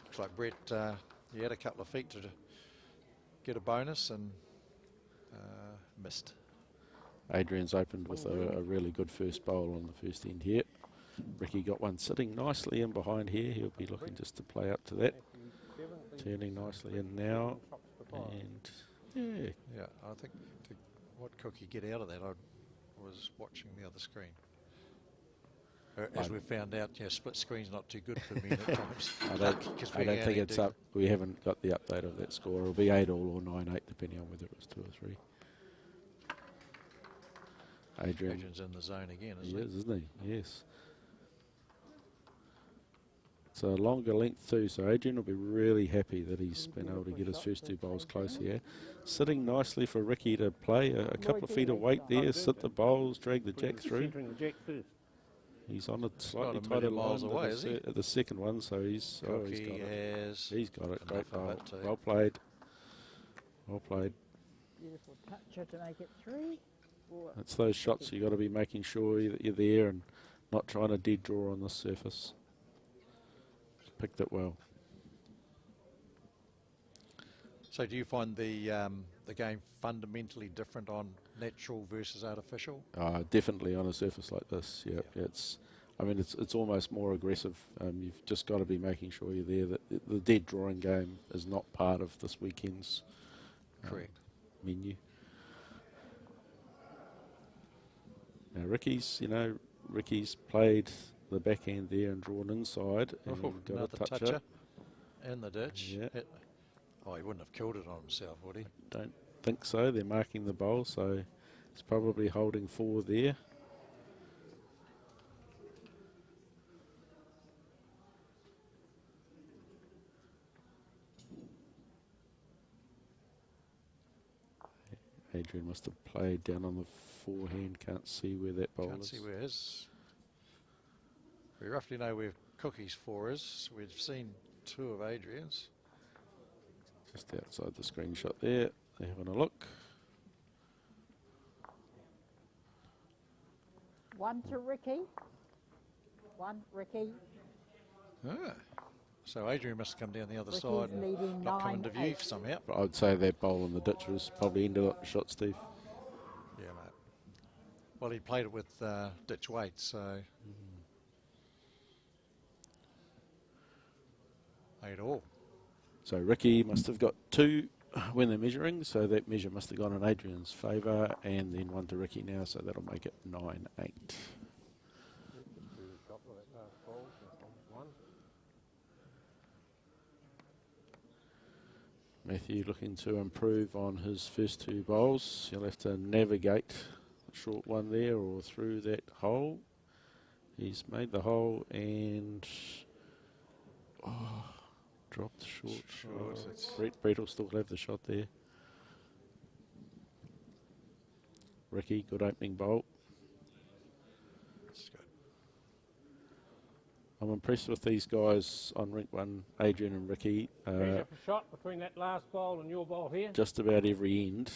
looks like Brett, he had a couple of feet to get a bonus and missed. Adrian's opened with a really good first bowl on the first end here. Ricky got one sitting nicely in behind here. He'll be looking just to play up to that. Turning nicely in now. And I think what could you get out of that? I was watching the other screen. As we found out, split screen's not too good for me at times. I don't think it's up. We haven't got the update of that score. It'll be 8-all or 9-8, depending on whether it was 2 or 3. Adrian's in the zone again, isn't he? He is, isn't he? Yes. It's a longer length too, so Adrian will be really happy that he's been able to get his first 2 bowls close here. Sitting nicely for Ricky to play a couple of feet of weight there, sit the bowls, drag the jack through. He's on a slightly tighter line away, at the second one, so he's got it. He's got it. Great bowl. Well played. Well played. Beautiful toucher to make it 3. It's those shots you've got to be making sure that you're there and not trying to dead draw on the surface. Picked it well. So do you find the game fundamentally different on natural versus artificial? Definitely on a surface like this. Yeah. It's almost more aggressive. You've just got to be making sure you're there. That the dead drawing game is not part of this weekend's menu. Now Ricky's played the backhand there and drawn inside and got a toucher. In the ditch. Yeah. He wouldn't have killed it on himself, would he? Don't think so. They're marking the bowl, so he's probably holding 4 there. Adrian must have played down on the forehand. Can't see where that bowl is. Can't see where his. We roughly know where Cookie's 4 is. We've seen 2 of Adrian's. Just outside the screenshot there. They're having a look. 1 to Ricky. 1 Ricky. So Adrian must have come down the other Ricky's side and not come into view somehow. I'd say that bowl in the ditch was probably ended up the shot, Steve. Yeah, Well, he played it with ditch weight, so 8 all. So Ricky must have got 2 when they're measuring, so that measure must have gone in Adrian's favour, and then 1 to Ricky now, so that'll make it 9-8. Matthew looking to improve on his first 2 bowls. He'll have to navigate a short one there or through that hole. He's made the hole and dropped short. Brett will still have the shot there. Ricky, good opening bowl. That's good. I'm impressed with these guys on rink 1, Adrian and Ricky. Shot between that last bowl and your bowl here. Just about every end,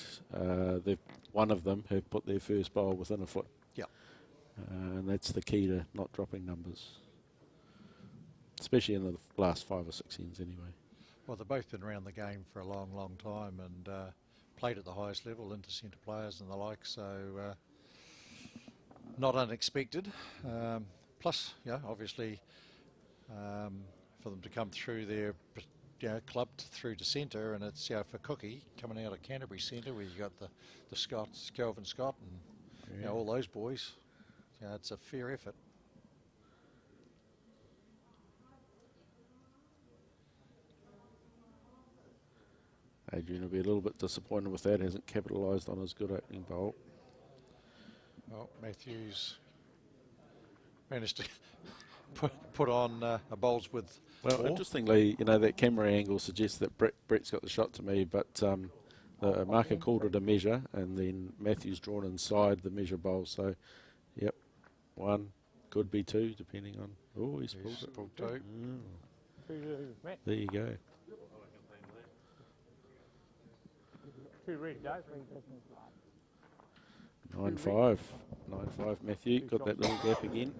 one of them have put their first bowl within a foot. Yeah. And that's the key to not dropping numbers, especially in the last 5 or 6 ends anyway. Well, they've both been around the game for a long, long time and played at the highest level, inter-centre players and the like, so not unexpected. Plus, obviously, for them to come through their club through to centre, and it's for Cookie coming out of Canterbury centre where you got the Scots, Kelvin Scott, and all those boys. It's a fair effort. Adrian will be a little bit disappointed with that. Hasn't capitalised on his good opening bowl. Well, Matthews managed to put on a bowls with. Well, 4. interestingly, that camera angle suggests that Brett's got the shot to me, but the marker called it a measure, and then Matthews drawn inside the measure bowl. So, yep, 1 could be 2, depending on. Oh, he's pulled it. Pulled 2. There you go. 2 red guys. 9-5. 9-5, Matthew. Got that little gap again.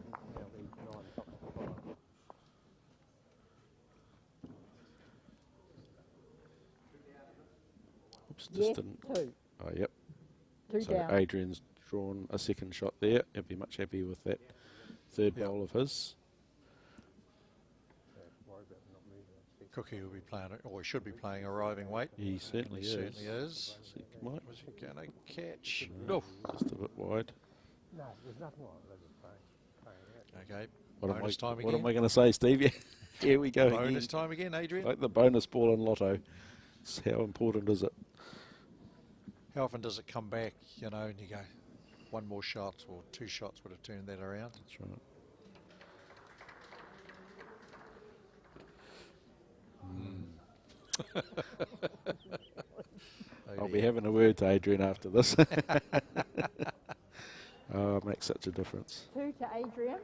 Oops, just didn't. 2. Oh, yep. 2 So down. Adrian's drawn a second shot there. He'll be much happy with that third bowl of his. Cookie will be playing, or he should be playing arriving weight. He certainly is. Certainly is. Might. Was he going to catch? No. Just a bit wide. No, there's nothing wrong with it. Okay. What bonus time again. What am I going to say, Steve? Here we go. Bonus time again, Adrian. Like the bonus ball in Lotto. How important is it? How often does it come back, and you go, 1 more shot or 2 shots would have turned that around? That's right. I'll be having a word to Adrian after this. Oh, it makes such a difference. 2 to Adrian.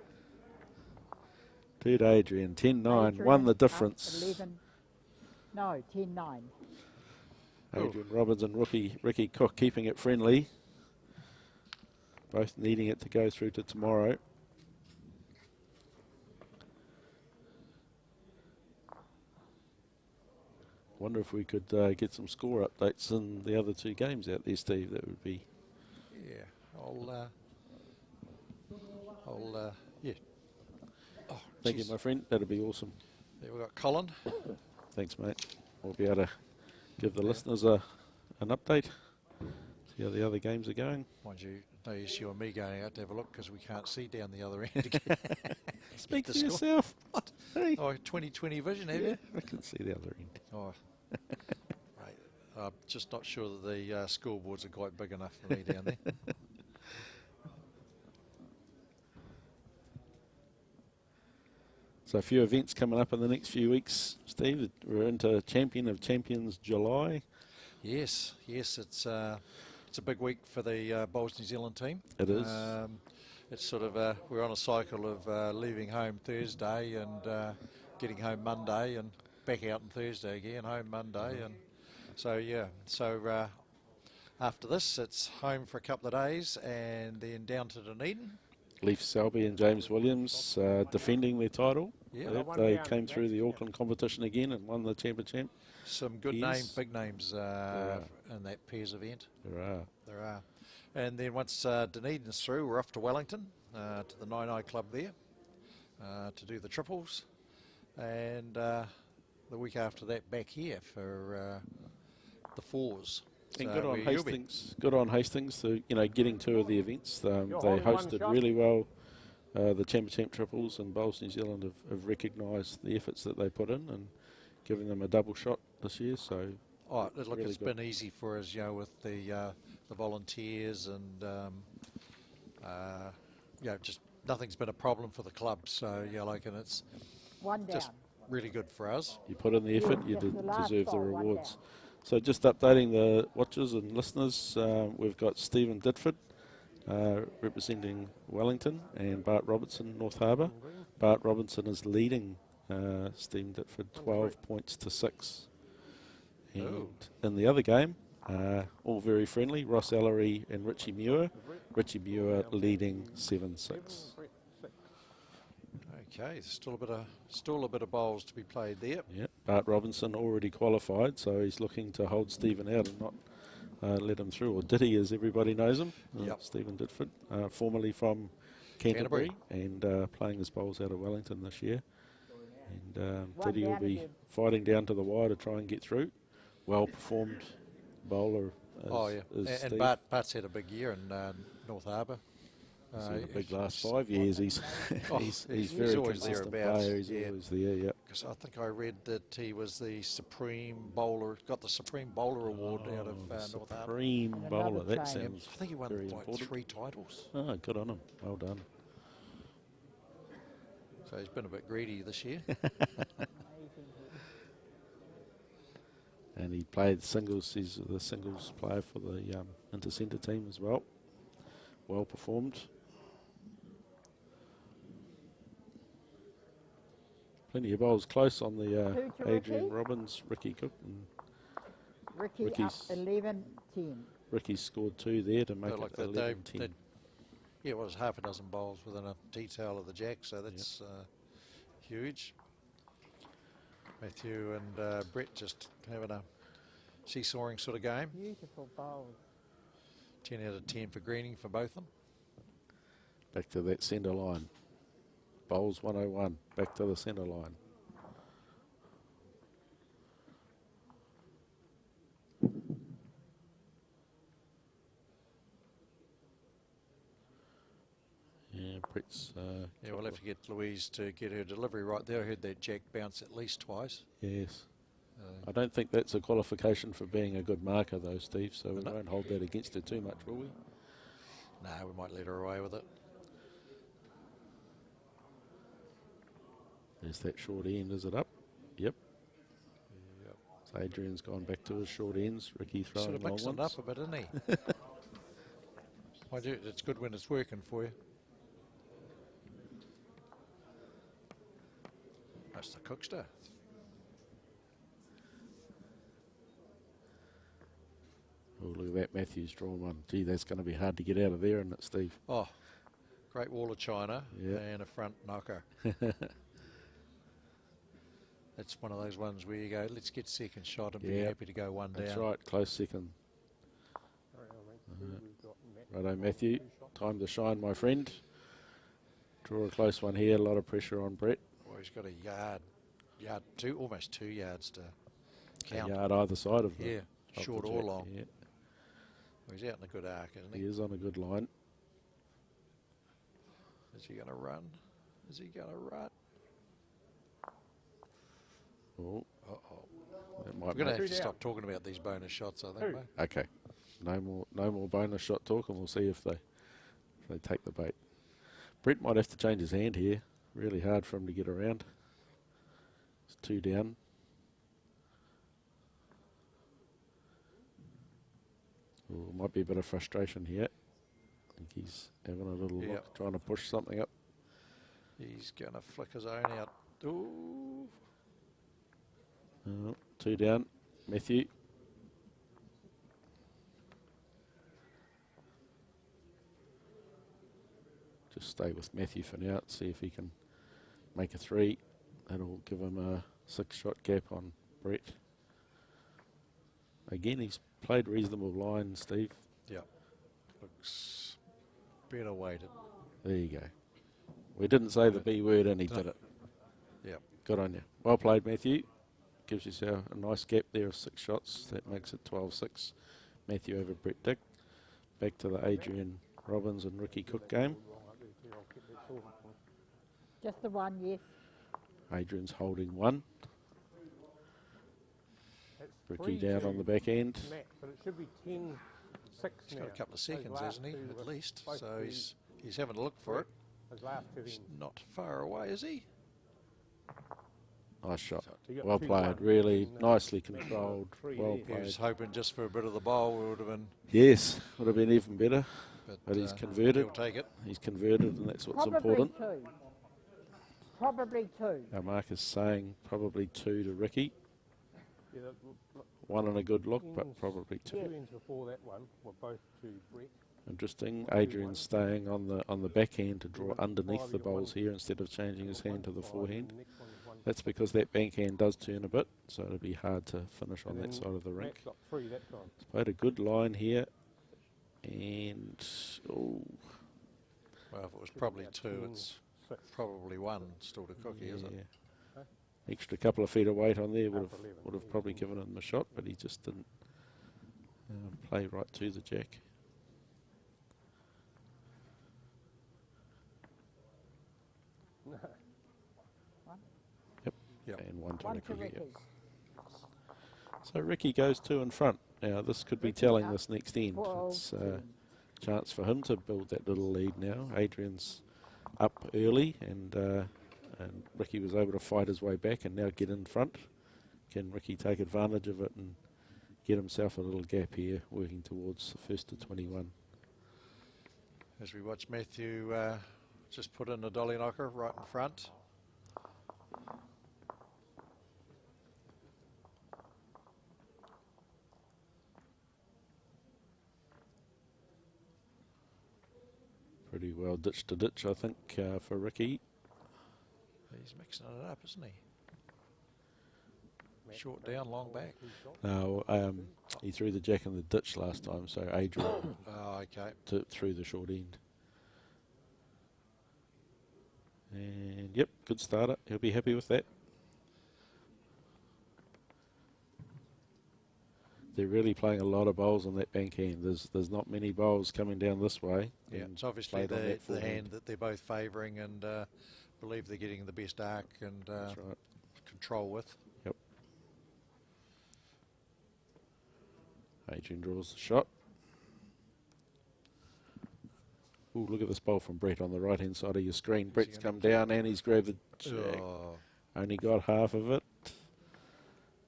2 to Adrian. 10-9. Won the difference. 11. No, 10-9. Adrian Robbins and Ricky Cook keeping it friendly. Both needing it to go through to tomorrow. Wonder if we could get some score updates in the other 2 games out there, Steve. That would be. Yeah, yeah. Oh, thank you, my friend. That'd be awesome. There we got Colin. Thanks, mate. We'll be able to give the listeners an update. See how the other games are going. Mind you, no use you and me going out to have a look because we can't see down the other end again. Speak for yourself. What? Hey. Oh, 20/20 vision, have you? I can see the other end. Oh, right. I'm just not sure that the scoreboards are quite big enough for me down there. So a few events coming up in the next few weeks, Steve. We're into Champion of Champions July. Yes, it's a big week for the Bowls New Zealand team. It is. It's sort of we're on a cycle of leaving home Thursday and getting home Monday and back out on Thursday again, home Monday, and so after this it's home for a couple of days and then down to Dunedin. Leaf Selby and James Williams defending their title. Yeah, they came through the Auckland competition again and won the championship. Some good names, big names in that pairs event. There are. There are. And then once Dunedin's through, we're off to Wellington, to the 9i club there, to do the triples. And the week after that, back here for the fours. And So good on where you'll be. Hastings. Good on Hastings. So, you know, getting 2 of the events. They hosted really well the Championship triples, and Bowls New Zealand have recognised the efforts that they put in and giving them a double shot this year. So, oh, look, really it's been easy for us, you know, with the volunteers and you know, just nothing's been a problem for the club. So yeah, like, and it's One down. just really good for us. you put in the effort, you Just the last deserve the ball, one rewards. down. So just updating the watchers and listeners, we've got Stephen Ditford representing Wellington and Bart Robertson, North Harbour. Bart Robertson is leading Stephen Ditford 12 points to 6. And in the other game, all very friendly, Ross Ellery and Richie Muir. Richie Muir leading 7-6. Okay, still a bit of bowls to be played there. Yeah, Bart Robinson already qualified, so he's looking to hold Stephen out and not let him through, or Diddy as everybody knows him. Yep. Stephen Ditford, formerly from Canterbury and playing his bowls out of Wellington this year. And Diddy will be fighting down to the wire to try and get through. Well performed bowler. And Steve. Bart's had a big year in North Harbour. He's had a big last 5 years. He's very always consistent thereabouts. player. He's always there. Yeah. Because I think I read that he was the supreme bowler, got the supreme bowler award out of North Harbour. Supreme bowler. That sounds I think he won very like important. 3 titles. Oh, good on him. Well done. So he's been a bit greedy this year. And he played singles. He's the singles player for the inter-centre team as well. Well performed. Plenty of bowls close on the Two to Adrian Ricky. Robbins, Ricky Cook. And Ricky Ricky's- up 11-10. Ricky scored 2 there to make Like it that, 11-10. yeah, it was half a dozen bowls within a detail of the jack, so that's huge. Matthew and Brett just having a seesawing sort of game. Beautiful bowls. 10 out of 10 for greening for both of them. Back to that centre line. Bowls 101. Back to the centre line. Yeah, Brett's... Yeah, we'll have to get Louise to get her delivery right there. I heard that jack bounce at least twice. Yes. I don't think that's a qualification for being a good marker though, Steve, so we No. won't hold that against her too much, will we? No, we might let her away with it. There's that short end, is it up? Yep. So Adrian's gone back to his short ends. Ricky Should throwing have long mixed it ones. up a bit, didn't he? I do. It's good when it's working for you. That's the Cookster. Oh, look at that Matthews drawn one. Gee, that's going to be hard to get out of there, isn't it, Steve? Oh, great wall of China Yeah. and a front knocker. It's one of those ones where you go, let's get second shot and be Yeah. happy to go one That's down. right, close second. Righto, Matthew. Time to shine, my friend. Draw a close one here. A lot of pressure on Brett. Well, he's got a almost 2 yards to A count. yard either side of the Yeah, of the short or jack, long. Yeah. Well, he's out in a good arc, isn't He he? is on a good line. Is he going to run? Is he going to run? Oh, Uh-oh. that We're might going to have make to stop talking about these bonus shots, I think, mate. Okay. No more bonus shot talk, and we'll see if they take the bait. Brett might have to change his hand here. Really hard for him to get around. It's 2 down. Oh, might be a bit of frustration here. I think he's having a little Yep. look, trying to push something up. He's going to flick his own out. Ooh. 2 down. Matthew. Just stay with Matthew for now. See if he can make a 3. That'll give him a 6-shot gap on Brett. Again, he's played reasonable line, Steve. Yeah. Looks better weighted. There you go. We didn't say the B word and he did it. Yep. Good on you. Well played, Matthew. Gives yourself a nice gap there of 6 shots. That makes it 12-6. Matthew over Brett Dick. Back to the Adrian Robbins and Ricky Cook game. Just the one, yes. Adrian's holding 1. Ricky down on the back end. But it should be 10-6 He's got a couple of seconds, hasn't he, at least? So he's having a look for it. He's not far away, is he? Nice shot. Well played. Really nicely controlled. Well He played. was hoping just for a bit of the bowl. It would have been. Yes, would have been even better. But he's converted. He'll take it. He's converted, and that's what's Probably important. 2. Probably 2. Our mark is saying probably 2 to Ricky. Yeah, 1 and a good look, but probably 2. 2 ends before that one were both to Brett. Interesting. Adrian's staying on the backhand to draw underneath the bowls here instead of changing his hand to the forehand. That's because that backhand does turn a bit, so it'll be hard to finish on that side of the rink. He's played a good line here, and well, if it was probably 2, it's probably 1 still to Cookie, is it? Extra couple of feet of weight on there would have probably given him a shot, but he just didn't play right to the jack. Yep. And 1 to Ricky. Yep. So Ricky goes 2 in front. Now this could be telling this next end. It's a chance for him to build that little lead now. Adrian's up early, and Ricky was able to fight his way back and now get in front. Can Ricky take advantage of it and get himself a little gap here, working towards the first to 21? As we watch Matthew just put in a dolly knocker right in front. Pretty well ditch to ditch, I think, for Ricky. He's mixing it up, isn't he? Short down, long back. No, he threw the jack in the ditch last time, so Adrian threw the short end. And yep, good starter. He'll be happy with that. They're really playing a lot of bowls on that bank hand. There's not many bowls coming down this way. Yeah, it's obviously the hand that they're both favouring and believe they're getting the best arc and control with. Yep. Adrian draws the shot. Ooh, look at this bowl from Brett on the right hand side of your screen. Brett's come down and he's grabbed the jack. Only got half of it.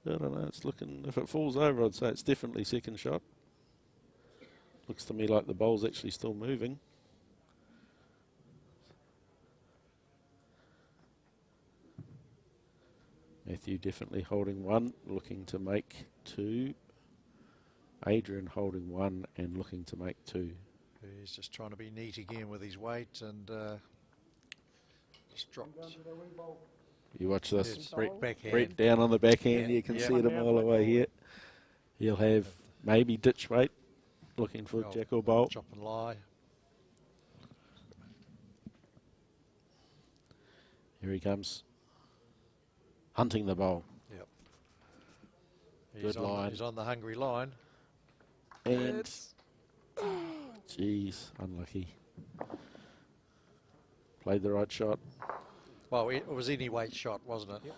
I don't know, it's looking, if it falls over, I'd say it's definitely second shot. Looks to me like the bowl's actually still moving. Matthew definitely holding 1, looking to make 2. Adrian holding 1 and looking to make 2. He's just trying to be neat again with his weight and just dropped. You watch this, Brett down on the backhand, you can see it a mile away here. He'll have maybe ditch weight, looking for jack or bowl. Chop and lie. Here he comes, hunting the bowl. Yep. Good line. He's on the hungry line. And, geez, unlucky. Played the right shot. Well, it was any weight shot, wasn't it? Yep.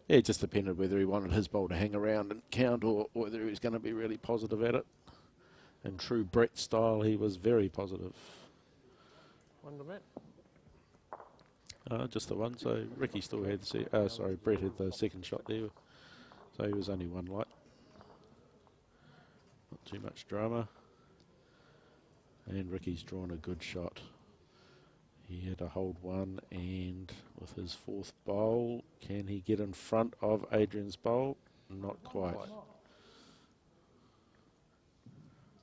Yeah, it just depended whether he wanted his bowl to hang around and count or whether he was going to be really positive at it. In true Brett style, he was very positive. Just the one, so Ricky still had Brett had the second shot there, so he was only 1 light. Not too much drama. And Ricky's drawn a good shot. He had to hold 1, and with his 4th bowl, can he get in front of Adrian's bowl? Not quite.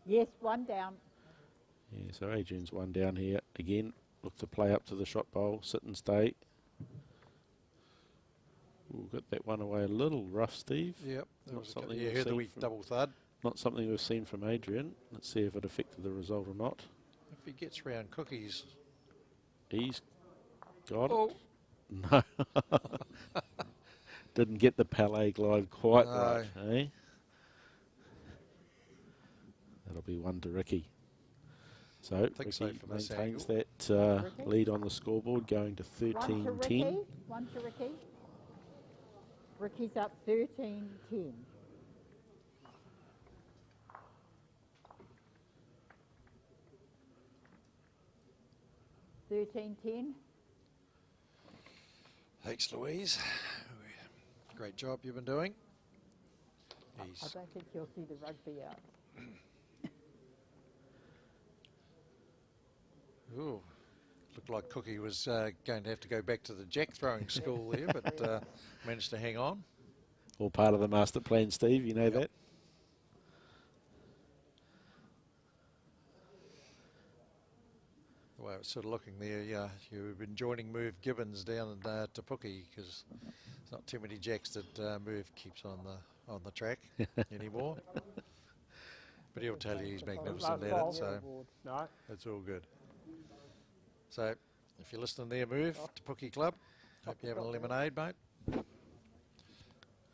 Yes, 1 down. Yeah, so Adrian's 1 down here. Again, look to play up to the shot bowl, sit and stay. Ooh, got that one away a little rough, Steve. Yep. Not something you heard the weak double thud. not something we've seen from Adrian. Let's see if it affected the result or not. If he gets round Cookies. He's got it. No. Didn't get the Palais glide quite right, eh? That'll be one to Ricky. So Ricky maintains that lead on the scoreboard, going to 13-10. One to Ricky. Ricky's up 13-10. Thanks, Louise. Great job you've been doing. I don't think you'll see the rugby out. Ooh, looked like Cookie was going to have to go back to the jack throwing school there, but managed to hang on. All part of the master plan, Steve, you know that? The way it's sort of looking there, you've been joining Merv Gibbons down to Pookie, because there's not too many jacks that Merv keeps on the track anymore. But he'll tell you he's magnificent at it, so it's all good. So, if you're listening there, Merv, to Pookie Club, hope you're having a lemonade, mate.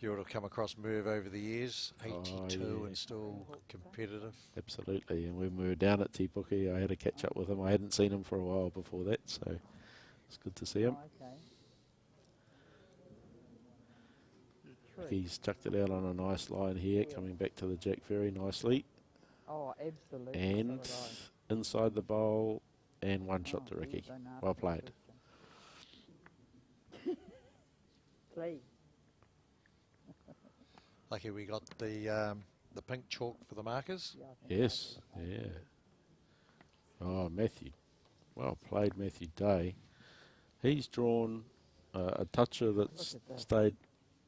You ought to have come across Merv over the years, 82 and still competitive. Absolutely, and when we were down at Te Puke, I had a catch up with him. I hadn't seen him for a while before that, so it's good to see him. He's chucked it out on a nice line here, coming back to the jack very nicely. Oh, absolutely. And inside the bowl, and one shot to Ricky. Well played. Please. Lucky we got the pink chalk for the markers. Yes, yeah. Oh, Matthew. Well played, Matthew Day. He's drawn a toucher that's stayed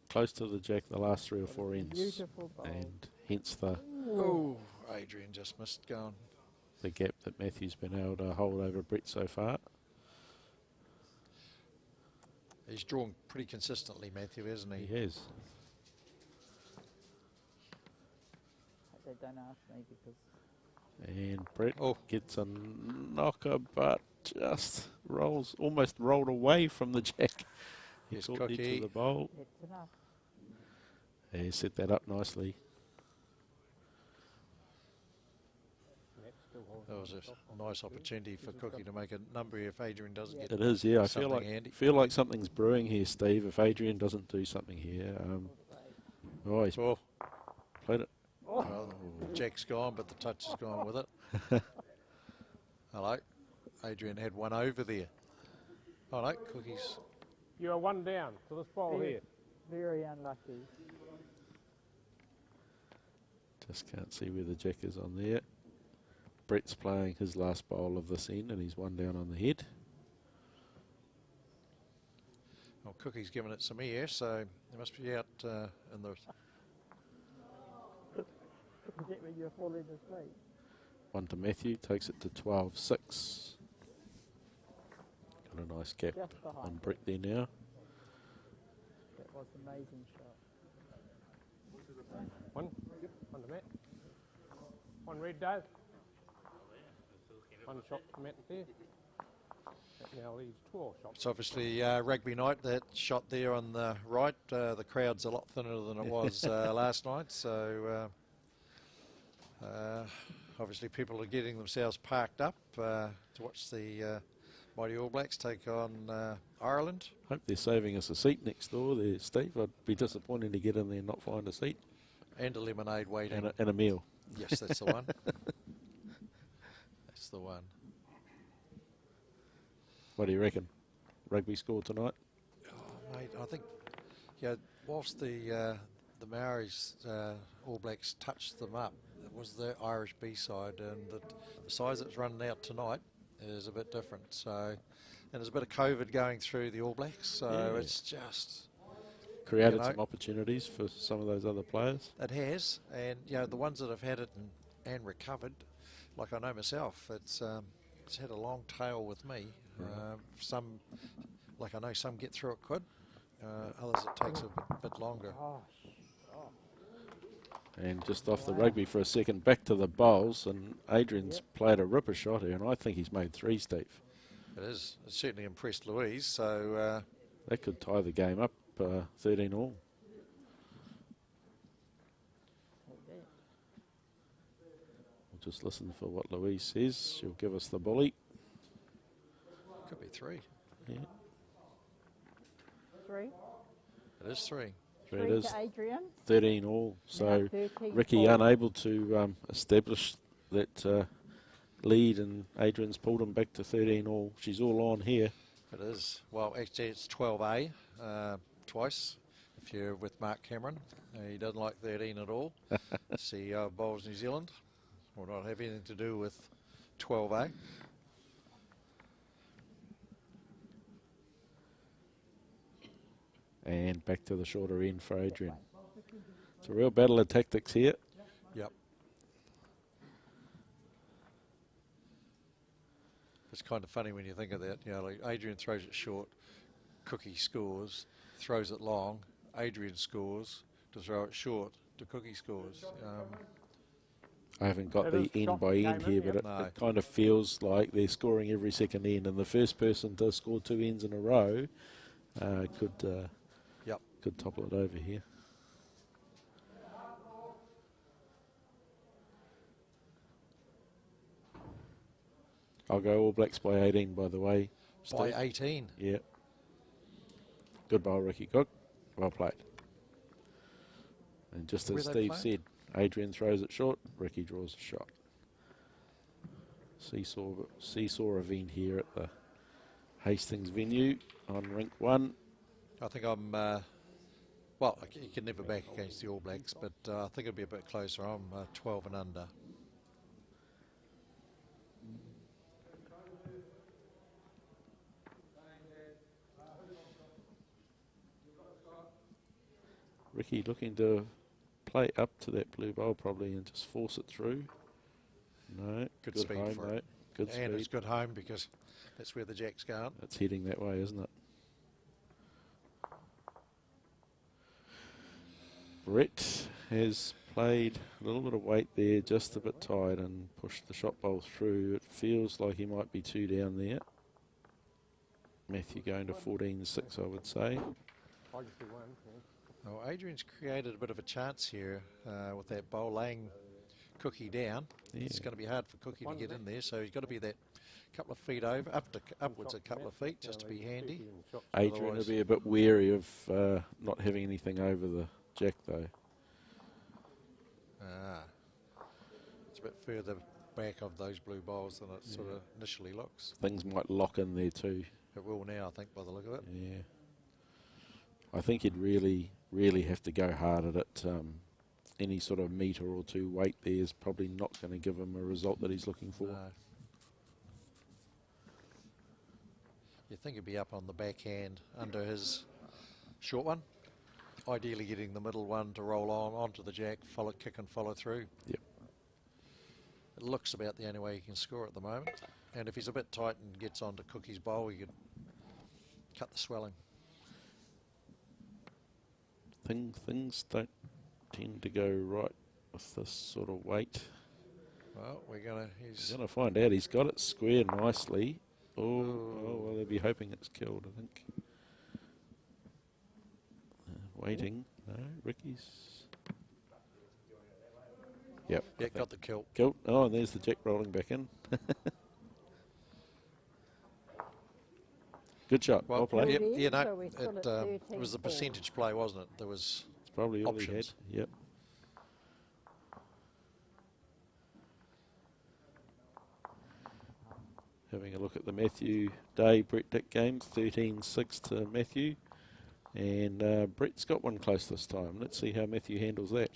close to the jack the last 3 or 4 ends. And hence the... Oh, Adrian just missed going. The gap that Matthew's been able to hold over Brett so far. He's drawn pretty consistently, Matthew, hasn't he? He has. They don't ask me because... And Brett gets a knocker, but just rolls, almost rolled away from the jack. He's got to the bowl. That's enough. He set that up nicely. That was a nice opportunity for Cookie to make a number if Adrian doesn't get it is, yeah. I handy. feel like something's brewing here, Steve. If Adrian doesn't do something here, he's played it. Well, Jack's gone, but the touch has gone with it. Hello, Adrian had one over there. Oh no, Cookie's. You are one down to this ball here. Very unlucky. Just can't see where the jack is on there. Brett's playing his last bowl of this end, and he's one down on the head. Well, Cookie's given it some air, so he must be out in the... Is that when you're falling asleep? One to Matthew, takes it to 12-6. Got a nice gap on Brett there now. That was an amazing shot. One to Matt. One red Dave. One shot to Matt there. That now leaves 12 shots. It's obviously rugby night, that shot there on the right. The crowd's a lot thinner than it was last night, so obviously people are getting themselves parked up to watch the Mighty All Blacks take on Ireland. Hope they're saving us a seat next door there, Steve. I'd be disappointed to get in there and not find a seat. And a lemonade waiting. And a meal. Yes, that's the one. That's the one. What do you reckon? Rugby score tonight? Oh, mate, I think, whilst the Maoris All Blacks touched them up, it was the Irish B-side, and the size that's running out tonight is a bit different. So, and there's a bit of COVID going through the All Blacks, so it's just created some opportunities for some of those other players. It has, and the ones that have had it and recovered, like I know myself, it's had a long tail with me. Some, like I know some get through it good, others it takes a bit longer. And just off the rugby for a second, back to the bowls, and Adrian's played a ripper shot here, and I think he's made 3, Steve. It is. It's certainly impressed Louise, so... that could tie the game up 13 all. We'll just listen for what Louise says. She'll give us the bully. Could be 3. Yeah. 3. It is 3. 3 it is. To Adrian. 13 all. So 13 Ricky all. unable to establish that lead, and Adrian's pulled him back to 13 all. She's all on here. It is. Well, actually, it's 12A twice. If you're with Mark Cameron, he doesn't like 13 at all. CEO of Bowls New Zealand will not have anything to do with 12A. And back to the shorter end for Adrian. It's a real battle of tactics here. Yep. It's kind of funny when you think of that. You know, like Adrian throws it short, Cookie scores, throws it long, Adrian scores to throw it short, to Cookie scores. I haven't got the end by end here, but it kind of feels like they're scoring every second end, and the first person to score 2 ends in a row could topple it over here. I'll go All Blacks by 18, by the way. By 18? Yeah. Good bowl, Ricky Cook. Well played. And just as Steve said, Adrian throws it short, Ricky draws a shot. Seesaw event here at the Hastings venue on rink 1. I think I'm... well, you can never back against the All Blacks, but I think it'll be a bit closer. I'm 12 and under. Ricky looking to play up to that blue bowl probably and just force it through. No, good speed home, for it. Good and speed. It's good home because that's where the jack's going. It's heading that way, isn't it? Brett has played a little bit of weight there, just a bit tight, and pushed the shot bowl through. It feels like he might be 2 down there. Matthew going to 14-6, I would say. Well, Adrian's created a bit of a chance here with that bowl laying Cookie down. Yeah. It's going to be hard for Cookie to get in there, so he's got to be that couple of feet over, upwards a couple of feet, just to be handy. Adrian will be a bit wary of not having anything over the jack, though. It's a bit further back of those blue bowls than it sort of initially looks. Things might lock in there too. It will now, I think, by the look of it. Yeah. I think he'd really have to go hard at it. Any sort of metre or 2 weight there is probably not going to give him a result that he's looking for. No. You think he'd be up on the backhand under his short one. Ideally getting the middle one to roll onto the jack, kick and follow through. Yep. It looks about the only way he can score at the moment. And if he's a bit tight and gets onto Cookie's bowl, he could cut the swelling. Things don't tend to go right with this sort of weight. Well, he's gonna find out. He's got it squared nicely. Oh, well, they'll be hoping it's killed, I think. Waiting. No, Ricky's. Yep. Yeah, got the kill. Kill. Oh, and there's the jack rolling back in. Good shot. Well played. It was the percentage play, wasn't it? There was. It's probably all options. he had. Yep. Having a look at the Matthew Day Brett Dick game, 13-6 to Matthew. And Brett's got one close this time. Let's see how Matthew handles that.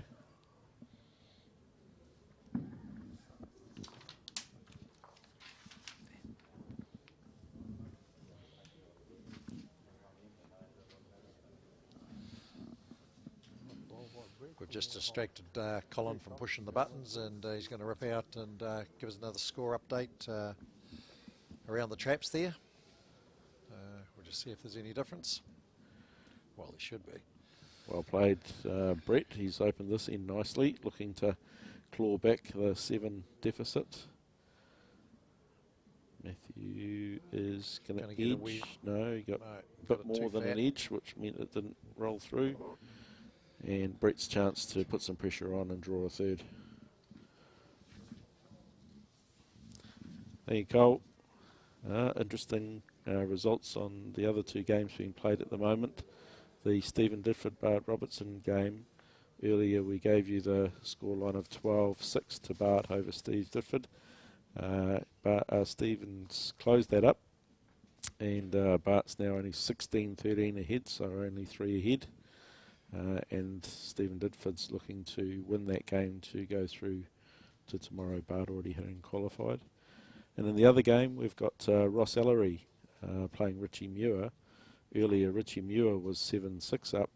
We've just distracted Colin from pushing the buttons, and he's going to rip out and give us another score update around the traps there. We'll just see if there's any difference. Well, there should be. Well played, Brett. He's opened this end nicely, looking to claw back the 7 deficit. Matthew is going to edge. No, he got a bit more than an edge, which meant it didn't roll through. And Brett's chance to put some pressure on and draw a third. There you go. Interesting results on the other 2 games being played at the moment. The Stephen Didford Bart Robertson game. Earlier we gave you the scoreline of 12-6 to Bart over Steve Didford. Stephen's closed that up, and Bart's now only 16-13 ahead, so only 3 ahead. And Stephen Didford's looking to win that game to go through to tomorrow. Bart already having qualified. And in the other game, we've got Ross Ellery playing Richie Muir. Earlier, Richie Muir was 7-6 up.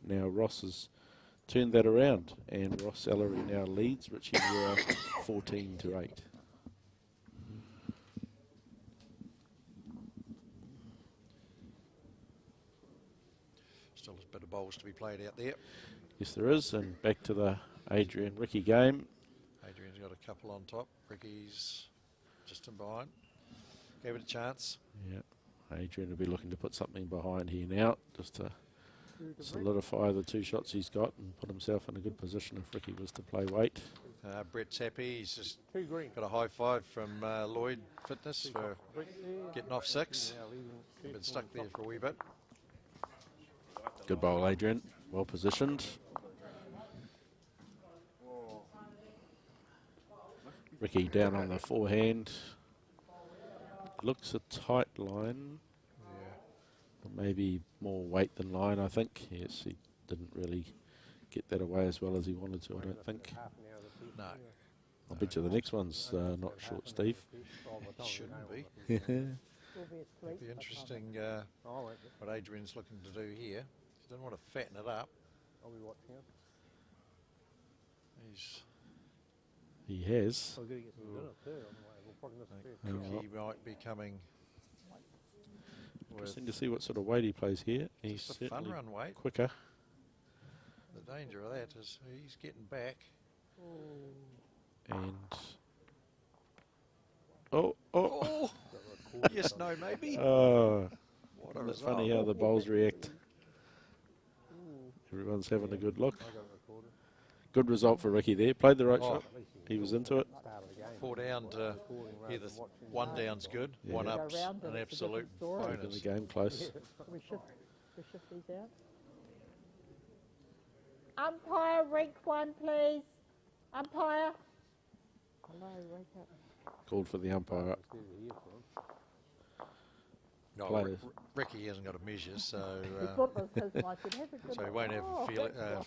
Now Ross has turned that around, and Ross Ellery now leads Richie Muir 14-8. Still a bit of bowls to be played out there. Yes, there is. And back to the Adrian-Ricky game. Adrian's got a couple on top. Ricky's just in behind. Gave it a chance. Yeah. Adrian will be looking to put something behind here now, just to solidify the 2 shots he's got and put himself in a good position if Ricky was to play weight. Brett's happy. He's just got a high 5 from Lloyd Fitness for getting off 6. Been stuck there for a wee bit. Good bowl, Adrian. Well positioned. Ricky down on the forehand. Looks a tight line. Yeah. Maybe more weight than line, I think. Yes, he didn't really get that away as well as he wanted to, I don't think. No. I'll bet you the next one's not short, Steve. It shouldn't be. It'll be interesting what Adrian's looking to do here. He doesn't want to fatten it up. I'll be watching it. He has. Cookie might be coming. Interesting to see what sort of weight he plays here. He's certainly fun run weight. Quicker. The danger of that is he's getting back. And Yes, no, maybe. Oh, What it's funny how the bowls react. Everyone's having a good look. Good result for Ricky there. Played the right shot. He was into it. 4 down to either 1 down's good, 1 up's an absolute bonus. Keeping the game close. We shift these out. Umpire, rank 1, please. Umpire. Hello, wake up. Called for the umpire up. No, Ricky hasn't got a measure, so so he won't have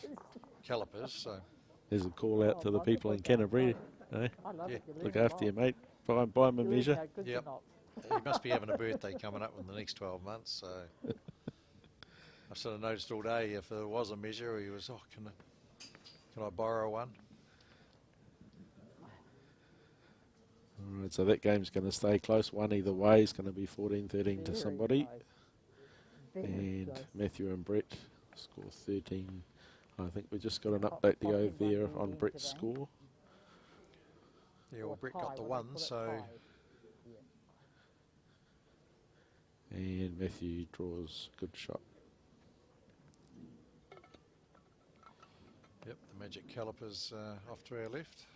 calipers. So there's a call out to the people in Canterbury. Eh? Yeah. Look after you, mate. Buy him a measure. Yep. He must be having a birthday coming up in the next 12 months. So I sort of noticed all day if there was a measure, he was, can I borrow one? All right, so that game's going to stay close. One either way is going to be 14-13 to somebody. And Matthew and Brett score 13. I think we just got an update to go there on Brett's score. Yeah, well, Brett got the 1, so... And Matthew draws good shot. Yep, the magic calipers off to our left.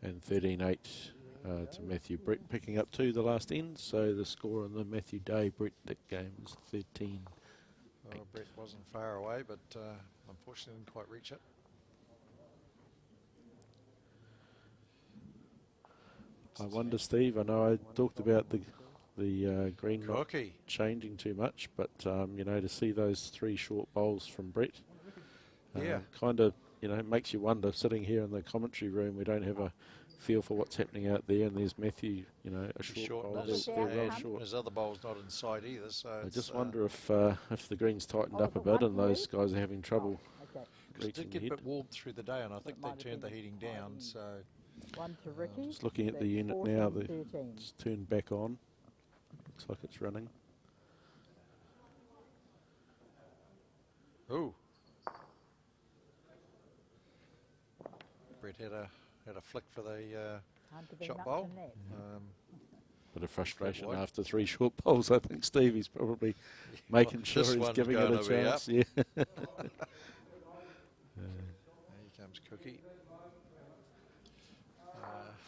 And 13-8 to Matthew. Brett picking up 2 the last end, so the score on the Matthew Day Brett Dick game is 13. Well, Brett wasn't far away, but unfortunately didn't quite reach it. I wonder, Steve, I know I talked about the green not changing too much, but you know, to see those 3 short bowls from Brett, kind of, you know, makes you wonder. Sitting here in the commentary room, we don't have a feel for what's happening out there, and there's Matthew, you know, a short bowl. They're well short. His other bowl's not inside either, so I just wonder if the green's tightened up a bit and those guys are having trouble. Because it did get a bit warm through the day, and I think they turned the heating down. So One to Ricky. Just looking at the unit now, it's turned back on. Looks like it's running. Ooh. Brett had a flick for the shot bowl. Bit of frustration after 3 short bowls. I think Stevie's probably making sure he's giving it a chance. Yeah. Here comes Cookie.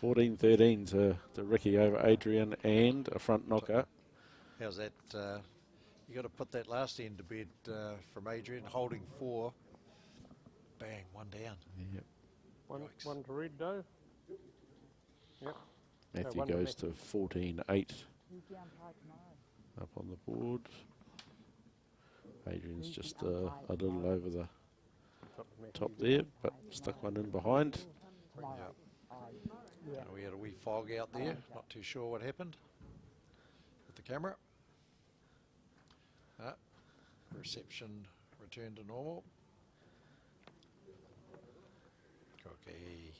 14-13 to Ricky over Adrian and a front knocker. How's that? You got to put that last end to bed from Adrian, holding 4. Bang, 1 down. Yep. One to read, though. Yep. Matthew goes to 14-8 up on the board. Adrian's just a little over the top there, but stuck one in behind. We had a wee fog out there, not too sure what happened with the camera. Reception returned to normal. Cookie.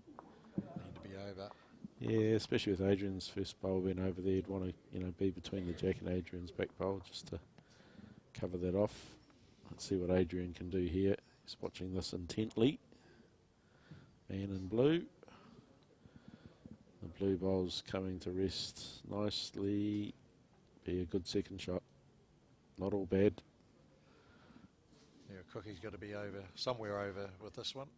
Need to be over. Yeah, especially with Adrian's first bowl being over there, you'd want to, be between the Jack and Adrian's back bowl just to cover that off. Let's see what Adrian can do here. He's watching this intently. Man in blue. The blue bowl's coming to rest nicely. Be a good second shot. Not all bad. Yeah, Cookie's got to be over, somewhere over with this one.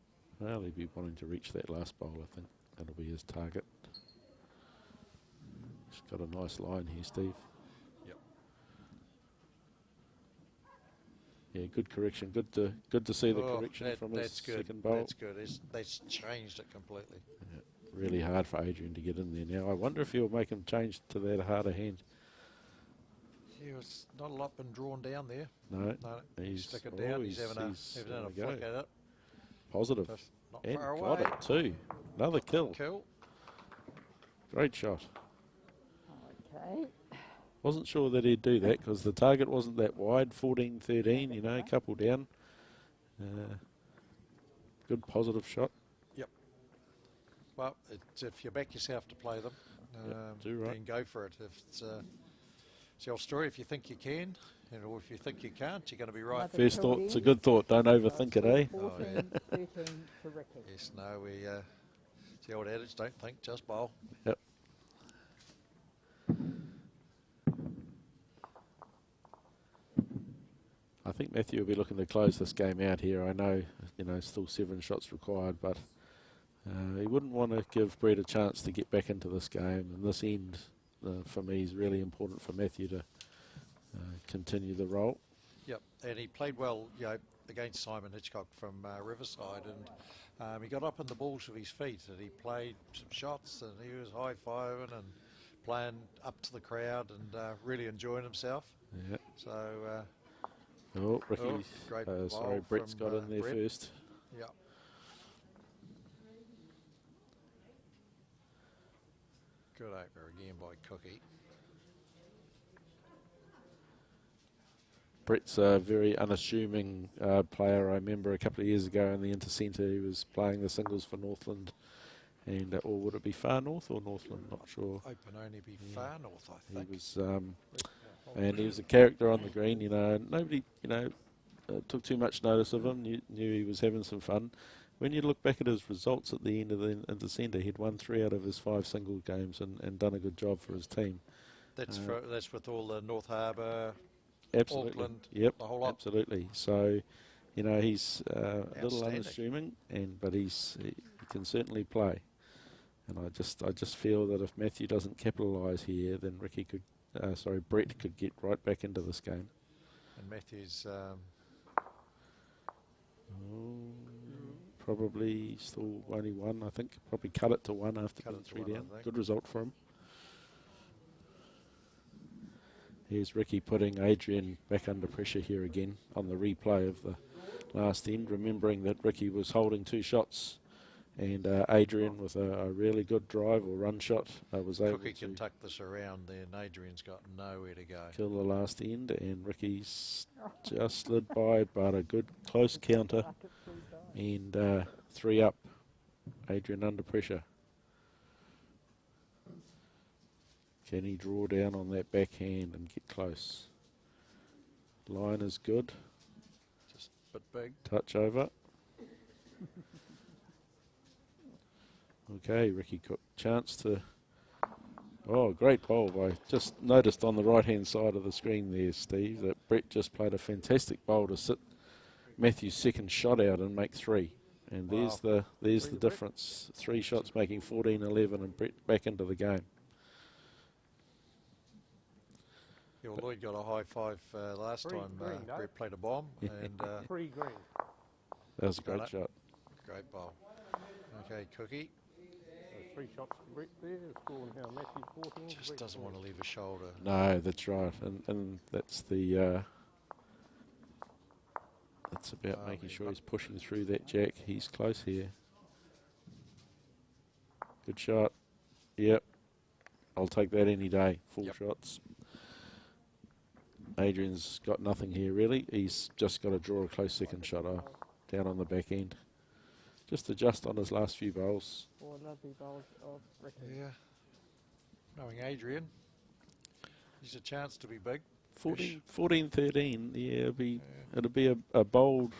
Well, he'd be wanting to reach that last bowl, I think. That'll be his target. He's got a nice line here, Steve. Yep. Yeah, good correction. Good to see the correction from his second bowl. That's good. That's changed it completely. Yeah, really hard for Adrian to get in there now. I wonder if he'll make him change to that harder hand. Yeah, it's not a lot been drawn down there. No, he's stick it down. He's having a flick at it. Positive. Not and far got away. it too. Another kill. Great shot. Okay. Wasn't sure that he'd do that because the target wasn't that wide. 14-13, a couple down. Good positive shot. Yep. Well, if you back yourself to play them, do right. then go for it. If it's your story. If you think you can, or if you think you can't, you're going to be right. First thought, it's a good thought. Don't overthink it, eh? 14, 13 to Ricky. Yes, no, it's the old adage, don't think, just bowl. Yep. I think Matthew will be looking to close this game out here. I know, still 7 shots required, but he wouldn't want to give Brett a chance to get back into this game. And this end, for me, is really important for Matthew to continue the role. Yep, and he played well, against Simon Hitchcock from Riverside, and he got up in the balls with his feet, and he played some shots, and he was high-fiving and playing up to the crowd, and really enjoying himself. Yeah. So. Ricky's. Brett's got in there first. Yep. Good opener again by Cookie. Brett's a very unassuming player. I remember a couple of years ago in the Intercentre he was playing the singles for Northland, and or would it be Far North or Northland? Not sure. Open only be Far North, I think. He was, and he was a character on the green. Nobody, took too much notice of him. Knew he was having some fun. When you look back at his results at the end of the Intercentre, he'd won 3 out of his 5 single games and done a good job for his team. That's with all the North Harbour. Absolutely. Auckland, yep. The whole lot. Absolutely. So, he's a little unassuming, but he can certainly play. And I just feel that if Matthew doesn't capitalise here, then Brett could get right back into this game. And Matthew's probably still only 1. I think probably cut it to 1 after being 3 down. Good result for him. Here's Ricky putting Adrian back under pressure here again on the replay of the last end, remembering that Ricky was holding 2 shots And Adrian with a really good drive or run shot was able Cookie to can tuck this around there, and Adrian's got nowhere to go. kill the last end, and Ricky's just slid by, but a good close counter, and 3 up. Adrian under pressure. Can he draw down on that backhand and get close? Line is good. Just a bit big. Touch over. Okay, Ricky Cook, chance to... Oh, great bowl. I just noticed on the right-hand side of the screen there, Steve, that Brett just played a fantastic bowl to sit Matthew's second shot out and make 3. And there's the difference. 3 shots making 14-11 and Brett back into the game. Yeah, well, Lloyd got a high 5 last time. Brett played a bomb. And 3 green. That was a great shot. Great bowl. Okay, Cookie. 3 shots to Brett there, scoring now Matthew 14. Just Brett doesn't want to leave a shoulder. No, that's right. And that's the... It's about making sure he's pushing through that jack. He's close here. Good shot. Yep. I'll take that any day. Full shots. Adrian's got nothing here really. He's just got to draw a close second shot off. Down on the back end. Just adjust on his last few bowls. 4 lovely bowls of Ricky. Yeah. Knowing Adrian, he's a chance to be big. 14-13, yeah, it'll be a bold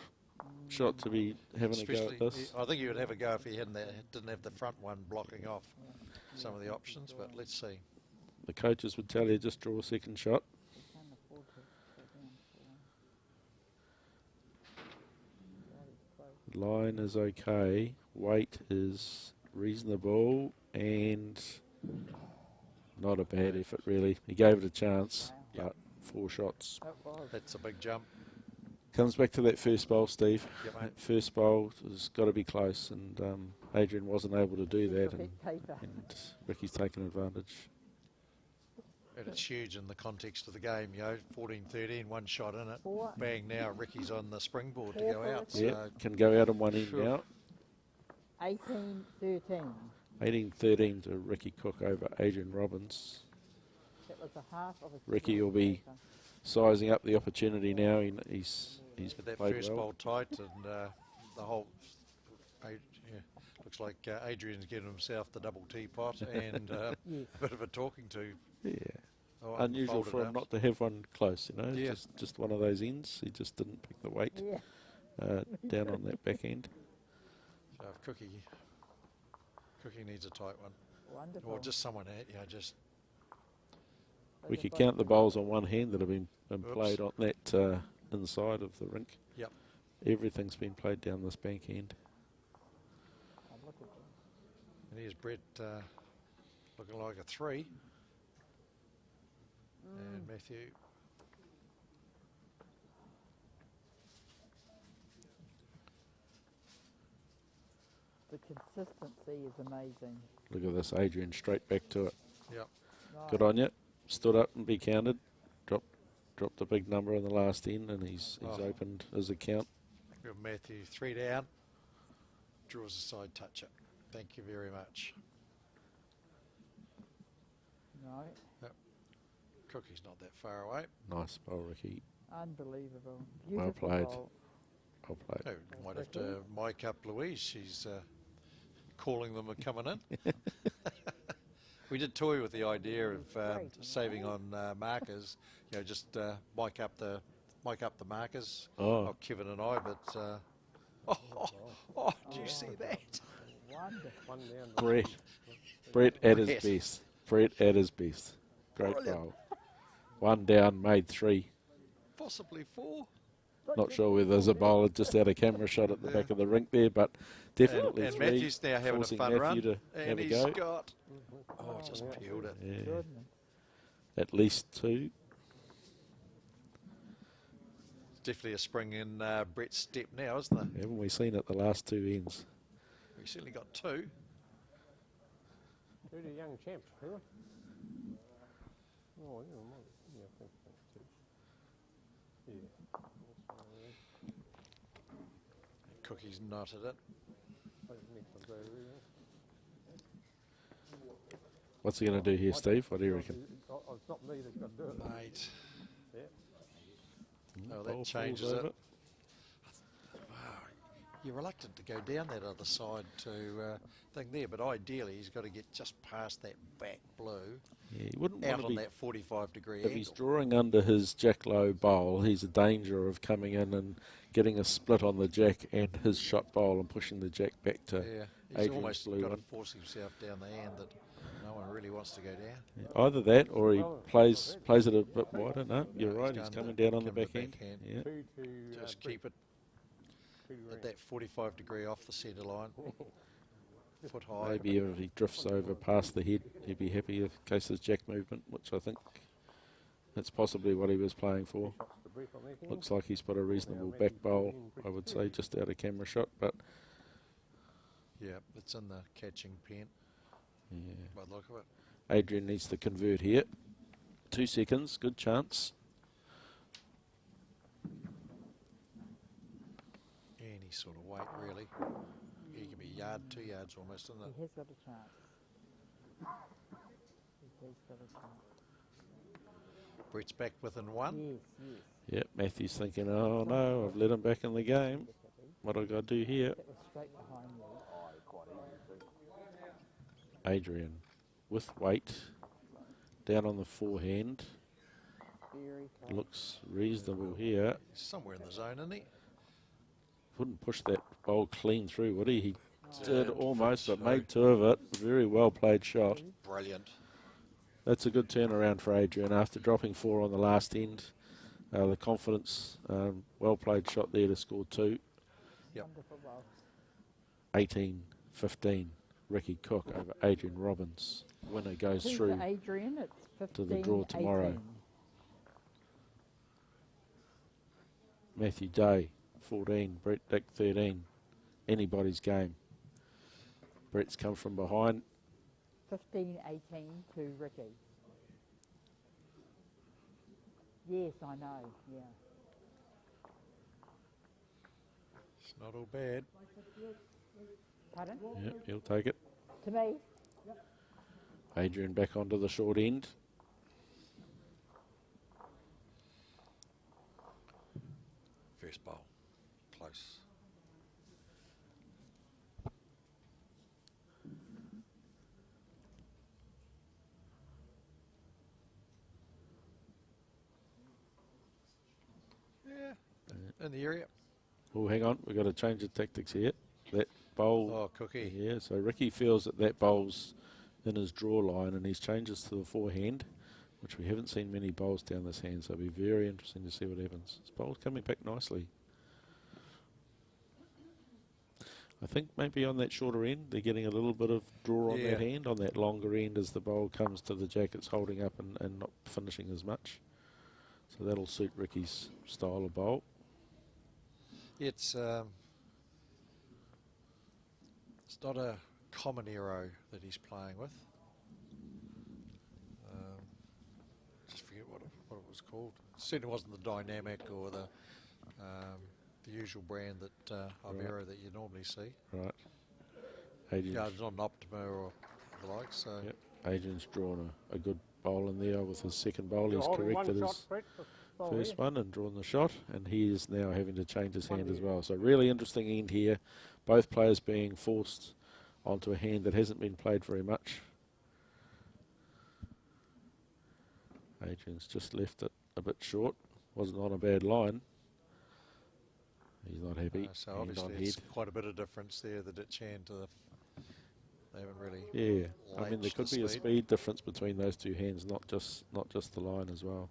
shot to be having a go at this. I think he would have a go if he didn't have the front one blocking off some of the options, but let's see. The coaches would tell you just draw a second shot. Line is okay, weight is reasonable, and not a bad effort really. He gave it a chance, but 4 shots. That's a big jump. Comes back to that first bowl, Steve. Yep, mate. That first bowl has got to be close, and Adrian wasn't able to do that, and Ricky's taken advantage. And it's huge in the context of the game, 14-13, 1 shot in it. Bang, now Ricky's on the springboard to go out. Yeah, So can go out on one end now. 18-13. 18-13 to Ricky Cook over Adrian Robbins. That was a half of a Ricky will be sizing up the opportunity now. He's that played first well. bowl tight, and the whole looks like Adrian's getting himself the double teapot and a bit of a talking to. Yeah. Oh, Unusual for him up. not to have one close, Yeah. Just one of those ends. He just didn't pick the weight down on that back end. So if Cookie needs a tight one. Wonderful. Or just someone, just... We could count the bowls on one hand that have been played on that inside of the rink. Yep. Everything's been played down this bank end. And here's Brett looking like a 3. And Matthew. The consistency is amazing. Look at this, Adrian straight back to it. Yep. Right. Good on you. Stood up and be counted. Dropped a big number on the last end, and he's opened his account. Good Matthew, 3 down. Draws a side toucher. Thank you very much. Right. Yep. Cookie's not that far away. Nice bowl, Ricky. Unbelievable. Well Beautiful played. bowl. Well played. Oh, might have to mic up Louise. She's calling them and coming in. We did toy with the idea of saving on markers. Just mic up the markers. Oh. Not Kevin and I, but do you see that? Wonderful. Brett at his best. Brett at his best. Great bowl. 1 down, made 3. Possibly 4. Not sure whether there's a bowler just out of camera shot at the back of the rink there, but definitely and 3. Matthew's now having a forcing fun Matthew run, to and have a he's go. got just peeled it. Yeah. At least 2. Definitely a spring in Brett's step now, isn't there? Haven't we seen it the last 2 ends? We certainly got 2. Who the young champs, really? Oh, yeah, I think so too. Yeah. Cookie's knotted it. What's he going to do here, Steve? What do you reckon? It's not me that's got to do it. Mate. Yeah. Oh, that Ball changes falls it. over. Wow. You're reluctant to go down that other side to thing there, but ideally he's got to get just past that back blue. Yeah, he wouldn't out want to on be, that 45-degree if angle. he's drawing under his jack low bowl, he's a danger of coming in and getting a split on the jack and his shot bowl and pushing the jack back to Yeah, he's Adrian's almost blue got to one. force himself down the hand that no one really wants to go down. Yeah, either that or he plays it a bit wider. No, you're No, right, he's coming down on the back end. Yeah. Just keep it at that 45-degree off the centre line. Foot high. Maybe if he drifts over past the head, he'd be happy in case there's jack movement, which I think that's possibly what he was playing for. Looks like he's put a reasonable back bowl, I would say, just out of camera shot, but Yeah, it's in the catching pen. yeah. By the look of it. Adrian needs to convert here. 2 seconds, good chance. Any sort of weight, really. He can be a yard, 2 yards almost, isn't it? He has got a chance. He has got a chance. Brett's back within 1. Yes, yes. Yep, Matthew's thinking, oh no, I've let him back in the game. What have I got to do here? That was straight behind you. Adrian with weight down on the forehand. Very close. Looks reasonable here. He's somewhere in the zone, isn't he? Wouldn't push that bowl clean through, would he? He did Did, almost, but no. made 2 of it. Very well played shot. Brilliant. That's a good turnaround for Adrian after dropping 4 on the last end. The confidence, well played shot there to score 2. Yep. Wonderful bowl. 18-15. Ricky Cook over Adrian Robbins. Winner goes Two through for Adrian, it's 15, to the draw tomorrow. 18. Matthew Day, 14. Brett Dick, 13. Anybody's game. Brett's come from behind. 15, 18 to Ricky. Yes, I know, yeah. It's not all bad. Pardon? Yep, he'll take it. To me? Adrian back onto the short end. First bowl. Close. Yeah, in the area. Oh, hang on, we've got to change the tactics here. That bowl. Oh, cookie. Yeah, so Ricky feels that that bowl's in his draw line and he's changes to the forehand, which we haven't seen many bowls down this hand, so it'll be very interesting to see what happens. This bowl's coming back nicely. I think maybe on that shorter end, they're getting a little bit of draw on that hand. On that longer end, as the bowl comes to the jack, it's holding up and not finishing as much. So that'll suit Ricky's style of bowl. It's not a common arrow that he's playing with. Just forget what it was called. Certainly wasn't the dynamic or the usual brand that of Right. arrow that you normally see. Right. Adrian's, Yeah, it's not an Optima or the like. So yep, Adrian's drawn a good bowl in there with his second bowl. You're He's holding corrected one his shot, Brett, for bowl first here. one and drawn the shot, and he is now having to change his One hand as here. well. So really interesting end here. Both players being forced onto a hand that hasn't been played very much. Adrian's just left it a bit short. Wasn't on a bad line. He's not happy. so Hand obviously on it's head. quite a bit of difference there. The ditch hand to the. They haven't really. Yeah, I mean there latched could the be a speed. speed difference between those two hands, not just the line as well.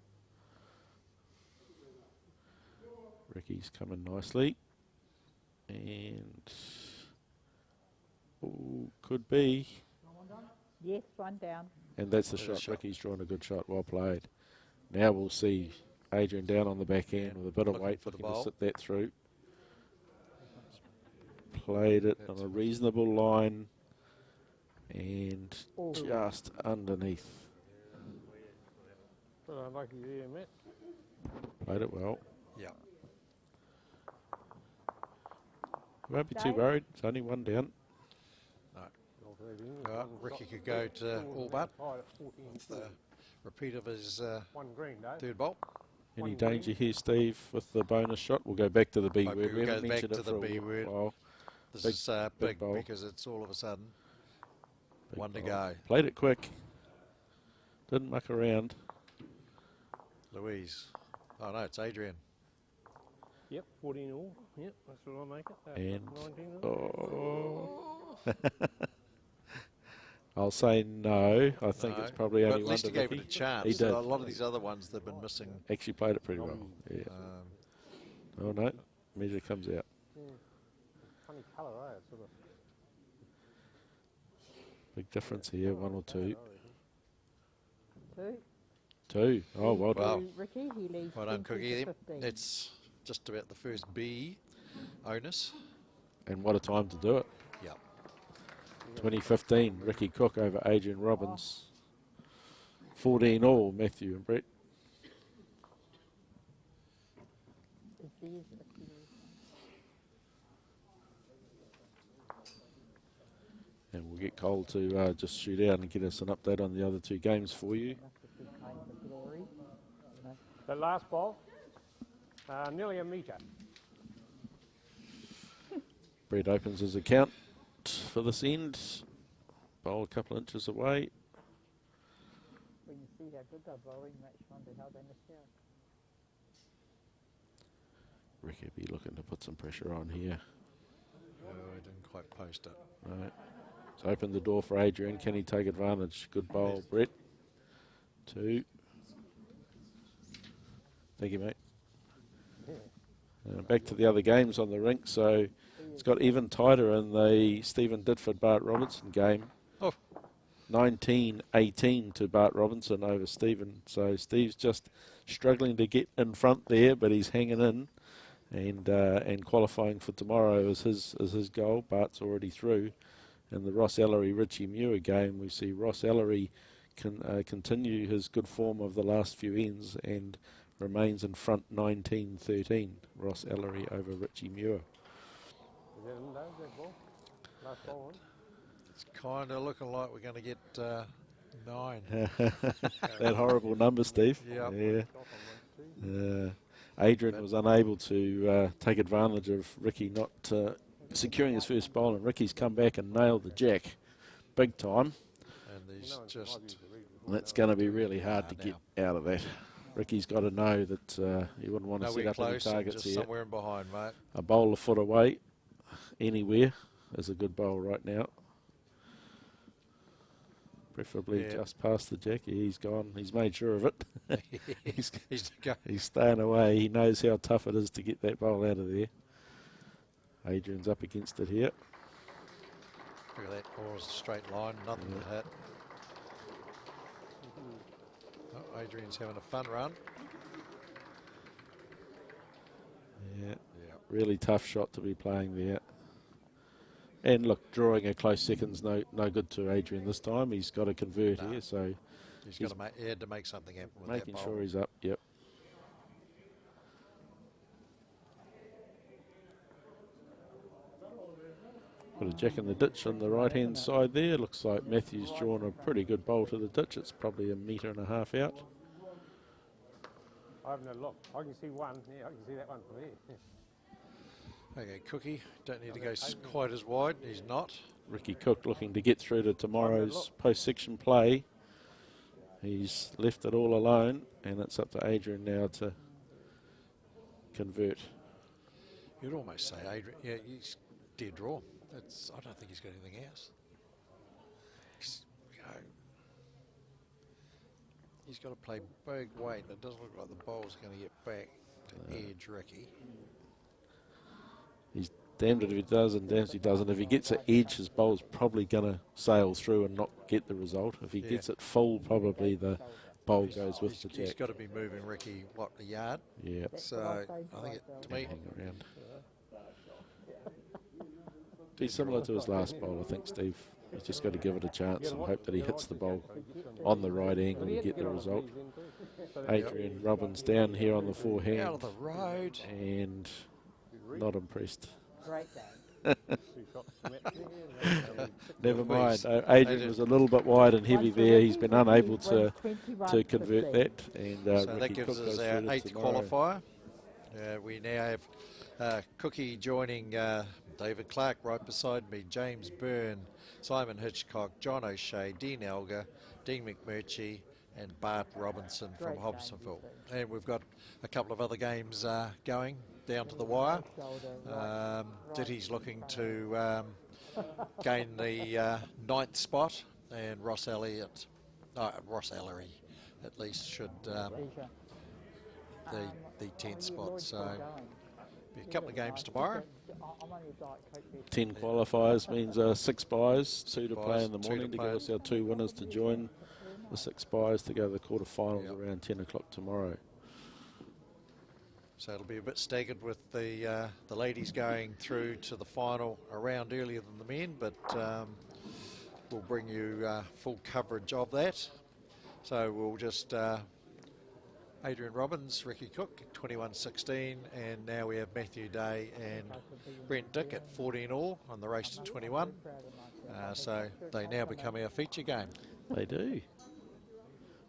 Ricky's coming nicely, and could be, Yes, one down. and that's the There's a shot. shot. Ricky's drawn a good shot, well played. Now we'll see Adrian down on the back end with a bit of looking weight, for the looking to bowl. sit that through. Played it on a reasonable line, and Oh. just underneath. But unlucky there, Matt. Played it well. Yeah. Won't be too Dave? worried. It's only one down. Ricky could go to all but. With the repeat of his third bowl. Any danger here, Steve, with the bonus shot? We'll go back to the B word. We We'll go haven't back mentioned to it the for B a word. while. This Big- is big big bowl. because it's all of a sudden Big one to bowl. go. Played it quick. Didn't muck around. Louise. Oh no, it's Adrian. Yep, 14 all. Yep, that's what I'll make it. And 19 all. I'll say no. I think No, it's probably but only at one least to he gave it Ricky. a chance. He did. A lot of these other ones they've been missing. Actually played it pretty well. Yeah. Oh no, measure comes out. Yeah. Funny colour, eh? It's sort of Big difference here, 1 or 2. 2. 2. Oh, well done. Wow. To Ricky, he leaves Well done, 20 Cookie. to 15. It's just about the first B onus. And what a time to do it. Yep. 2015, Ricky Cook over Adrian Robbins. 14 all, Matthew and Brett. Is these a few? And we'll get Cole to just shoot out and get us an update on the other 2 games for you. Must have been kind of glory. You know. the last ball, nearly a metre. Brett opens his account for this end. Bowl a couple inches away. When you see how good they're bowling, you actually wonder how they missed out. Ricky be looking to put some pressure on here. Oh, I didn't quite post it. Right. So open the door for Adrian. Can he take advantage? Good bowl, Brett. 2. Thank you, mate. Back to the other games on the rink. So it's got even tighter in the Stephen Ditford Bart Robertson game. Oh. 19-18 to Bart Robinson over Stephen. So Steve's just struggling to get in front there, but he's hanging in. And qualifying for tomorrow is his goal. Bart's already through. In the Ross Ellery Richie Muir game, we see Ross Ellery continue his good form of the last few ends and remains in front 19-13. Ross Ellery over Richie Muir. Is that in though, that ball? Last ball one? It's kind of looking like we're going to get 9. That horrible number, Steve. Yep. Yeah. Adrian was unable to take advantage of Ricky not securing his first bowl, and Ricky's come back and nailed the jack big time. And he's just... And that's going to be really hard to get out of that. Ricky's got to know that he wouldn't want to set up any close, targets just here. somewhere in behind, mate. A bowl a foot away, anywhere, is a good bowl right now. Preferably just past the jack. He's gone. He's made sure of it. He's staying away. He knows how tough it is to get that bowl out of there. Adrian's up against it here. Look at that. Ball was a straight line. Nothing to hit. Oh, Adrian's having a fun run. Yeah. Really tough shot to be playing there. And look, drawing a close second's no good to Adrian this time. He's got to convert here, so he's got to make something happen with making that sure bowl. he's up. Yep. Got a jack in the ditch on the right-hand side there. Looks like Matthew's drawn a pretty good bowl to the ditch. It's probably 1.5 meters out. I haven't had a look. I can see one. Yeah, I can see that one from here. Okay, Cookie, don't need to go quite as wide. He's not. Ricky Cook looking to get through to tomorrow's post-section play. He's left it all alone, and it's up to Adrian now to convert. You'd almost say Adrian, yeah, he's dead draw. I don't think he's got anything else. He's got to play big weight, and it doesn't look like the bowl's going to get back to edge Ricky. He's damned it if he does and damned if he doesn't. If he gets an edge, his bowl's probably going to sail through and not get the result. If he gets it full, probably the bowl goes with the jack. He's got to be moving Ricky, what, a yard? Yeah. So I think to me... Hang around. Be similar to his last bowl, I think, Steve. He's just got to give it a chance and hope that he hits the bowl on the right angle and get the result. Adrian Robbins down here on the forehand. Out of the road. And not impressed. Great game. Never mind. Adrian was a little bit wide and heavy there. He's been unable to convert that. And so Ricky that gives Cook us goes our through to 8th tomorrow. qualifier. We now have Cookie joining David Clark right beside me, James Byrne, Simon Hitchcock, John O'Shea, Dean Elgar, Dean McMurchie, and Bart Robertson from Hobsonville. And we've got a couple of other games going down to the wire. Ditty's looking to gain the 9th spot, and Ross Ellery at least should the 10th spot. So be a couple of games tomorrow. 10 qualifiers means 6 buys, 2 to play in the morning to give us our 2 winners to join the 6 buys to go to the quarterfinals around 10 o'clock tomorrow. So it'll be a bit staggered with the ladies going through to the final a round earlier than the men, but we'll bring you full coverage of that. So we'll just Adrian Robbins, Ricky Cook, 21.16, and now we have Matthew Day and Brent Dick at 14 all on the race to 21. So they now become our feature game. They do.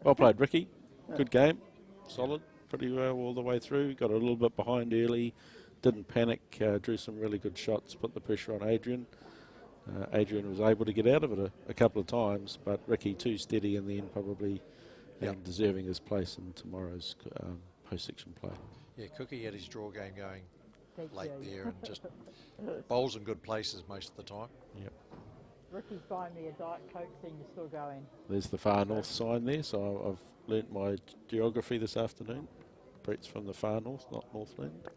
Well played, Ricky. Good game. Solid. Pretty well all the way through. Got a little bit behind early. Didn't panic. Drew some really good shots. Put the pressure on Adrian. Adrian was able to get out of it a couple of times, but Ricky too steady in the end probably, and deserving his place in tomorrow's post-section play. Yeah, Cookie had his draw game going late there and just bowls in good places most of the time. Yep. Ricky's buying me a Diet Coke, seeing you're still going. There's the far north sign there, so I've learnt my geography this afternoon. Brett's from the far north, not Northland.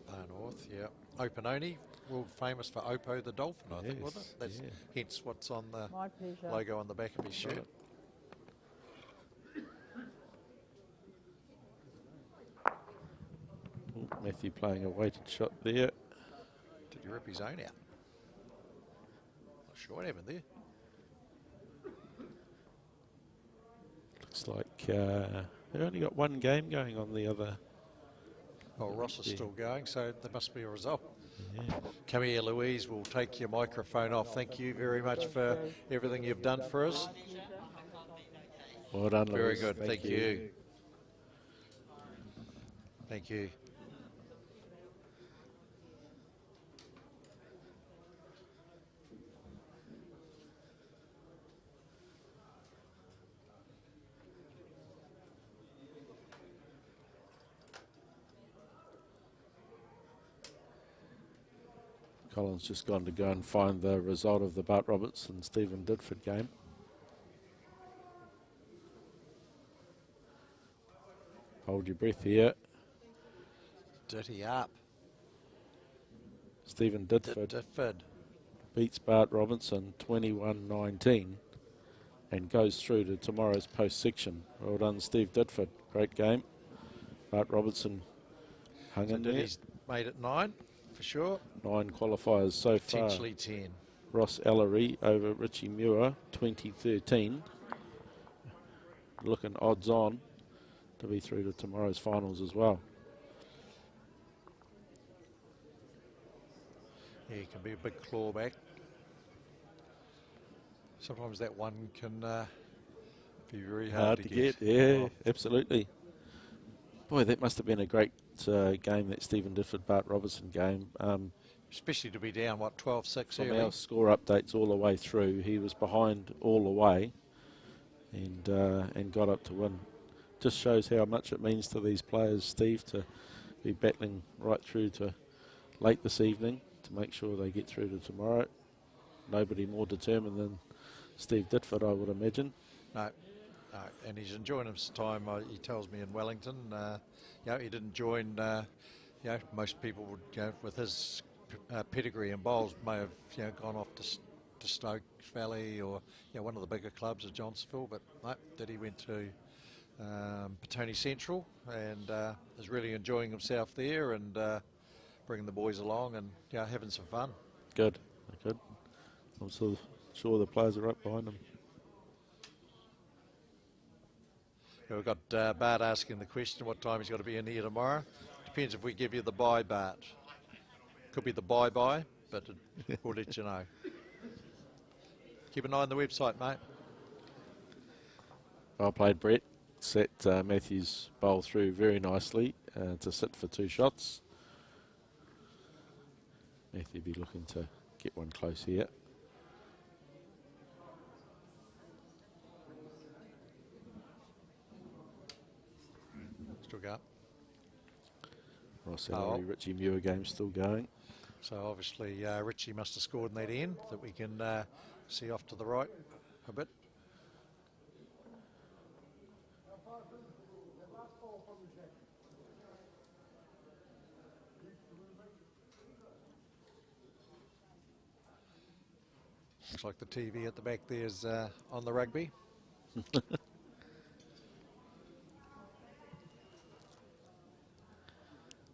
Far north, yeah. Openoni, world famous for Oppo the dolphin, I think, wasn't it? That's hence what's on the logo on the back of his shirt. Matthew playing a weighted shot there. Did he rip his own out? Not sure what happened there. Looks like they've only got one game going on the other. Well, Ross is still going, so there must be a result. Yeah. Come here, Louise. We'll take your microphone off. Thank you very much for everything you've done for us. Well done, Louise. Very good. Thank you. Thank you. Colin's just gone to go and find the result of the Bart Robertson Stephen Didford game. Hold your breath here. Dirty up. Stephen Didford beats Bart Robinson 21-19 and goes through to tomorrow's post section. Well done, Steve Didford. Great game. Bart Robertson hung in there. He's made it 9 for sure. 9 qualifiers so far. Potentially 10. Ross Ellery over Richie Muir 2013. Looking odds on to be through to tomorrow's finals as well. Yeah, it can be a big clawback. Sometimes that one can be very hard to get. Yeah, absolutely. Boy, that must have been a great game, that Stephen Didford Bart Robertson game. Especially to be down, what, 12-6 from early? our score updates all the way through, he was behind all the way and got up to win. Just shows how much it means to these players, Steve, to be battling right through to late this evening to make sure they get through to tomorrow. Nobody more determined than Steve Didford, I would imagine. No, and he's enjoying his time, he tells me, in Wellington. You know, he didn't join, you know, most people would, you know, with his pedigree and bowls may have, you know, gone off to Stokes Valley or, you know, one of the bigger clubs at Johnsonville, but no, he went to Petone Central and is really enjoying himself there and bringing the boys along and, you know, having some fun. Good. I'm so sure the players are right behind him. Yeah, we've got Bart asking the question what time he's got to be in here tomorrow. Depends if we give you the bye, Bart. Could be the bye-bye, but we'll let you know. Keep an eye on the website, mate. Well played, Brett. Set Matthews' bowl through very nicely to sit for 2 shots. Matthew be looking to get one close here. Still go. Ross Ellery, Richie Muir game still going. So obviously Richie must have scored in that end that we can see off to the right a bit. Looks like the TV at the back there's on the rugby.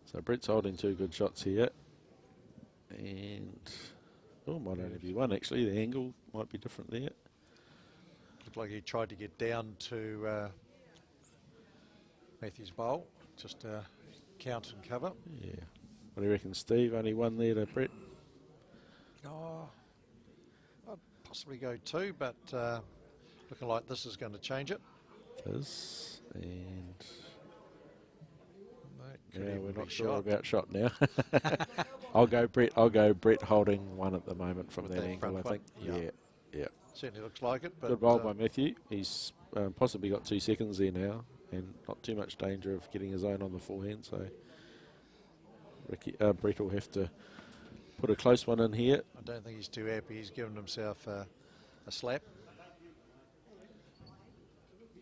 So Brett's holding 2 good shots here. And, might only be one actually. The angle might be different there. Looked like he tried to get down to Matthew's bowl, just count and cover. Yeah. What do you reckon, Steve? Only one there to Brett? Oh, I'd possibly go 2, but looking like this is going to change it. It is. And yeah, we're not sure about shot now. I'll go Brett holding 1 at the moment from that angle, I think. Yeah. Certainly looks like it. But good bowl by Matthew. He's possibly got 2 seconds there now and not too much danger of getting his own on the forehand. So Brett will have to put a close one in here. I don't think he's too happy. He's given himself a slap.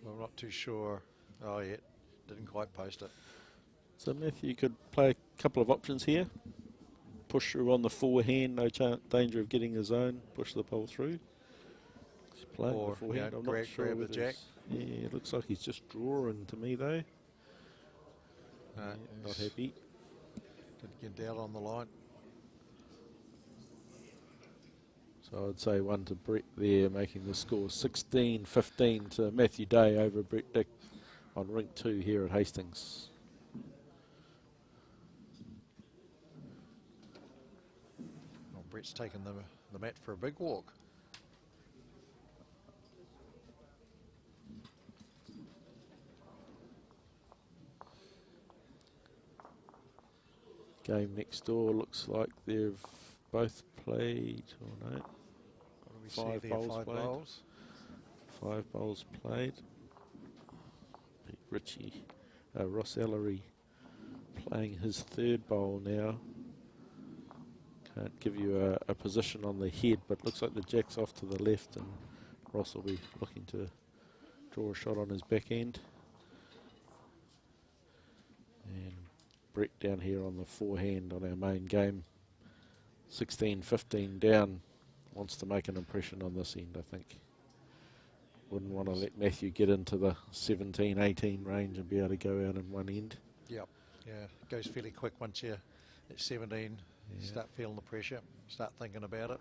I'm not too sure. Oh, yeah, didn't quite post it. So Matthew could play a couple of options here. Push through on the forehand, no danger of getting his own. Push the ball through. He's playing the forehand. I'm not sure grab the jack. Yeah, it looks like he's just drawing to me though. Not happy. Didn't get down on the line. So I'd say 1 to Brett there, making the score 16-15 to Matthew Day over Brett Dick on rink 2 here at Hastings. Well, Brett's taken the mat for a big walk. Game next door looks like they've both played, or no, 5 bowls played. 5 bowls played. Richie, Ross Ellery playing his 3rd bowl now. Can't give you a position on the head, but looks like the jack's off to the left and Ross will be looking to draw a shot on his back end. And Brett down here on the forehand on our main game. 16-15 down. Wants to make an impression on this end, I think. Wouldn't want to let Matthew get into the 17-18 range and be able to go out in one end. Yep. Yeah, it goes fairly quick once you're at 17. Yeah. Start feeling the pressure. Start thinking about it.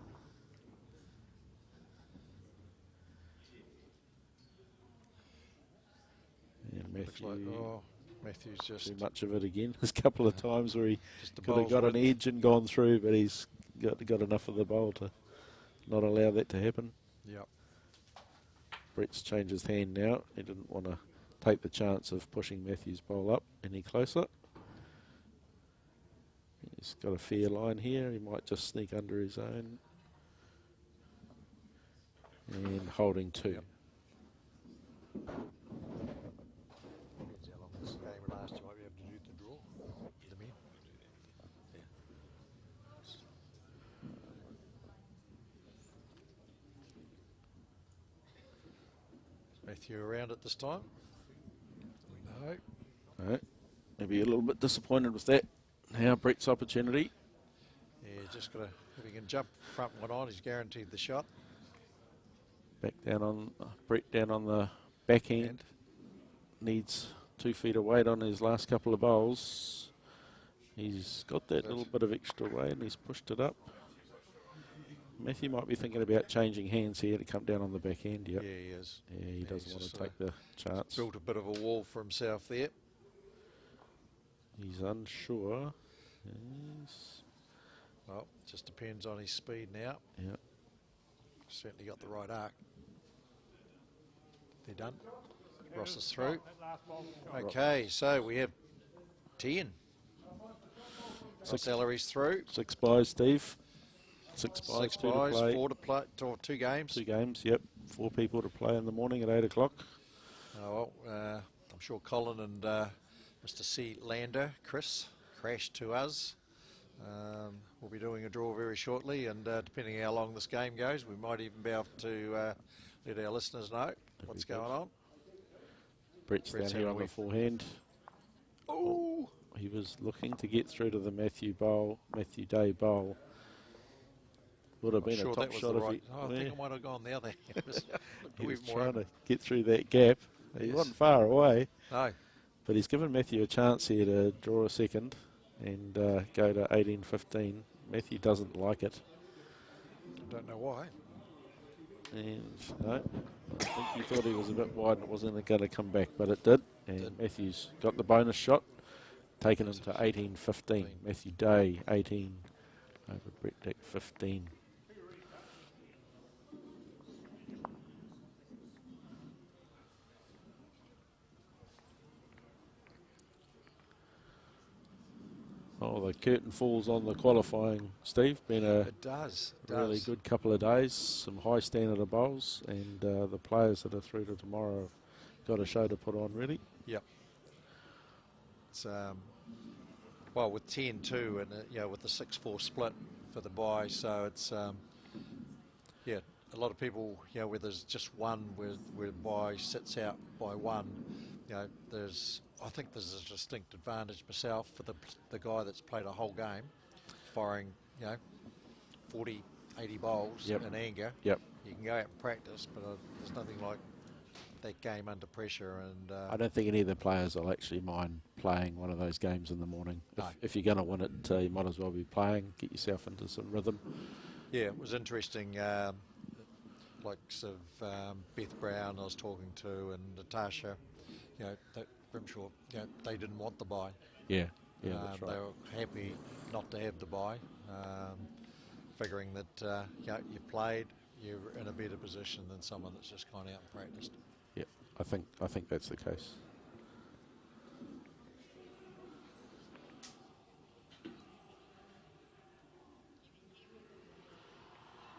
And Matthew, like, Matthew's just too much of it again. There's a couple of times where he could have got an edge and gone through, but he's got enough of the bowl to not allow that to happen. Yep. Brett's changed his hand now. He didn't want to take the chance of pushing Matthew's bowl up any closer. He's got a fair line here. He might just sneak under his own. And holding 2. Yep. Last, you might be able to do the draw. The men. Is Matthew around at this time? No. No. Maybe a little bit disappointed with that. Now Brett's opportunity. Yeah, just got to, if he can jump front one on, he's guaranteed the shot. Back down on Brett down on the backhand. Needs 2 feet of weight on his last couple of bowls. He's got that little bit of extra weight and he's pushed it up. Matthew might be thinking about changing hands here to come down on the backhand. Yep. Yeah, he is. Yeah, he doesn't want to take the chance. Built a bit of a wall for himself there. He's unsure. Well, just depends on his speed now. Yeah. Certainly got the right arc. They're done. Ross is through. Okay, so we have 10. Ellery's through. 6 buys, Steve. 6 buys, 6 2 buys, to play. 4 to play, or 2 games. 2 games, yep. 4 people to play in the morning at 8 o'clock. Oh, well, I'm sure Colin and Mr. C. Lander, Chris, crashed to us. We'll be doing a draw very shortly, and depending how long this game goes, we might even be able to let our listeners know what's going on. Brett's down here on the forehand. Oh! He was looking to get through to the Matthew Day bowl. Would have been a top shot if he... I think I might have gone the other end. He was trying to get through that gap. He wasn't far away. No. But he's given Matthew a chance here to draw a second and go to 18-15. Matthew doesn't like it. I don't know why. And no, I think he thought he was a bit wide and it wasn't going to come back, but it did. And Matthew's got the bonus shot, taking him to 18-15. Matthew Day, 18 over Brett Dick, 15. Oh, the curtain falls on the qualifying, Steve. Been a really good couple of days. Some high standard of bowls, and the players that are through to tomorrow have got a show to put on, really. Yep. It's well, with 10-2 and with the 6-4 split for the bye, so it's yeah, a lot of people, where there's just one where bye sits out by one, I think there's a distinct advantage myself for the guy that's played a whole game, firing 40, 80 bowls in anger. Yep. You can go out and practice, but there's nothing like that game under pressure. And I don't think any of the players will actually mind playing one of those games in the morning. No. If you're going to win it, you might as well be playing, get yourself into some rhythm. Yeah, it was interesting. Likes of Beth Brown I was talking to, and Natasha, Grimshaw, they didn't want the bye. Yeah, that's right. They were happy not to have the bye, figuring that you've played, you're in a better position than someone that's just gone out and practiced. Yeah, I think that's the case.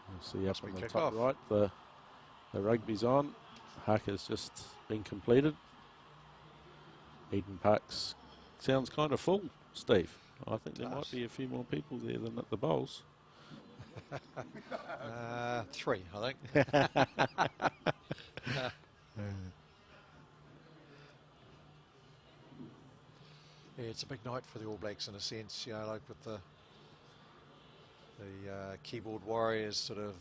You'll see up on the top right, the rugby's on. Haka's just been completed. Eden Park's sounds kind of full, Steve. I think there might be a few more people there than at the bowls. 3, I think. Yeah, it's a big night for the All Blacks in a sense, like with the keyboard warriors sort of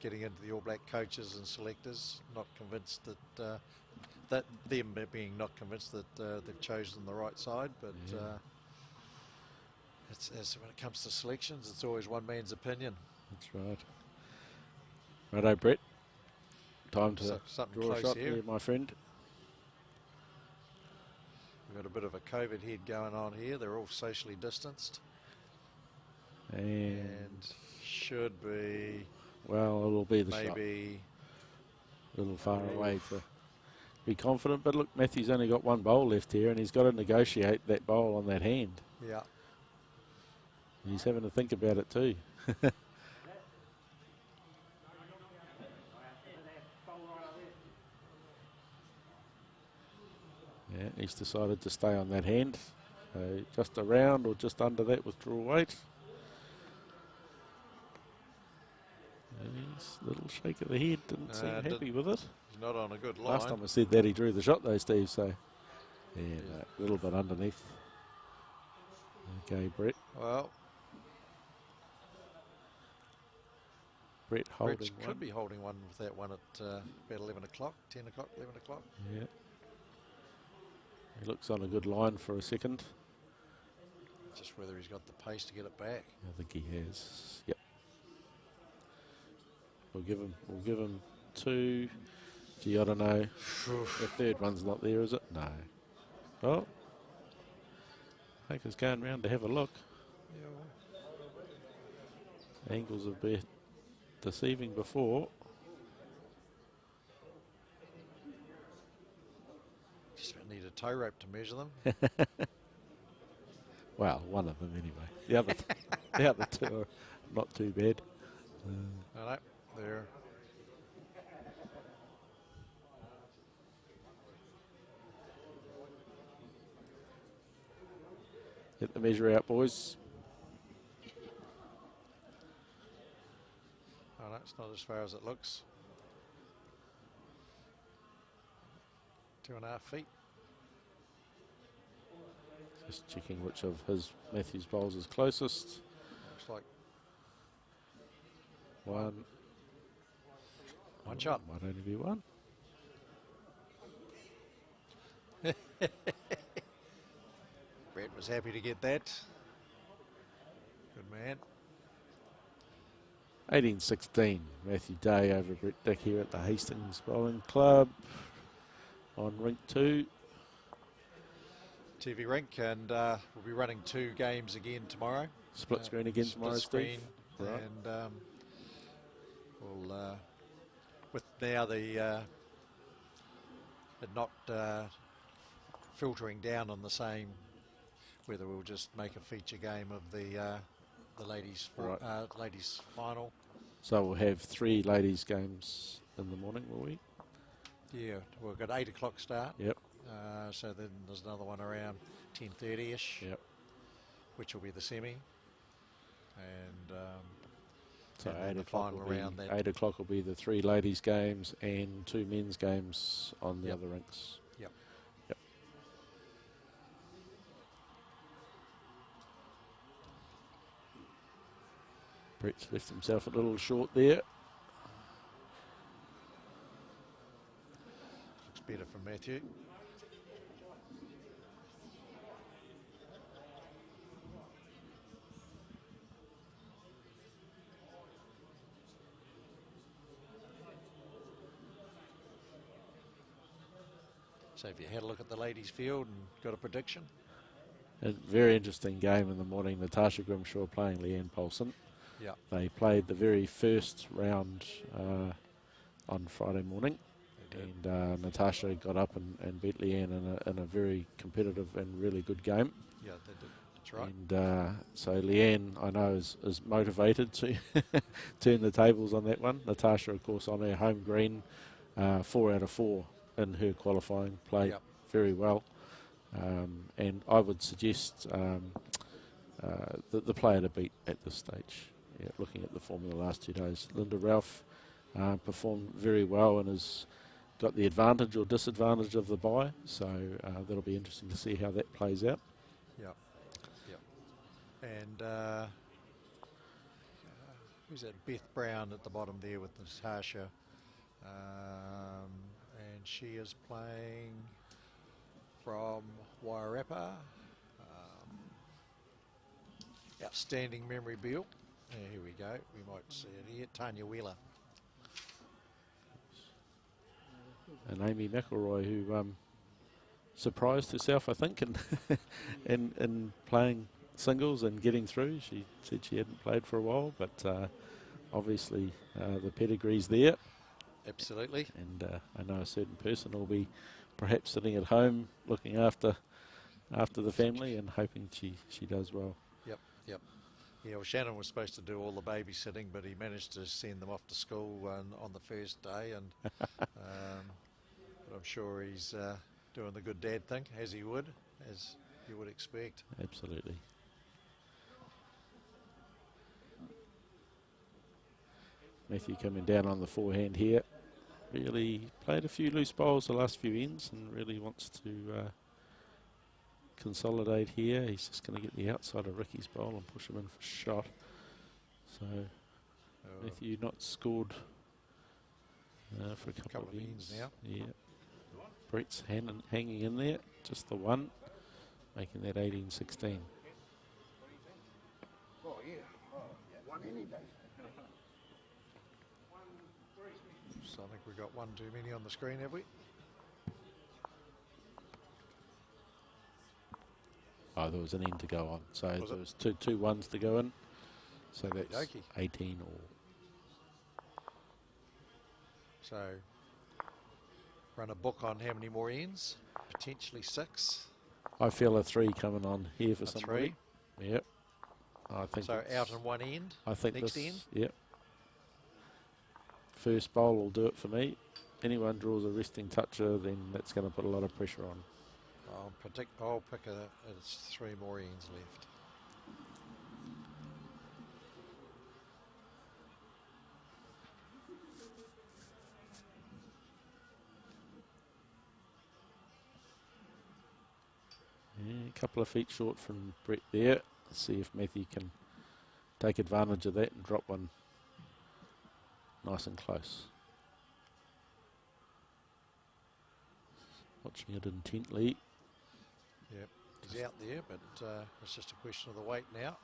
getting into the All Black coaches and selectors. Not convinced that them being not convinced that they've chosen the right side, but it's when it comes to selections, it's always one man's opinion. That's right. Righto, Brett. Time to something draw a shot here, there, my friend. We've got a bit of a COVID head going on here. They're all socially distanced. And should be... Well, it'll be the maybe shot. A little far away to be confident. But look, Matthew's only got one bowl left here, and he's got to negotiate that bowl on that hand. Yeah. And he's having to think about it too. Yeah, he's decided to stay on that hand. Just around or just under that withdrawal weight. He's a little shake of the head, didn't seem happy with it. He's not on a good line. Last time I said that he drew the shot though, Steve, so yeah, a little bit underneath. Okay, Brett. Well, Brett holding one. Could be holding one with that one at about 11 o'clock, 10 o'clock, 11 o'clock. Yeah. He looks on a good line for a second. Just whether he's got the pace to get it back. I think he has. Yep. We'll give him 2. Gee, I don't know. The third one's not there, is it? No. Oh. Haker's going round to have a look. Angles have been deceiving before. Just need a tow rope to measure them. Well, one of them anyway. The other, the other two are not too bad. No, they're Get the measure out, boys. Oh, no, it's not as far as it looks. 2.5 feet. Just checking which of his Matthews bowls is closest. Looks like One shot. Might only be one. Brett was happy to get that. Good man. 18-16. Matthew Day over Brett Dick here at the Hastings Bowling Club on rink 2. TV rink, and we'll be running 2 games again tomorrow. Split screen again tomorrow, screen, Steve. Right. And we'll with now the it not filtering down on the same, whether we'll just make a feature game of the ladies ladies final. So we'll have 3 ladies games in the morning, will we? Yeah, we've got 8 o'clock start. Yep. So then there's another one around 10:30ish. Yep. Which will be the semi. And so and 8 o'clock final will be, round. 8 o'clock will be the 3 ladies games and 2 men's games on the Yep. other rinks. Yep. Yep. Brett's left himself a little short there. Looks better from Matthew. So have you had a look at the ladies' field and got a prediction? A very interesting game in the morning. Natasha Grimshaw playing Leanne Paulson. Yeah. They played the very first round on Friday morning. And Natasha got up and beat Leanne in a very competitive and really good game. Yeah, they did. That's right. And so Leanne, I know, is motivated to turn the tables on that one. Natasha, of course, on her home green, 4 out of 4 in her qualifying, played very well. And I would suggest the player to beat at this stage. Yeah, looking at the form of the last 2 days, Linda Ralph performed very well and has got the advantage or disadvantage of the bye. So that'll be interesting to see how that plays out. Yeah. Yeah. And who's that? Beth Brown at the bottom there with Natasha. And she is playing from Wairarapa. Outstanding memory bill. Yeah, here we go. We might see it here. Tanya Wheeler. And Amy McElroy, who surprised herself, I think, in playing singles and getting through. She said she hadn't played for a while, but obviously the pedigree's there. Absolutely. And I know a certain person will be perhaps sitting at home looking after the family and hoping she does well. Yep, yep. Yeah, well, Shannon was supposed to do all the babysitting, but he managed to send them off to school on the first day, and but I'm sure he's doing the good dad thing, as you would expect. Absolutely. Matthew coming down on the forehand here. Really played a few loose bowls the last few ends and really wants to consolidate here. He's just going to get the outside of Ricky's bowl and push him in for shot. So Matthew not scored for a couple of ends now. Yeah. Brett's hanging in there, just the one, making that 18-16. Oh yeah, one any day. So I think we've got one too many on the screen, have we? Oh, there was an end to go on. So there was two ones to go in. So that's Okey-dokey. 18 all. So, run a book on how many more ends? Potentially 6. I feel a 3 coming on here for A somebody. 3? Yep. I think So it's- out on one end, I think next this, end? Yep. First bowl will do it for me. Anyone draws a resting toucher, then that's going to put a lot of pressure on. I'll pick it's 3 more ends left. Yeah, a couple of feet short from Brett there. Let's see if Matthew can take advantage of that and drop one nice and close. Watching it intently. Yep, he's out there, but it's just a question of the weight now.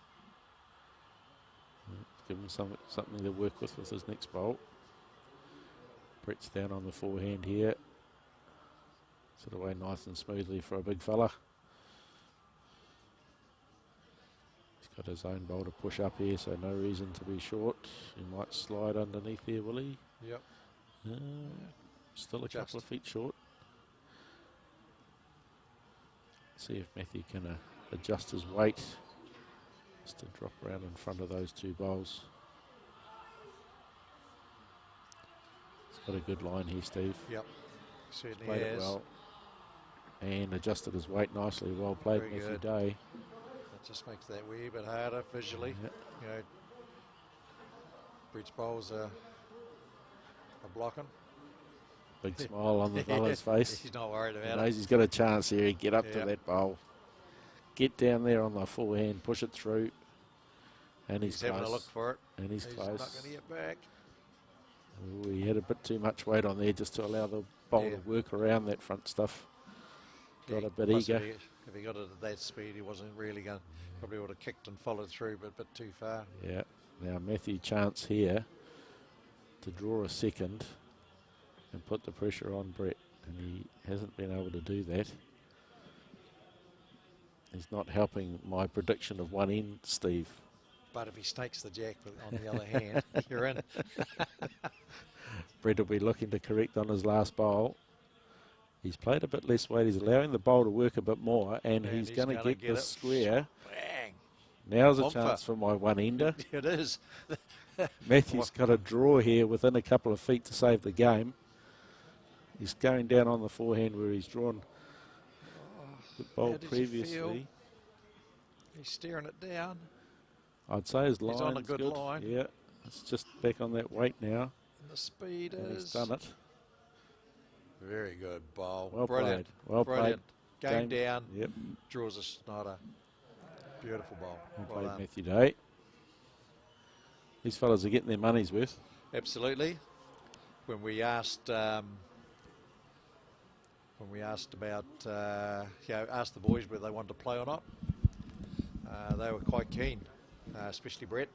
Give him something to work with his next bowl. Brett's down on the forehand here. Sort of away nice and smoothly for a big fella. He's got his own bowl to push up here, so no reason to be short. He might slide underneath here, will he? Yep. Still a couple of feet short. See if Matthew can adjust his weight just to drop around in front of those 2 bowls. He's got a good line here, Steve. Yep, certainly Played it has. well and adjusted his weight nicely. Well played, Very Matthew good. Day. That just makes that wee bit harder visually. Yep. You know, Brett's bowls are blocking. Big smile on the fella's face. He's not worried He about knows it. he's got a chance here. Get up to Yep. that bowl. Get down there on the forehand, push it through. And he's having close. a look for it. And he's close. Not going to get back. Ooh, he had a bit too much weight on there just to allow the bowl to work around that front stuff. Got a bit Plus eager. If he got it at that speed, he wasn't really going. Probably would have kicked and followed through, but a bit too far. Yeah. Now Matthew chance here to draw a second and put the pressure on Brett, and he hasn't been able to do that. He's not helping my prediction of one end, Steve. But if he stakes the jack on the other hand, you're in. Brett will be looking to correct on his last bowl. He's played a bit less weight. He's allowing the bowl to work a bit more, and he's going to get this square. Bang. Now's a Bumper. chance for my one-ender. It is. Matthew's got a draw here within a couple of feet to save the game. He's going down on the forehand where he's drawn the bowl How does he previously. feel? He's staring it down. I'd say his He's line's on a good good. line. Yeah, it's just back on that weight now. And the speed And is. he's done it. Very good bowl. Well Brilliant. played. Well Brilliant. played. Game down. Yep. Draws a snider. Beautiful bowl. Well Well played, done. Matthew Day. These fellas are getting their money's worth. Absolutely. When we asked about, asked the boys whether they wanted to play or not, they were quite keen, especially Brett.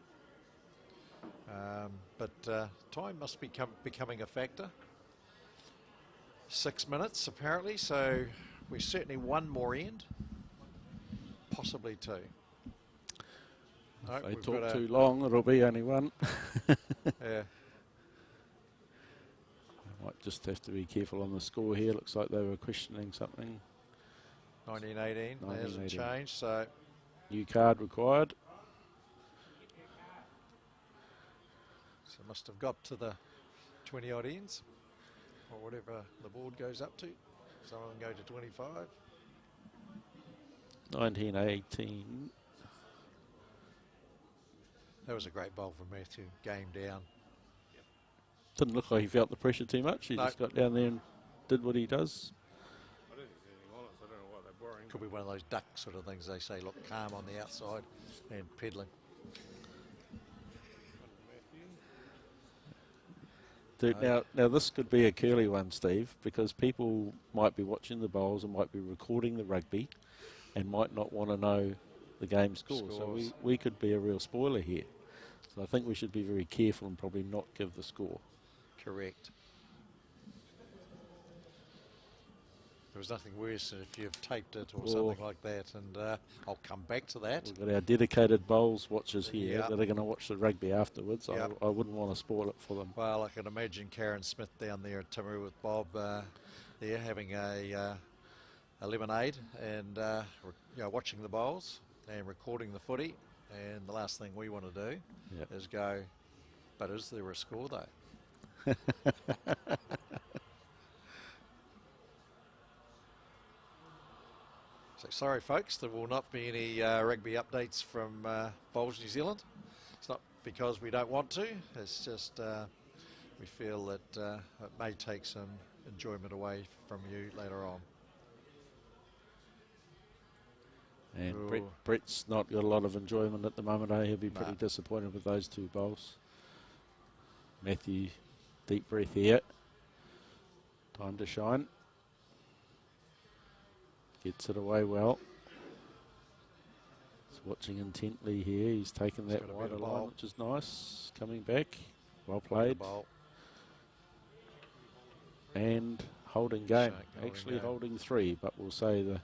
But time must be becoming a factor. 6 minutes apparently, so we certainly one more end, possibly 2. No, If they we've talk got too long, it'll be only one. Yeah. Might just have to be careful on the score here. Looks like they were questioning something. 1918, that hasn't 1918. changed, so New card required. must have got to the 20 odd ends, or whatever the board goes up to. Some of them go to 25. 1918. That was a great bowl from Matthew, game down. Didn't look like he felt the pressure too much. He No. just got down there and did what he does. I don't think there's anything on it, so I don't know why they're worrying. Could be one of those duck sort of things they say, look calm on the outside and peddling. Dude, now this could be a curly one, Steve, because people might be watching the bowls and might be recording the rugby and might not want to know the game score. So Scores. we could be a real spoiler here. So I think we should be very careful and probably not give the score. Correct. There was nothing worse than if you've taped it or something like that, and I'll come back to that. We've got our dedicated bowls watchers here Yep. that are going to watch the rugby afterwards. Yep. I wouldn't want to spoil it for them. Well, I can imagine Karen Smith down there at Timaru with Bob there having a lemonade and watching the bowls and recording the footy. And the last thing we want to do is go, but is there a score though? So sorry folks, there will not be any rugby updates from Bowls New Zealand. It's not because we don't want to, it's just we feel that it may take some enjoyment away from you later on. And Brett's not got a lot of enjoyment at the moment. He'll be pretty disappointed with those two bowls. Matthew, deep breath here. Time to shine. Gets it away well. He's watching intently here. He's taken that wider line, which is nice. Coming back. Well played. And holding game. Actually holding 3, but we'll say the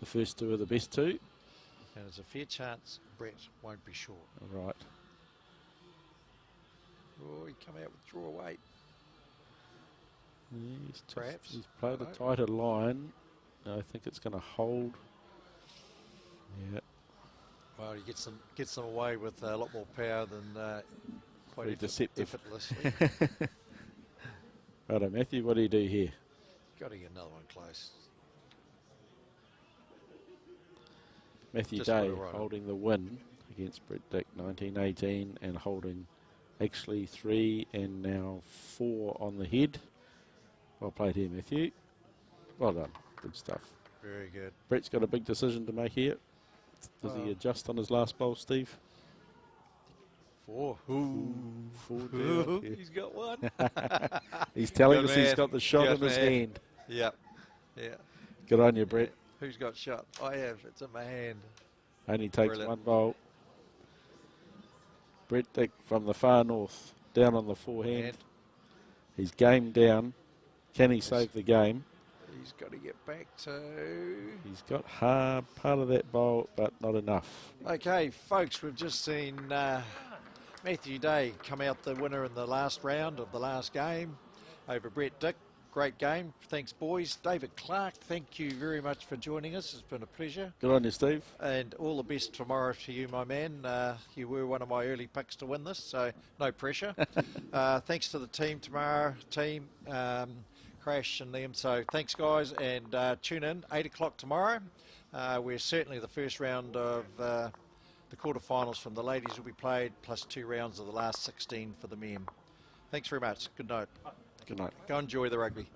first 2 are the best 2. And there's a fair chance Brett won't be short. All right. Oh, he come out with draw weight. Perhaps. He's played a tighter line. I think it's going to hold. Yeah. Well, he gets them away with a lot more power than quite deceptive. effortlessly. Righto, Matthew, what do you do here? Got to get another one close. Matthew Just Day right holding the win against Brett Dick, 1918, and holding actually 3 and now 4 on the head. Well played here, Matthew. Well done. Good stuff. Very good. Brett's got a big decision to make here. Does he adjust on his last bowl, Steve? 4. 4 down. He's got one. He's telling Good us he's man. got the shot Good in his man. hand. Yep. Yeah. Good on you, Brett. Who's got shot? I have. It's in my hand. Only takes Brilliant. one bowl. Brett Dick from the far north, down on the forehand. He's game down. Can he save the game? He's got to get back to... He's got part of that bowl, but not enough. Okay, folks, we've just seen Matthew Day come out the winner in the last round of the last game over Brett Dick. Great game. Thanks, boys. David Clark, thank you very much for joining us. It's been a pleasure. Good on you, Steve. And all the best tomorrow to you, my man. You were one of my early picks to win this, so no pressure. Thanks to the team tomorrow, Crash and them. So thanks, guys, and tune in 8 o'clock tomorrow. We're certainly the first round of the quarterfinals from the ladies will be played, plus 2 rounds of the last 16 for the men. Thanks very much. Good night. Good night. Go enjoy the rugby.